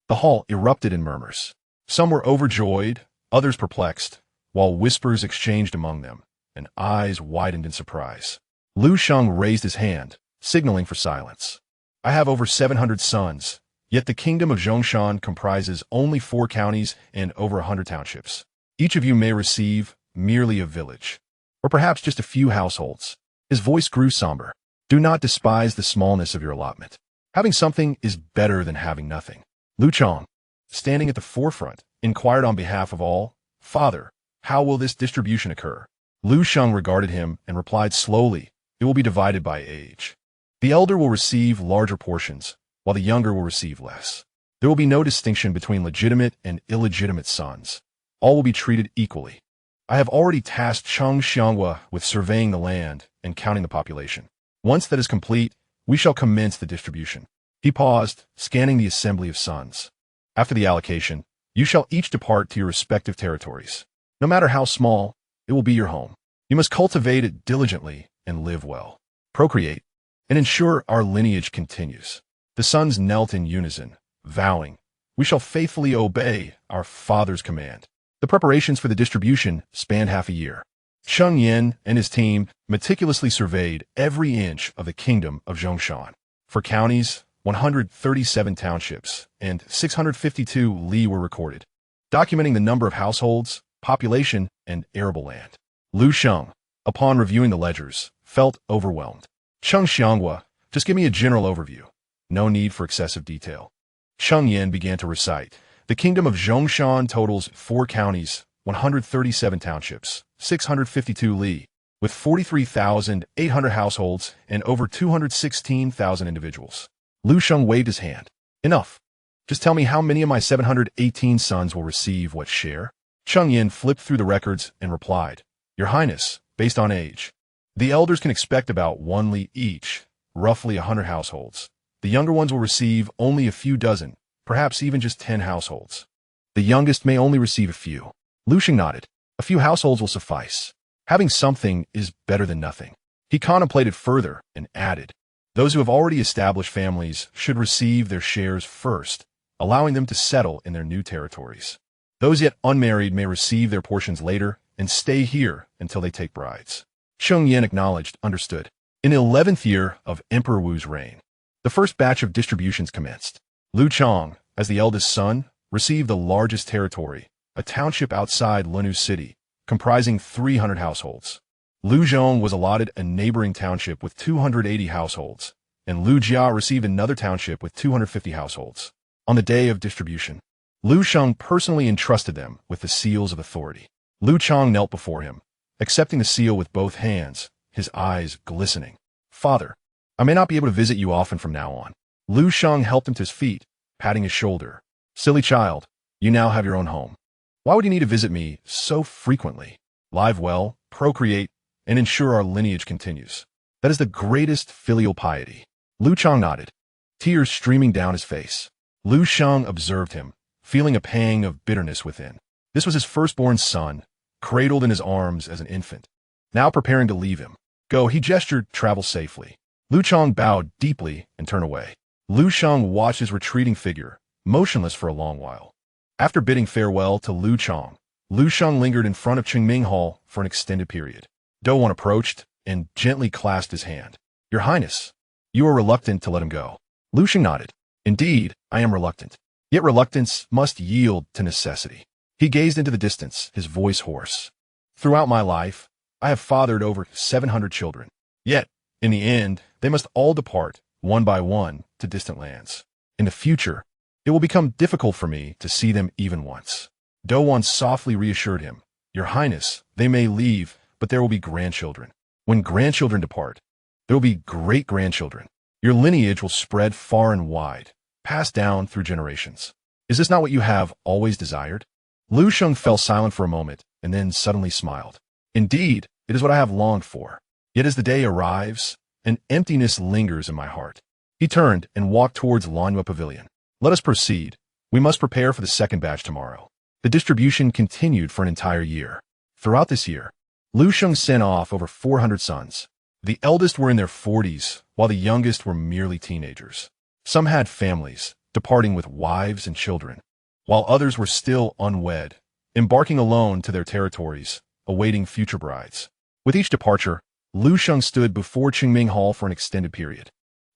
The hall erupted in murmurs. Some were overjoyed, others perplexed, while whispers exchanged among them, and eyes widened in surprise. Liu Sheng raised his hand, signaling for silence. "I have over 700 sons, yet the kingdom of Zhongshan comprises only 4 counties and over 100 townships. Each of you may receive merely a village, or perhaps just a few households." His voice grew somber. "Do not despise the smallness of your allotment. Having something is better than having nothing." Liu Sheng, standing at the forefront, inquired on behalf of all, "Father, how will this distribution occur?" Liu Sheng regarded him and replied slowly, "It will be divided by age. The elder will receive larger portions, while the younger will receive less. There will be no distinction between legitimate and illegitimate sons. All will be treated equally. I have already tasked Cheng Xianghua with surveying the land and counting the population. Once that is complete, we shall commence the distribution." He paused, scanning the assembly of sons. "After the allocation, you shall each depart to your respective territories. No matter how small, it will be your home. You must cultivate it diligently and live well. Procreate, and ensure our lineage continues." The sons knelt in unison, vowing, "We shall faithfully obey our father's command." The preparations for the distribution spanned half a year. Sheng Yin and his team meticulously surveyed every inch of the kingdom of Zhongshan. For counties, 137 townships and 652 li were recorded, documenting the number of households, population, and arable land. Liu Sheng, upon reviewing the ledgers, felt overwhelmed. "Cheng Xianghua, just give me a general overview. No need for excessive detail." Sheng Yin began to recite. "The kingdom of Zhongshan totals 4 counties, 137 townships, 652 li, with 43,800 households and over 216,000 individuals." Liu Sheng waved his hand. "Enough. Just tell me how many of my 718 sons will receive what share?" Sheng Yin flipped through the records and replied, "Your Highness, based on age, the elders can expect about 1 li each, roughly 100 households. The younger ones will receive only a few dozen, perhaps even just 10 households. The youngest may only receive a few." Liu Sheng nodded. "A few households will suffice. Having something is better than nothing." He contemplated further and added, "Those who have already established families should receive their shares first, allowing them to settle in their new territories. Those yet unmarried may receive their portions later and stay here until they take brides." Sheng Yin acknowledged, understood. In the 11th year of Emperor Wu's reign, the first batch of distributions commenced. Liu Cheng, as the eldest son, received the largest territory, a township outside Lenu City, comprising 300 households. Liu Zhong was allotted a neighboring township with 280 households, and Liu Jia received another township with 250 households. On the day of distribution, Liu Sheng personally entrusted them with the seals of authority. Liu Cheng knelt before him, accepting the seal with both hands, his eyes glistening. "Father, I may not be able to visit you often from now on." Liu Sheng helped him to his feet, patting his shoulder. "Silly child, you now have your own home. Why would you need to visit me so frequently? Live well, procreate, and ensure our lineage continues. That is the greatest filial piety." Liu Cheng nodded, tears streaming down his face. Liu Sheng observed him, feeling a pang of bitterness within. This was his firstborn son, cradled in his arms as an infant, now preparing to leave him. "Go," he gestured, "travel safely." Liu Cheng bowed deeply and turned away. Liu Sheng watched his retreating figure, motionless for a long while. After bidding farewell to Liu Cheng, Liu Sheng lingered in front of Qingming Hall for an extended period. Douwan approached and gently clasped his hand. "Your Highness, you are reluctant to let him go." Liu Sheng nodded. "Indeed, I am reluctant. Yet reluctance must yield to necessity." He gazed into the distance, his voice hoarse. "Throughout my life, I have fathered over 700 children. Yet, in the end, they must all depart, one by one, to distant lands. In the future, it will become difficult for me to see them even once. Douwan softly reassured him, Your Highness, they may leave, but there will be grandchildren. When grandchildren depart, there will be great-grandchildren. Your lineage will spread far and wide, passed down through generations. Is this not what you have always desired? Liu Sheng fell silent for a moment, and then suddenly smiled. Indeed, it is what I have longed for. Yet as the day arrives, an emptiness lingers in my heart. He turned and walked towards Lanhua Pavilion. Let us proceed. We must prepare for the second batch tomorrow. The distribution continued for an entire year. Throughout this year, Liu Sheng sent off over 400 sons. The eldest were in their 40s, while the youngest were merely teenagers. Some had families, departing with wives and children, while others were still unwed, embarking alone to their territories, awaiting future brides. With each departure, Liu Sheng stood before Qingming Hall for an extended period.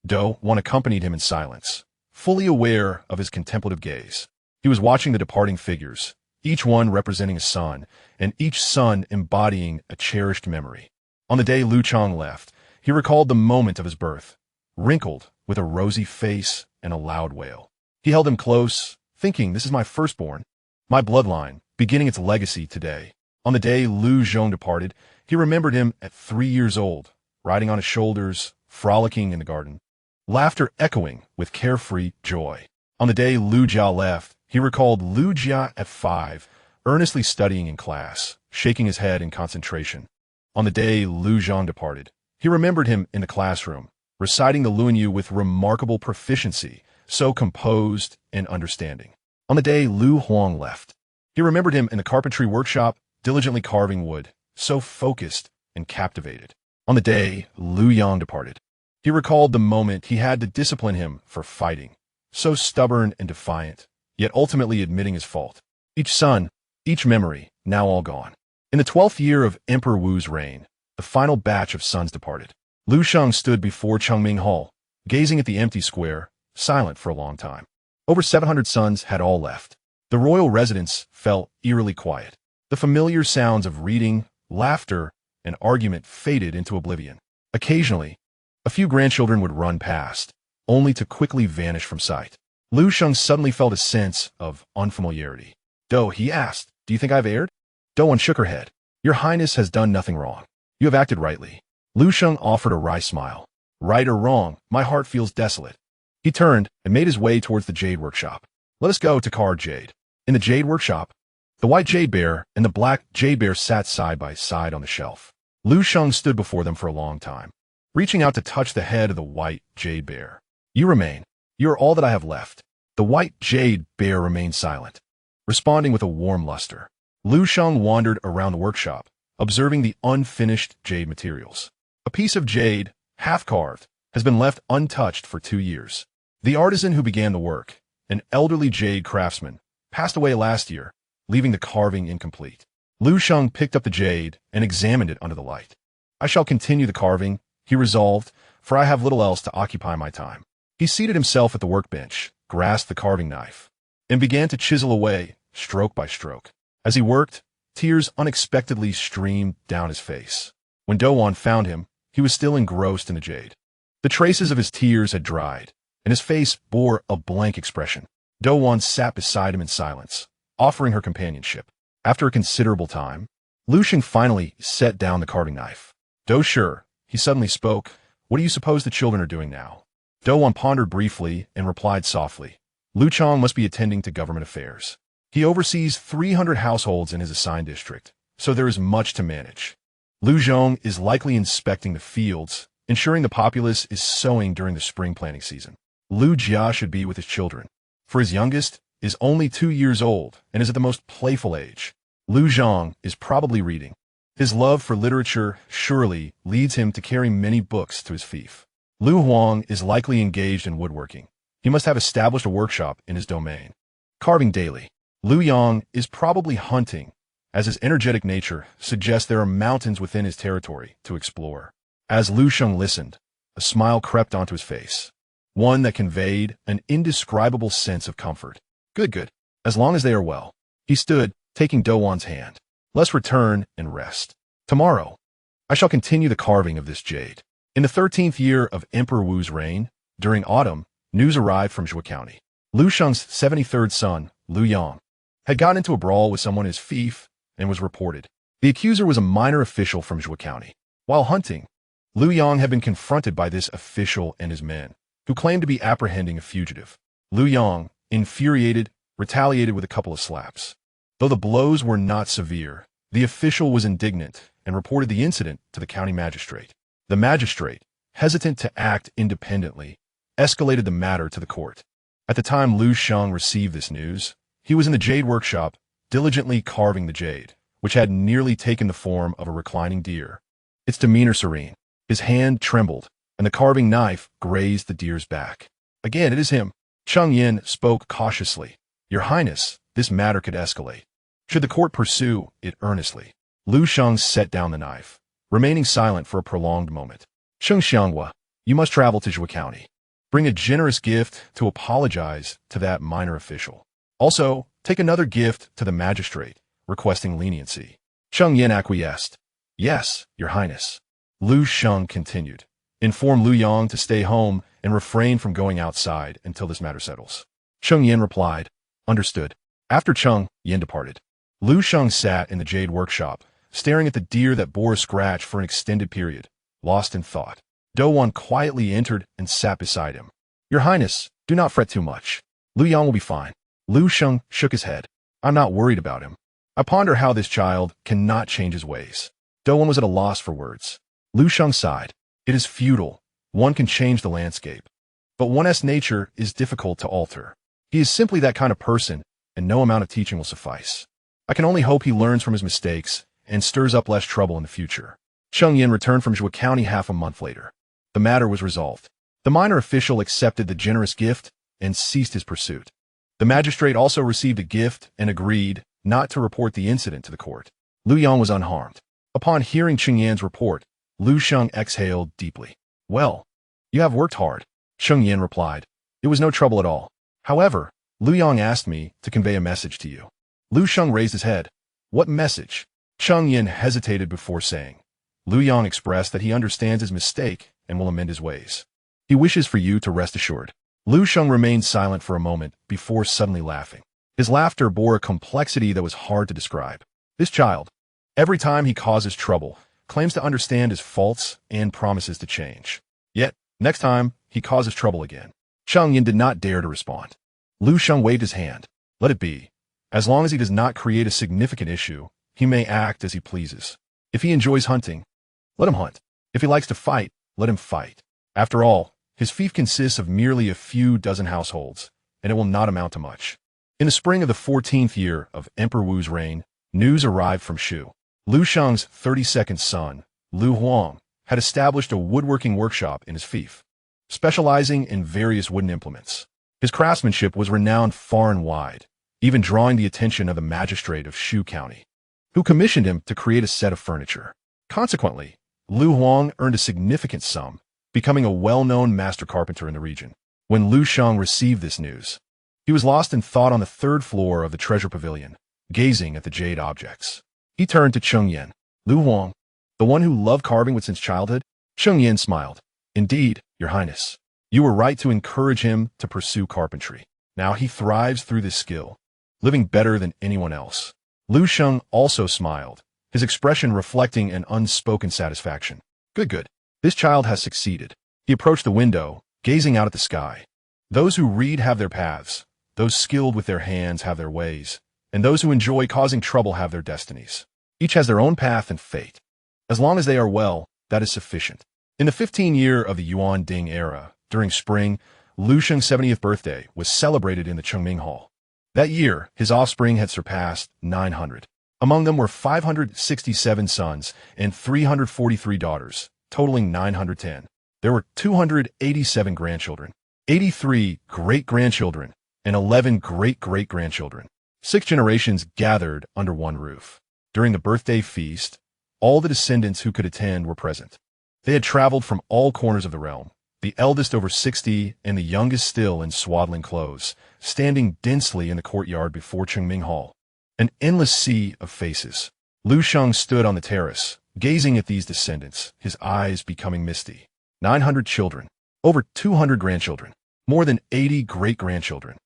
Douwan accompanied him in silence, fully aware of his contemplative gaze. He was watching the departing figures, each one representing a son, and each son embodying a cherished memory. On the day Liu Chang left, he recalled the moment of his birth, wrinkled with a rosy face and a loud wail. He held him close, thinking, This is my firstborn, my bloodline, beginning its legacy today. On the day Liu Zhong departed, he remembered him at 3 years old, riding on his shoulders, frolicking in the garden, laughter echoing with carefree joy. On the day Liu Jia left, he recalled Liu Jia at 5, earnestly studying in class, shaking his head in concentration. On the day Liu Zhang departed, he remembered him in the classroom, reciting the Luanyu with remarkable proficiency, so composed and understanding. On the day Liu Huang left, he remembered him in the carpentry workshop, diligently carving wood, so focused and captivated. On the day Liu Yang departed, he recalled the moment he had to discipline him for fighting, so stubborn and defiant, yet ultimately admitting his fault. Each son, each memory, now all gone. In the 12th year of Emperor Wu's reign, the final batch of sons departed. Liu Sheng stood before Qingming Hall, gazing at the empty square, silent for a long time. Over 700 sons had all left. The royal residence fell eerily quiet. The familiar sounds of reading, laughter, and argument faded into oblivion. Occasionally, a few grandchildren would run past, only to quickly vanish from sight. Liu Sheng suddenly felt a sense of unfamiliarity. He asked, Do you think I've erred? Douwan shook her head. Your Highness has done nothing wrong. You have acted rightly. Liu Sheng offered a wry smile. Right or wrong, my heart feels desolate. He turned and made his way towards the jade workshop. Let us go to carve jade. In the jade workshop, the white jade bear and the black jade bear sat side by side on the shelf. Liu Sheng stood before them for a long time, reaching out to touch the head of the white jade bear. You remain. You are all that I have left. The white jade bear remained silent, responding with a warm luster. Liu Sheng wandered around the workshop, observing the unfinished jade materials. A piece of jade, half-carved, has been left untouched for 2 years. The artisan who began the work, an elderly jade craftsman, passed away last year, leaving the carving incomplete. Liu Sheng picked up the jade and examined it under the light. I shall continue the carving, he resolved, for I have little else to occupy my time. He seated himself at the workbench, grasped the carving knife, and began to chisel away, stroke by stroke. As he worked, tears unexpectedly streamed down his face. When Douwan found him, he was still engrossed in the jade. The traces of his tears had dried, and his face bore a blank expression. Douwan sat beside him in silence, offering her companionship. After a considerable time, Liu Sheng finally set down the carving knife. Sure, he suddenly spoke, what do you suppose the children are doing now? Douwan pondered briefly and replied softly, Liu Chang must be attending to government affairs. He oversees 300 households in his assigned district, so there is much to manage. Liu Zhong is likely inspecting the fields, ensuring the populace is sowing during the spring planting season. Liu Jia should be with his children, for his youngest is only 2 years old and is at the most playful age. Liu Zhong is probably reading. His love for literature surely leads him to carry many books to his fief. Liu Huang is likely engaged in woodworking. He must have established a workshop in his domain. Carving daily. Liu Yang is probably hunting, as his energetic nature suggests there are mountains within his territory to explore. As Liu Sheng listened, a smile crept onto his face, one that conveyed an indescribable sense of comfort. Good. As long as they are well. He stood, taking Douwan's hand. Let's return and rest. Tomorrow, I shall continue the carving of this jade. In the 13th year of Emperor Wu's reign, during autumn, news arrived from Zhuo County. Liu Sheng's 73rd son, Liu Yang, had gotten into a brawl with someone in his fief and was reported. The accuser was a minor official from Zhuo County. While hunting, Liu Yang had been confronted by this official and his men, who claimed to be apprehending a fugitive. Liu Yang, infuriated, retaliated with a couple of slaps. Though the blows were not severe, the official was indignant and reported the incident to the county magistrate. The magistrate, hesitant to act independently, escalated the matter to the court. At the time Liu Sheng received this news, he was in the jade workshop, diligently carving the jade, which had nearly taken the form of a reclining deer. Its demeanor serene. His hand trembled, and the carving knife grazed the deer's back. Again, it is him. Cheng Yin spoke cautiously. Your Highness, this matter could escalate. Should the court pursue it earnestly? Liu Sheng set down the knife, remaining silent for a prolonged moment. Sheng Xianghua, you must travel to Zhuo County. Bring a generous gift to apologize to that minor official. Also, take another gift to the magistrate, requesting leniency. Cheng Yin acquiesced. Yes, Your Highness. Liu Sheng continued. Inform Liu Yang to stay home and refrain from going outside until this matter settles. Cheng Yin replied, Understood. After Cheng Yin departed, Liu Sheng sat in the jade workshop, staring at the deer that bore a scratch for an extended period, lost in thought. Douwan quietly entered and sat beside him. Your Highness, do not fret too much. Liu Yang will be fine. Liu Sheng shook his head. I'm not worried about him. I ponder how this child cannot change his ways. Douwan was at a loss for words. Liu Sheng sighed. It is futile. One can change the landscape. But one's nature is difficult to alter. He is simply that kind of person, and no amount of teaching will suffice. I can only hope he learns from his mistakes and stirs up less trouble in the future. Cheng Yin returned from Zhuo County half a month later. The matter was resolved. The minor official accepted the generous gift and ceased his pursuit. The magistrate also received a gift and agreed not to report the incident to the court. Liu Yang was unharmed. Upon hearing Cheng Yin's report, Liu Sheng exhaled deeply. Well, you have worked hard. Cheng Yin replied. It was no trouble at all. However, Liu Yang asked me to convey a message to you. Liu Sheng raised his head. What message? Cheng Yin hesitated before saying. Liu Yang expressed that he understands his mistake and will amend his ways. He wishes for you to rest assured. Liu Sheng remained silent for a moment before suddenly laughing. His laughter bore a complexity that was hard to describe. This child, every time he causes trouble, claims to understand his faults and promises to change. Yet, next time, he causes trouble again. Cheng Yin did not dare to respond. Liu Sheng waved his hand. Let it be. As long as he does not create a significant issue, he may act as he pleases. If he enjoys hunting, let him hunt. If he likes to fight, let him fight. After all, his fief consists of merely a few dozen households, and it will not amount to much. In the spring of the 14th year of Emperor Wu's reign, news arrived from Shu. Liu Sheng's 32nd son, Liu Huang, had established a woodworking workshop in his fief, specializing in various wooden implements. His craftsmanship was renowned far and wide, even drawing the attention of the magistrate of Shu County, who commissioned him to create a set of furniture. Consequently, Liu Huang earned a significant sum, becoming a well-known master carpenter in the region. When Liu Sheng received this news, he was lost in thought on the third floor of the treasure pavilion, gazing at the jade objects. He turned to Cheng Yin. Liu Huang, the one who loved carving since childhood? Cheng Yin smiled. Indeed, Your Highness. You were right to encourage him to pursue carpentry. Now he thrives through this skill, living better than anyone else. Liu Sheng also smiled, his expression reflecting an unspoken satisfaction. Good. This child has succeeded. He approached the window, gazing out at the sky. Those who read have their paths, those skilled with their hands have their ways, and those who enjoy causing trouble have their destinies. Each has their own path and fate. As long as they are well, that is sufficient. In the 15th year of the Yuan Ding era, during spring, Liu Sheng's 70th birthday was celebrated in the Chengming Hall. That year, his offspring had surpassed 900. Among them were 567 sons and 343 daughters, totaling 910. There were 287 grandchildren, 83 great-grandchildren, and 11 great-great-grandchildren. 6 generations gathered under one roof. During the birthday feast, all the descendants who could attend were present. They had traveled from all corners of the realm, the eldest over 60 and the youngest still in swaddling clothes, standing densely in the courtyard before Chengming Hall. An endless sea of faces. Liu Sheng stood on the terrace, gazing at these descendants, his eyes becoming misty. 900 children, over 200 grandchildren. more than 80 great-grandchildren,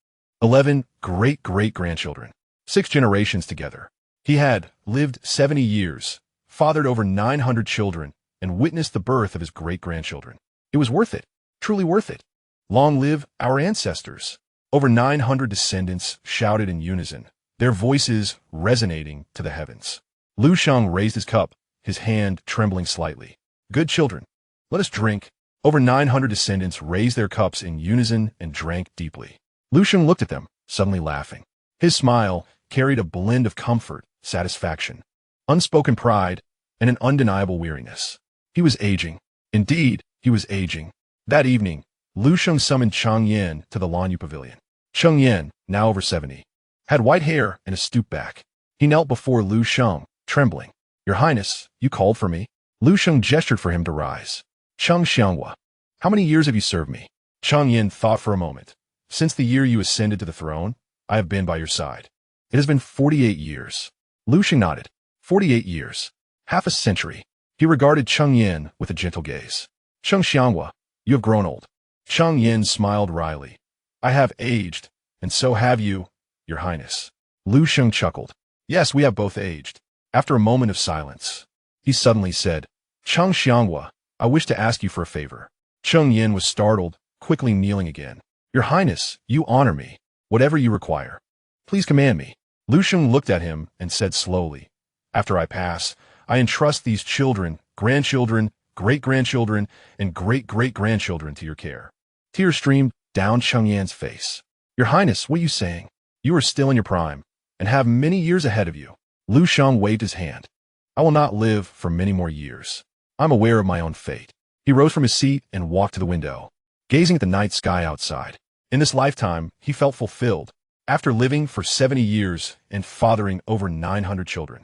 11 great-great-grandchildren, 6 generations together. He had lived 70 years, fathered over 900 children, and witnessed the birth of his great-grandchildren. It was worth it, truly worth it. Long live our ancestors! Over 900 descendants shouted in unison, their voices resonating to the heavens. Liu Sheng raised his cup, his hand trembling slightly. Good children, let us drink. Over 900 descendants raised their cups in unison and drank deeply. Liu Sheng looked at them, suddenly laughing. His smile carried a blend of comfort, satisfaction, unspoken pride, and an undeniable weariness. He was aging. Indeed, he was aging. That evening, Liu Sheng summoned Cheng Yin to the Lanyu Pavilion. Cheng Yin, now over 70, had white hair and a stooped back. He knelt before Liu Sheng, trembling. Your Highness, you called for me. Liu Sheng gestured for him to rise. Cheng Xianghua, how many years have you served me? Cheng Yin thought for a moment. Since the year you ascended to the throne, I have been by your side. It has been 48 years. Liu Sheng nodded. 48 years. Half a century. He regarded Cheng Yin with a gentle gaze. Cheng Xianghua, you have grown old. Cheng Yin smiled wryly. I have aged, and so have you, your Highness. Liu Sheng chuckled. Yes, we have both aged. After a moment of silence, he suddenly said, Cheng Xianghua, I wish to ask you for a favor. Cheng Yin was startled, quickly kneeling again. Your Highness, you honor me. Whatever you require. Please command me. Liu Sheng looked at him and said slowly, After I pass, I entrust these children, grandchildren, great-grandchildren, and great-great-grandchildren to your care. Tears streamed down Cheng Yin's face. Your Highness, what are you saying? You are still in your prime, and have many years ahead of you. Liu Sheng waved his hand. I will not live for many more years. I'm aware of my own fate. He rose from his seat and walked to the window, gazing at the night sky outside. In this lifetime, he felt fulfilled. After living for 70 years and fathering over 900 children,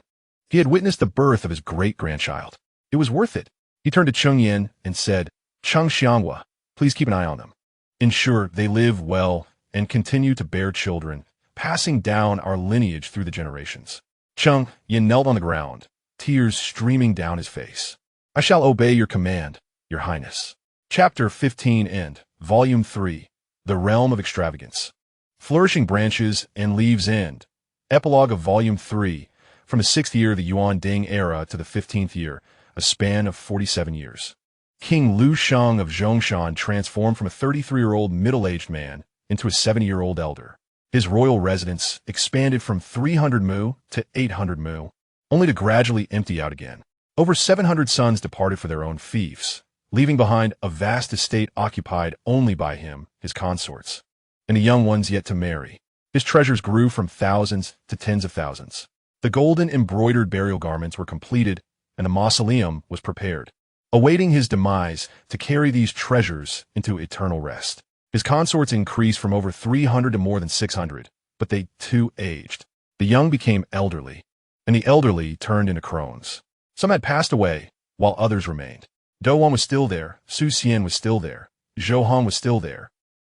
he had witnessed the birth of his great-grandchild. It was worth it. He turned to Cheng Yin and said, Cheng Xianghua, please keep an eye on them. Ensure they live well and continue to bear children, passing down our lineage through the generations. Cheng Yin knelt on the ground, tears streaming down his face. I shall obey your command, your Highness. Chapter 15 End, Volume 3, The Realm of Extravagance. Flourishing Branches and Leaves End. Epilogue of Volume 3, from the 6th year of the Yuan Ding era to the 15th year, a span of 47 years. King Liu Sheng of Zhongshan transformed from a 33-year-old middle-aged man into a 70-year-old elder. His royal residence expanded from 300 mu to 800 mu, only to gradually empty out again. Over 700 sons departed for their own fiefs, leaving behind a vast estate occupied only by him, his consorts, and the young ones yet to marry. His treasures grew from thousands to tens of thousands. The golden embroidered burial garments were completed, and the mausoleum was prepared, awaiting his demise to carry these treasures into eternal rest. His consorts increased from over 300 to more than 600, but they too aged. The young became elderly, and the elderly turned into crones. Some had passed away, while others remained. Douwan was still there, Su Xian was still there, Zhongshan was still there,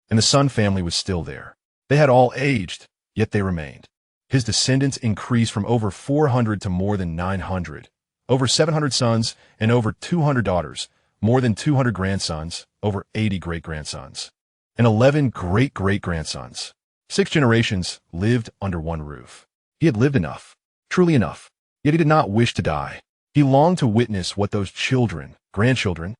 and the Sun family was still there. They had all aged, yet they remained. His descendants increased from over 400 to more than 900, over 700 sons and over 200 daughters, more than 200 grandsons, over 80 great-grandsons, and 11 great-great-grandsons. 6 generations lived under one roof. He had lived enough, truly enough, yet he did not wish to die. He longed to witness what those children, grandchildren,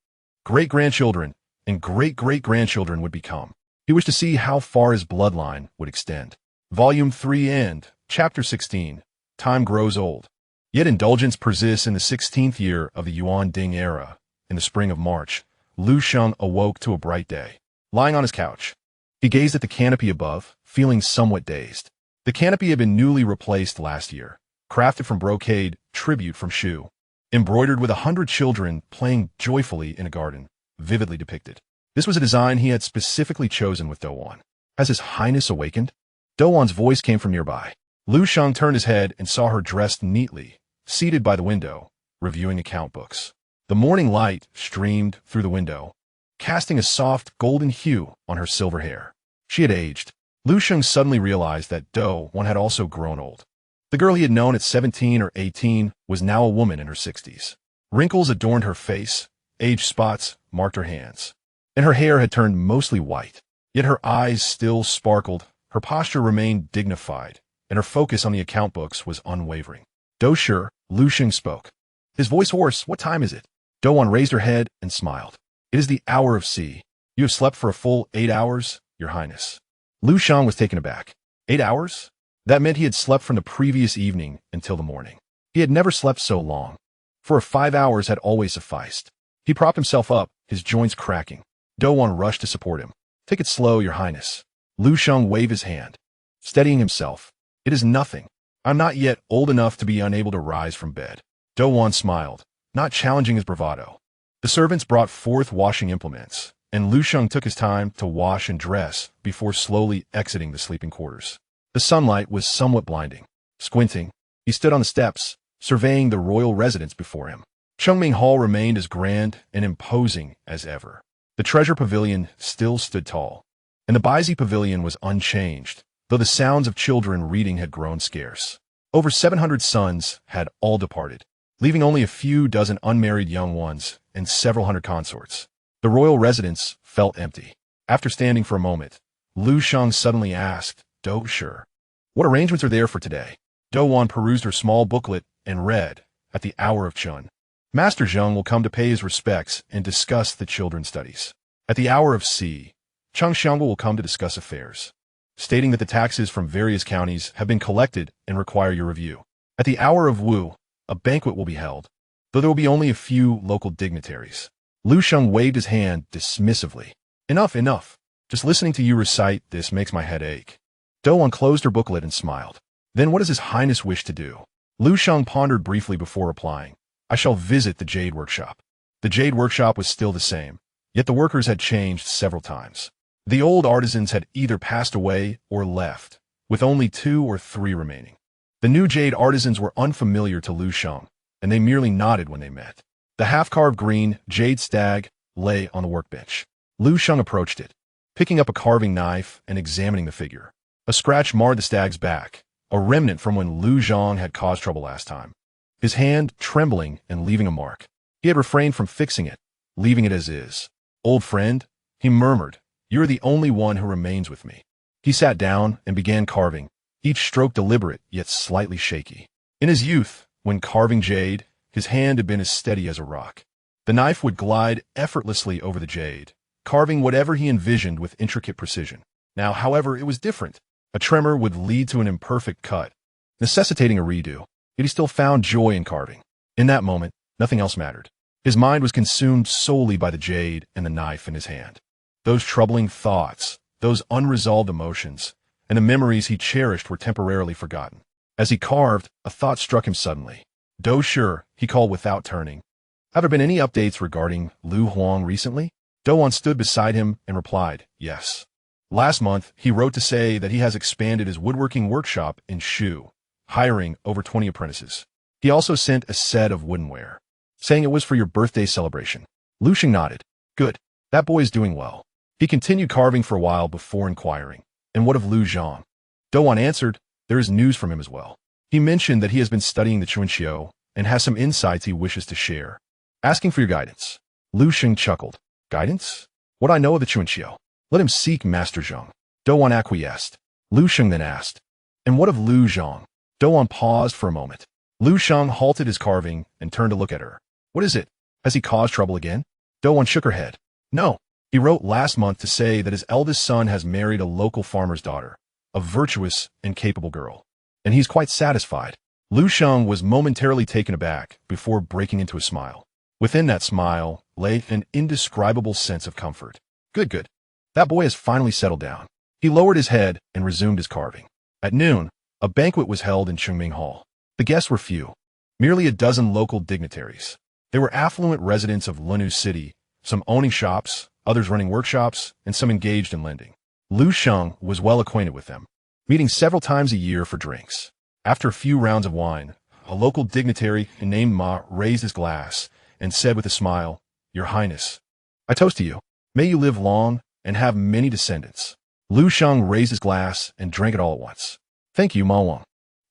great-grandchildren, and great-great-grandchildren would become. He wished to see how far his bloodline would extend. Volume 3 End, Chapter 16, Time Grows Old. Yet indulgence persists in the 16th year of the Yuan Ding era. In the spring of March, Liu Sheng awoke to a bright day. Lying on his couch, he gazed at the canopy above, feeling somewhat dazed. The canopy had been newly replaced last year, crafted from brocade, tribute from Shu, embroidered with 100 children playing joyfully in a garden, vividly depicted. This was a design he had specifically chosen with Douwan. Has His Highness awakened? Douwan's voice came from nearby. Liu Sheng turned his head and saw her dressed neatly, seated by the window, reviewing account books. The morning light streamed through the window, casting a soft golden hue on her silver hair. She had aged. Liu Sheng suddenly realized that Douwan had also grown old. The girl he had known at 17 or 18 was now a woman in her 60s. Wrinkles adorned her face, age spots marked her hands, and her hair had turned mostly white. Yet her eyes still sparkled, her posture remained dignified, and her focus on the account books was unwavering. "Doshi," Liu Sheng spoke. His voice hoarse. "What time is it?" Doan raised her head and smiled. "It is the hour of C. You have slept for a full 8 hours, Your Highness." Liu Sheng was taken aback. 8 hours? That meant he had slept from the previous evening until the morning. He had never slept so long. 4 or 5 hours had always sufficed. He propped himself up, his joints cracking. Doan rushed to support him. "Take it slow, Your Highness." Liu Sheng waved his hand, steadying himself. "It is nothing. I'm not yet old enough to be unable to rise from bed." Doan smiled, not challenging his bravado. The servants brought forth washing implements, and Liu Sheng took his time to wash and dress before slowly exiting the sleeping quarters. The sunlight was somewhat blinding. Squinting, he stood on the steps, surveying the royal residence before him. Chungming Hall remained as grand and imposing as ever. The treasure pavilion still stood tall, and the Baizi pavilion was unchanged, though the sounds of children reading had grown scarce. Over 700 sons had all departed, leaving only a few dozen unmarried young ones and several hundred consorts. The royal residence felt empty. After standing for a moment, Liu Sheng suddenly asked, "Doshi, what arrangements are there for today?" Doan perused her small booklet and read, "At the hour of Chun, Master Zheng will come to pay his respects and discuss the children's studies. At the hour of C, Zhongshan will come to discuss affairs, stating that the taxes from various counties have been collected and require your review. At the hour of Wu, a banquet will be held, though there will be only a few local dignitaries." Liu Sheng waved his hand dismissively. "Enough, enough. Just listening to you recite this makes my head ache." Doan closed her booklet and smiled. "Then what does His Highness wish to do?" Liu Sheng pondered briefly before replying. "I shall visit the Jade Workshop." The Jade Workshop was still the same, yet the workers had changed several times. The old artisans had either passed away or left, with only 2 or 3 remaining. The new jade artisans were unfamiliar to Liu Sheng, and they merely nodded when they met. The half-carved green jade stag lay on the workbench. Liu Sheng approached it, picking up a carving knife and examining the figure. A scratch marred the stag's back, a remnant from when Liu Zhang had caused trouble last time. His hand trembling and leaving a mark. He had refrained from fixing it, leaving it as is. "Old friend," he murmured, "you are the only one who remains with me." He sat down and began carving, each stroke deliberate yet slightly shaky. In his youth, when carving jade, his hand had been as steady as a rock. The knife would glide effortlessly over the jade, carving whatever he envisioned with intricate precision. Now, however, it was different. A tremor would lead to an imperfect cut, necessitating a redo, yet he still found joy in carving. In that moment, nothing else mattered. His mind was consumed solely by the jade and the knife in his hand. Those troubling thoughts, those unresolved emotions, and the memories he cherished were temporarily forgotten. As he carved, a thought struck him suddenly. "Doshi," he called without turning. "Have there been any updates regarding Lu Huang recently?" Doan stood beside him and replied, "Yes. Last month, he wrote to say that he has expanded his woodworking workshop in Shu, hiring over 20 apprentices. He also sent a set of woodenware, saying it was for your birthday celebration." Liu Sheng nodded. "Good. That boy is doing well." He continued carving for a while before inquiring, "And what of Liu Zhang?" Doan answered, "There is news from him as well. He mentioned that he has been studying the Chuanqiu and has some insights he wishes to share, asking for your guidance." Liu Sheng chuckled. "Guidance? What I know of the Chuanqiu? Let him seek Master Zheng." Doan acquiesced. Liu Sheng then asked, "And what of Liu Zhang?" Doan paused for a moment. Liu Sheng halted his carving and turned to look at her. "What is it? Has he caused trouble again?" Doan shook her head. "No. He wrote last month to say that his eldest son has married a local farmer's daughter, a virtuous and capable girl, and he's quite satisfied." Liu Sheng was momentarily taken aback before breaking into a smile. Within that smile lay an indescribable sense of comfort. Good, good. That boy has finally settled down. He lowered his head and resumed his carving. At noon, a banquet was held in Chungming Hall. The guests were few, merely a dozen local dignitaries. They were affluent residents of Lunu City, some owning shops, others running workshops, and some engaged in lending. Liu Sheng was well acquainted with them, meeting several times a year for drinks. After a few rounds of wine, a local dignitary named Ma raised his glass and said with a smile, "Your Highness, I toast to you. May you live long and have many descendants." Liu Sheng raised his glass and drank it all at once. "Thank you, Ma Wang.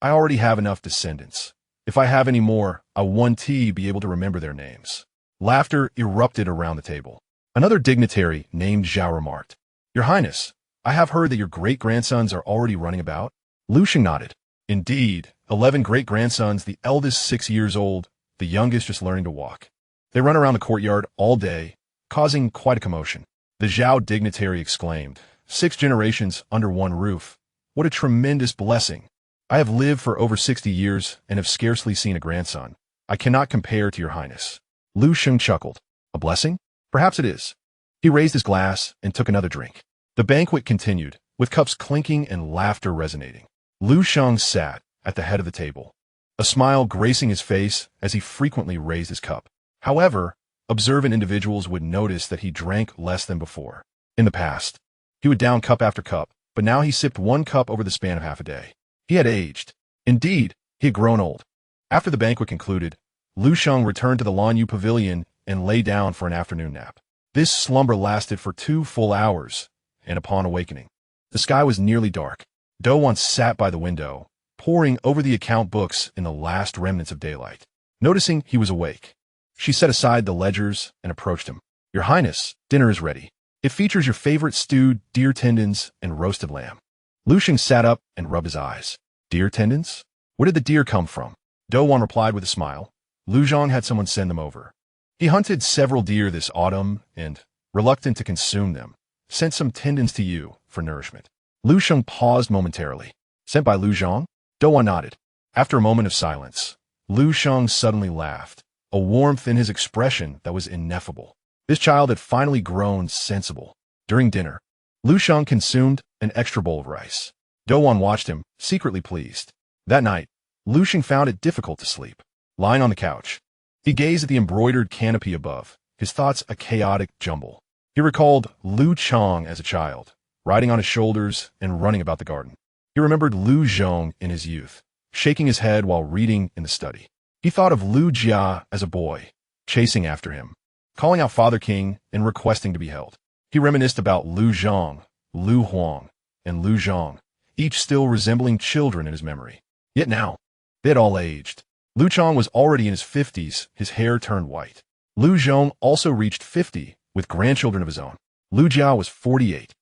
I already have enough descendants. If I have any more, I want to be able to remember their names." Laughter erupted around the table. Another dignitary named Zhao remarked, Your Highness, I have heard that your great-grandsons are already running about. Liu Sheng nodded. Indeed, 11 great-grandsons, the eldest 6 years old, the youngest just learning to walk. They run around the courtyard all day, causing quite a commotion. The Zhao dignitary exclaimed, 6 generations under one roof. What a tremendous blessing. I have lived for over 60 years and have scarcely seen a grandson. I cannot compare to your Highness. Liu Sheng chuckled. A blessing? Perhaps it is. He raised his glass and took another drink. The banquet continued, with cups clinking and laughter resonating. Liu Sheng sat at the head of the table, a smile gracing his face as he frequently raised his cup. However, observant individuals would notice that he drank less than before. In the past, he would down cup after cup, but now he sipped 1 cup over the span of half a day. He had aged. Indeed, he had grown old. After the banquet concluded, Liu Sheng returned to the Lanyu Pavilion and lay down for an afternoon nap. This slumber lasted for 2 full hours, and upon awakening, the sky was nearly dark. Douwan sat by the window, poring over the account books in the last remnants of daylight. Noticing he was awake, she set aside the ledgers and approached him. Your Highness, dinner is ready. It features your favorite stewed deer tendons and roasted lamb. Liu Sheng sat up and rubbed his eyes. Deer tendons? Where did the deer come from? Douwan replied with a smile. Liu Zhang had someone send them over. He hunted several deer this autumn and, reluctant to consume them, sent some tendons to you for nourishment. Liu Sheng paused momentarily. Sent by Liu Zhang? Douwan nodded. After a moment of silence, Liu Sheng suddenly laughed, a warmth in his expression that was ineffable. This child had finally grown sensible. During dinner, Liu Sheng consumed an extra bowl of rice. Douwan watched him, secretly pleased. That night, Liu Sheng found it difficult to sleep. Lying on the couch, he gazed at the embroidered canopy above, his thoughts a chaotic jumble. He recalled Liu Chang as a child, riding on his shoulders and running about the garden. He remembered Liu Zhong in his youth, shaking his head while reading in the study. He thought of Liu Jia as a boy, chasing after him, calling out Father King and requesting to be held. He reminisced about Liu Zhong, Liu Huang, and Liu Zhong, each still resembling children in his memory. Yet now, they had all aged. Liu Chang was already in his 50s, his hair turned white. Liu Zhong also reached 50, with grandchildren of his own. Liu Jia was 48.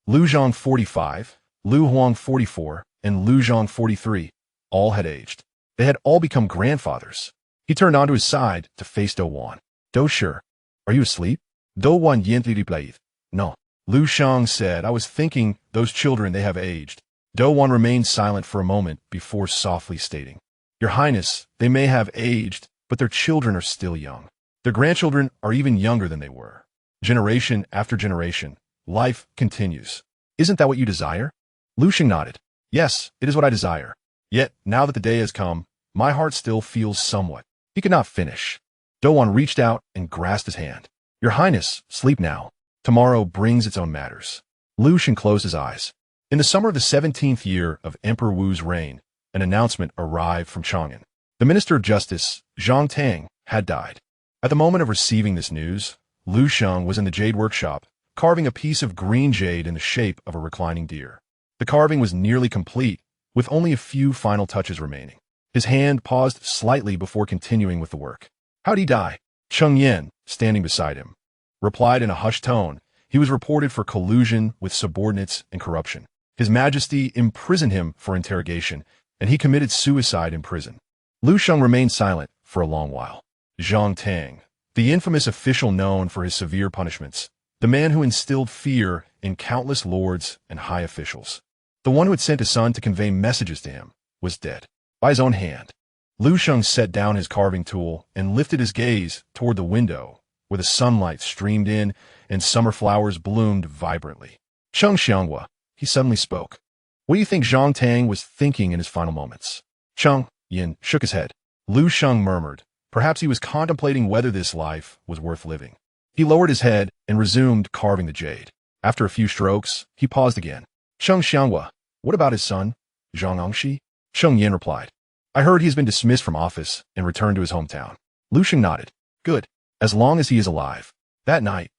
Liu Zhong 45, Liu Huang 44, and Liu Zhong 43, all had aged. They had all become grandfathers. He turned onto his side to face Douwan. Do sure, are you asleep? Douwan gently replied. No. Liu Sheng said, I was thinking those children, they have aged. Douwan remained silent for a moment before softly stating, Your Highness, they may have aged, but their children are still young. Their grandchildren are even younger than they were. Generation after generation, life continues. Isn't that what you desire? Liu Sheng nodded. Yes, it is what I desire. Yet, now that the day has come, my heart still feels somewhat. He could not finish. Douwan reached out and grasped his hand. Your Highness, sleep now. Tomorrow brings its own matters. Liu Sheng closed his eyes. In the summer of the 17th year of Emperor Wu's reign, an announcement arrived from Chang'an. The Minister of Justice, Zhang Tang, had died. At the moment of receiving this news, Liu Sheng was in the jade workshop, carving a piece of green jade in the shape of a reclining deer. The carving was nearly complete, with only a few final touches remaining. His hand paused slightly before continuing with the work. How'd he die? Cheng Yen, standing beside him, replied in a hushed tone. He was reported for collusion with subordinates and corruption. His Majesty imprisoned him for interrogation, and he committed suicide in prison. Liu Sheng remained silent for a long while. Zhang Tang, the infamous official known for his severe punishments, the man who instilled fear in countless lords and high officials, the one who had sent his son to convey messages to him, was dead. By his own hand, Liu Sheng set down his carving tool and lifted his gaze toward the window, where the sunlight streamed in and summer flowers bloomed vibrantly. Cheng Xianghua, he suddenly spoke. What do you think Zhang Tang was thinking in his final moments? Cheng Yin shook his head. Liu Sheng murmured. Perhaps he was contemplating whether this life was worth living. He lowered his head and resumed carving the jade. After a few strokes, he paused again. Cheng Xianghua, what about his son, Zhang Angxi? Cheng Yin replied. I heard he has been dismissed from office and returned to his hometown. Liu Sheng nodded. Good, as long as he is alive. That night,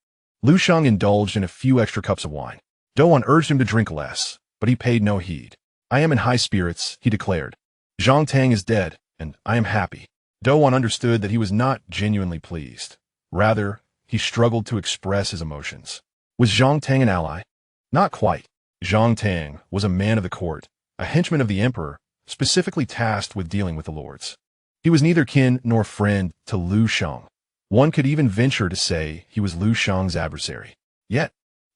Liu Sheng indulged in a few extra cups of wine. Douwan urged him to drink less, but he paid no heed. I am in high spirits, he declared. Zhang Tang is dead, and I am happy. Douwan understood that he was not genuinely pleased. Rather, he struggled to express his emotions. Was Zhang Tang an ally? Not quite. Zhang Tang was a man of the court, a henchman of the emperor, specifically tasked with dealing with the lords. He was neither kin nor friend to Liu Sheng. One could even venture to say he was Liu Sheng's adversary. Yet,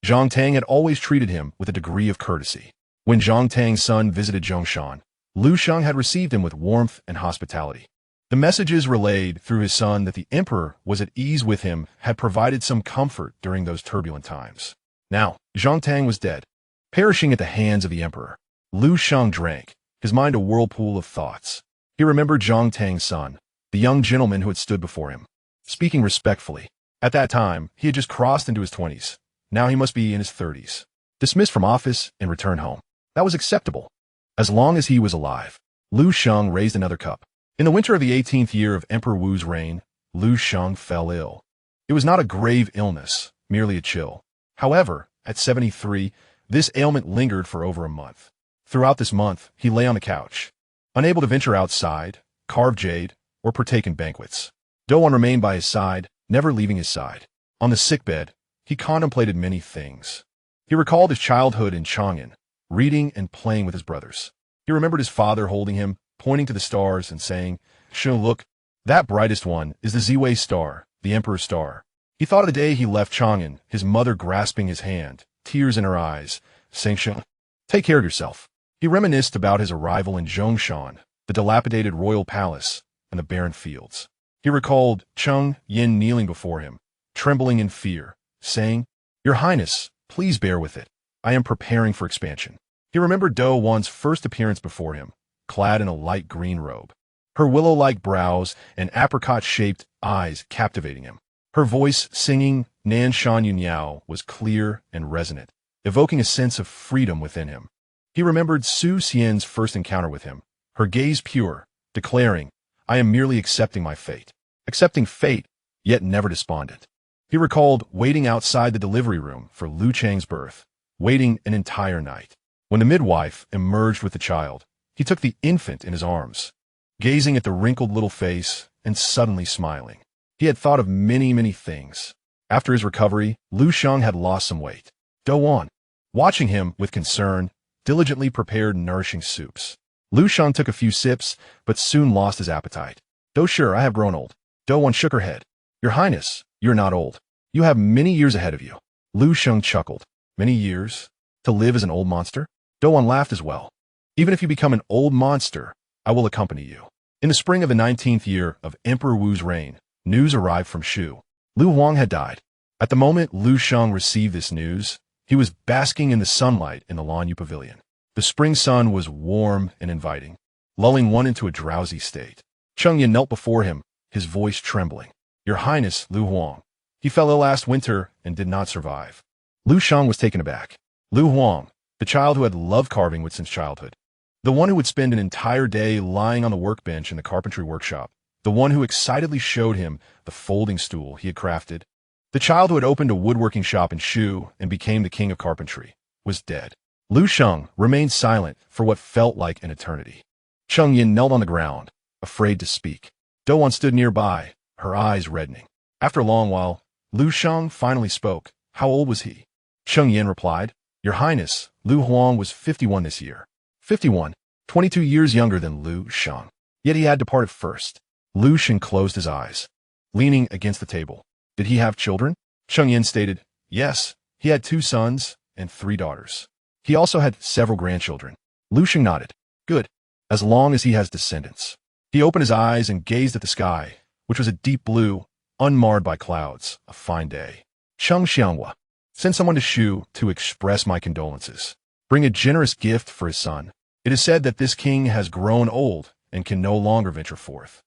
Zhang Tang had always treated him with a degree of courtesy. When Zhang Tang's son visited Zhongshan, Liu Sheng had received him with warmth and hospitality. The messages relayed through his son that the emperor was at ease with him had provided some comfort during those turbulent times. Now, Zhang Tang was dead, perishing at the hands of the emperor. Liu Sheng drank, his mind a whirlpool of thoughts. He remembered Zhang Tang's son, the young gentleman who had stood before him, speaking respectfully. At that time, he had just crossed into his 20s. Now he must be in his 30s. Dismissed from office and returned home. That was acceptable. As long as he was alive. Liu Sheng raised another cup. In the winter of the 18th year of Emperor Wu's reign, Liu Sheng fell ill. It was not a grave illness, merely a chill. However, at 73, this ailment lingered for over a month. Throughout this month, he lay on the couch, unable to venture outside, carve jade, or partake in banquets. Doan remained by his side, never leaving his side. On the sickbed, he contemplated many things. He recalled his childhood in Chang'an, reading and playing with his brothers. He remembered his father holding him, pointing to the stars and saying, "Sheng, look, that brightest one is the Ziwei star, the emperor's star." He thought of the day he left Chang'an, his mother grasping his hand, tears in her eyes, saying, "Sheng, take care of yourself." He reminisced about his arrival in Zhongshan, the dilapidated royal palace, and the barren fields. He recalled Cheng Yin kneeling before him, trembling in fear, saying, "Your Highness, please bear with it. I am preparing for expansion." He remembered Do Wan's first appearance before him, clad in a light green robe, her willow-like brows and apricot-shaped eyes captivating him. Her voice singing Nan Shan Yunyao was clear and resonant, evoking a sense of freedom within him. He remembered Su Xian's first encounter with him, her gaze pure, declaring, "I am merely accepting my fate." Accepting fate, yet never despondent. He recalled waiting outside the delivery room for Liu Chang's birth, waiting an entire night. When the midwife emerged with the child, he took the infant in his arms, gazing at the wrinkled little face and suddenly smiling. He had thought of many, many things. After his recovery, Liu Sheng had lost some weight. Do Wan, watching him with concern, diligently prepared nourishing soups. Liu Sheng took a few sips, but soon lost his appetite. "Do sure, I have grown old." Do Wan shook her head. "Your Highness, you're not old. You have many years ahead of you." Liu Sheng chuckled. "Many years? To live as an old monster?" Do Wan laughed as well. "Even if you become an old monster, I will accompany you." In the spring of the 19th year of Emperor Wu's reign, news arrived from Shu. Liu Huang had died. At the moment Liu Sheng received this news, he was basking in the sunlight in the Lanyu Pavilion. The spring sun was warm and inviting, lulling one into a drowsy state. Cheng Yin knelt before him, his voice trembling. "Your Highness, Liu Huang. He fell ill last winter and did not survive." Liu Sheng was taken aback. Liu Huang, the child who had loved carving wood since childhood, the one who would spend an entire day lying on the workbench in the carpentry workshop, the one who excitedly showed him the folding stool he had crafted, the child who had opened a woodworking shop in Shu and became the king of carpentry, was dead. Liu Sheng remained silent for what felt like an eternity. Cheng Yin knelt on the ground, afraid to speak. Do Wan stood nearby, her eyes reddening. After a long while, Liu Sheng finally spoke. How old was he? Cheng Yin replied, "Your Highness, Liu Huang was 51 this year." 51, 22 years younger than Liu Sheng. Yet he had departed first. Liu Sheng closed his eyes, leaning against the table. Did he have children? Cheng Yin stated, "Yes, he had 2 sons and 3 daughters. He also had several grandchildren." Liu Sheng nodded. "Good, as long as he has descendants." He opened his eyes and gazed at the sky, which was a deep blue, unmarred by clouds, a fine day. "Cheng Xianghua, send someone to Shu to express my condolences. Bring a generous gift for his son. It is said that this king has grown old and can no longer venture forth."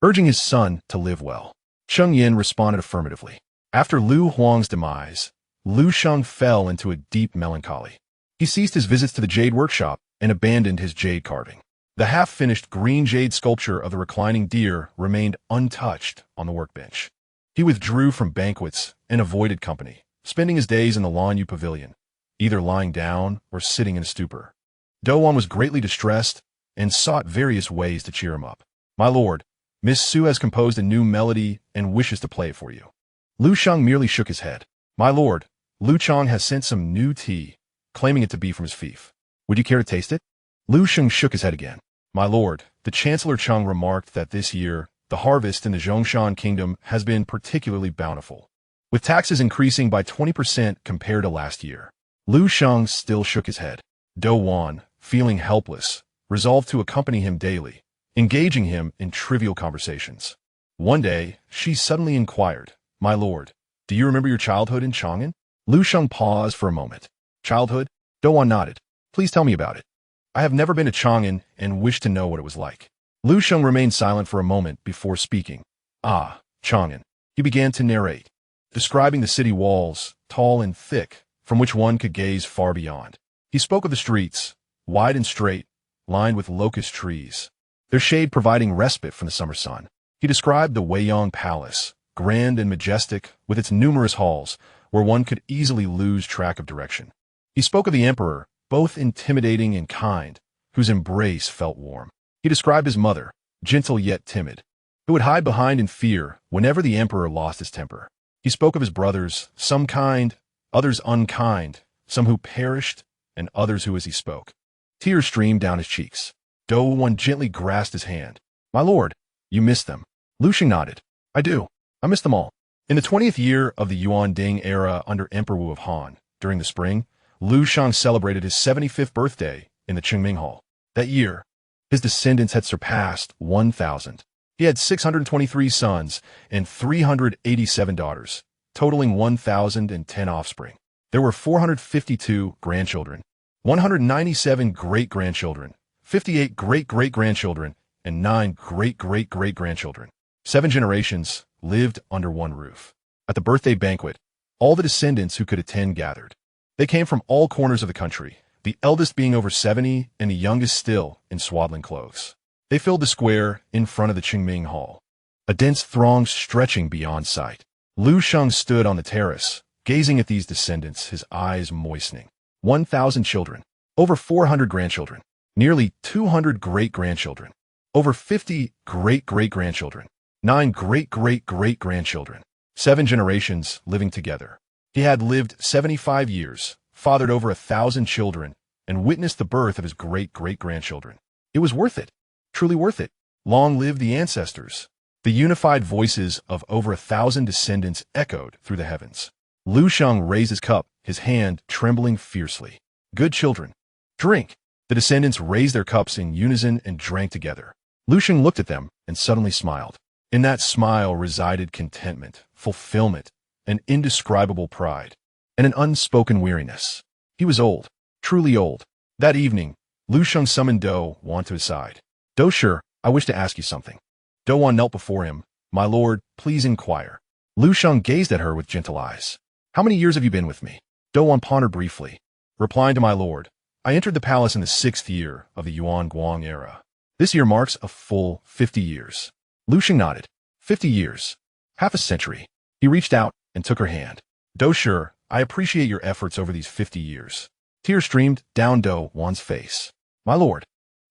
Urging his son to live well, Cheng Yin responded affirmatively. After Liu Huang's demise, Liu Sheng fell into a deep melancholy. He ceased his visits to the jade workshop and abandoned his jade carving. The half-finished green jade sculpture of the reclining deer remained untouched on the workbench. He withdrew from banquets and avoided company, spending his days in the Lanyu Pavilion, either lying down or sitting in a stupor. Do Wan was greatly distressed and sought various ways to cheer him up. "My lord, Miss Su has composed a new melody and wishes to play it for you." Liu Sheng merely shook his head. "My lord, Liu Chang has sent some new tea. claiming it to be from his fief. Would you care to taste it? Liu Sheng shook his head again. My lord, the Chancellor Cheng remarked that this year, the harvest in the Zhongshan kingdom has been particularly bountiful, with taxes increasing by 20% compared to last year. Liu Sheng still shook his head. Do Wan, feeling helpless, resolved to accompany him daily, engaging him in trivial conversations. One day, she suddenly inquired, My lord, do you remember your childhood in Chang'an? Liu Sheng paused for a moment. Childhood? Do Wan nodded. Please tell me about it. I have never been to Chang'an and wish to know what it was like. Liu Sheng remained silent for a moment before speaking. Chang'an. He began to narrate, describing the city walls, tall and thick, from which one could gaze far beyond. He spoke of the streets, wide and straight, lined with locust trees, their shade providing respite from the summer sun. He described the Weiyang Palace, grand and majestic, with its numerous halls, where one could easily lose track of direction. He spoke of the emperor, both intimidating and kind, whose embrace felt warm. He described his mother, gentle yet timid, who would hide behind in fear whenever the emperor lost his temper. He spoke of his brothers, some kind, others unkind, some who perished, and others who as he spoke. Tears streamed down his cheeks. Do Wan gently grasped his hand. My lord, you miss them. Liu Sheng nodded. I do. I miss them all. In the 20th year of the Yuan Ding era under Emperor Wu of Han, during the spring, Liu Sheng celebrated his 75th birthday in the Qingming Hall. That year, his descendants had surpassed 1,000. He had 623 sons and 387 daughters, totaling 1,010 offspring. There were 452 grandchildren, 197 great-grandchildren, 58 great-great-grandchildren, and 9 great-great-great-grandchildren. 7 generations lived under one roof. At the birthday banquet, all the descendants who could attend gathered. They came from all corners of the country, the eldest being over 70 and the youngest still in swaddling clothes. They filled the square in front of the Qingming Hall, a dense throng stretching beyond sight. Liu Sheng stood on the terrace, gazing at these descendants, his eyes moistening. 1,000 children, over 400 grandchildren, nearly 200 great-grandchildren, over 50 great-great-grandchildren, 9 great-great-great-grandchildren, 7 generations living together. He had lived 75 years, fathered over 1,000 children, and witnessed the birth of his great-great-grandchildren. It was worth it, truly worth it. Long live the ancestors. The unified voices of over 1,000 descendants echoed through the heavens. Liu Sheng raised his cup, his hand trembling fiercely. Good children, drink. The descendants raised their cups in unison and drank together. Liu Sheng looked at them and suddenly smiled. In that smile resided contentment, fulfillment, an indescribable pride, and an unspoken weariness. He was old, truly old. That evening, Liu Sheng summoned Do Wan to his side. Do Shi, I wish to ask you something. Do Wan knelt before him. My lord, please inquire. Liu Sheng gazed at her with gentle eyes. How many years have you been with me? Do Wan pondered briefly, replying to my lord, I entered the palace in the 6th year of the Yuan Guang era. This year marks a full 50 years. Liu Sheng nodded. 50 years. Half a century. He reached out and took her hand. Do Shi, I appreciate your efforts over these 50 years. Tears streamed down Do Wan's face. My lord,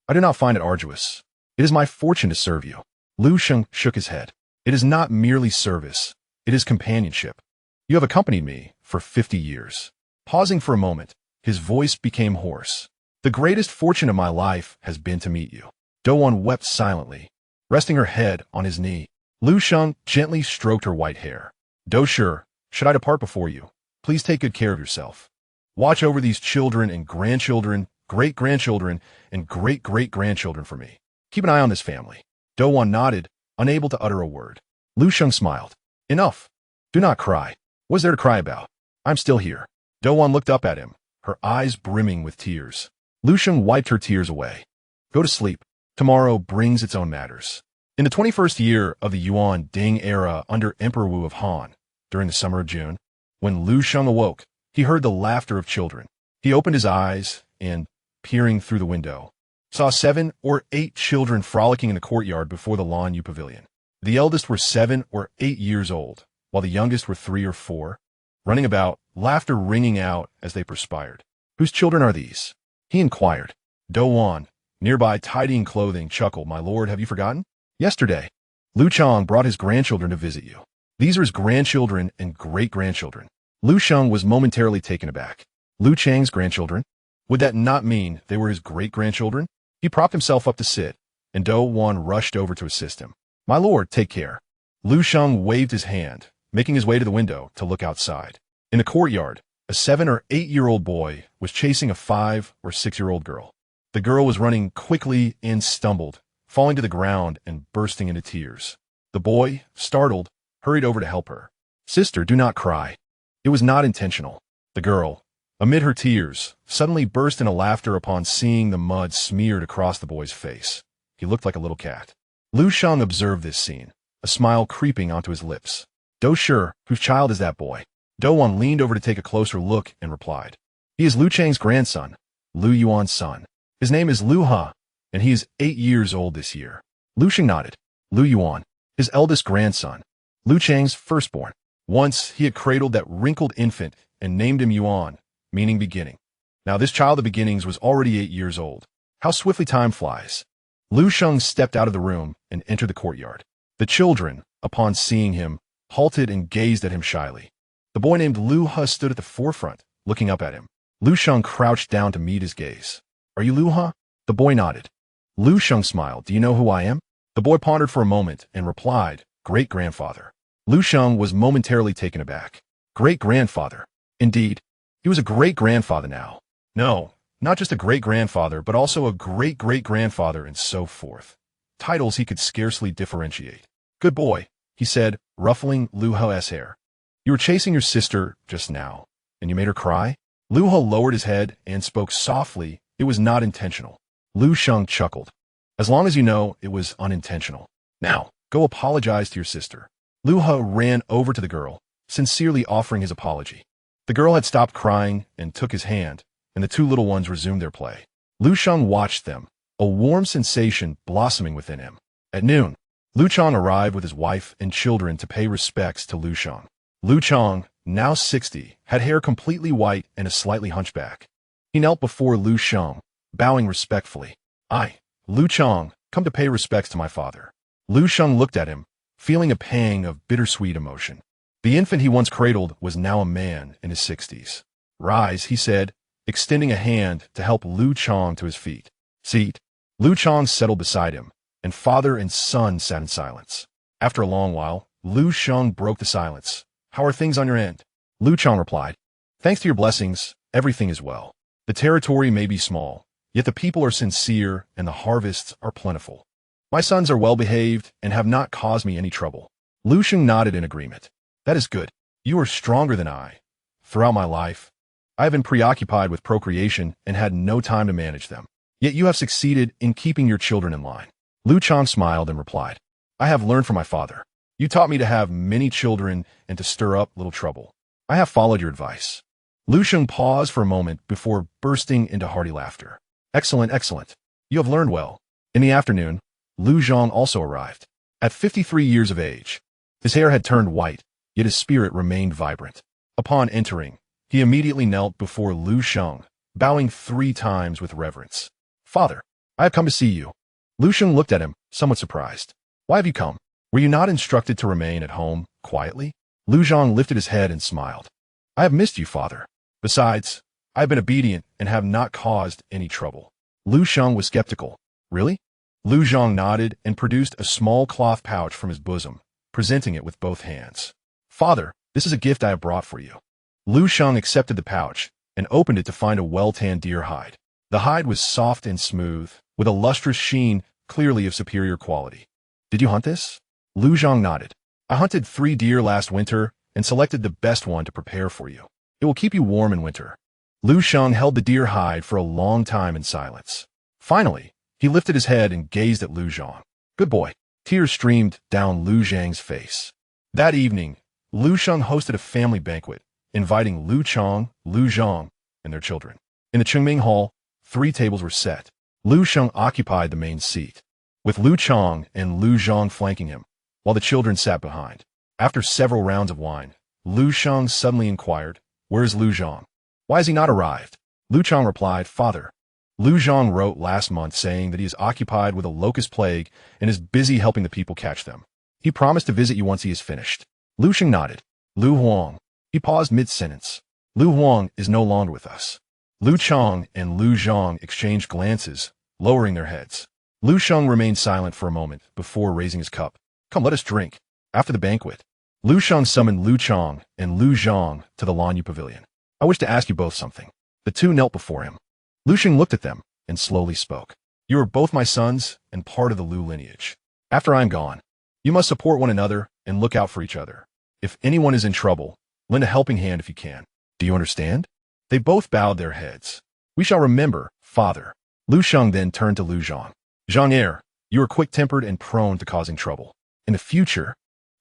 I do not find it arduous. It is my fortune to serve you. Liu Sheng shook his head. It is not merely service. It is companionship. You have accompanied me for 50 years. Pausing for a moment, his voice became hoarse. The greatest fortune of my life has been to meet you. Do Wan wept silently, resting her head on his knee. Liu Sheng gently stroked her white hair. Do Shi, should I depart before you, please take good care of yourself. Watch over these children and grandchildren, great-grandchildren, and great-great-grandchildren for me. Keep an eye on this family. Do Wan nodded, unable to utter a word. Liu Sheng smiled. Enough. Do not cry. What is there to cry about? I'm still here. Do Wan looked up at him, her eyes brimming with tears. Liu Sheng wiped her tears away. Go to sleep. Tomorrow brings its own matters. In the 21st year of the Yuan Ding era under Emperor Wu of Han, during the summer of June, when Liu Sheng awoke, he heard the laughter of children. He opened his eyes and, peering through the window, saw 7 or 8 children frolicking in the courtyard before the Lan Yu Pavilion. The eldest were 7 or 8 years old, while the youngest were 3 or 4, running about, laughter ringing out as they perspired. Whose children are these? He inquired. Do Wan, nearby tidying clothing, chuckled. My lord, have you forgotten? Yesterday, Liu Chang brought his grandchildren to visit you. These are his grandchildren and great-grandchildren. Liu Sheng was momentarily taken aback. Liu Chang's grandchildren? Would that not mean they were his great-grandchildren? He propped himself up to sit, and Do Wan rushed over to assist him. My lord, take care. Liu Sheng waved his hand, making his way to the window to look outside. In the courtyard, a 7- or 8-year-old boy was chasing a 5- or 6-year-old girl. The girl was running quickly and stumbled, falling to the ground and bursting into tears. The boy, startled, hurried over to help her. Sister, do not cry. It was not intentional. The girl, amid her tears, suddenly burst into laughter upon seeing the mud smeared across the boy's face. He looked like a little cat. Liu Sheng observed this scene, a smile creeping onto his lips. Do sure, whose child is that boy? Do Wan leaned over to take a closer look and replied. He is Liu Chang's grandson, Liu Yuan's son. His name is Liu He, and he is 8 years old this year. Liu Sheng nodded. Liu Yuan, his eldest grandson, Liu Chang's firstborn. Once he had cradled that wrinkled infant and named him Yuan, meaning beginning. Now this child of beginnings was already 8 years old. How swiftly time flies. Liu Sheng stepped out of the room and entered the courtyard. The children, upon seeing him, halted and gazed at him shyly. The boy named Liu He stood at the forefront, looking up at him. Liu Sheng crouched down to meet his gaze. Are you Liu He? The boy nodded. Liu Sheng smiled. Do you know who I am? The boy pondered for a moment and replied, Great-grandfather. Liu Sheng was momentarily taken aback. Great-grandfather. Indeed, he was a great-grandfather now. No, not just a great-grandfather, but also a great-great-grandfather and so forth. Titles he could scarcely differentiate. Good boy, he said, ruffling Liu He's hair. You were chasing your sister just now, and you made her cry? Liu He lowered his head and spoke softly. It was not intentional. Liu Sheng chuckled. As long as you know it was unintentional. Now, go apologize to your sister. Liu He ran over to the girl, sincerely offering his apology. The girl had stopped crying and took his hand, and the two little ones resumed their play. Liu Sheng watched them, a warm sensation blossoming within him. At noon, Liu Chang arrived with his wife and children to pay respects to Liu Sheng. Liu Chang, now 60, had hair completely white and a slightly hunchback. He knelt before Liu Sheng, bowing respectfully. I, Liu Chang, come to pay respects to my father. Liu Sheng looked at him, feeling a pang of bittersweet emotion. The infant he once cradled was now a man in his 60s. Rise, he said, extending a hand to help Liu Chang to his feet. Seat. Liu Chang settled beside him, and father and son sat in silence. After a long while, Liu Sheng broke the silence. How are things on your end? Liu Chang replied. Thanks to your blessings, everything is well. The territory may be small, yet the people are sincere and the harvests are plentiful. My sons are well-behaved and have not caused me any trouble. Liu Sheng nodded in agreement. That is good. You are stronger than I. Throughout my life, I have been preoccupied with procreation and had no time to manage them. Yet you have succeeded in keeping your children in line. Liu Chang smiled and replied, I have learned from my father. You taught me to have many children and to stir up little trouble. I have followed your advice. Liu Sheng paused for a moment before bursting into hearty laughter. Excellent, excellent. You have learned well. In the afternoon, Liu Zhang also arrived. At 53 years of age, his hair had turned white, yet his spirit remained vibrant. Upon entering, he immediately knelt before Liu Sheng, bowing 3 times with reverence. Father, I have come to see you. Liu Sheng looked at him, somewhat surprised. Why have you come? Were you not instructed to remain at home, quietly? Liu Zhang lifted his head and smiled. I have missed you, father. Besides, I have been obedient and have not caused any trouble. Liu Sheng was skeptical. Really? Liu Zhang nodded and produced a small cloth pouch from his bosom, presenting it with both hands. Father, this is a gift I have brought for you. Liu Sheng accepted the pouch and opened it to find a well-tanned deer hide. The hide was soft and smooth, with a lustrous sheen clearly of superior quality. Did you hunt this? Liu Zhang nodded. I hunted 3 deer last winter and selected the best one to prepare for you. It will keep you warm in winter. Liu Sheng held the deer hide for a long time in silence. Finally, he lifted his head and gazed at Liu Zhang. Good boy. Tears streamed down Liu Zhang's face. That evening, Liu Sheng hosted a family banquet, inviting Liu Chang, Liu Zhang, and their children. In the Qingming Hall, 3 tables were set. Liu Sheng occupied the main seat, with Liu Chang and Liu Zhang flanking him, while the children sat behind. After several rounds of wine, Liu Sheng suddenly inquired, Where is Liu Zhang? Why has he not arrived? Liu Chang replied, Father. Liu Zhang wrote last month saying that he is occupied with a locust plague and is busy helping the people catch them. He promised to visit you once he is finished. Liu Sheng nodded. Liu Huang. He paused mid-sentence. Lu Huang is no longer with us. Lu Chang and Lu Zhang exchanged glances, lowering their heads. Lu Sheng remained silent for a moment before raising his cup. Come, let us drink. After the banquet, Lu Sheng summoned Lu Chang and Lu Zhang to the Lanyu Pavilion. I wish to ask you both something. The two knelt before him. Lu Sheng looked at them and slowly spoke. You are both my sons and part of the Lu lineage. After I am gone, you must support one another and look out for each other. If anyone is in trouble, lend a helping hand if you can. Do you understand? They both bowed their heads. We shall remember, father. Lu Sheng then turned to Lu Zhang. Zhang heir, you are quick-tempered and prone to causing trouble. In the future,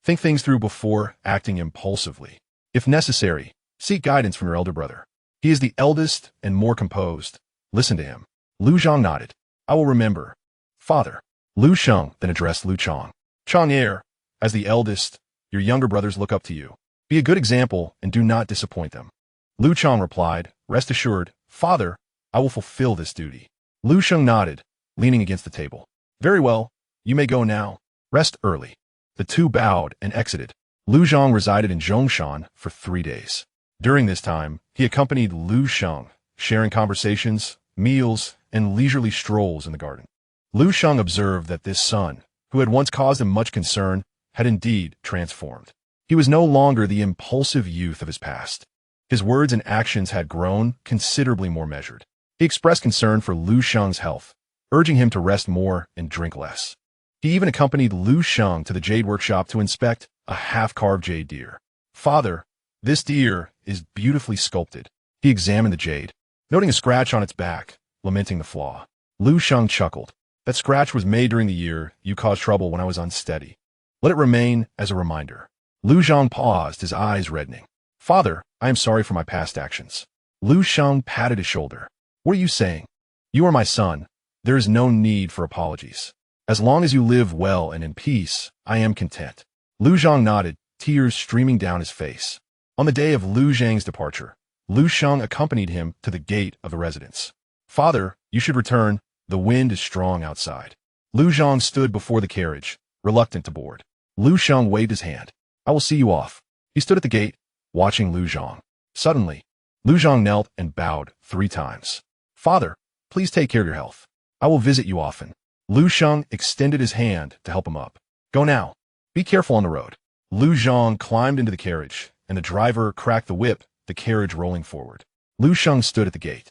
think things through before acting impulsively. If necessary, seek guidance from your elder brother. He is the eldest and more composed. Listen to him. Lu Zhang nodded. I will remember, father. Lu Sheng then addressed Lu Chang. Chang heir, as the eldest, your younger brothers look up to you. Be a good example and do not disappoint them. Lu Chang replied, rest assured, father, I will fulfill this duty. Lu Sheng nodded, leaning against the table. Very well, you may go now. Rest early. The two bowed and exited. Lu Zhang resided in Zhongshan for 3 days. During this time, he accompanied Lu Sheng, sharing conversations, meals, and leisurely strolls in the garden. Lu Sheng observed that this son, who had once caused him much concern, had indeed transformed. He was no longer the impulsive youth of his past. His words and actions had grown considerably more measured. He expressed concern for Lu Sheng's health, urging him to rest more and drink less. He even accompanied Lu Sheng to the jade workshop to inspect a half-carved jade deer. Father, this deer is beautifully sculpted. He examined the jade, noting a scratch on its back, lamenting the flaw. Lu Sheng chuckled. That scratch was made during the year you caused trouble when I was unsteady. Let it remain as a reminder. Lu Zhang paused, his eyes reddening. Father, I am sorry for my past actions. Lu Sheng patted his shoulder. What are you saying? You are my son. There is no need for apologies. As long as you live well and in peace, I am content. Lu Zhang nodded, tears streaming down his face. On the day of Lu Zhang's departure, Lu Sheng accompanied him to the gate of the residence. Father, you should return. The wind is strong outside. Lu Zhang stood before the carriage, reluctant to board. Lu Sheng waved his hand. I will see you off. He stood at the gate, watching Lu Zhang. Suddenly, Lu Zhang knelt and bowed 3 times. Father, please take care of your health. I will visit you often. Lu Sheng extended his hand to help him up. Go now. Be careful on the road. Lu Zhang climbed into the carriage, and the driver cracked the whip, the carriage rolling forward. Lu Sheng stood at the gate,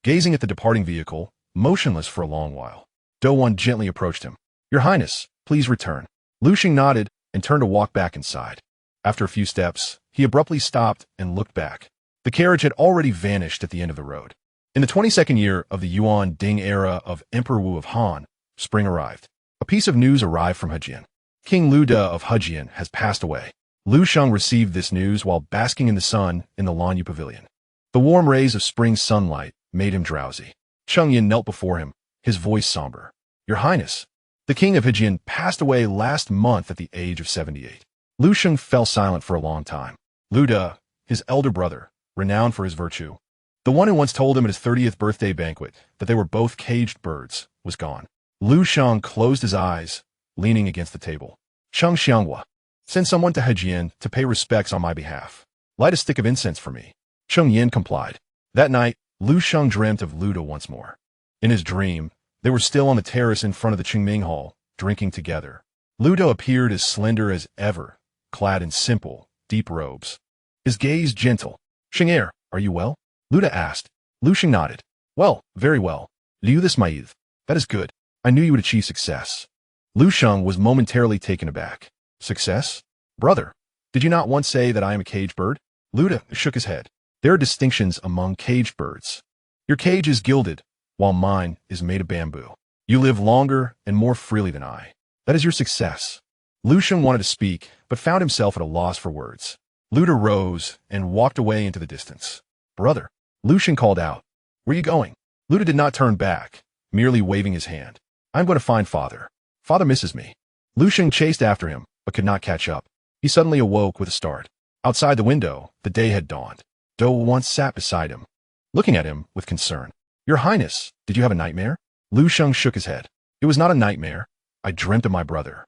gazing at the departing vehicle, motionless for a long while. Do Wan gently approached him. Your Highness, please return. Lu Sheng nodded and turned to walk back inside. After a few steps, he abruptly stopped and looked back. The carriage had already vanished at the end of the road. In the 22nd year of the Yuan Ding era of Emperor Wu of Han, spring arrived. A piece of news arrived from Hejian. King Lu De of Hejian has passed away. Lu Sheng received this news while basking in the sun in the Lanyu Pavilion. The warm rays of spring sunlight made him drowsy. Cheng Yin knelt before him, his voice somber. Your Highness, the king of Hejian passed away last month at the age of 78. Lu Sheng fell silent for a long time. Lu De, his elder brother, renowned for his virtue, the one who once told him at his 30th birthday banquet that they were both caged birds, was gone. Lu Sheng closed his eyes, leaning against the table. Cheng Xianghua, send someone to Hejian to pay respects on my behalf. Light a stick of incense for me. Cheng Yin complied. That night, Lu Sheng dreamt of Lu De once more. In his dream, they were still on the terrace in front of the Qingming Hall, drinking together. Lu De appeared as slender as ever, clad in simple, deep robes. His gaze gentle. Sheng heir, are you well? Lu De asked. Lu Sheng nodded. Well, very well. Liu this Maïv. That is good. I knew you would achieve success. Lu Sheng was momentarily taken aback. Success? Brother, did you not once say that I am a caged bird? Lu De shook his head. There are distinctions among caged birds. Your cage is gilded, while mine is made of bamboo. You live longer and more freely than I. That is your success. Lu Sheng wanted to speak, but found himself at a loss for words. Lu De rose and walked away into the distance. Brother, Lu Sheng called out. Where are you going? Lu De did not turn back, merely waving his hand. I'm going to find father. Father misses me. Lu Sheng chased after him, but could not catch up. He suddenly awoke with a start. Outside the window, the day had dawned. Do once sat beside him, looking at him with concern. Your Highness, did you have a nightmare? Lu Sheng shook his head. It was not a nightmare. I dreamt of my brother.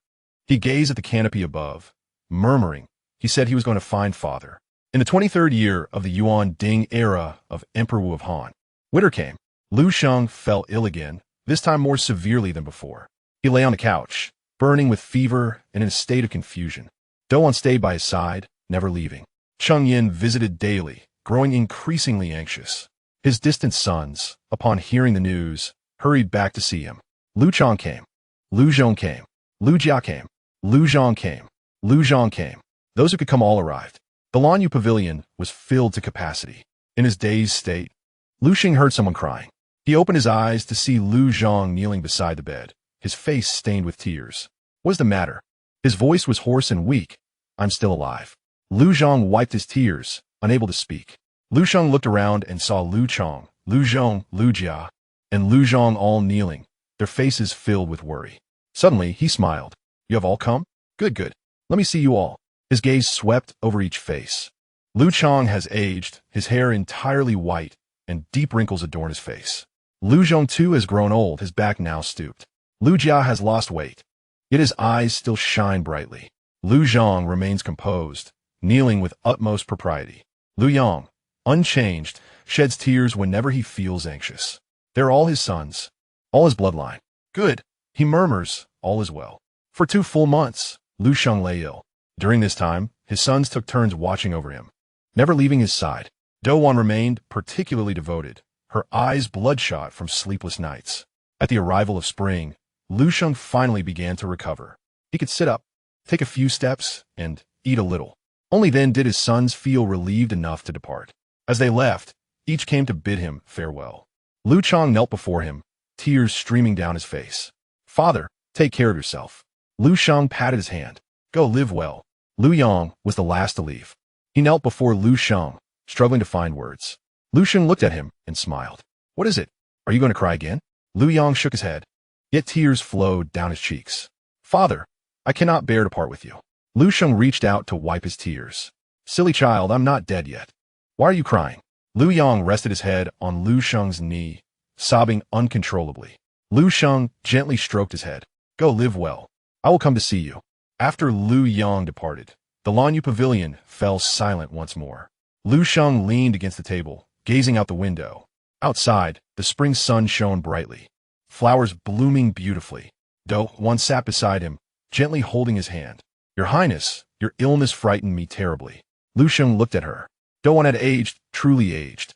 He gazed at the canopy above, murmuring. He said he was going to find father. In the 23rd year of the Yuan Ding era of Emperor Wu of Han, winter came. Liu Sheng fell ill again, this time more severely than before. He lay on the couch, burning with fever and in a state of confusion. Douwan stayed by his side, never leaving. Cheng Yin visited daily, growing increasingly anxious. His distant sons, upon hearing the news, hurried back to see him. Lu Chong came. Lu Zhong came. Lu Jia came. Lu Zhong came. Lu Zhong came. Those who could come all arrived. The Lanyu Pavilion was filled to capacity. In his dazed state, Liu Sheng heard someone crying. He opened his eyes to see Lu Zhong kneeling beside the bed, his face stained with tears. What's the matter? His voice was hoarse and weak. I'm still alive. Lu Zhong wiped his tears, unable to speak. Liu Sheng looked around and saw Lu Chong, Lu Zhong, Lu Jia, and Lu Zhong all kneeling, their faces filled with worry. Suddenly, he smiled. You have all come? Good, good. Let me see you all. His gaze swept over each face. Lu Chong has aged, his hair entirely white, and deep wrinkles adorn his face. Lu Zhong too has grown old, his back now stooped. Lu Jia has lost weight, yet his eyes still shine brightly. Lu Zhong remains composed, kneeling with utmost propriety. Lu Yang, unchanged, sheds tears whenever he feels anxious. They're all his sons, all his bloodline. Good, he murmurs, all is well. For 2 full months, Liu Sheng lay ill. During this time, his sons took turns watching over him, never leaving his side. Douwan remained particularly devoted, her eyes bloodshot from sleepless nights. At the arrival of spring, Liu Sheng finally began to recover. He could sit up, take a few steps, and eat a little. Only then did his sons feel relieved enough to depart. As they left, each came to bid him farewell. Liu Chong knelt before him, tears streaming down his face. Father, take care of yourself. Liu Sheng patted his hand. Go live well. Liu Yang was the last to leave. He knelt before Liu Sheng, struggling to find words. Liu Sheng looked at him and smiled. What is it? Are you going to cry again? Liu Yang shook his head, yet tears flowed down his cheeks. Father, I cannot bear to part with you. Liu Sheng reached out to wipe his tears. Silly child, I'm not dead yet. Why are you crying? Liu Yang rested his head on Liu Sheng's knee, sobbing uncontrollably. Liu Sheng gently stroked his head. Go live well. I will come to see you. After Liu Yang departed, the Lanyu Pavilion fell silent once more. Liu Sheng leaned against the table, gazing out the window. Outside, the spring sun shone brightly, flowers blooming beautifully. Douwan sat beside him, gently holding his hand. Your Highness, your illness frightened me terribly. Liu Sheng looked at her. Douwan had aged, truly aged.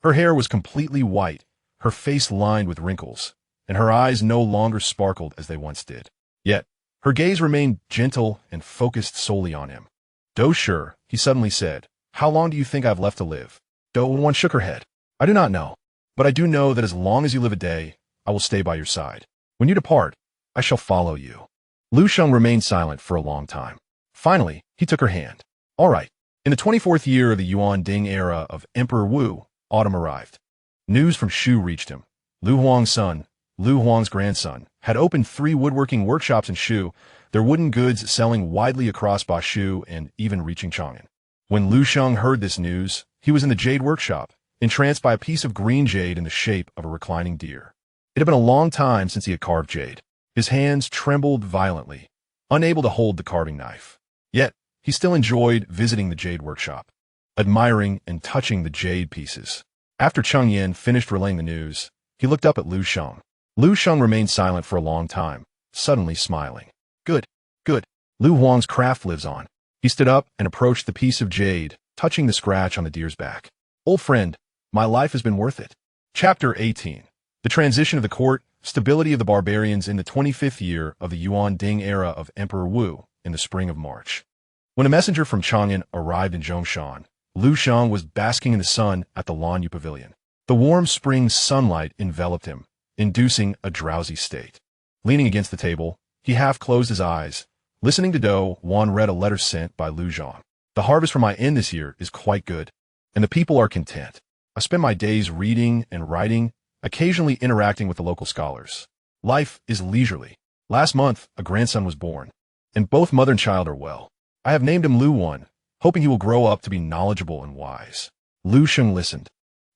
Her hair was completely white, her face lined with wrinkles, and her eyes no longer sparkled as they once did. Yet, her gaze remained gentle and focused solely on him. Sure, he suddenly said, how long do you think I've left to live? Douwan shook her head. I do not know, but I do know that as long as you live a day, I will stay by your side. When you depart, I shall follow you. Liu Sheng remained silent for a long time. Finally, he took her hand. All right. In the 24th year of the Yuan Ding era of Emperor Wu, autumn arrived. News from Shu reached him. Liu Huang's son, Liu Huang's grandson, had opened 3 woodworking workshops in Shu, their wooden goods selling widely across Bashu and even reaching Chang'an. When Liu Sheng heard this news, he was in the jade workshop, entranced by a piece of green jade in the shape of a reclining deer. It had been a long time since he had carved jade. His hands trembled violently, unable to hold the carving knife. Yet, he still enjoyed visiting the jade workshop, admiring and touching the jade pieces. After Cheng Yin finished relaying the news, he looked up at Liu Sheng. Liu Sheng remained silent for a long time, suddenly smiling. Good, good. Liu Huang's craft lives on. He stood up and approached the piece of jade, touching the scratch on the deer's back. Old friend, my life has been worth it. Chapter 18. The transition of the court, stability of the barbarians in the 25th year of the Yuan Ding era of Emperor Wu in the spring of March. When a messenger from Chang'an arrived in Zhongshan, Liu Sheng was basking in the sun at the Lanyu Pavilion. The warm spring sunlight enveloped him, inducing a drowsy state. Leaning against the table, he half closed his eyes. Listening to Douwan read a letter sent by Liu Zhang. The harvest from my inn this year is quite good, and the people are content. I spend my days reading and writing, occasionally interacting with the local scholars. Life is leisurely. Last month, a grandson was born, and both mother and child are well. I have named him Liu Wan, hoping he will grow up to be knowledgeable and wise. Liu Sheng listened,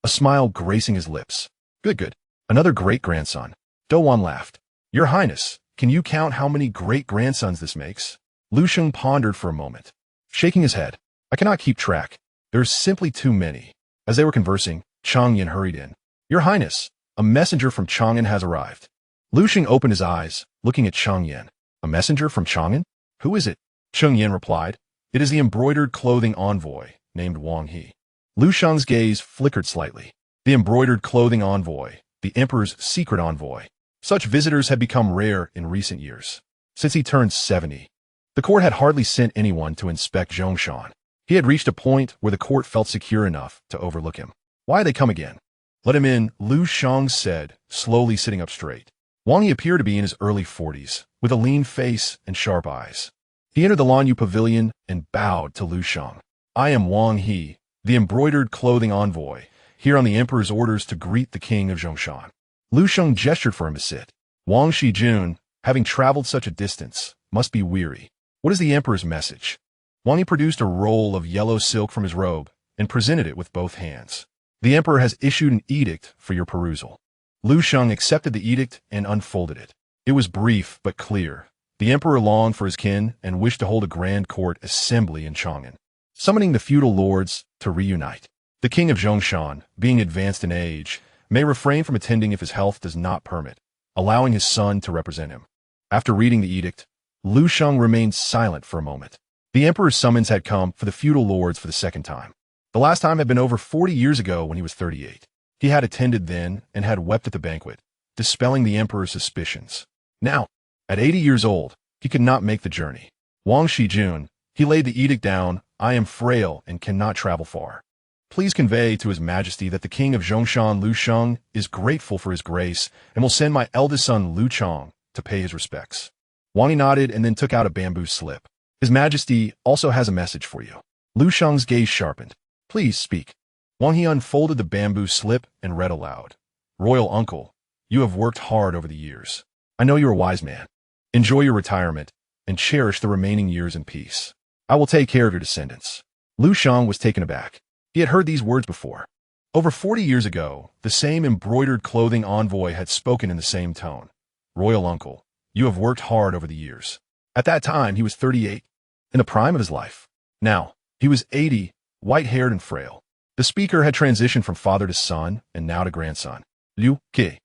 a smile gracing his lips. Good, good. Another great-grandson. Douwan laughed. Your Highness, can you count how many great-grandsons this makes? Liu Sheng pondered for a moment, shaking his head. I cannot keep track. There's simply too many. As they were conversing, Changyan hurried in. Your Highness, a messenger from Chang'an has arrived. Liu Sheng opened his eyes, looking at Changyan. A messenger from Chang'an? Who is it? Changyan replied. It is the embroidered clothing envoy, named Wang He. Liu Sheng's gaze flickered slightly. The embroidered clothing envoy, the emperor's secret envoy. Such visitors had become rare in recent years. Since he turned 70, the court had hardly sent anyone to inspect Zhongshan. He had reached a point where the court felt secure enough to overlook him. Why had they come again? Let him in, Liu Sheng said, slowly sitting up straight. Wang He appeared to be in his early 40s, with a lean face and sharp eyes. He entered the Lanyu pavilion and bowed to Liu Sheng. I am Wang He, the embroidered clothing envoy, here on the emperor's orders to greet the king of Zhongshan. Liu Sheng gestured for him to sit. Wang Shijun, having traveled such a distance, must be weary. What is the emperor's message? Wang He produced a roll of yellow silk from his robe and presented it with both hands. The emperor has issued an edict for your perusal. Liu Sheng accepted the edict and unfolded it. It was brief but clear. The emperor longed for his kin and wished to hold a grand court assembly in Chang'an, summoning the feudal lords to reunite. The king of Zhongshan, being advanced in age, may refrain from attending if his health does not permit, allowing his son to represent him. After reading the edict, Liu Sheng remained silent for a moment. The emperor's summons had come for the feudal lords for the second time. The last time had been over 40 years ago when he was 38. He had attended then and had wept at the banquet, dispelling the emperor's suspicions. Now, at 80 years old, he could not make the journey. Wang Shijun, he laid the edict down. I am frail and cannot travel far. Please convey to His Majesty that the king of Zhongshan, Liu Sheng, is grateful for his grace and will send my eldest son Liu Chong to pay his respects. Wang He nodded and then took out a bamboo slip. His Majesty also has a message for you. Liu Sheng's gaze sharpened. Please speak. Wang He unfolded the bamboo slip and read aloud. Royal uncle, you have worked hard over the years. I know you are a wise man. Enjoy your retirement and cherish the remaining years in peace. I will take care of your descendants. Liu Sheng was taken aback. He had heard these words before. Over 40 years ago, the same embroidered clothing envoy had spoken in the same tone. Royal uncle, you have worked hard over the years. At that time, he was 38, in the prime of his life. Now, he was 80, white-haired and frail. The speaker had transitioned from father to son and now to grandson. Liu Ke,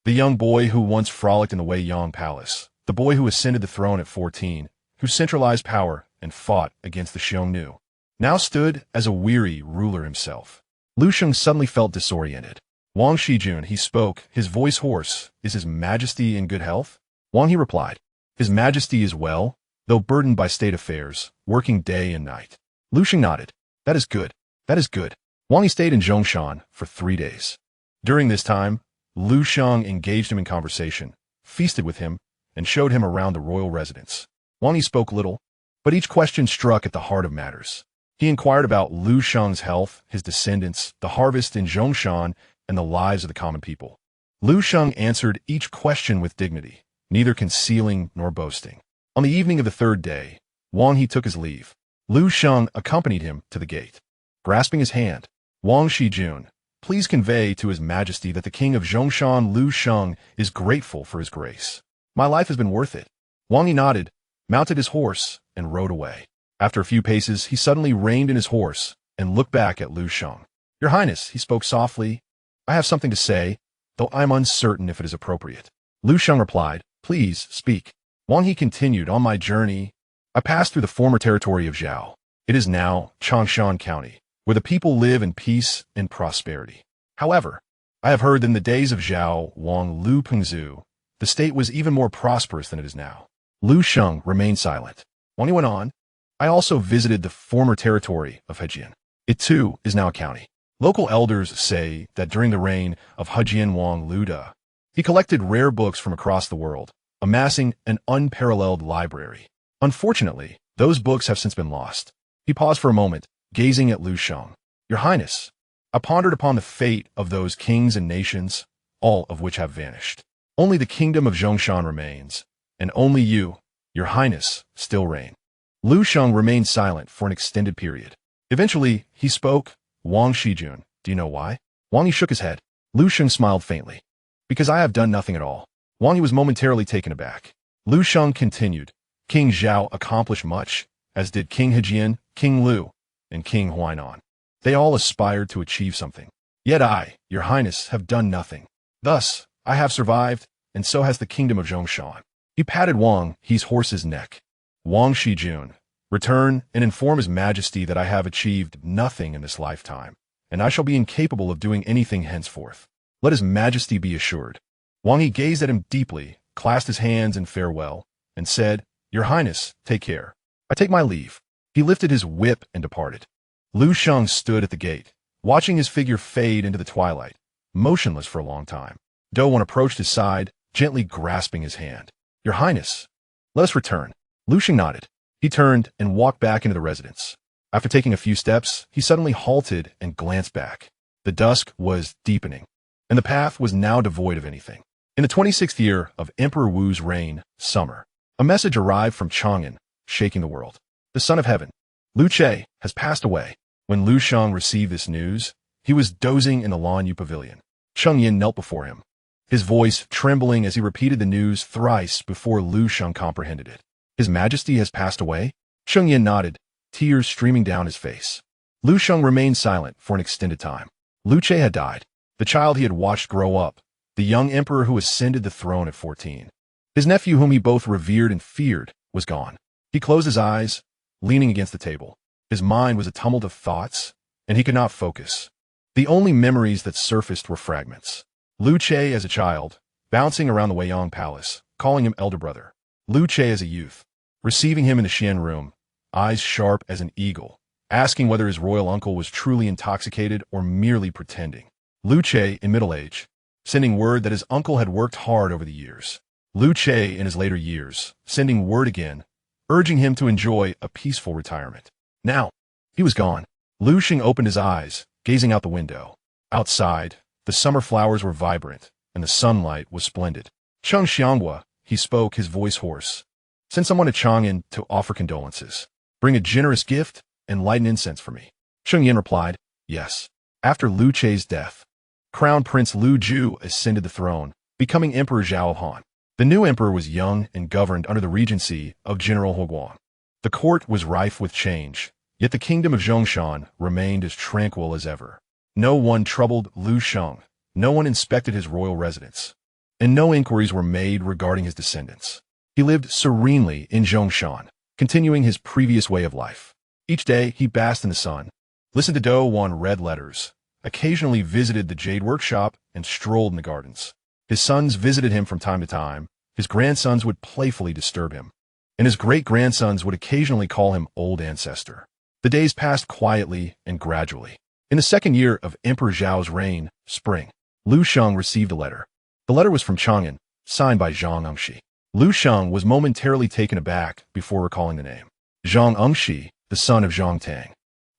the young boy who once frolicked in the Weiyang Palace, the boy who ascended the throne at 14, who centralized power and fought against the Xiongnu, now stood as a weary ruler himself. Liu Sheng suddenly felt disoriented. Wang Shijun, he spoke, his voice hoarse. Is His Majesty in good health? Wang He replied. His Majesty is well, though burdened by state affairs, working day and night. Liu Sheng nodded. That is good. That is good. Wang He stayed in Zhongshan for 3 days. During this time, Liu Sheng engaged him in conversation, feasted with him, and showed him around the royal residence. Wang He spoke little, but each question struck at the heart of matters. He inquired about Liu Sheng's health, his descendants, the harvest in Zhongshan, and the lives of the common people. Liu Sheng answered each question with dignity, neither concealing nor boasting. On the evening of the 3rd day, Wang He took his leave. Liu Sheng accompanied him to the gate. Grasping his hand, Wang Shijun, please convey to His Majesty that the king of Zhongshan, Liu Sheng, is grateful for his grace. My life has been worth it. Wang He nodded, mounted his horse, and rode away. After a few paces, he suddenly reined in his horse and looked back at Liu Sheng. Your Highness, he spoke softly, I have something to say, though I am uncertain if it is appropriate. Liu Sheng replied, please speak. Wang He continued, on my journey, I passed through the former territory of Zhao. It is now Zhongshan County, where the people live in peace and prosperity. However, I have heard that in the days of Zhao Wang Lu Pengzu, the state was even more prosperous than it is now. Liu Sheng remained silent. Wang He went on, I also visited the former territory of Hejian. It too is now a county. Local elders say that during the reign of Hejian Wang Luda, he collected rare books from across the world, amassing an unparalleled library. Unfortunately, those books have since been lost. He paused for a moment, gazing at Liu Sheng. Your Highness, I pondered upon the fate of those kings and nations, all of which have vanished. Only the kingdom of Zhongshan remains, and only you, Your Highness, still reign. Liu Sheng remained silent for an extended period. Eventually, he spoke, Wang Shijun, do you know why? Wang He shook his head. Liu Sheng smiled faintly. Because I have done nothing at all. Wang He was momentarily taken aback. Liu Sheng continued, King Zhao accomplished much, as did King Hejian, King Liu, and King Huainan. They all aspired to achieve something. Yet I, your highness, have done nothing. Thus, I have survived, and so has the kingdom of Zhongshan. He patted Wang He's horse's neck. Wang Shijun, return and inform his majesty that I have achieved nothing in this lifetime, and I shall be incapable of doing anything henceforth. Let his majesty be assured. Wang He gazed at him deeply, clasped his hands in farewell, and said, Your highness, take care. I take my leave. He lifted his whip and departed. Liu Sheng stood at the gate, watching his figure fade into the twilight, motionless for a long time. Dou approached his side, gently grasping his hand. Your highness, let us return. Liu Sheng nodded. He turned and walked back into the residence. After taking a few steps, he suddenly halted and glanced back. The dusk was deepening, and the path was now devoid of anything. In the 26th year of Emperor Wu's reign, summer, a message arrived from Chang'an, shaking the world. The son of heaven, Liu Che, has passed away. When Liu Sheng received this news, he was dozing in the Lanyu pavilion. Cheng Yin knelt before him, his voice trembling as he repeated the news thrice before Liu Sheng comprehended it. His majesty has passed away? Cheng Yin nodded, tears streaming down his face. Liu Sheng remained silent for an extended time. Liu Che had died, the child he had watched grow up, the young emperor who ascended the throne at 14. His nephew, whom he both revered and feared, was gone. He closed his eyes, leaning against the table. His mind was a tumult of thoughts, and he could not focus. The only memories that surfaced were fragments. Liu Che as a child, bouncing around the Weiyang palace, calling him elder brother. Liu Che as a youth, receiving him in the Xian room, eyes sharp as an eagle, asking whether his royal uncle was truly intoxicated or merely pretending. Liu Che in middle age, sending word that his uncle had worked hard over the years. Liu Che in his later years, sending word again, urging him to enjoy a peaceful retirement. Now, he was gone. Liu Sheng opened his eyes, gazing out the window. Outside, the summer flowers were vibrant, and the sunlight was splendid. Cheng Xianghua, he spoke, his voice hoarse. Send someone to Chang'an to offer condolences. Bring a generous gift and light an incense for me. Cheng Yin replied, yes. After Liu Che's death, Crown Prince Liu Ju ascended the throne, becoming Emperor Zhao of Han. The new emperor was young and governed under the regency of General Huguang. The court was rife with change, yet the kingdom of Zhongshan remained as tranquil as ever. No one troubled Liu Sheng, no one inspected his royal residence, and no inquiries were made regarding his descendants. He lived serenely in Zhongshan, continuing his previous way of life. Each day he basked in the sun, listened to Dou on read letters, occasionally visited the jade workshop, and strolled in the gardens. His sons visited him from time to time, his grandsons would playfully disturb him, and his great-grandsons would occasionally call him old ancestor. The days passed quietly and gradually. In the second year of Emperor Zhao's reign, spring, Liu Sheng received a letter. The letter was from Chang'an, signed by Zhang Engshi. Liu Sheng was momentarily taken aback before recalling the name. Zhang Engshi, the son of Zhang Tang.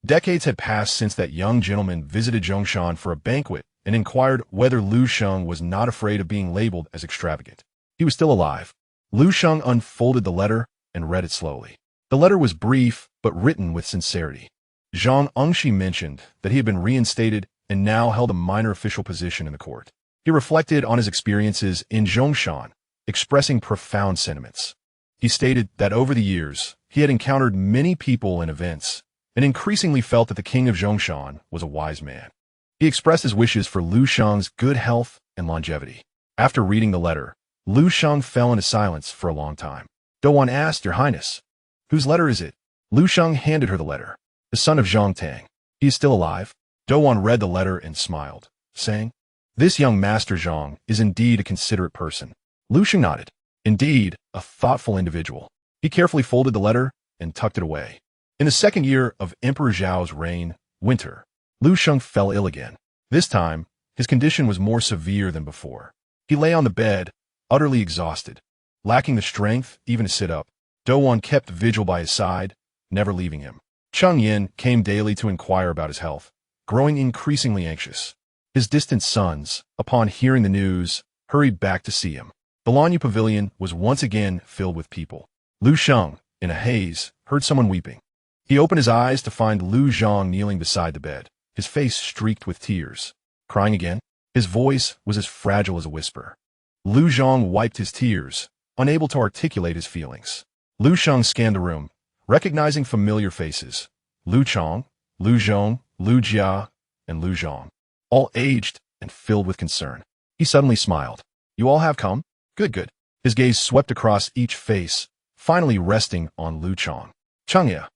Decades had passed since that young gentleman visited Zhongshan for a banquet and inquired whether Liu Sheng was not afraid of being labeled as extravagant. He was still alive. Liu Sheng unfolded the letter and read it slowly. The letter was brief, but written with sincerity. Zhang Engshi mentioned that he had been reinstated and now held a minor official position in the court. He reflected on his experiences in Zhongshan, expressing profound sentiments. He stated that over the years, he had encountered many people and events, and increasingly felt that the king of Zhongshan was a wise man. He expressed his wishes for Liu Sheng's good health and longevity. After reading the letter, Liu Sheng fell into silence for a long time. Douan asked, Your Highness, whose letter is it? Liu Sheng handed her the letter. The son of Zhang Tang. He is still alive. Douan read the letter and smiled, saying, This young Master Zhang is indeed a considerate person. Liu Sheng nodded. Indeed, a thoughtful individual. He carefully folded the letter and tucked it away. In the second year of Emperor Zhao's reign, winter, Liu Sheng fell ill again. This time, his condition was more severe than before. He lay on the bed, utterly exhausted, lacking the strength even to sit up. Douan kept vigil by his side, never leaving him. Cheng Yin came daily to inquire about his health, growing increasingly anxious. His distant sons, upon hearing the news, hurried back to see him. The Lanyu pavilion was once again filled with people. Liu Sheng, in a haze, heard someone weeping. He opened his eyes to find Liu Zhang kneeling beside the bed, his face streaked with tears. Crying again? His voice was as fragile as a whisper. Liu Zhang wiped his tears, unable to articulate his feelings. Liu Sheng scanned the room, recognizing familiar faces. Liu Chong, Liu Zhong, Liu Jia, and Liu Zhong, all aged and filled with concern. He suddenly smiled. You all have come? Good, good. His gaze swept across each face, finally resting on Liu Chong. Changya.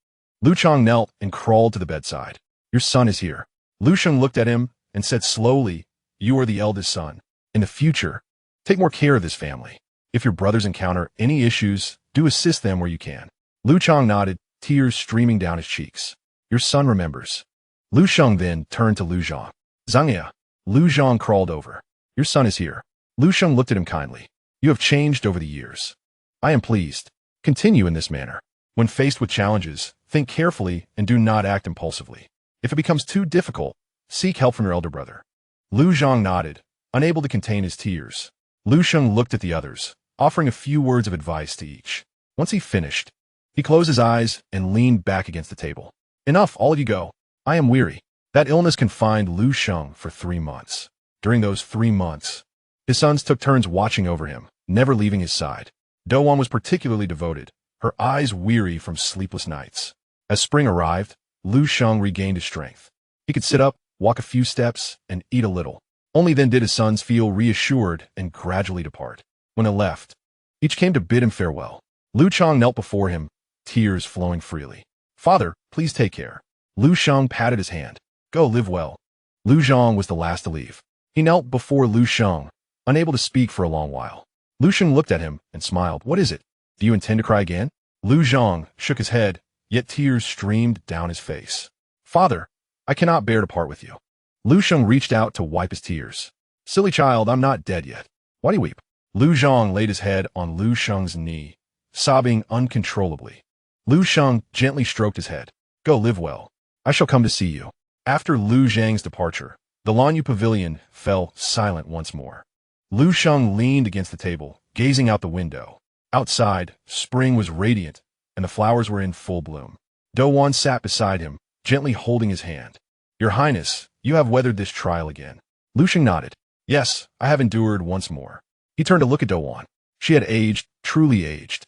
Liu Chong knelt and crawled to the bedside. Your son is here. Liu Sheng looked at him and said slowly, you are the eldest son. In the future, take more care of this family. If your brothers encounter any issues, do assist them where you can. Liu Chong nodded, tears streaming down his cheeks. Your son remembers. Liu Sheng then turned to Liu Zhong. Zhangya. Liu Zhong crawled over. Your son is here. Liu Sheng looked at him kindly. You have changed over the years. I am pleased. Continue in this manner. When faced with challenges, think carefully and do not act impulsively. If it becomes too difficult, seek help from your elder brother. Liu Zhong nodded, unable to contain his tears. Liu Sheng looked at the others, offering a few words of advice to each. Once he finished, he closed his eyes and leaned back against the table. Enough, all of you go. I am weary. That illness confined Liu Sheng for 3 months. During those 3 months, his sons took turns watching over him, never leaving his side. Dowan was particularly devoted, her eyes weary from sleepless nights. As spring arrived, Liu Sheng regained his strength. He could sit up, walk a few steps, and eat a little. Only then did his sons feel reassured and gradually depart. When they left, each came to bid him farewell. Liu Chong knelt before him, tears flowing freely. Father, please take care. Liu Sheng patted his hand. Go live well. Liu Zhong was the last to leave. He knelt before Liu Sheng, unable to speak for a long while. Liu Sheng looked at him and smiled. What is it? Do you intend to cry again? Liu Zhong shook his head, yet tears streamed down his face. Father, I cannot bear to part with you. Liu Sheng reached out to wipe his tears. Silly child, I'm not dead yet. Why do you weep? Liu Zhong laid his head on Liu Sheng's knee, sobbing uncontrollably. Liu Sheng gently stroked his head. Go live well. I shall come to see you. After Liu Zhang's departure, the Lanyu Pavilion fell silent once more. Liu Sheng leaned against the table, gazing out the window. Outside, spring was radiant, and the flowers were in full bloom. Dowan sat beside him, gently holding his hand. Your Highness, you have weathered this trial again. Liu Sheng nodded. Yes, I have endured once more. He turned to look at Dowan. She had aged, truly aged.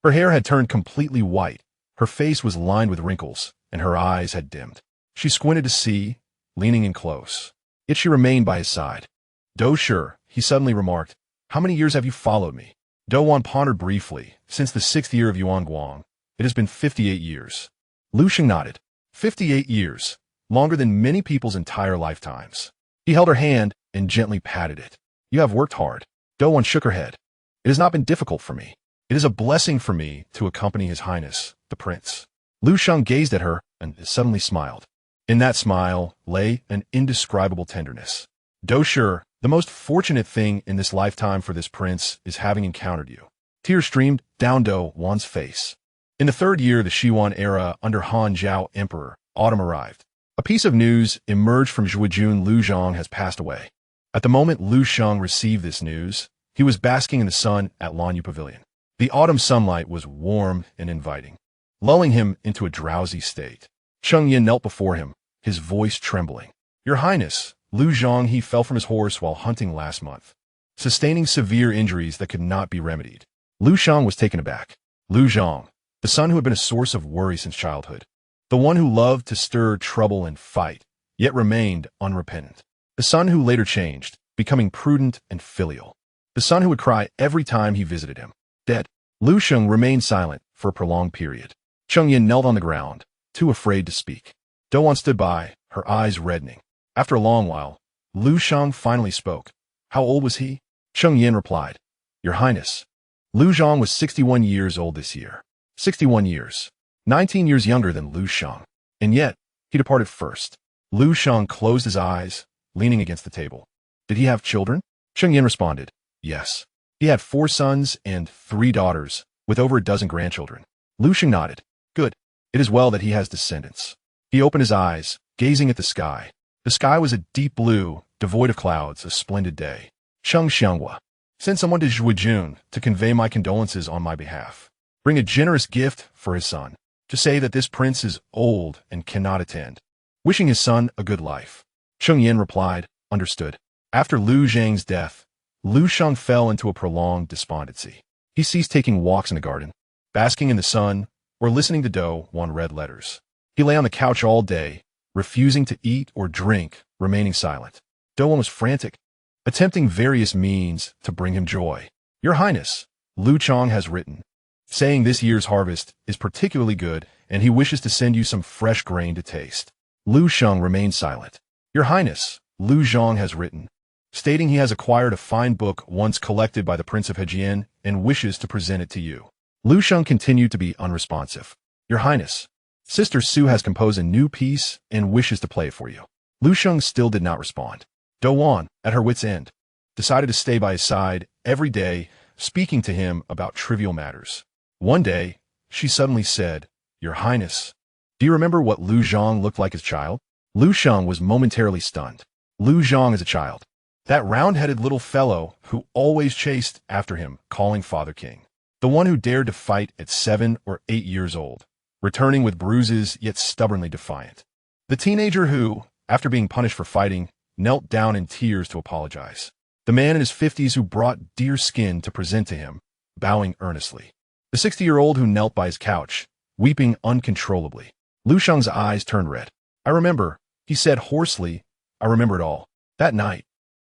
Her hair had turned completely white, her face was lined with wrinkles, and her eyes had dimmed. She squinted to see, leaning in close. Yet she remained by his side. Do Shi, he suddenly remarked, how many years have you followed me? Dowan pondered briefly. Since the 6th year of Yuan Guang, it has been 58 years. Liu Sheng nodded. 58 years, longer than many people's entire lifetimes. He held her hand and gently patted it. You have worked hard. Dowan shook her head. It has not been difficult for me. It is a blessing for me to accompany His Highness, the Prince. Liu Sheng gazed at her and suddenly smiled. In that smile lay an indescribable tenderness. Do Shi, the most fortunate thing in this lifetime for this prince is having encountered you. Tears streamed down Do Wan's face. In the 3rd year of the Xiwan era under Han Zhao Emperor, autumn arrived. A piece of news emerged from Zhuijun. Liu Zhong has passed away. At the moment Liu Sheng received this news, he was basking in the sun at Lanyu Pavilion. The autumn sunlight was warm and inviting, lulling him into a drowsy state. Cheng Yin knelt before him, his voice trembling. Your Highness, Liu Zhong, he fell from his horse while hunting last month, sustaining severe injuries that could not be remedied. Liu Sheng was taken aback. Liu Zhong, the son who had been a source of worry since childhood, the one who loved to stir trouble and fight, yet remained unrepentant. The son who later changed, becoming prudent and filial. The son who would cry every time he visited him. Dead. Liu Sheng remained silent for a prolonged period. Cheng Yin knelt on the ground, too afraid to speak. Dowan stood by, her eyes reddening. After a long while, Liu Sheng finally spoke. How old was he? Cheng Yin replied. Your Highness. Liu Zhong was 61 years old this year. 61 years. 19 years younger than Liu Sheng. And yet, he departed first. Liu Sheng closed his eyes, leaning against the table. Did he have children? Cheng Yin responded. Yes. He had 4 sons and 3 daughters, with over a dozen grandchildren. Liu Sheng nodded. Good. It is well that he has descendants. He opened his eyes, gazing at the sky. The sky was a deep blue, devoid of clouds, a splendid day. Cheng Xianghua. Send someone to Zhuijun to convey my condolences on my behalf. Bring a generous gift for his son, to say that this prince is old and cannot attend. Wishing his son a good life. Cheng Yin replied, understood. After Liu Zhang's death, Liu Sheng fell into a prolonged despondency. He ceased taking walks in the garden, basking in the sun, or listening to Do Wan read letters. He lay on the couch all day, refusing to eat or drink, remaining silent. Douwan was frantic, attempting various means to bring him joy. Your Highness, Liu Sheng has written, saying this year's harvest is particularly good and he wishes to send you some fresh grain to taste. Liu Sheng remained silent. Your Highness, Liu Sheng has written, stating he has acquired a fine book once collected by the Prince of Hejian and wishes to present it to you. Liu Sheng continued to be unresponsive. Your Highness, Sister Su has composed a new piece and wishes to play it for you. Liu Sheng still did not respond. Douwan, at her wit's end, decided to stay by his side every day, speaking to him about trivial matters. One day, she suddenly said, Your Highness, do you remember what Liu Zhang looked like as a child? Liu Sheng was momentarily stunned. Liu Zhang as a child. That round-headed little fellow who always chased after him, calling Father King. The one who dared to fight at 7 or 8 years old, returning with bruises yet stubbornly defiant. The teenager who, after being punished for fighting, knelt down in tears to apologize. The man in his 50s who brought deer skin to present to him, bowing earnestly. The 60-year-old who knelt by his couch, weeping uncontrollably. Liu Sheng's eyes turned red. I remember, he said hoarsely, I remember it all. That night,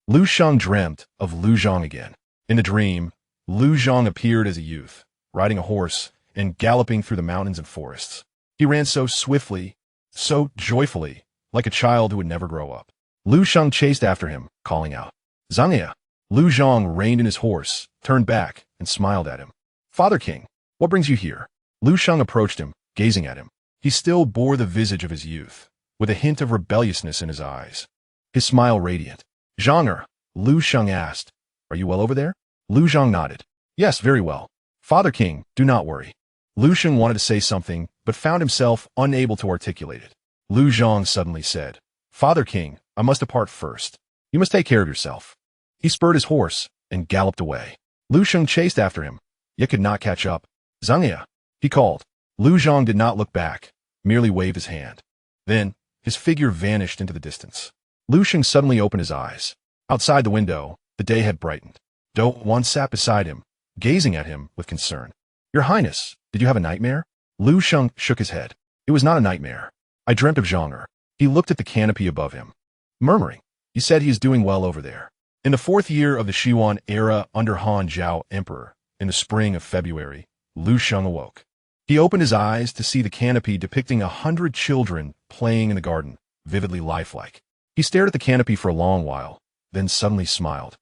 Liu Sheng dreamt of Liu Zhang again. In the dream, Liu Zhang appeared as a youth, riding a horse and galloping through the mountains and forests. He ran so swiftly, so joyfully, like a child who would never grow up. Liu Sheng chased after him, calling out, Zhangya. Liu Zhang reined in his horse, turned back, and smiled at him. Father King, what brings you here? Liu Sheng approached him, gazing at him. He still bore the visage of his youth, with a hint of rebelliousness in his eyes. His smile radiant. Zhang'er, Liu Sheng asked, Are you well over there? Liu Zhang nodded. Yes, very well. Father King, do not worry. Liu Sheng wanted to say something, but found himself unable to articulate it. Liu Zhang suddenly said, Father King, I must depart first. You must take care of yourself. He spurred his horse and galloped away. Liu Sheng chased after him, yet could not catch up. Zhangya, he called. Liu Zhang did not look back, merely waved his hand. Then, his figure vanished into the distance. Liu Sheng suddenly opened his eyes. Outside the window, the day had brightened. Douwan sat beside him, gazing at him with concern. Your Highness, did you have a nightmare? Liu Sheng shook his head. It was not a nightmare. I dreamt of Zhang'er. He looked at the canopy above him, murmuring. He said he is doing well over there. In the 4th year of the Xiwan era under Han Zhao Emperor, in the spring of February, Liu Sheng awoke. He opened his eyes to see the canopy depicting 100 children playing in the garden, vividly lifelike. He stared at the canopy for a long while, then suddenly smiled.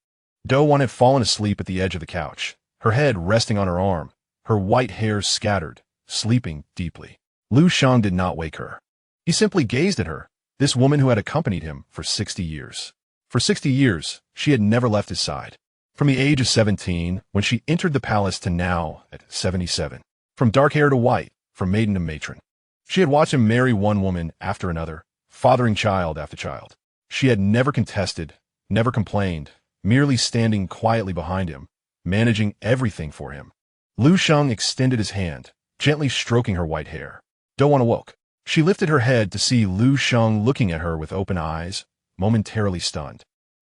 Douwan had fallen asleep at the edge of the couch, her head resting on her arm, her white hair scattered, sleeping deeply. Liu Sheng did not wake her. He simply gazed at her, this woman who had accompanied him for 60 years. For 60 years, she had never left his side. From the age of 17, when she entered the palace, to now at 77. From dark hair to white, from maiden to matron. She had watched him marry one woman after another, fathering child after child. She had never contested, never complained, merely standing quietly behind him, managing everything for him. Liu Sheng extended his hand, gently stroking her white hair. Douwan awoke. She lifted her head to see Liu Sheng looking at her with open eyes, momentarily stunned.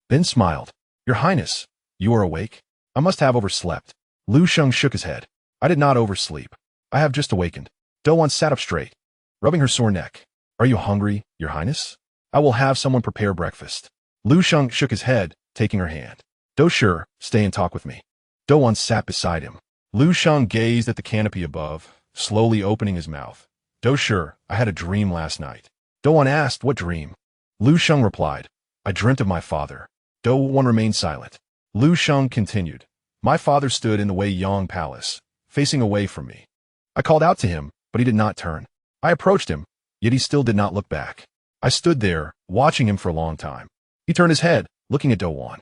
Then smiled. Your Highness, you are awake? I must have overslept. Liu Sheng shook his head. I did not oversleep. I have just awakened. Douwan sat up straight, rubbing her sore neck. Are you hungry, Your Highness? I will have someone prepare breakfast. Liu Sheng shook his head, taking her hand. Sure, stay and talk with me. Douwan sat beside him. Liu Sheng gazed at the canopy above, slowly opening his mouth. Sure, I had a dream last night. Douwan asked, what dream? Liu Sheng replied, I dreamt of my father. Douwan remained silent. Liu Sheng continued, my father stood in the Wei Yang Palace, facing away from me. I called out to him, but he did not turn. I approached him, yet he still did not look back. I stood there, watching him for a long time. He turned his head, looking at Douwan.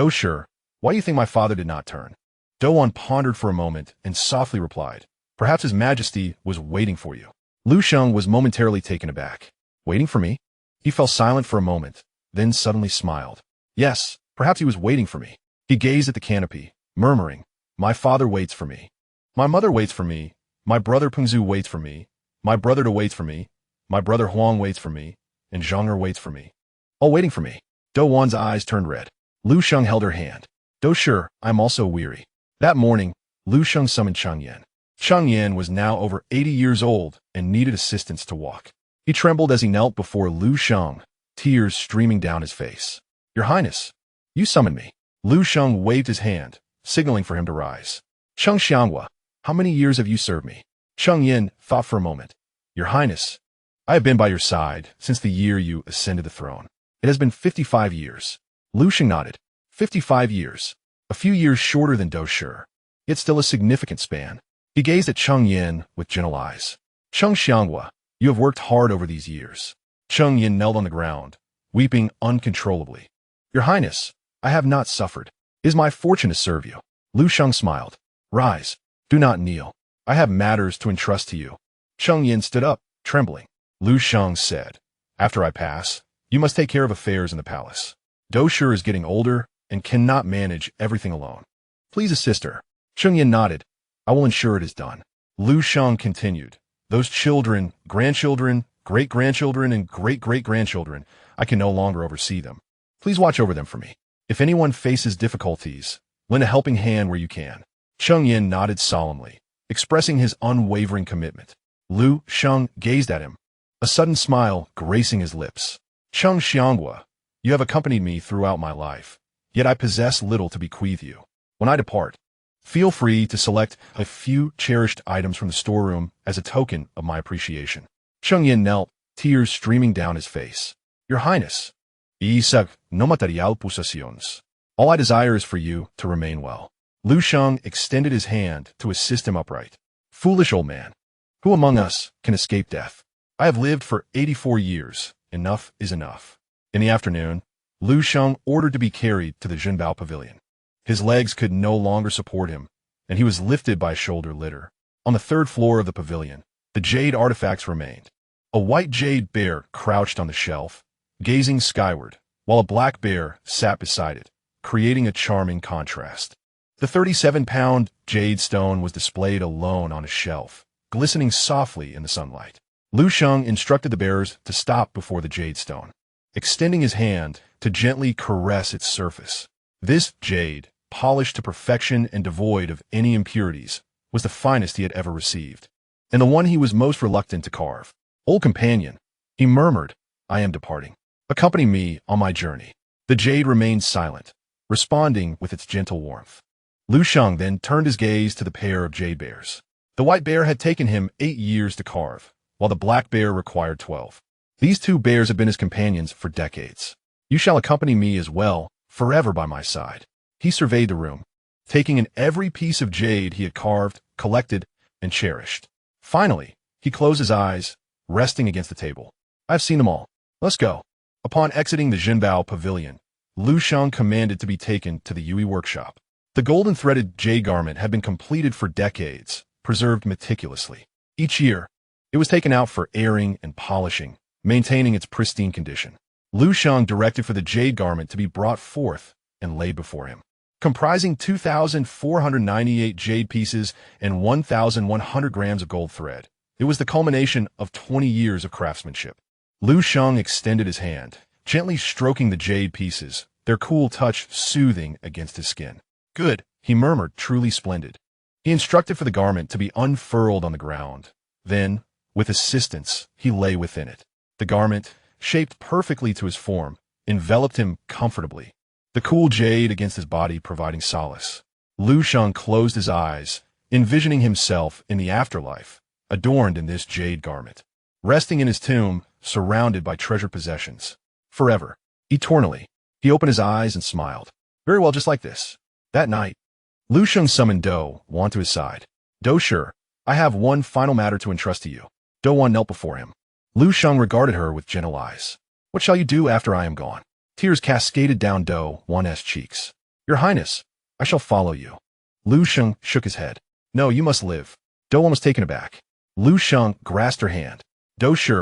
Sure, why do you think my father did not turn? Douwan pondered for a moment and softly replied, perhaps His Majesty was waiting for you. Liu Sheng was momentarily taken aback. Waiting for me? He fell silent for a moment, then suddenly smiled. Yes, perhaps he was waiting for me. He gazed at the canopy, murmuring, my father waits for me. My mother waits for me. My brother Pengzu waits for me. My brother Da waits for me. My brother Huang waits for me. And Zhang'er waits for me. All waiting for me. Douwan's eyes turned red. Liu Sheng held her hand. Sure, I am also weary. That morning, Liu Sheng summoned Cheng Yan. Cheng Yan was now over 80 years old and needed assistance to walk. He trembled as he knelt before Liu Sheng, tears streaming down his face. Your Highness, you summoned me. Liu Sheng waved his hand, signaling for him to rise. Cheng Xianghua, how many years have you served me? Cheng Yin thought for a moment. Your Highness, I have been by your side since the year you ascended the throne. It has been 55 years. Liu Sheng nodded. 55 years. A few years shorter than Dou Shi, yet still a significant span. He gazed at Cheng Yin with gentle eyes. Cheng Xianghua, you have worked hard over these years. Cheng Yin knelt on the ground, weeping uncontrollably. Your Highness, I have not suffered. It is my fortune to serve you. Liu Sheng smiled. Rise. Do not kneel. I have matters to entrust to you. Cheng Yin stood up, trembling. Liu Sheng said, after I pass, you must take care of affairs in the palace. Dou Shi is getting older and cannot manage everything alone. Please assist her. Cheng Yin nodded. I will ensure it is done. Liu Sheng continued. Those children, grandchildren, great-grandchildren, and great-great-grandchildren, I can no longer oversee them. Please watch over them for me. If anyone faces difficulties, lend a helping hand where you can. Cheng Yin nodded solemnly, expressing his unwavering commitment. Liu Sheng gazed at him, a sudden smile gracing his lips. Cheng Xianghua, you have accompanied me throughout my life, yet I possess little to bequeath you. When I depart, feel free to select a few cherished items from the storeroom as a token of my appreciation. Cheng Yin knelt, tears streaming down his face. Your Highness, Isaac, no material possessions. All I desire is for you to remain well. Liu Sheng extended his hand to assist him upright. Foolish old man, who among us can escape death? I have lived for 84 years. Enough is enough. In the afternoon, Liu Sheng ordered to be carried to the Zhenbao Pavilion. His legs could no longer support him, and he was lifted by a shoulder litter. On the third floor of the pavilion, the jade artifacts remained. A white jade bear crouched on the shelf, gazing skyward, while a black bear sat beside it, creating a charming contrast. The 37-pound jade stone was displayed alone on a shelf, glistening softly in the sunlight. Liu Sheng instructed the bearers to stop before the jade stone, extending his hand to gently caress its surface. This jade, polished to perfection and devoid of any impurities, was the finest he had ever received, and the one he was most reluctant to carve. Old companion, he murmured, I am departing. Accompany me on my journey. The jade remained silent, responding with its gentle warmth. Liu Sheng then turned his gaze to the pair of jade bears. The white bear had taken him 8 years to carve, while the black bear required 12. These two bears have been his companions for decades. You shall accompany me as well, forever by my side. He surveyed the room, taking in every piece of jade he had carved, collected, and cherished. Finally, he closed his eyes, resting against the table. I've seen them all. Let's go. Upon exiting the Zhenbao Pavilion, Liu Sheng commanded to be taken to the Yui workshop. The golden-threaded jade garment had been completed for decades, preserved meticulously. Each year, it was taken out for airing and polishing, maintaining its pristine condition. Liu Sheng directed for the jade garment to be brought forth and laid before him. Comprising 2,498 jade pieces and 1,100 grams of gold thread, it was the culmination of 20 years of craftsmanship. Liu Sheng extended his hand, gently stroking the jade pieces, their cool touch soothing against his skin. Good, he murmured, truly splendid. He instructed for the garment to be unfurled on the ground. Then, with assistance, he lay within it. The garment, shaped perfectly to his form, enveloped him comfortably, the cool jade against his body providing solace. Liu Sheng closed his eyes, envisioning himself in the afterlife, adorned in this jade garment, resting in his tomb, surrounded by treasured possessions. Forever, eternally. He opened his eyes and smiled. Very well, just like this. That night, Liu Sheng summoned Dou Wan to his side. Dou Shi, I have one final matter to entrust to you. Dou Wan knelt before him. Liu Sheng regarded her with gentle eyes. What shall you do after I am gone? Tears cascaded down Dou Wan's cheeks. Your Highness, I shall follow you. Liu Sheng shook his head. No, you must live. Dou Wan was taken aback. Liu Sheng grasped her hand. Dou Shi,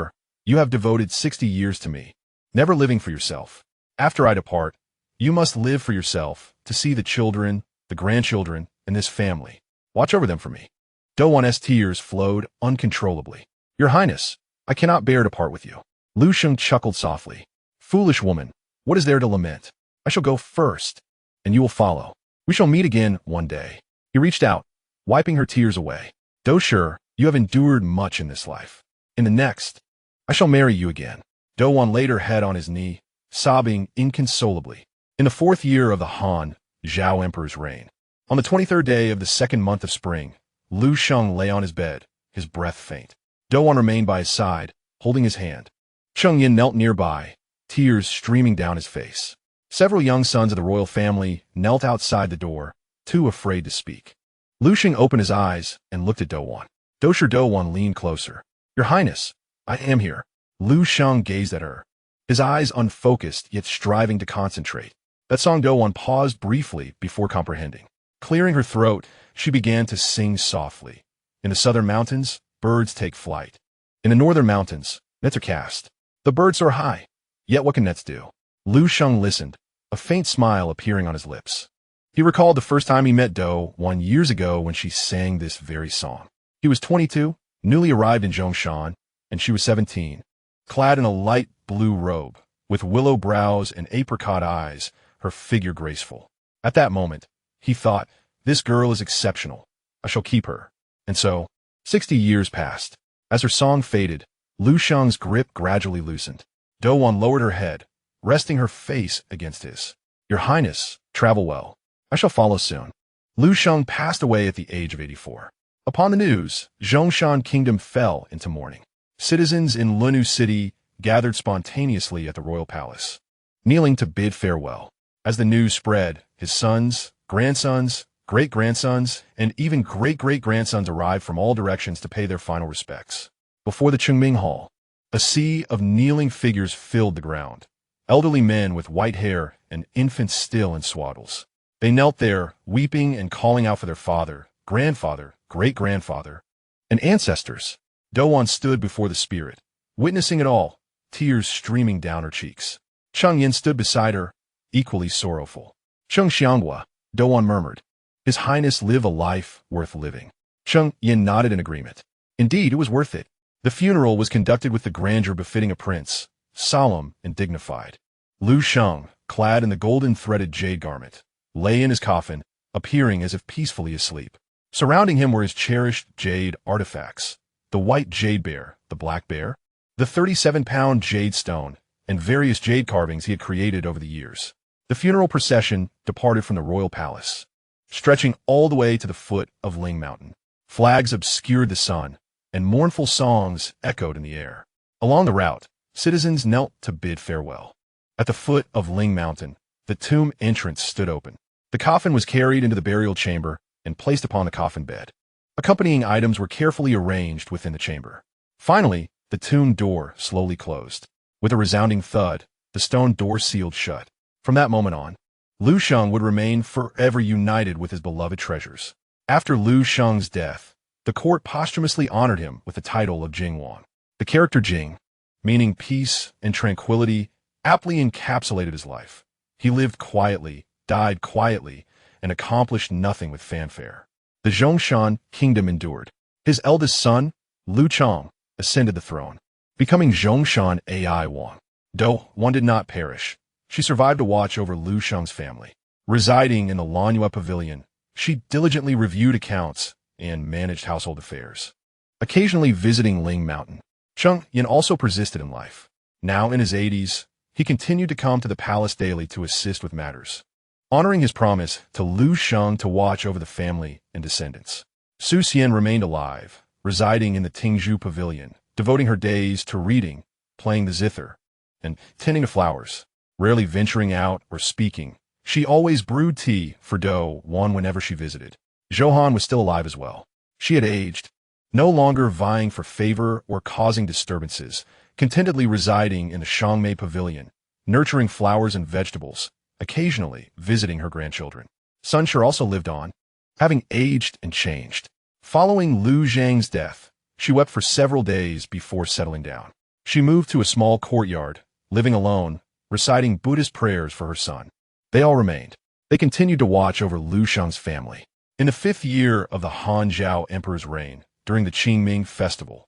you have devoted 60 years to me, never living for yourself. After I depart, you must live for yourself, to see the children, the grandchildren, and this family. Watch over them for me. Dou Wan's tears flowed uncontrollably. Your Highness, I cannot bear to part with you. Liu Sheng chuckled softly. Foolish woman, what is there to lament? I shall go first, and you will follow. We shall meet again one day. He reached out, wiping her tears away. Dou Shi, you have endured much in this life. In the next, I shall marry you again. Douwan laid her head on his knee, sobbing inconsolably. In the 4th year of the Han, Zhao Emperor's reign, on the 23rd day of the 2nd month of spring, Liu Sheng lay on his bed, his breath faint. Douwan remained by his side, holding his hand. Cheng Yin knelt nearby, tears streaming down his face. Several young sons of the royal family knelt outside the door, too afraid to speak. Liu Sheng opened his eyes and looked at Douwan. Douwan leaned closer. Your Highness, I am here. Liu Sheng gazed at her, his eyes unfocused yet striving to concentrate. That song Douwan paused briefly before comprehending. Clearing her throat, she began to sing softly. In the southern mountains, birds take flight. In the northern mountains, nets are cast. The birds soar high. Yet what can nets do? Liu Sheng listened, a faint smile appearing on his lips. He recalled the first time he met Douwan years ago when she sang this very song. He was 22, newly arrived in Zhongshan, and she was 17. Clad in a light blue robe, with willow brows and apricot eyes, her figure graceful. At that moment, he thought, this girl is exceptional. I shall keep her. And so, 60 years passed. As her song faded, Liu Sheng's grip gradually loosened. Douwan lowered her head, resting her face against his. Your Highness, travel well. I shall follow soon. Liu Sheng passed away at the age of 84. Upon the news, Zhongshan Kingdom fell into mourning. Citizens in Lunu City gathered spontaneously at the royal palace, kneeling to bid farewell. As the news spread, his sons, grandsons, great-grandsons, and even great-great-grandsons arrived from all directions to pay their final respects. Before the Qingming Hall, a sea of kneeling figures filled the ground. Elderly men with white hair and infants still in swaddles. They knelt there, weeping and calling out for their father, grandfather, great-grandfather, and ancestors. Douwan stood before the spirit, witnessing it all, tears streaming down her cheeks. Cheng Yin stood beside her, equally sorrowful. Cheng Xianghua, Douwan murmured. His Highness live a life worth living. Cheng Yin nodded in agreement. Indeed, it was worth it. The funeral was conducted with the grandeur befitting a prince, solemn and dignified. Liu Sheng, clad in the golden-threaded jade garment, lay in his coffin, appearing as if peacefully asleep. Surrounding him were his cherished jade artifacts, the white jade bear, the black bear, the 37-pound jade stone, and various jade carvings he had created over the years. The funeral procession departed from the royal palace, stretching all the way to the foot of Ling Mountain. Flags obscured the sun, and mournful songs echoed in the air. Along the route, citizens knelt to bid farewell. At the foot of Ling Mountain, the tomb entrance stood open. The coffin was carried into the burial chamber and placed upon the coffin bed. Accompanying items were carefully arranged within the chamber. Finally, the tomb door slowly closed. With a resounding thud, the stone door sealed shut. From that moment on, Liu Sheng would remain forever united with his beloved treasures. After Liu Sheng's death, the court posthumously honored him with the title of Jingwan. The character Jing, meaning peace and tranquility, aptly encapsulated his life. He lived quietly, died quietly, and accomplished nothing with fanfare. The Zhongshan kingdom endured. His eldest son, Liu Chong, ascended the throne, becoming Zhongshan Ai Wang. Douwan did not perish. She survived to watch over Liu Sheng's family. Residing in the Lanyue Pavilion, she diligently reviewed accounts and managed household affairs. Occasionally visiting Ling Mountain, Cheng Yin also persisted in life. Now in his 80s, he continued to come to the palace daily to assist with matters, honoring his promise to Liu Sheng to watch over the family and descendants. Su Xian remained alive, residing in the Tingzhu Pavilion, devoting her days to reading, playing the zither, and tending to flowers. Rarely venturing out or speaking, she always brewed tea for Douwan whenever she visited. Zhohan was still alive as well. She had aged, no longer vying for favor or causing disturbances, contentedly residing in the Shangmei Pavilion, nurturing flowers and vegetables, occasionally visiting her grandchildren. Sunshire also lived on, having aged and changed. Following Liu Zhang's death, she wept for several days before settling down. She moved to a small courtyard, living alone, reciting Buddhist prayers for her son. They all remained. They continued to watch over Liu Sheng's family. In the 5th year of the Han Zhao Emperor's reign, during the Qingming festival,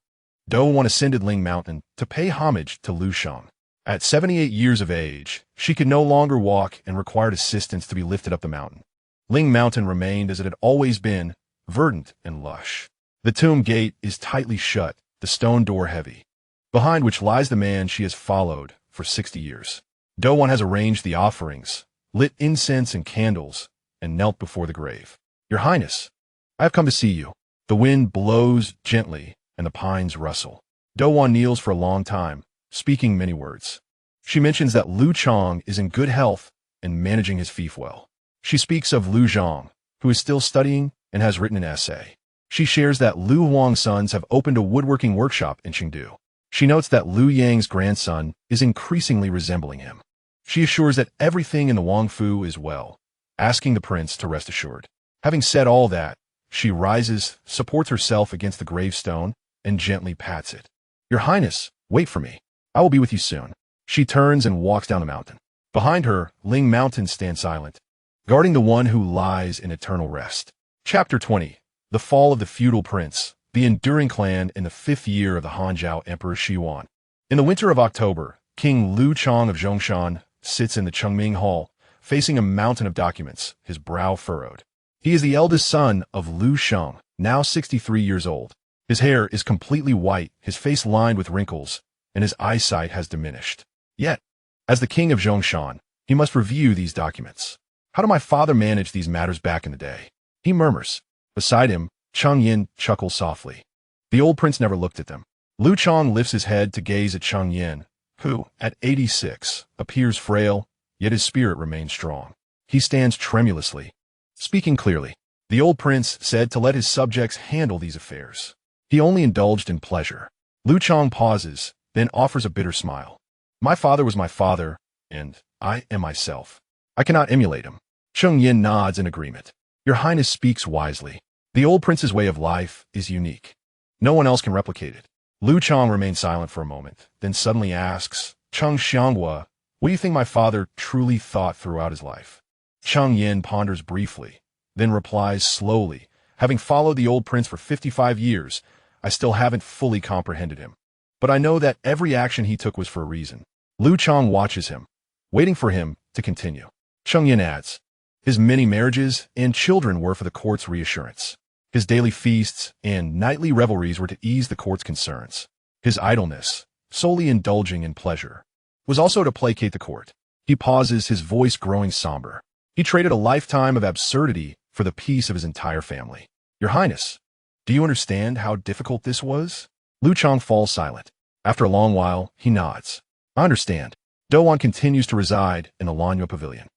Douwan ascended Ling Mountain to pay homage to Liu Sheng. At 78 years of age, she could no longer walk and required assistance to be lifted up the mountain. Ling Mountain remained as it had always been, verdant and lush. The tomb gate is tightly shut, the stone door heavy. behind which lies the man she has followed for 60 years. Dowan has arranged the offerings, lit incense and candles, and knelt before the grave. Your Highness, I have come to see you. The wind blows gently, and the pines rustle. Dowan kneels for a long time, speaking many words. She mentions that Liu Chong is in good health and managing his fief well. She speaks of Liu Zhang, who is still studying and has written an essay. She shares that Liu Huang's sons have opened a woodworking workshop in Chengdu. She notes that Liu Yang's grandson is increasingly resembling him. She assures that everything in the Wangfu is well, asking the prince to rest assured. Having said all that, she rises, supports herself against the gravestone, and gently pats it. Your Highness, wait for me. I will be with you soon. She turns and walks down the mountain. Behind her, Ling Mountain stands silent, guarding the one who lies in eternal rest. Chapter 20. The Fall of the Feudal Prince, the enduring clan in the 5th year of the Hanzhou Emperor Xiyuan. In the winter of October, King Liu Chong of Zhongshan sits in the Chengming Hall, facing a mountain of documents, his brow furrowed. He is the eldest son of Liu Sheng, now 63 years old. His hair is completely white, his face lined with wrinkles, and his eyesight has diminished. Yet, as the king of Zhongshan, he must review these documents. How did my father manage these matters back in the day? He murmurs. Beside him, Cheng Yin chuckles softly. The old prince never looked at them. Liu Chong lifts his head to gaze at Cheng Yin, who, at 86, appears frail, yet his spirit remains strong. He stands tremulously, speaking clearly. The old prince said to let his subjects handle these affairs. He only indulged in pleasure. Liu Chong pauses, then offers a bitter smile. My father was my father, and I am myself. I cannot emulate him. Cheng Yin nods in agreement. Your Highness speaks wisely. The old prince's way of life is unique. No one else can replicate it. Liu Chong remains silent for a moment, then suddenly asks, Cheng Xianghua, what do you think my father truly thought throughout his life? Cheng Yin ponders briefly, then replies slowly, having followed the old prince for 55 years, I still haven't fully comprehended him. But I know that every action he took was for a reason. Liu Chong watches him, waiting for him to continue. Cheng Yin adds, his many marriages and children were for the court's reassurance. His daily feasts and nightly revelries were to ease the court's concerns. His idleness, solely indulging in pleasure, was also to placate the court. He pauses, his voice growing somber. He traded a lifetime of absurdity for the peace of his entire family. Your Highness, do you understand how difficult this was? Liu Chong falls silent. After a long while, he nods. I understand. Dowan continues to reside in the Lanyo Pavilion.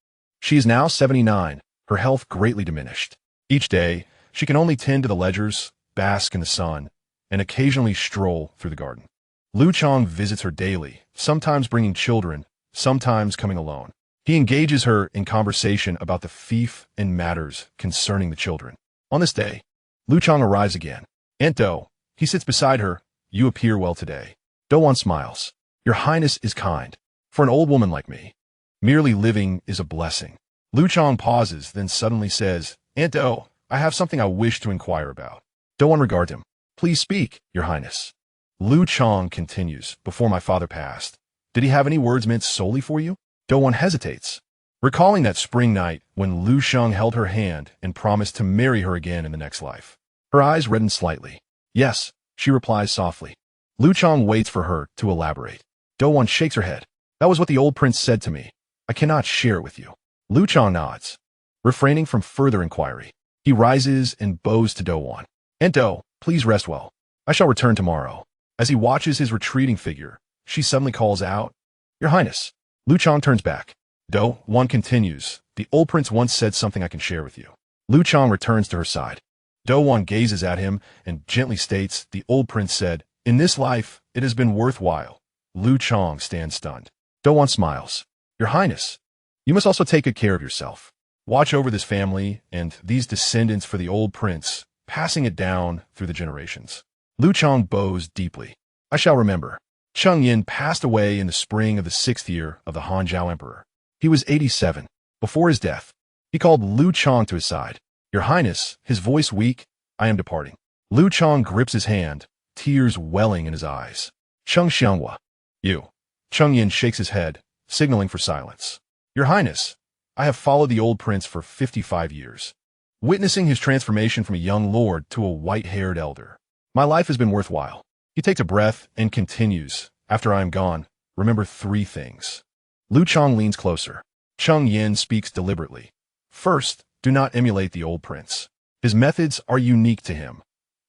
She is now 79, her health greatly diminished. Each day, she can only tend to the ledgers, bask in the sun, and occasionally stroll through the garden. Liu Chong visits her daily, sometimes bringing children, sometimes coming alone. He engages her in conversation about the fief and matters concerning the children. On this day, Liu Chong arrives again. Aunt Do, he sits beside her. You appear well today. Dowan smiles. Your Highness is kind. For an old woman like me, merely living is a blessing. Liu Chong pauses, then suddenly says, Aunt Do, I have something I wish to inquire about. Dowan regards him. Please speak, Your Highness. Liu Chong continues, before my father passed. Did he have any words meant solely for you? Dowan hesitates, recalling that spring night when Liu Sheng held her hand and promised to marry her again in the next life. Her eyes redden slightly. Yes, she replies softly. Liu Chong waits for her to elaborate. Dowan shakes her head. That was what the old prince said to me. I cannot share it with you. Liu Chong nods, refraining from further inquiry. He rises and bows to Dowan. Aunt Do, please rest well. I shall return tomorrow. As he watches his retreating figure, she suddenly calls out, Your Highness. Liu Chong turns back. Dowan continues, the old prince once said something I can share with you. Liu Chong returns to her side. Dowan gazes at him and gently states, the old prince said, in this life, it has been worthwhile. Liu Chong stands stunned. Dowan smiles. Your Highness, you must also take good care of yourself. Watch over this family and these descendants for the old prince, passing it down through the generations. Liu Chong bows deeply. I shall remember. Cheng Yin passed away in the spring of the 6th year of the Hanzhou Emperor. He was 87. Before his death, he called Liu Chong to his side. Your Highness, his voice weak, I am departing. Liu Chong grips his hand, tears welling in his eyes. Cheng Xianghua. You. Cheng Yin shakes his head, signaling for silence. Your Highness, I have followed the old prince for 55 years, witnessing his transformation from a young lord to a white-haired elder. My life has been worthwhile. He takes a breath and continues, "After I am gone, remember 3 things." Liu Chong leans closer. Cheng Yin speaks deliberately. "First, do not emulate the old prince. His methods are unique to him.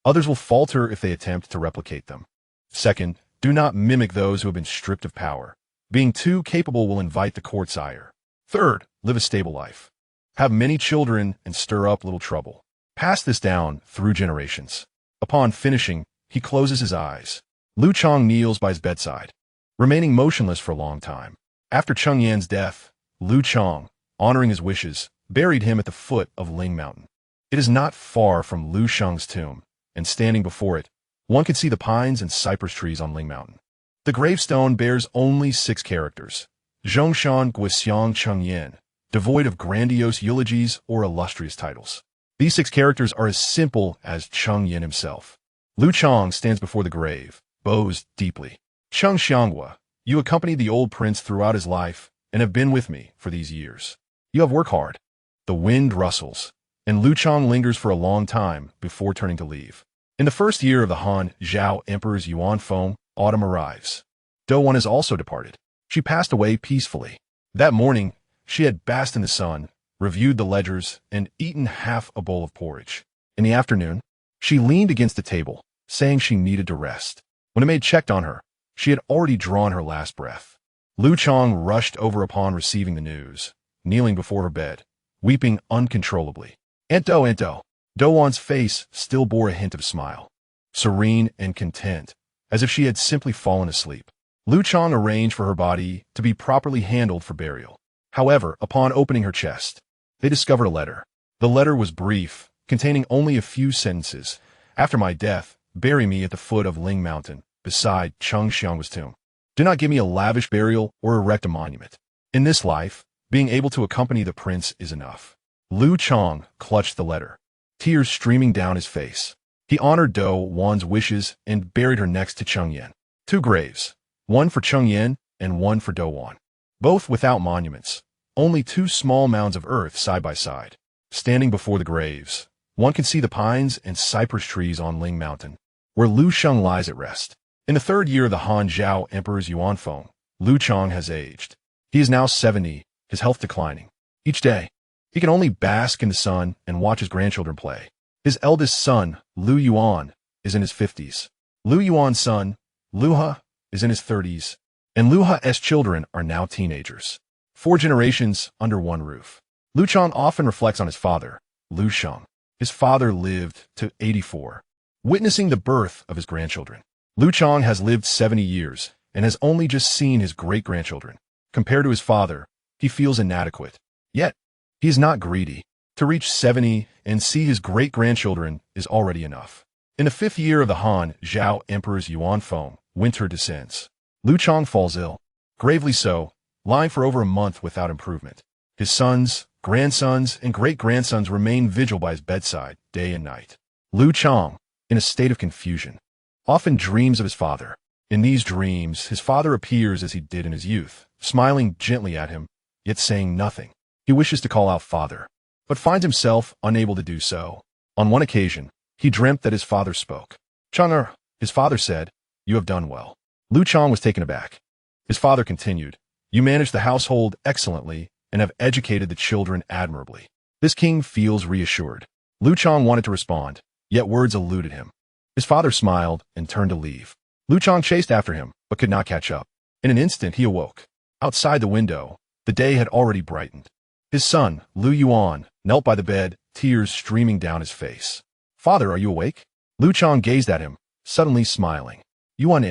Others will falter if they attempt to replicate them. Second, do not mimic those who have been stripped of power. Being too capable will invite the court's ire. Third, live a stable life. Have many children and stir up little trouble. Pass this down through generations." Upon finishing, he closes his eyes. Liu Chong kneels by his bedside, remaining motionless for a long time. After Cheng Yan's death, Liu Chong, honoring his wishes, buried him at the foot of Ling Mountain. It is not far from Liu Sheng's tomb, and standing before it, one can see the pines and cypress trees on Ling Mountain. The gravestone bears only 6 characters: Zhongshan Guixiang Cheng Yin, devoid of grandiose eulogies or illustrious titles. These 6 characters are as simple as Cheng Yin himself. Liu Chong stands before the grave, bows deeply. "Cheng Xianghua, you accompanied the old prince throughout his life and have been with me for these years. You have worked hard." The wind rustles, and Liu Chong lingers for a long time before turning to leave. In the first year of the Han Zhao Emperor's Yuan Feng, autumn arrives. Douwan has also departed. She passed away peacefully. That morning, she had basked in the sun, reviewed the ledgers, and eaten half a bowl of porridge. In the afternoon, she leaned against the table, saying she needed to rest. When a maid checked on her, she had already drawn her last breath. Liu Chong rushed over upon receiving the news, kneeling before her bed, weeping uncontrollably. "Aunt Do, Aunt Do." Douwan's face still bore a hint of smile, serene and content, as if she had simply fallen asleep. Liu Chong arranged for her body to be properly handled for burial. However, upon opening her chest, they discovered a letter. The letter was brief, containing only a few sentences. "After my death, bury me at the foot of Ling Mountain, beside Cheng Xianghua's tomb. Do not give me a lavish burial or erect a monument. In this life, being able to accompany the prince is enough." Liu Chong clutched the letter, tears streaming down his face. He honored Douwan's wishes and buried her next to Cheng Yin. 2 graves, one for Cheng Yin and one for Douwan, both without monuments, only 2 small mounds of earth side by side. Standing before the graves, one can see the pines and cypress trees on Ling Mountain, where Liu Sheng lies at rest. In the 3rd year of the Han Zhao Emperor's Yuan Feng, Liu Chong has aged. He is now 70, his health declining. Each day, he can only bask in the sun and watch his grandchildren play. His eldest son, Liu Yuan, is in his 50s. Liu Yuan's son, Liu He, is in his 30s, and Liu He's children are now teenagers. 4 generations under one roof. Liu Chong often reflects on his father, Liu Sheng. His father lived to 84, witnessing the birth of his grandchildren. Liu Chong has lived 70 years and has only just seen his great-grandchildren. Compared to his father, he feels inadequate. Yet, he is not greedy. To reach 70 and see his great-grandchildren is already enough. In the 5th year of the Han Zhao Emperor's Yuan Feng, winter descends. Liu Chong falls ill, gravely so, lying for over a month without improvement. His sons, grandsons, and great-grandsons remain vigil by his bedside day and night. Liu Chong, in a state of confusion, often dreams of his father. In these dreams, his father appears as he did in his youth, smiling gently at him, yet saying nothing. He wishes to call out father, but finds himself unable to do so. On one occasion, he dreamt that his father spoke. "Chong-er," his father said, "you have done well." Liu Chong was taken aback. His father continued, "You manage the household excellently and have educated the children admirably." This king feels reassured. Liu Chong wanted to respond, yet words eluded him. His father smiled and turned to leave. Liu Chong chased after him, but could not catch up. In an instant, he awoke. Outside the window, the day had already brightened. His son, Liu Yuan, knelt by the bed, tears streaming down his face. "Father, are you awake?" Liu Chong gazed at him, suddenly smiling. "Yuan,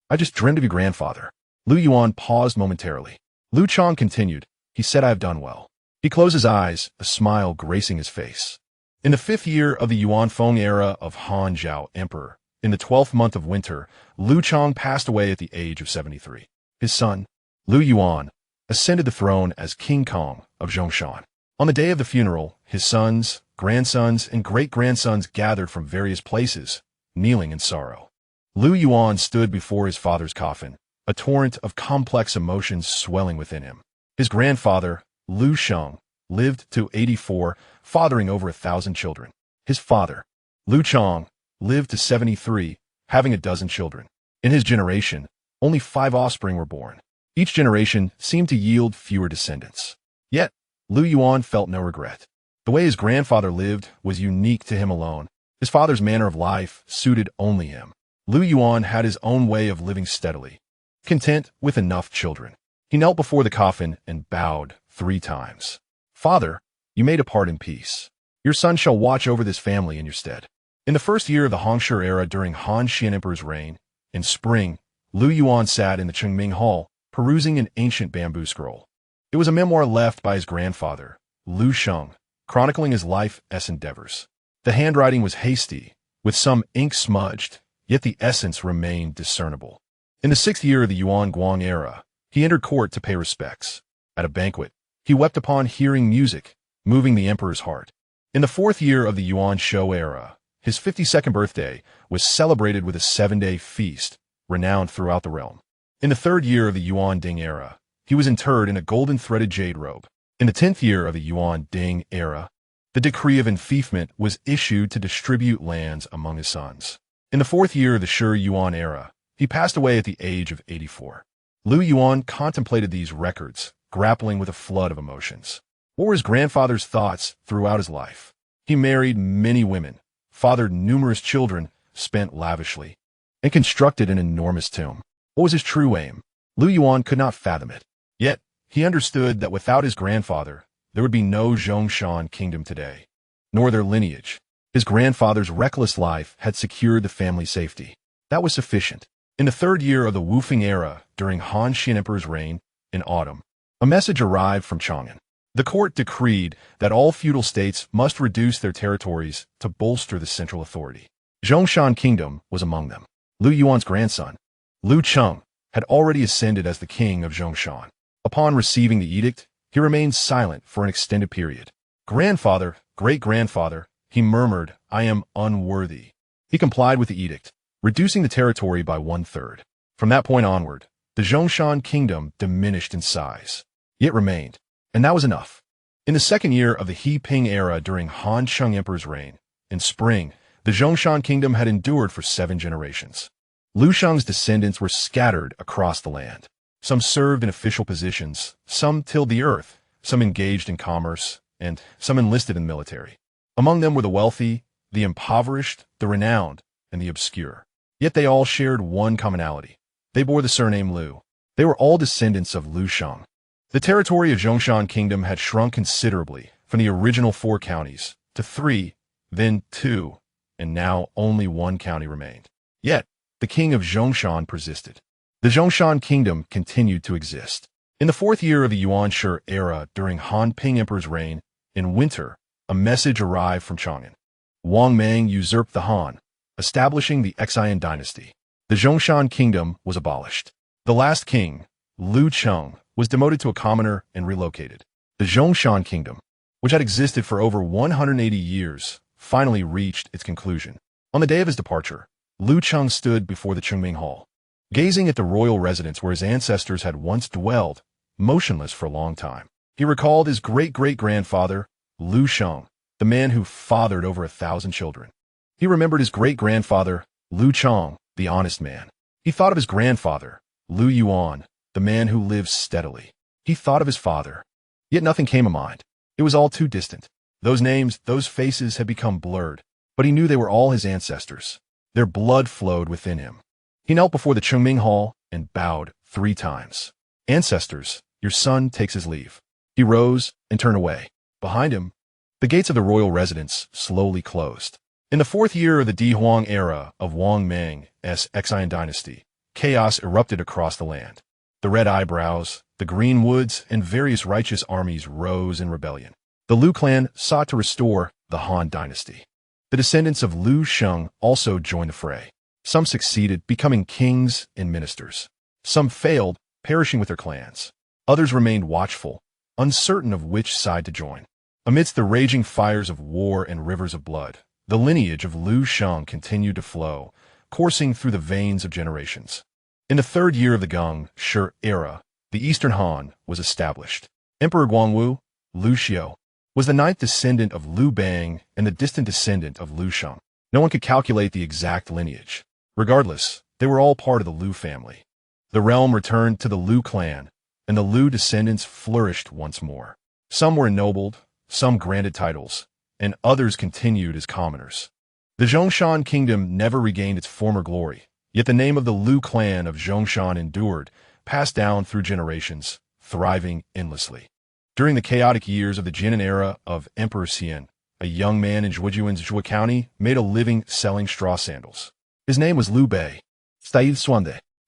I just dreamed of your grandfather." Liu Yuan paused momentarily. Liu Chong continued, "He said I have done well." He closed his eyes, a smile gracing his face. In the 5th year of the Yuan Feng era of Han Zhao Emperor, in the 12th month of winter, Liu Chong passed away at the age of 73. His son, Liu Yuan, ascended the throne as King Kong of Zhongshan. On the day of the funeral, his sons, grandsons, and great-grandsons gathered from various places, kneeling in sorrow. Liu Yuan stood before his father's coffin, a torrent of complex emotions swelling within him. His grandfather, Liu Sheng, lived to 84, fathering over 1,000 children. His father, Liu Chong, lived to 73, having a dozen children. In his generation, only 5 offspring were born. Each generation seemed to yield fewer descendants. Yet, Liu Yuan felt no regret. The way his grandfather lived was unique to him alone. His father's manner of life suited only him. Liu Yuan had his own way of living steadily, content with enough children. He knelt before the coffin and bowed 3 times. "Father, you may depart in peace. Your son shall watch over this family in your stead." In the first year of the Hongshi era during Han Xian Emperor's reign, in spring, Liu Yuan sat in the Qingming Hall, perusing an ancient bamboo scroll. It was a memoir left by his grandfather, Liu Sheng, chronicling his life's endeavors. The handwriting was hasty, with some ink smudged, yet the essence remained discernible. In the 6th year of the Yuan Guang era, he entered court to pay respects. At a banquet, he wept upon hearing music, moving the emperor's heart. In the 4th year of the Yuan Shou era, his 52nd birthday was celebrated with a 7-day feast, renowned throughout the realm. In the 3rd year of the Yuan Ding era, he was interred in a golden-threaded jade robe. In the 10th year of the Yuan Ding era, the decree of enfeoffment was issued to distribute lands among his sons. In the 4th year of the Shi Yuan era, he passed away at the age of 84. Liu Yuan contemplated these records, grappling with a flood of emotions. What were his grandfather's thoughts throughout his life? He married many women, fathered numerous children, spent lavishly, and constructed an enormous tomb. What was his true aim? Liu Yuan could not fathom it. Yet, he understood that without his grandfather, there would be no Zhongshan kingdom today, nor their lineage. His grandfather's reckless life had secured the family's safety. That was sufficient. In the 3rd year of the Wufeng era, during Han Xian Emperor's reign, in autumn, a message arrived from Chang'an. The court decreed that all feudal states must reduce their territories to bolster the central authority. Zhongshan Kingdom was among them. Liu Yuan's grandson, Liu Cheng, had already ascended as the king of Zhongshan. Upon receiving the edict, he remained silent for an extended period. "Grandfather, great-grandfather," he murmured, "I am unworthy." He complied with the edict, reducing the territory by 1/3. From that point onward, the Zhongshan kingdom diminished in size, yet remained, and that was enough. In the 2nd year of the He Ping era during Han Sheng Emperor's reign, in spring, the Zhongshan kingdom had endured for 7 generations. Liu Sheng's descendants were scattered across the land. Some served in official positions, some tilled the earth, some engaged in commerce, and some enlisted in the military. Among them were the wealthy, the impoverished, the renowned, and the obscure. Yet they all shared one commonality. They bore the surname Liu. They were all descendants of Liu Sheng. The territory of Zhongshan Kingdom had shrunk considerably from the original 4 counties to 3, then 2, and now only 1 county remained. Yet, the king of Zhongshan persisted. The Zhongshan Kingdom continued to exist. In the 4th year of the Yuan Shi era during Han Ping Emperor's reign, in winter, a message arrived from Chang'an. Wang Mang usurped the Han, establishing the Han Dynasty. The Zhongshan Kingdom was abolished. The last king, Liu Cheng, was demoted to a commoner and relocated. The Zhongshan Kingdom, which had existed for over 180 years, finally reached its conclusion. On the day of his departure, Liu Cheng stood before the Qingming Hall, gazing at the royal residence where his ancestors had once dwelled, motionless for a long time. He recalled his great-great-grandfather, Liu Sheng, the man who fathered over 1,000 children. He remembered his great-grandfather, Liu Cheng, the honest man. He thought of his grandfather, Liu Yuan, the man who lived steadily. He thought of his father. Yet nothing came to mind. It was all too distant. Those names, those faces had become blurred, but he knew they were all his ancestors. Their blood flowed within him. He knelt before the Qingming Hall and bowed 3 times. "Ancestors, your son takes his leave." He rose and turned away. Behind him, the gates of the royal residence slowly closed. In the 4th year of the Di Huang era of Wang Mang's Han Dynasty, chaos erupted across the land. The red eyebrows, the green woods, and various righteous armies rose in rebellion. The Liu clan sought to restore the Han Dynasty. The descendants of Liu Sheng also joined the fray. Some succeeded, becoming kings and ministers. Some failed, perishing with their clans. Others remained watchful, uncertain of which side to join. Amidst the raging fires of war and rivers of blood, the lineage of Liu Sheng continued to flow, coursing through the veins of generations. In the 3rd year of the Gong Shi era, the Eastern Han was established. Emperor Guangwu, Liu Xiu, was the 9th descendant of Liu Bang and the distant descendant of Liu Sheng. No one could calculate the exact lineage. Regardless, they were all part of the Liu family. The realm returned to the Liu clan, and the Liu descendants flourished once more. Some were ennobled, some granted titles, and others continued as commoners. The Zhongshan kingdom never regained its former glory, yet the name of the Liu clan of Zhongshan endured, passed down through generations, thriving endlessly. During the chaotic years of the Jin era of Emperor Xian, a young man in Zhuojuan's Zhuo County made a living selling straw sandals. His name was Liu Bei.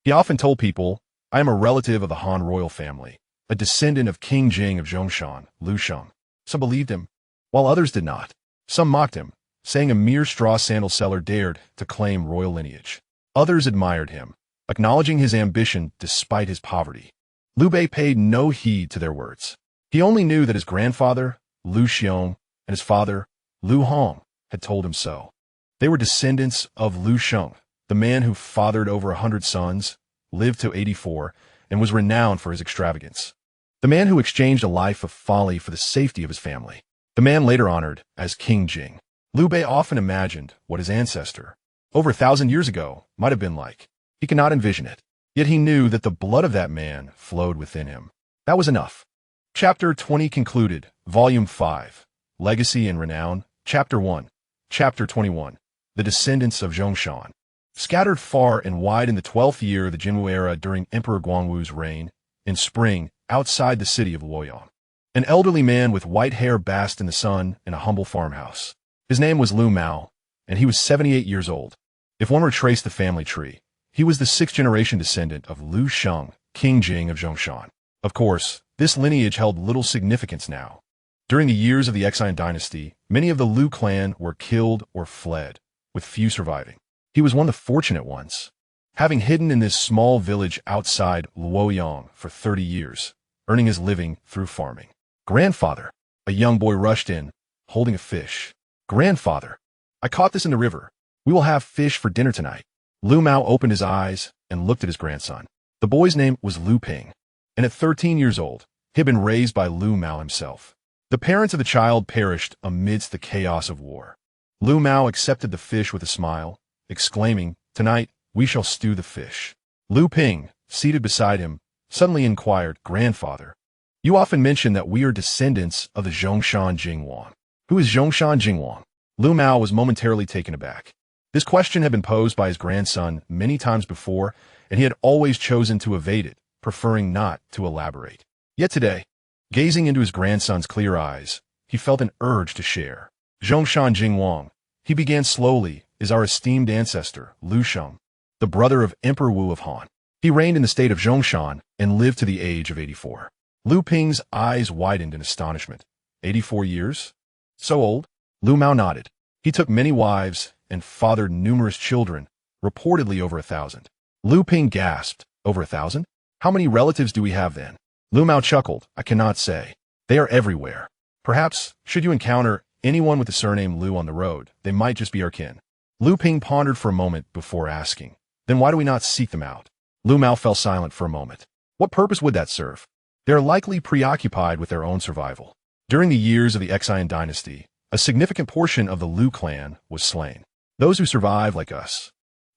He often told people, "I am a relative of the Han royal family, a descendant of King Jing of Zhongshan, Liu Sheng." Some believed him, while others did not. Some mocked him, saying a mere straw sandal seller dared to claim royal lineage. Others admired him, acknowledging his ambition despite his poverty. Liu Bei paid no heed to their words. He only knew that his grandfather, Liu Xiong, and his father, Liu Hong, had told him so. They were descendants of Liu Sheng, the man who fathered over 100 sons, lived to 84, and was renowned for his extravagance. The man who exchanged a life of folly for the safety of his family. The man later honored as King Jing. Liu Bei often imagined what his ancestor, over 1,000 years ago, might have been like. He could not envision it, yet he knew that the blood of that man flowed within him. That was enough. Chapter 20 concluded, Volume 5, Legacy and Renown, Chapter 1, Chapter 21, The Descendants of Zhongshan. Scattered far and wide in the 12th year of the Jinwu era during Emperor Guangwu's reign, in spring, outside the city of Luoyang, an elderly man with white hair basked in the sun in a humble farmhouse. His name was Liu Mao, and he was 78 years old. If one retraced the family tree, he was the 6th-generation descendant of Liu Sheng, King Jing of Zhongshan. Of course, this lineage held little significance now. During the years of the Han Dynasty, many of the Liu clan were killed or fled, with few surviving. He was one of the fortunate ones, having hidden in this small village outside Luoyang for 30 years, earning his living through farming. "Grandfather," a young boy rushed in, holding a fish. "Grandfather, I caught this in the river. We will have fish for dinner tonight." Liu Mao opened his eyes and looked at his grandson. The boy's name was Liu Ping, and at 13 years old, he had been raised by Liu Mao himself. The parents of the child perished amidst the chaos of war. Liu Mao accepted the fish with a smile, exclaiming, "Tonight, we shall stew the fish." Liu Ping, seated beside him, suddenly inquired, "Grandfather, you often mention that we are descendants of the Zhongshan Jingwang. Who is Zhongshan Jingwang?" Liu Mao was momentarily taken aback. This question had been posed by his grandson many times before, and he had always chosen to evade it, preferring not to elaborate. Yet today, gazing into his grandson's clear eyes, he felt an urge to share. "Zhongshan Jingwang," he began slowly, "is our esteemed ancestor, Liu Sheng, the brother of Emperor Wu of Han. He reigned in the state of Zhongshan and lived to the age of 84. Liu Ping's eyes widened in astonishment. 84 years? So old? Liu Mao nodded. He took many wives and fathered numerous children, reportedly over 1,000. Liu Ping gasped, "Over 1,000? How many relatives do we have then?" Liu Mao chuckled, "I cannot say. They are everywhere. Perhaps, should you encounter anyone with the surname Liu on the road, they might just be our kin." Liu Ping pondered for a moment before asking, "Then why do we not seek them out?" Liu Mao fell silent for a moment. What purpose would that serve? They are likely preoccupied with their own survival. During the years of the Han Dynasty, a significant portion of the Liu clan was slain. Those who survive, like us,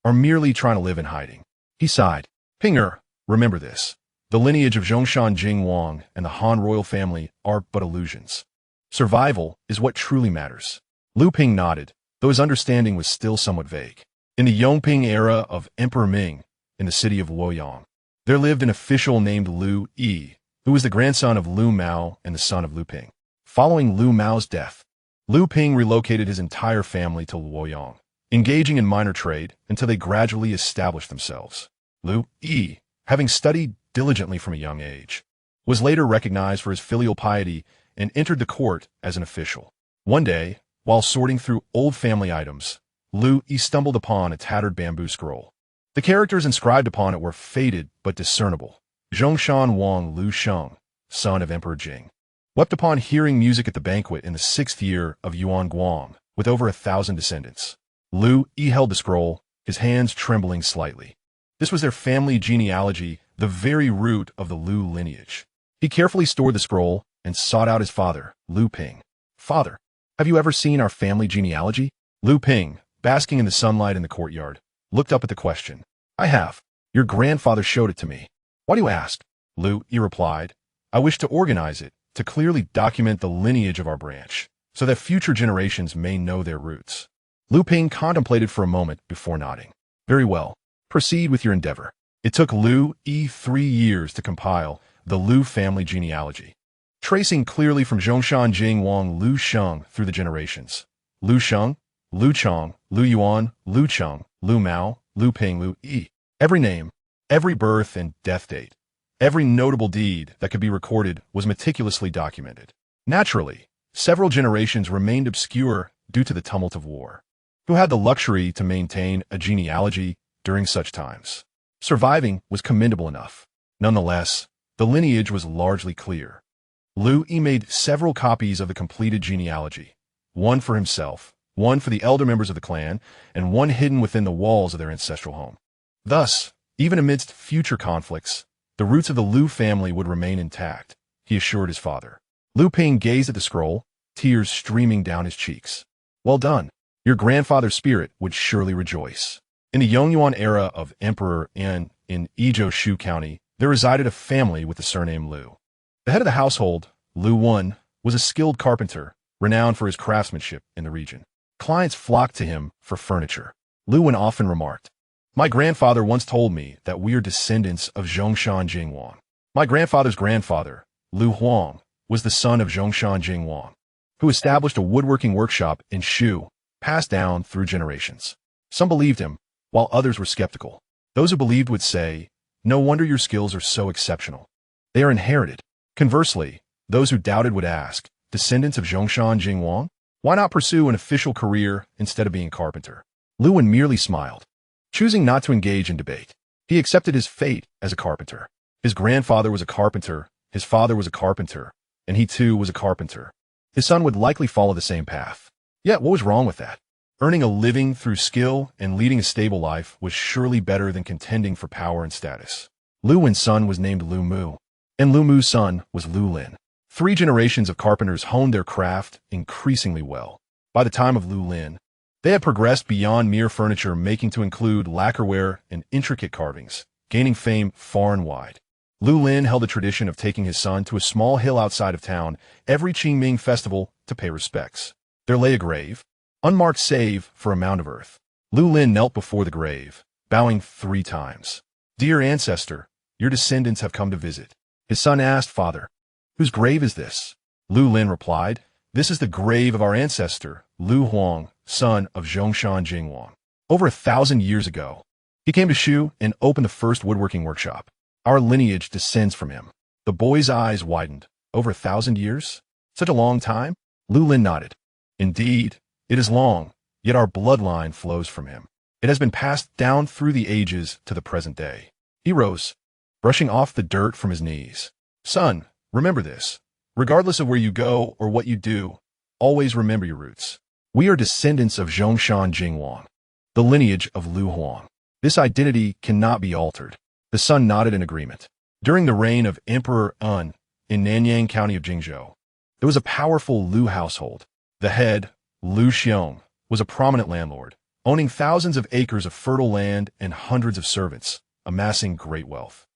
are merely trying to live in hiding. He sighed. "Pinger, remember this. The lineage of Zhongshan Jingwang and the Han royal family are but illusions. Survival is what truly matters." Liu Ping nodded, though his understanding was still somewhat vague. In the Yongping era of Emperor Ming, in the city of Luoyang, there lived an official named Liu Yi, who was the grandson of Liu Mao and the son of Liu Ping. Following Liu Mao's death, Liu Ping relocated his entire family to Luoyang, engaging in minor trade until they gradually established themselves. Liu Yi, having studied diligently from a young age, was later recognized for his filial piety and entered the court as an official. One day, while sorting through old family items, Liu Yi stumbled upon a tattered bamboo scroll. The characters inscribed upon it were faded but discernible. Zhongshan Wang Liu Sheng, son of Emperor Jing, wept upon hearing music at the banquet in the 6th year of Yuan Guang, with over 1,000 descendants. Liu Yi held the scroll, his hands trembling slightly. This was their family genealogy, the very root of the Liu lineage. He carefully stored the scroll and sought out his father, Liu Ping. "Father, have you ever seen our family genealogy?" Liu Ping, basking in the sunlight in the courtyard, looked up at the question. I have. Your grandfather showed it to me. Why do you ask? Liu Yi replied. I wish to organize it, to clearly document the lineage of our branch, so that future generations may know their roots. Liu Ping contemplated for a moment before nodding. Very well. Proceed with your endeavor. It took Liu Yi 3 years to compile the Liu family genealogy, tracing clearly from Zhongshan Jing Wang Liu Sheng through the generations. Liu Sheng, Liu Chong, Liu Yuan, Liu Cheng, Liu Mao, Liu Ping, Liu Yi. Every name, every birth and death date, every notable deed that could be recorded was meticulously documented. Naturally, several generations remained obscure due to the tumult of war. Who had the luxury to maintain a genealogy during such times? Surviving was commendable enough. Nonetheless, the lineage was largely clear. Liu Yi made several copies of the completed genealogy, one for himself, one for the elder members of the clan, and one hidden within the walls of their ancestral home. Thus, even amidst future conflicts, the roots of the Liu family would remain intact, he assured his father. Liu Ping gazed at the scroll, tears streaming down his cheeks. Well done. Your grandfather's spirit would surely rejoice. In the Yongyuan era of Emperor An, in Izhou Shu County, there resided a family with the surname Liu. The head of the household, Liu Wen, was a skilled carpenter, renowned for his craftsmanship in the region. Clients flocked to him for furniture. Liu Wen often remarked, my grandfather once told me that we are descendants of Zhongshan Jingwang. My grandfather's grandfather, Liu Huang, was the son of Zhongshan Jingwang, who established a woodworking workshop in Shu, passed down through generations. Some believed him, while others were skeptical. Those who believed would say, no wonder your skills are so exceptional. They are inherited. Conversely, those who doubted would ask, descendants of Zhongshan Jingwang? Why not pursue an official career instead of being carpenter? Liu Wen merely smiled, choosing not to engage in debate. He accepted his fate as a carpenter. His grandfather was a carpenter, his father was a carpenter, and he too was a carpenter. His son would likely follow the same path. Yet what was wrong with that? Earning a living through skill and leading a stable life was surely better than contending for power and status. Liu Wen's son was named Liu Mu, and Liu Mu's son was Liu Lin. 3 generations of carpenters honed their craft increasingly well. By the time of Liu Lin, they had progressed beyond mere furniture making to include lacquerware and intricate carvings, gaining fame far and wide. Liu Lin held a tradition of taking his son to a small hill outside of town every Qingming festival to pay respects. There lay a grave, unmarked save for a mound of earth. Liu Lin knelt before the grave, bowing 3 times. Dear ancestor, your descendants have come to visit. His son asked, Father, whose grave is this? Liu Lin replied, this is the grave of our ancestor, Liu Huang, son of Zhongshan Jingwang. Over 1,000 years ago, he came to Shu and opened the first woodworking workshop. Our lineage descends from him. The boy's eyes widened. Over 1,000 years? Such a long time? Liu Lin nodded. Indeed, it is long, yet our bloodline flows from him. It has been passed down through the ages to the present day. He rose, brushing off the dirt from his knees. Son, remember this. Regardless of where you go or what you do, always remember your roots. We are descendants of Zhongshan Jingwang, the lineage of Liu Huang. This identity cannot be altered. The son nodded in agreement. During the reign of Emperor An in Nanyang County of Jingzhou, there was a powerful Liu household. The head, Liu Sheng, was a prominent landlord, owning thousands of acres of fertile land and hundreds of servants, amassing great wealth.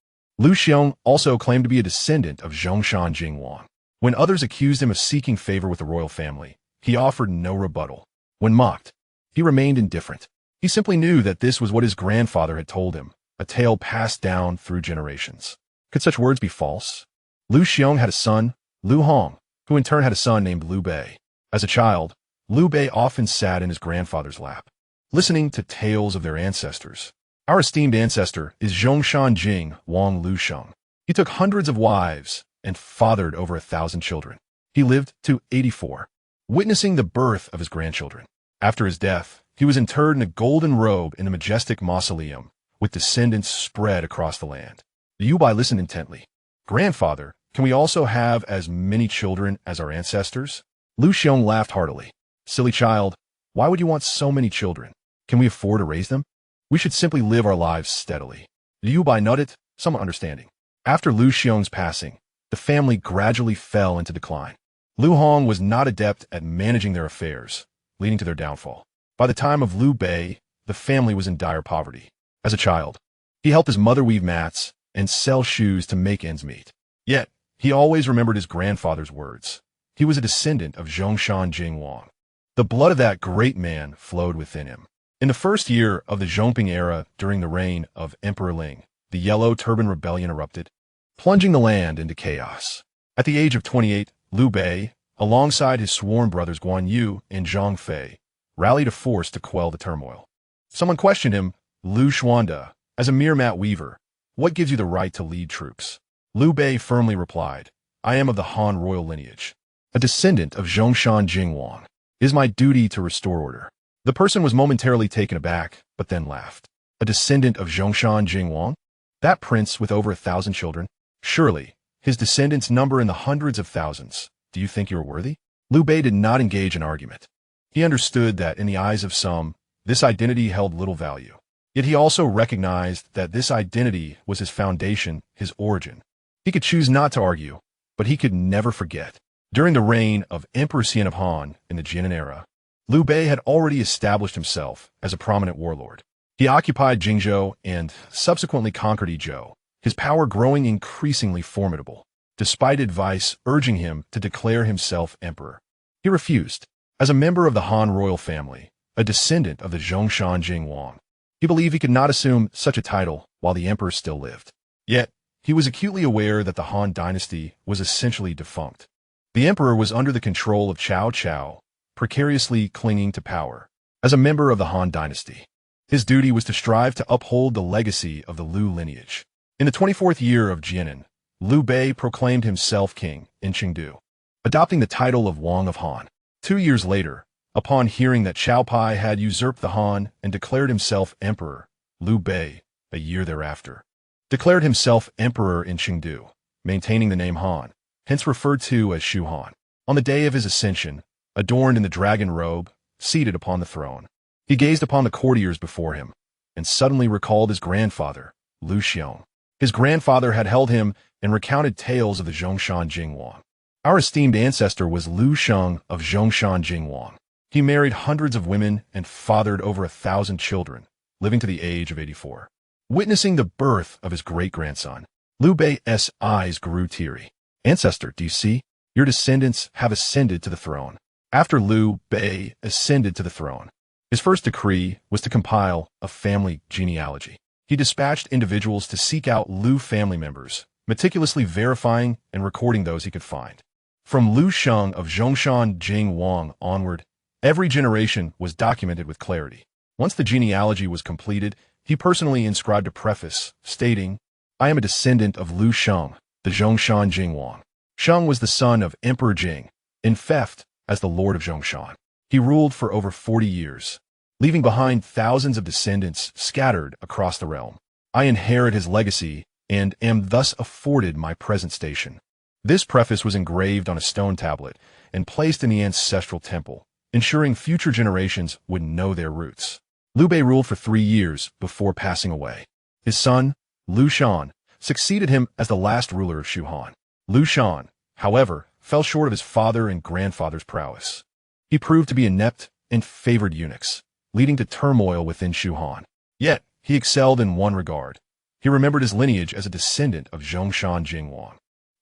Liu Sheng also claimed to be a descendant of Zhongshan Jingwang. When others accused him of seeking favor with the royal family, he offered no rebuttal. When mocked, he remained indifferent. He simply knew that this was what his grandfather had told him, a tale passed down through generations. Could such words be false? Liu Sheng had a son, Liu Hong, who in turn had a son named Liu Bei. As a child, Liu Bei often sat in his grandfather's lap, listening to tales of their ancestors. Our esteemed ancestor is Zhongshan Jing Wang Liu Sheng. He took hundreds of wives and fathered over 1,000 children. He lived to 84, witnessing the birth of his grandchildren. After his death, he was interred in a golden robe in a majestic mausoleum, with descendants spread across the land. Liu Bei listened intently. Grandfather, can we also have as many children as our ancestors? Liu Sheng laughed heartily. Silly child, why would you want so many children? Can we afford to raise them? We should simply live our lives steadily. Liu Bei nodded, somewhat understanding. After Liu Sheng's passing, the family gradually fell into decline. Liu Hong was not adept at managing their affairs, leading to their downfall. By the time of Liu Bei, the family was in dire poverty. As a child, he helped his mother weave mats and sell shoes to make ends meet. Yet, he always remembered his grandfather's words. He was a descendant of Zhongshan Jingwang. The blood of that great man flowed within him. In the first year of the Zhongping era, during the reign of Emperor Ling, the Yellow Turban Rebellion erupted, plunging the land into chaos. At the age of 28, Liu Bei, alongside his sworn brothers Guan Yu and Zhang Fei, rallied a force to quell the turmoil. Someone questioned him, Liu Xuanda, as a mere mat weaver, what gives you the right to lead troops? Liu Bei firmly replied, I am of the Han royal lineage, a descendant of Zhongshan Jingwang. It is my duty to restore order. The person was momentarily taken aback, but then laughed. A descendant of Zhongshan Jingwang? That prince with over 1,000 children? Surely, his descendants number in the hundreds of thousands. Do you think you are worthy? Liu Bei did not engage in argument. He understood that in the eyes of some, this identity held little value. Yet he also recognized that this identity was his foundation, his origin. He could choose not to argue, but he could never forget. During the reign of Emperor Xian of Han in the Jinan era, Liu Bei had already established himself as a prominent warlord. He occupied Jingzhou and subsequently conquered Yizhou, his power growing increasingly formidable, despite advice urging him to declare himself emperor. He refused. As a member of the Han royal family, a descendant of the Zhongshan Jingwang, he believed he could not assume such a title while the emperor still lived. Yet, he was acutely aware that the Han Dynasty was essentially defunct. The emperor was under the control of Cao Cao, precariously clinging to power. As a member of the Han Dynasty, his duty was to strive to uphold the legacy of the Liu lineage. In the 24th year of Jianan, Liu Bei proclaimed himself king in Chengdu, adopting the title of Wang of Han. 2 years later, upon hearing that Xiao Pai had usurped the Han and declared himself emperor, Liu Bei, a year thereafter, declared himself emperor in Chengdu, maintaining the name Han, hence referred to as Shu Han. On the day of his ascension, adorned in the dragon robe, seated upon the throne, he gazed upon the courtiers before him, and suddenly recalled his grandfather, Liu Sheng. His grandfather had held him and recounted tales of the Zhongshan Jingwang. Our esteemed ancestor was Liu Sheng of Zhongshan Jingwang. He married hundreds of women and fathered over 1,000 children, living to the age of 84. Witnessing the birth of his great-grandson, Liu Bei's eyes grew teary. Ancestor, do you see? Your descendants have ascended to the throne. After Liu Bei ascended to the throne, his first decree was to compile a family genealogy. He dispatched individuals to seek out Liu family members, meticulously verifying and recording those he could find. From Liu Sheng of Zhongshan Jingwang onward, every generation was documented with clarity. Once the genealogy was completed, he personally inscribed a preface stating, I am a descendant of Liu Sheng, the Zhongshan Jingwang. Sheng was the son of Emperor Jing, enfeoffed as the Lord of Zhongshan. He ruled for over 40 years, leaving behind thousands of descendants scattered across the realm. I inherit his legacy and am thus afforded my present station. This preface was engraved on a stone tablet and placed in the ancestral temple, ensuring future generations would know their roots. Liu Bei ruled for 3 years before passing away. His son, Liu Shan, succeeded him as the last ruler of Shu Han. Liu Shan, however, fell short of his father and grandfather's prowess. He proved to be inept and favored eunuchs, leading to turmoil within Shu Han. Yet, he excelled in one regard. He remembered his lineage as a descendant of Zhongshan Jingwang.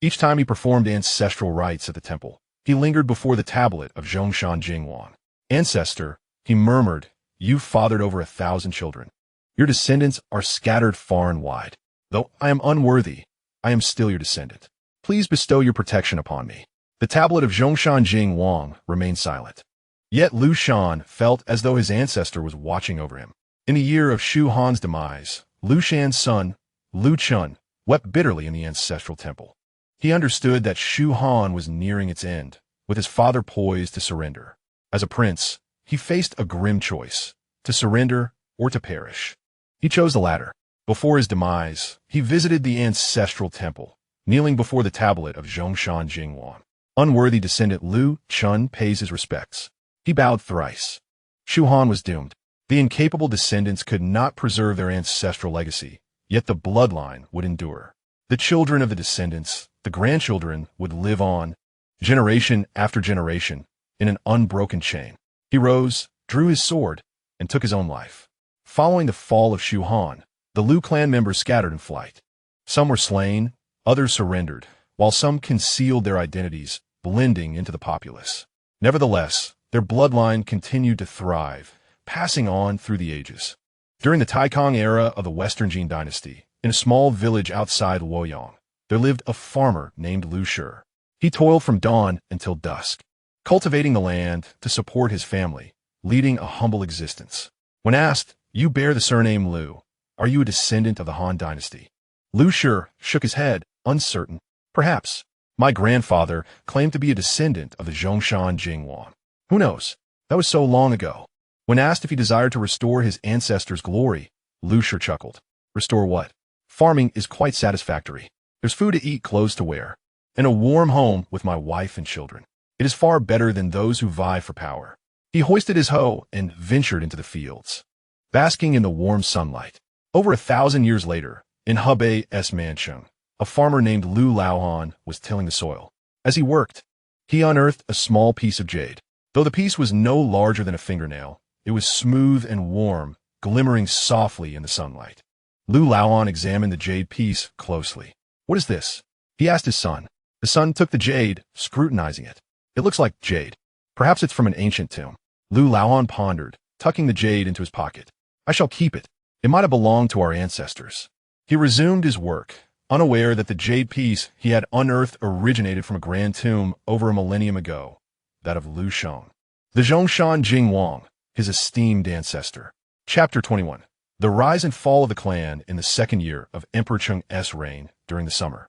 Each time he performed ancestral rites at the temple, he lingered before the tablet of Zhongshan Jingwang. Ancestor, he murmured, you fathered over 1,000 children. Your descendants are scattered far and wide. Though I am unworthy, I am still your descendant. Please bestow your protection upon me. The tablet of Zhongshan Jingwang remained silent. Yet Liu Shan felt as though his ancestor was watching over him. In the year of Shu Han's demise, Liu Shan's son, Liu Chun, wept bitterly in the ancestral temple. He understood that Shu Han was nearing its end, with his father poised to surrender. As a prince, he faced a grim choice, to surrender or to perish. He chose the latter. Before his demise, he visited the ancestral temple, kneeling before the tablet of Zhongshan Jingwang. Unworthy descendant Liu Chun pays his respects. He bowed thrice. Shu Han was doomed. The incapable descendants could not preserve their ancestral legacy, yet the bloodline would endure. The children of the descendants, the grandchildren, would live on, generation after generation, in an unbroken chain. He rose, drew his sword, and took his own life. Following the fall of Shu Han, the Liu clan members scattered in flight. Some were slain, others surrendered, while some concealed their identities, blending into the populace. Nevertheless, their bloodline continued to thrive, passing on through the ages. During the Taikang era of the Western Jin Dynasty, in a small village outside Luoyang, there lived a farmer named Liu Sheng. He toiled from dawn until dusk, cultivating the land to support his family, leading a humble existence. When asked, "You bear the surname Liu. Are you a descendant of the Han Dynasty?" Liu Sheng shook his head, uncertain. "Perhaps. My grandfather claimed to be a descendant of the Zhongshan Jingwang. Who knows? That was so long ago." When asked if he desired to restore his ancestors' glory, Liu Sheng chuckled. "Restore what? Farming is quite satisfactory. There's food to eat, clothes to wear, and a warm home with my wife and children. It is far better than those who vie for power." He hoisted his hoe and ventured into the fields, basking in the warm sunlight. Over 1,000 years later, in Hebei's mansion, a farmer named Liu Laohan was tilling the soil. As he worked, he unearthed a small piece of jade. Though the piece was no larger than a fingernail, it was smooth and warm, glimmering softly in the sunlight. Liu Laohan examined the jade piece closely. "What is this?" he asked his son. The son took the jade, scrutinizing it. "It looks like jade. Perhaps it's from an ancient tomb." Liu Laohan pondered, tucking the jade into his pocket. "I shall keep it. It might have belonged to our ancestors." He resumed his work, unaware that the jade piece he had unearthed originated from a grand tomb over a millennium ago, that of Liu Sheng, the Zhongshan Jingwang, his esteemed ancestor. Chapter 21. The rise and fall of the clan in the second year of Emperor Cheng's reign during the summer.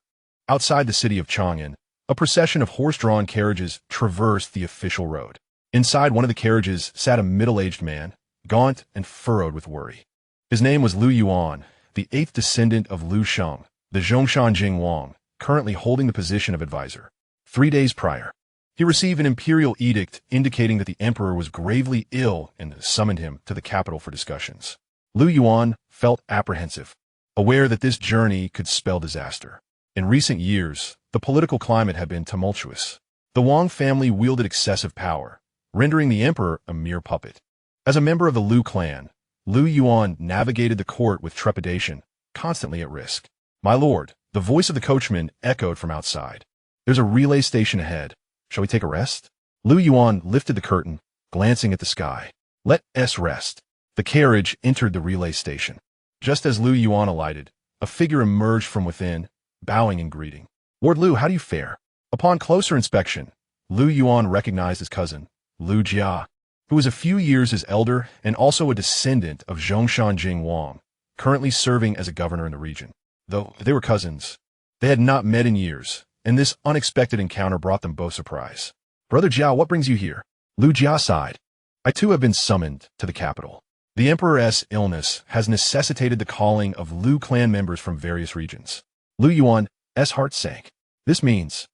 Outside the city of Chang'an, a procession of horse-drawn carriages traversed the official road. Inside one of the carriages sat a middle-aged man, gaunt and furrowed with worry. His name was Liu Yuan, the eighth descendant of Liu Sheng, the Zhongshan Jingwang, currently holding the position of advisor. 3 days prior, he received an imperial edict indicating that the emperor was gravely ill and summoned him to the capital for discussions. Liu Yuan felt apprehensive, aware that this journey could spell disaster. In recent years, the political climate had been tumultuous. The Wang family wielded excessive power, rendering the emperor a mere puppet. As a member of the Liu clan, Liu Yuan navigated the court with trepidation, constantly at risk. "My lord," the voice of the coachman echoed from outside. "There's a relay station ahead. Shall we take a rest?" Liu Yuan lifted the curtain, glancing at the sky. "Let us rest." The carriage entered the relay station. Just as Liu Yuan alighted, a figure emerged from within, bowing in greeting. "Lord Liu, how do you fare?" Upon closer inspection, Liu Yuan recognized his cousin, Liu Jia, who was a few years his elder and also a descendant of Zhongshan Jingwang, currently serving as a governor in the region. Though they were cousins, they had not met in years, and this unexpected encounter brought them both surprise. "Brother Jia, what brings you here?" Liu Jia sighed. "I too have been summoned to the capital. The emperor's illness has necessitated the calling of Liu clan members from various regions." Liu Yuan's heart sank. "This means—"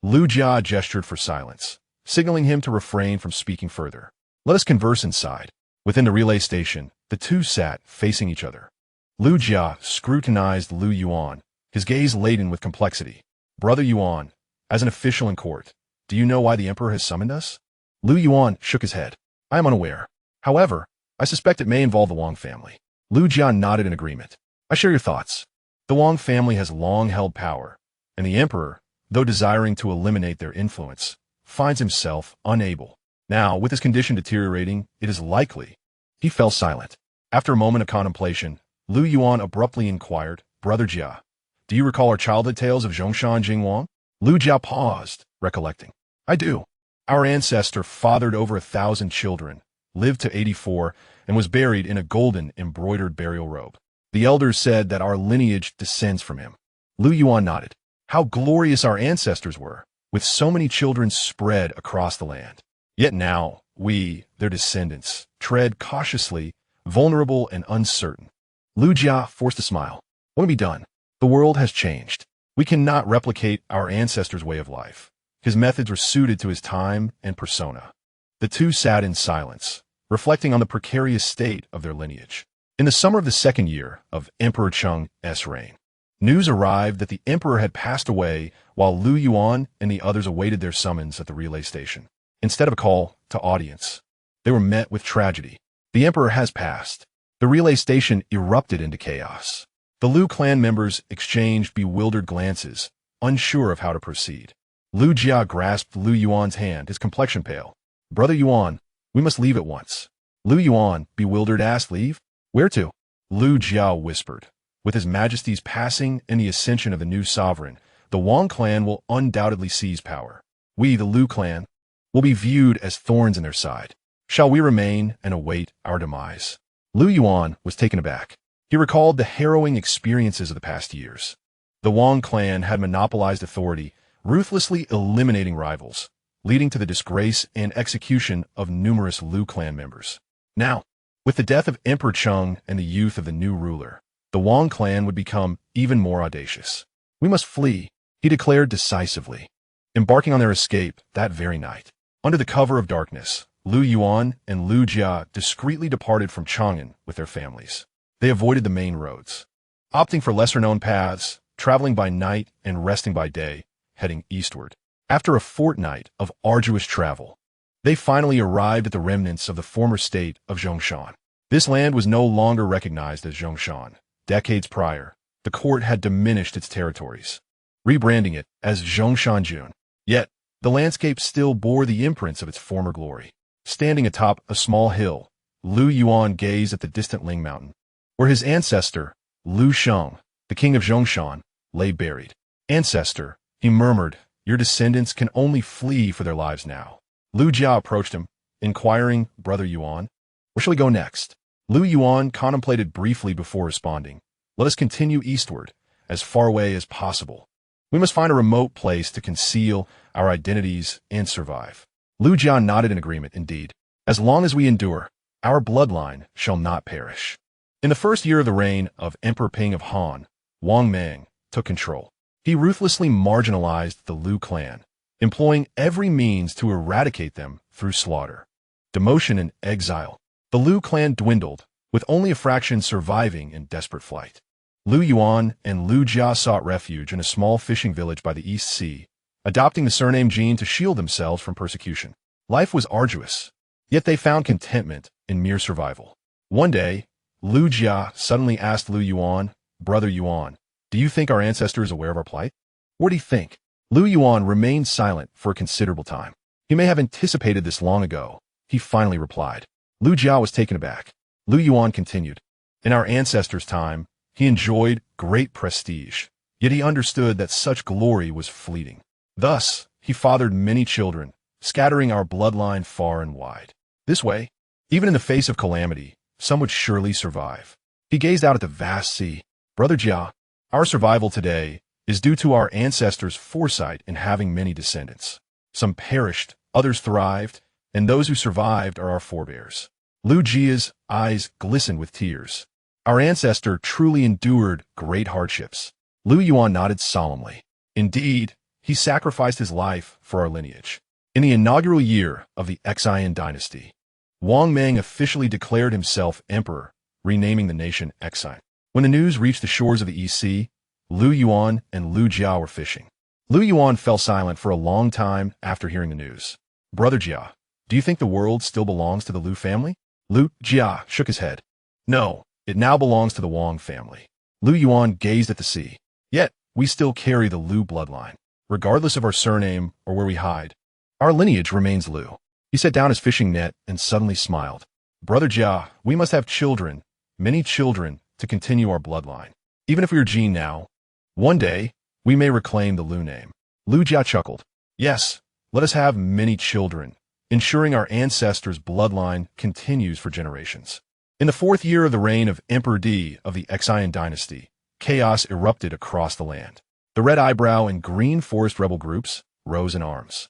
Liu Jia gestured for silence, signaling him to refrain from speaking further. "Let us converse inside." Within the relay station, the two sat facing each other. Liu Jia scrutinized Liu Yuan, his gaze laden with complexity. "Brother Yuan, as an official in court, do you know why the emperor has summoned us?" Liu Yuan shook his head. "I am unaware. However, I suspect it may involve the Wang family." Liu Jia nodded in agreement. "I share your thoughts. The Wang family has long held power, and the emperor, though desiring to eliminate their influence, finds himself unable. Now, with his condition deteriorating, it is likely." He fell silent. After a moment of contemplation, Liu Yuan abruptly inquired, "Brother Jia, do you recall our childhood tales of Zhongshan Jingwang?" Liu Jia paused, recollecting. "I do. Our ancestor fathered over 1,000 children, lived to 84, and was buried in a golden embroidered burial robe. The elders said that our lineage descends from him." Liu Yuan nodded. "How glorious our ancestors were, with so many children spread across the land. Yet now, we, their descendants, tread cautiously, vulnerable and uncertain." Liu Jia forced a smile. "What can be done? The world has changed. We cannot replicate our ancestors' way of life. His methods were suited to his time and persona." The two sat in silence, reflecting on the precarious state of their lineage. In the summer of the second year of Emperor Cheng's reign, news arrived that the emperor had passed away while Liu Yuan and the others awaited their summons at the relay station. Instead of a call to audience, they were met with tragedy. "The emperor has passed. The relay station erupted into chaos. The Liu clan members exchanged bewildered glances, unsure of how to proceed. Liu Jia grasped Liu Yuan's hand, his complexion pale. "Brother Yuan, we must leave at once." Liu Yuan, bewildered, asked, "Leave? Where to?" Liu Jia whispered, "With His Majesty's passing and the ascension of the new sovereign, the Wang clan will undoubtedly seize power. We, the Liu clan, will be viewed as thorns in their side. Shall we remain and await our demise?" Liu Yuan was taken aback. He recalled the harrowing experiences of the past years. The Wang clan had monopolized authority, ruthlessly eliminating rivals, leading to the disgrace and execution of numerous Liu clan members. Now, with the death of Emperor Cheng and the youth of the new ruler, the Wang clan would become even more audacious. "We must flee," he declared decisively, embarking on their escape that very night. Under the cover of darkness, Liu Yuan and Liu Jia discreetly departed from Chang'an with their families. They avoided the main roads, opting for lesser-known paths, traveling by night and resting by day, heading eastward. After a fortnight of arduous travel, they finally arrived at the remnants of the former state of Zhongshan. This land was no longer recognized as Zhongshan. Decades prior, the court had diminished its territories, rebranding it as Zhongshan. Yet, the landscape still bore the imprints of its former glory. Standing atop a small hill, Liu Yuan gazed at the distant Ling Mountain, where his ancestor, Liu Sheng, the king of Zhongshan, lay buried. "Ancestor," he murmured, "your descendants can only flee for their lives now." Liu Jia approached him, inquiring, "Brother Yuan, where shall we go next?" Liu Yuan contemplated briefly before responding. "Let us continue eastward, as far away as possible. We must find a remote place to conceal our identities and survive." Liu Jia nodded in agreement. "Indeed, as long as we endure, our bloodline shall not perish." In the first year of the reign of Emperor Ping of Han, Wang Mang took control. He ruthlessly marginalized the Liu clan, employing every means to eradicate them through slaughter, demotion, and exile. The Liu clan dwindled, with only a fraction surviving in desperate flight. Liu Yuan and Liu Jia sought refuge in a small fishing village by the East Sea, adopting the surname Jin to shield themselves from persecution. Life was arduous, yet they found contentment in mere survival. One day, Liu Jia suddenly asked Liu Yuan, "Brother Yuan, do you think our ancestor is aware of our plight?" "What do you think?" Liu Yuan remained silent for a considerable time. He may have anticipated this long ago. He finally replied. Liu Jia was taken aback. Liu Yuan continued, "In our ancestor's time, he enjoyed great prestige, yet he understood that such glory was fleeting. Thus, he fathered many children, scattering our bloodline far and wide. This way, even in the face of calamity, some would surely survive." He gazed out at the vast sea. "Brother Jia, our survival today is due to our ancestors' foresight in having many descendants. Some perished, others thrived, and those who survived are our forebears." Liu Jia's eyes glistened with tears. "Our ancestor truly endured great hardships." Liu Yuan nodded solemnly. "Indeed, he sacrificed his life for our lineage." In the inaugural year of the Han Dynasty, Wang Mang officially declared himself emperor, renaming the nation Han. When the news reached the shores of the East Sea, Liu Yuan and Liu Jia were fishing. Liu Yuan fell silent for a long time after hearing the news. "Brother Jia, do you think the world still belongs to the Liu family?" Liu Jia shook his head. "No, it now belongs to the Wang family." Liu Yuan gazed at the sea. "Yet, we still carry the Liu bloodline. Regardless of our surname or where we hide, our lineage remains Liu." He set down his fishing net and suddenly smiled. "Brother Jia, we must have children, many children, to continue our bloodline. Even if we are Jin now, one day, we may reclaim the Liu name." Liu Jia chuckled. "Yes, let us have many children, ensuring our ancestors' bloodline continues for generations." In the fourth year of the reign of Emperor Di of the Han Dynasty, chaos erupted across the land. The Red Eyebrow and Green Forest rebel groups rose in arms.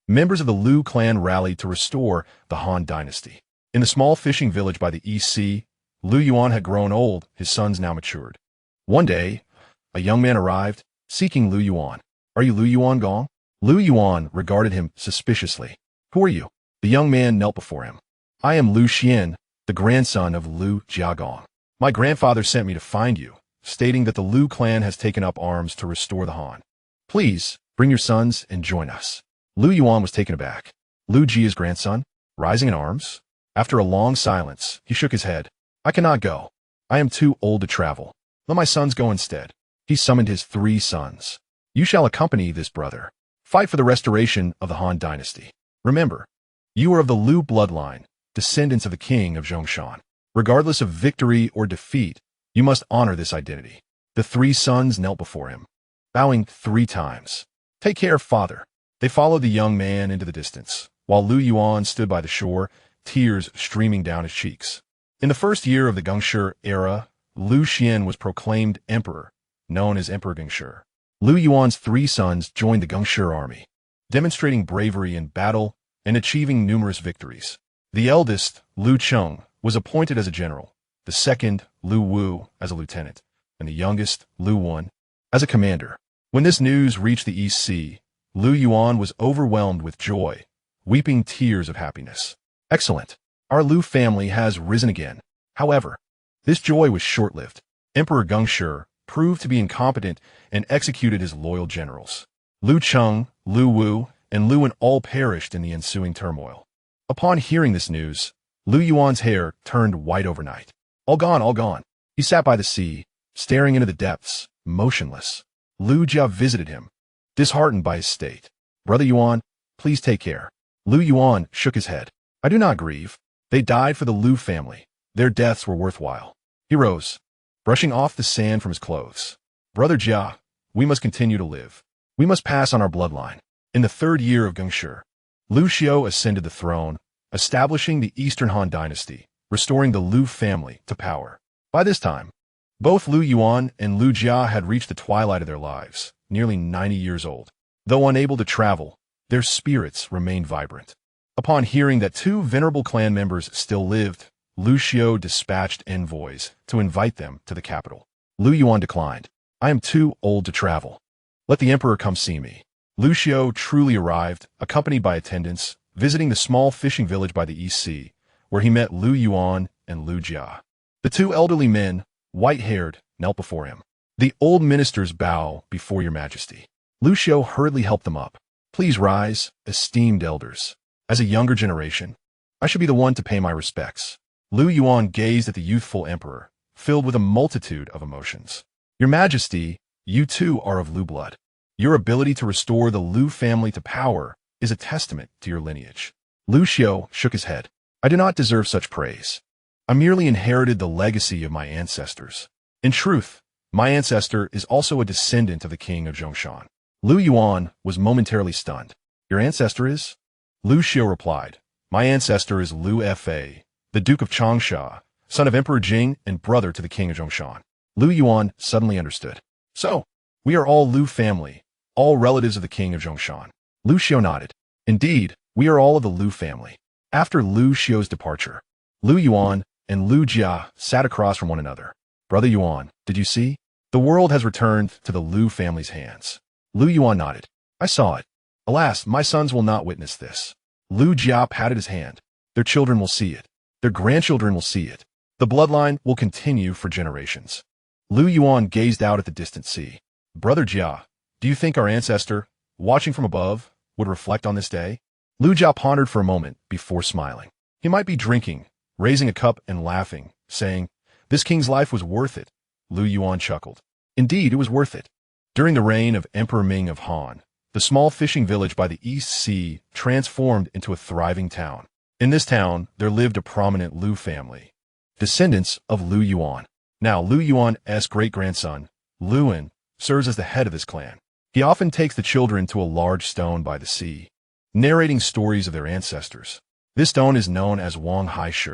Members of the Liu clan rallied to restore the Han Dynasty. In the small fishing village by the East Sea, Liu Yuan had grown old, his sons now matured. One day, a young man arrived, seeking Liu Yuan. "Are you Liu Yuan Gong?" Liu Yuan regarded him suspiciously. "Who are you?" The young man knelt before him. "I am Liu Xian, the grandson of Liu Jiagong. My grandfather sent me to find you, stating that the Liu clan has taken up arms to restore the Han. Please, bring your sons and join us." Liu Yuan was taken aback. Liu Jia's grandson, rising in arms? After a long silence, he shook his head. I cannot go. I am too old to travel. Let my sons go instead. He summoned his 3 sons. You shall accompany this brother. Fight for the restoration of the Han Dynasty. Remember, you are of the Liu bloodline, descendants of the king of Zhongshan. Regardless of victory or defeat, you must honor this identity. The 3 sons knelt before him, bowing 3 times. Take care, father. They followed the young man into the distance, while Liu Yuan stood by the shore, tears streaming down his cheeks. In the first year of the Gongshi era, Liu Xian was proclaimed emperor, known as Emperor Gongshi. Liu Yuan's 3 sons joined the Gongshi army, demonstrating bravery in battle and achieving numerous victories. The eldest, Liu Cheng, was appointed as a general, the second, Liu Wu, as a lieutenant, and the youngest, Liu Wen, as a commander. When this news reached the East Sea, Liu Yuan was overwhelmed with joy, weeping tears of happiness. Excellent. Our Liu family has risen again. However, this joy was short-lived. Emperor Gongshi proved to be incompetent and executed his loyal generals. Liu Cheng, Liu Wu, and Liu Wen all perished in the ensuing turmoil. Upon hearing this news, Liu Yuan's hair turned white overnight. All gone, all gone. He sat by the sea, staring into the depths, motionless. Liu Jia visited him, disheartened by his state. Brother Yuan, please take care. Liu Yuan shook his head. I do not grieve. They died for the Liu family. Their deaths were worthwhile. He rose, brushing off the sand from his clothes. Brother Jia, we must continue to live. We must pass on our bloodline. In the 3rd year of Gongshi, Liu Xiu ascended the throne, establishing the Eastern Han Dynasty, restoring the Liu family to power. By this time, both Liu Yuan and Liu Jia had reached the twilight of their lives, nearly 90 years old. Though unable to travel, their spirits remained vibrant. Upon hearing that 2 venerable clan members still lived, Liu Xiu dispatched envoys to invite them to the capital. Liu Yuan declined. I am too old to travel. Let the emperor come see me. Liu Xiu truly arrived, accompanied by attendants, visiting the small fishing village by the East Sea, where he met Liu Yuan and Liu Jia. The 2 elderly men, white-haired, knelt before him. The old ministers bow before your majesty. Liu Xiu hurriedly helped them up. Please rise, esteemed elders. As a younger generation, I should be the one to pay my respects. Liu Yuan gazed at the youthful emperor, filled with a multitude of emotions. Your majesty, you too are of Liu blood. Your ability to restore the Liu family to power is a testament to your lineage. Liu Xiu shook his head. I do not deserve such praise. I merely inherited the legacy of my ancestors. In truth, my ancestor is also a descendant of the king of Zhongshan. Liu Yuan was momentarily stunned. Your ancestor is? Liu Xiu replied, my ancestor is Liu Fa, the Duke of Changsha, son of Emperor Jing and brother to the king of Zhongshan. Liu Yuan suddenly understood. So, we are all Liu family, all relatives of the king of Zhongshan. Liu Xiu nodded. Indeed, we are all of the Liu family. After Liu Xiu's departure, Liu Yuan and Liu Jia sat across from one another. Brother Yuan, did you see? The world has returned to the Liu family's hands. Liu Yuan nodded. I saw it. Alas, my sons will not witness this. Liu Jia patted his hand. Their children will see it. Their grandchildren will see it. The bloodline will continue for generations. Liu Yuan gazed out at the distant sea. Brother Jia, do you think our ancestor, watching from above, would reflect on this day? Liu Jia pondered for a moment before smiling. He might be drinking, raising a cup and laughing, saying, this king's life was worth it. Liu Yuan chuckled. Indeed, it was worth it. During the reign of Emperor Ming of Han, the small fishing village by the East Sea transformed into a thriving town. In this town, there lived a prominent Liu family, descendants of Liu Yuan. Now, Liu Yuan's great-grandson, Liu Wen, serves as the head of this clan. He often takes the children to a large stone by the sea, narrating stories of their ancestors. This stone is known as Wang Hai Shi.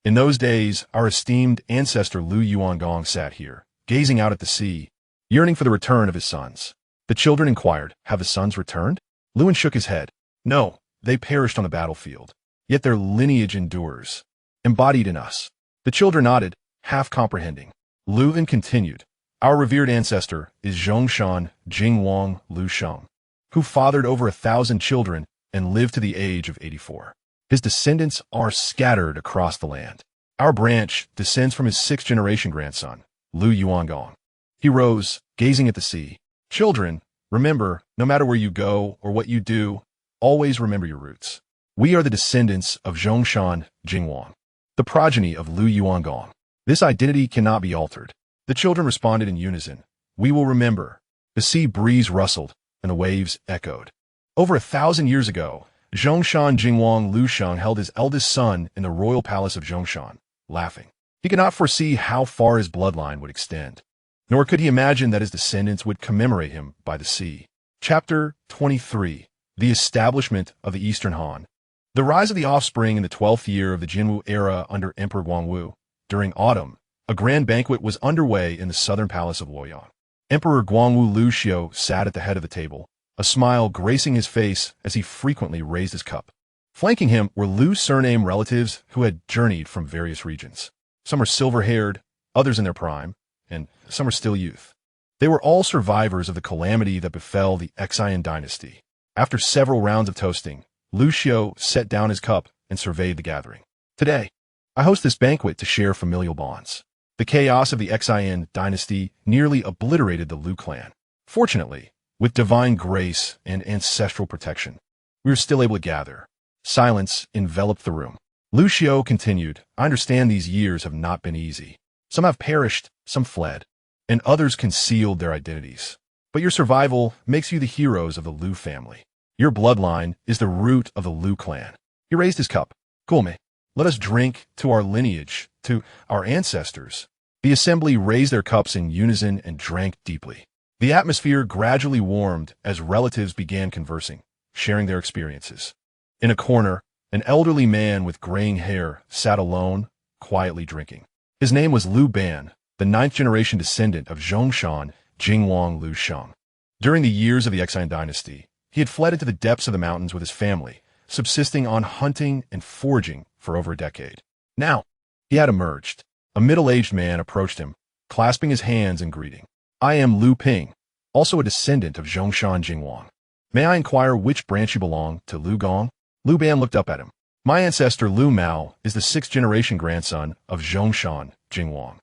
In those days, our esteemed ancestor Liu Yuangong sat here, gazing out at the sea, yearning for the return of his sons. The children inquired, have the sons returned? Liu Wen shook his head. No, they perished on the battlefield. Yet their lineage endures, embodied in us. The children nodded, half comprehending. Liu Wen continued. Our revered ancestor is Zhongshan Jingwang Liu Sheng, who fathered over 1,000 children and lived to the age of 84. His descendants are scattered across the land. Our branch descends from his 6th-generation grandson, Liu Yuangong. He rose, gazing at the sea. Children, remember, no matter where you go or what you do, always remember your roots. We are the descendants of Zhongshan Jingwang, the progeny of Liu Yuangong. This identity cannot be altered. The children responded in unison. We will remember. The sea breeze rustled, and the waves echoed. Over 1,000 years ago, Zhongshan Jingwang Liu Sheng held his eldest son in the royal palace of Zhongshan, laughing. He could not foresee how far his bloodline would extend, nor could he imagine that his descendants would commemorate him by the sea. Chapter 23. The Establishment of the Eastern Han. The rise of the offspring in the 12th year of the Jinwu era under Emperor Guangwu. During autumn, a grand banquet was underway in the southern palace of Luoyang. Emperor Guangwu Lu Xiu sat at the head of the table, a smile gracing his face as he frequently raised his cup. Flanking him were Lu's surname relatives who had journeyed from various regions. Some were silver-haired, others in their prime, and some were still youth. They were all survivors of the calamity that befell the Han Dynasty. After several rounds of toasting, Lu Xiu set down his cup and surveyed the gathering. Today, I host this banquet to share familial bonds. The chaos of the Han Dynasty nearly obliterated the Lu clan. Fortunately, with divine grace and ancestral protection, we were still able to gather. Silence enveloped the room. Lu Xiu continued, I understand these years have not been easy. Some have perished, some fled, and others concealed their identities. But your survival makes you the heroes of the Lu family. Your bloodline is the root of the Lu clan. He raised his cup. Kulme, let us drink to our lineage, to our ancestors. The assembly raised their cups in unison and drank deeply. The atmosphere gradually warmed as relatives began conversing, sharing their experiences. In a corner, an elderly man with graying hair sat alone, quietly drinking. His name was Liu Ban, the 9th-generation descendant of Zhongshan Jingwang Liu Sheng. During the years of the Han Dynasty, he had fled into the depths of the mountains with his family, subsisting on hunting and foraging for over a decade. Now, he had emerged. A middle-aged man approached him, clasping his hands in greeting. I am Liu Ping, also a descendant of Zhongshan Jingwang. May I inquire which branch you belong to, Liu Gong? Liu Ban looked up at him. My ancestor Liu Mao is the 6th-generation grandson of Zhongshan Jingwang.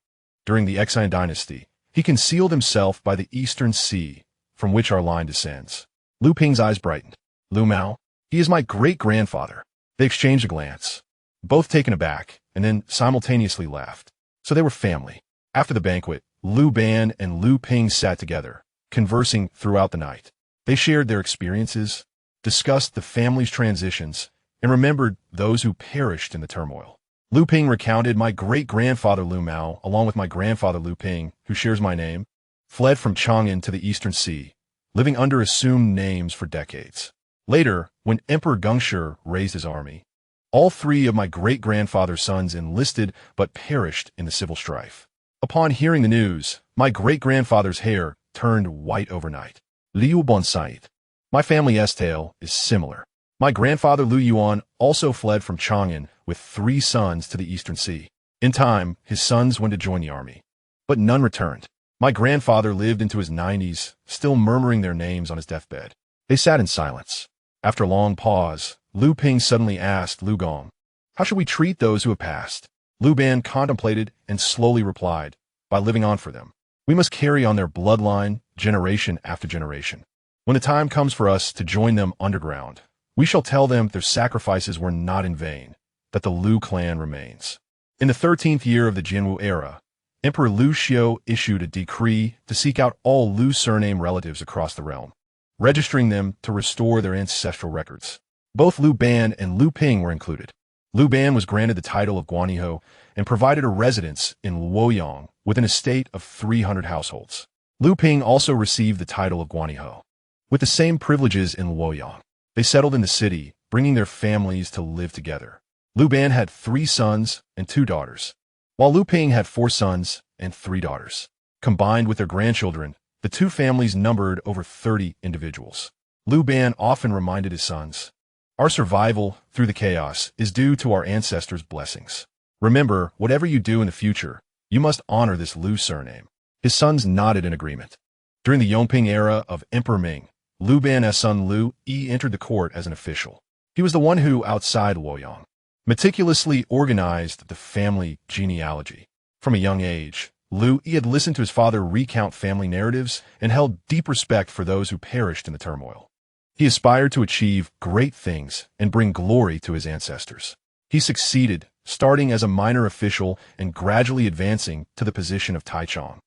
During the Han Dynasty, he concealed himself by the Eastern Sea, from which our line descends. Liu Ping's eyes brightened. Liu Mao, he is my great-grandfather. They exchanged a glance, both taken aback, and then simultaneously laughed. So they were family. After the banquet, Liu Ban and Liu Ping sat together, conversing throughout the night. They shared their experiences, discussed the family's transitions, and remembered those who perished in the turmoil. Liu Ping recounted, my great-grandfather Liu Mao, along with my grandfather Liu Ping, who shares my name, fled from Chang'an to the Eastern Sea, living under assumed names for decades. Later, when Emperor Gengshi raised his army, all 3 of my great-grandfather's sons enlisted but perished in the civil strife. Upon hearing the news, my great-grandfather's hair turned white overnight. Liu Bonsait. My family's tale is similar. My grandfather Liu Yuan also fled from Chang'an with 3 sons to the Eastern Sea. In time, his sons went to join the army, but none returned. My grandfather lived into his 90s, still murmuring their names on his deathbed. They sat in silence. After a long pause, Liu Ping suddenly asked Liu Gong, how should we treat those who have passed? Liu Ban contemplated and slowly replied, by living on for them. We must carry on their bloodline, generation after generation. When the time comes for us to join them underground, we shall tell them their sacrifices were not in vain, that the Liu clan remains. In the 13th year of the Jinwu era, Emperor Lu Xiu issued a decree to seek out all Lu surname relatives across the realm, registering them to restore their ancestral records. Both Liu Ban and Liu Ping were included. Liu Ban was granted the title of Guanyiho and provided a residence in Luoyang with an estate of 300 households. Liu Ping also received the title of Guanyiho. With the same privileges in Luoyang, they settled in the city, bringing their families to live together. Liu Ban had 3 sons and 2 daughters, while Liu Ping had 4 sons and 3 daughters. Combined with their grandchildren, the 2 families numbered over 30 individuals. Liu Ban often reminded his sons, our survival through the chaos is due to our ancestors' blessings. Remember, whatever you do in the future, you must honor this Liu surname. His sons nodded in agreement. During the Yongping era of Emperor Ming, Liu Ban's son Liu Yi entered the court as an official. He was the one who, outside Luoyang, meticulously organized the family genealogy. From a young age, Liu Yi had listened to his father recount family narratives and held deep respect for those who perished in the turmoil. He aspired to achieve great things and bring glory to his ancestors. He succeeded starting as a minor official and gradually advancing to the position of Taichung,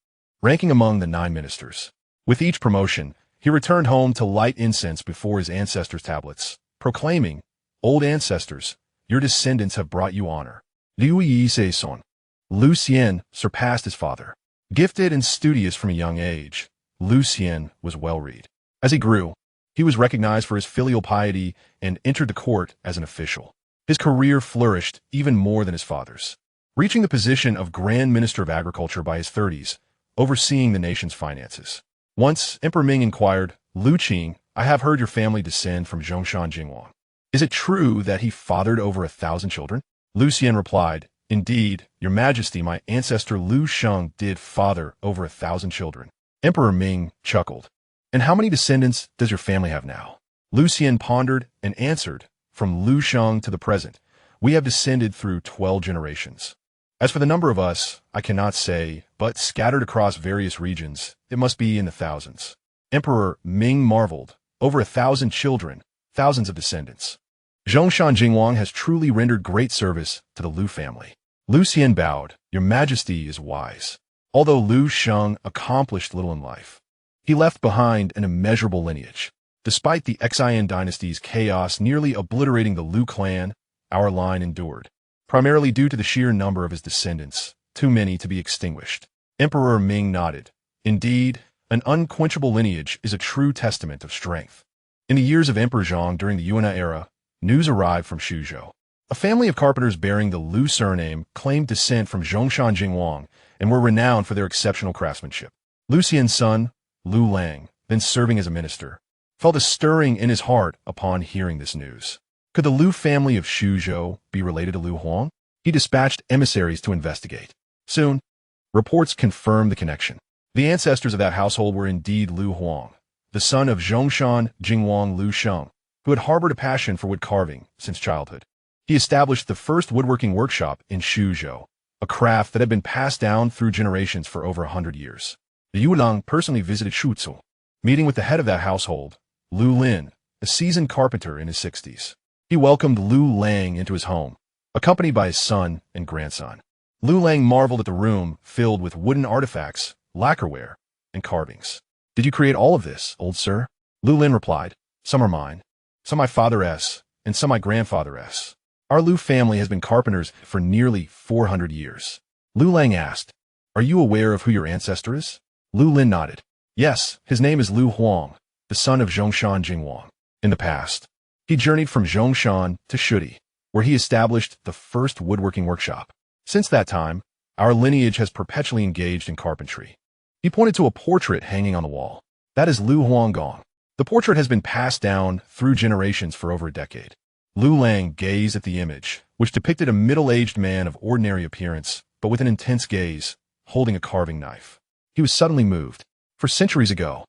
ranking among the 9 ministers. With each promotion, he returned home to light incense before his ancestors' tablets, proclaiming, "Old ancestors, your descendants have brought you honor." Liu Yi Son. Liu Xian surpassed his father. Gifted and studious from a young age, Liu Xian was well-read. As he grew, he was recognized for his filial piety and entered the court as an official. His career flourished even more than his father's, reaching the position of Grand Minister of Agriculture by his 30s, overseeing the nation's finances. Once, Emperor Ming inquired, "Liu Qing, I have heard your family descend from Zhongshan Jingwang. Is it true that he fathered over 1,000 children?" Liu Xian replied, "Indeed, your majesty, my ancestor Liu Sheng did father over 1,000 children." Emperor Ming chuckled. "And how many descendants does your family have now?" Liu Xian pondered and answered, "From Liu Sheng to the present, we have descended through 12 generations. As for the number of us, I cannot say, but scattered across various regions, it must be in the thousands." Emperor Ming marveled. Over 1,000 children, thousands of descendants. Zhongshan Jingwang has truly rendered great service to the Liu family. Liu Xian bowed. "Your majesty is wise." Although Liu Sheng accomplished little in life, he left behind an immeasurable lineage. Despite the Han Dynasty's chaos nearly obliterating the Liu clan, our line endured, primarily due to the sheer number of his descendants, too many to be extinguished. Emperor Ming nodded. "Indeed, an unquenchable lineage is a true testament of strength." In the years of Emperor Zhong during the Yuan era, news arrived from Suzhou. A family of carpenters bearing the Liu surname claimed descent from Zhongshan Jingwang and were renowned for their exceptional craftsmanship. Liu Xian's son, Liu Lang, then serving as a minister, felt a stirring in his heart upon hearing this news. Could the Liu family of Suzhou be related to Liu Huang? He dispatched emissaries to investigate. Soon, reports confirmed the connection. The ancestors of that household were indeed Liu Huang, the son of Zhongshan Jingwang Liu Sheng, who had harbored a passion for wood carving since childhood. He established the first woodworking workshop in Suzhou, a craft that had been passed down through generations for over 100 years. The Yulang personally visited Shuzu, meeting with the head of that household, Liu Lin, a seasoned carpenter in his 60s. He welcomed Liu Lang into his home, accompanied by his son and grandson. Liu Lang marveled at the room filled with wooden artifacts, lacquerware, and carvings. "Did you create all of this, old sir?" Liu Lin replied, "Some are mine, some my father's, and some my grandfather's. Our Liu family has been carpenters for nearly 400 years. Liu Lang asked, "Are you aware of who your ancestor is?" Liu Lin nodded. "Yes, his name is Liu Huang, the son of Zhongshan Jingwang. In the past, he journeyed from Zhongshan to Shudi, where he established the first woodworking workshop. Since that time, our lineage has perpetually engaged in carpentry." He pointed to a portrait hanging on the wall. "That is Liu Huanggong. The portrait has been passed down through generations for over a decade." Liu Lang gazed at the image, which depicted a middle-aged man of ordinary appearance, but with an intense gaze, holding a carving knife. He was suddenly moved. For centuries ago,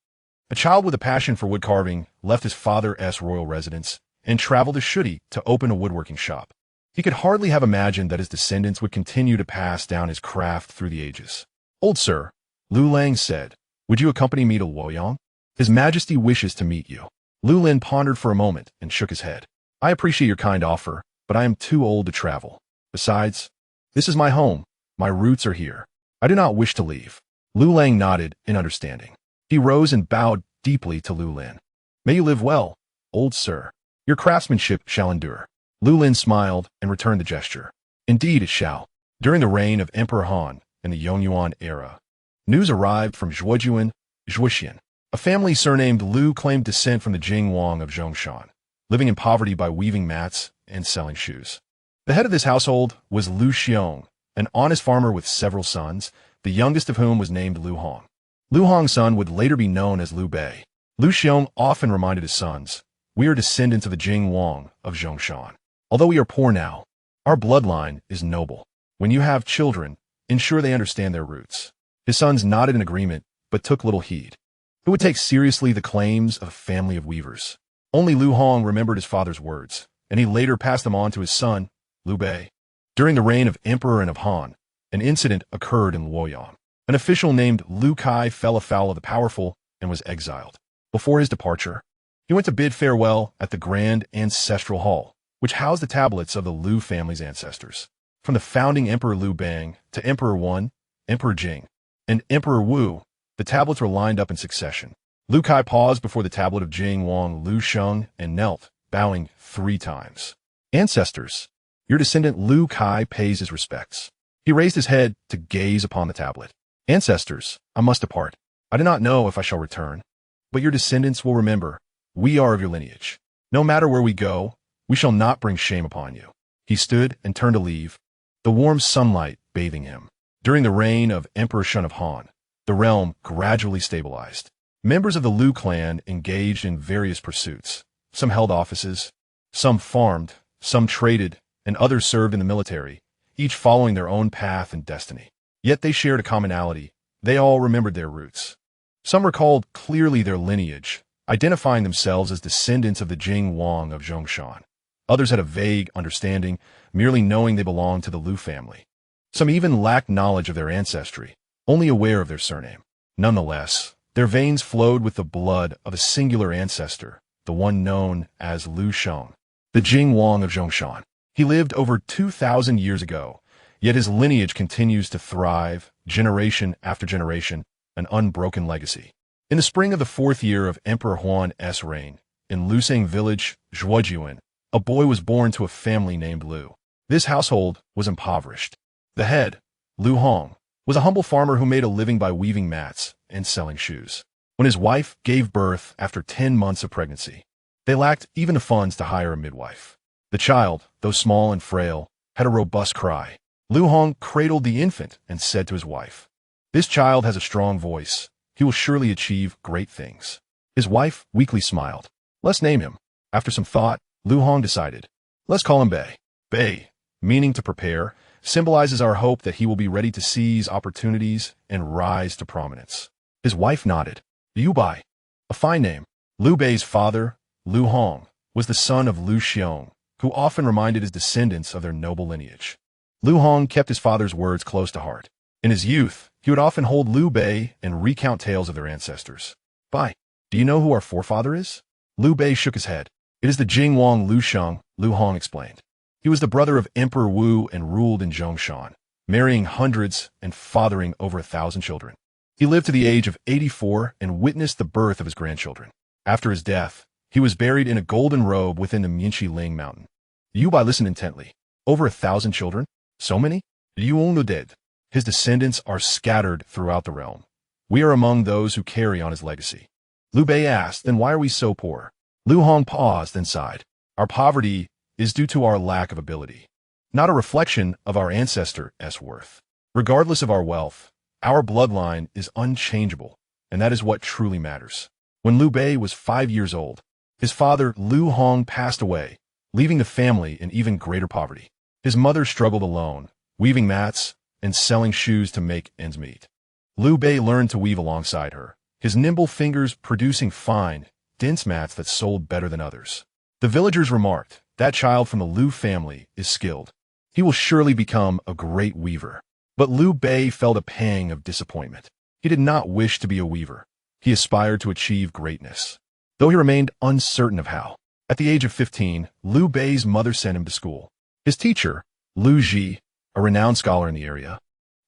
a child with a passion for wood carving left his father's royal residence and traveled to Shudi to open a woodworking shop. He could hardly have imagined that his descendants would continue to pass down his craft through the ages. "Old sir," Liu Lang said, "would you accompany me to Luoyang? His Majesty wishes to meet you." Liu Lin pondered for a moment and shook his head. "I appreciate your kind offer, but I am too old to travel. Besides, this is my home. My roots are here. I do not wish to leave." Liu Lang nodded in understanding. He rose and bowed deeply to Liu Lin. "May you live well, old sir. Your craftsmanship shall endure." Liu Lin smiled and returned the gesture. "Indeed it shall." During the reign of Emperor Han in the Yongyuan era, news arrived from Zhuojuan, Zhuoxian. A family surnamed Liu claimed descent from the Jingwang of Zhongshan, living in poverty by weaving mats and selling shoes. The head of this household was Liu Xiong, an honest farmer with several sons, the youngest of whom was named Liu Hong. Liu Hong's son would later be known as Liu Bei. Liu Xiong often reminded his sons, "We are descendants of the Jingwang of Zhongshan. Although we are poor now, our bloodline is noble. When you have children, ensure they understand their roots." His sons nodded in agreement, but took little heed. Who would take seriously the claims of a family of weavers? Only Liu Hong remembered his father's words, and he later passed them on to his son, Liu Bei. During the reign of Emperor and of Han, an incident occurred in Luoyang. An official named Liu Kai fell afoul of the powerful and was exiled. Before his departure, he went to bid farewell at the Grand Ancestral Hall, which housed the tablets of the Liu family's ancestors. from the founding Emperor Liu Bang to Emperor Wen, Emperor Jing, and Emperor Wu. The tablets were lined up in succession. Liu Kai paused before the tablet of Jing Wang Liu Sheng and knelt, bowing 3 times. Ancestors, your descendant Liu Kai pays his respects. He raised his head to gaze upon the tablet. Ancestors, I must depart. I do not know if I shall return, but your descendants will remember, we are of your lineage. No matter where we go, we shall not bring shame upon you. He stood and turned to leave, the warm sunlight bathing him. During the reign of Emperor Shun of Han, the realm gradually stabilized. Members of the Liu clan engaged in various pursuits. Some held offices, some farmed, some traded, and others served in the military, each following their own path and destiny. Yet they shared a commonality. They all remembered their roots. Some recalled clearly their lineage, identifying themselves as descendants of the Jing Wang of Zhongshan. Others had a vague understanding, merely knowing they belonged to the Liu family. Some even lacked knowledge of their ancestry, only aware of their surname. Nonetheless, their veins flowed with the blood of a singular ancestor, the one known as Liu Sheng, the Jing Wang of Zhongshan. He lived over 2,000 years ago, yet his lineage continues to thrive, generation after generation, an unbroken legacy. In the spring of the 4th year of Emperor Huan's reign, in Lusang village, Zhuojian, a boy was born to a family named Liu. This household was impoverished. The head, Liu Hong, was a humble farmer who made a living by weaving mats and selling shoes. When his wife gave birth after 10 months of pregnancy, they lacked even the funds to hire a midwife. The child, though small and frail, had a robust cry. Liu Hong cradled the infant and said to his wife, "This child has a strong voice. He will surely achieve great things." His wife weakly smiled. "Let's name him." After some thought, Liu Hong decided, "Let's call him Bei." Bei, meaning to prepare, symbolizes our hope that he will be ready to seize opportunities and rise to prominence. His wife nodded. Liu Bei, a fine name. Liu Bei's father, Liu Hong, was the son of Liu Xiong, who often reminded his descendants of their noble lineage. Liu Hong kept his father's words close to heart. In his youth, he would often hold Liu Bei and recount tales of their ancestors. "Bei, do you know who our forefather is?" Liu Bei shook his head. "It is the Jing Wang Liu Sheng," Liu Hong explained. He was the brother of Emperor Wu and ruled in Zhongshan, marrying hundreds and fathering over 1,000 children. He lived to the age of 84 and witnessed the birth of his grandchildren. After his death, he was buried in a golden robe within the Minqiling mountain. Liu Bei listened intently. Over 1,000 children? So many? Liu Hong dead. His descendants are scattered throughout the realm. We are among those who carry on his legacy. Liu Bei asked, "Then why are we so poor?" Liu Hong paused and sighed. "Our poverty is due to our lack of ability, not a reflection of our ancestors' worth. Regardless of our wealth, our bloodline is unchangeable, and that is what truly matters." When Liu Bei was 5 years old, his father Liu Hong passed away, leaving the family in even greater poverty. His mother struggled alone, weaving mats and selling shoes to make ends meet. Liu Bei learned to weave alongside her, his nimble fingers producing fine, dense mats that sold better than others. The villagers remarked, "That child from the Liu family is skilled. He will surely become a great weaver." But Liu Bei felt a pang of disappointment. He did not wish to be a weaver. He aspired to achieve greatness, though he remained uncertain of how. At the age of 15, Liu Bei's mother sent him to school. His teacher, Liu Ji, a renowned scholar in the area,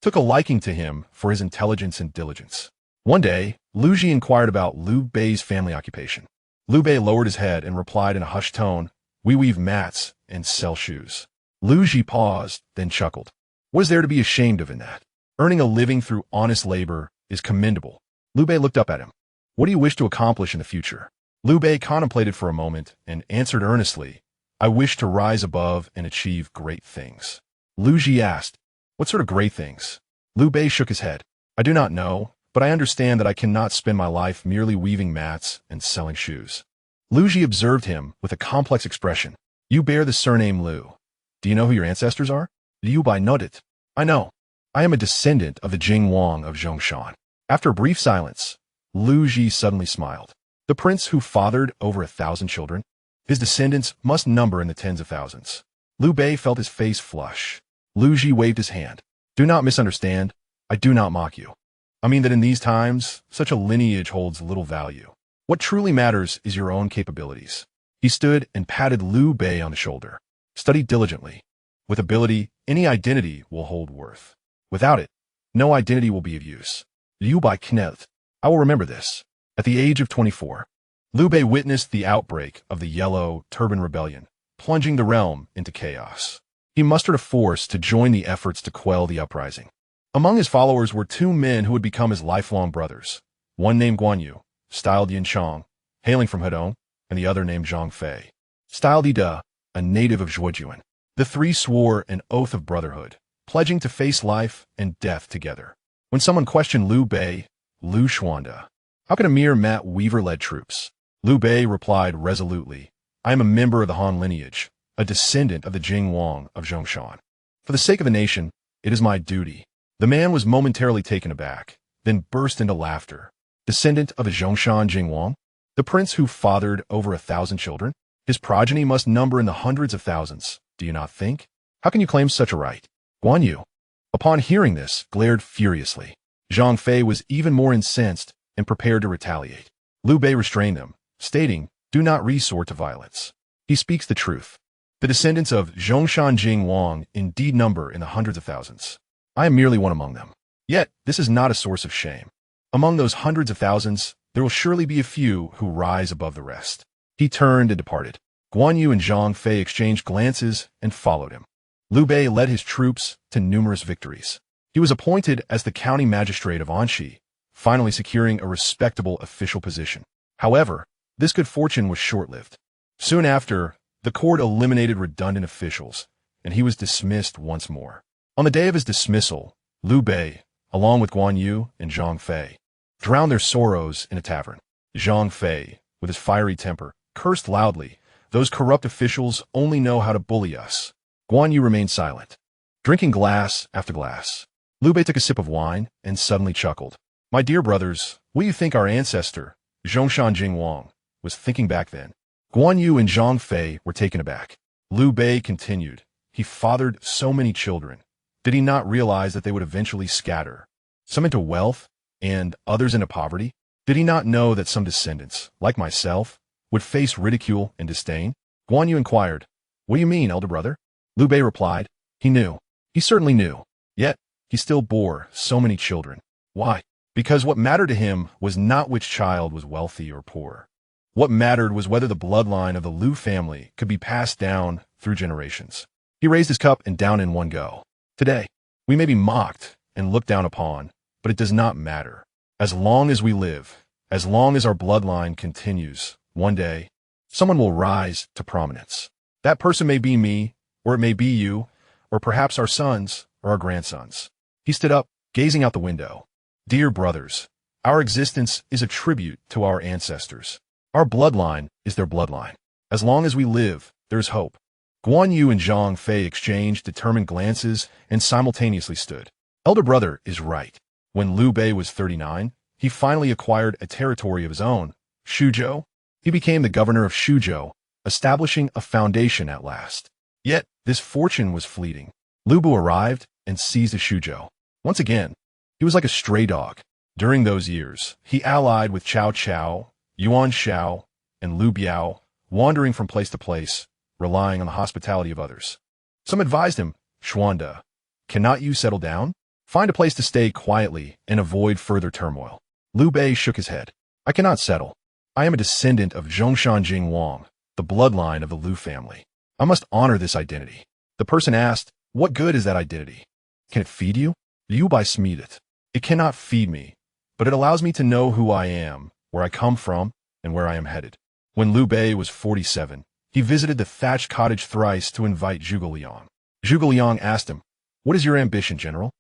took a liking to him for his intelligence and diligence. One day, Liu Ji inquired about Liu Bei's family occupation. Liu Bei lowered his head and replied in a hushed tone, "We weave mats and sell shoes." Liu Ji paused, then chuckled. What is there to be ashamed of in that? Earning a living through honest labor is commendable. Liu Bei looked up at him. "What do you wish to accomplish in the future?" Liu Bei contemplated for a moment and answered earnestly, "I wish to rise above and achieve great things." Liu Ji asked, "What sort of great things?" Liu Bei shook his head. "I do not know, but I understand that I cannot spend my life merely weaving mats and selling shoes." Liu Ji observed him with a complex expression. "You bear the surname Liu. Do you know who your ancestors are?" Liu Bei nodded. "I know. I am a descendant of the Jing Wang of Zhongshan." After a brief silence, Liu Ji suddenly smiled. "The prince who fathered over 1,000 children? His descendants must number in the tens of thousands." Liu Bei felt his face flush. Liu Ji waved his hand. "Do not misunderstand. I do not mock you. I mean that in these times, such a lineage holds little value. What truly matters is your own capabilities." He stood and patted Liu Bei on the shoulder. "Study diligently. With ability, any identity will hold worth. Without it, no identity will be of use. Liu by Knecht. I will remember this. At the age of 24, Liu Bei witnessed the outbreak of the Yellow Turban Rebellion, plunging the realm into chaos. He mustered a force to join the efforts to quell the uprising. Among his followers were two men who would become his lifelong brothers, one named Guan Yu, styled Yin Chong, hailing from Hedong, and the other named Zhang Fei, styled Yi De, a native of Zhuojuan. The three swore an oath of brotherhood, pledging to face life and death together. When someone questioned Liu Bei, Liu Xuande, how can a mere mat weaver lead troops? Liu Bei replied resolutely, I am a member of the Han lineage, a descendant of the Jing Wang of Zhongshan. For the sake of the nation, it is my duty. The man was momentarily taken aback, then burst into laughter. Descendant of the Zhongshan Jing Wang? The prince who fathered over 1,000 children? His progeny must number in the hundreds of thousands, do you not think? How can you claim such a right? Guan Yu, upon hearing this, glared furiously. Zhang Fei was even more incensed and prepared to retaliate. Liu Bei restrained them, stating, do not resort to violence. He speaks the truth. The descendants of Zhongshan Jing Wang indeed number in the hundreds of thousands. I am merely one among them. Yet, this is not a source of shame. Among those hundreds of thousands, there will surely be a few who rise above the rest. He turned and departed. Guan Yu and Zhang Fei exchanged glances and followed him. Liu Bei led his troops to numerous victories. He was appointed as the county magistrate of Anxi, finally securing a respectable official position. However, this good fortune was short-lived. Soon after, the court eliminated redundant officials, and he was dismissed once more. On the day of his dismissal, Liu Bei, along with Guan Yu and Zhang Fei, drowned their sorrows in a tavern. Zhang Fei, with his fiery temper, cursed loudly, those corrupt officials only know how to bully us. Guan Yu remained silent, drinking glass after glass. Liu Bei took a sip of wine and suddenly chuckled. My dear brothers, what do you think our ancestor, Zhongshan Jing Wang, was thinking back then? Guan Yu and Zhang Fei were taken aback. Liu Bei continued, he fathered so many children. Did he not realize that they would eventually scatter, some into wealth and others into poverty? Did he not know that some descendants, like myself, would face ridicule and disdain? Guan Yu inquired, what do you mean, elder brother? Liu Bei replied, he knew. He certainly knew. Yet, he still bore so many children. Why? Because what mattered to him was not which child was wealthy or poor. What mattered was whether the bloodline of the Liu family could be passed down through generations. He raised his cup and downed in one go. Today, we may be mocked and looked down upon, but it does not matter. As long as we live, as long as our bloodline continues, one day, someone will rise to prominence. That person may be me, or it may be you, or perhaps our sons or our grandsons. He stood up, gazing out the window. Dear brothers, our existence is a tribute to our ancestors. Our bloodline is their bloodline. As long as we live, there's hope. Guan Yu and Zhang Fei exchanged determined glances and simultaneously stood. Elder brother is right. When Liu Bei was 39, he finally acquired a territory of his own, Shuzhou. He became the governor of Shuzhou, establishing a foundation at last. Yet, this fortune was fleeting. Lu Bu arrived and seized the Shuzhou. Once again, he was like a stray dog. During those years, he allied with Cao Cao, Yuan Shao, and Liu Biao, wandering from place to place, relying on the hospitality of others. Some advised him, Xuande, cannot you settle down? Find a place to stay quietly and avoid further turmoil. Liu Bei shook his head. I cannot settle. I am a descendant of Zhongshan Jing Wang, the bloodline of the Liu family. I must honor this identity. The person asked, what good is that identity? Can it feed you? Liu Bei smeed. It cannot feed me, but it allows me to know who I am, where I come from, and where I am headed. When Liu Bei was 47, he visited the thatched cottage thrice to invite Zhuge Liang. Zhuge Liang asked him, what is your ambition, General?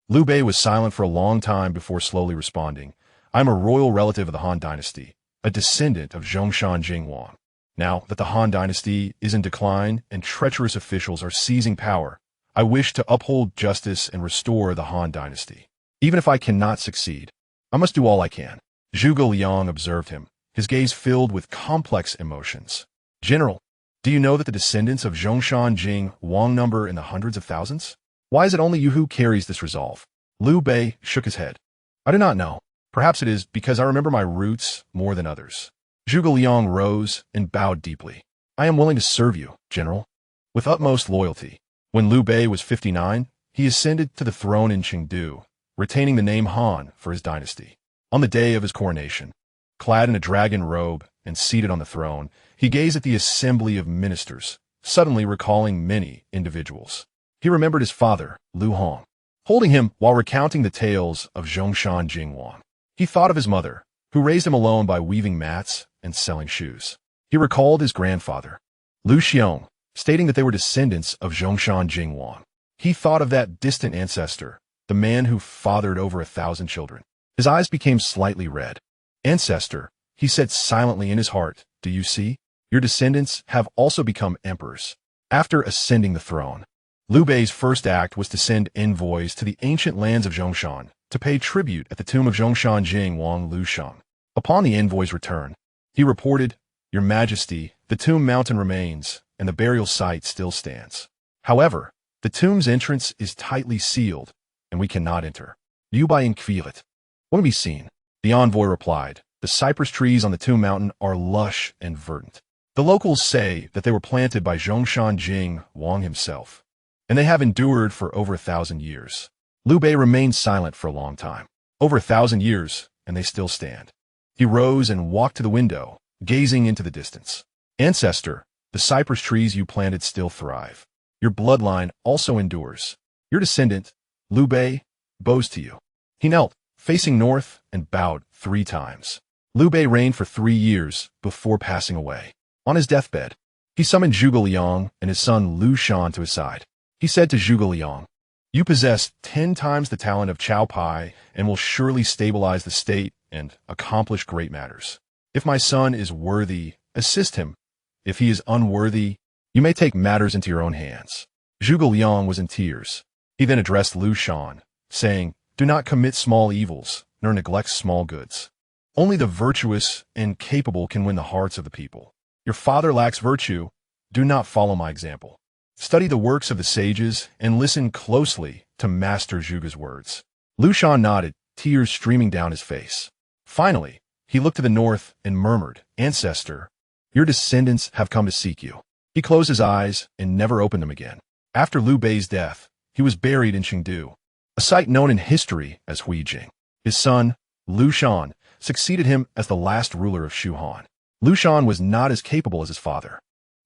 Liu Bei was silent for a long time before slowly responding, I am a royal relative of the Han Dynasty, a descendant of Zhongshan Jing Wang. Now that the Han Dynasty is in decline and treacherous officials are seizing power, I wish to uphold justice and restore the Han Dynasty. Even if I cannot succeed, I must do all I can. Zhuge Liang observed him, his gaze filled with complex emotions. General, do you know that the descendants of Zhongshan Jing Wang number in the hundreds of thousands? Why is it only you who carries this resolve? Liu Bei shook his head. I do not know. Perhaps it is because I remember my roots more than others. Zhuge Liang rose and bowed deeply. I am willing to serve you, General, with utmost loyalty. When Liu Bei was 59, he ascended to the throne in Chengdu, retaining the name Han for his dynasty. On the day of his coronation, clad in a dragon robe and seated on the throne, he gazed at the assembly of ministers, suddenly recalling many individuals. He remembered his father, Liu Hong, holding him while recounting the tales of Zhongshan Jingwang. He thought of his mother, who raised him alone by weaving mats and selling shoes. He recalled his grandfather, Liu Xiong, stating that they were descendants of Zhongshan Jingwang. He thought of that distant ancestor, the man who fathered over 1,000 children. His eyes became slightly red. Ancestor, he said silently in his heart, do you see? Your descendants have also become emperors. After ascending the throne, Liu Bei's first act was to send envoys to the ancient lands of Zhongshan to pay tribute at the tomb of Zhongshan Jingwang Liu Sheng. Upon the envoy's return, he reported, Your Majesty, the tomb mountain remains, and the burial site still stands. However, the tomb's entrance is tightly sealed, and we cannot enter. You by inquirit. Won't be seen. The envoy replied, The cypress trees on the tomb mountain are lush and verdant. The locals say that they were planted by Zhongshan Jingwang himself, and they have endured for over 1,000 years. Liu Bei remained silent for a long time. Over 1,000 years, and they still stand. He rose and walked to the window, gazing into the distance. Ancestor, the cypress trees you planted still thrive. Your bloodline also endures. Your descendant, Liu Bei, bows to you. He knelt, facing north, and bowed 3 times. Liu Bei reigned for 3 years before passing away. On his deathbed, he summoned Zhuge Liang and his son Liu Shan to his side. He said to Zhuge Liang, You possess 10 times the talent of Cao Pai and will surely stabilize the state and accomplish great matters. If my son is worthy, assist him. If he is unworthy, you may take matters into your own hands. Zhuge Liang was in tears. He then addressed Liu Shan, saying, Do not commit small evils, nor neglect small goods. Only the virtuous and capable can win the hearts of the people. Your father lacks virtue. Do not follow my example. Study the works of the sages and listen closely to Master Zhuge's words. Liu Shan nodded, tears streaming down his face. Finally, he looked to the north and murmured, Ancestor, your descendants have come to seek you. He closed his eyes and never opened them again. After Liu Bei's death, he was buried in Chengdu, a site known in history as Huijing. His son, Liu Shan, succeeded him as the last ruler of Shu Han. Liu Shan was not as capable as his father.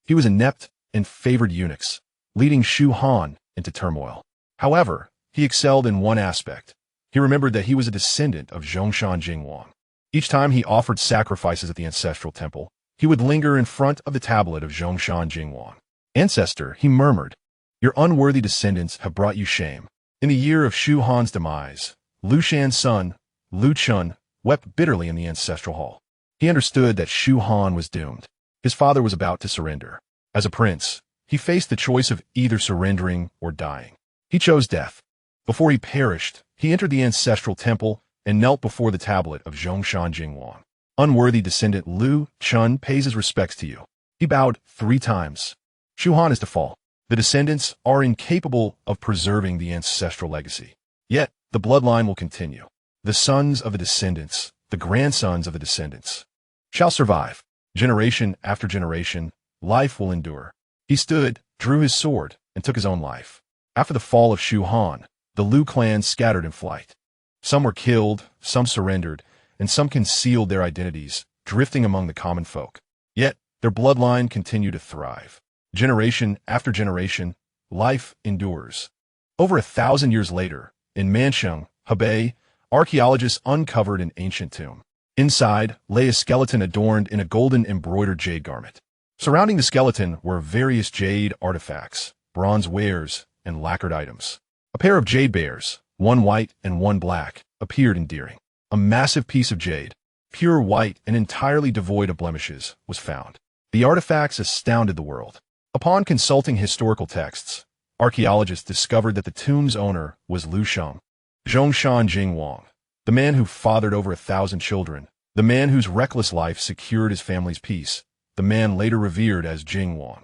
He was inept and favored eunuchs, leading Shu Han into turmoil. However, he excelled in one aspect. He remembered that he was a descendant of Zhongshan Jingwang. Each time he offered sacrifices at the ancestral temple, he would linger in front of the tablet of Zhongshan Jingwang. Ancestor, he murmured, Your unworthy descendants have brought you shame. In the year of Shu Han's demise, Liu Shan's son, Liu Chun, wept bitterly in the ancestral hall. He understood that Shu Han was doomed. His father was about to surrender. As a prince, he faced the choice of either surrendering or dying. He chose death. Before he perished, he entered the ancestral temple and knelt before the tablet of Zhongshan Jingwang. Unworthy descendant Liu Chun pays his respects to you. He bowed 3 times. Shu Han is to fall. The descendants are incapable of preserving the ancestral legacy. Yet, the bloodline will continue. The sons of the descendants, the grandsons of the descendants, shall survive. Generation after generation, life will endure. He stood, drew his sword, and took his own life. After the fall of Shu Han, the Liu clan scattered in flight. Some were killed, some surrendered, and some concealed their identities, drifting among the common folk. Yet, their bloodline continued to thrive. Generation after generation, life endures. Over 1,000 years later, in Mansheng, Hebei, archaeologists uncovered an ancient tomb. Inside lay a skeleton adorned in a golden embroidered jade garment. Surrounding the skeleton were various jade artifacts, bronze wares, and lacquered items. A pair of jade bears, one white and one black, appeared endearing. A massive piece of jade, pure white and entirely devoid of blemishes, was found. The artifacts astounded the world. Upon consulting historical texts, archaeologists discovered that the tomb's owner was Liu Sheng, Zhongshan Jingwang, the man who fathered over 1,000 children, the man whose reckless life secured his family's peace, the man later revered as Jingwang.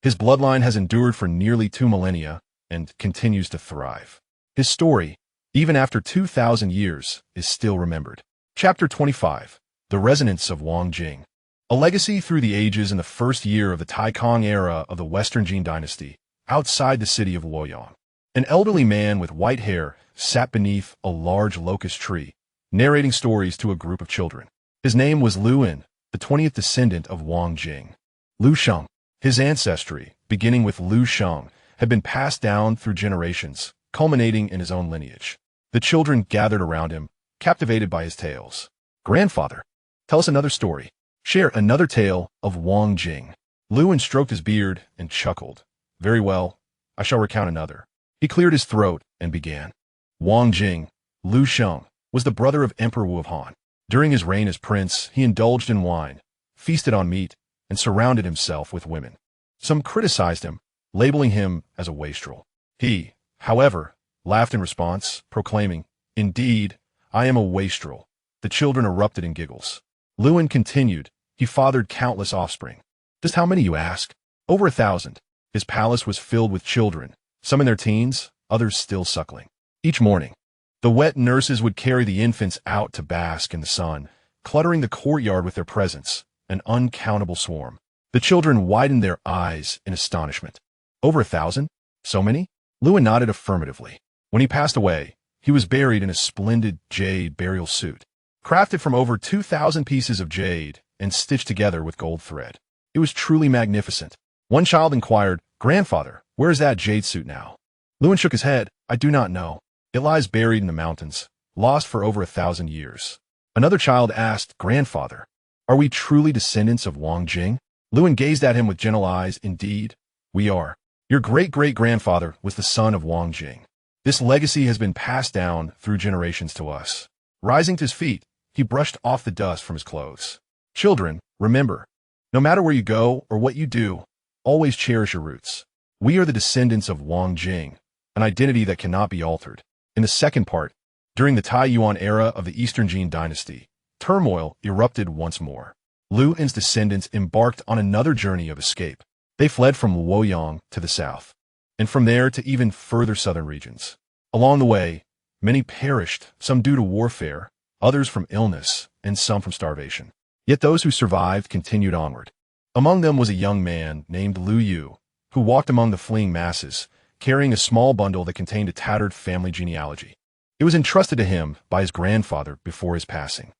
His bloodline has endured for nearly 2 millennia and continues to thrive. His story, even after 2,000 years, is still remembered. Chapter 25, The Resonance of Wang Jing. A legacy through the ages in the first year of the Taikang era of the Western Jin Dynasty, outside the city of Luoyang. An elderly man with white hair sat beneath a large locust tree, narrating stories to a group of children. His name was Luin, the 20th descendant of Wang Jing. Liu Sheng. His ancestry, beginning with Liu Sheng, had been passed down through generations, culminating in his own lineage. The children gathered around him, captivated by his tales. "Grandfather, tell us another story. Share another tale of Wang Jing." Luin stroked his beard and chuckled. "Very well, I shall recount another." He cleared his throat and began. Wang Jing, Liu Sheng, was the brother of Emperor Wu of Han. During his reign as prince, he indulged in wine, feasted on meat, and surrounded himself with women. Some criticized him, labeling him as a wastrel. He, however, laughed in response, proclaiming, "Indeed, I am a wastrel." The children erupted in giggles. Luin continued, "He fathered countless offspring." "Just how many, you ask?" "Over 1,000. His palace was filled with children, some in their teens, others still suckling. Each morning, the wet nurses would carry the infants out to bask in the sun, cluttering the courtyard with their presence, an uncountable swarm. The children widened their eyes in astonishment. "Over 1,000? So many?" Luin nodded affirmatively. When he passed away, he was buried in a splendid jade burial suit, crafted from over 2,000 pieces of jade and stitched together with gold thread. It was truly magnificent. One child inquired, "Grandfather, where is that jade suit now?" Luin shook his head. "I do not know. It lies buried in the mountains, lost for over 1,000 years." Another child asked, "Grandfather, are we truly descendants of Wang Jing?" Luin gazed at him with gentle eyes. "Indeed, we are. Your great-great-grandfather was the son of Wang Jing. This legacy has been passed down through generations to us." Rising to his feet, he brushed off the dust from his clothes. "Children, remember, no matter where you go or what you do, always cherish your roots. We are the descendants of Wang Jing, an identity that cannot be altered." In the second part, during the Taiyuan era of the Eastern Jin Dynasty, turmoil erupted once more. Luin's descendants embarked on another journey of escape. They fled from Luoyang to the south, and from there to even further southern regions. Along the way, many perished, some due to warfare, others from illness, and some from starvation. Yet those who survived continued onward. Among them was a young man named Liu Yu, who walked among the fleeing masses, carrying a small bundle that contained a tattered family genealogy. It was entrusted to him by his grandfather before his passing.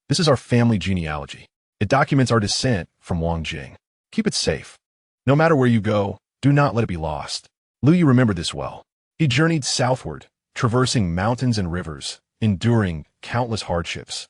This is our family genealogy. It documents our descent from Wang Jing. Keep it safe. No matter where you go, do not let it be lost." Liu Yu remembered this well. He journeyed southward, traversing mountains and rivers, enduring countless hardships,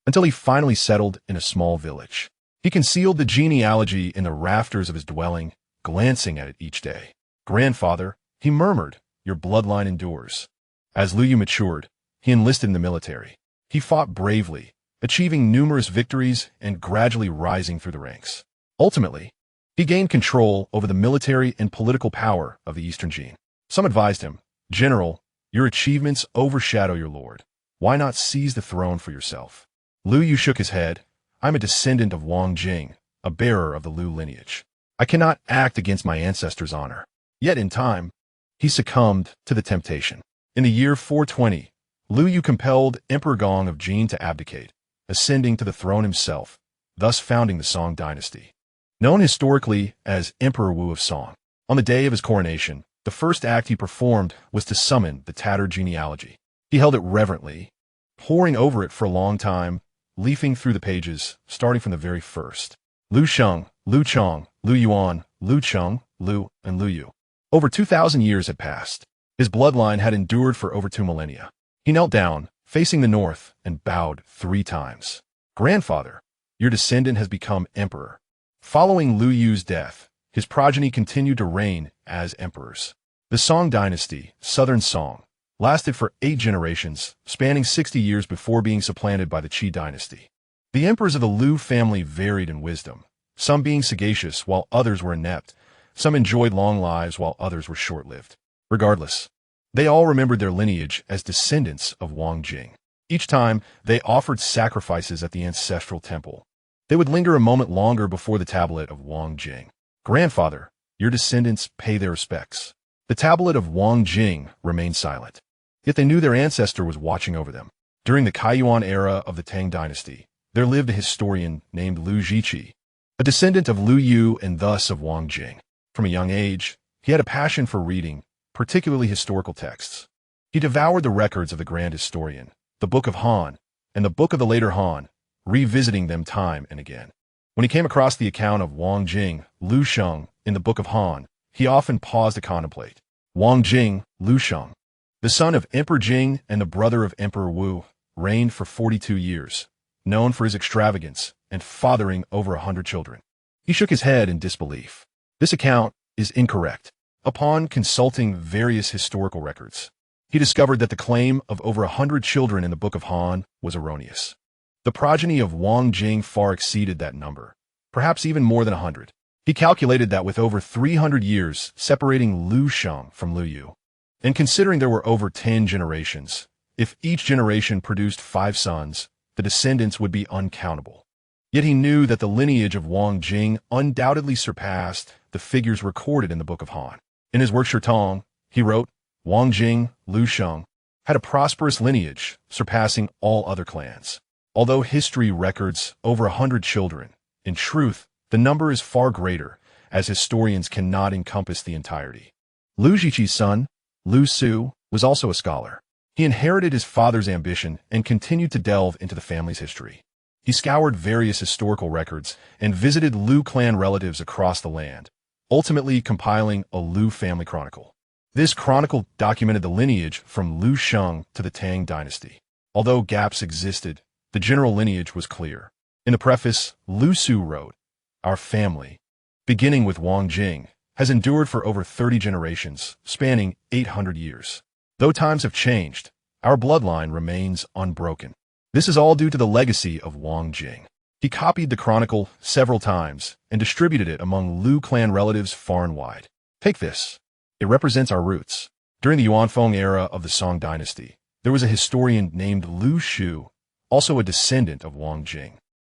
until he finally settled in a small village. He concealed the genealogy in the rafters of his dwelling, glancing at it each day. "Grandfather," he murmured, "your bloodline endures." As Liu Yu matured, he enlisted in the military. He fought bravely, achieving numerous victories and gradually rising through the ranks. Ultimately, he gained control over the military and political power of the Eastern Jin. Some advised him, "General, your achievements overshadow your lord. Why not seize the throne for yourself?" Liu Yu shook his head. "I'm a descendant of Wang Jing, a bearer of the Liu lineage. I cannot act against my ancestors' honor." Yet in time, he succumbed to the temptation. In the year 420, Liu Yu compelled Emperor Gong of Jin to abdicate, ascending to the throne himself, thus founding the Song Dynasty. Known historically as Emperor Wu of Song, on the day of his coronation, the first act he performed was to summon the tattered genealogy. He held it reverently, poring over it for a long time, leafing through the pages, starting from the very first. Liu Sheng, Liu Chong, Liu Yuan, Liu Cheng, Liu, and Liu Yu. Over 2,000 years had passed. His bloodline had endured for over 2 millennia. He knelt down, facing the north, and bowed 3 times. "Grandfather, your descendant has become emperor." Following Liu Yu's death, his progeny continued to reign as emperors. The Song Dynasty, Southern Song, lasted for 8 generations, spanning 60 years before being supplanted by the Qi Dynasty. The emperors of the Liu family varied in wisdom, some being sagacious while others were inept, some enjoyed long lives while others were short-lived. Regardless, they all remembered their lineage as descendants of Wang Jing. Each time, they offered sacrifices at the ancestral temple. They would linger a moment longer before the tablet of Wang Jing. "Grandfather, your descendants pay their respects." The tablet of Wang Jing remained silent, yet they knew their ancestor was watching over them. During the Kaiyuan era of the Tang Dynasty, there lived a historian named Liu Zhiqi, a descendant of Liu Yu and thus of Wang Jing. From a young age, He had a passion for reading, particularly historical texts. He devoured the records of the grand historian, the Book of Han, and the Book of the later Han, revisiting them time and again. When he came across the account of Wang Jing, Liu Sheng, in the Book of Han, he often paused to contemplate. Wang Jing, Liu Sheng, the son of Emperor Jing and the brother of Emperor Wu, reigned for 42 years, known for his extravagance and fathering over 100 children. He shook his head in disbelief. This account is incorrect. Upon consulting various historical records, he discovered that the claim of over 100 children in the Book of Han was erroneous. The progeny of Wang Jing far exceeded that number, perhaps even more than 100. He calculated that with over 300 years separating Liu Sheng from Liu Yu, and considering there were over 10 generations, if each generation produced 5 sons, the descendants would be uncountable. Yet he knew that the lineage of Wang Jing undoubtedly surpassed the figures recorded in the Book of Han. In his work Shitong, he wrote, Wang Jing, Liu Sheng, had a prosperous lineage, surpassing all other clans. Although history records over 100 children, in truth, the number is far greater, as historians cannot encompass the entirety. Liu Zhiqi's son, Liu Su, was also a scholar. He inherited his father's ambition and continued to delve into the family's history. He scoured various historical records and visited Liu clan relatives across the land, ultimately compiling a Liu family chronicle. This chronicle documented the lineage from Liu Sheng to the Tang Dynasty. Although gaps existed, the general lineage was clear. In the preface, Liu Su wrote, Our family, beginning with Wang Jing, has endured for over 30 generations, spanning 800 years. Though times have changed, our bloodline remains unbroken. This is all due to the legacy of Wang Jing. He copied the chronicle several times and distributed it among Liu clan relatives far and wide. Take this. It represents our roots. During the Yuanfeng era of the Song Dynasty, there was a historian named Liu Shu, also a descendant of Wang Jing.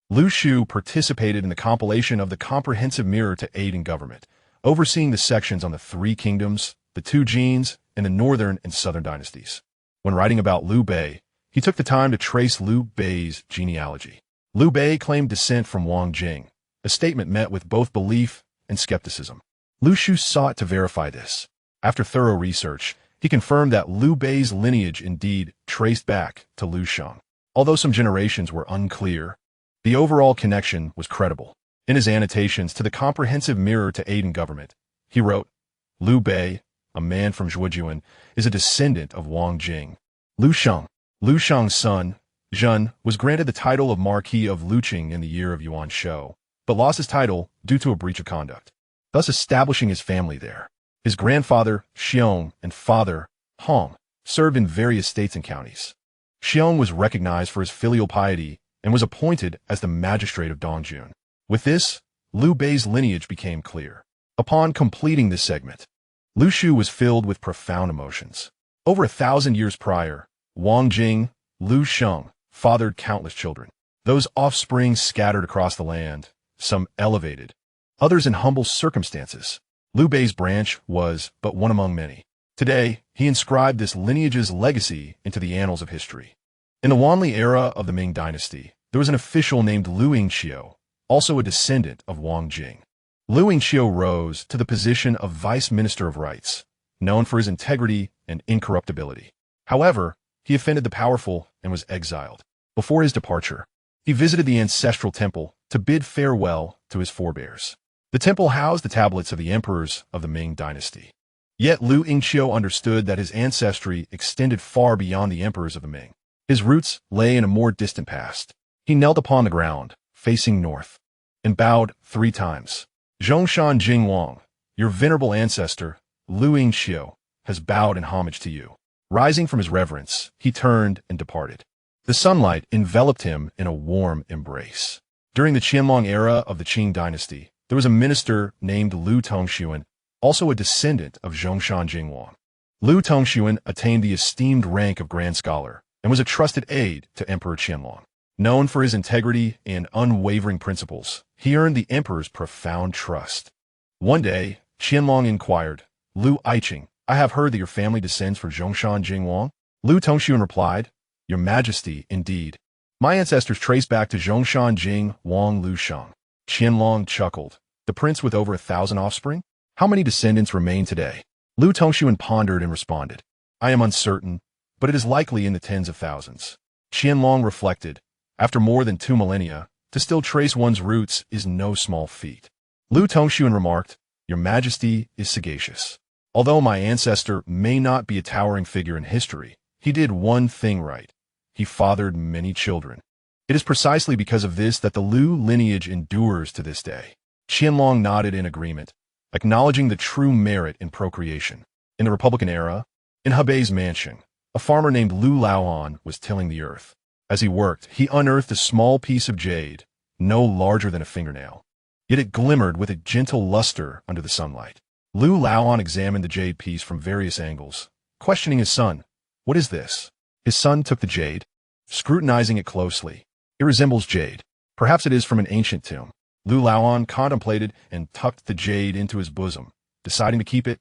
Liu Shu participated in the compilation of the Comprehensive Mirror to Aid in Government, overseeing the sections on the 3 kingdoms, the 2 genes, and the northern and southern dynasties. When writing about Liu Bei, he took the time to trace Liu Bei's genealogy. Liu Bei claimed descent from Wang Jing, a statement met with both belief and skepticism. Liu Shu sought to verify this. After thorough research, he confirmed that Liu Bei's lineage indeed traced back to Liu Sheng. Although some generations were unclear, the overall connection was credible. In his annotations to the Comprehensive Mirror to Aid in Government, he wrote, Liu Bei, a man from Zhuojuan, is a descendant of Wang Jing. Liu Sheng, Liu Sheng's son, Zhen, was granted the title of Marquis of Luqing in the year of Yuan Shou, but lost his title due to a breach of conduct, thus establishing his family there. His grandfather, Xiong, and father, Hong, served in various states and counties. Xiong was recognized for his filial piety and was appointed as the magistrate of Dongjun. With this, Liu Bei's lineage became clear. Upon completing this segment, Liu Shu was filled with profound emotions. Over 1,000 years prior, Wang Jing, Liu Sheng, fathered countless children. Those offspring scattered across the land, some elevated, others in humble circumstances. Liu Bei's branch was but one among many. Today, he inscribed this lineage's legacy into the annals of history. In the Wanli era of the Ming Dynasty, there was an official named Liu Yingqiu, also a descendant of Wang Jing. Liu Yingqiu rose to the position of Vice Minister of Rights, known for his integrity and incorruptibility. However, he offended the powerful and was exiled. Before his departure, he visited the ancestral temple to bid farewell to his forebears. The temple housed the tablets of the emperors of the Ming Dynasty. Yet Liu Yingqiu understood that his ancestry extended far beyond the emperors of the Ming. His roots lay in a more distant past. He knelt upon the ground, facing north, and bowed 3 times. Zhongshan Jingwang, your venerable ancestor, Liu Yingqiu, has bowed in homage to you. Rising from his reverence, he turned and departed. The sunlight enveloped him in a warm embrace. During the Qianlong era of the Qing Dynasty, there was a minister named Liu Tongxuan, also a descendant of Zhongshan Jingwang. Liu Tongxuan attained the esteemed rank of Grand Scholar and was a trusted aide to Emperor Qianlong. Known for his integrity and unwavering principles, he earned the emperor's profound trust. One day, Qianlong inquired, Liu Aiqing, I have heard that your family descends from Zhongshan Jingwang. Liu Tongxuan replied, Your Majesty, indeed. My ancestors trace back to Zhongshan Jing Wang Liu Sheng. Qianlong chuckled. The prince with over 1,000 offspring? How many descendants remain today? Lu Tongshuan pondered and responded, I am uncertain, but it is likely in the tens of thousands. Qianlong reflected, after more than 2 millennia, to still trace one's roots is no small feat. Lu Tongshuan remarked, Your Majesty is sagacious. Although my ancestor may not be a towering figure in history, he did one thing right. He fathered many children. It is precisely because of this that the Liu lineage endures to this day. Qianlong nodded in agreement, acknowledging the true merit in procreation. In the Republican era, in Hebei's mansion, a farmer named Lu Laoan was tilling the earth. As he worked, he unearthed a small piece of jade, no larger than a fingernail. Yet it glimmered with a gentle luster under the sunlight. Lu Laoan examined the jade piece from various angles, questioning his son, What is this? His son took the jade, scrutinizing it closely. It resembles jade. Perhaps it is from an ancient tomb. Lu Laoan contemplated and tucked the jade into his bosom, deciding to keep it,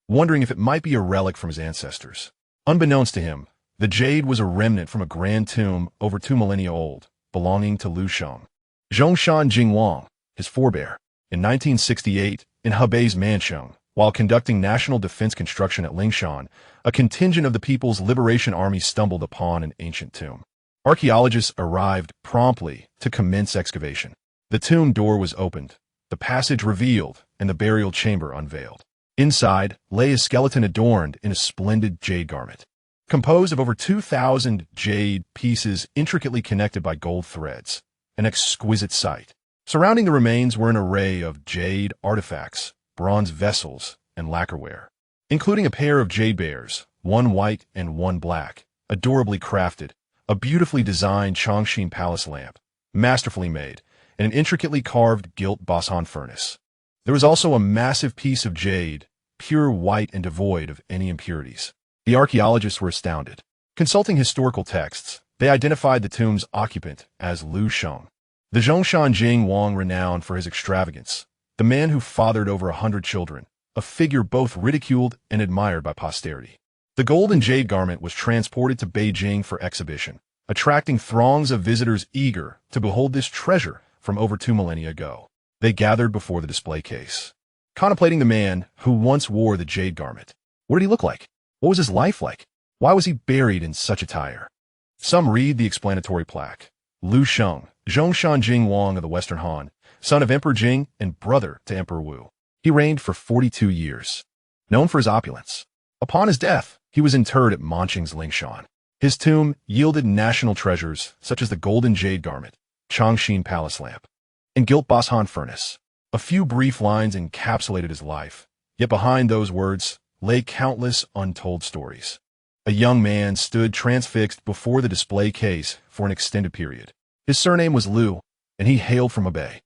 wondering if it might be a relic from his ancestors. Unbeknownst to him, the jade was a remnant from a grand tomb over 2 millennia old, belonging to Liu Sheng. Zhongshan Jingwang, his forebear, in 1968, in Hebei's mansion, while conducting national defense construction at Lingshan, a contingent of the People's Liberation Army stumbled upon an ancient tomb. Archaeologists arrived promptly to commence excavation. The tomb door was opened, the passage revealed, and the burial chamber unveiled. Inside lay a skeleton adorned in a splendid jade garment, composed of over 2,000 jade pieces intricately connected by gold threads, an exquisite sight. Surrounding the remains were an array of jade artifacts, bronze vessels, and lacquerware, including a pair of jade bears, one white and one black, adorably crafted, a beautifully designed Zhongshan palace lamp, masterfully made, and an intricately carved gilt Basan furnace. There was also a massive piece of jade, pure white and devoid of any impurities. The archaeologists were astounded. Consulting historical texts, they identified the tomb's occupant as Liu Sheng, the Zhongshan Jing Wang renowned for his extravagance, the man who fathered over 100 children, a figure both ridiculed and admired by posterity. The gold and jade garment was transported to Beijing for exhibition, attracting throngs of visitors eager to behold this treasure from over 2 millennia ago. They gathered before the display case, contemplating the man who once wore the jade garment. What did he look like? What was his life like? Why was he buried in such attire? Some read the explanatory plaque. Liu Sheng, Zhongshan Jing Wang of the Western Han, son of Emperor Jing and brother to Emperor Wu. He reigned for 42 years, known for his opulence. Upon his death, he was interred at Manqing's Lingshan. His tomb yielded national treasures such as the golden jade garment, Zhongshan palace lamp, and gilt Basan furnace. A few brief lines encapsulated his life, yet behind those words lay countless untold stories. A young man stood transfixed before the display case for an extended period. His surname was Liu, and he hailed from Hebei.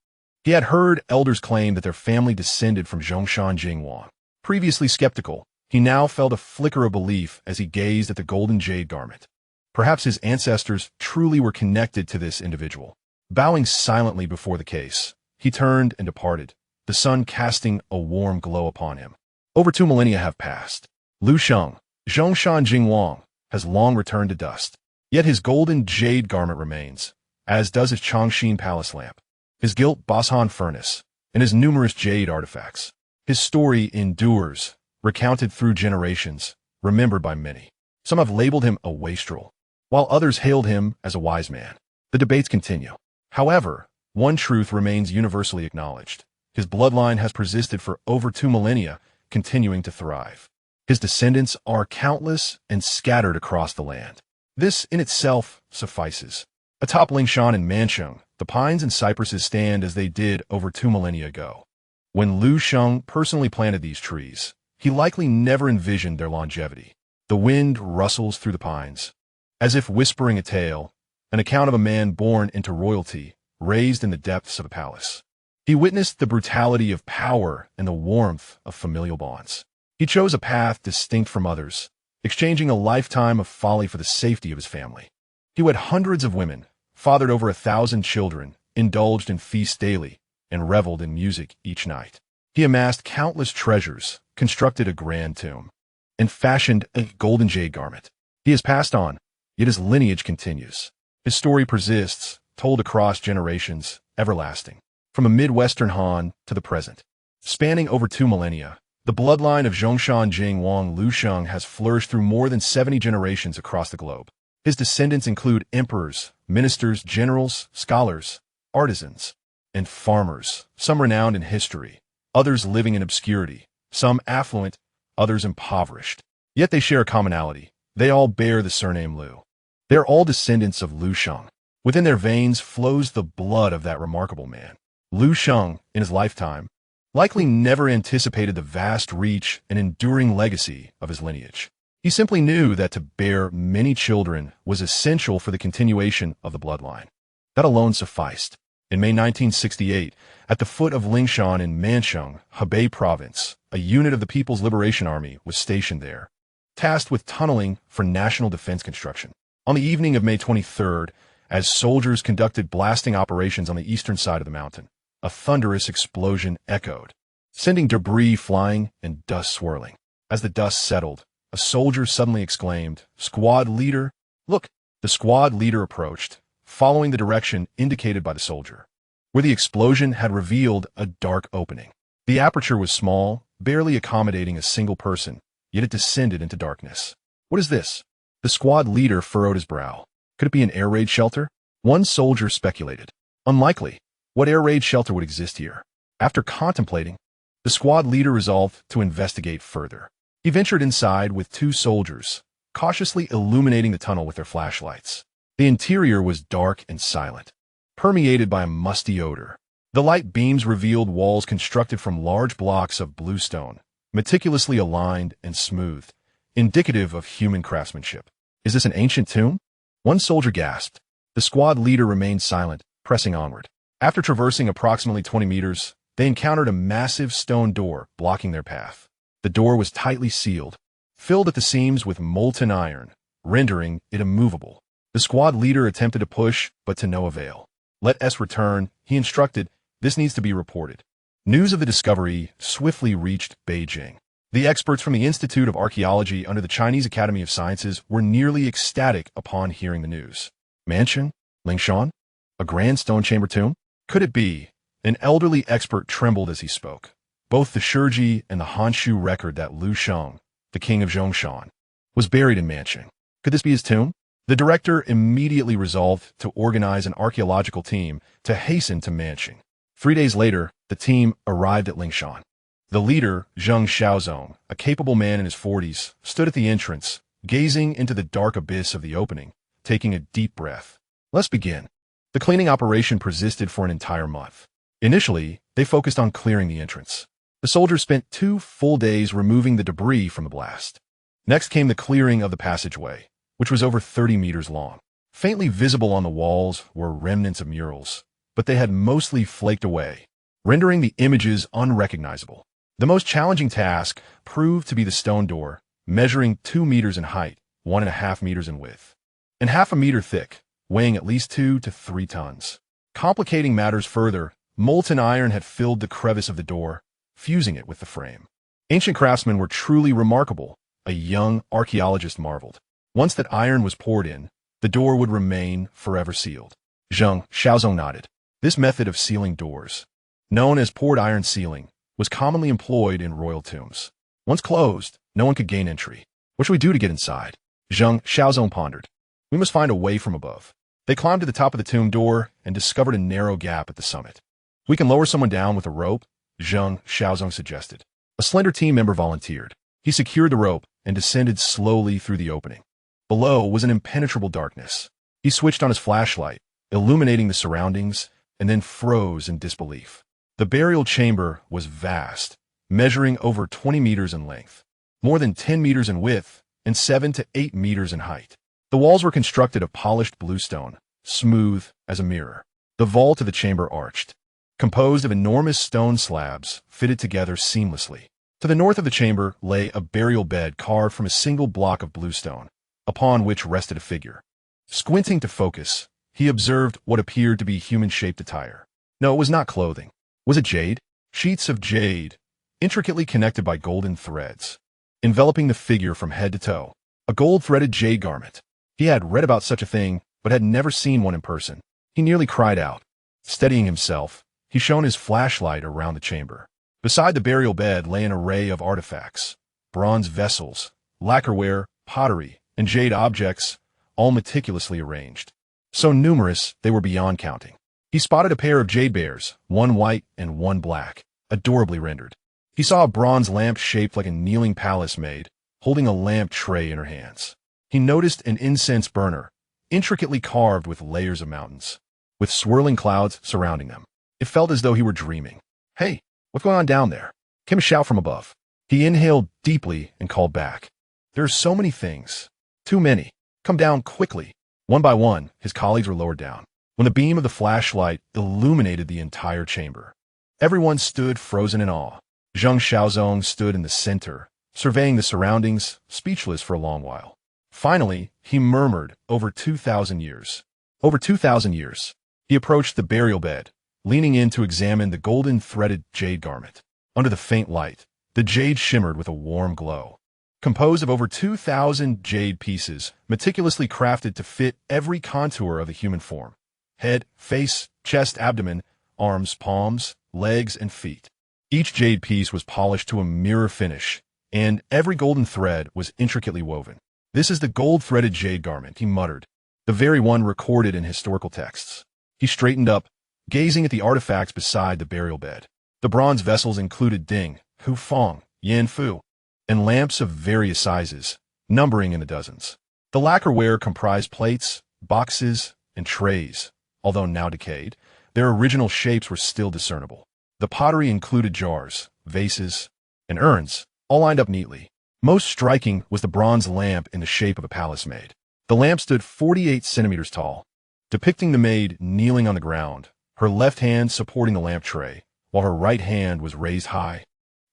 He had heard elders claim that their family descended from Zhongshan Jingwang. Previously skeptical, he now felt a flicker of belief as he gazed at the golden jade garment. Perhaps his ancestors truly were connected to this individual. Bowing silently before the case, he turned and departed, the sun casting a warm glow upon him. Over 2 millennia have passed. Liu Sheng, Zhongshan Jingwang, has long returned to dust. Yet his golden jade garment remains, as does his Zhongshan palace lamp, his gilt Basan furnace, and his numerous jade artifacts. His story endures, recounted through generations, remembered by many. Some have labeled him a wastrel, while others hailed him as a wise man. The debates continue. However, one truth remains universally acknowledged. His bloodline has persisted for over 2 millennia, continuing to thrive. His descendants are countless and scattered across the land. This in itself suffices. Atop Lingshan and Mansheng, the pines and cypresses stand as they did over 2 millennia ago. When Liu Sheng personally planted these trees, he likely never envisioned their longevity. The wind rustles through the pines, as if whispering a tale, an account of a man born into royalty, raised in the depths of a palace. He witnessed the brutality of power and the warmth of familial bonds. He chose a path distinct from others, exchanging a lifetime of folly for the safety of his family. He wed hundreds of women, fathered over 1,000 children, indulged in feasts daily, and reveled in music each night. He amassed countless treasures, constructed a grand tomb, and fashioned a golden jade garment. He has passed on, yet his lineage continues. His story persists, told across generations, everlasting. From a Midwestern Han to the present, spanning over 2 millennia, The bloodline of Zhongshan Jing Wang Liu Sheng has flourished through more than 70 generations across the globe. His descendants include emperors, ministers, generals, scholars, artisans, and farmers, some renowned in history, others living in obscurity, some affluent, others impoverished. Yet they share a commonality. They all bear the surname Liu. They are all descendants of Liu Sheng. Within their veins flows the blood of that remarkable man. Liu Sheng, in his lifetime, likely never anticipated the vast reach and enduring legacy of his lineage. He simply knew that to bear many children was essential for the continuation of the bloodline. That alone sufficed. In May 1968, at the foot of Lingshan in Mancheng, Hebei Province, a unit of the People's Liberation Army was stationed there, tasked with tunneling for national defense construction. On the evening of May 23rd, as soldiers conducted blasting operations on the eastern side of the mountain, a thunderous explosion echoed, sending debris flying and dust swirling. As the dust settled, a soldier suddenly exclaimed, "Squad leader, look!" The squad leader approached, following the direction indicated by the soldier, where the explosion had revealed a dark opening. The aperture was small, barely accommodating a single person, yet it descended into darkness. "What is this?" The squad leader furrowed his brow. Could it be an air raid shelter? One soldier speculated. Unlikely. What air raid shelter would exist here? After contemplating, the squad leader resolved to investigate further. He ventured inside with two soldiers, cautiously illuminating the tunnel with their flashlights. The interior was dark and silent, permeated by a musty odor. The light beams revealed walls constructed from large blocks of bluestone, meticulously aligned and smoothed, indicative of human craftsmanship. "Is this an ancient tomb?" One soldier gasped. The squad leader remained silent, pressing onward. After traversing approximately 20 meters, they encountered a massive stone door blocking their path. The door was tightly sealed, filled at the seams with molten iron, rendering it immovable. The squad leader attempted to push, but to no avail. "Let us return," he instructed. "This needs to be reported." News of the discovery swiftly reached Beijing. The experts from the Institute of Archaeology under the Chinese Academy of Sciences were nearly ecstatic upon hearing the news. Mansion? Lingshan? A grand stone chamber tomb? Could it be? An elderly expert trembled as he spoke. Both the Shiji and the Hanshu record that Liu Sheng, the king of Zhongshan, was buried in Mancheng. Could this be his tomb? The director immediately resolved to organize an archaeological team to hasten to Mancheng. 3 days later, the team arrived at Lingshan. The leader, Zheng Xiaozong, a capable man in his 40s, stood at the entrance, gazing into the dark abyss of the opening, taking a deep breath. "Let's begin." The cleaning operation persisted for an entire month. Initially, they focused on clearing the entrance. The soldiers spent 2 full days removing the debris from the blast. Next came the clearing of the passageway, which was over 30 meters long. Faintly visible on the walls were remnants of murals, but they had mostly flaked away, rendering the images unrecognizable. The most challenging task proved to be the stone door, measuring 2 meters in height, 1.5 meters in width, and half a meter thick, weighing at least 2 to 3 tons. Complicating matters further, molten iron had filled the crevice of the door, fusing it with the frame. Ancient craftsmen were truly remarkable, a young archaeologist marveled. Once that iron was poured in, the door would remain forever sealed. Zheng Xiaozong nodded. This method of sealing doors, known as poured iron sealing, was commonly employed in royal tombs. Once closed, no one could gain entry. "What should we do to get inside?" Zheng Xiaozong pondered. "We must find a way from above." They climbed to the top of the tomb door and discovered a narrow gap at the summit. "We can lower someone down with a rope," Zheng Xiaozong suggested. A slender team member volunteered. He secured the rope and descended slowly through the opening. Below was an impenetrable darkness. He switched on his flashlight, illuminating the surroundings, and then froze in disbelief. The burial chamber was vast, measuring over 20 meters in length, more than 10 meters in width, and 7 to 8 meters in height. The walls were constructed of polished bluestone, smooth as a mirror. The vault of the chamber arched, composed of enormous stone slabs fitted together seamlessly. To the north of the chamber lay a burial bed carved from a single block of bluestone, upon which rested a figure. Squinting to focus, he observed what appeared to be human-shaped attire. No, it was not clothing. Was it jade? Sheets of jade, intricately connected by golden threads, enveloping the figure from head to toe. A gold-threaded jade garment. He had read about such a thing, but had never seen one in person. He nearly cried out. Steadying himself, he shone his flashlight around the chamber. Beside the burial bed lay an array of artifacts, bronze vessels, lacquerware, pottery, and jade objects, all meticulously arranged. So numerous, they were beyond counting. He spotted a pair of jade bears, one white and one black, adorably rendered. He saw a bronze lamp shaped like a kneeling Pallas maid, holding a lamp tray in her hands. He noticed an incense burner, intricately carved with layers of mountains, with swirling clouds surrounding them. It felt as though he were dreaming. "Hey, what's going on down there?" Came a shout from above. He inhaled deeply and called back. "There are so many things. Too many. Come down quickly." One by one, his colleagues were lowered down. When the beam of the flashlight illuminated the entire chamber, everyone stood frozen in awe. Zhongshan stood in the center, surveying the surroundings, speechless for a long while. Finally, he murmured, "Over 2,000 years. Over 2,000 years." He approached the burial bed, leaning in to examine the golden threaded jade garment. Under the faint light, the jade shimmered with a warm glow. Composed of over 2,000 jade pieces, meticulously crafted to fit every contour of the human form. Head, face, chest, abdomen, arms, palms, legs, and feet. Each jade piece was polished to a mirror finish, and every golden thread was intricately woven. "This is the gold-threaded jade garment," he muttered, "the very one recorded in historical texts." He straightened up, gazing at the artifacts beside the burial bed. The bronze vessels included ding, hufang, yanfu, and lamps of various sizes, numbering in the dozens. The lacquerware comprised plates, boxes, and trays. Although now decayed, their original shapes were still discernible. The pottery included jars, vases, and urns, all lined up neatly. Most striking was the bronze lamp in the shape of a Pallas maid. The lamp stood 48 centimeters tall, depicting the maid kneeling on the ground, her left hand supporting the lamp tray, while her right hand was raised high,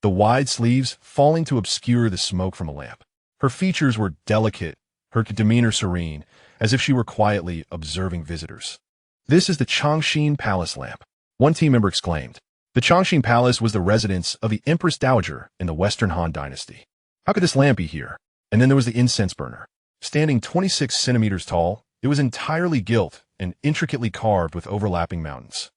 the wide sleeves falling to obscure the smoke from a lamp. Her features were delicate, her demeanor serene, as if she were quietly observing visitors. "This is the Zhongshan Palace lamp," one team member exclaimed. The Zhongshan Palace was the residence of the Empress Dowager in the Western Han Dynasty. How could this lamp be here? And then there was the incense burner. Standing 26 centimeters tall, it was entirely gilt and intricately carved with overlapping mountains.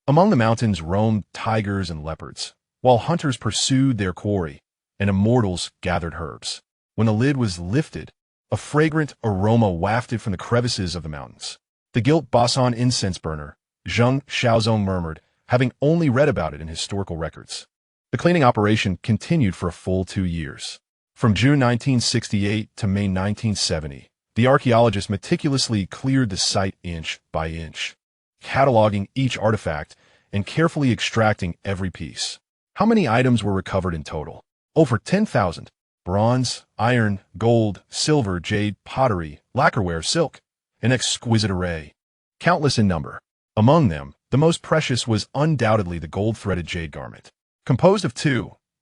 Among the mountains roamed tigers and leopards, while hunters pursued their quarry, and immortals gathered herbs. When the lid was lifted, a fragrant aroma wafted from the crevices of the mountains. "The gilt Basan incense burner," Zhongshan murmured, having only read about it in historical records. The cleaning operation continued for a full 2 years. From June 1968 to May 1970, the archaeologists meticulously cleared the site inch by inch, cataloging each artifact and carefully extracting every piece. How many items were recovered in total? Over 10,000. Bronze, iron, gold, silver, jade, pottery, lacquerware, silk, an exquisite array, countless in number. Among them, the most precious was undoubtedly the gold-threaded jade garment, composed of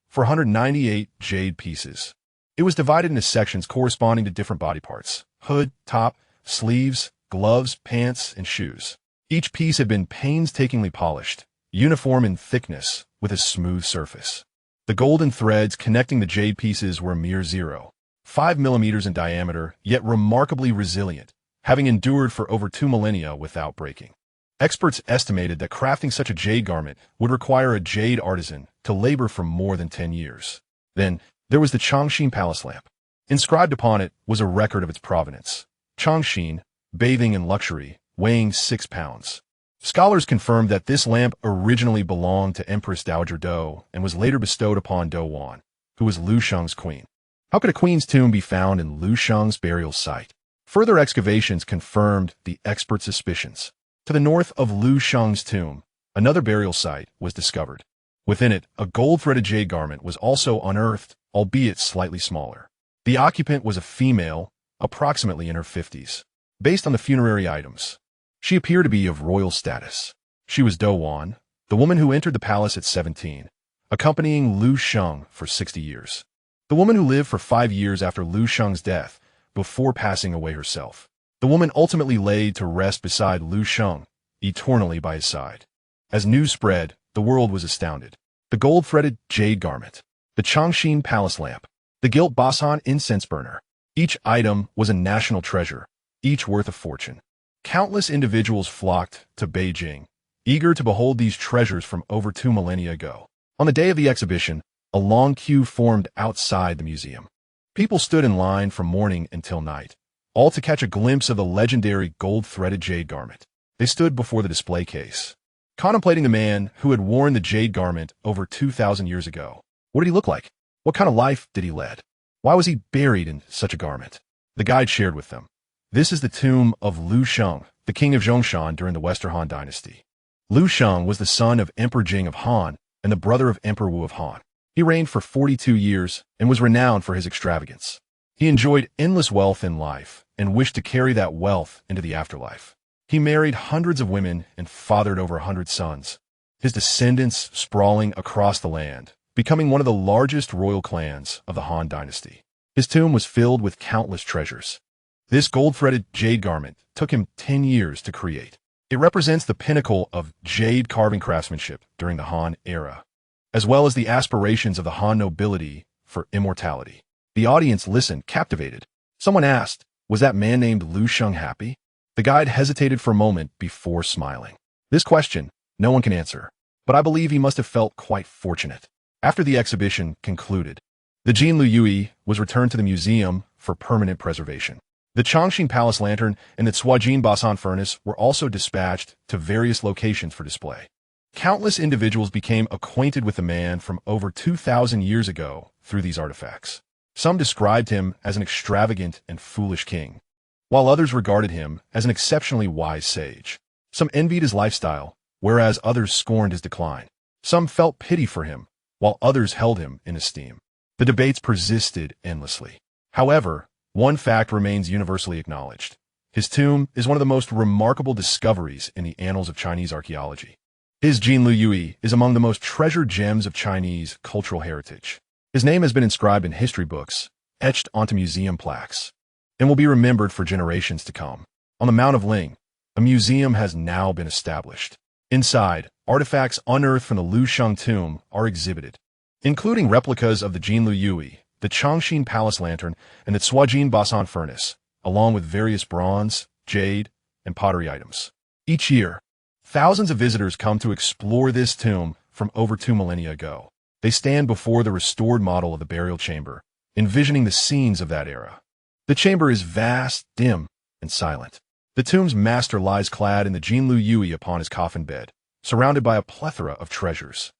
498 jade pieces. It was divided into sections corresponding to different body parts: hood, top, sleeves, gloves, pants, and shoes. Each piece had been painstakingly polished, uniform in thickness, with a smooth surface. The golden threads connecting the jade pieces were a mere 0.5 millimeters in diameter, yet remarkably resilient, having endured for over 2 millennia without breaking. Experts estimated that crafting such a jade garment would require a jade artisan to labor for more than 10 years. Then, there was the Zhongshan Palace lamp. Inscribed upon it was a record of its provenance. Zhongshan, bathing in luxury, weighing 6 pounds. Scholars confirmed that this lamp originally belonged to Empress Dowager Do and was later bestowed upon Do Wan, who was Liu Sheng's queen. How could a queen's tomb be found in Liu Sheng's burial site? Further excavations confirmed the experts' suspicions. To the north of Liu Sheng's tomb, another burial site was discovered. Within it, a gold-threaded jade garment was also unearthed, albeit slightly smaller. The occupant was a female, approximately in her 50s. Based on the funerary items, she appeared to be of royal status. She was Do Wan, the woman who entered the palace at 17, accompanying Liu Sheng for 60 years. The woman who lived for 5 years after Liu Sheng's death, before passing away herself. The woman ultimately laid to rest beside Liu Sheng, eternally by his side. As news spread, the world was astounded. The gold-threaded jade garment, the Zhongshan Palace lamp, the gilt Basan incense burner. Each item was a national treasure, each worth a fortune. Countless individuals flocked to Beijing, eager to behold these treasures from over 2 millennia ago. On the day of the exhibition, a long queue formed outside the museum. People stood in line from morning until night, all to catch a glimpse of the legendary gold-threaded jade garment. They stood before the display case, contemplating the man who had worn the jade garment over 2,000 years ago. What did he look like? What kind of life did he lead? Why was he buried in such a garment? The guide shared with them. This is the tomb of Liu Sheng, the king of Zhongshan during the Western Han Dynasty. Liu Sheng was the son of Emperor Jing of Han and the brother of Emperor Wu of Han. He reigned for 42 years and was renowned for his extravagance. He enjoyed endless wealth in life and wished to carry that wealth into the afterlife. He married hundreds of women and fathered over 100 sons, his descendants sprawling across the land, becoming one of the largest royal clans of the Han Dynasty. His tomb was filled with countless treasures. This gold-threaded jade garment took him 10 years to create. It represents the pinnacle of jade carving craftsmanship during the Han era, as well as the aspirations of the Han nobility for immortality. The audience listened, captivated. Someone asked, was that man named Liu Sheng happy? The guide hesitated for a moment before smiling. This question, no one can answer, but I believe he must have felt quite fortunate. After the exhibition concluded, the Jin Lu Yui was returned to the museum for permanent preservation. The Zhongshan Palace Lantern and the Cuojin Basan Furnace were also dispatched to various locations for display. Countless individuals became acquainted with the man from over 2,000 years ago through these artifacts. Some described him as an extravagant and foolish king, while others regarded him as an exceptionally wise sage. Some envied his lifestyle, whereas others scorned his decline. Some felt pity for him, while others held him in esteem. The debates persisted endlessly. However, one fact remains universally acknowledged. His tomb is one of the most remarkable discoveries in the annals of Chinese archaeology. His Jin Lu Yui is among the most treasured gems of Chinese cultural heritage. His name has been inscribed in history books, etched onto museum plaques, and will be remembered for generations to come. On the Mount of Ling, a museum has now been established. Inside, artifacts unearthed from the Liu Sheng tomb are exhibited, including replicas of the Jin Lu Yui, the Zhongshan Palace Lantern, and the Cuojin Basan Furnace, along with various bronze, jade, and pottery items. Each year, thousands of visitors come to explore this tomb from over 2 millennia ago. They stand before the restored model of the burial chamber, envisioning the scenes of that era. The chamber is vast, dim, and silent. The tomb's master lies clad in the Jin Lu Yui upon his coffin bed, surrounded by a plethora of treasures.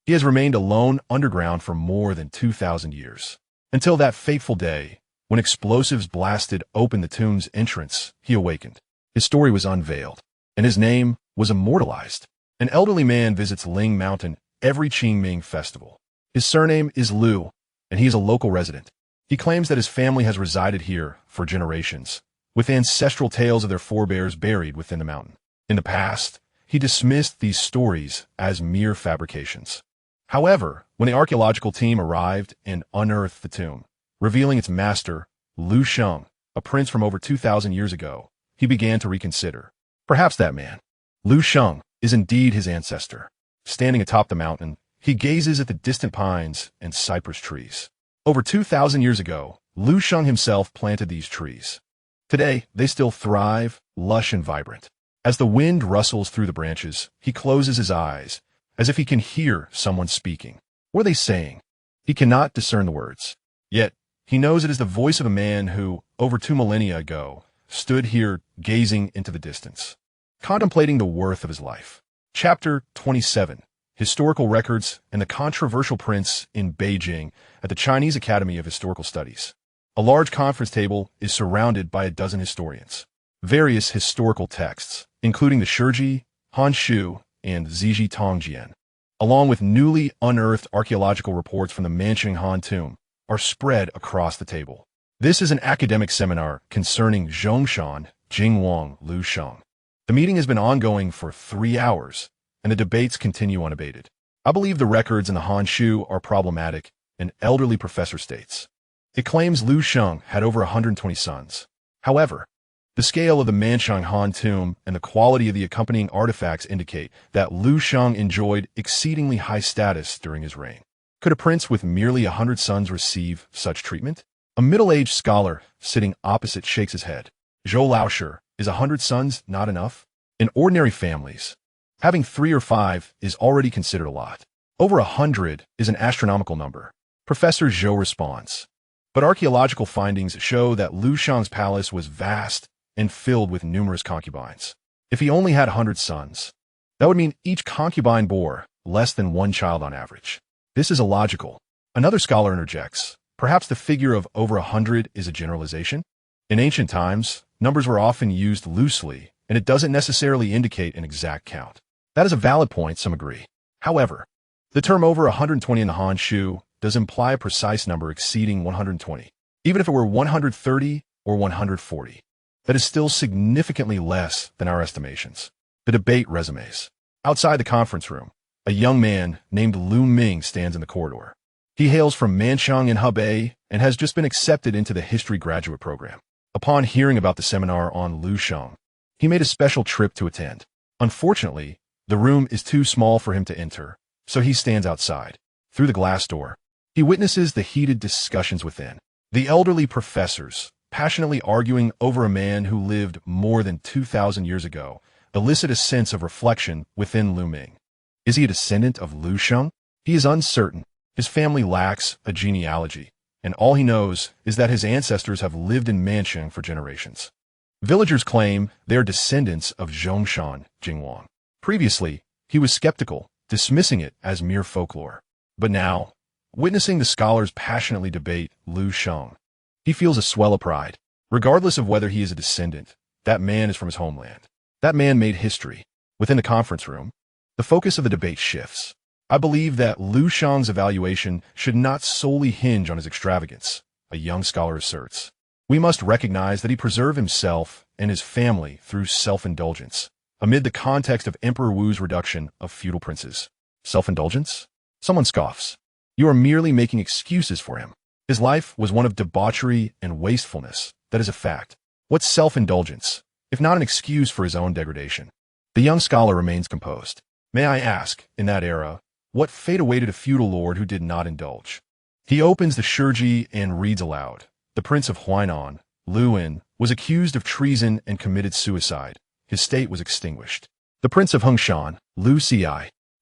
He has remained alone underground for more than 2,000 years. Until that fateful day, when explosives blasted open the tomb's entrance, he awakened. His story was unveiled, and his name was immortalized. An elderly man visits Ling Mountain every Qingming festival. His surname is Liu, and he is a local resident. He claims that his family has resided here for generations, with ancestral tales of their forebears buried within the mountain. In the past, he dismissed these stories as mere fabrications. However, when the archaeological team arrived and unearthed the tomb, revealing its master, Liu Sheng, a prince from over 2,000 years ago, he began to reconsider. Perhaps that man, Liu Sheng, is indeed his ancestor. Standing atop the mountain, he gazes at the distant pines and cypress trees. Over 2,000 years ago, Liu Sheng himself planted these trees. Today, they still thrive, lush and vibrant. As the wind rustles through the branches, he closes his eyes, as if he can hear someone speaking. What are they saying? He cannot discern the words. Yet, he knows it is the voice of a man who, over 2 millennia ago, stood here gazing into the distance, contemplating the worth of his life. Chapter 27. Historical Records and the Controversial Prince in Beijing at the Chinese Academy of Historical Studies. A large conference table is surrounded by a dozen historians. Various historical texts, including the Shiji, Han Shu, and Ziji Tongjian, along with newly unearthed archaeological reports from the Mancheng Han tomb, are spread across the table. This is an academic seminar concerning Zhongshan, Jingwang, Liu Sheng. The meeting has been ongoing for 3 hours, and the debates continue unabated. I believe the records in the Han Shu are problematic, an elderly professor states. It claims Liu Sheng had over 120 sons. However, the scale of the Mancheng Han tomb and the quality of the accompanying artifacts indicate that Liu Sheng enjoyed exceedingly high status during his reign. Could a prince with merely 100 sons receive such treatment? A middle-aged scholar sitting opposite shakes his head. Zhou Laoshi, is 100 sons not enough? In ordinary families, having 3 or 5 is already considered a lot. Over 100 is an astronomical number. Professor Zhou responds. But archaeological findings show that Liu Sheng's palace was vast and filled with numerous concubines. If he only had 100 sons, that would mean each concubine bore less than one child on average. This is illogical. Another scholar interjects. Perhaps the figure of over 100 is a generalization? In ancient times, numbers were often used loosely, and it doesn't necessarily indicate an exact count. That is a valid point, some agree. However, the term over 120 in the Han Shu does imply a precise number exceeding 120. Even if it were 130 or 140, that is still significantly less than our estimations. The debate resumes. Outside the conference room, a young man named Lu Ming stands in the corridor. He hails from Mansheng in Hebei and has just been accepted into the history graduate program. Upon hearing about the seminar on Liu Sheng, he made a special trip to attend. Unfortunately, the room is too small for him to enter, so he stands outside. Through the glass door, he witnesses the heated discussions within. The elderly professors, passionately arguing over a man who lived more than 2,000 years ago, elicit a sense of reflection within Lu Ming. Is he a descendant of Liu Sheng? He is uncertain. His family lacks a genealogy, and all he knows is that his ancestors have lived in Mansheng for generations. Villagers claim they are descendants of Zhongshan, Jingwang. Previously, he was skeptical, dismissing it as mere folklore. But now, witnessing the scholars passionately debate Liu Sheng, he feels a swell of pride. Regardless of whether he is a descendant, that man is from his homeland. That man made history. Within the conference room, the focus of the debate shifts. I believe that Liu Sheng's evaluation should not solely hinge on his extravagance, a young scholar asserts. We must recognize that he preserved himself and his family through self-indulgence, amid the context of Emperor Wu's reduction of feudal princes. Self-indulgence? Someone scoffs. You are merely making excuses for him. His life was one of debauchery and wastefulness. That is a fact. What's self-indulgence, if not an excuse for his own degradation? The young scholar remains composed. May I ask, in that era, what fate awaited a feudal lord who did not indulge? He opens the Shurji and reads aloud. The Prince of Huainan, Liu Yin, was accused of treason and committed suicide. His state was extinguished. The Prince of Zhongshan, Liu Xi,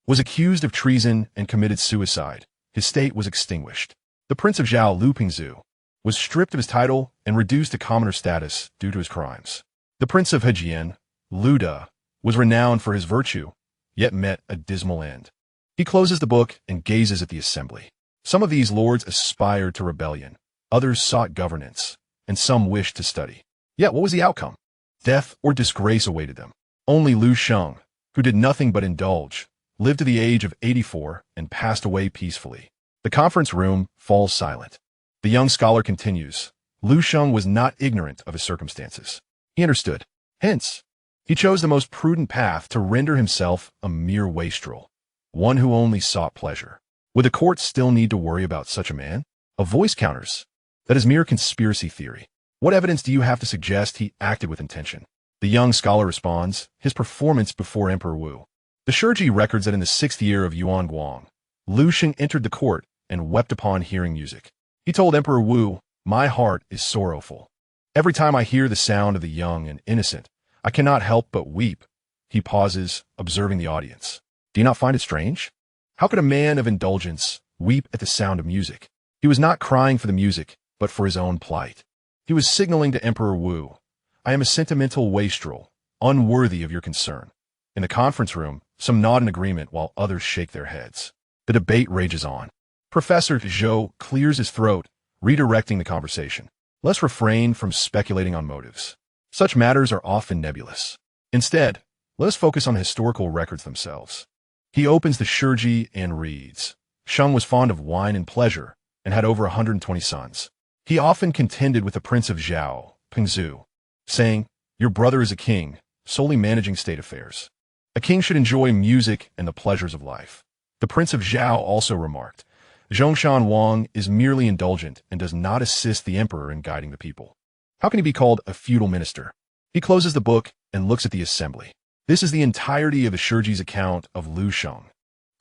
was accused of treason and committed suicide. His state was extinguished. The Prince of Zhao, Liu Pingzu, was stripped of his title and reduced to commoner status due to his crimes. The Prince of Hejian, Liu De, was renowned for his virtue, yet met a dismal end. He closes the book and gazes at the assembly. Some of these lords aspired to rebellion, others sought governance, and some wished to study. Yet what was the outcome? Death or disgrace awaited them. Only Liu Sheng, who did nothing but indulge, lived to the age of 84 and passed away peacefully. The conference room falls silent. The young scholar continues. Liu Sheng was not ignorant of his circumstances. He understood. Hence, he chose the most prudent path to render himself a mere wastrel, one who only sought pleasure. Would the court still need to worry about such a man? A voice counters. That is mere conspiracy theory. What evidence do you have to suggest he acted with intention? The young scholar responds, his performance before Emperor Wu. The Shurji records that in the 6th year of Yuan Guang, Liu Sheng entered the court and wept upon hearing music. He told Emperor Wu, "My heart is sorrowful. Every time I hear the sound of the young and innocent, I cannot help but weep." He pauses, observing the audience. Do you not find it strange? How could a man of indulgence weep at the sound of music? He was not crying for the music, but for his own plight. He was signaling to Emperor Wu, "I am a sentimental wastrel, unworthy of your concern." In the conference room, some nod in agreement while others shake their heads. The debate rages on. Professor Zhou clears his throat, redirecting the conversation. Let's refrain from speculating on motives. Such matters are often nebulous. Instead, let us focus on the historical records themselves. He opens the Shurji and reads. Sheng was fond of wine and pleasure, and had over 120 sons. He often contended with the Prince of Zhao, Pingzu, saying, "Your brother is a king, solely managing state affairs. A king should enjoy music and the pleasures of life." The Prince of Zhao also remarked, "Zhongshan Wang is merely indulgent and does not assist the emperor in guiding the people. How can he be called a feudal minister?" He closes the book and looks at the assembly. This is the entirety of the Shurji's account of Liu Sheng.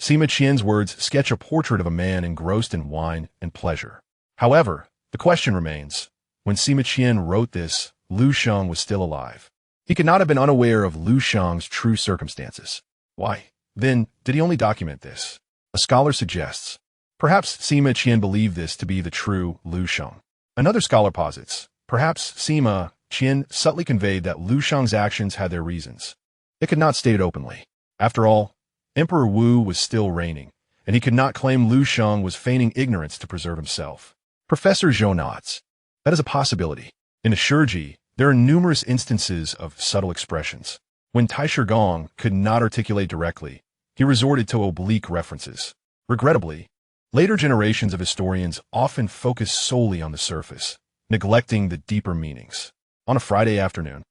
Sima Qian's words sketch a portrait of a man engrossed in wine and pleasure. However, the question remains, when Sima Qian wrote this, Liu Sheng was still alive. He could not have been unaware of Liu Sheng's true circumstances. Why, then, did he only document this? A scholar suggests, perhaps Sima Qian believed this to be the true Liu Sheng. Another scholar posits, perhaps Sima Qian subtly conveyed that Liu Sheng's actions had their reasons. It could not state it openly. After all, Emperor Wu was still reigning, and he could not claim Liu Sheng was feigning ignorance to preserve himself. Professor Zhou nods. That is a possibility. In the Shiji, there are numerous instances of subtle expressions. When Tai Shigong could not articulate directly, he resorted to oblique references. Regrettably, later generations of historians often focus solely on the surface, neglecting the deeper meanings. On a Friday afternoon,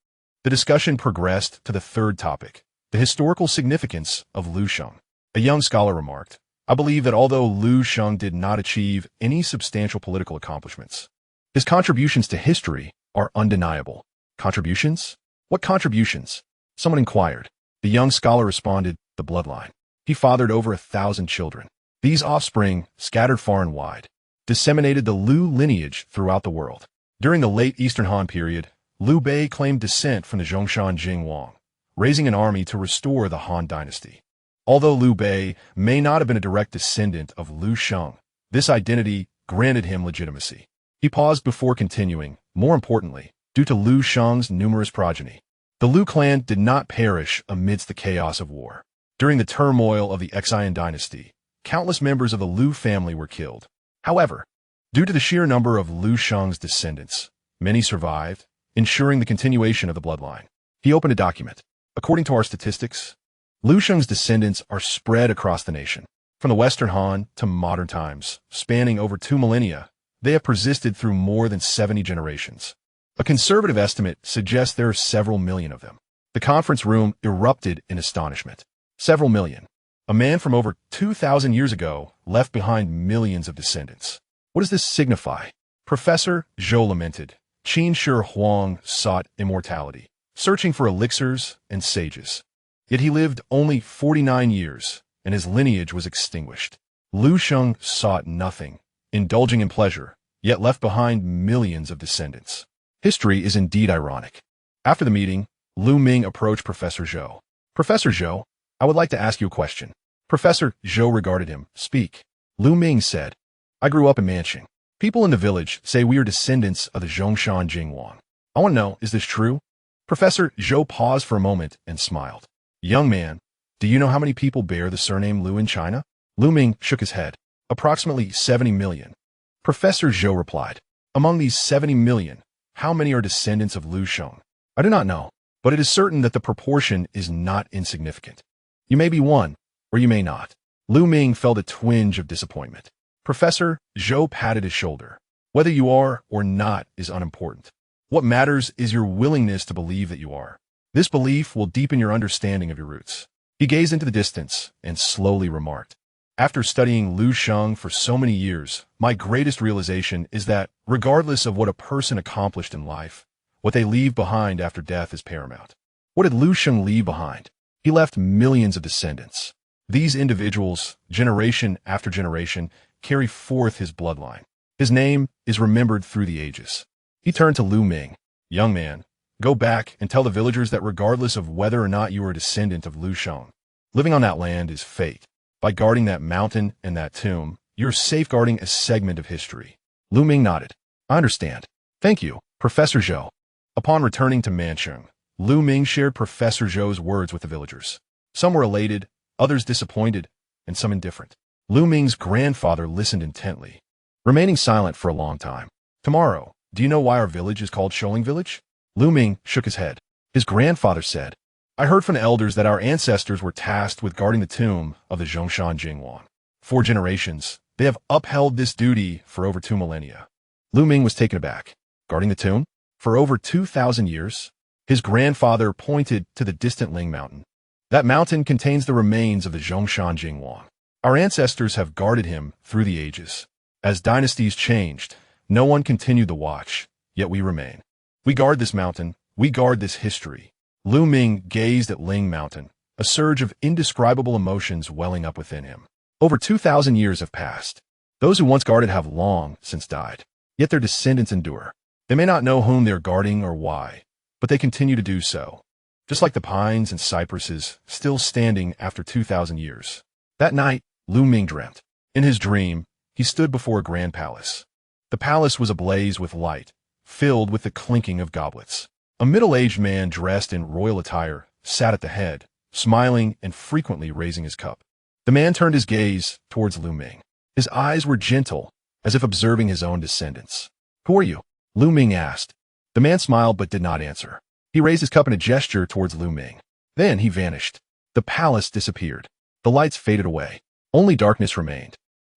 the discussion progressed to the third topic, the historical significance of Liu Sheng. A young scholar remarked, I believe that although Liu Sheng did not achieve any substantial political accomplishments, his contributions to history are undeniable. Contributions? What contributions? Someone inquired. The young scholar responded, the bloodline. He fathered over 1,000 children. These offspring, scattered far and wide, disseminated the Liu lineage throughout the world. During the late Eastern Han period, Liu Bei claimed descent from the Zhongshan Jing Wang, raising an army to restore the Han Dynasty. Although Liu Bei may not have been a direct descendant of Liu Sheng, this identity granted him legitimacy. He paused before continuing, more importantly, due to Liu Sheng's numerous progeny. The Liu clan did not perish amidst the chaos of war. During the turmoil of the Han Dynasty, countless members of the Liu family were killed. However, due to the sheer number of Liu Sheng's descendants, many survived, ensuring the continuation of the bloodline. He opened a document. According to our statistics, Liu Sheng's descendants are spread across the nation. From the Western Han to modern times, spanning over 2 millennia, they have persisted through more than 70 generations. A conservative estimate suggests there are several million of them. The conference room erupted in astonishment. Several million. A man from over 2,000 years ago left behind millions of descendants. What does this signify? Professor Zhou lamented. Qin Shi Huang sought immortality, searching for elixirs and sages. Yet he lived only 49 years, and his lineage was extinguished. Liu Sheng sought nothing, indulging in pleasure, yet left behind millions of descendants. History is indeed ironic. After the meeting, Liu Ming approached Professor Zhou. Professor Zhou, I would like to ask you a question. Professor Zhou regarded him. Speak. Liu Ming said, I grew up in Manching. People in the village say we are descendants of the Zhongshan Jingwang. I want to know, is this true? Professor Zhou paused for a moment and smiled. Young man, do you know how many people bear the surname Liu in China? Liu Ming shook his head. Approximately 70 million. Professor Zhou replied, among these 70 million, how many are descendants of Liu Sheng? I do not know, but it is certain that the proportion is not insignificant. You may be one, or you may not. Liu Ming felt a twinge of disappointment. Professor Zhou patted his shoulder. Whether you are or not is unimportant. What matters is your willingness to believe that you are. This belief will deepen your understanding of your roots. He gazed into the distance and slowly remarked, after studying Liu Sheng for so many years, my greatest realization is that, regardless of what a person accomplished in life, what they leave behind after death is paramount. What did Liu Sheng leave behind? He left millions of descendants. These individuals, generation after generation, carry forth his bloodline. His name is remembered through the ages. He turned to Liu Ming. Young man, go back and tell the villagers that regardless of whether or not you are a descendant of Liu Sheng, living on that land is fate. By guarding that mountain and that tomb, you're safeguarding a segment of history. Liu Ming nodded. I understand. Thank you, Professor Zhou. Upon returning to Manchung, Liu Ming shared Professor Zhou's words with the villagers. Some were elated, others disappointed, and some indifferent. Liu Ming's grandfather listened intently, remaining silent for a long time. Tomorrow, do you know why our village is called Sholing Village? Liu Ming shook his head. His grandfather said, I heard from the elders that our ancestors were tasked with guarding the tomb of the Zhongshan Jingwang. 4 generations, they have upheld this duty for over 2 millennia. Liu Ming was taken aback. Guarding the tomb? For over 2,000 years? His grandfather pointed to the distant Ling Mountain. That mountain contains the remains of the Zhongshan Jingwang. Our ancestors have guarded him through the ages. As dynasties changed, no one continued the watch, yet we remain. We guard this mountain, we guard this history. Liu Ming gazed at Ling Mountain, a surge of indescribable emotions welling up within him. Over 2,000 years have passed. Those who once guarded have long since died, yet their descendants endure. They may not know whom they are guarding or why, but they continue to do so, just like the pines and cypresses still standing after 2,000 years. That night, Lu Ming dreamt. In his dream, he stood before a grand palace. The palace was ablaze with light, filled with the clinking of goblets. A middle-aged man dressed in royal attire sat at the head, smiling and frequently raising his cup. The man turned his gaze towards Lu Ming. His eyes were gentle, as if observing his own descendants. "Who are you?" Lu Ming asked. The man smiled but did not answer. He raised his cup in a gesture towards Lu Ming. Then he vanished. The palace disappeared. The lights faded away. Only darkness remained.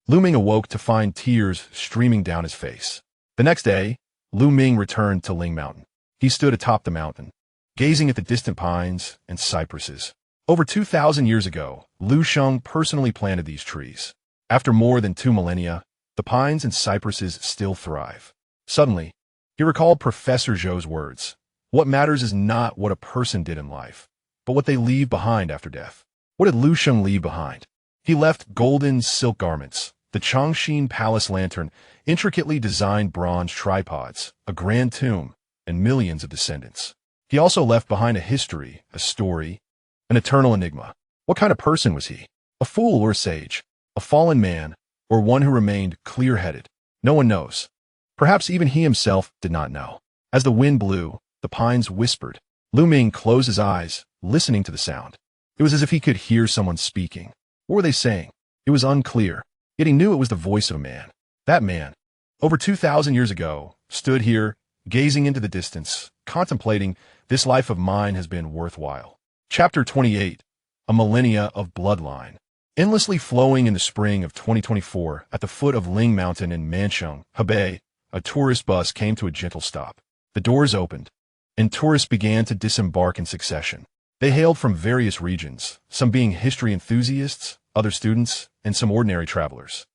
Lu Ming awoke to find tears streaming down his face. The next day, Lu Ming returned to Ling Mountain. He stood atop the mountain, gazing at the distant pines and cypresses. Over 2,000 years ago, Liu Sheng personally planted these trees. After more than 2 millennia, the pines and cypresses still thrive. Suddenly, he recalled Professor Zhou's words. What matters is not what a person did in life, but what they leave behind after death. What did Liu Sheng leave behind? He left golden silk garments, the Zhongshan palace lantern, intricately designed bronze tripods, a grand tomb, and millions of descendants. He also left behind a history, a story, an eternal enigma. What kind of person was he? A fool or a sage? A fallen man, or one who remained clear-headed? No one knows. Perhaps even he himself did not know. As the wind blew, the pines whispered. Lu Ming closed his eyes, listening to the sound. It was as if he could hear someone speaking. What were they saying? It was unclear, yet he knew it was the voice of a man. That man, over 2,000 years ago, stood here, gazing into the distance, contemplating, this life of mine has been worthwhile. Chapter 28, A Millennia of Bloodline. Endlessly flowing in the spring of 2024, at the foot of Ling Mountain in Mancheng, Hebei, a tourist bus came to a gentle stop. The doors opened, and tourists began to disembark in succession. They hailed from various regions, some being history enthusiasts, other students, and some ordinary travelers.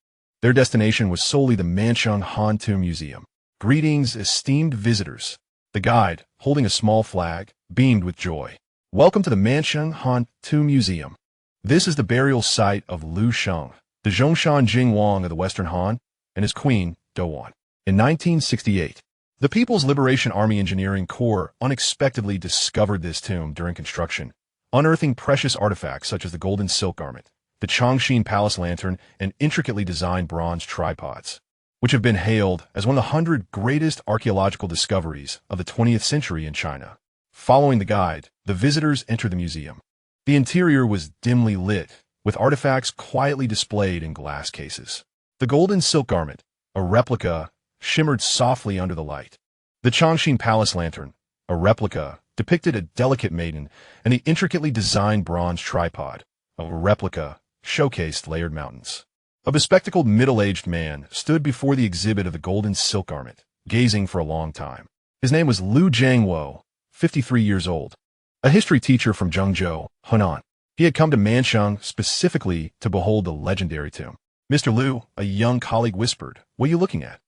Their destination was solely the Mancheng Han Tomb Museum. Greetings, esteemed visitors. The guide, holding a small flag, beamed with joy. Welcome to the Mancheng Han Tomb Museum. This is the burial site of Liu Sheng, the Zhongshan Jingwang of the Western Han, and his queen, Dowan. In 1968, the People's Liberation Army Engineering Corps unexpectedly discovered this tomb during construction, unearthing precious artifacts such as the golden silk garment, the Zhongshan palace lantern, and intricately designed bronze tripods, which have been hailed as one of the 100 greatest archaeological discoveries of the 20th century in China. Following the guide, the visitors entered the museum. The interior was dimly lit, with artifacts quietly displayed in glass cases. The golden silk garment, a replica, shimmered softly under the light. The Zhongshan palace lantern, a replica, depicted a delicate maiden, and the intricately designed bronze tripod, a replica, showcased layered mountains. A bespectacled middle-aged man stood before the exhibit of the golden silk garment, gazing for a long time. His name was Liu Jiangwo, 53 years old, a history teacher from Zhengzhou, Hunan. He had come to Mancheng specifically to behold the legendary tomb. "Mr. Liu," a young colleague whispered, "what are you looking at?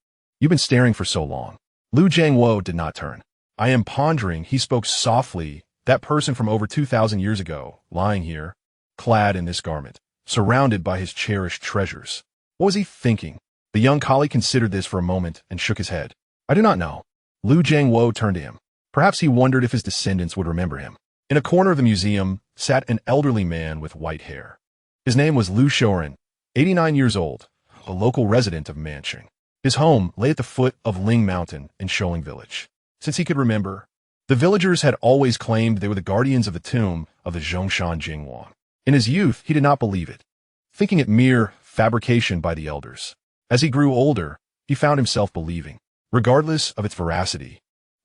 You've been staring for so long." Liu Jiangwo did not turn. "I am pondering," he spoke softly, "that person from over 2,000 years ago, lying here, clad in this garment, surrounded by his cherished treasures. What was he thinking?" The young colleague considered this for a moment and shook his head. "I do not know." Liu Jiangwo turned to him. Perhaps he wondered if his descendants would remember him. In a corner of the museum sat an elderly man with white hair. His name was Liu Shoren, 89 years old, a local resident of Mancheng. His home lay at the foot of Ling Mountain in Sholing Village. Since he could remember, the villagers had always claimed they were the guardians of the tomb of the Zhongshan Jingwang. In his youth, he did not believe it, thinking it mere fabrication by the elders. As he grew older, he found himself believing, regardless of its veracity.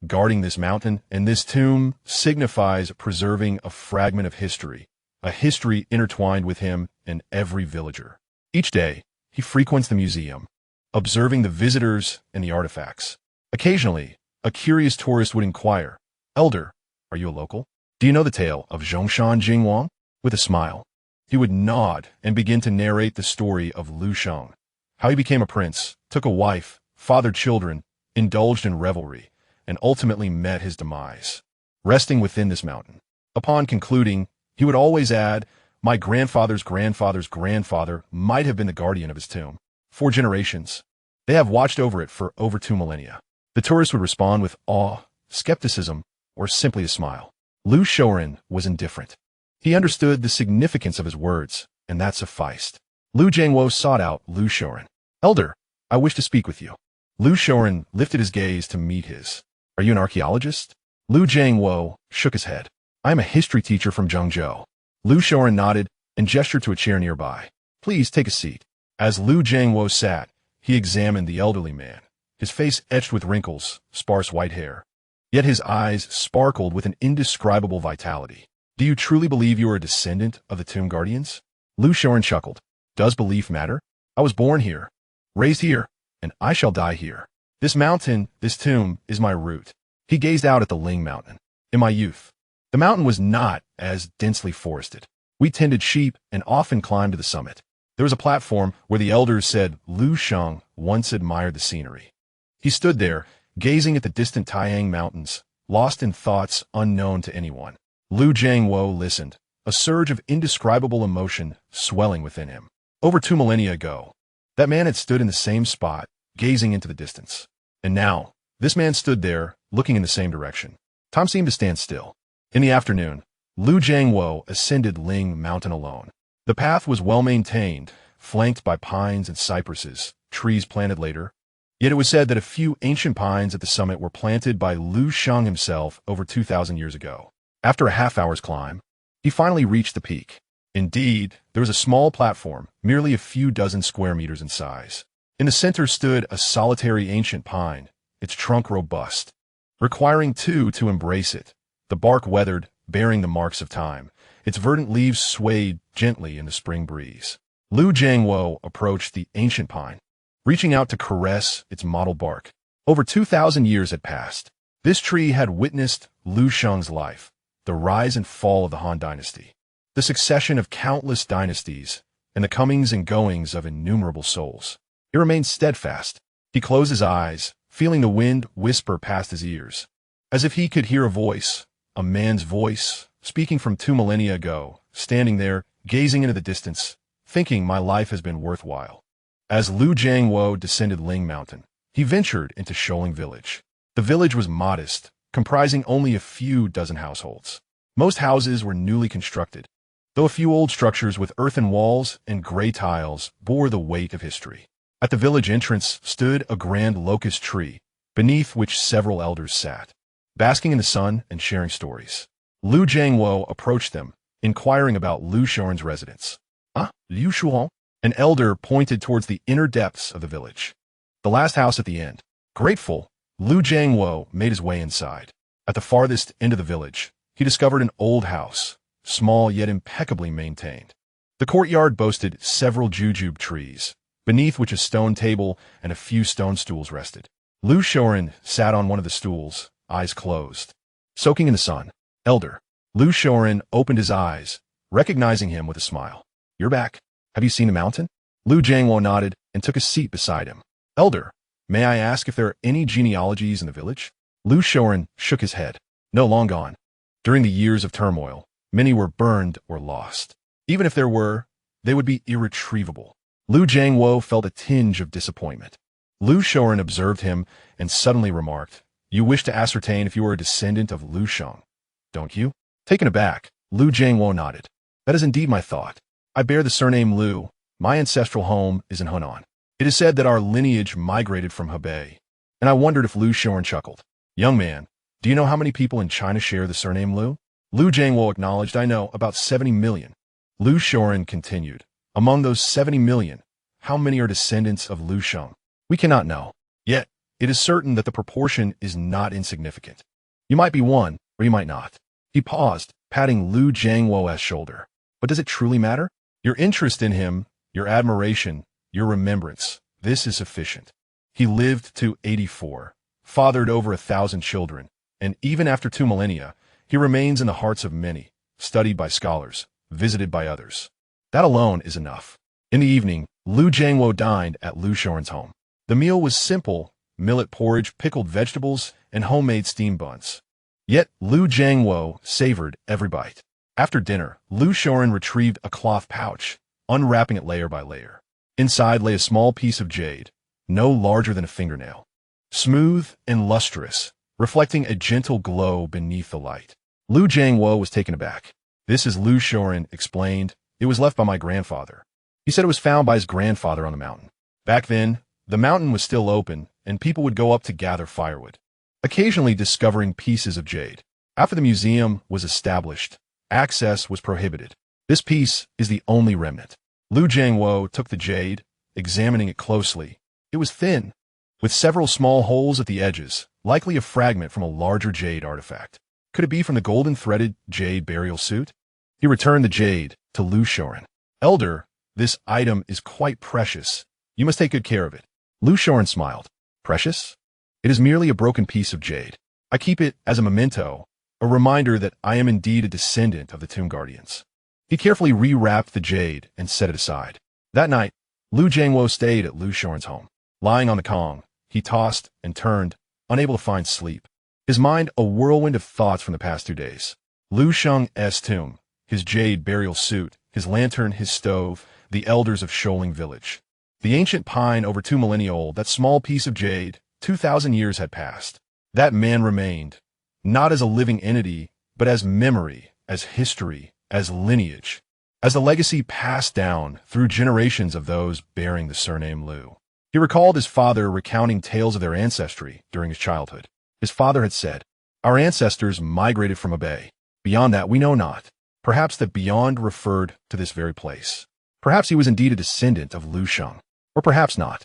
Guarding this mountain and this tomb signifies preserving a fragment of history, a history intertwined with him and every villager. Each day, he frequents the museum, observing the visitors and the artifacts. Occasionally, a curious tourist would inquire, "Elder, are you a local? Do you know the tale of Zhongshan Jingwang?" With a smile, he would nod and begin to narrate the story of Liu Sheng, how he became a prince, took a wife, fathered children, indulged in revelry, and ultimately met his demise, resting within this mountain. Upon concluding, he would always add, "My grandfather's grandfather's grandfather might have been the guardian of his tomb. 4 generations. They have watched over it for over 2 millennia." The tourist would respond with awe, skepticism, or simply a smile. Liu Shoren was indifferent. He understood the significance of his words, and that sufficed. Liu Jiangwo sought out Liu Sheng. Elder, I wish to speak with you. Liu Sheng lifted his gaze to meet his. Are you an archaeologist? Liu Jiangwo shook his head. I am a history teacher from Zhengzhou. Liu Sheng nodded and gestured to a chair nearby. Please take a seat. As Liu Jiangwo sat, he examined the elderly man, his face etched with wrinkles, sparse white hair. Yet his eyes sparkled with an indescribable vitality. Do you truly believe you are a descendant of the Tomb Guardians? Liu Sheng chuckled. Does belief matter? I was born here, raised here, and I shall die here. This mountain, this tomb, is my root. He gazed out at the Ling Mountain. In my youth, the mountain was not as densely forested. We tended sheep and often climbed to the summit. There was a platform where the elders said Liu Sheng once admired the scenery. He stood there, gazing at the distant Taiyang Mountains, lost in thoughts unknown to anyone. Liu Jiangwo listened, a surge of indescribable emotion swelling within him. Over 2 millennia ago, that man had stood in the same spot, gazing into the distance. And now, this man stood there, looking in the same direction. Time seemed to stand still. In the afternoon, Liu Jiangwo ascended Ling Mountain alone. The path was well-maintained, flanked by pines and cypresses, trees planted later. Yet it was said that a few ancient pines at the summit were planted by Liu Sheng himself over 2,000 years ago. After a half-hour's climb, he finally reached the peak. Indeed, there was a small platform, merely a few dozen square meters in size. In the center stood a solitary ancient pine, its trunk robust, requiring two to embrace it, the bark weathered, bearing the marks of time. Its verdant leaves swayed gently in the spring breeze. Liu Jiangwo approached the ancient pine, reaching out to caress its mottled bark. Over 2,000 years had passed. This tree had witnessed Liu Sheng's life, the rise and fall of the Han Dynasty, the succession of countless dynasties, and the comings and goings of innumerable souls. He remained steadfast. He closed his eyes, feeling the wind whisper past his ears, as if he could hear a voice, a man's voice, speaking from 2 millennia ago, standing there, gazing into the distance, thinking my life has been worthwhile. As Liu Jiangwo descended Ling Mountain, he ventured into Sholing Village. The village was modest, comprising only a few dozen households. Most houses were newly constructed, though a few old structures with earthen walls and gray tiles bore the weight of history. At the village entrance stood a grand locust tree, beneath which several elders sat, basking in the sun and sharing stories. Liu Jiangwo approached them, inquiring about Liu Sheng's residence. Liu Sheng? An elder pointed towards the inner depths of the village. The last house at the end. Grateful, Liu Jiangwo made his way inside. At the farthest end of the village, he discovered an old house, small yet impeccably maintained. The courtyard boasted several jujube trees, beneath which a stone table and a few stone stools rested. Liu Sheng sat on one of the stools, eyes closed, soaking in the sun. Elder. Liu Sheng opened his eyes, recognizing him with a smile. You're back. Have you seen the mountain? Liu Jiangwo nodded and took a seat beside him. Elder, may I ask if there are any genealogies in the village? Liu Sheng shook his head. No, long gone. During the years of turmoil, many were burned or lost. Even if there were, they would be irretrievable. Liu Jiangwo felt a tinge of disappointment. Liu Sheng observed him and suddenly remarked, You wish to ascertain if you are a descendant of Liu Sheng, don't you? Taken aback, Liu Jiangwo nodded. That is indeed my thought. I bear the surname Liu. My ancestral home is in Hunan. It is said that our lineage migrated from Hebei, and I wondered if Liu Sheng chuckled. Young man, do you know how many people in China share the surname Liu? Liu Jiangwo acknowledged, I know, about 70 million. Liu Sheng continued, Among those 70 million, how many are descendants of Liu Sheng? We cannot know. Yet, it is certain that the proportion is not insignificant. You might be one, or you might not. He paused, patting Liu Jiangwo's shoulder. But does it truly matter? Your interest in him, your admiration, your remembrance, this is sufficient. He lived to 84, fathered over 1,000 children, and even after 2 millennia, he remains in the hearts of many, studied by scholars, visited by others. That alone is enough. In the evening, Liu Jiangwo dined at Liu Sheng's home. The meal was simple, millet porridge, pickled vegetables, and homemade steamed buns. Yet Liu Jiangwo savored every bite. After dinner, Liu Sheng retrieved a cloth pouch, unwrapping it layer by layer. Inside lay a small piece of jade, no larger than a fingernail, smooth and lustrous, reflecting a gentle glow beneath the light. Liu Jiangwo was taken aback. This is Liu Sheng explained. It was left by my grandfather. He said it was found by his grandfather on the mountain. Back then, the mountain was still open, and people would go up to gather firewood, occasionally discovering pieces of jade. After the museum was established, access was prohibited. This piece is the only remnant. Liu Jiangwo took the jade, examining it closely. It was thin, with several small holes at the edges, likely a fragment from a larger jade artifact. Could it be from the golden threaded jade burial suit? He returned the jade to Liu Shoren. Elder, this item is quite precious. You must take good care of it. Liu Shoren smiled. Precious? It is merely a broken piece of jade. I keep it as a memento, a reminder that I am indeed a descendant of the Tomb Guardians. He carefully rewrapped the jade and set it aside. That night, Liu Jiangwo stayed at Liu Shoren's home. Lying on the Kong, he tossed and turned, unable to find sleep. His mind a whirlwind of thoughts from the past 2 days. Liu Sheng's tomb, his jade burial suit, his lantern, his stove, the elders of Sholing Village. The ancient pine over 2 millennia old, that small piece of jade, 2,000 years had passed. That man remained, not as a living entity, but as memory, as history, as lineage, as the legacy passed down through generations of those bearing the surname Liu. He recalled his father recounting tales of their ancestry during his childhood. His father had said, "Our ancestors migrated from a bay. Beyond that we know not." Perhaps that beyond referred to this very place. Perhaps he was indeed a descendant of Liu Sheng, or perhaps not.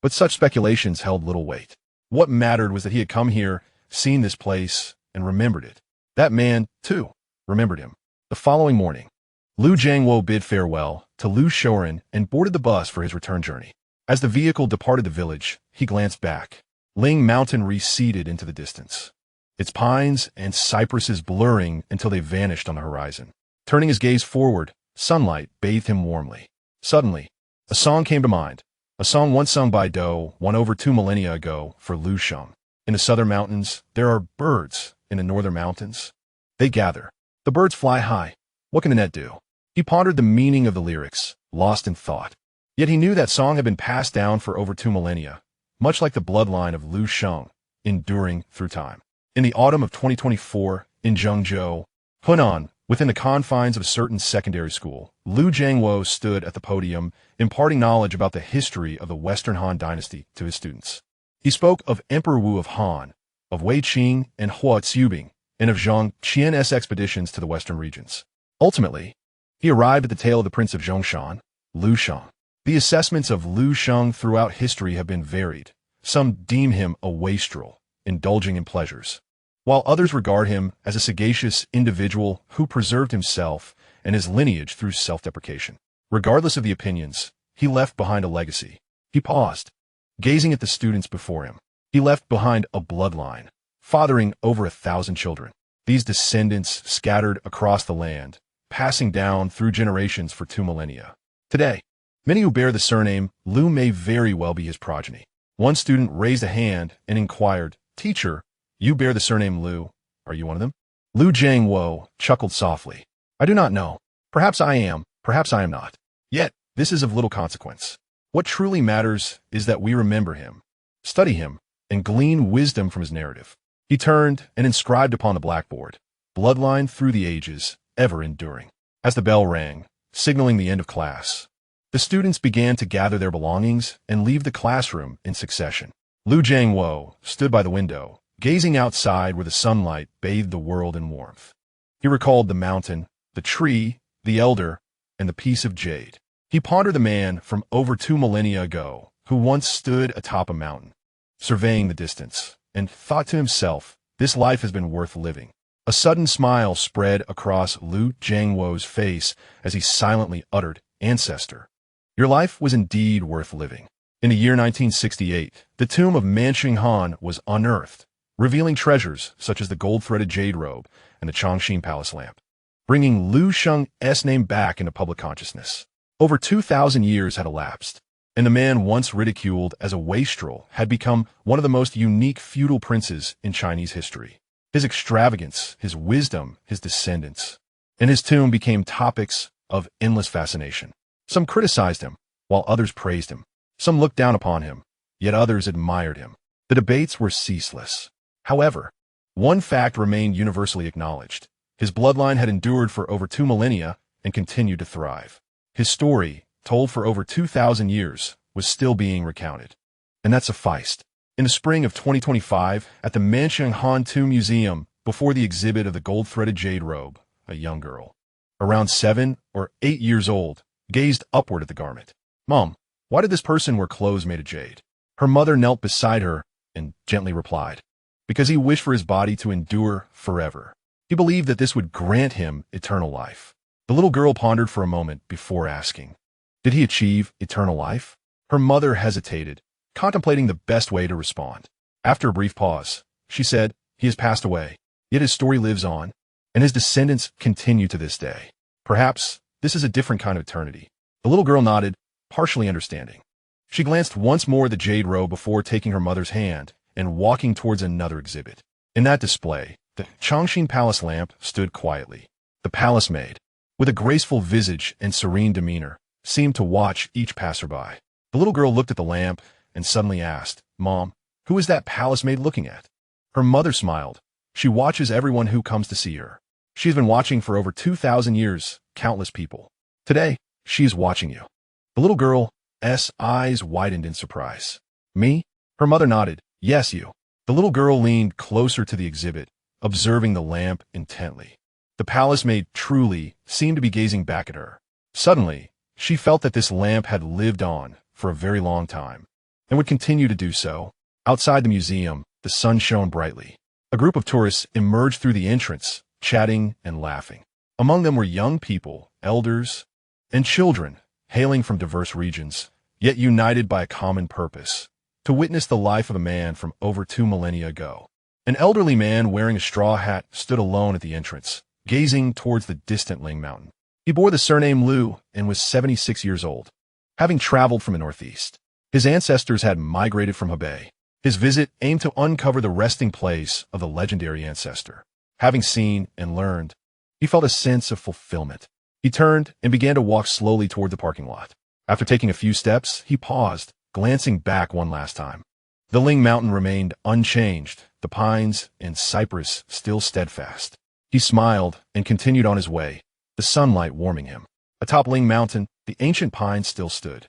But such speculations held little weight. What mattered was that he had come here, seen this place, and remembered it. That man, too, remembered him. The following morning, Liu Jiangwo bid farewell to Liu Shoren and boarded the bus for his return journey. As the vehicle departed the village, he glanced back. Ling Mountain receded into the distance, its pines and cypresses blurring until they vanished on the horizon. Turning his gaze forward, sunlight bathed him warmly. Suddenly, a song came to mind, a song once sung by Do, one over 2 millennia ago, for Liu Sheng. In the southern mountains, there are birds. In the northern mountains, they gather. The birds fly high. What can the net do? He pondered the meaning of the lyrics, lost in thought. Yet he knew that song had been passed down for over 2 millennia, much like the bloodline of Liu Sheng, enduring through time. In the autumn of 2024, in Zhengzhou, Hunan, within the confines of a certain secondary school, Liu Jiangwo stood at the podium, imparting knowledge about the history of the Western Han Dynasty to his students. He spoke of Emperor Wu of Han, of Wei Qing and Hua Zhubing, and of Zhongshan's expeditions to the western regions. Ultimately, he arrived at the tale of the Prince of Zhongshan, Liu Sheng. The assessments of Liu Sheng throughout history have been varied. Some deem him a wastrel, indulging in pleasures, while others regard him as a sagacious individual who preserved himself and his lineage through self-deprecation. Regardless of the opinions, he left behind a legacy. He paused, gazing at the students before him. He left behind a bloodline, fathering over 1,000 children. These descendants scattered across the land, passing down through generations for 2 millennia. Today, many who bear the surname Liu may very well be his progeny. One student raised a hand and inquired, "Teacher, you bear the surname Liu. Are you one of them?" Liu Jiangwo chuckled softly. "I do not know. Perhaps I am, perhaps I am not. Yet, this is of little consequence. What truly matters is that we remember him, study him, and glean wisdom from his narrative." He turned and inscribed upon the blackboard, "Bloodline through the ages, ever enduring." As the bell rang, signaling the end of class, the students began to gather their belongings and leave the classroom in succession. Liu Jiangwo stood by the window, gazing outside where the sunlight bathed the world in warmth. He recalled the mountain, the tree, the elder, and the piece of jade. He pondered the man from over 2 millennia ago who once stood atop a mountain, surveying the distance, and thought to himself, this life has been worth living. A sudden smile spread across Liu Jiangwo's face as he silently uttered, "Ancestor, your life was indeed worth living." In the year 1968, the tomb of Manqing Han was unearthed, revealing treasures such as the gold-threaded jade robe and the Chongqing palace lamp, bringing Liu Sheng's name back into public consciousness. Over 2,000 years had elapsed, and the man once ridiculed as a wastrel had become one of the most unique feudal princes in Chinese history. His extravagance, his wisdom, his descendants, and his tomb became topics of endless fascination. Some criticized him, while others praised him. Some looked down upon him, yet others admired him. The debates were ceaseless. However, one fact remained universally acknowledged. His bloodline had endured for over 2 millennia and continued to thrive. His story, told for over 2,000 years, was still being recounted. And that sufficed. In the spring of 2025, at the Mancheng Han Tomb Museum, before the exhibit of the gold-threaded jade robe, a young girl, around 7 or 8 years old, gazed upward at the garment. "Mom, why did this person wear clothes made of jade?" Her mother knelt beside her and gently replied, "Because he wished for his body to endure forever. He believed that this would grant him eternal life." The little girl pondered for a moment before asking, "Did he achieve eternal life?" Her mother hesitated, contemplating the best way to respond. After a brief pause, she said, "He has passed away, yet his story lives on, and his descendants continue to this day. Perhaps this is a different kind of eternity." The little girl nodded, partially understanding. She glanced once more at the jade robe before taking her mother's hand and walking towards another exhibit. In that display, the Zhongshan palace lamp stood quietly. The palace maid, with a graceful visage and serene demeanor, seemed to watch each passerby. The little girl looked at the lamp and suddenly asked, "Mom, who is that palace maid looking at?" Her mother smiled. "She watches everyone who comes to see her. She's been watching for over 2,000 years, countless people. Today, she is watching you." The little girl's eyes widened in surprise. "Me?" Her mother nodded. "Yes, you." The little girl leaned closer to the exhibit, observing the lamp intently. The palace maid truly seemed to be gazing back at her. Suddenly, she felt that this lamp had lived on for a very long time, and would continue to do so. Outside the museum, the sun shone brightly. A group of tourists emerged through the entrance, chatting and laughing. Among them were young people, elders, and children, hailing from diverse regions, yet united by a common purpose: to witness the life of a man from over 2 millennia ago. An elderly man wearing a straw hat stood alone at the entrance, gazing towards the distant Ling Mountain. He bore the surname Liu and was 76 years old, having traveled from the northeast. His ancestors had migrated from Hebei. His visit aimed to uncover the resting place of the legendary ancestor. Having seen and learned, he felt a sense of fulfillment. He turned and began to walk slowly toward the parking lot. After taking a few steps, he paused, glancing back one last time. The Ling Mountain remained unchanged, the pines and cypress still steadfast. He smiled and continued on his way, the sunlight warming him. Atop Ling Mountain, the ancient pines still stood.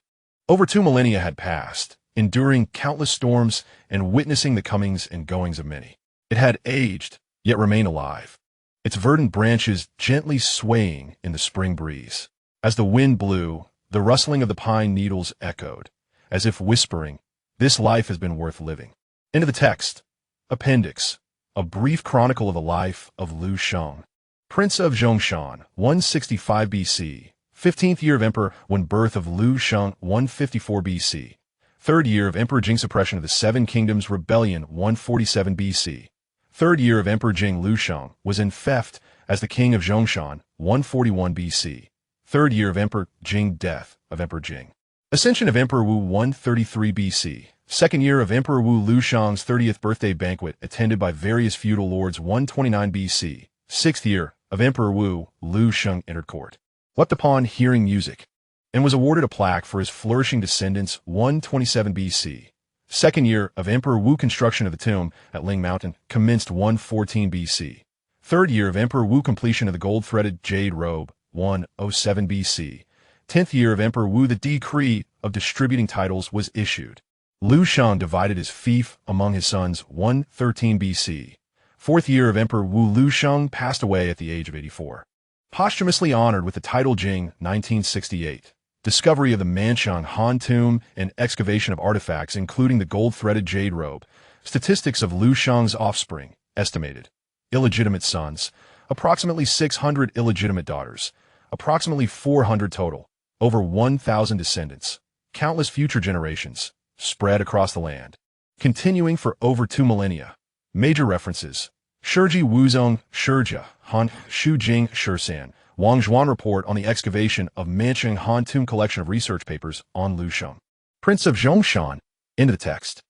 Over 2 millennia had passed, enduring countless storms and witnessing the comings and goings of many. It had aged, yet remained alive, its verdant branches gently swaying in the spring breeze. As the wind blew, the rustling of the pine needles echoed, as if whispering, "This life has been worth living." Into the text. Appendix. A brief chronicle of the life of Liu Sheng, Prince of Zhongshan, 165 BC, 15th year of Emperor when birth of Liu Sheng, 154 BC, 3rd year of Emperor Jing suppression of the Seven Kingdoms Rebellion, 147 BC, 3rd year of Emperor Jing. Liu Sheng was in theft as the king of Zhongshan, 141 BC, 3rd year of Emperor Jing. Death of Emperor Jing. Ascension of Emperor Wu, 133 BC, 2nd year of Emperor Wu. Liu Sheng's 30th birthday banquet attended by various feudal lords, 129 BC, 6th year of Emperor Wu. Liu Sheng entered court, wept upon hearing music, and was awarded a plaque for his flourishing descendants, 127 BC. 2nd year of Emperor Wu. Construction of the tomb at Ling Mountain commenced, 114 BC. 3rd year of Emperor Wu. Completion of the gold-threaded jade robe, 107 BC. 10th year of Emperor Wu. The decree of distributing titles was issued. Liu Sheng divided his fief among his sons, 113 BC. 4th year of Emperor Wu. Liu Sheng passed away at the age of 84. Posthumously honored with the title Jing, 1968. Discovery of the Mancheng Han tomb and excavation of artifacts including the gold-threaded jade robe. Statistics of Liu Sheng's offspring, estimated. Illegitimate sons, approximately 600 illegitimate daughters, approximately 400 total, over 1,000 descendants, countless future generations, spread across the land, continuing for over 2 millennia. Major references: Shiji Wuzong, Shijia, Han, Shujing, Shursan, Wang Zhuan report on the excavation of Mancheng Han tomb collection of research papers on Liu Sheng, Prince of Zhongshan. Into the text.